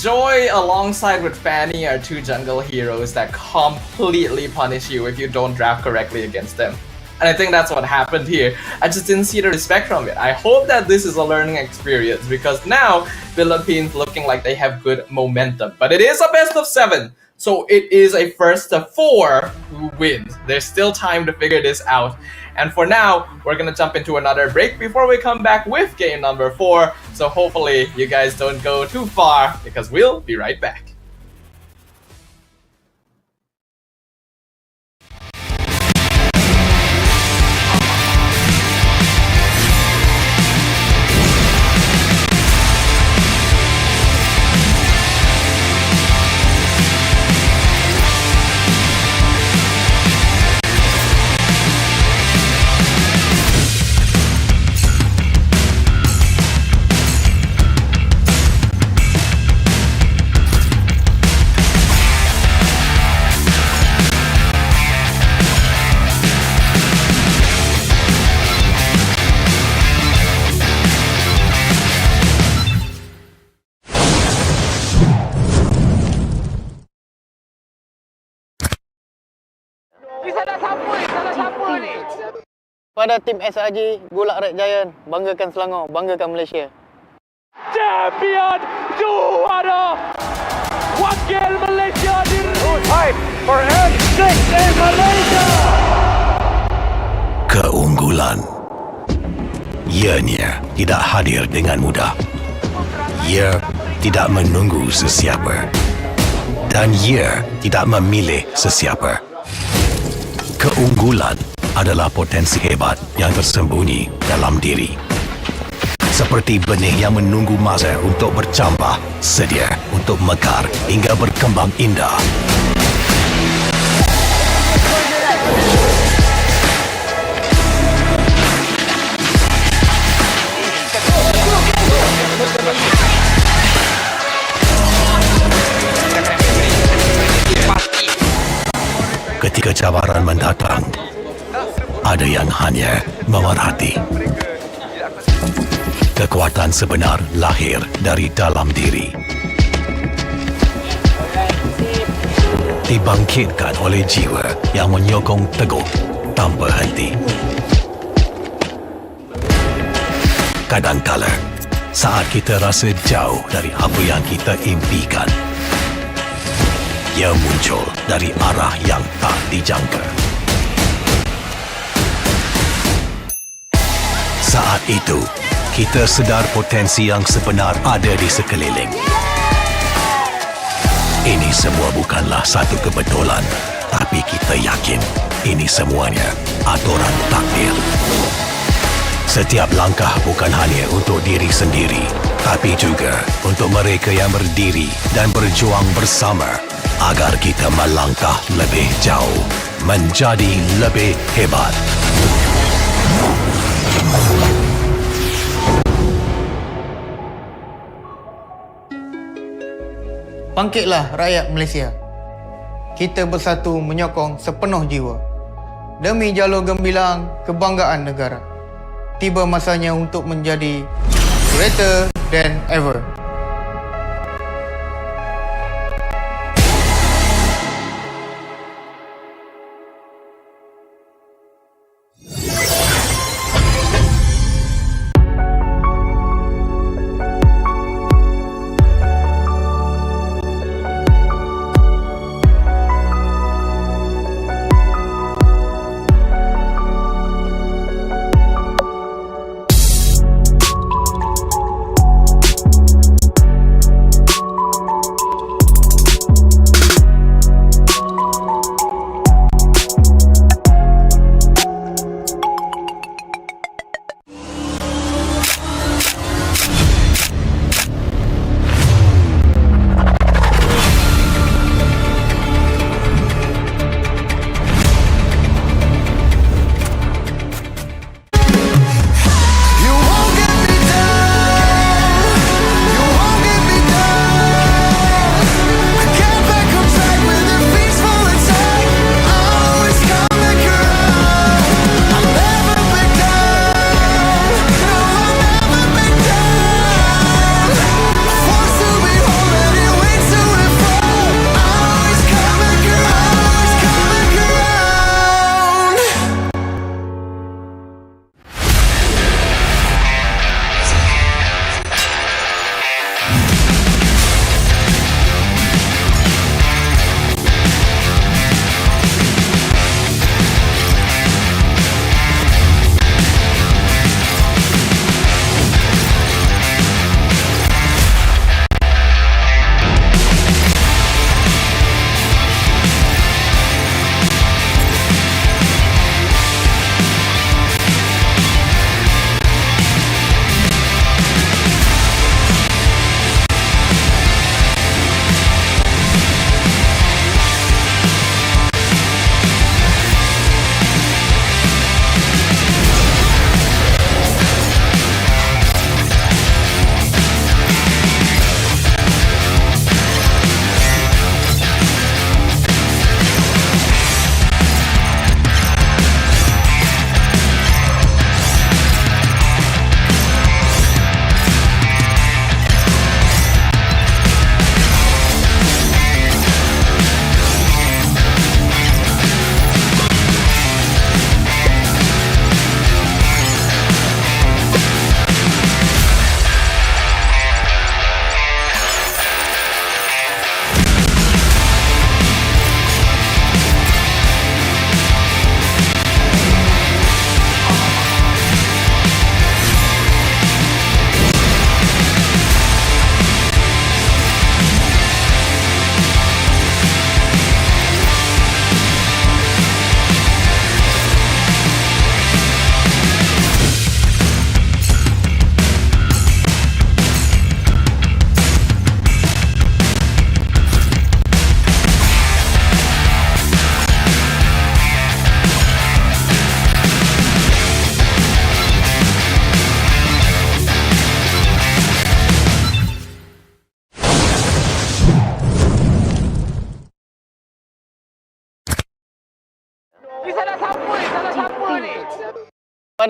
Joy alongside with Fanny are two jungle heroes that completely punish you if you don't draft correctly against them. And I think that's what happened here. I just didn't see the respect from it. I hope that this is a learning experience because now Philippines looking like they have good momentum. But it is a best of 7. So it is a first of 4 who wins. There's still time to figure this out. And for now, we're gonna jump into another break before we come back with game number 4. So hopefully you guys don't go too far because we'll be right back. Pada tim SRG, Gulak Red Giant, banggakan Selangor, banggakan Malaysia. Champion juara wakil Malaysia fight for N6 in Malaysia. Keunggulan ianya tidak hadir dengan mudah. Ia tidak menunggu sesiapa dan ia tidak memilih sesiapa. Keunggulan adalah potensi hebat yang tersembunyi dalam diri. Seperti benih yang menunggu masa untuk bercambah, sedia untuk mekar hingga berkembang indah. Ketika cabaran mendatang, ada yang hanya memerhati. Kekuatan sebenar lahir dari dalam diri. Dibangkitkan oleh jiwa yang menyokong teguh tanpa henti. Kadangkala, saat kita rasa jauh dari apa yang kita impikan, ia muncul dari arah yang tak dijangka. Saat itu, kita sedar potensi yang sebenar ada di sekeliling. Ini semua bukanlah satu kebetulan, tapi kita yakin ini semuanya aturan takdir. Setiap langkah bukan hanya untuk diri sendiri, tapi juga untuk mereka yang berdiri dan berjuang bersama agar kita melangkah lebih jauh, menjadi lebih hebat. Bangkitlah rakyat Malaysia. Kita bersatu menyokong sepenuh jiwa. Demi jalur gemilang kebanggaan negara. Tiba masanya untuk menjadi greater than ever.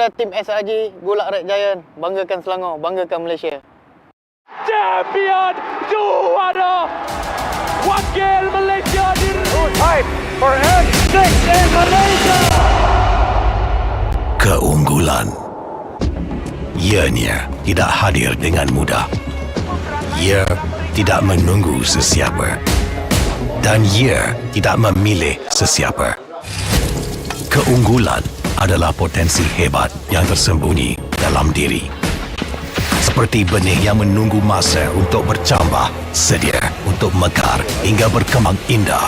Kepada tim SRG Golak Red Giant, banggakan Selangor, banggakan Malaysia. Champion juara wakil Malaysia time for M6 in Malaysia. Keunggulan ianya tidak hadir dengan mudah. Ia tidak menunggu sesiapa dan ia tidak memilih sesiapa. Keunggulan adalah potensi hebat yang tersembunyi dalam diri. Seperti benih yang menunggu masa untuk bercambah, sedia untuk mekar hingga berkembang indah.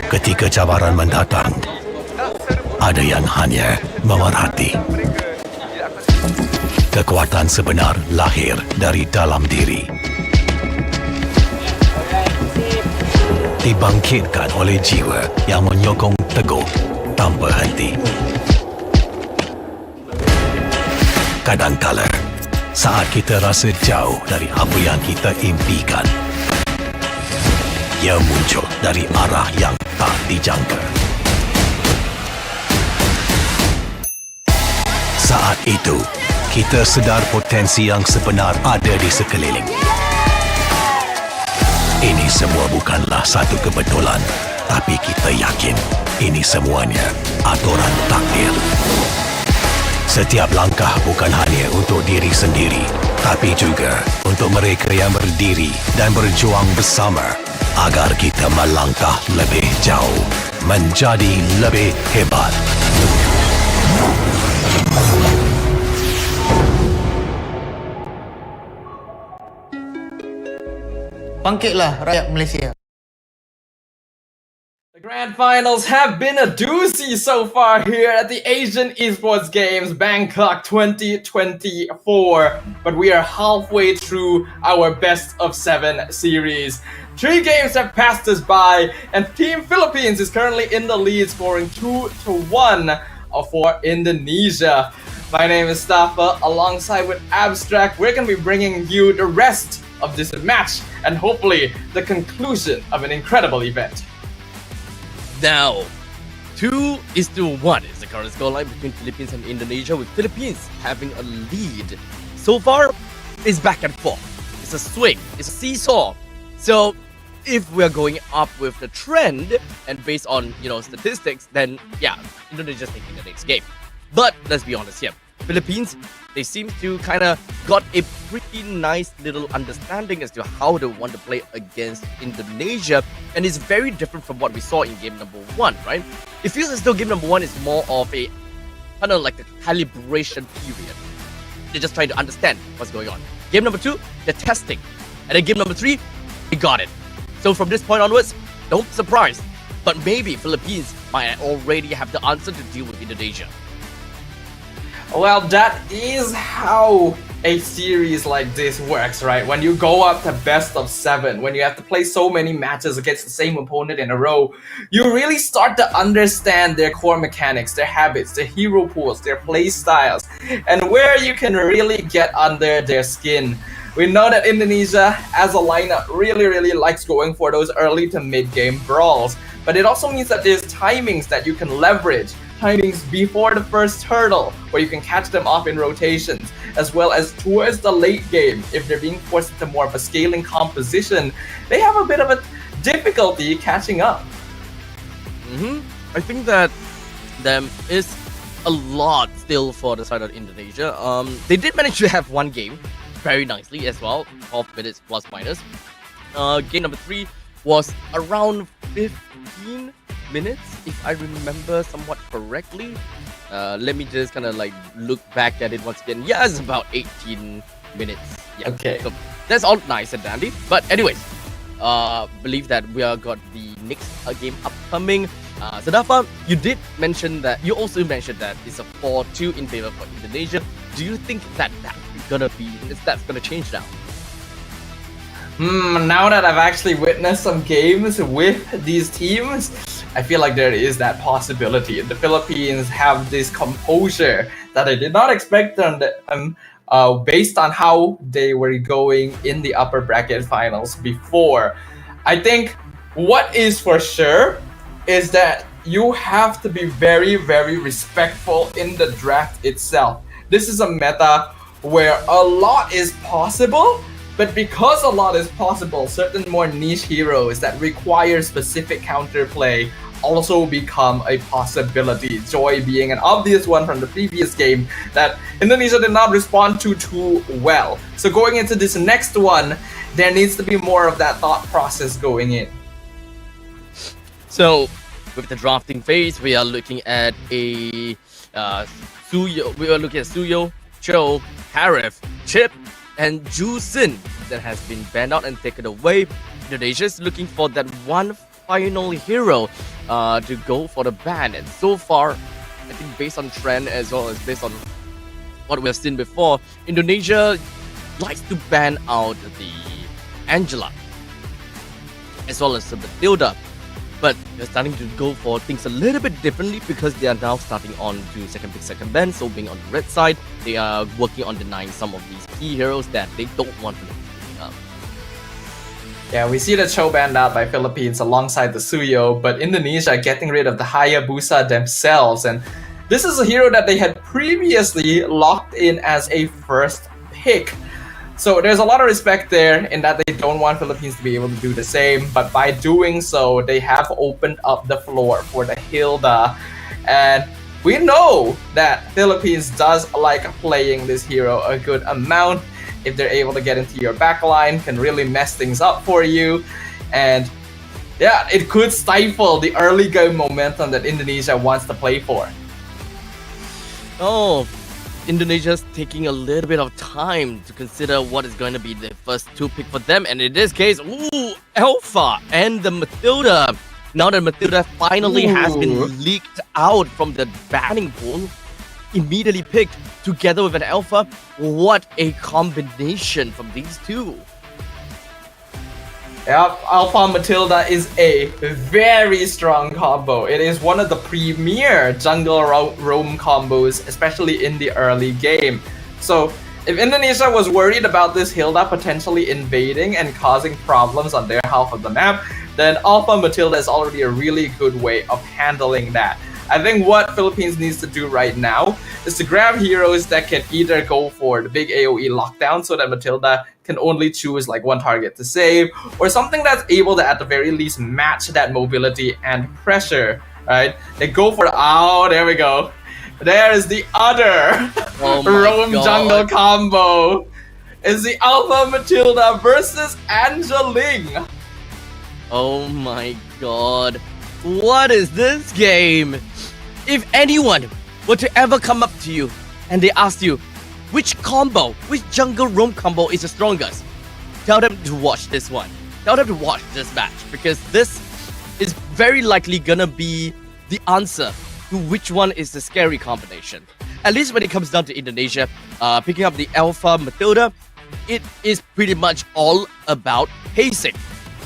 Ketika cabaran mendatang, ada yang hanya memerhati. Kekuatan sebenar lahir dari dalam diri. Dibangkitkan oleh jiwa yang menyokong teguh tanpa henti. Kadangkala, saat kita rasa jauh dari apa yang kita impikan, ia muncul dari arah yang tak dijangka. Saat itu, kita sedar potensi yang sebenar ada di sekeliling. Ini semua bukanlah satu kebetulan, tapi kita yakin ini semuanya aturan takdir. Setiap langkah bukan hanya untuk diri sendiri, tapi juga untuk mereka yang berdiri dan berjuang bersama agar kita melangkah lebih jauh, menjadi lebih hebat. Bangkitlah rakyat Malaysia. The grand finals have been a doozy so far here at the Asian Esports Games Bangkok 2024. But we are halfway through our best of 7 series. 3 games have passed us by, and Team Philippines is currently in the lead, scoring 2-1 for Indonesia. My name is Stafa, alongside with Abstract. We're going to be bringing you the rest of this match and hopefully the conclusion of an incredible event. Now, 2-1 is the current scoreline between Philippines and Indonesia, with Philippines having a lead. So far, it's back and forth. It's a swing. It's a seesaw. So, if we're going up with the trend and based on, statistics, then yeah, Indonesia's taking the next game. But let's be honest here. Philippines, they seem to kind of got a pretty nice little understanding as to how they want to play against Indonesia, and it's very different from what we saw in game number 1, right? It feels as though game number 1 is more of a kind of like a calibration period. They're just trying to understand what's going on. Game number 2, they're testing, and then game number 3, they got it. So from this point onwards, don't be surprised, but maybe Philippines might already have the answer to deal with Indonesia. Well, that is how a series like this works, right? When you go up to best of 7, when you have to play so many matches against the same opponent in a row, you really start to understand their core mechanics, their habits, their hero pools, their play styles, and where you can really get under their skin. We know that Indonesia, as a lineup, really likes going for those early to mid-game brawls, but it also means that there's timings that you can leverage. Timings before the first hurdle, where you can catch them off in rotations, as well as towards the late game, if they're being forced into more of a scaling composition, they have a bit of a difficulty catching up. I think that there is a lot still for the side of Indonesia. They did manage to have one game very nicely as well, 12 minutes plus minus. Game number 3 was around 15 minutes, if I remember somewhat correctly. Let me just kind of like look back at it once again. Yeah, it's about 18 minutes. Yeah. Okay. So that's all nice and dandy. But anyways, believe that we are got the next game upcoming. Sadafa, you also mentioned that it's a 4-2 in favor for Indonesia. Do you think that's gonna change now? Now that I've actually witnessed some games with these teams, I feel like there is that possibility. The Philippines have this composure that I did not expect on them based on how they were going in the upper bracket finals before. I think what is for sure is that you have to be very, very respectful in the draft itself. This is a meta where a lot is possible, but because a lot is possible, certain more niche heroes that require specific counterplay also become a possibility. Joy being an obvious one from the previous game that Indonesia did not respond to too well. So going into this next one, there needs to be more of that thought process going in. So with the drafting phase, we are looking at a Suyo. We are looking at Suyo, Cho, Harif, Chip, and Ju Sin that has been banned out and taken away. Indonesia is looking for that one final hero to go for the ban, and so far, I think based on trend as well as based on what we have seen before, Indonesia likes to ban out the Angela as well as the Matilda. But they're starting to go for things a little bit differently because they are now starting on to second pick, second ban. So being on the red side, they are working on denying some of these key heroes that they don't want to pick up. Yeah, we see the Cho banned out by Philippines alongside the Suyo, but Indonesia getting rid of the Hayabusa themselves. And this is a hero that they had previously locked in as a first pick. So there's a lot of respect there in that they don't want Philippines to be able to do the same, but by doing so, they have opened up the floor for the Hilda. And we know that Philippines does like playing this hero a good amount. If they're able to get into your backline, can really mess things up for you. And yeah, it could stifle the early game momentum that Indonesia wants to play for. Oh, Indonesia's taking a little bit of time to consider what is going to be the first two pick for them, and in this case, Alpha and the Matilda. Now that Matilda finally has been leaked out from the banning pool, immediately picked together with an Alpha. What a combination from these two. Yep, Alpha Matilda is a very strong combo. It is one of the premier jungle roam combos, especially in the early game. So if Indonesia was worried about this Hilda potentially invading and causing problems on their half of the map, then Alpha Matilda is already a really good way of handling that. I think what Philippines needs to do right now is to grab heroes that can either go for the big AoE lockdown so that Matilda can only choose like one target to save, or something that's able to at the very least match that mobility and pressure, right? They go for, there we go. There is the other roam jungle combo. Is the Alpha Matilda versus Angeling. Oh my god. What is this game? If anyone were to ever come up to you and they ask you which jungle roam combo is the strongest, tell them to watch this one. Tell them to watch this match, because this is very likely gonna be the answer to which one is the scary combination. At least when it comes down to Indonesia, picking up the Alpha Matilda, it is pretty much all about pacing.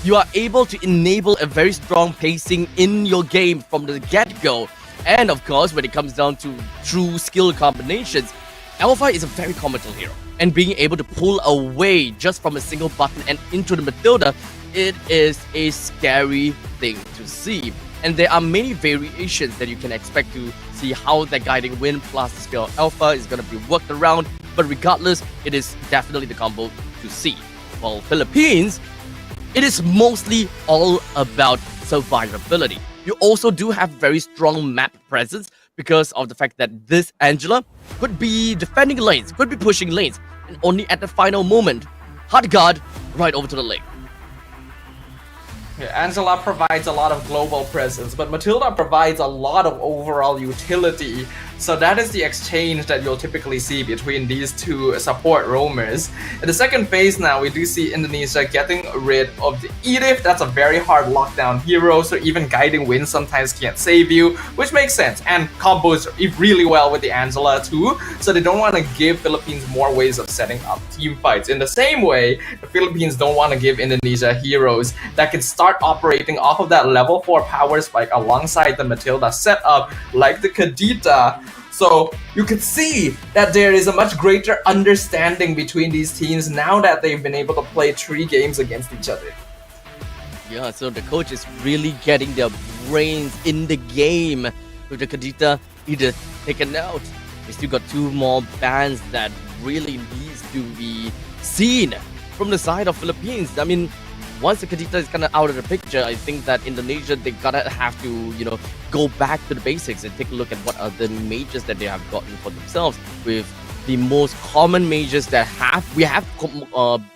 You are able to enable a very strong pacing in your game from the get-go. And of course, when it comes down to true skill combinations, Alpha is a very comical hero. And being able to pull away just from a single button and into the Matilda, it is a scary thing to see. And there are many variations that you can expect to see how the guiding wind plus the skill of Alpha is going to be worked around. But regardless, it is definitely the combo to see. While Philippines, it is mostly all about survivability. You also do have very strong map presence because of the fact that this Angela could be defending lanes, could be pushing lanes, and only at the final moment, hard guard right over to the lane. Yeah, Angela provides a lot of global presence, but Matilda provides a lot of overall utility. So that is the exchange that you'll typically see between these two support roamers. In the second phase now, we do see Indonesia getting rid of the Edith. That's a very hard lockdown hero, so even guiding wind sometimes can't save you, which makes sense. And combos really well with the Angela too, so they don't want to give Philippines more ways of setting up team fights. In the same way, the Philippines don't want to give Indonesia heroes that can start operating off of that level 4 power spike alongside the Matilda setup, like the Kadita. So you can see that there is a much greater understanding between these teams now that they've been able to play 3 games against each other. Yeah, so the coach is really getting their brains in the game with the Kadita either taken out. We still got 2 more bans that really needs to be seen from the side of Philippines. I mean, once the Kadita is kind of out of the picture, I think that Indonesia, they gotta have to, go back to the basics and take a look at what are the majors that they have gotten for themselves. With the most common majors that we have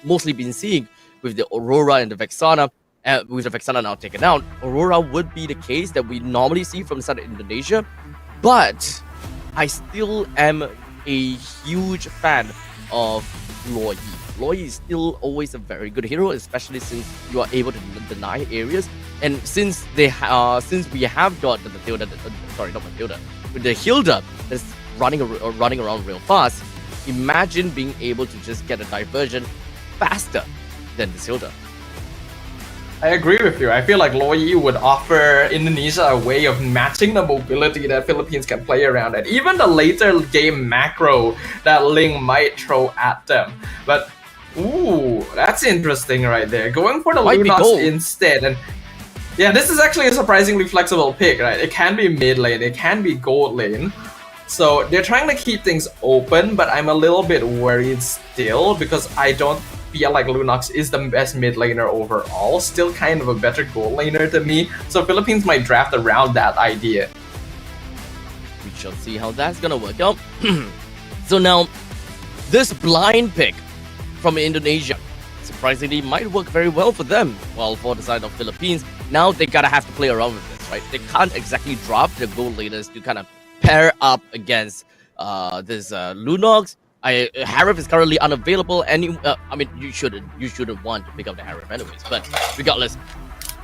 mostly been seeing with the Aurora and the Vexana. With the Vexana now taken out, Aurora would be the case that we normally see from the side of Indonesia. But I still am a huge fan of Loyi. Loyi is still always a very good hero, especially since you are able to deny areas. And since we have got the Matilda, with the Hilda that's running around real fast, imagine being able to just get a diversion faster than the Hilda. I agree with you. I feel like Loyi would offer Indonesia a way of matching the mobility that Philippines can play around at. Even the later game macro that Ling might throw at them. But, ooh, that's interesting right there. Going for the Lunox instead. And yeah, this is actually a surprisingly flexible pick, right? It can be mid lane, it can be gold lane. So they're trying to keep things open, but I'm a little bit worried still because I don't feel like Lunox is the best mid laner overall. Still kind of a better gold laner to me. So Philippines might draft around that idea. We shall see how that's gonna work out. So now, this blind pick from Indonesia surprisingly might work very well for them. While for the side of Philippines, now they gotta have to play around with this, right? They can't exactly drop the gold laners to kind of pair up against this Lunox. Harif is currently unavailable, and I mean, you shouldn't want to pick up the Harif anyways. But regardless,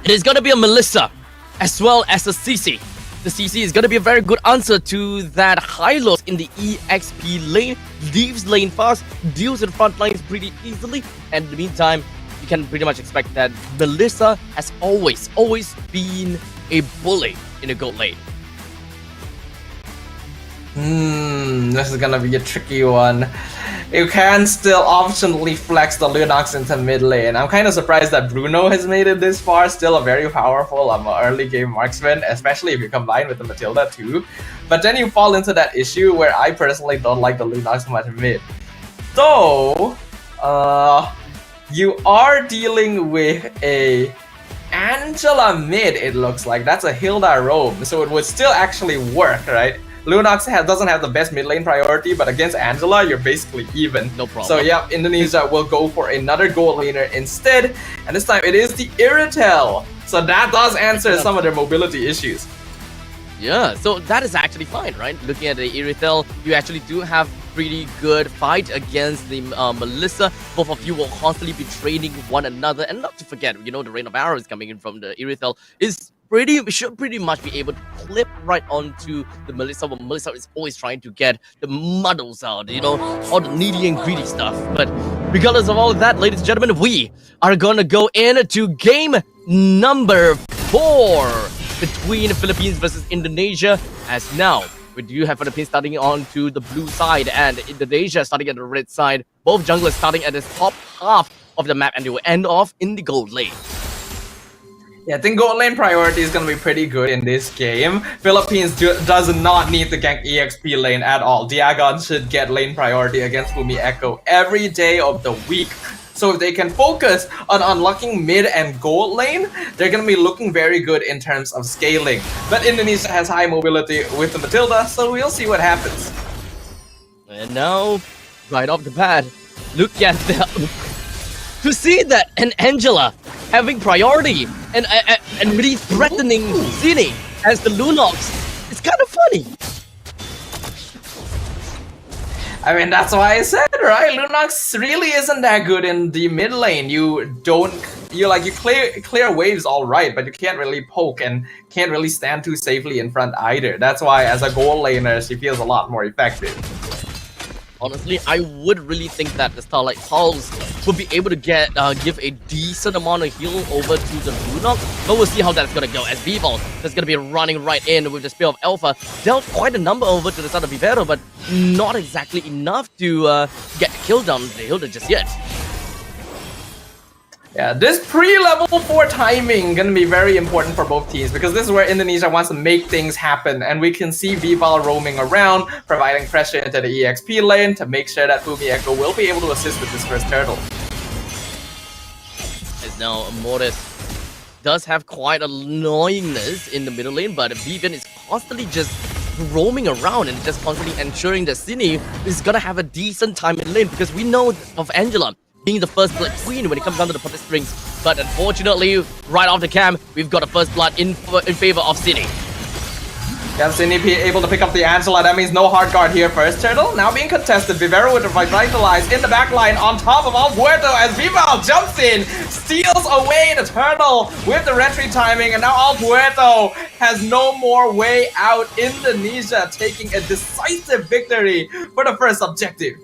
it is gonna be a Melissa as well as a CC. The CC is gonna be a very good answer to that Hylos in the EXP lane. Leaves lane fast, deals with front lines pretty easily, and in the meantime, you can pretty much expect that Melissa has always been a bully in the gold lane. This is gonna be a tricky one. You can still optionally flex the Lunox into mid lane. I'm kind of surprised that Bruno has made it this far. Still a very powerful early game marksman, especially if you combine with the Matilda too. But then you fall into that issue where I personally don't like the Lunox much mid. So, you are dealing with a Angela mid, it looks like. That's a Hilda roam, so it would still actually work, right? Lunox doesn't have the best mid lane priority, but against Angela, you're basically even. No problem. So yeah, Indonesia will go for another gold laner instead, and this time it is the Iritel. So that does answer some of their mobility issues. Yeah, so that is actually fine, right? Looking at the Iritel, you actually do have pretty good fight against the Melissa. Both of you will constantly be training one another, and not to forget, the rain of arrows coming in from the Iritel should pretty much be able to clip right onto the Melissa, but Melissa is always trying to get the muddles out, all the needy and greedy stuff. But regardless of all of that, ladies and gentlemen, we are gonna go into game number 4 between Philippines versus Indonesia, as now we do have Philippines starting on to the blue side and Indonesia starting at the red side. Both junglers starting at the top half of the map, and they will end off in the gold lane. Yeah, I think gold lane priority is going to be pretty good in this game. Philippines does not need to gank EXP lane at all. Diagon should get lane priority against Fumi Echo every day of the week. So if they can focus on unlocking mid and gold lane, they're going to be looking very good in terms of scaling. But Indonesia has high mobility with the Matilda, so we'll see what happens. And now, right off the bat, look at to see that an Angela having priority and really threatening Zini as the Lunox. It's kind of funny. I mean, that's why I said, right? Lunox really isn't that good in the mid lane. You clear waves all right, but you can't really poke and can't really stand too safely in front either. That's why as a goal laner, she feels a lot more effective. Honestly, I would really think that the Starlight Pulse would be able to give a decent amount of heal over to the Lunox, but we'll see how that's gonna go. As Vivol is gonna be running right in with the Spear of Alpha, dealt quite a number over to the side of Vivero, but not exactly enough to get killed down the Hilda just yet. Yeah, this pre-level 4 timing gonna be very important for both teams because this is where Indonesia wants to make things happen, and we can see Vival roaming around, providing pressure into the EXP lane to make sure that Fumi Echo will be able to assist with this first turtle. As now Mortis does have quite annoyingness in the middle lane, but Vivian is constantly just roaming around and just constantly ensuring that Cine is gonna have a decent time in lane because we know of Angela being the first blood queen when it comes down to the puppet strings, but unfortunately, right off the camp, we've got a first blood in favor of Cine. Yeah, Cine able to pick up the Angela. That means no hard guard here. First turtle now being contested. Vivero with the Revitalize in the back line on top of Alpuerto as Vival jumps in, steals away the turtle with the retreat timing, and now Alpuerto has no more way out. Indonesia taking a decisive victory for the first objective.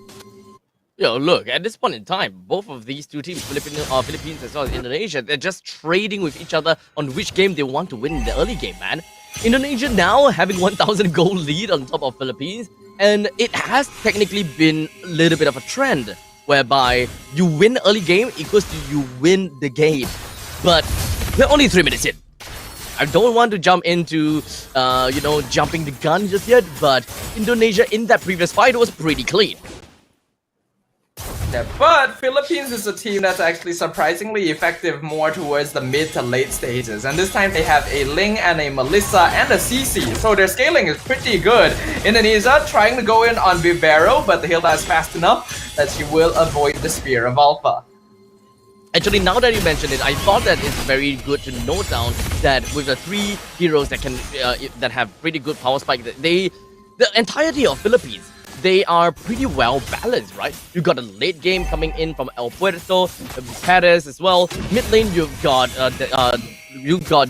Yo, look, at this point in time, both of these two teams, Philippines as well as Indonesia, they're just trading with each other on which game they want to win in the early game, man. Indonesia now having 1,000 goal lead on top of Philippines, and it has technically been a little bit of a trend, whereby you win early game equals to you win the game. But we're only 3 minutes in. I don't want to jump into, jumping the gun just yet, but Indonesia in that previous fight was pretty clean. Yeah, but Philippines is a team that's actually surprisingly effective more towards the mid to late stages, and this time they have a Ling and a Melissa and a CC, so their scaling is pretty good. Indonesia trying to go in on Vivero, but the Hilda is fast enough that she will avoid the Spear of Alpha. Actually, now that you mentioned it, I thought that it's very good to note down that with the 3 heroes that can that have pretty good power spike, the entirety of Philippines, they are pretty well balanced, right? You got a late game coming in from El Puerto, Perez as well. Mid lane you've got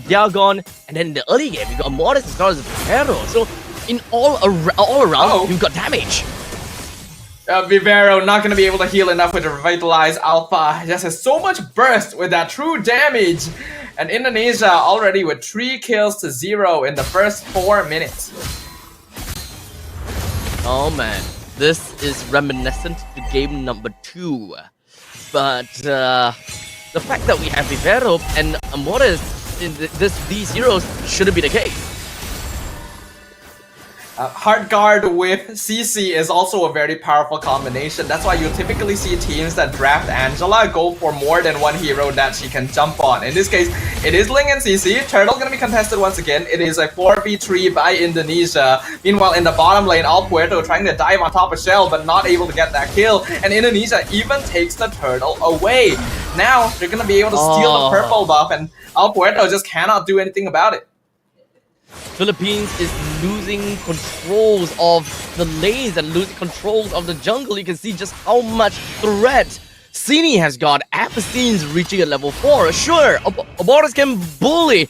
Diagon, and then in the early game you got Mortis as well as Vivero. So in all around you've got damage. Vivero not going to be able to heal enough with the Revitalize Alpha. He just has so much burst with that true damage. And Indonesia already with 3 kills to 0 in the first 4 minutes. Oh man, this is reminiscent to game number 2. But the fact that we have Vivero and Mortis in these heroes shouldn't be the case. Hard guard with CC is also a very powerful combination. That's why you typically see teams that draft Angela go for more than one hero that she can jump on. In this case, it is Ling and CC. Turtle gonna be contested once again. It is a 4v3 by Indonesia. Meanwhile, in the bottom lane, Alpuerto trying to dive on top of Shell, but not able to get that kill. And Indonesia even takes the turtle away. Now, they're gonna be able to steal the purple buff, and Alpuerto just cannot do anything about it. Philippines is losing controls of the lanes and losing controls of the jungle. You can see just how much threat Cine has got. Apostines reaching at level 4. Sure, Abortus can bully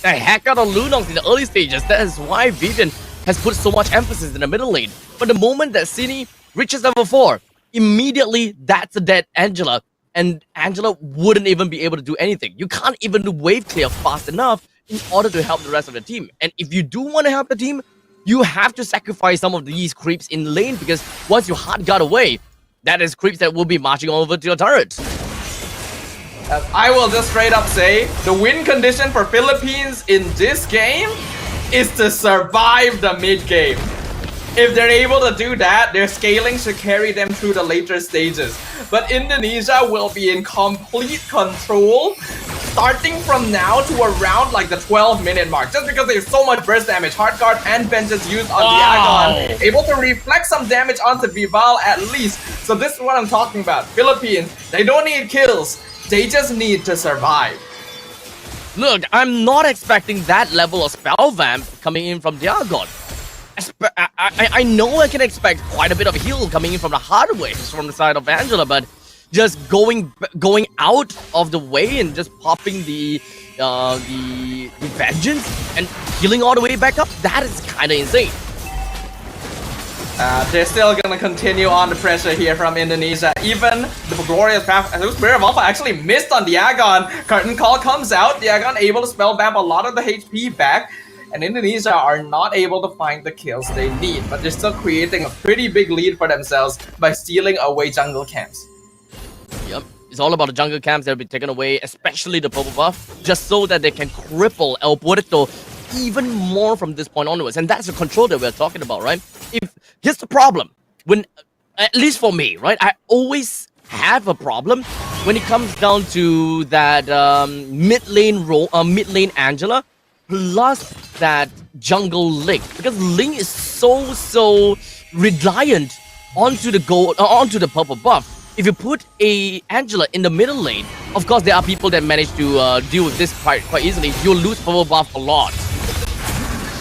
the heck out of Lunox in the early stages. That is why Vivian has put so much emphasis in the middle lane. But the moment that Cine reaches level 4, immediately that's a dead Angela. And Angela wouldn't even be able to do anything. You can't even do wave clear fast enough in order to help the rest of the team. And if you do want to help the team, you have to sacrifice some of these creeps in lane, because once you hard guard away, that is creeps that will be marching over to your turret. I will just straight up say, the win condition for Philippines in this game is to survive the mid game. If they're able to do that, their scaling should carry them through the later stages. But Indonesia will be in complete control starting from now to around like the 12-minute mark. Just because there's so much burst damage, hard guard and benches used on Diagon, able to reflect some damage onto Vival at least. So this is what I'm talking about. Philippines, they don't need kills. They just need to survive. Look, I'm not expecting that level of spell vamp coming in from Diagon. I know I can expect quite a bit of heal coming in from the hard waves from the side of Angela, but just going out of the way and just popping the vengeance and healing all the way back up, that is kind of insane. They're still gonna continue on the pressure here from Indonesia. Even the glorious path, Spirit of Alpha actually missed on Diagon. Curtain Call comes out. Diagon able to spell vamp a lot of the HP back. And Indonesia are not able to find the kills they need. But they're still creating a pretty big lead for themselves by stealing away jungle camps. Yep. It's all about the jungle camps that will be taken away, especially the purple buff, just so that they can cripple El Puerto even more from this point onwards. And that's the control that we're talking about, right? Here's the problem. When, at least for me, right? I always have a problem when it comes down to that mid lane Angela plus that jungle Link, because Link is so reliant onto the purple buff. If you put a Angela in the middle lane, of course there are people that manage to deal with this quite easily. You'll lose purple buff a lot.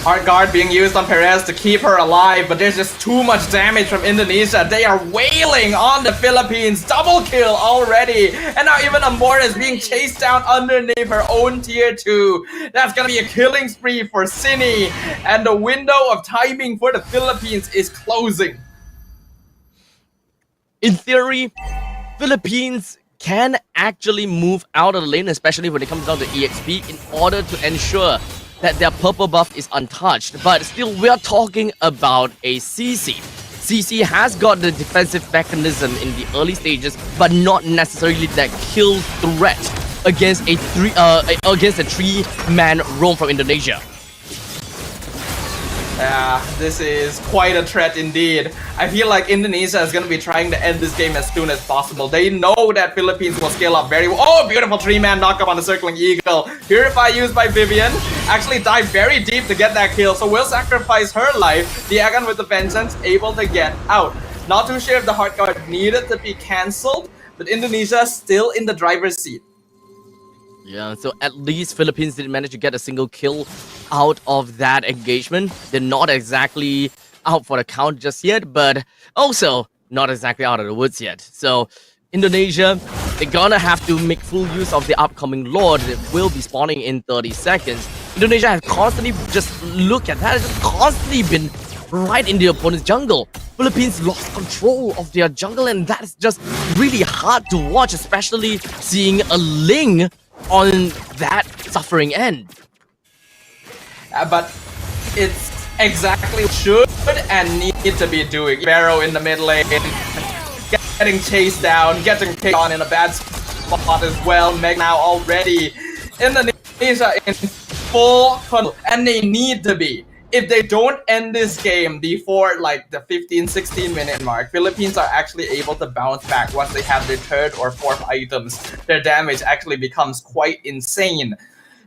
Hard guard being used on Perez to keep her alive, but there's just too much damage from Indonesia. They are wailing on the Philippines. Double kill already. And now even Amora is being chased down underneath her own tier 2. That's gonna be a killing spree for Cine. And the window of timing for the Philippines is closing. In theory, Philippines can actually move out of the lane, especially when it comes down to EXP, in order to ensure that their purple buff is untouched. But still, we are talking about a CC. CC has got the defensive mechanism in the early stages, but not necessarily that kill threat against a three-man roam from Indonesia. Yeah, this is quite a threat indeed. I feel like Indonesia is going to be trying to end this game as soon as possible. They know that Philippines will scale up very well. Oh, beautiful 3-man knockup on the Circling Eagle. Purify used by Vivian. Actually dive very deep to get that kill, so will sacrifice her life. Diagon with the Vengeance able to get out. Not too sure if the Heart Guard needed to be cancelled, but Indonesia still in the driver's seat. Yeah, so at least Philippines didn't manage to get a single kill out of that engagement. They're not exactly out for the count just yet, but also not exactly out of the woods yet. So Indonesia, they're gonna have to make full use of the upcoming Lord that will be spawning in 30 seconds. Indonesia has constantly just look at that, it's just constantly been right in the opponent's jungle. Philippines lost control of their jungle, and that's just really hard to watch, especially seeing a Ling on that suffering end. But it's exactly what should and need to be doing. Barrow in the mid lane, getting chased down, getting kicked on in a bad spot as well. Meg now already. Indonesia in full control, and they need to be. If they don't end this game before like the 15-16 minute mark, Philippines are actually able to bounce back once they have their third or fourth items. Their damage actually becomes quite insane.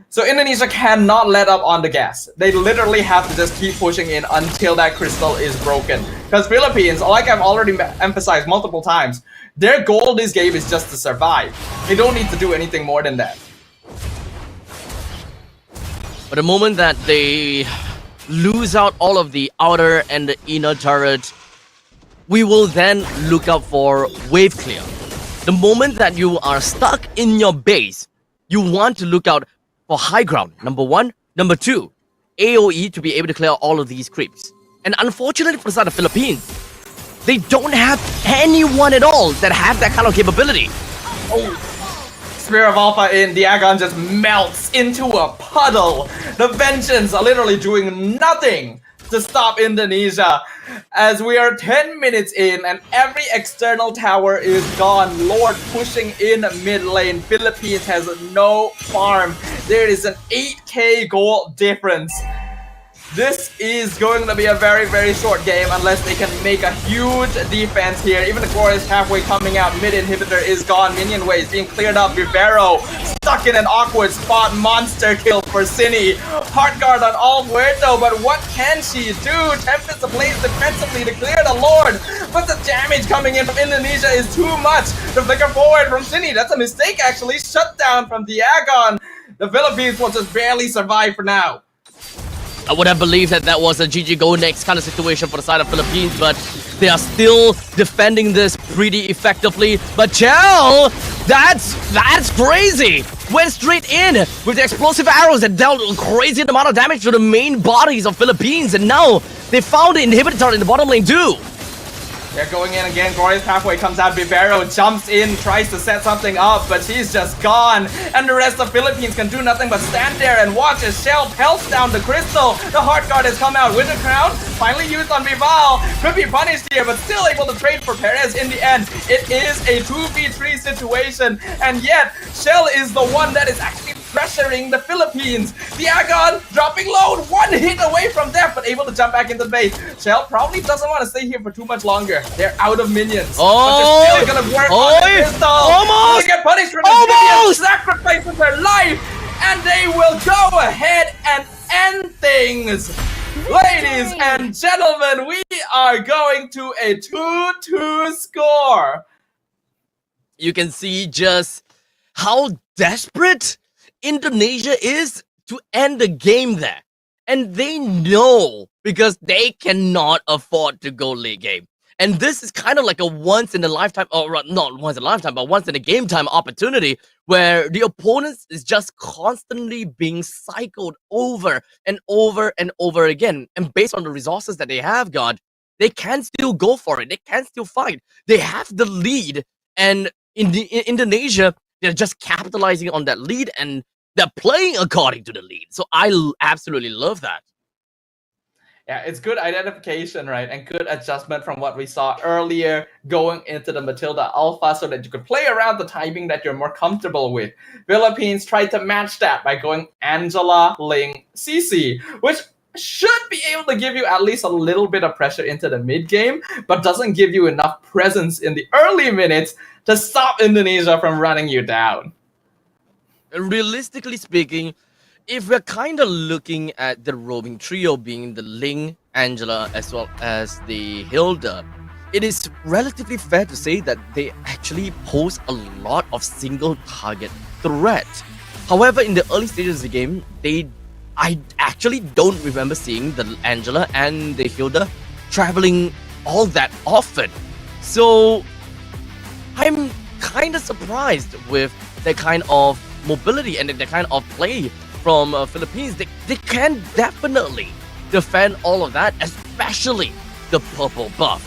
So Indonesia cannot let up on the gas. They literally have to just keep pushing in until that crystal is broken. Because Philippines, like I've already emphasized multiple times, their goal this game is just to survive. They don't need to do anything more than that. But the moment that they lose out all of the outer and the inner turret, we will then look out for wave clear. The moment that you are stuck in your base, you want to look out for high ground, number one. Number two, AoE to be able to clear all of these creeps. And unfortunately for the side of the Philippines, they don't have anyone at all that have that kind of capability. Oh. Spirit of Alpha in, Diagon just melts into a puddle. The Vengeance are literally doing nothing to stop Indonesia. As we are 10 minutes in and every external tower is gone. Lord pushing in mid lane. Philippines has no farm. There is an 8k goal difference. This is going to be a very, very short game unless they can make a huge defense here. Even the Glorious halfway coming out. Mid inhibitor is gone. Minion waves being cleared up. Vivero stuck in an awkward spot. Monster kill for Cine. Heart guard on All Muerto, but what can she do? Tempest plays defensively to clear the Lord. But the damage coming in from Indonesia is too much. The flicker forward from Cine. That's a mistake actually. Shut down from Diagon. The Philippines will just barely survive for now. I would have believed that that was a GG go next kind of situation for the side of Philippines, but they are still defending this pretty effectively. But Chell, that's crazy. Went straight in with the explosive arrows that dealt a crazy amount of damage to the main bodies of Philippines, and now they found the inhibitor in the bottom lane too. They're going in again. Glorious Pathway comes out. Vivero jumps in, tries to set something up, but she's just gone. And the rest of Philippines can do nothing but stand there and watch as Shell pelts down the crystal. The Heart Guard has come out with the crown, finally used on Vival. Could be punished here, but still able to trade for Perez in the end. It is a 2v3 situation, and yet Shell is the one that is actually pressuring the Philippines. The Agon dropping low, one hit away from death, but able to jump back into the base. Shell probably doesn't want to stay here for too much longer. They're out of minions. Oh, but they're still gonna work on the crystal. Almost! They get punished from the minions, sacrificing their life, and they will go ahead and end things. Ladies and gentlemen, we are going to a 2-2 score. You can see just how desperate Indonesia is to end the game there. And they know because they cannot afford to go late game. And this is kind of like a once in a lifetime, or not once in a lifetime, but once in a game time opportunity where the opponents is just constantly being cycled over and over and over again. And based on the resources that they have got, they can still go for it. They can still fight. They have the lead. And in Indonesia, they're just capitalizing on that lead and they're playing according to the lead. So I absolutely love that. Yeah, it's good identification, right? And good adjustment from what we saw earlier going into the Matilda Alpha so that you could play around the timing that you're more comfortable with. Philippines tried to match that by going Angela, Ling, Cici, which should be able to give you at least a little bit of pressure into the mid game, but doesn't give you enough presence in the early minutes to stop Indonesia from running you down. Realistically speaking, if we're kind of looking at the roaming trio being the Ling, Angela, as well as the Hilda, it is relatively fair to say that they actually pose a lot of single target threat. However, in the early stages of the game, I actually don't remember seeing the Angela and the Hilda traveling all that often. So I'm kind of surprised with the kind of mobility and the kind of play from Philippines. They can definitely defend all of that, especially the purple buff.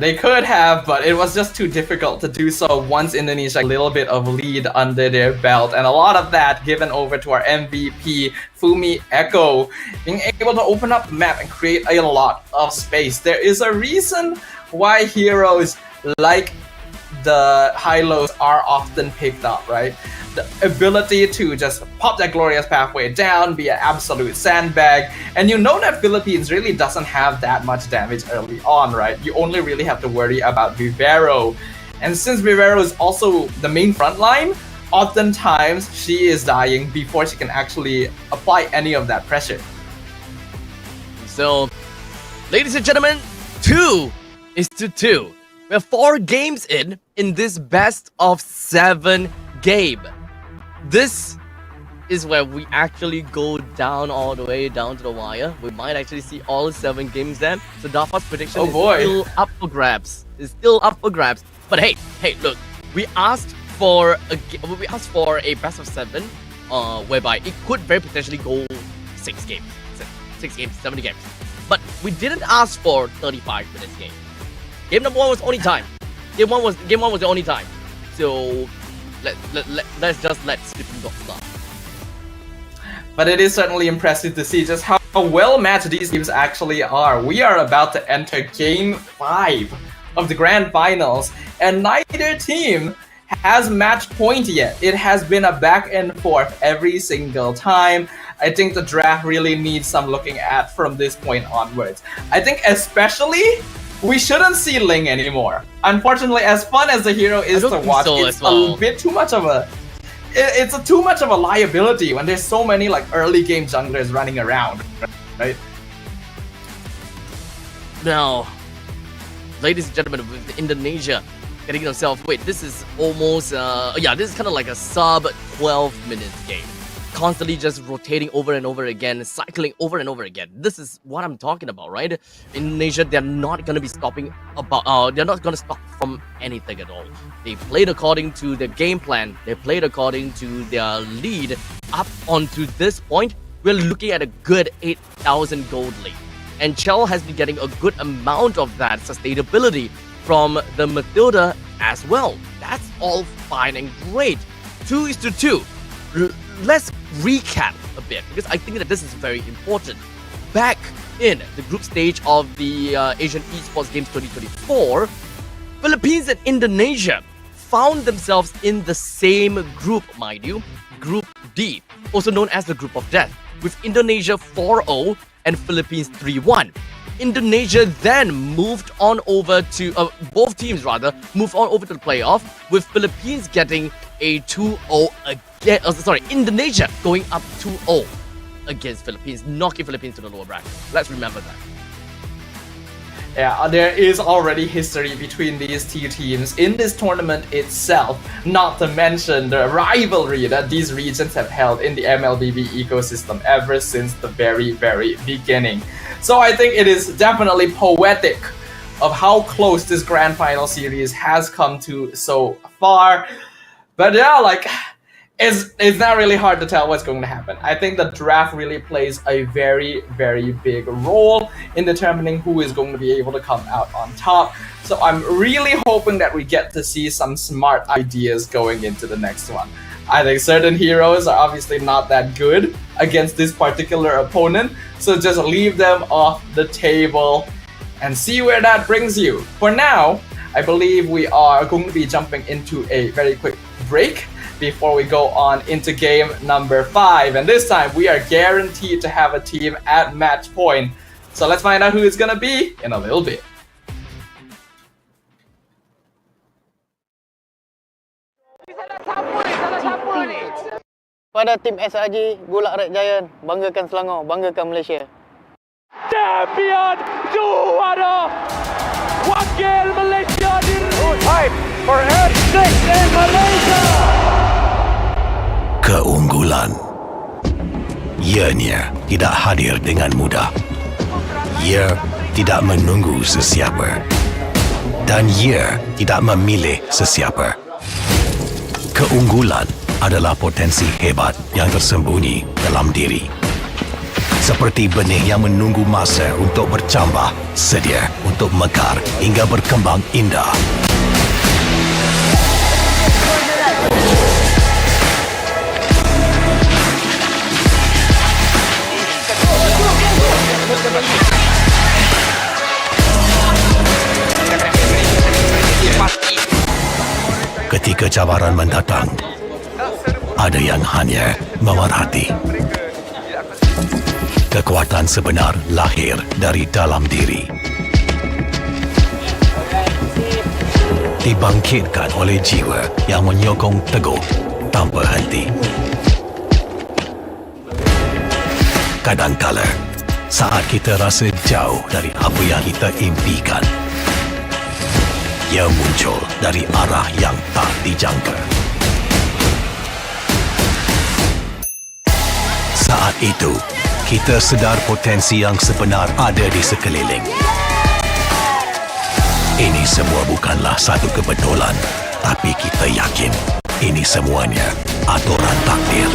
They could have, but it was just too difficult to do so once Indonesia a little bit of lead under their belt, and a lot of that given over to our MVP Fumi Echo, being able to open up the map and create a lot of space. There is a reason why heroes like the high-lows are often picked up, right? The ability to just pop that Glorious Pathway down, be an absolute sandbag, and you know that Philippines really doesn't have that much damage early on, right? You only really have to worry about Vivero. And since Vivero is also the main front line, oftentimes she is dying before she can actually apply any of that pressure. So, ladies and gentlemen, 2-2. We're 4 games in this best of 7 game. This is where we actually go down all the way down to the wire. We might actually see all 7 games then. So Dafa's prediction is still up for grabs. But hey, look, we asked for a best of 7, whereby it could very potentially go 6 games, 7 games. But we didn't ask for 35 for this game. Game number 1 was only time. Game one was the only time. So let's just let skipping go start. But it is certainly impressive to see just how well matched these teams actually are. We are about to enter Game 5 of the Grand Finals, and neither team has match point yet. It has been a back and forth every single time. I think the draft really needs some looking at from this point onwards. I think especially we shouldn't see Ling anymore. Unfortunately, as fun as the hero is to watch, it's a bit too much of a too much of a liability when there's so many like early game junglers running around, right? Now, ladies and gentlemen, with Indonesia getting themselves, this is almost this is kind of like a sub 12 minutes game. constantly just rotating over and over again, cycling over and over again. This is what I'm talking about, right? Indonesia, they're not going to be stopping they're not going to stop from anything at all. They played according to their game plan. They played according to their lead up onto this point. We're looking at a good 8,000 gold lead. And Chell has been getting a good amount of that sustainability from the Matilda as well. That's all fine and great. 2-2. Let's recap a bit, because I think that this is very important. Back in the group stage of the Asian Esports Games 2024, Philippines and Indonesia found themselves in the same group, mind you, Group D, also known as the Group of Death, with Indonesia 4-0 and Philippines 3-1. Indonesia then moved on over to, both teams rather, moved on over to the playoff, with Philippines getting a 2-0 again, Indonesia going up 2-0 against Philippines, knocking Philippines to the lower bracket. Let's remember that. Yeah, there is already history between these two teams in this tournament itself, not to mention the rivalry that these regions have held in the MLBB ecosystem ever since the very, very beginning. So I think it is definitely poetic of how close this grand final series has come to so far. But yeah, like, it's not really hard to tell what's going to happen. I think the draft really plays a very, very big role in determining who is going to be able to come out on top. So I'm really hoping that we get to see some smart ideas going into the next one. I think certain heroes are obviously not that good against this particular opponent, so just leave them off the table and see where that brings you. For now, I believe we are going to be jumping into a very quick break before we go on into game number 5, and this time we are guaranteed to have a team at match point. So let's find out who it's gonna be in a little bit. Pada tim SRG, Gulak Red Giant, banggakan Selangor, banggakan Malaysia. Champion juara wakil Malaysia time for F6 in Malaysia. Keunggulan. Ianya tidak hadir dengan mudah. Ia tidak menunggu sesiapa. Dan ia tidak memilih sesiapa. Keunggulan adalah potensi hebat yang tersembunyi dalam diri. Seperti benih yang menunggu masa untuk bercambah, sedia untuk mekar hingga berkembang indah. Ketika cabaran mendatang, ada yang hanya memerhati. Kekuatan sebenar lahir dari dalam diri. Dibangkitkan oleh jiwa yang menyokong teguh tanpa henti. Kadangkala, saat kita rasa jauh dari apa yang kita impikan, ia muncul dari arah yang tak dijangka. Saat itu, kita sedar potensi yang sebenar ada di sekeliling. Ini semua bukanlah satu kebetulan, tapi kita yakin ini semuanya aturan takdir.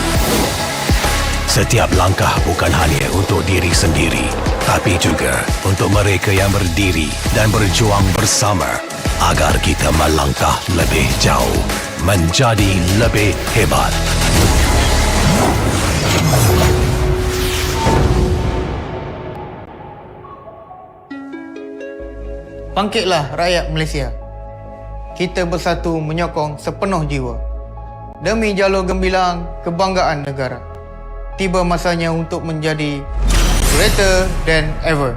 Setiap langkah bukan hanya untuk diri sendiri, tapi juga untuk mereka yang berdiri dan berjuang bersama agar kita melangkah lebih jauh, menjadi lebih hebat. Bangkitlah rakyat Malaysia. Kita bersatu menyokong sepenuh jiwa. Demi jalur gemilang kebanggaan negara. Tiba masanya untuk menjadi greater than ever.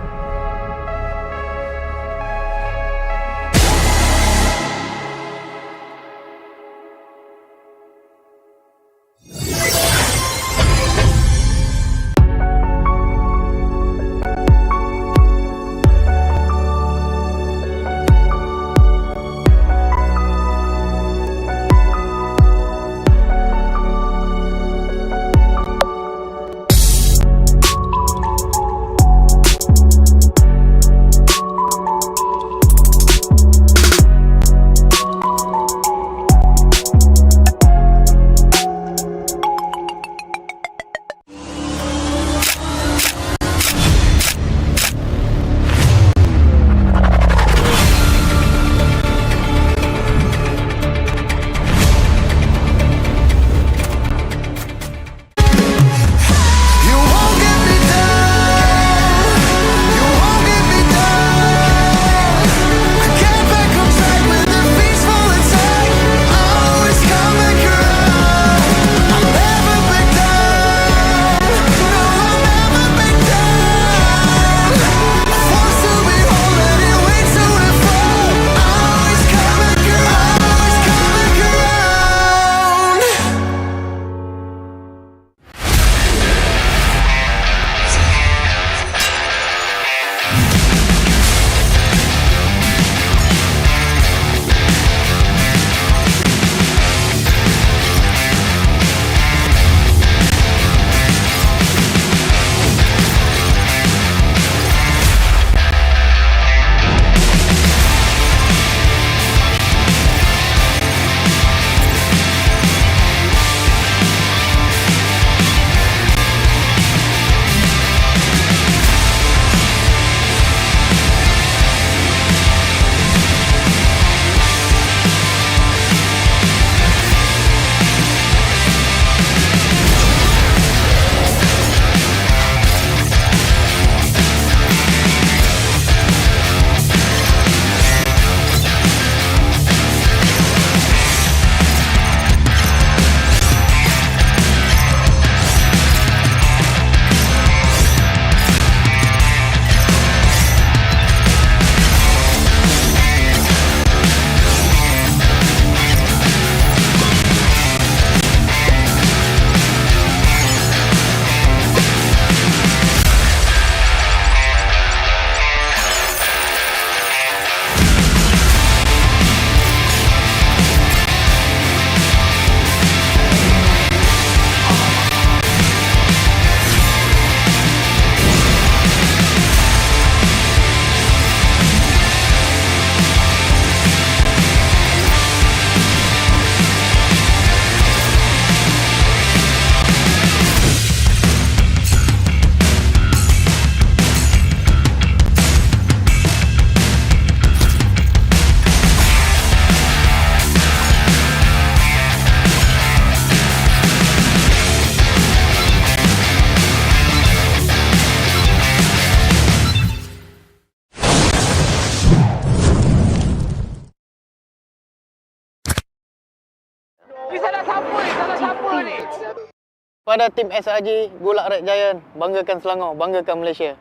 Pada tim SRG Gulak Red Giant, banggakan Selangor, banggakan Malaysia.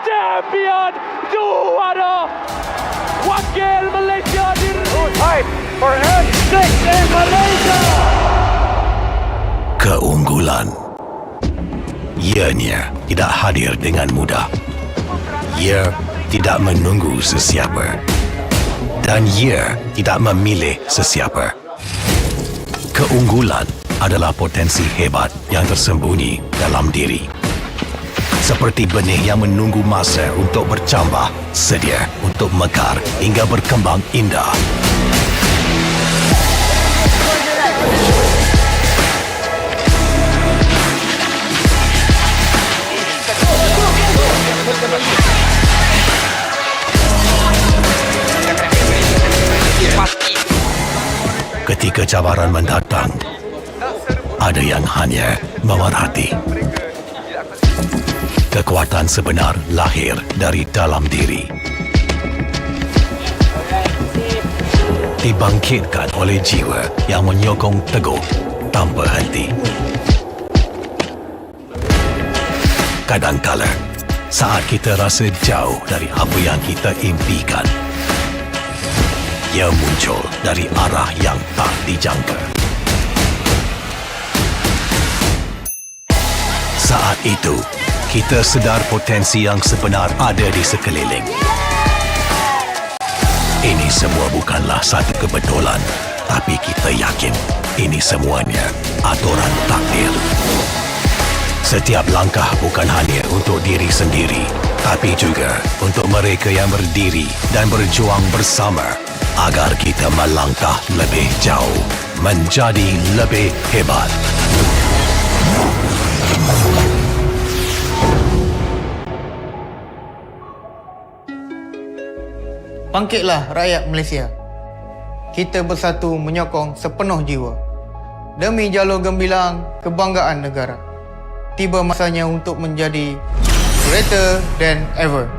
Champion juara wakil Malaysia diri. Time for F6 in Malaysia. Keunggulan. Ianya tidak hadir dengan mudah. Ia tidak menunggu sesiapa. Dan ia tidak memilih sesiapa. Keunggulan adalah potensi hebat yang tersembunyi dalam diri. Seperti benih yang menunggu masa untuk bercambah, sedia untuk mekar hingga berkembang indah. Ketika cabaran mendatang, ada yang hanya memerhati. Kekuatan sebenar lahir dari dalam diri. Dibangkitkan oleh jiwa yang menyokong teguh tanpa henti. Kadangkala, saat kita rasa jauh dari apa yang kita impikan, ia muncul dari arah yang tak dijangka. Saat itu, kita sedar potensi yang sebenar ada di sekeliling. Ini semua bukanlah satu kebetulan, tapi kita yakin ini semuanya aturan takdir. Setiap langkah bukan hanya untuk diri sendiri, tapi juga untuk mereka yang berdiri dan berjuang bersama agar kita melangkah lebih jauh, menjadi lebih hebat. Bangkitlah rakyat Malaysia. Kita bersatu menyokong sepenuh jiwa. Demi jalur gemilang kebanggaan negara. Tiba masanya untuk menjadi greater than ever.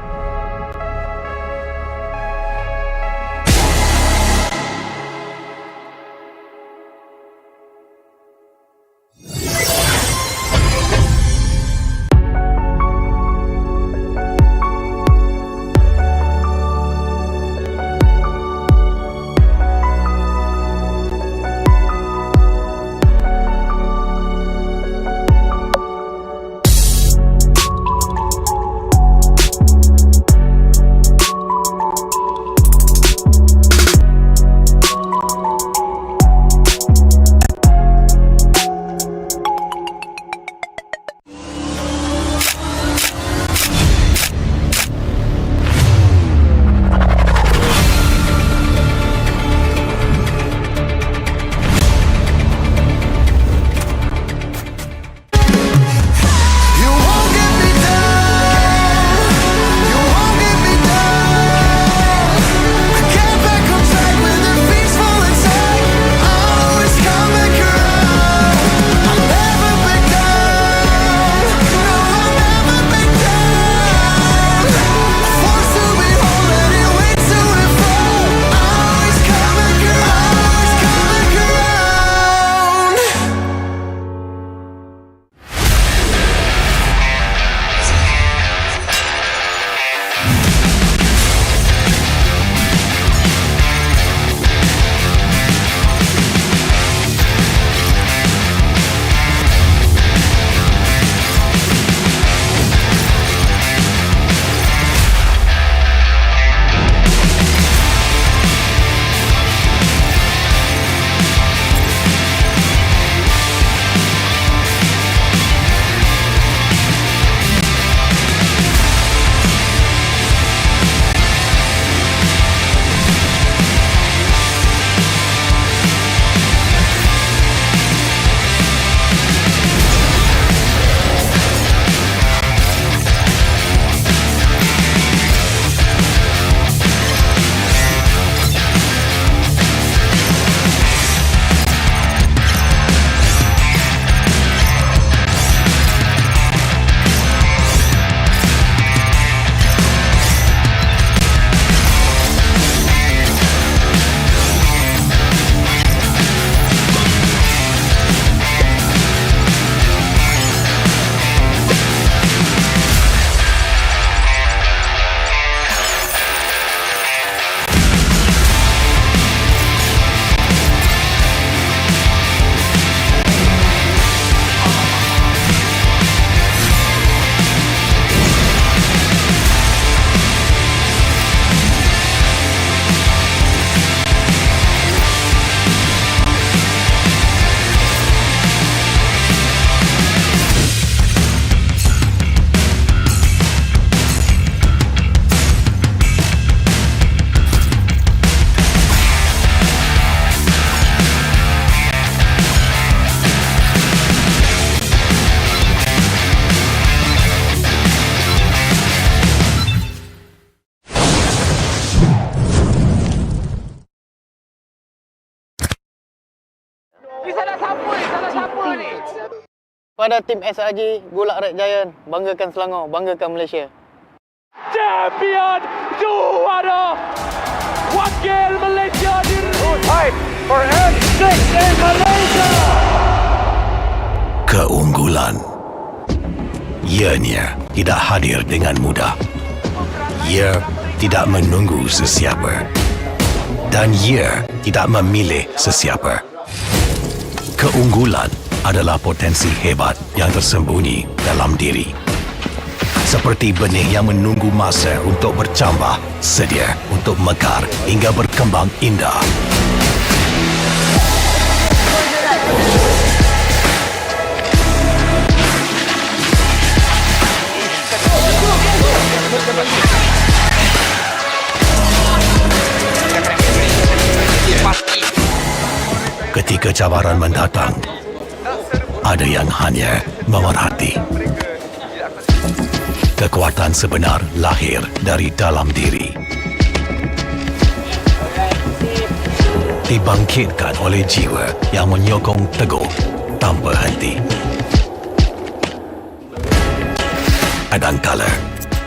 Pada tim SRG, Gulak Red Giant, banggakan Selangor, banggakan Malaysia. Champion juara wakil Malaysia fight for N6 in Malaysia. Keunggulan ianya tidak hadir dengan mudah. Ia tidak menunggu sesiapa dan ia tidak memilih sesiapa. Keunggulan adalah potensi hebat yang tersembunyi dalam diri. Seperti benih yang menunggu masa untuk bercambah, sedia untuk mekar hingga berkembang indah. Ketika cabaran mendatang, ada yang hanya memerhati. Kekuatan sebenar lahir dari dalam diri. Dibangkitkan oleh jiwa yang menyokong teguh tanpa henti. Kadangkala,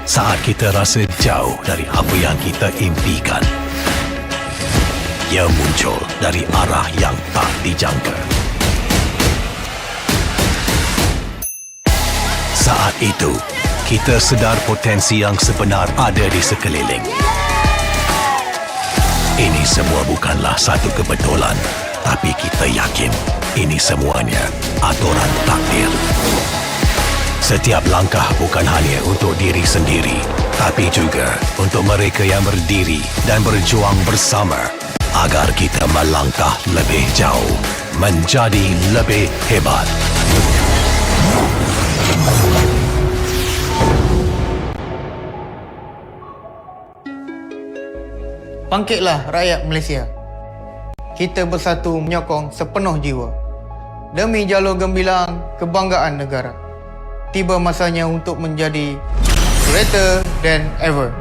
saat kita rasa jauh dari apa yang kita impikan, ia muncul dari arah yang tak dijangka. Saat itu, kita sedar potensi yang sebenar ada di sekeliling. Ini semua bukanlah satu kebetulan, tapi kita yakin ini semuanya aturan takdir. Setiap langkah bukan hanya untuk diri sendiri, tapi juga untuk mereka yang berdiri dan berjuang bersama agar kita melangkah lebih jauh, menjadi lebih hebat. Bangkitlah rakyat Malaysia. Kita bersatu menyokong sepenuh jiwa. Demi jalur gemilang kebanggaan negara. Tiba masanya untuk menjadi greater than ever.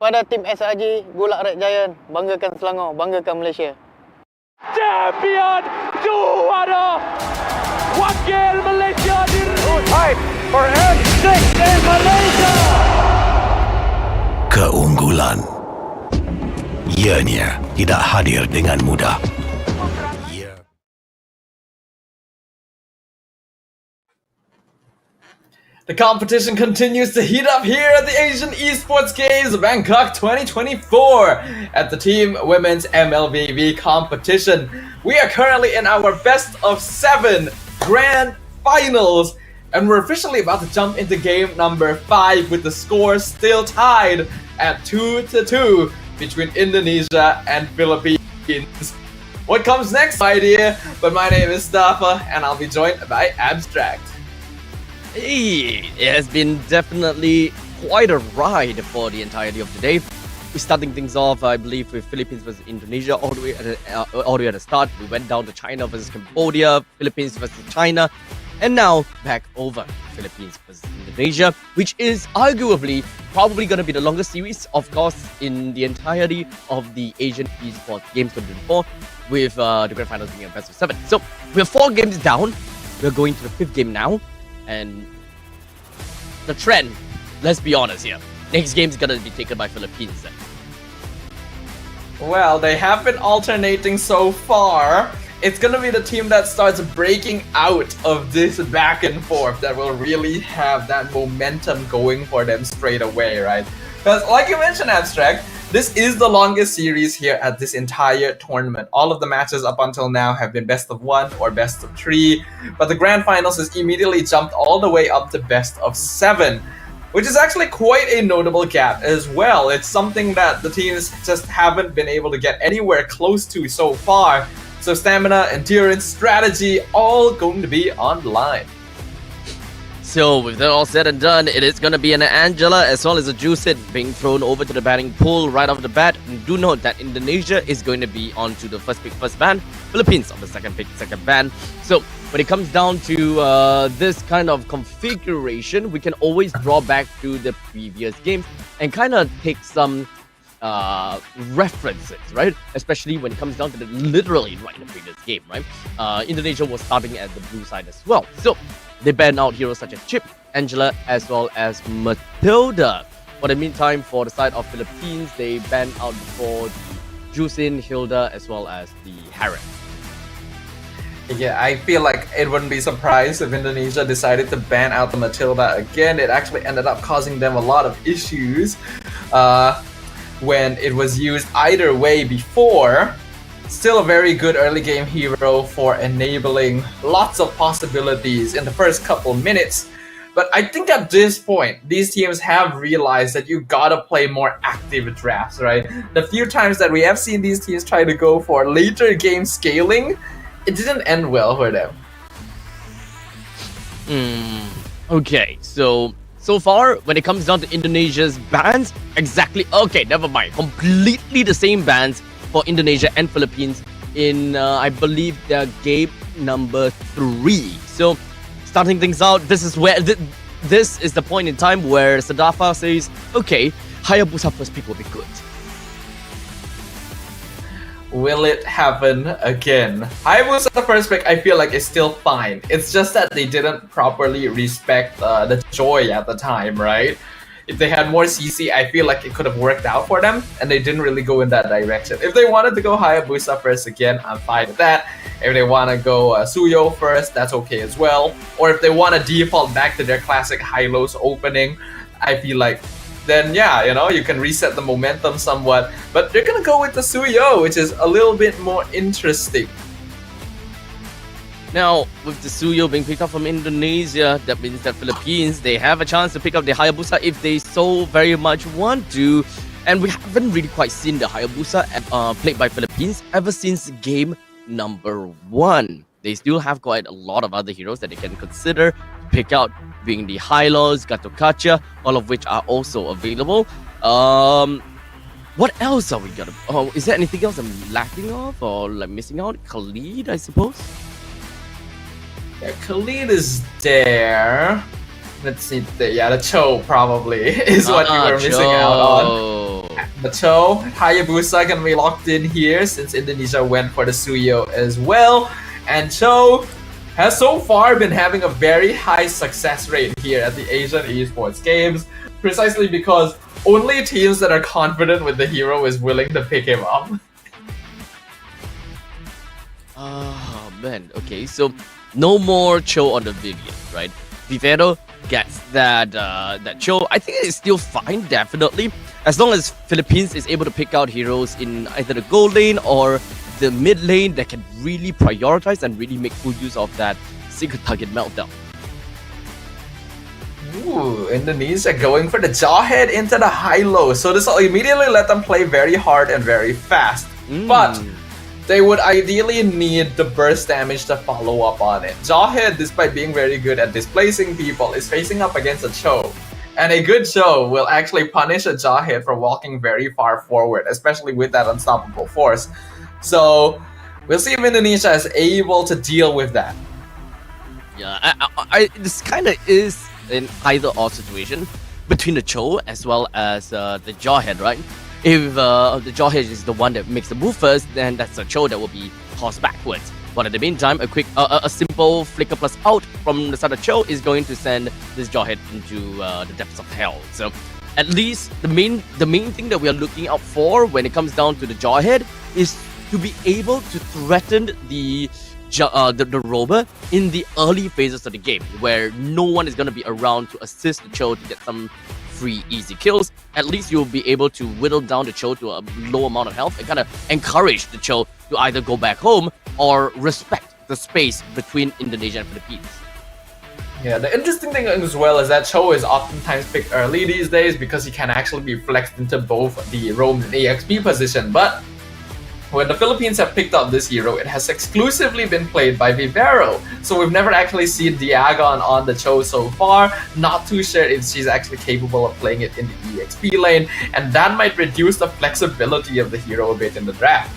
Pada tim SRG, Gulak Red Giant, banggakan Selangor, banggakan Malaysia. Champion juara wakil Malaysia fight for N6 in Malaysia. Keunggulan ianya tidak hadir dengan mudah. The competition continues to heat up here at the Asian Esports Games Bangkok 2024 at the Team Women's MLBB competition. We are currently in our best of 7 grand finals, and we're officially about to jump into game number 5 with the score still tied at 2-2 between Indonesia and Philippines. What comes next, my dear? But my name is Stafa, and I'll be joined by Abstract. Hey, it has been definitely quite a ride for the entirety of the day. We're starting things off, I believe, with Philippines versus Indonesia all the way at the start. We went down to China versus Cambodia, Philippines versus China, and now back over Philippines versus Indonesia, which is arguably probably going to be the longest series, of course, in the entirety of the Asian Esports Games 2024, with the grand finals being a best of 7. So we're 4 games down. We're going to the 5th game now. And the trend, let's be honest here, next game is gonna be taken by Philippines then. Well, they have been alternating so far. It's gonna be the team that starts breaking out of this back and forth that will really have that momentum going for them straight away, right? Because like you mentioned, Abstract, this is the longest series here at this entire tournament. All of the matches up until now have been best of 1 or best of 3, but the grand finals has immediately jumped all the way up to best of 7, which is actually quite a notable gap as well. It's something that the teams just haven't been able to get anywhere close to so far. So stamina, endurance, strategy, all going to be on the line. So with that all said and done, it is going to be an Angela as well as a Juicid being thrown over to the batting pool right off the bat. And do note that Indonesia is going to be on to the first pick, first ban. Philippines on the second pick, second ban. So when it comes down to this kind of configuration, we can always draw back to the previous games and kind of take some references, right? Especially when it comes down to the literally right in the previous game, right? Indonesia was starting at the blue side as well. So they banned out heroes such as Chip, Angela, as well as Matilda. For the meantime, for the side of Philippines, they banned out for Jusin, Hilda, as well as the Harriet. Yeah, I feel like it wouldn't be surprised if Indonesia decided to ban out the Matilda again. It actually ended up causing them a lot of issues when it was used either way before. Still a very good early game hero for enabling lots of possibilities in the first couple minutes. But I think at this point, these teams have realized that you gotta play more active drafts, right? The few times that we have seen these teams try to go for later game scaling, it didn't end well for them. Okay, so far, when it comes down to Indonesia's bans, exactly, okay, never mind. Completely the same bans for Indonesia and Philippines in, I believe, their game number 3. So, starting things out, this is where, this is the point in time where Sadafa says, okay, Hayabusa first pick will be good. Will it happen again? Hayabusa the first pick, I feel like is still fine. It's just that they didn't properly respect the joy at the time, right? If they had more CC, I feel like it could have worked out for them, and they didn't really go in that direction. If they wanted to go Hayabusa first again, I'm fine with that. If they want to go Suyo first, that's okay as well. Or if they want to default back to their classic high-lows opening, I feel like then yeah, you know, you can reset the momentum somewhat. But they're gonna go with the Suyo, which is a little bit more interesting. Now, with the Suyo being picked up from Indonesia, that means that Philippines, they have a chance to pick up the Hayabusa if they so very much want to. And we haven't really quite seen the Hayabusa played by Philippines ever since game number 1. They still have quite a lot of other heroes that they can consider to pick out, being the Hylos, Gatokacha, all of which are also available. What else are we gonna... Oh, is there anything else I'm lacking of or like missing out? Khalid, I suppose? Yeah, Khalid is there. Let's see. The Cho probably is what you were missing out on. The Cho, Hayabusa can be locked in here since Indonesia went for the Suyo as well. And Cho has so far been having a very high success rate here at the Asian Esports Games, precisely because only teams that are confident with the hero is willing to pick him up. Oh man, okay, so no more Cho on the video, right? Vivero gets that Cho. I think it's still fine, definitely, as long as Philippines is able to pick out heroes in either the gold lane or the mid lane that can really prioritize and really make full use of that single target meltdown. Ooh, Indonesia going for the jawhead into the high-low. So this will immediately let them play very hard and very fast. But they would ideally need the burst damage to follow up on it. Jawhead, despite being very good at displacing people, is facing up against a Cho. And a good Cho will actually punish a Jawhead for walking very far forward, especially with that unstoppable force. So we'll see if Indonesia is able to deal with that. Yeah, this kind of is an either-or situation between the Cho as well as the Jawhead, right? If the Jawhead is the one that makes the move first, then that's a Cho that will be tossed backwards. But in the meantime, a simple flicker plus out from the side of Cho is going to send this Jawhead into the depths of hell. So at least the main thing that we are looking out for when it comes down to the Jawhead is to be able to threaten the rover in the early phases of the game, where no one is going to be around to assist the Cho to get some free easy kills. At least you'll be able to whittle down the Cho to a low amount of health and kind of encourage the Cho to either go back home or respect the space between Indonesia and Philippines. Yeah, the interesting thing as well is that Cho is oftentimes picked early these days because he can actually be flexed into both the roam and EXP position. But when the Philippines have picked up this hero, it has exclusively been played by Vivero. So we've never actually seen Diagon on the Cho so far. Not too sure if she's actually capable of playing it in the EXP lane, and that might reduce the flexibility of the hero a bit in the draft.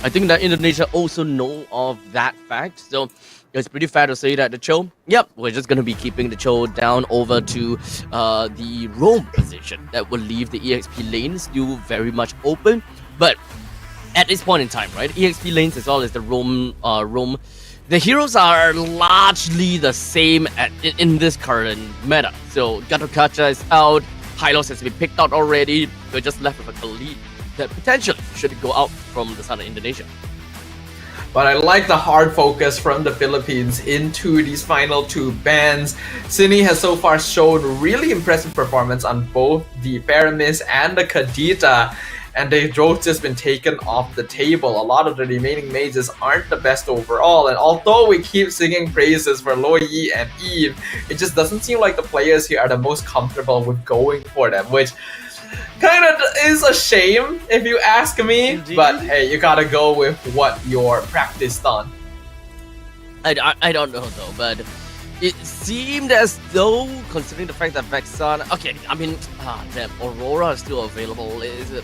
I think that Indonesia also know of that fact, so it's pretty fair to say that the Cho, we're just going to be keeping the Cho down over to the roam position. That will leave the EXP lane still very much open. But at this point in time, right, EXP lanes as well as the roam, the heroes are largely the same in this current meta. So Gatokacha is out, Hylos has been picked out already, we're just left with a Khalid that potentially should go out from the side of Indonesia. But I like the hard focus from the Philippines into these final two bans. Cine has so far shown really impressive performance on both the Paramis and the Kadita, and they've both just been taken off the table. A lot of the remaining mages aren't the best overall, and although we keep singing praises for Lo Yi and Eve, it just doesn't seem like the players here are the most comfortable with going for them, which kind of is a shame if you ask me. Indeed. But hey, you gotta go with what you're practiced on. I don't know though, but it seemed as though, considering the fact that Vexan, damn, Aurora is still available.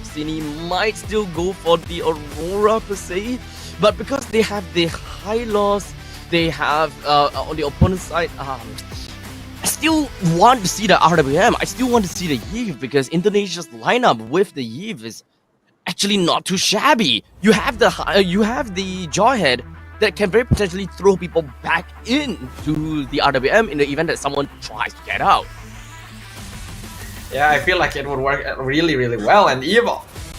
Cine might still go for the Aurora per se, but because they have the high loss, they have on the opponent's side. I still want to see the RWM. I still want to see the Eve, because Indonesia's lineup with the Eve is actually not too shabby. You have the Jawhead that can very potentially throw people back into the RWM in the event that someone tries to get out. Yeah, I feel like it would work really, really well, and Eve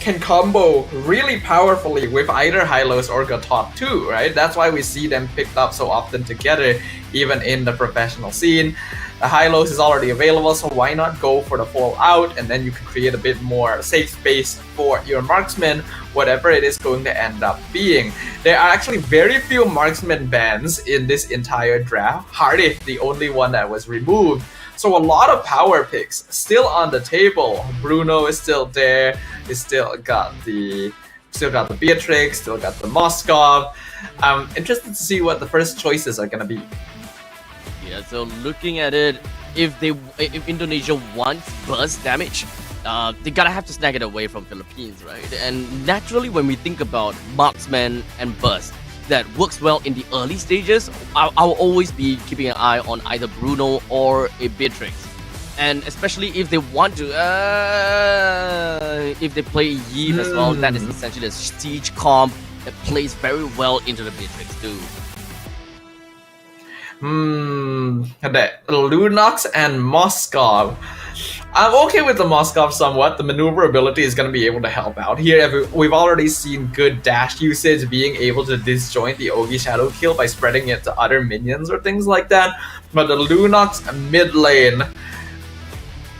can combo really powerfully with either Hylos or Gatot too, right? That's why we see them picked up so often together, even in the professional scene. The Hylos is already available, so why not go for the Fallout, and then you can create a bit more safe space for your marksman, whatever it is going to end up being. There are actually very few marksman bans in this entire draft. Hardif, the only one that was removed. So a lot of power picks still on the table. Bruno is still there. He's still got the Beatrix, still got the Moskov. I'm interested to see what the first choices are gonna be. Yeah, so looking at it, if Indonesia wants burst damage, they gotta have to snag it away from Philippines, right? And naturally, when we think about marksman and burst, that works well in the early stages, I'll always be keeping an eye on either Bruno or a Beatrix. And especially if they want to, if they play Eve as well, that is essentially a siege comp that plays very well into the Beatrix too. The Lunox and Moskov. I'm okay with the Moskov somewhat. The maneuverability is going to be able to help out here. We've already seen good dash usage, being able to disjoint the Ogi Shadow Kill by spreading it to other minions or things like that. But the Lunox mid lane,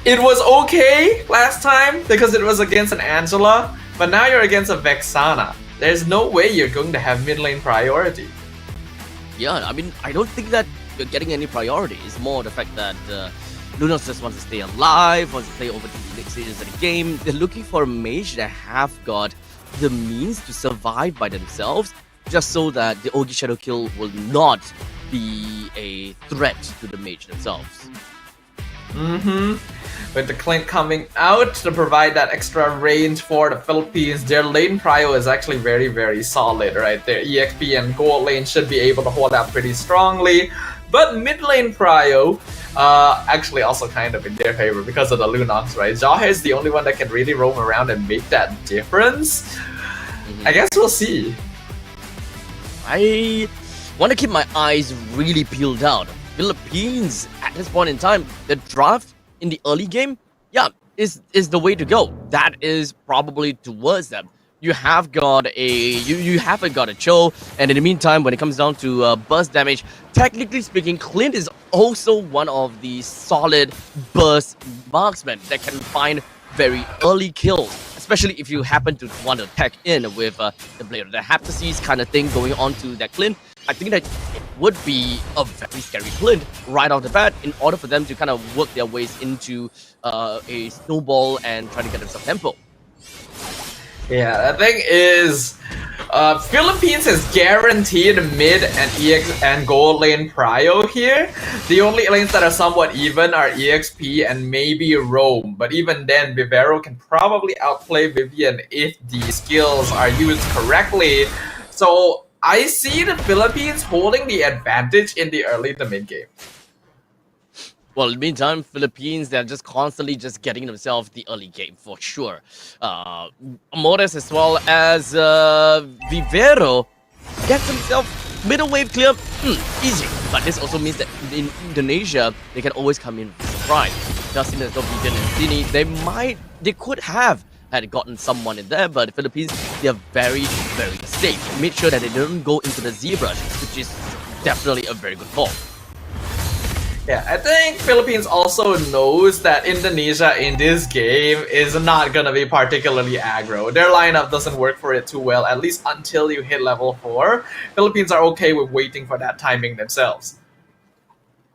it was okay last time because it was against an Angela, but now you're against a Vexana. There's no way you're going to have mid lane priority. Yeah, I mean, I don't think that you're getting any priority. It's more the fact that Lunos just wants to stay alive, wants to play over the next stages of the game. They're looking for a mage that have got the means to survive by themselves, just so that the Ogi Shadow Kill will not be a threat to the mage themselves. With the Clint coming out to provide that extra range for the Philippines, their lane prio is actually very, very solid right there. EXP and gold lane should be able to hold out pretty strongly, but mid lane prio actually also kind of in their favor because of the Lunox, right? Jahe is the only one that can really roam around and make that difference. I guess we'll see. I want to keep my eyes really peeled out. Philippines, at this point in time, the draft in the early game, is the way to go. That is probably towards them. You have got you haven't got a Cho, and in the meantime, when it comes down to burst damage, technically speaking, Clint is also one of the solid burst marksmen that can find very early kills, especially if you happen to want to tag in with the Blade of the Haptices kind of thing going on to that Clint. I think that it would be a very scary Clint right off the bat in order for them to kind of work their ways into a snowball and try to get themselves tempo. Yeah, the thing is, Philippines is guaranteed mid and EX and gold lane prio here. The only lanes that are somewhat even are EXP and maybe Rome. But even then, Vivero can probably outplay Vivian if the skills are used correctly. So I see the Philippines holding the advantage in the early to mid game. Well, in the meantime, Philippines, they're just constantly just getting themselves the early game for sure. Amores as well as Vivero gets himself middle wave clear, easy. But this also means that in Indonesia, they can always come in with surprise. Just in as though Vivian and Sini, they could have had gotten someone in there, but the Philippines, they're very, very safe. Make sure that they don't go into the ZBrush, which is definitely a very good call. Yeah, I think Philippines also knows that Indonesia in this game is not gonna be particularly aggro. Their lineup doesn't work for it too well, at least until you hit level 4. Philippines are okay with waiting for that timing themselves.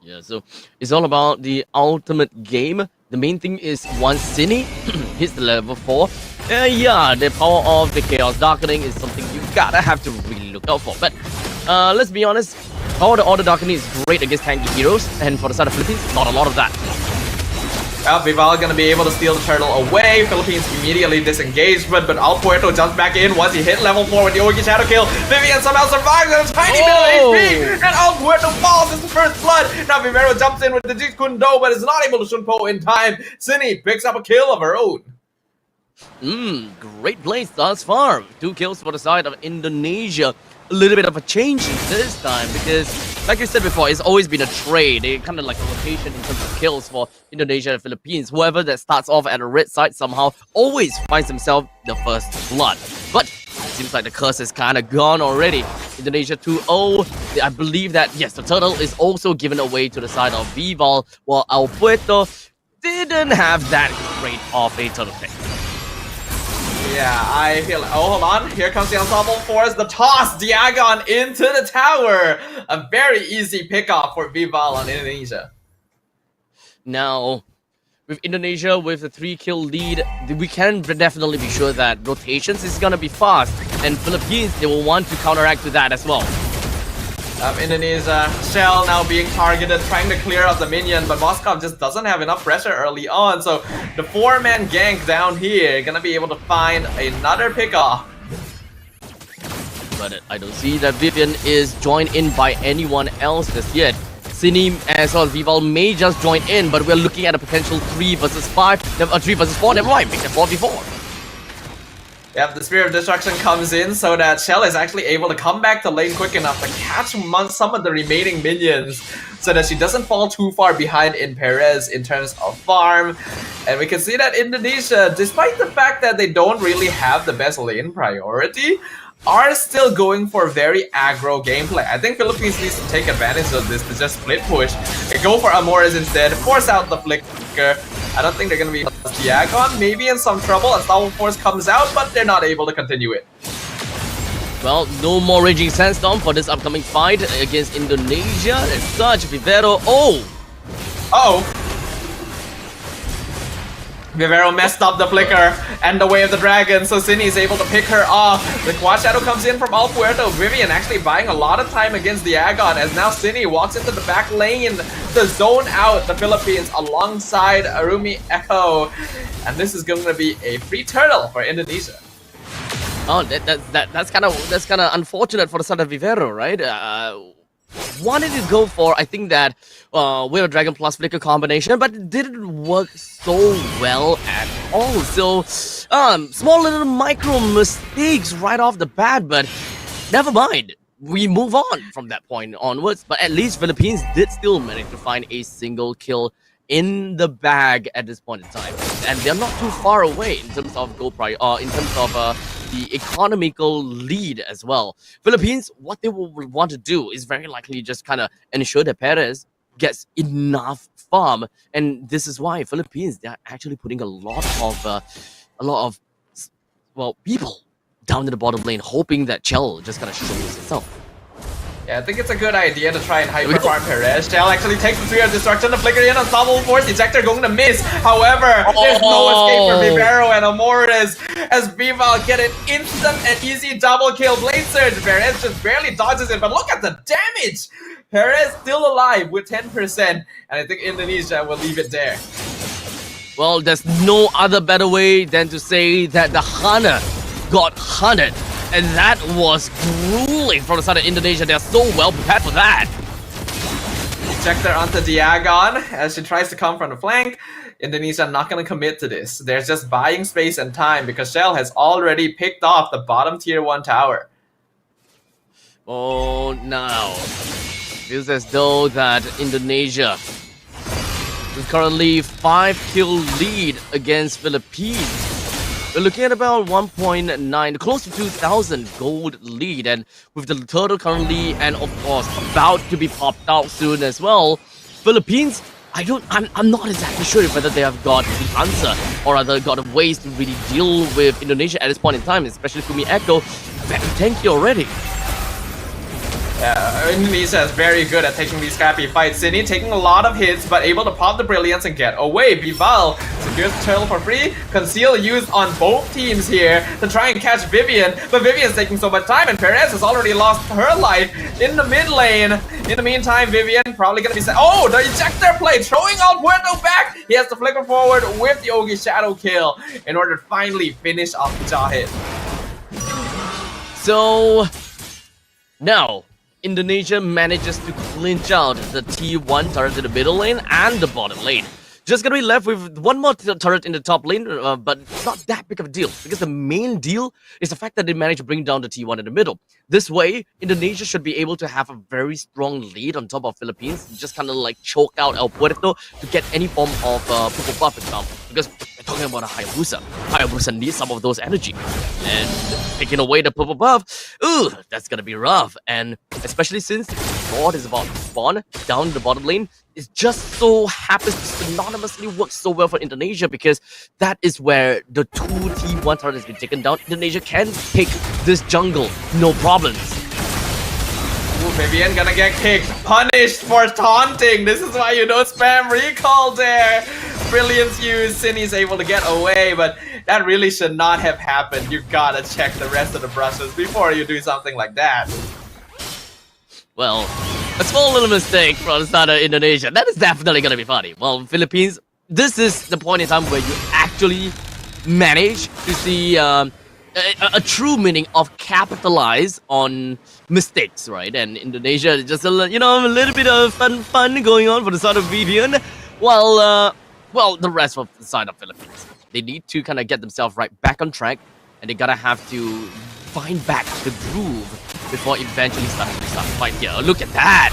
Yeah, so it's all about the ultimate game. The main thing is once Sini hits the level 4, the power of the Chaos Darkening is something you gotta have to really look out for. But let's be honest, power of the Order Darkening is great against tanky heroes, and for the side of Philippines, not a lot of that. Vival gonna be able to steal the turtle away. Philippines immediately disengaged, but Al Puerto jumps back in once he hit level 4 with the Ogi Shadow Kill. Vivian somehow survives with a tiny bit of HP, and Al Puerto falls into first blood. Now Vivero jumps in with the Jeet Kune Do, but is not able to Shunpo in time. Sini picks up a kill of her own. Great plays thus far. 2 kills for the side of Indonesia. A little bit of a change this time because, like I said before, it's always been a trade. They kind of like a rotation in terms of kills for Indonesia and Philippines. Whoever that starts off at a red side somehow always finds himself the first blood. But it seems like the curse is kind of gone already. Indonesia 2-0. I believe that, yes, the turtle is also given away to the side of Vival, while El Puerto didn't have that great of a turtle pick. Yeah, I feel like, oh, hold on. Here comes the Ensemble Force. The toss, Diagon into the tower. A very easy pickoff for Vival on Indonesia. Now, with Indonesia with the 3-kill lead, we can definitely be sure that rotations is going to be fast. And Philippines, they will want to counteract to that as well. Indonesia, Shell now being targeted, trying to clear out the minion, but Moskov just doesn't have enough pressure early on, so the 4-man gank down here gonna be able to find another pickoff. but I don't see that Vivian is joined in by anyone else just yet. Cine as well as Vival may just join in, but we're looking at a potential 3 versus 5, 3 versus 4, never mind, make it 4v4. Yep, the Spirit of Destruction comes in so that Shell is actually able to come back to lane quick enough to catch some of the remaining minions so that she doesn't fall too far behind in Perez in terms of farm. And we can see that Indonesia, despite the fact that they don't really have the best lane priority, are still going for very aggro gameplay. I think Philippines needs to take advantage of this to just split push and go for Amores instead, force out the flicker. I don't think they're going to be Diagon, maybe in some trouble. Unstoppable Force comes out, but they're not able to continue it. Well, no more Raging Sandstorm for this upcoming fight against Indonesia. As such, Vivero, Vivero messed up the flicker and the way of the dragon, so Cine is able to pick her off. The Quad Shadow comes in from Al Puerto. Vivian actually buying a lot of time against the Agon, as now Cine walks into the back lane to zone out the Philippines alongside Arumi Echo. And this is going to be a free turtle for Indonesia. Oh, that's kind of unfortunate for the side of Vivero, right? Wanted to go for, I think that with a Dragon plus Flicker combination, but it didn't work so well at all. So small little micro mistakes right off the bat, but never mind. We move on from that point onwards. But at least Philippines did still manage to find a single kill in the bag at this point in time, and they're not too far away in terms of goal price, in terms of the economical lead as well. Philippines, what they will want to do is very likely just kind of ensure that Perez gets enough farm, and this is why Philippines, they're actually putting a lot of people down in the bottom lane, hoping that Chell just kind of shows itself. Yeah, I think it's a good idea to try and hyper farm Perez. Shell actually takes the Spirit of Destruction to flicker in. Unstoppable Force Ejector going to miss. However, there's no escape for Vivero and Amores as Vival get an instant and easy double kill. Blade Surge. Perez just barely dodges it, but look at the damage! Perez still alive with 10%, and I think Indonesia will leave it there. Well, there's no other better way than to say that the Hunter got hunted. And that was grueling from the side of Indonesia. They're so well prepared for that. Ejector onto Diagon as she tries to come from the flank. Indonesia not going to commit to this. They're just buying space and time because Shell has already picked off the bottom tier 1 tower. Oh, now. Feels as though that Indonesia is currently 5-kill lead against Philippines. We're looking at about 1.9, close to 2,000 gold lead, and with the turtle currently, and of course, about to be popped out soon as well, Philippines, I'm not exactly sure whether they have got the answer, or rather got ways to really deal with Indonesia at this point in time, especially Kumi Echo, very tanky already. Indonesia is very good at taking these scrappy fights. Cine taking a lot of hits, but able to pop the Brilliance and get away. Vival secures the turtle for free. Conceal used on both teams here to try and catch Vivian, but Vivian's taking so much time, and Perez has already lost her life in the mid lane. In the meantime, Vivian probably gonna be set. Oh, the ejector play, throwing out Puerto back. He has to flicker forward with the Ogi Shadow kill in order to finally finish off Jahid. So now Indonesia manages to clinch out the T1 turret in the middle lane and the bottom lane. Just gonna be left with one more turret in the top lane, but not that big of a deal, because the main deal is the fact that they managed to bring down the T1 in the middle. This way, Indonesia should be able to have a very strong lead on top of Philippines, just kind of like choke out El Puerto to get any form of purple buff, for example, because we're talking about a Hayabusa. Hayabusa needs some of those energy, and taking away the purple buff, ooh, that's gonna be rough, and especially since the Lord is about to spawn down the bottom lane, it just so happens to synonymously work so well for Indonesia, because that is where the 2 T1 turret has been taken down. Indonesia can pick this jungle, no problems. Ooh, Vivian gonna get kicked, punished for taunting. This is why you don't spam recall there. Brilliance use, Cine's able to get away, but that really should not have happened. You gotta check the rest of the brushes before you do something like that. Well, a small little mistake from the start of Indonesia. That is definitely going to be funny. Well, Philippines, this is the point in time where you actually manage to see a true meaning of capitalize on mistakes, right? And Indonesia just a little bit of fun going on for the side of Vivian, while the rest of the side of Philippines, they need to kind of get themselves right back on track, and they gotta have to find back the groove before eventually starting to fight here. Look at that!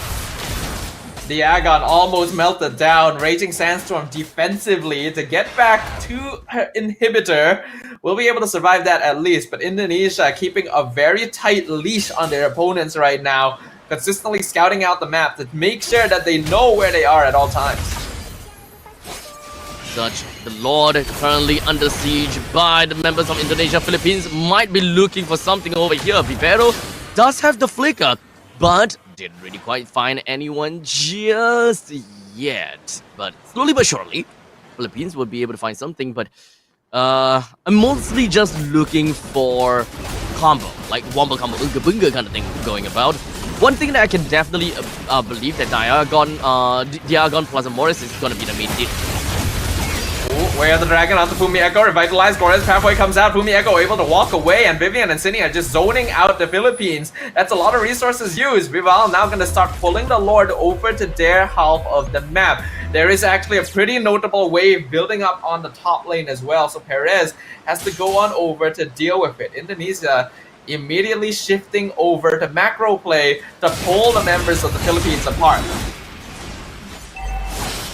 The Agon almost melted down. Raging Sandstorm defensively to get back to her inhibitor. Will be able to survive that at least, but Indonesia keeping a very tight leash on their opponents right now, consistently scouting out the map to make sure that they know where they are at all times. The Lord currently under siege by the members of Indonesia. Philippines might be looking for something over here. Vivero does have the flicker, but didn't really quite find anyone just yet. But slowly but surely, Philippines would be able to find something. But I'm mostly just looking for combo, like wombo combo, unga bunga kind of thing going about. One thing that I can definitely believe that Diagon plus Morris is going to be the main deal. Way of the Dragon onto Fumi Echo, revitalized. Gorez pathway comes out. Fumi Echo able to walk away, and Vivian and Cindy are just zoning out the Philippines. That's a lot of resources used. Vival now going to start pulling the Lord over to their half of the map. There is actually a pretty notable wave building up on the top lane as well, so Perez has to go on over to deal with it. Indonesia immediately shifting over to macro play to pull the members of the Philippines apart.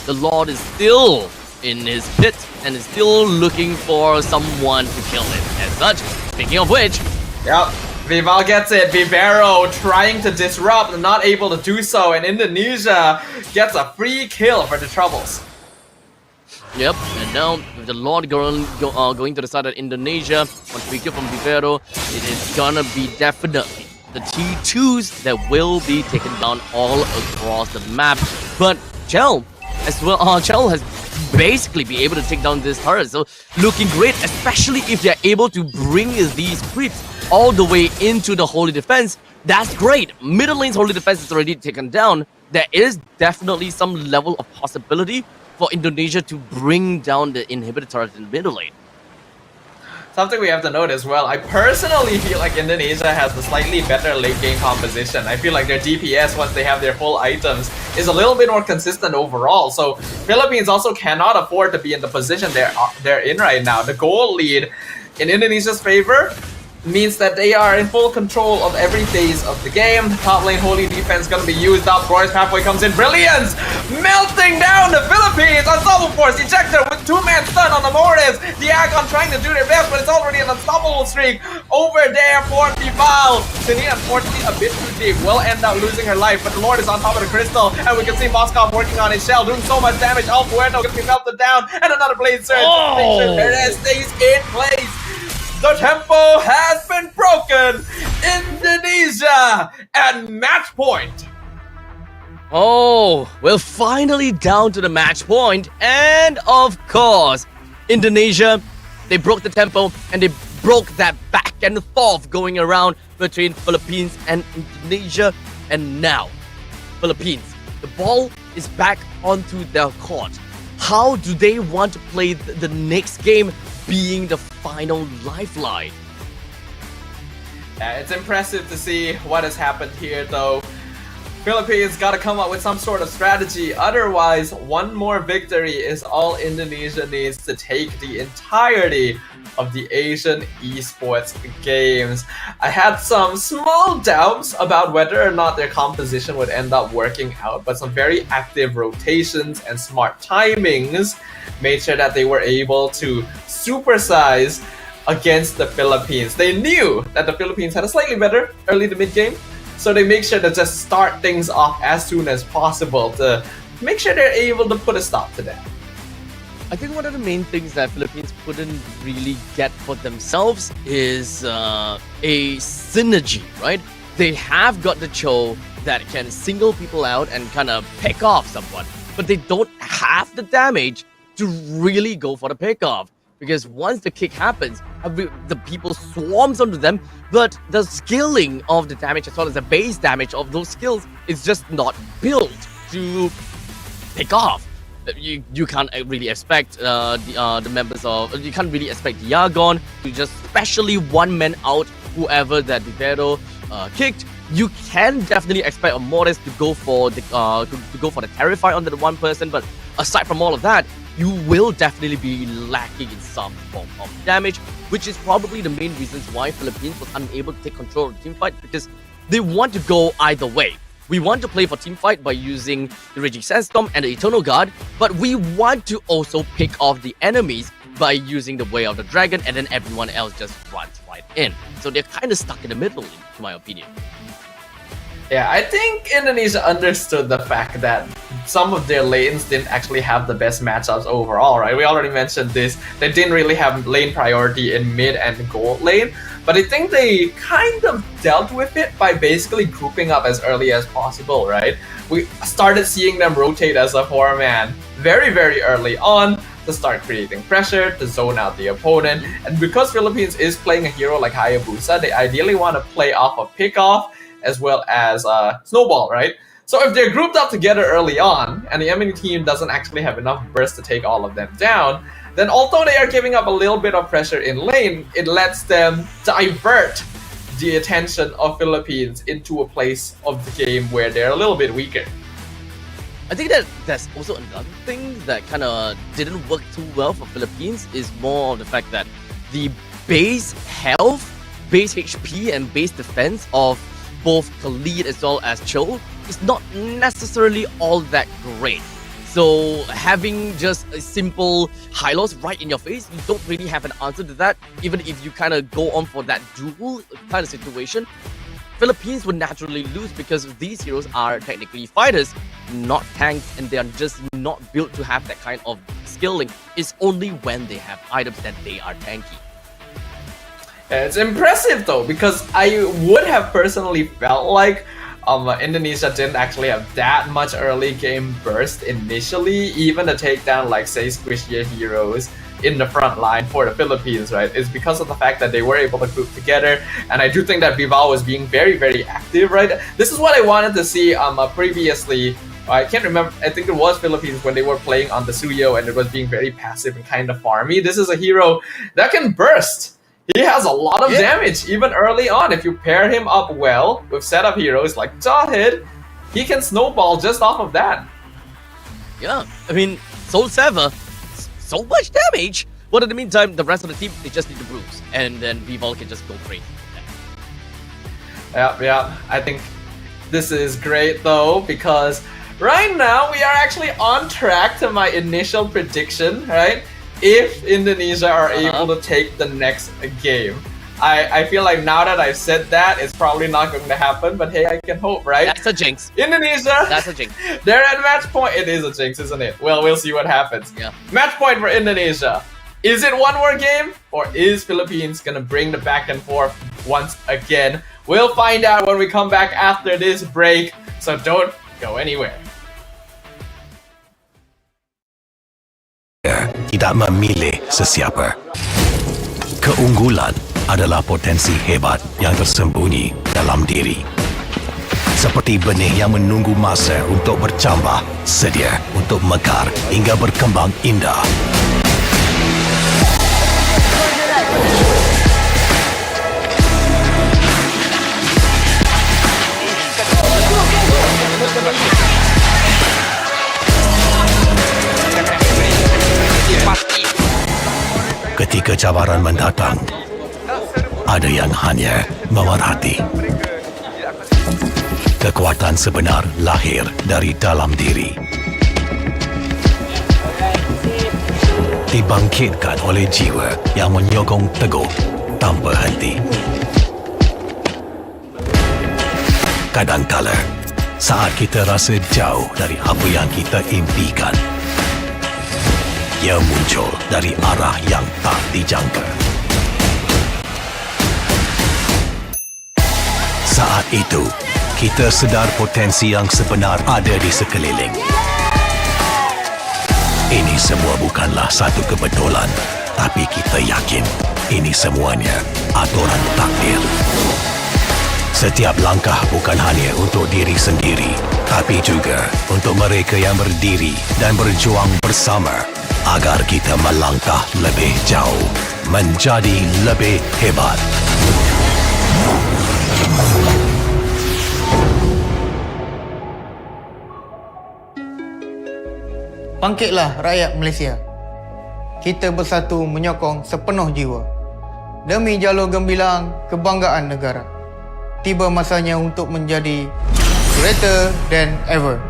The Lord is still in his pit and is still looking for someone to kill him. As such, speaking of which, yep, Vival gets it. Vivero trying to disrupt, not able to do so, and Indonesia gets a free kill for the Troubles. Yep, and now with the Lord going to the side of Indonesia, one free kill from Vivero, it is gonna be definitely the T2s that will be taken down all across the map. But Chell as well, Chell has basically be able to take down this turret, so looking great, especially if they're able to bring these creeps all the way into the holy defense. That's great. Middle lane's holy defense is already taken down. There is definitely some level of possibility for Indonesia to bring down the inhibitor turret in the middle lane. Something we have to note as well, I personally feel like Indonesia has the slightly better late game composition. I feel like their DPS, once they have their full items, is a little bit more consistent overall. So Philippines also cannot afford to be in the position they're in right now. The goal lead in Indonesia's favor means that they are in full control of every phase of the game. Top lane holy defense gonna be used up. Roy's pathway comes in. Brilliance! Melting down the Philippines! Unstoppable Force ejector with 2-man stun on the Mortis. The Agon trying to do their best, but it's already an unstoppable streak over there for Vival. Celine, unfortunately, a bit too deep. Will end up losing her life, but the Lord is on top of the crystal, and we can see Moskov working on his shell, doing so much damage. El Puerto gonna be melted down, and another blade surge. Make sure Perez stays in place. The tempo has been broken. Indonesia at match point. Oh, we're finally down to the match point. And of course, Indonesia, they broke the tempo and they broke that back and forth going around between Philippines and Indonesia. And now, Philippines, the ball is back onto their court. How do they want to play the next game, being the final lifeline? Yeah, it's impressive to see what has happened here though. Philippines got to come up with some sort of strategy, otherwise one more victory is all Indonesia needs to take the entirety of the Asian Esports Games. I had some small doubts about whether or not their composition would end up working out, but some very active rotations and smart timings made sure that they were able to supersize against the Philippines. They knew that the Philippines had a slightly better early to mid game, so they make sure to just start things off as soon as possible to make sure they're able to put a stop to that. I think one of the main things that Philippines couldn't really get for themselves is a synergy, right? They have got the Cho that can single people out and kind of pick off someone, but they don't have the damage to really go for the pick-off. Because once the kick happens, the people swarms onto them, but the scaling of the damage as well as the base damage of those skills is just not built to pick off. you can't really expect the members of, you can't really expect Yagon to just specially one man out whoever that Vivero kicked. You can definitely expect a Mortis to go for the Terrify on that one person, but aside from all of that, you will definitely be lacking in some form of damage, which is probably the main reasons why Philippines was unable to take control of the team fight, because they want to go either way. We want to play for team fight by using the Raging Sandstorm and the Eternal Guard, but we want to also pick off the enemies by using the Way of the Dragon, and then everyone else just runs right in. So they're kind of stuck in the middle, in my opinion. Yeah, I think Indonesia understood the fact that some of their lanes didn't actually have the best matchups overall, right? We already mentioned this. They didn't really have lane priority in mid and gold lane, but I think they kind of dealt with it by basically grouping up as early as possible, right? We started seeing them rotate as a 4-man very, very early on to start creating pressure, to zone out the opponent. And because Philippines is playing a hero like Hayabusa, they ideally want to play off of pickoff as well as Snowball, right? So if they're grouped up together early on, and the enemy team doesn't actually have enough burst to take all of them down, then although they are giving up a little bit of pressure in lane, it lets them divert the attention of Philippines into a place of the game where they're a little bit weaker. I think that there's also another thing that kind of didn't work too well for Philippines is more of the fact that the base health, base HP, and base defense of both Khalid as well as Cho is not necessarily all that great. So having just a simple high loss right in your face, you don't really have an answer to that. Even if you kind of go on for that duel kind of situation, Philippines would naturally lose because these heroes are technically fighters, not tanks, and they are just not built to have that kind of skilling. It's only when they have items that they are tanky. It's impressive though, because I would have personally felt like Indonesia didn't actually have that much early game burst initially, even to take down, like, say, squishier heroes in the front line for the Philippines, right? It's because of the fact that they were able to group together, and I do think that Bival was being very, very active, right? This is what I wanted to see previously. I can't remember, I think it was Philippines when they were playing on the Suyo and it was being very passive and kind of farmy. This is a hero that can burst. He has a lot of damage, even early on. If you pair him up well with setup heroes like Jahid, he can snowball just off of that. Yeah, I mean, Soul Sever, so much damage. But in the meantime, the rest of the team, they just need to bruise. And then Bival can just go crazy. Yeah, I think this is great though, because right now we are actually on track to my initial prediction, right? If Indonesia are able to take the next game. I feel like now that I've said that, it's probably not going to happen, but hey, I can hope, right? That's a jinx. Indonesia! That's a jinx. They're at match point. It is a jinx, isn't it? Well, we'll see what happens. Yeah. Match point for Indonesia. Is it one more game? Or is Philippines going to bring the back and forth once again? We'll find out when we come back after this break, so don't go anywhere. Tidak memilih sesiapa. Keunggulan adalah potensi hebat yang tersembunyi dalam diri. Seperti benih yang menunggu masa untuk bercambah, sedia untuk mekar hingga berkembang indah. Ketika cabaran mendatang, ada yang hanya memerhati. Kekuatan sebenar lahir dari dalam diri. Dibangkitkan oleh jiwa yang menyokong teguh tanpa henti. Kadangkala, saat kita rasa jauh dari apa yang kita impikan, ia muncul dari arah yang tak dijangka. Saat itu, kita sedar potensi yang sebenar ada di sekeliling. Ini semua bukanlah satu kebetulan, tapi kita yakin ini semuanya aturan takdir. Setiap langkah bukan hanya untuk diri sendiri, tapi juga untuk mereka yang berdiri dan berjuang bersama agar kita melangkah lebih jauh, menjadi lebih hebat. Bangkitlah rakyat Malaysia. Kita bersatu menyokong sepenuh jiwa. Demi jalur gemilang kebanggaan negara. Tiba masanya untuk menjadi greater than ever.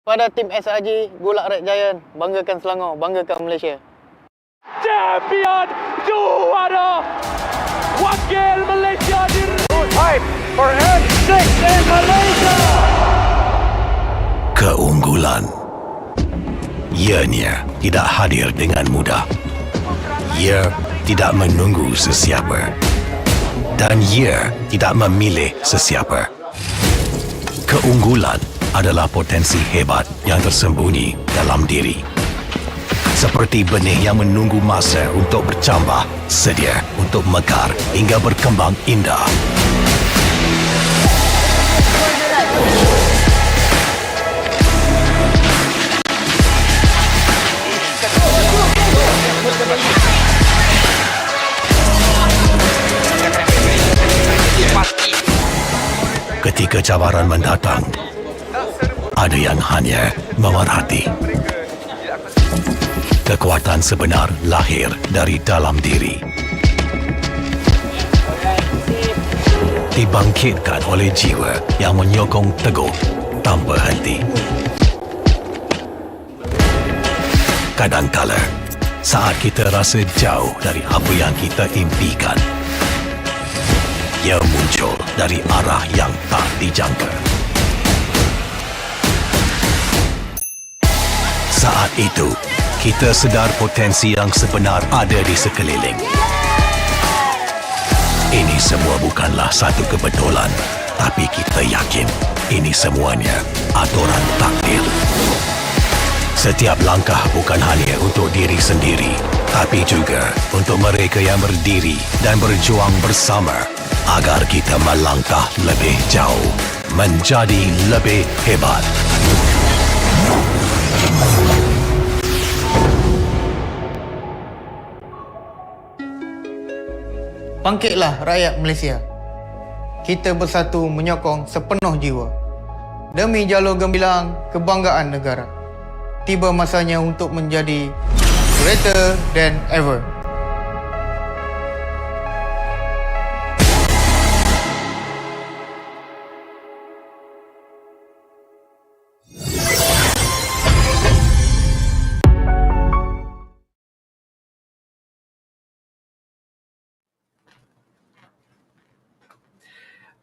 Pada tim SRG, Golak Red Giant, banggakan Selangor, banggakan Malaysia. Champion juara wakil Malaysia time for M6 in Malaysia. Keunggulan ianya tidak hadir dengan mudah. Ia tidak menunggu sesiapa dan ia tidak memilih sesiapa. Keunggulan adalah potensi hebat yang tersembunyi dalam diri. Seperti benih yang menunggu masa untuk bercambah, sedia untuk mekar hingga berkembang indah. kecabaran mendatang, ada yang hanya memerhati. Kekuatan sebenar lahir dari dalam diri. Dibangkitkan oleh jiwa yang menyokong teguh tanpa henti. Kadangkala, saat kita rasa jauh dari apa yang kita impikan, ia muncul dari arah yang tak dijangka. Saat itu, kita sedar potensi yang sebenar ada di sekeliling. Ini semua bukanlah satu kebetulan, tapi kita yakin ini semuanya aturan takdir. Setiap langkah bukan hanya untuk diri sendiri, tapi juga untuk mereka yang berdiri dan berjuang bersama agar kita melangkah lebih jauh, menjadi lebih hebat. Bangkitlah rakyat Malaysia. Kita bersatu menyokong sepenuh jiwa. Demi jalur gemilang kebanggaan negara. Tiba masanya untuk menjadi greater than ever.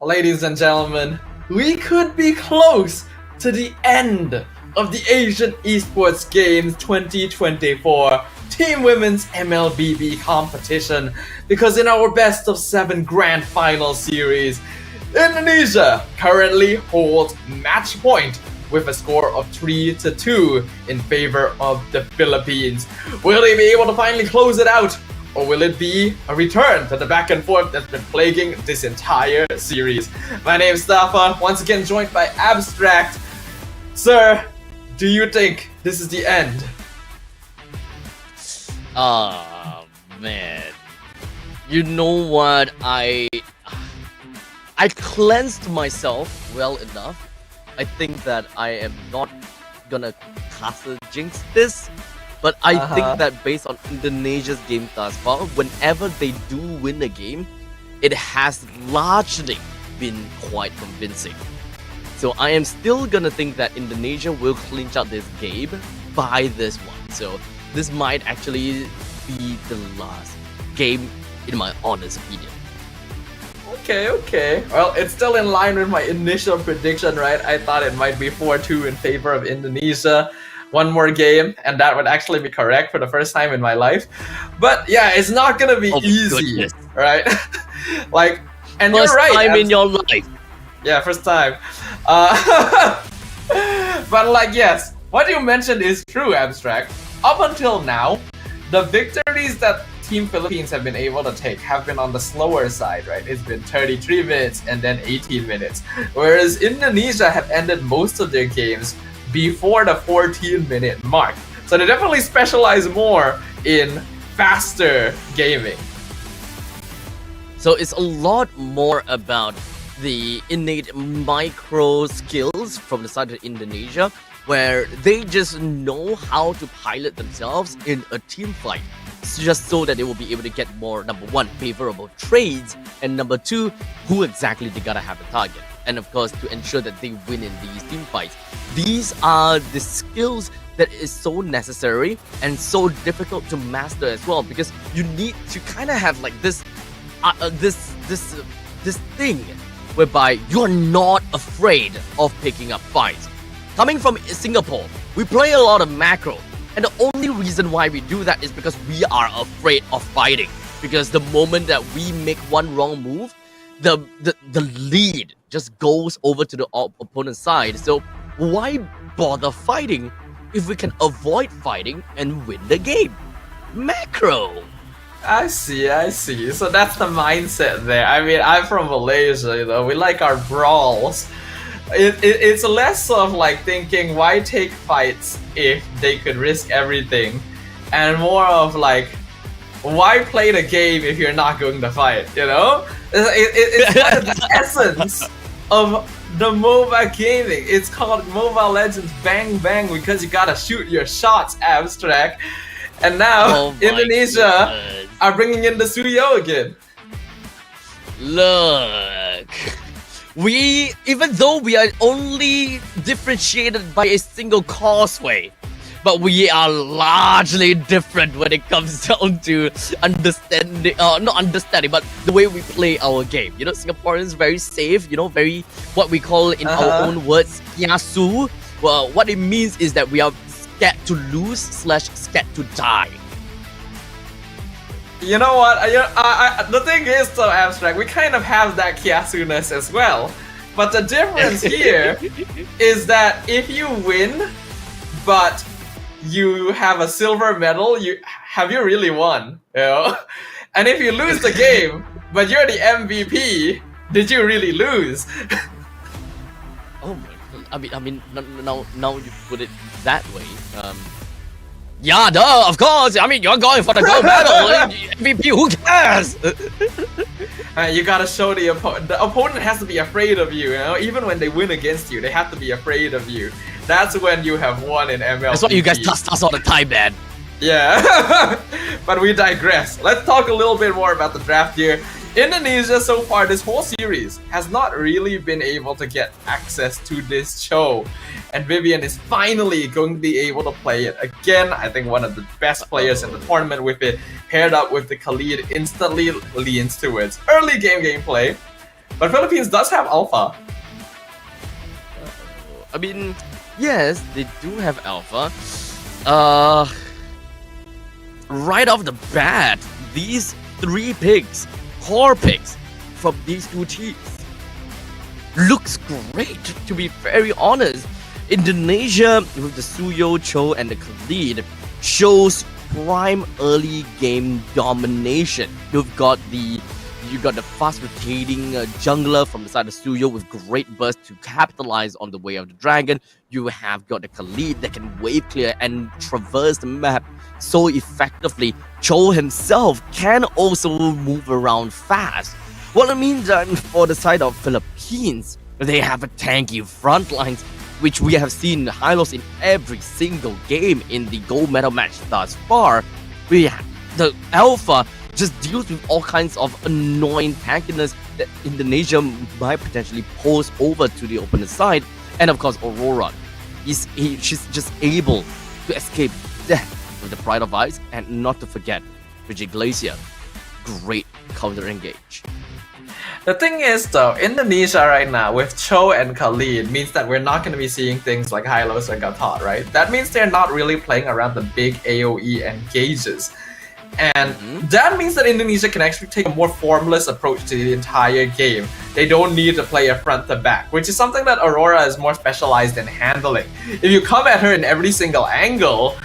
Ladies and gentlemen, we could be close to the end of the Asian Esports Games 2024 Team Women's MLBB competition, because in our best of 7 grand final series, Indonesia currently holds match point with a score of 3-2 in favor of the Philippines. Will they be able to finally close it out? Or will it be a return to the back and forth that's been plaguing this entire series? My name is Stafa, once again joined by Abstract. Sir, do you think this is the end? Man. You know what? I cleansed myself well enough. I think that I am not gonna castle jinx this. But I think that based on Indonesia's game thus far, whenever they do win a game, it has largely been quite convincing. So I am still gonna think that Indonesia will clinch out this game by this one. So this might actually be the last game, in my honest opinion. Okay. Well, it's still in line with my initial prediction, right? I thought it might be 4-2 in favor of Indonesia. One more game, and that would actually be correct for the first time in my life. But yeah, it's not gonna be easy, right? Like, and first you're right. First time in your life. Yeah, first time. But like, yes, what you mentioned is true, Abstract. Up until now, the victories that Team Philippines have been able to take have been on the slower side, right? It's been 33 minutes and then 18 minutes. Whereas Indonesia have ended most of their games before the 14-minute mark. So they definitely specialize more in faster gaming. So it's a lot more about the innate micro skills from the side of Indonesia, where they just know how to pilot themselves in a team fight, just so that they will be able to get more, number one, favorable trades, and number two, who exactly they gotta have a target. And of course, to ensure that they win in these team fights. These are the skills that is so necessary and so difficult to master as well, because you need to kind of have like this thing whereby you're not afraid of picking up fights. Coming from Singapore, we play a lot of macro, and the only reason why we do that is because we are afraid of fighting. Because the moment that we make one wrong move, the lead just goes over to the opponent's side. So why bother fighting if we can avoid fighting and win the game? Macro. I see. So that's the mindset there. I mean, I'm from Malaysia, we like our brawls. It's less of like thinking, why take fights if they could risk everything? And more of like, why play the game if you're not going to fight, It's kind of the essence of the MOBA gaming. It's called Mobile Legends Bang Bang because you gotta shoot your shots, Abstract. And now Indonesia are bringing in the studio again. Look, even though we are only differentiated by a single causeway, but we are largely different when it comes down to understanding, not understanding, but the way we play our game. You know, Singaporeans very safe, you know, very, what we call in our own words, kiasu. Well, what it means is that we are scared to lose / scared to die. You know what? The thing is, so Abstract, we kind of have that kiasu-ness as well. But the difference here is that if you win, but you have a silver medal, have you really won? You know? And if you lose the game, but you're the MVP, did you really lose? Oh my god! I mean, now you put it that way. Yeah, duh, of course. I mean, you're going for the gold medal, MVP. Who cares? You gotta show the opponent. The opponent has to be afraid of you. You know, even when they win against you, they have to be afraid of you. That's when you have won in MLBB. That's why you guys trust us all the time, man. Yeah, but we digress. Let's talk a little bit more about the draft here. Indonesia, so far this whole series, has not really been able to get access to this show. And Vivian is finally going to be able to play it again. I think one of the best players in the tournament with it, paired up with the Khalid, instantly leans towards early game gameplay. But Philippines does have alpha. I mean, yes, they do have alpha. Right off the bat, these 3 picks, core picks from these 2 teams, looks great, to be very honest. Indonesia with the Suyo, Cho, and the Khalid shows prime early game domination. You've got the fast rotating jungler from the side of Suyo with great burst to capitalize on the way of the dragon. You have got the Khalid that can wave clear and traverse the map so effectively. Cho himself can also move around fast. Well, I mean, for the side of Philippines, they have a tanky front lines, which we have seen highlights in every single game in the gold medal match thus far. The alpha just deals with all kinds of annoying tankiness that Indonesia might potentially pose over to the opponent's side. And of course, Aurora, she's just able to escape death with the Pride of Ice, and not to forget Frigid Glacier, great counter engage. The thing is though, Indonesia right now with Cho and Khalid means that we're not going to be seeing things like Hylos and Gatot, right? That means they're not really playing around the big AoE engages. And that means that Indonesia can actually take a more formless approach to the entire game. They don't need to play a front to back, which is something that Aurora is more specialized in handling. If you come at her in every single angle,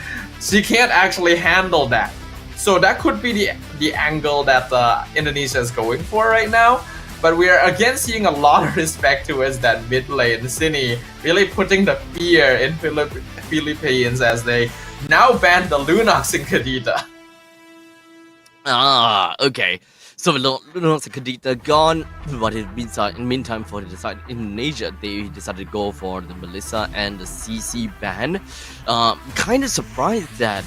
she can't actually handle that. So that could be the angle that Indonesia is going for right now. But we are again seeing a lot of respect towards that mid lane. Cine really putting the fear in Philippines as they now ban the Lunox in Kadita. Okay. So Lunox and Kadita gone. But in the meantime, for the side Indonesia, they decided to go for the Melissa and the CC ban. Kind of surprised that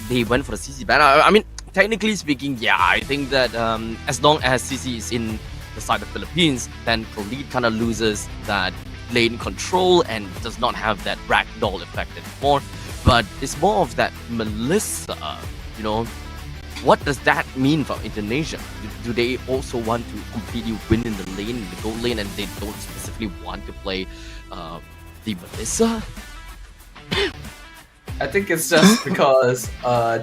they went for the CC ban. I mean, technically speaking, yeah, I think that as long as CC is in the side of Philippines, then Khalid kind of loses that lane control and does not have that ragdoll effect anymore. But it's more of that Melissa, you know. What does that mean for Indonesia? Do they also want to completely win in the lane, in the gold lane, and they don't specifically want to play the Melissa? I think it's just because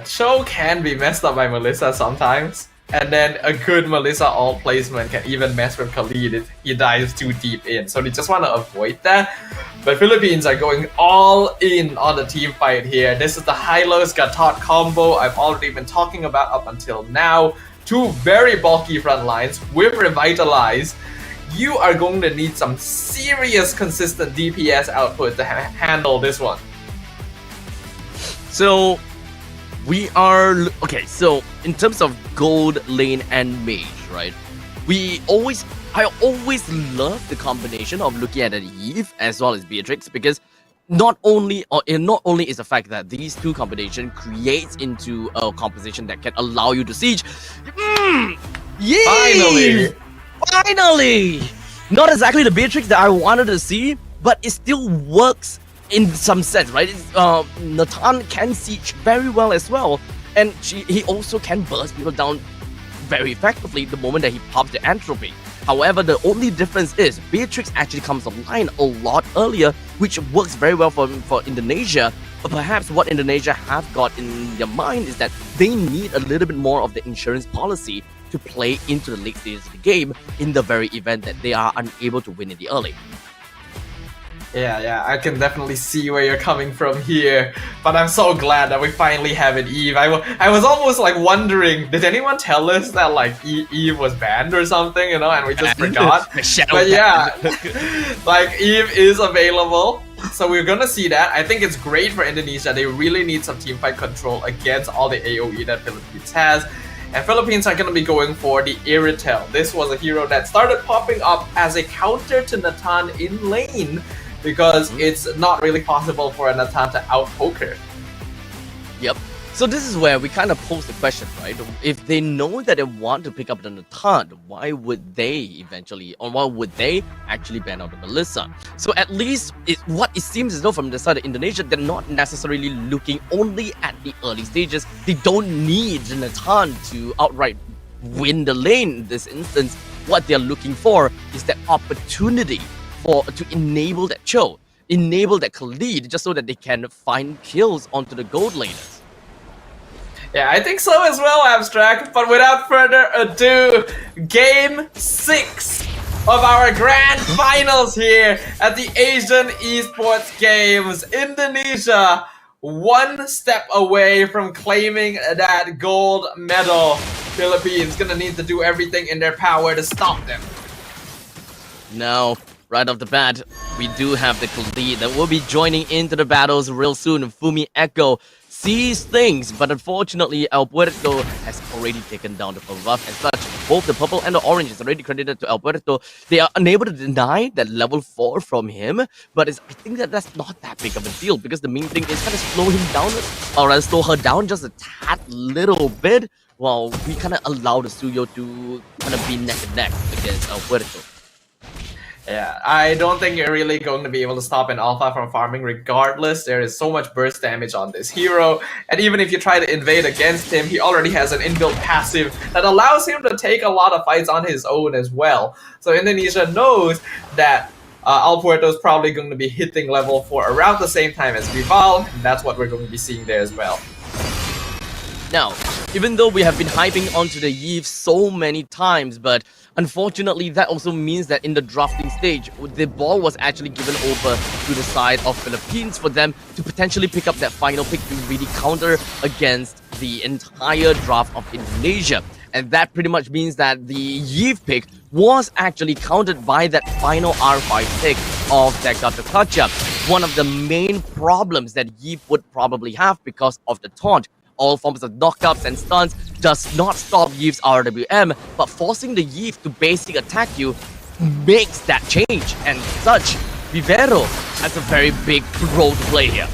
Cho can be messed up by Melissa sometimes. And then a good Melissa ult placement can even mess with Khalid if he dives too deep in. So they just want to avoid that. But Philippines are going all in on the team fight here. This is the Hylos Gatot combo I've already been talking about up until now. 2 very bulky front lines with Revitalize. You are going to need some serious consistent DPS output to handle this one. So we are okay. So in terms of gold lane and mage, right? I always love the combination of looking at Eve as well as Beatrix, because not only is the fact that these two combination creates into a composition that can allow you to siege. Finally! Finally! Not exactly the Beatrix that I wanted to see, but it still works in some sense, right? Nathan can siege very well as well, and he also can burst people down very effectively the moment that he pops the entropy. However, the only difference is Beatrix actually comes online a lot earlier, which works very well for Indonesia. But perhaps what Indonesia have got in their mind is that they need a little bit more of the insurance policy to play into the late stages of the game in the very event that they are unable to win in the early. Yeah, I can definitely see where you're coming from here, but I'm so glad that we finally have an Eve. I was almost like wondering, did anyone tell us that like Eve was banned or something, you know, and we just forgot. But yeah, like Eve is available, so we're gonna see that. I think it's great for Indonesia. They really need some teamfight control against all the AoE that Philippines has. And Philippines are going to be going for the Iritel. This was a hero that started popping up as a counter to Nathan in lane, because it's not really possible for a Nathan to out-poke her. Yep. So this is where we kind of pose the question, right? If they know that they want to pick up the Nathan, why would they actually ban out the Melissa? So at least what it seems as though from the side of Indonesia, they're not necessarily looking only at the early stages. They don't need the Nathan to outright win the lane in this instance. What they're looking for is that opportunity to enable that Cho, enable that Khalid, just so that they can find kills onto the gold laners. Yeah, I think so as well, Abstract. But without further ado, Game 6 of our grand finals here at the Asian Esports Games. Indonesia, one step away from claiming that gold medal. Philippines gonna need to do everything in their power to stop them. Now, right off the bat, we do have the Khalid that will be joining into the battles real soon. Fumi Echo sees things, but unfortunately Alberto has already taken down the buff. As such, both the purple and the orange is already credited to Alberto. They are unable to deny that level 4 from him, but I think that's not that big of a deal, because the main thing is kind of slow him down, or rather slow her down just a tad little bit, while we kind of allow the Suyo to kind of be neck and neck against Alberto. Yeah, I don't think you're really going to be able to stop an Alpha from farming regardless. There is so much burst damage on this hero, and even if you try to invade against him, he already has an inbuilt passive that allows him to take a lot of fights on his own as well. So Indonesia knows that Alpuerto is probably going to be hitting level 4 around the same time as Vival, and that's what we're going to be seeing there as well. Now, even though we have been hyping onto the Eve so many times, but unfortunately that also means that in the drafting stage, the ball was actually given over to the side of Philippines for them to potentially pick up that final pick to really counter against the entire draft of Indonesia. And that pretty much means that the Eve pick was actually countered by that final R5 pick of that Gatotkacha. One of the main problems that Eve would probably have because of the taunt. All forms of knockups and stuns does not stop Yeve's RWM, but forcing the Yeve to basic attack you makes that change, and such, Vivero has a very big role to play here.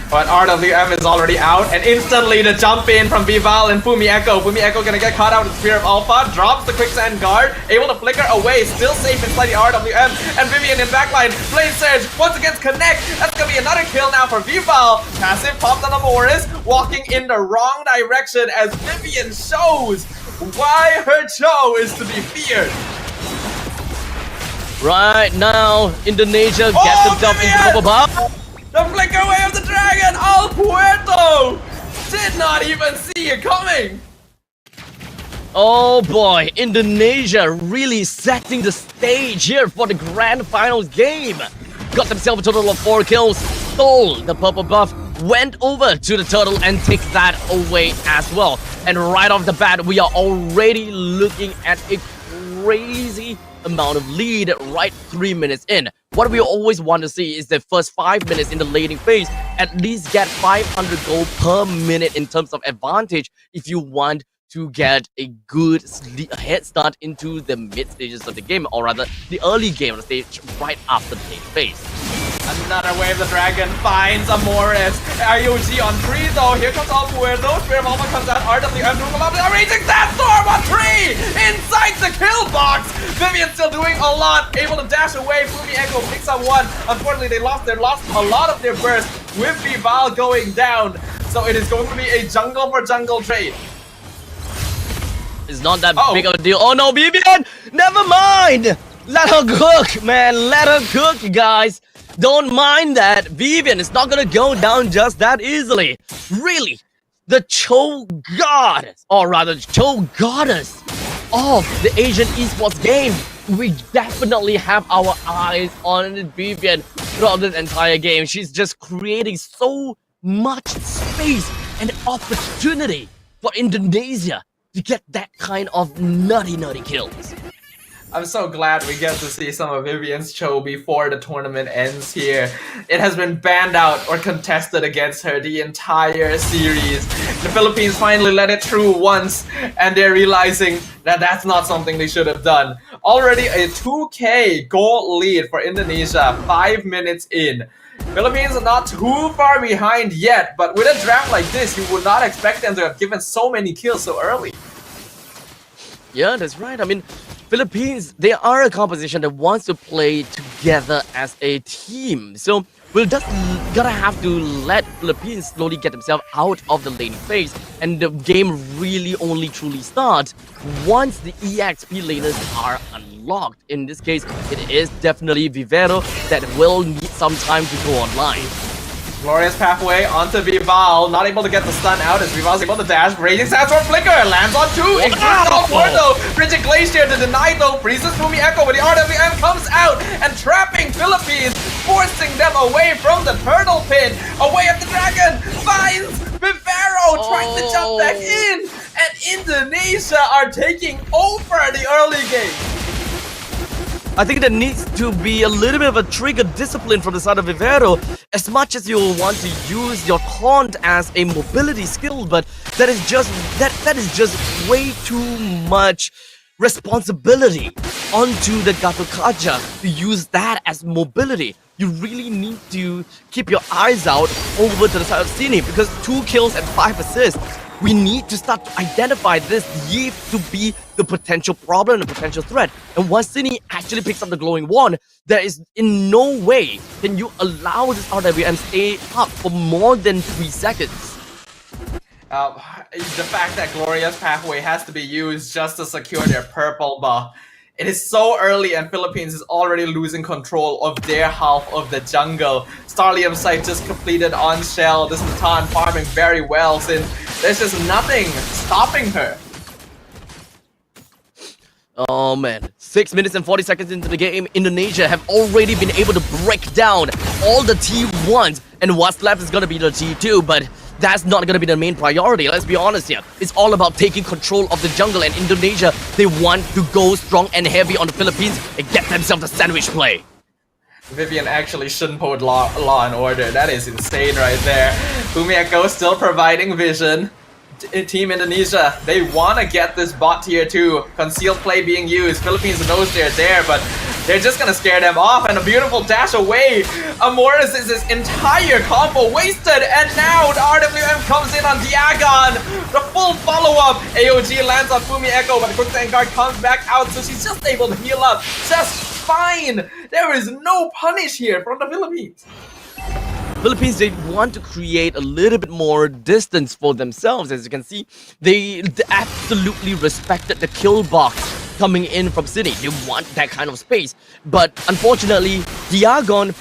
But RWM is already out, and instantly the jump in from Vival and Fumi Echo. Fumi Echo gonna get caught out with Spear of Alpha, drops the Quicksand Guard, able to flicker away, still safe inside the RWM, and Vivian in backline, Blade Surge, once again connect, that's gonna be another kill now for Vival. Passive popped on the Morris, walking in the wrong direction as Vivian shows why her Cho is to be feared. Right now, Indonesia gets themselves into trouble. The flicker away of the dragon! Alpuerto did not even see it coming! Oh boy, Indonesia really setting the stage here for the grand finals game. Got themselves a total of 4 kills, stole the purple buff, went over to the turtle and take that away as well. And right off the bat, we are already looking at a crazy amount of lead right 3 minutes in. What we always want to see is the first 5 minutes in the laning phase, at least get 500 gold per minute in terms of advantage if you want to get a good head start into the mid stages of the game, or rather the early game of the stage right after the main phase. Another wave, the dragon finds Amores. IOG on 3 though. Here comes Al Puerto. Spirit Mama comes out. RWM doing a lot of raging sandstorm on 3 inside the kill box. Vivian still doing a lot, able to dash away. Fumi Echo picks up 1. Unfortunately, they lost a lot of their burst with Vival going down. So it is going to be a jungle for jungle trade. It's not that big of a deal. Oh no, Vivian! Never mind! Let her cook, man. Let her cook, you guys. Don't mind that. Vivian is not gonna go down just that easily. Really, the Cho God, or rather Cho Goddess of the Asian esports game. We definitely have our eyes on Vivian throughout this entire game. She's just creating so much space and opportunity for Indonesia to get that kind of nutty kills. I'm so glad we get to see some of Vivian's Cho before the tournament ends here. It has been banned out or contested against her the entire series. The Philippines finally let it through once, and they're realizing that that's not something they should have done. Already a 2K goal lead for Indonesia, 5 minutes in. Philippines are not too far behind yet, but with a draft like this, you would not expect them to have given so many kills so early. Yeah, that's right. I mean, Philippines, they are a composition that wants to play together as a team. So we'll just gonna have to let Philippines slowly get themselves out of the lane phase, and the game really only truly starts once the EXP laners are unlocked. In this case, it is definitely Vivero that will need some time to go online. Glorious pathway onto Vival, not able to get the stun out as Vival's able to dash. Raging Sandstorm Flicker lands on 2. Explodes on 4 though. Frigid Glacier to deny though. Freezes Fumi Echo, but the RWM comes out and trapping Philippines, forcing them away from the turtle pit. Away at the dragon, finds Vivero trying to jump back in. And Indonesia are taking over the early game. I think there needs to be a little bit of a trigger discipline from the side of Vivero. As much as you want to use your taunt as a mobility skill, but that is just way too much responsibility onto the Gato Kaja to use that as mobility. You really need to keep your eyes out over to the side of Cine, because 2 kills and 5 assists. We need to start to identify this Yeef to be the potential problem, the potential threat. And once Cine actually picks up the glowing wand, there is in no way can you allow this RWM stay up for more than 3 seconds. The fact that Glorious Pathway has to be used just to secure their purple buff. It is so early and Philippines is already losing control of their half of the jungle. Starlium site just completed on Shell. This Matan farming very well since there's just nothing stopping her. Oh man, 6 minutes and 40 seconds into the game, Indonesia have already been able to break down all the T1s, and what's left is gonna be the T2, but that's not gonna be the main priority, let's be honest here. It's all about taking control of the jungle, and Indonesia, they want to go strong and heavy on the Philippines and get themselves a sandwich play. Vivian actually shouldn't put law and order. That is insane right there. Fumi Echo still providing vision. Team Indonesia, they want to get this bot tier 2. Concealed play being used. Philippines knows they're there, but they're just gonna scare them off. And a beautiful dash away. Amoris is his entire combo wasted. And now the RWM comes in on Diagon. The full follow-up. AOG lands on Fumi Echo, but the Quick Guard comes back out, so she's just able to heal up. Just fine. There is no punish here from the Philippines. Philippines, they want to create a little bit more distance for themselves. As you can see, they absolutely respected the kill box coming in from City. They want that kind of space. But unfortunately, Diagon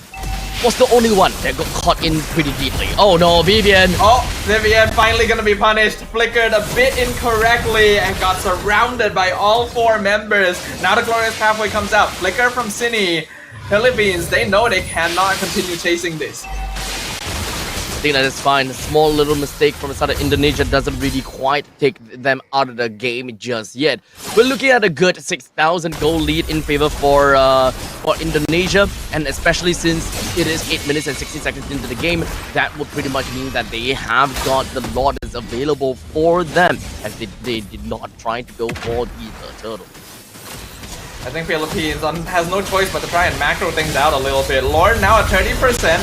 was the only one that got caught in pretty deeply. Oh no, Vivian! Oh, Vivian finally gonna be punished. Flickered a bit incorrectly and got surrounded by all 4 members. Now the Glorious Pathway comes out. Flicker from Cine. Philippines, they know they cannot continue chasing this. think that is fine. A small little mistake from the side of Indonesia doesn't really quite take them out of the game just yet. We're looking at a good 6,000 goal lead in favor for Indonesia, and especially since it is 8 minutes and 16 seconds into the game, that would pretty much mean that they have got the Lourdes available for them, as they did not try to go for the turtle. I think Philippines has no choice but to try and macro things out a little bit. Lord now at 30%.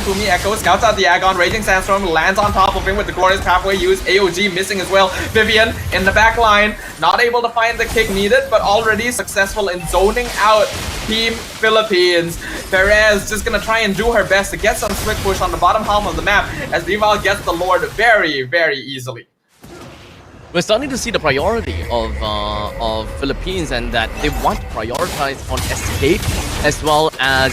Fumi Echo scouts out the Agon. Raging Sandstorm lands on top of him with the glorious pathway use. AOG missing as well. Vivian in the back line. Not able to find the kick needed, but already successful in zoning out Team Philippines. Perez just gonna try and do her best to get some switch push on the bottom half of the map as Vival gets the Lord very, very easily. We're starting to see the priority of Philippines, and that they want to prioritize on escape as well as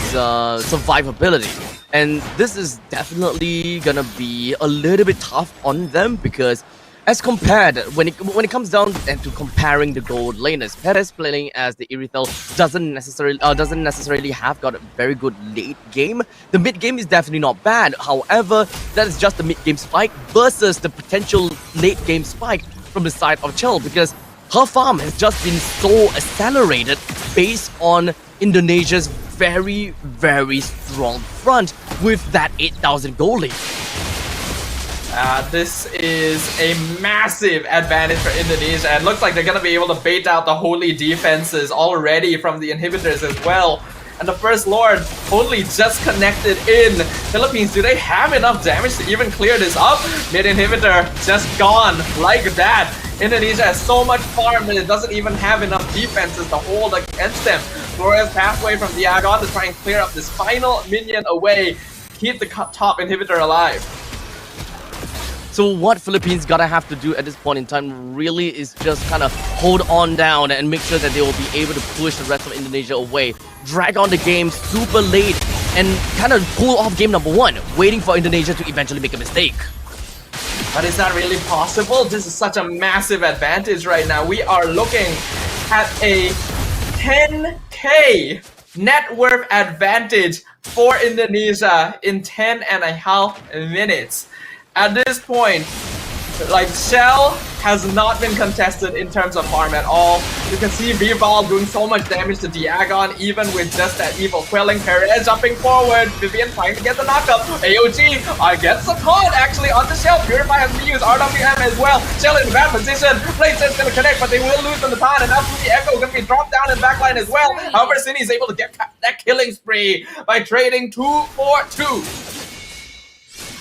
survivability. And this is definitely gonna be a little bit tough on them, because as compared, when it comes down to comparing the gold laners, Perez playing as the Irithel doesn't necessarily have got a very good late game. The mid game is definitely not bad. However, that is just the mid game spike versus the potential late game spike from the side of Chell, because her farm has just been so accelerated based on Indonesia's very, very strong front with that 8,000 goal lead. This is a massive advantage for Indonesia, and looks like they're going to be able to bait out the holy defenses already from the inhibitors as well. And the first Lord only just connected in. Philippines, do they have enough damage to even clear this up? Mid inhibitor just gone like that. Indonesia has so much farm that it doesn't even have enough defenses to hold against them. Flores pathway from Diagon to try and clear up this final minion away. Keep the top inhibitor alive. So what Philippines gotta have to do at this point in time really is just kind of hold on down and make sure that they will be able to push the rest of Indonesia away, drag on the game super late, and kind of pull off game number one, waiting for Indonesia to eventually make a mistake. But is that really possible? This is such a massive advantage right now. We are looking at a 10k net worth advantage for Indonesia in 10.5 minutes. At this point, like, Shell has not been contested in terms of farm at all. You can see Vival doing so much damage to Diagon, even with just that evil quelling. Perez jumping forward. Vivian trying to get the knockup. AOG gets the taunt actually onto Shell. Purify has to use RWM as well. Shell in a bad position. Blaze's gonna connect, but they will lose on the taunt. And now the Echo gonna be dropped down in backline as well. However, Cine is able to get that killing spree by trading 2 for 2.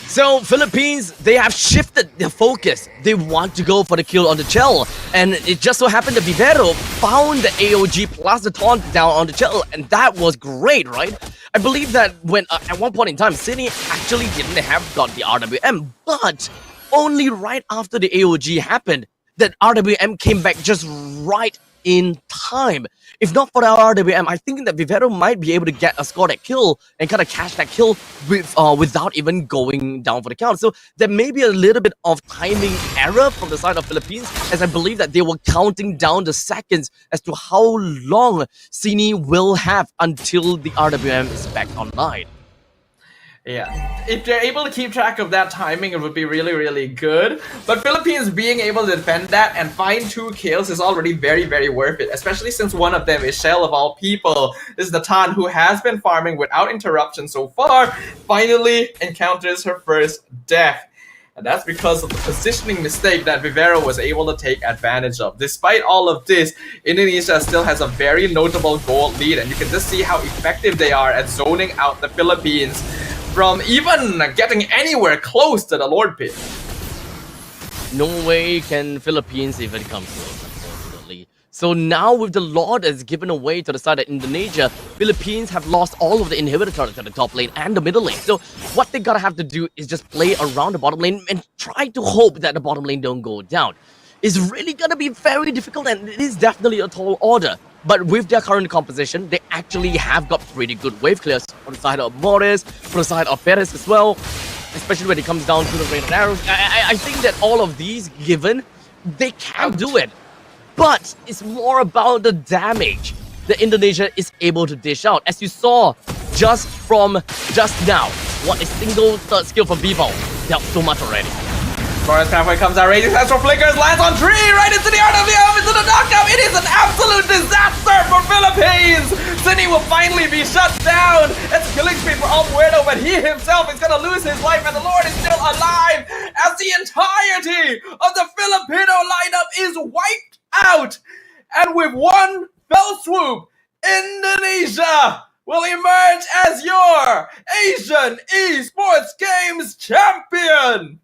So Philippines, they have shifted their focus. They want to go for the kill on the Chell, and it just so happened that Vivero found the AOG plus the taunt down on the Chell, and that was great, right? I believe that when at one point in time, Cine actually didn't have got the RWM, but only right after the AOG happened that RWM came back just right in time. If not for the RWM, I think that Vivero might be able to score that kill and kind of catch that kill without even going down for the count. So there may be a little bit of timing error from the side of Philippines, as I believe that they were counting down the seconds as to how long Cine will have until the RWM is back online. Yeah, if they're able to keep track of that timing, it would be really, really good. But Philippines being able to defend that and find 2 kills is already very, very worth it, especially since one of them is Shell of all people. This is the Tan who has been farming without interruption so far, finally encounters her first death. And that's because of the positioning mistake that Vivero was able to take advantage of. Despite all of this, Indonesia still has a very notable gold lead, and you can just see how effective they are at zoning out the Philippines from even getting anywhere close to the Lord Pit. No way can Philippines even come close, unfortunately. So now with the Lord is given away to the side of Indonesia, Philippines have lost all of the inhibitor turrets at the top lane and the middle lane. So what they gotta have to do is just play around the bottom lane and try to hope that the bottom lane don't go down. It's really gonna be very difficult, and it is definitely a tall order. But with their current composition, they actually have got pretty good wave clears on the side of Morris, on the side of Perez as well, especially when it comes down to the rain and arrows. I think that all of these given, they can do it. But it's more about the damage that Indonesia is able to dish out. As you saw just from just now, what a single third skill from Vivo. dealt so much already. Forest halfway comes out, Raging Central flickers, lands on tree, right into the RWM, into the knockout. It is an absolute disaster for Philippines. Cine will finally be shut down. It's killing spree for Alpuerto, but he himself is gonna lose his life, and the Lord is still alive as the entirety of the Filipino lineup is wiped out. And with one fell swoop, Indonesia will emerge as your Asian Esports Games champion.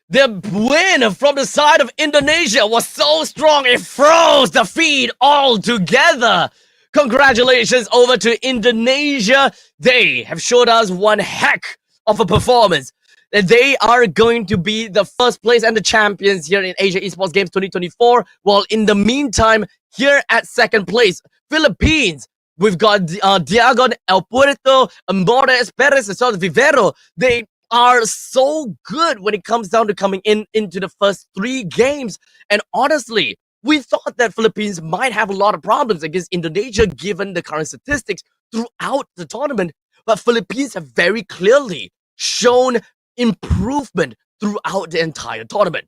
The win from the side of Indonesia was so strong it froze the feed altogether. Congratulations over to Indonesia. They have showed us one heck of a performance. They are going to be the first place and the champions here in Asia Esports Games 2024. While in the meantime, here at second place, Philippines. We've got Diagon, El Puerto, Amores, Perez, and so Vivero. They are so good when it comes down to coming into the first 3 games. And honestly, we thought that Philippines might have a lot of problems against Indonesia given the current statistics throughout the tournament. But Philippines have very clearly shown improvement throughout the entire tournament.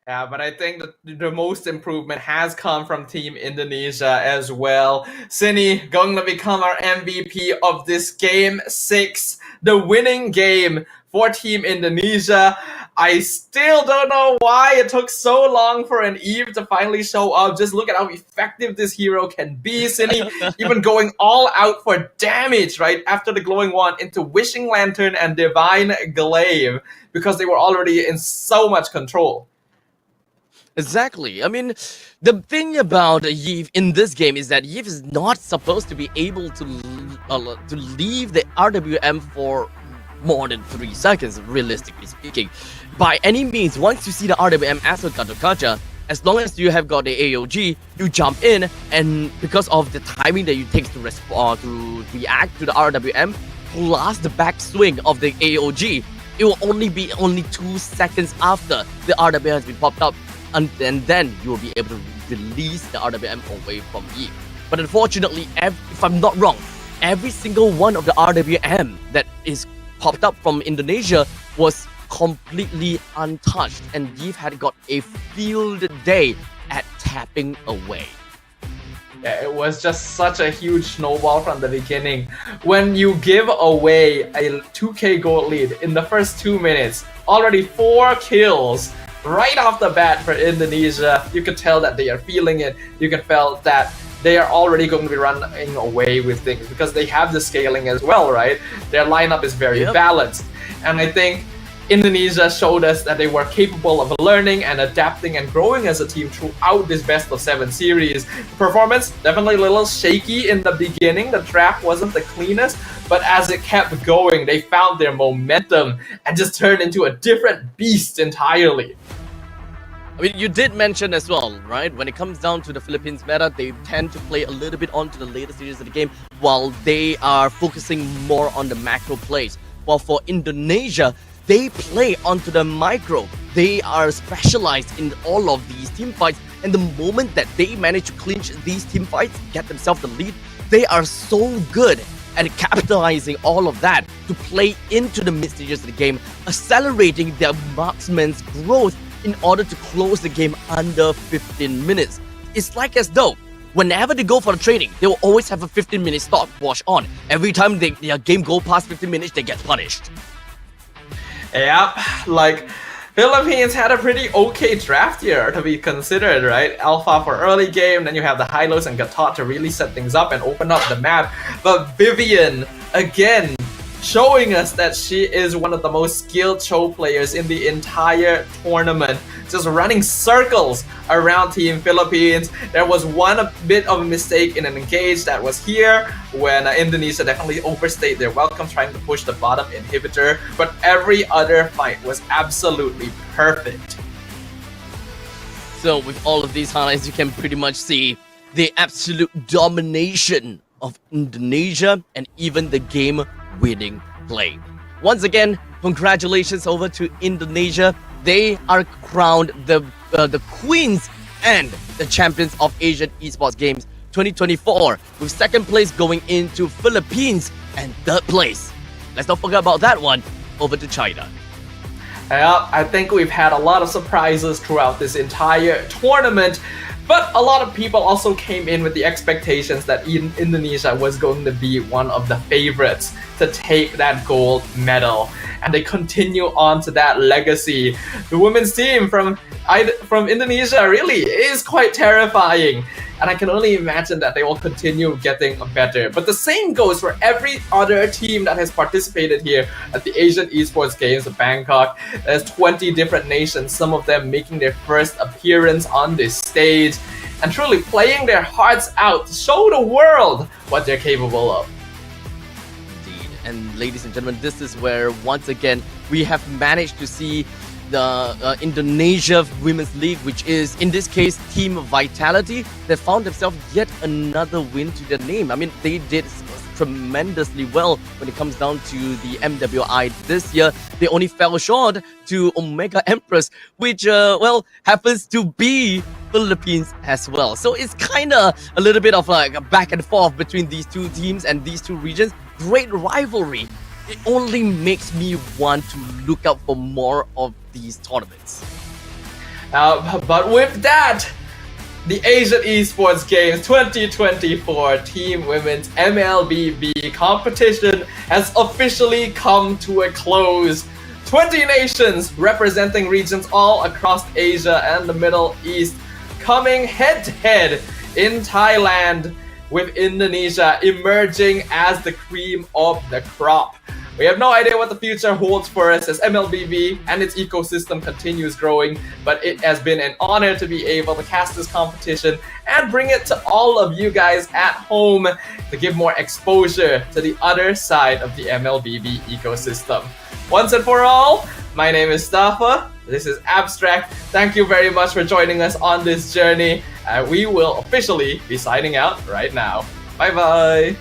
Yeah, but I think that the most improvement has come from Team Indonesia as well. Cine going to become our MVP of this Game 6, the winning game for Team Indonesia. I still don't know why it took so long for an Eve to finally show up. Just look at how effective this hero can be. Cine even going all out for damage right after the glowing wand into Wishing Lantern and Divine Glaive because they were already in so much control. Exactly. I mean, the thing about Yves in this game is that Yves is not supposed to be able to leave the RWM for more than 3 seconds, realistically speaking. By any means, once you see the RWM as a Kacha, as long as you have got the AOG, you jump in, and because of the timing that you take to respond, to react to the RWM, plus the backswing of the AOG, it will only be 2 seconds after the RWM has been popped up. And then you will be able to release the RWM away from Eve. But unfortunately, if I'm not wrong, every single one of the RWM that is popped up from Indonesia was completely untouched, and Eve had got a field day at tapping away. Yeah, it was just such a huge snowball from the beginning. When you give away a 2k gold lead in the first 2 minutes, already 4 kills right off the bat for Indonesia, you could tell that they are feeling it. You can feel that they are already going to be running away with things because they have the scaling as well, right? Their lineup is very balanced. And I think Indonesia showed us that they were capable of learning and adapting and growing as a team throughout this best of 7 series. Performance definitely a little shaky in the beginning. The trap wasn't the cleanest, but as it kept going, they found their momentum and just turned into a different beast entirely. I mean, you did mention as well, right? When it comes down to the Philippines meta, they tend to play a little bit onto the later stages of the game while they are focusing more on the macro plays. While for Indonesia, they play onto the micro. They are specialized in all of these team fights, and the moment that they manage to clinch these team fights, get themselves the lead, they are so good at capitalizing all of that to play into the mid stages of the game, accelerating their marksman's growth in order to close the game under 15 minutes. It's like as though whenever they go for the trading, they will always have a 15-minute stopwatch on. Every time their game go past 15 minutes, they get punished. Yep, like Philippines had a pretty okay draft here to be considered, right? Alpha for early game, then you have the Hylos and Gatot to really set things up and open up the map. But Vivian, again, showing us that she is one of the most skilled Cho players in the entire tournament. Just running circles around Team Philippines. There was one bit of a mistake in an engage that was here when Indonesia definitely overstayed their welcome trying to push the bottom inhibitor, but every other fight was absolutely perfect. So with all of these highlights, you can pretty much see the absolute domination of Indonesia and even the game-winning play. Once again, congratulations over to Indonesia. They are crowned the queens and the champions of Asian Esports Games 2024, with second place going into Philippines and third place, let's not forget about that one, over to China. Yeah, I think we've had a lot of surprises throughout this entire tournament. But a lot of people also came in with the expectations that Indonesia was going to be one of the favorites to take that gold medal. And they continue on to that legacy. The women's team from Indonesia really is quite terrifying. And I can only imagine that they will continue getting better. But the same goes for every other team that has participated here at the Asian Esports Games of Bangkok. There's 20 different nations, some of them making their first appearance on this stage and truly playing their hearts out to show the world what they're capable of. Indeed. And ladies and gentlemen, this is where once again we have managed to see the Indonesia Women's League, which is in this case Team Vitality, that found themselves yet another win to their name. I mean, they did tremendously well when it comes down to the MWI this year. They only fell short to Omega Empress, which well, happens to be Philippines as well. So it's kind of a little bit of like a back and forth between these two teams and these two regions. Great rivalry. It only makes me want to look out for more of these tournaments. But with that, the Asian Esports Games 2024 Team Women's MLBB competition has officially come to a close. 20 nations representing regions all across Asia and the Middle East coming head-to-head in Thailand, with Indonesia emerging as the cream of the crop. We have no idea what the future holds for us as MLBB and its ecosystem continues growing, but it has been an honor to be able to cast this competition and bring it to all of you guys at home to give more exposure to the other side of the MLBB ecosystem. Once and for all, my name is Stafa. This is Abstract. Thank you very much for joining us on this journey. We will officially be signing out right now. Bye bye.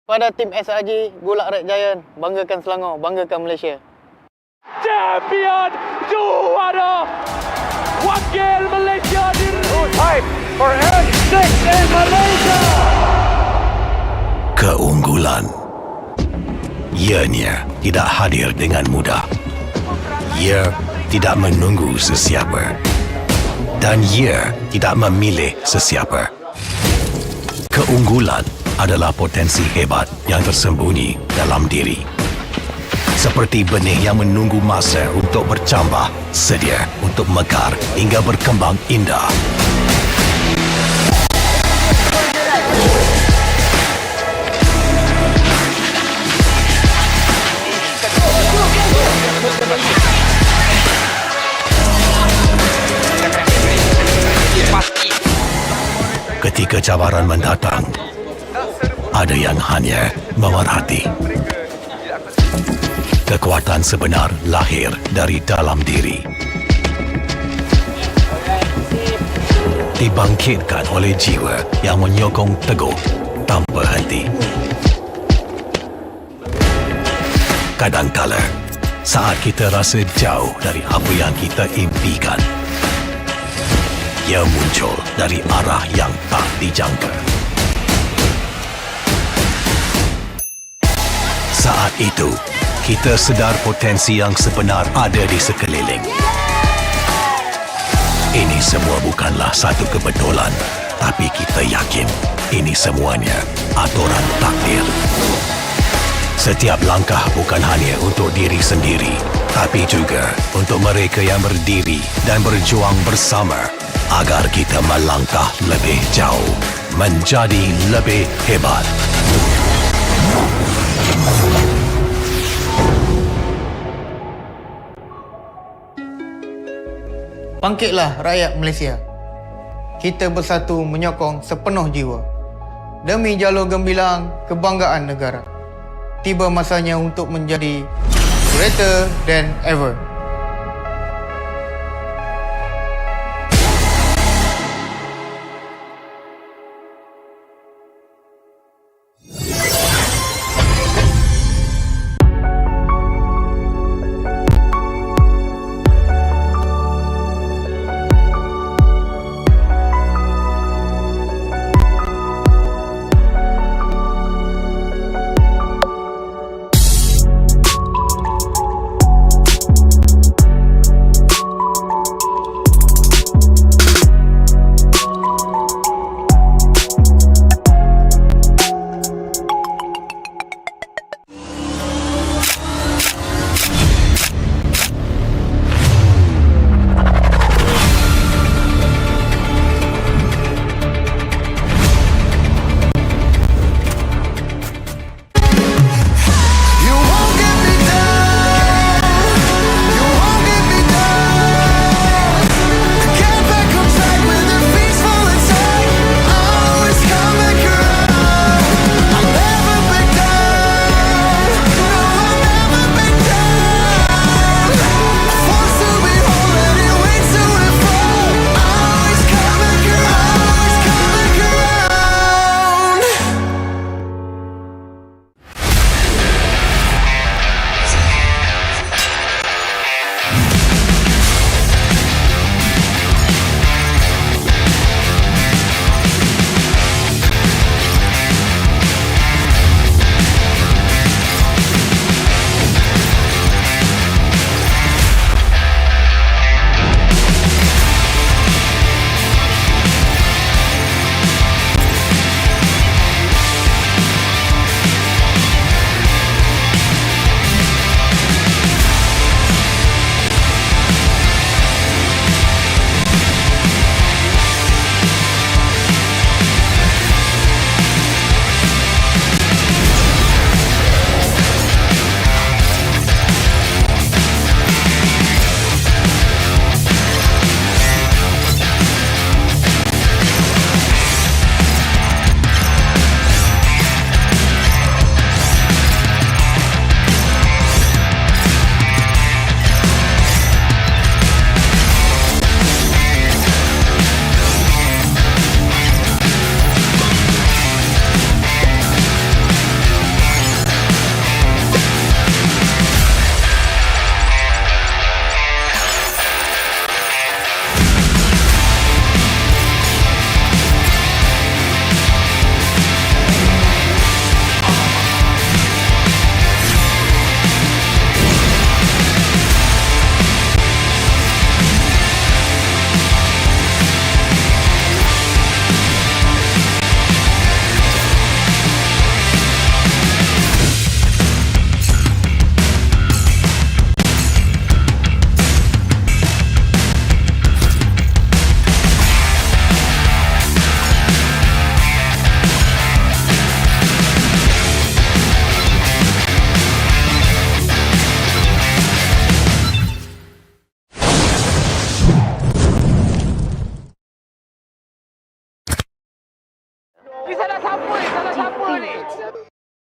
Pada tim SRG, Gulak Red Giant, banggakan Selangor, banggakan Malaysia. Champion juara wakil Malaysia time for N6 in Malaysia. Keunggulan ianya tidak hadir dengan mudah. Ia tidak menunggu sesiapa. Dan ia tidak memilih sesiapa. Keunggulan adalah potensi hebat yang tersembunyi dalam diri. Seperti benih yang menunggu masa untuk bercambah, sedia untuk mekar hingga berkembang indah. Ketika cabaran mendatang, ada yang hanya memerhati. Kekuatan sebenar lahir dari dalam diri. Dibangkitkan oleh jiwa yang menyokong teguh tanpa henti. Kadangkala, saat kita rasa jauh dari apa yang kita impikan, ia muncul dari arah yang tak dijangka. Saat itu, kita sedar potensi yang sebenar ada di sekeliling. Ini semua bukanlah satu kebetulan, tapi kita yakin ini semuanya aturan takdir. Setiap langkah bukan hanya untuk diri sendiri, tapi juga untuk mereka yang berdiri dan berjuang bersama agar kita melangkah lebih jauh, menjadi lebih hebat. Bangkitlah rakyat Malaysia. Kita bersatu menyokong sepenuh jiwa. Demi jalur gemilang kebanggaan negara. Tiba masanya untuk menjadi greater than ever.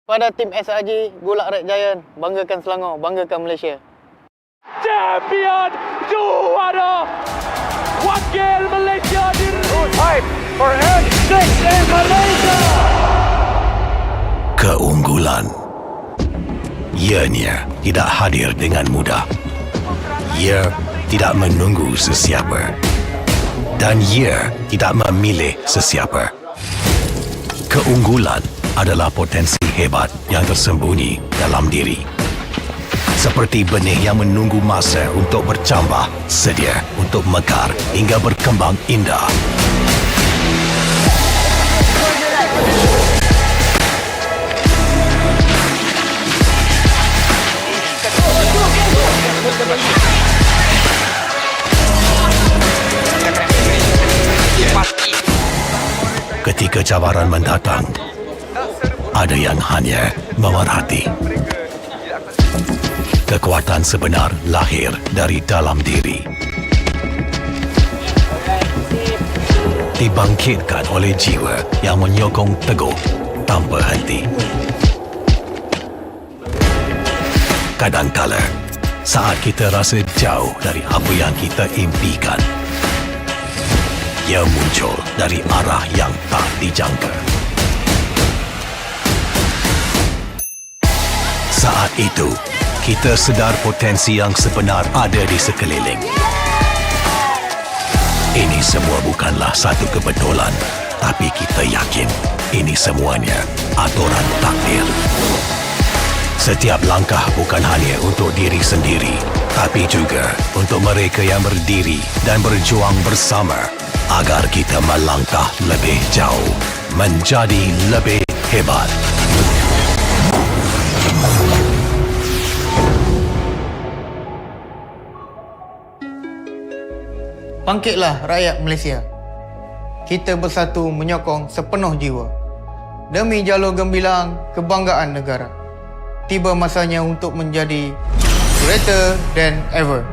Pada tim SRG Golak Red Giant, banggakan Selangor, banggakan Malaysia. Champion juara wakil Malaysia time for N6 in Malaysia. Keunggulan ianya tidak hadir dengan mudah. Ia tidak menunggu sesiapa dan ia tidak memilih sesiapa. Keunggulan adalah potensi hebat yang tersembunyi dalam diri. Seperti benih yang menunggu masa untuk bercambah, sedia untuk mekar hingga berkembang indah. Ketika cabaran mendatang, ada yang hanya memerhati. Kekuatan sebenar lahir dari dalam diri. Dibangkitkan oleh jiwa yang menyokong teguh tanpa henti. Kadangkala, saat kita rasa jauh dari apa yang kita impikan, ia muncul dari arah yang tak dijangka. Saat itu, kita sedar potensi yang sebenar ada di sekeliling. Ini semua bukanlah satu kebetulan, tapi kita yakin ini semuanya aturan takdir. Setiap langkah bukan hanya untuk diri sendiri, tapi juga untuk mereka yang berdiri dan berjuang bersama agar kita melangkah lebih jauh, menjadi lebih hebat. Bangkitlah rakyat Malaysia. Kita bersatu menyokong sepenuh jiwa. Demi jalur gemilang kebanggaan negara. Tiba masanya untuk menjadi greater than ever.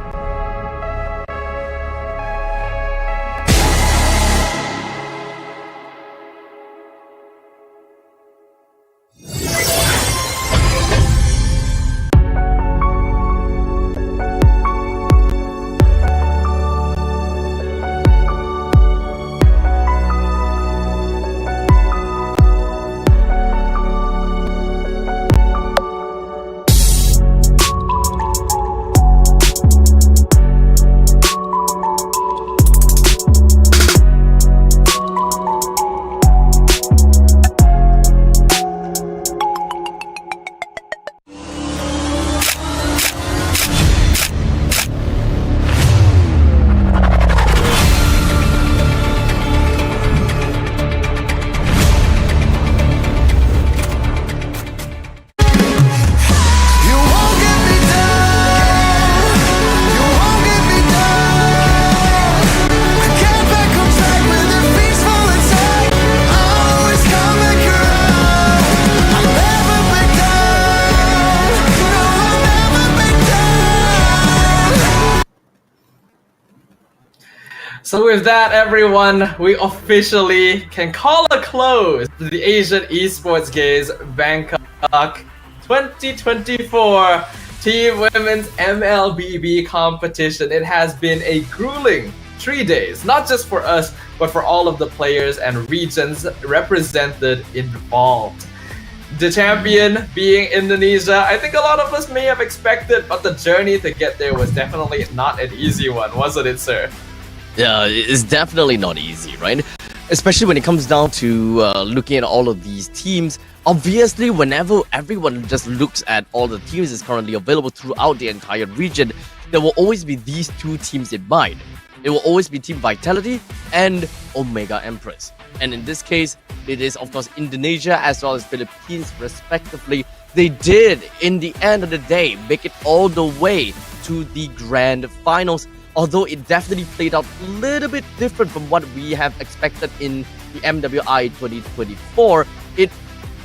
So with that, everyone, we officially can call a close to the Asian Esports Games Bangkok 2024 Team Women's MLBB competition. It has been a grueling 3 days, not just for us, but for all of the players and regions represented involved. The champion being Indonesia, I think a lot of us may have expected, but the journey to get there was definitely not an easy one, wasn't it, sir? Yeah, it's definitely not easy, right? Especially when it comes down to looking at all of these teams. Obviously, whenever everyone just looks at all the teams that's currently available throughout the entire region, there will always be these two teams in mind. It will always be Team Vitality and Omega Empress. And in this case, it is of course Indonesia as well as Philippines respectively. They did, in the end of the day, make it all the way to the grand finals. Although it definitely played out a little bit different from what we have expected in the MWI 2024.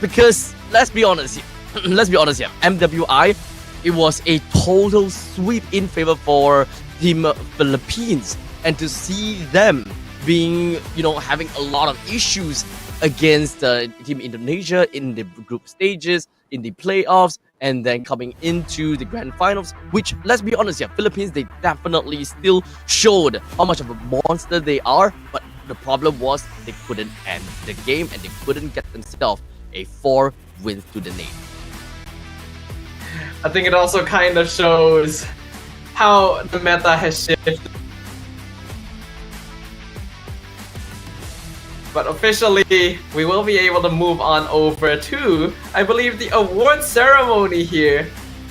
Because let's be honest here, MWI, it was a total sweep in favor for Team Philippines, and to see them being, having a lot of issues against Team Indonesia in the group stages, in the playoffs, and then coming into the grand finals, which, let's be honest, Philippines, they definitely still showed how much of a monster they are, but the problem was they couldn't end the game and they couldn't get themselves a 4 wins to the name. I think it also kind of shows how the meta has shifted. But officially, we will be able to move on over to, I believe, the award ceremony here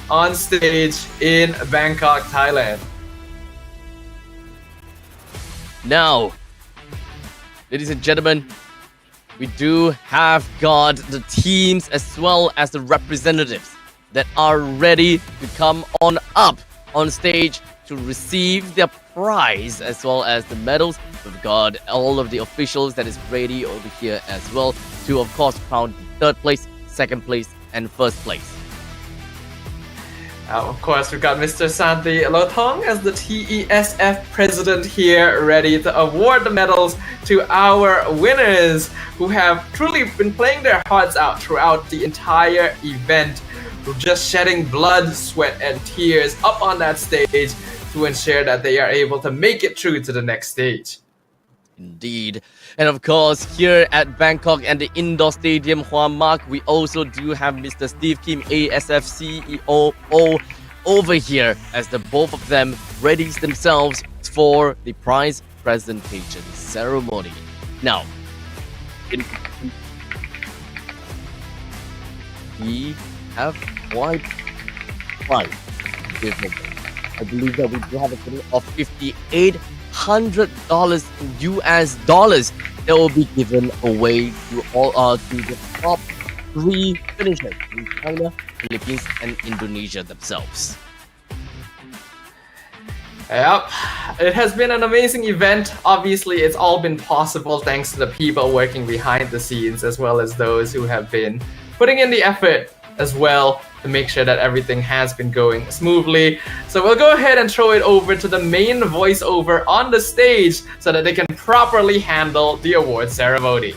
on stage in Bangkok, Thailand. Now, ladies and gentlemen, we do have got the teams as well as the representatives that are ready to come on up on stage to receive their prize as well as the medals. We've got all of the officials that is ready over here as well to, of course, crown the 3rd place, 2nd place, and 1st place. Of course, we've got Mr. Santi Lotong as the TESF president here, ready to award the medals to our winners who have truly been playing their hearts out throughout the entire event, just shedding blood, sweat, and tears up on that stage to ensure that they are able to make it through to the next stage. Indeed. And of course, here at Bangkok and the indoor stadium, Hua Mak, we also do have Mr. Steve Kim, ASF CEO, over here as the both of them readies themselves for the prize presentation ceremony. Now, we have quite prize. I believe that we do have a total of $5,800 US dollars that will be given away to all to the top 3 finishers in China, Philippines, and Indonesia themselves. Yep, it has been an amazing event. Obviously, it's all been possible thanks to the people working behind the scenes as well as those who have been putting in the effort as well to make sure that everything has been going smoothly. So we'll go ahead and throw it over to the main voiceover on the stage so that they can properly handle the award ceremony.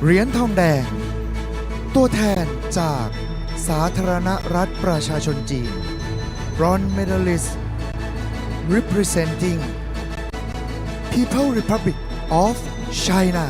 เหรียญทองแดงตัวแทนจากสาธารณรัฐประชาชนจีน Bronze medalist representing People Republic of China.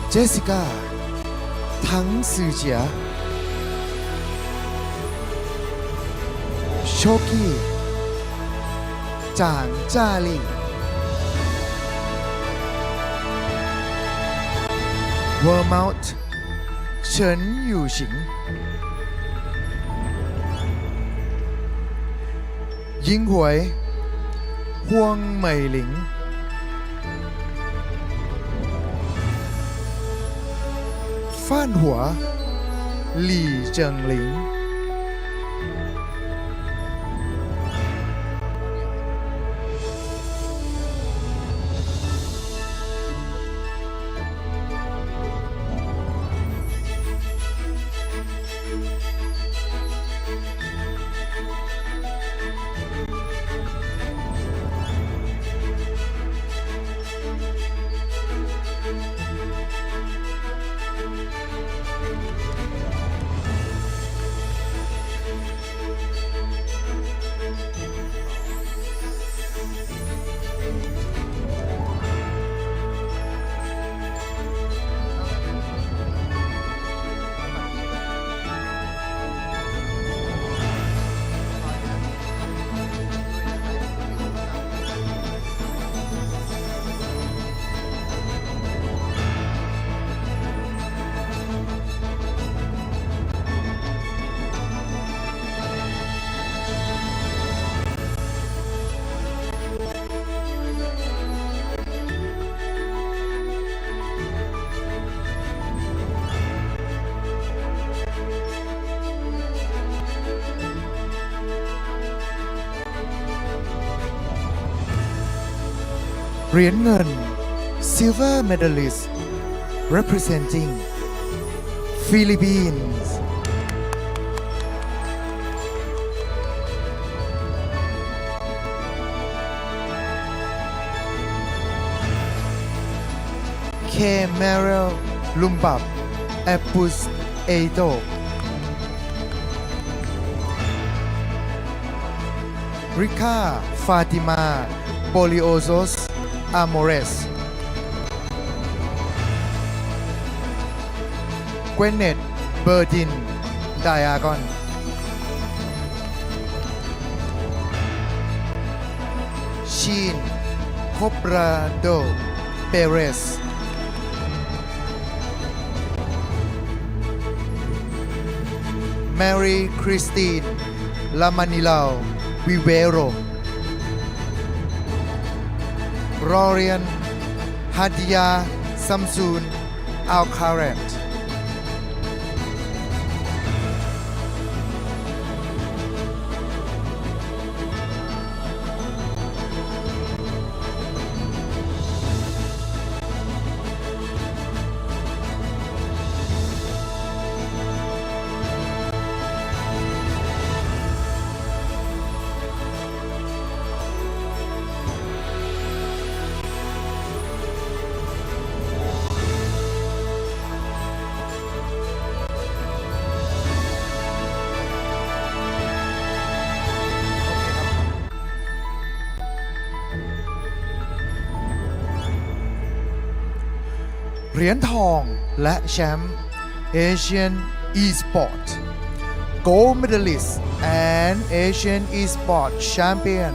Jessica 唐世杰 Shoki 蒋嘉丽 Vermount 陈友行 Ying Hui 荒美玲 Fan Hua 李正林 All เหรียญเงิน Silver Medalist representing Philippines K. Merrill Lumbab Epus Edo Rika Fatima Poliozos Amores Gwyneth Burdin Diagon Sheen Cobrado Perez Mary Christine Lamanilao Vivero Rorian Hadia Samsun Alcaretเหรียญทองและแชมป์ Asian Esports Gold Medalist and Asian Esports Champion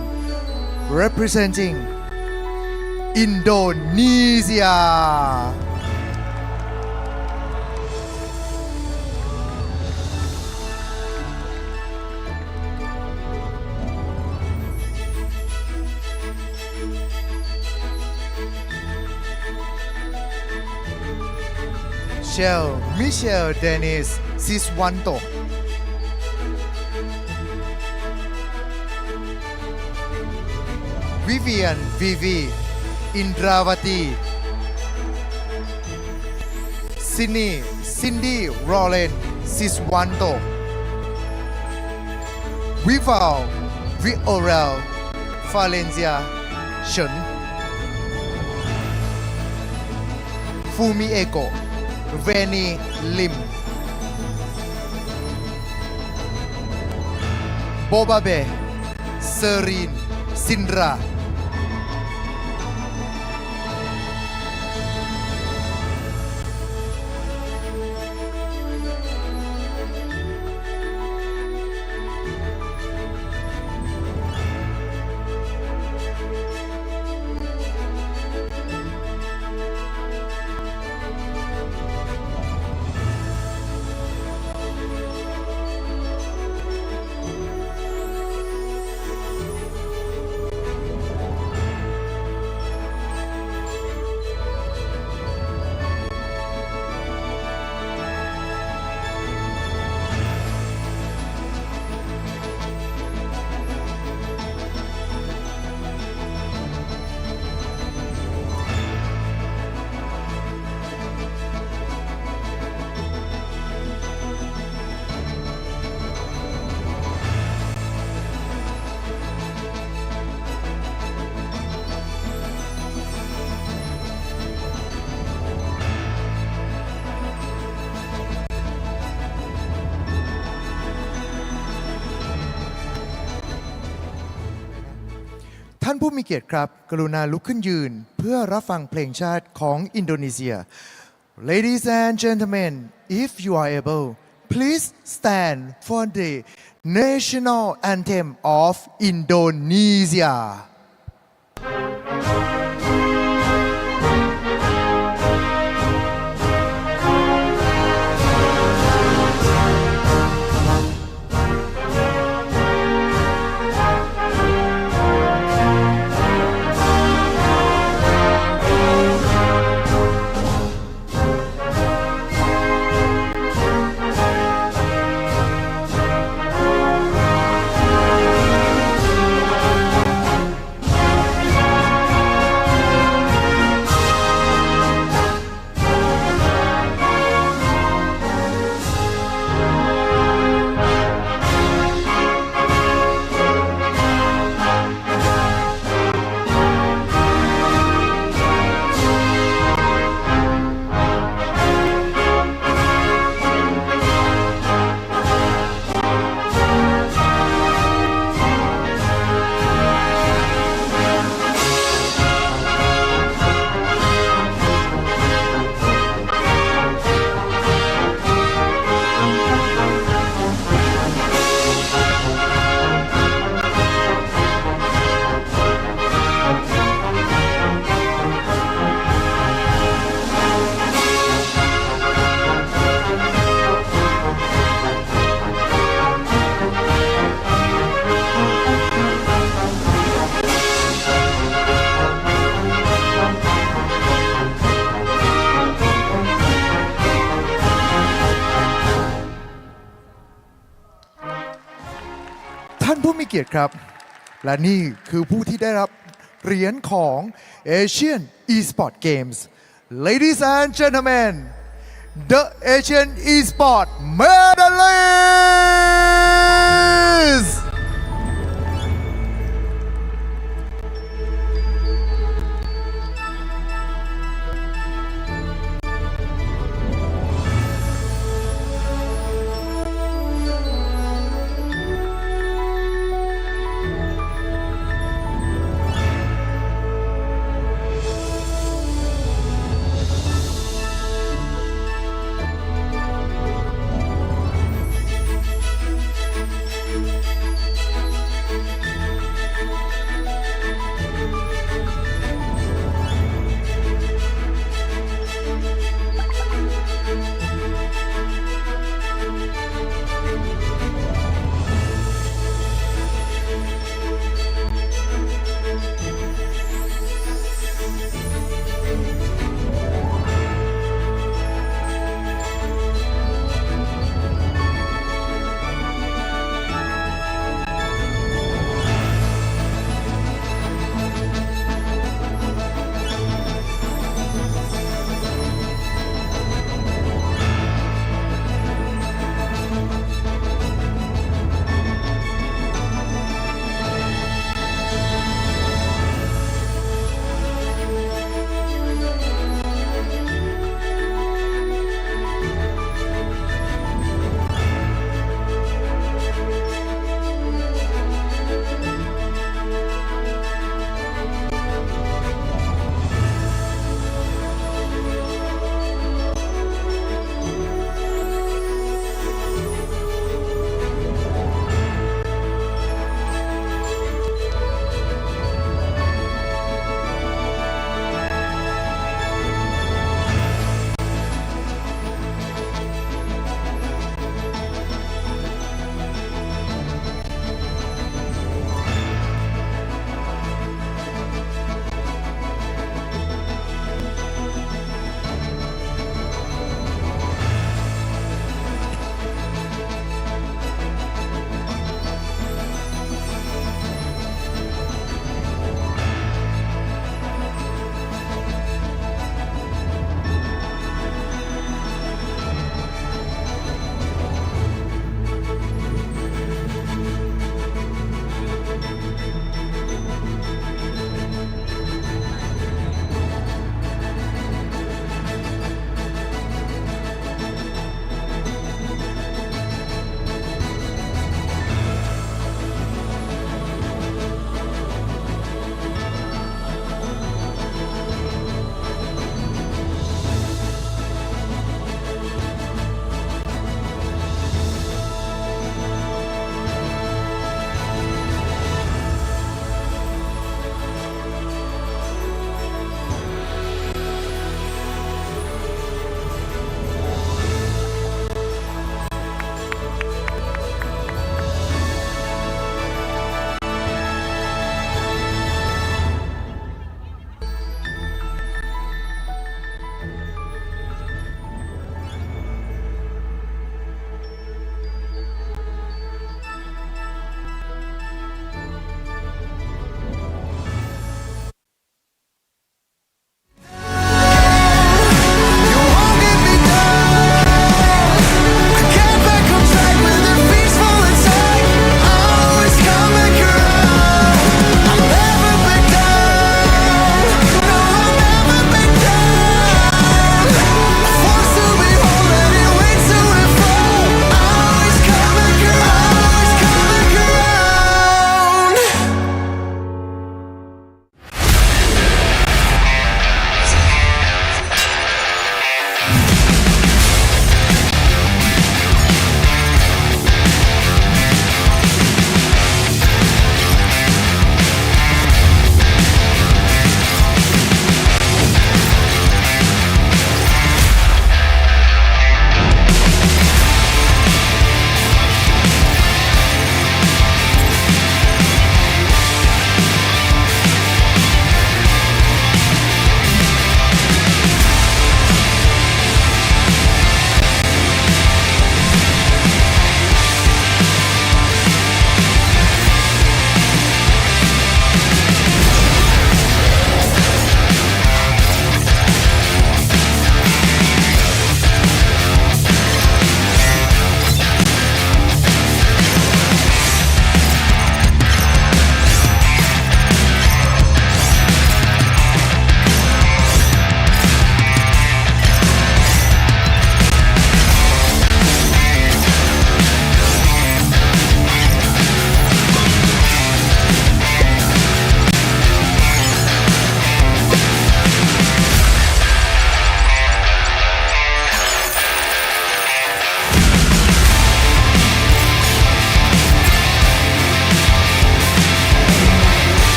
representing Indonesia Michelle Dennis Siswanto Vivian Vivi Indravati Cindy Roland Siswanto Vival Viorel Valencia Shen Fumi Eko Veni Lim Bobabe Serin Sindraท่านผู้มีเกียรติครับกรุณาลุกขึ้นยืนเพื่อรับฟังเพลงชาติของอินโดนีเซีย Ladies and gentlemen if you are able please stand for the national anthem of Indonesia านผู้มีเกียรติครับ และนี่คือผู้ที่ได้รับเหรียญของ Asian Esports Games Ladies and gentlemen the Asian Esports medalists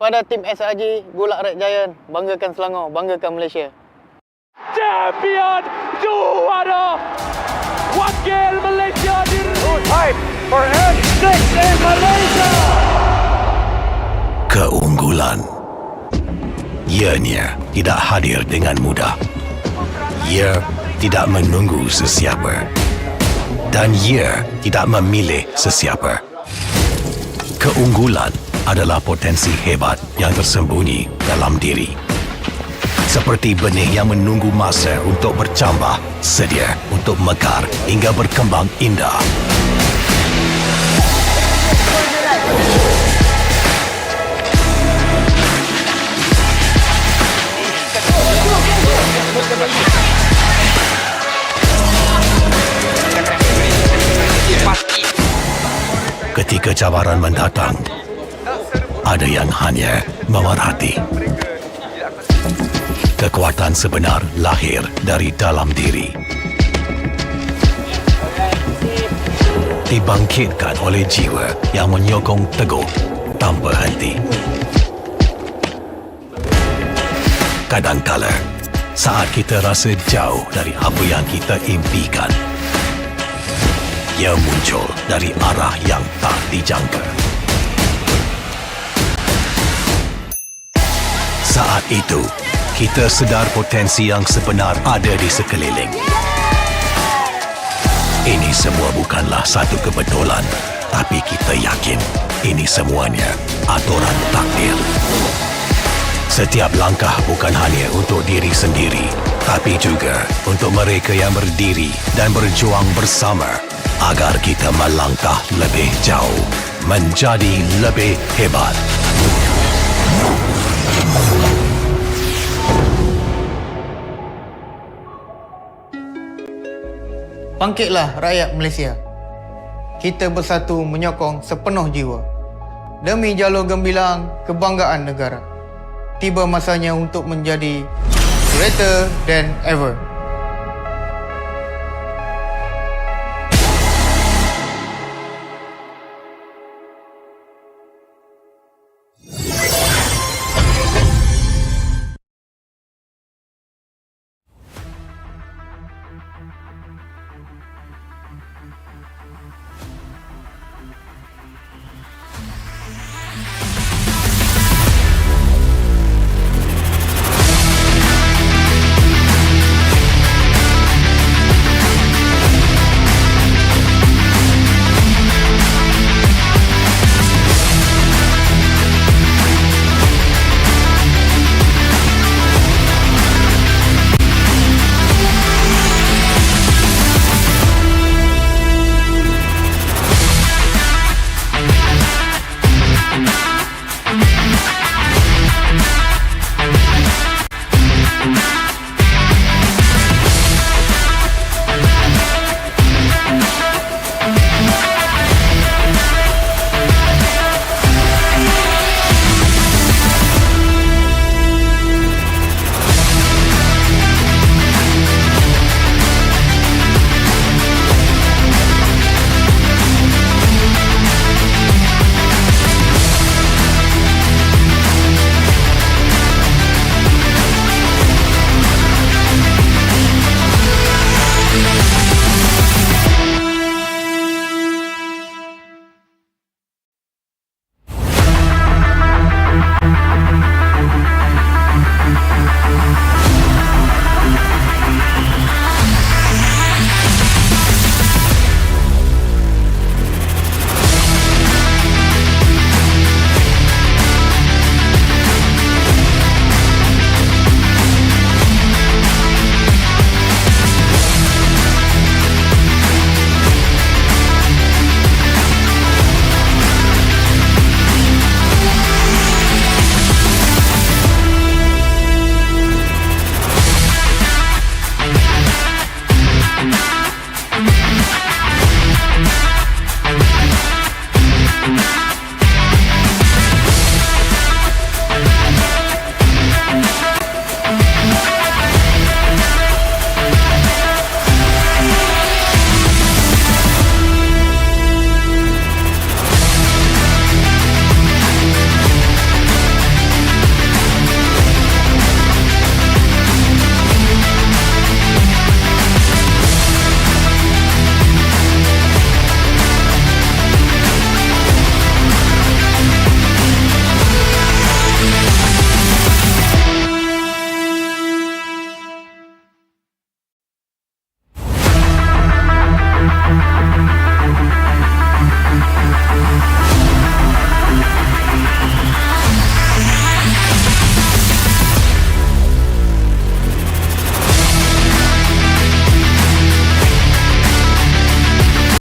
Pada tim SRG Golak Red Giant, banggakan Selangor, banggakan Malaysia. Champion juara wakil Malaysia diri. Time for N6 in Malaysia. Keunggulan ianya tidak hadir dengan mudah. Ia tidak menunggu sesiapa. Dan ia tidak memilih sesiapa. Keunggulan adalah potensi hebat yang tersembunyi dalam diri. Seperti benih yang menunggu masa untuk bercambah, sedia untuk mekar hingga berkembang indah. Ketika cabaran mendatang, ada yang hanya memerhati. Kekuatan sebenar lahir dari dalam diri. Dibangkitkan oleh jiwa yang menyokong teguh tanpa henti. Kadangkala, saat kita rasa jauh dari apa yang kita impikan, ia muncul dari arah yang tak dijangka. Saat itu, kita sedar potensi yang sebenar ada di sekeliling. Ini semua bukanlah satu kebetulan, tapi kita yakin ini semuanya aturan takdir. Setiap langkah bukan hanya untuk diri sendiri, tapi juga untuk mereka yang berdiri dan berjuang bersama agar kita melangkah lebih jauh, menjadi lebih hebat. Bangkitlah rakyat Malaysia. Kita bersatu menyokong sepenuh jiwa. Demi jalur gemilang kebanggaan negara. Tiba masanya untuk menjadi greater than ever.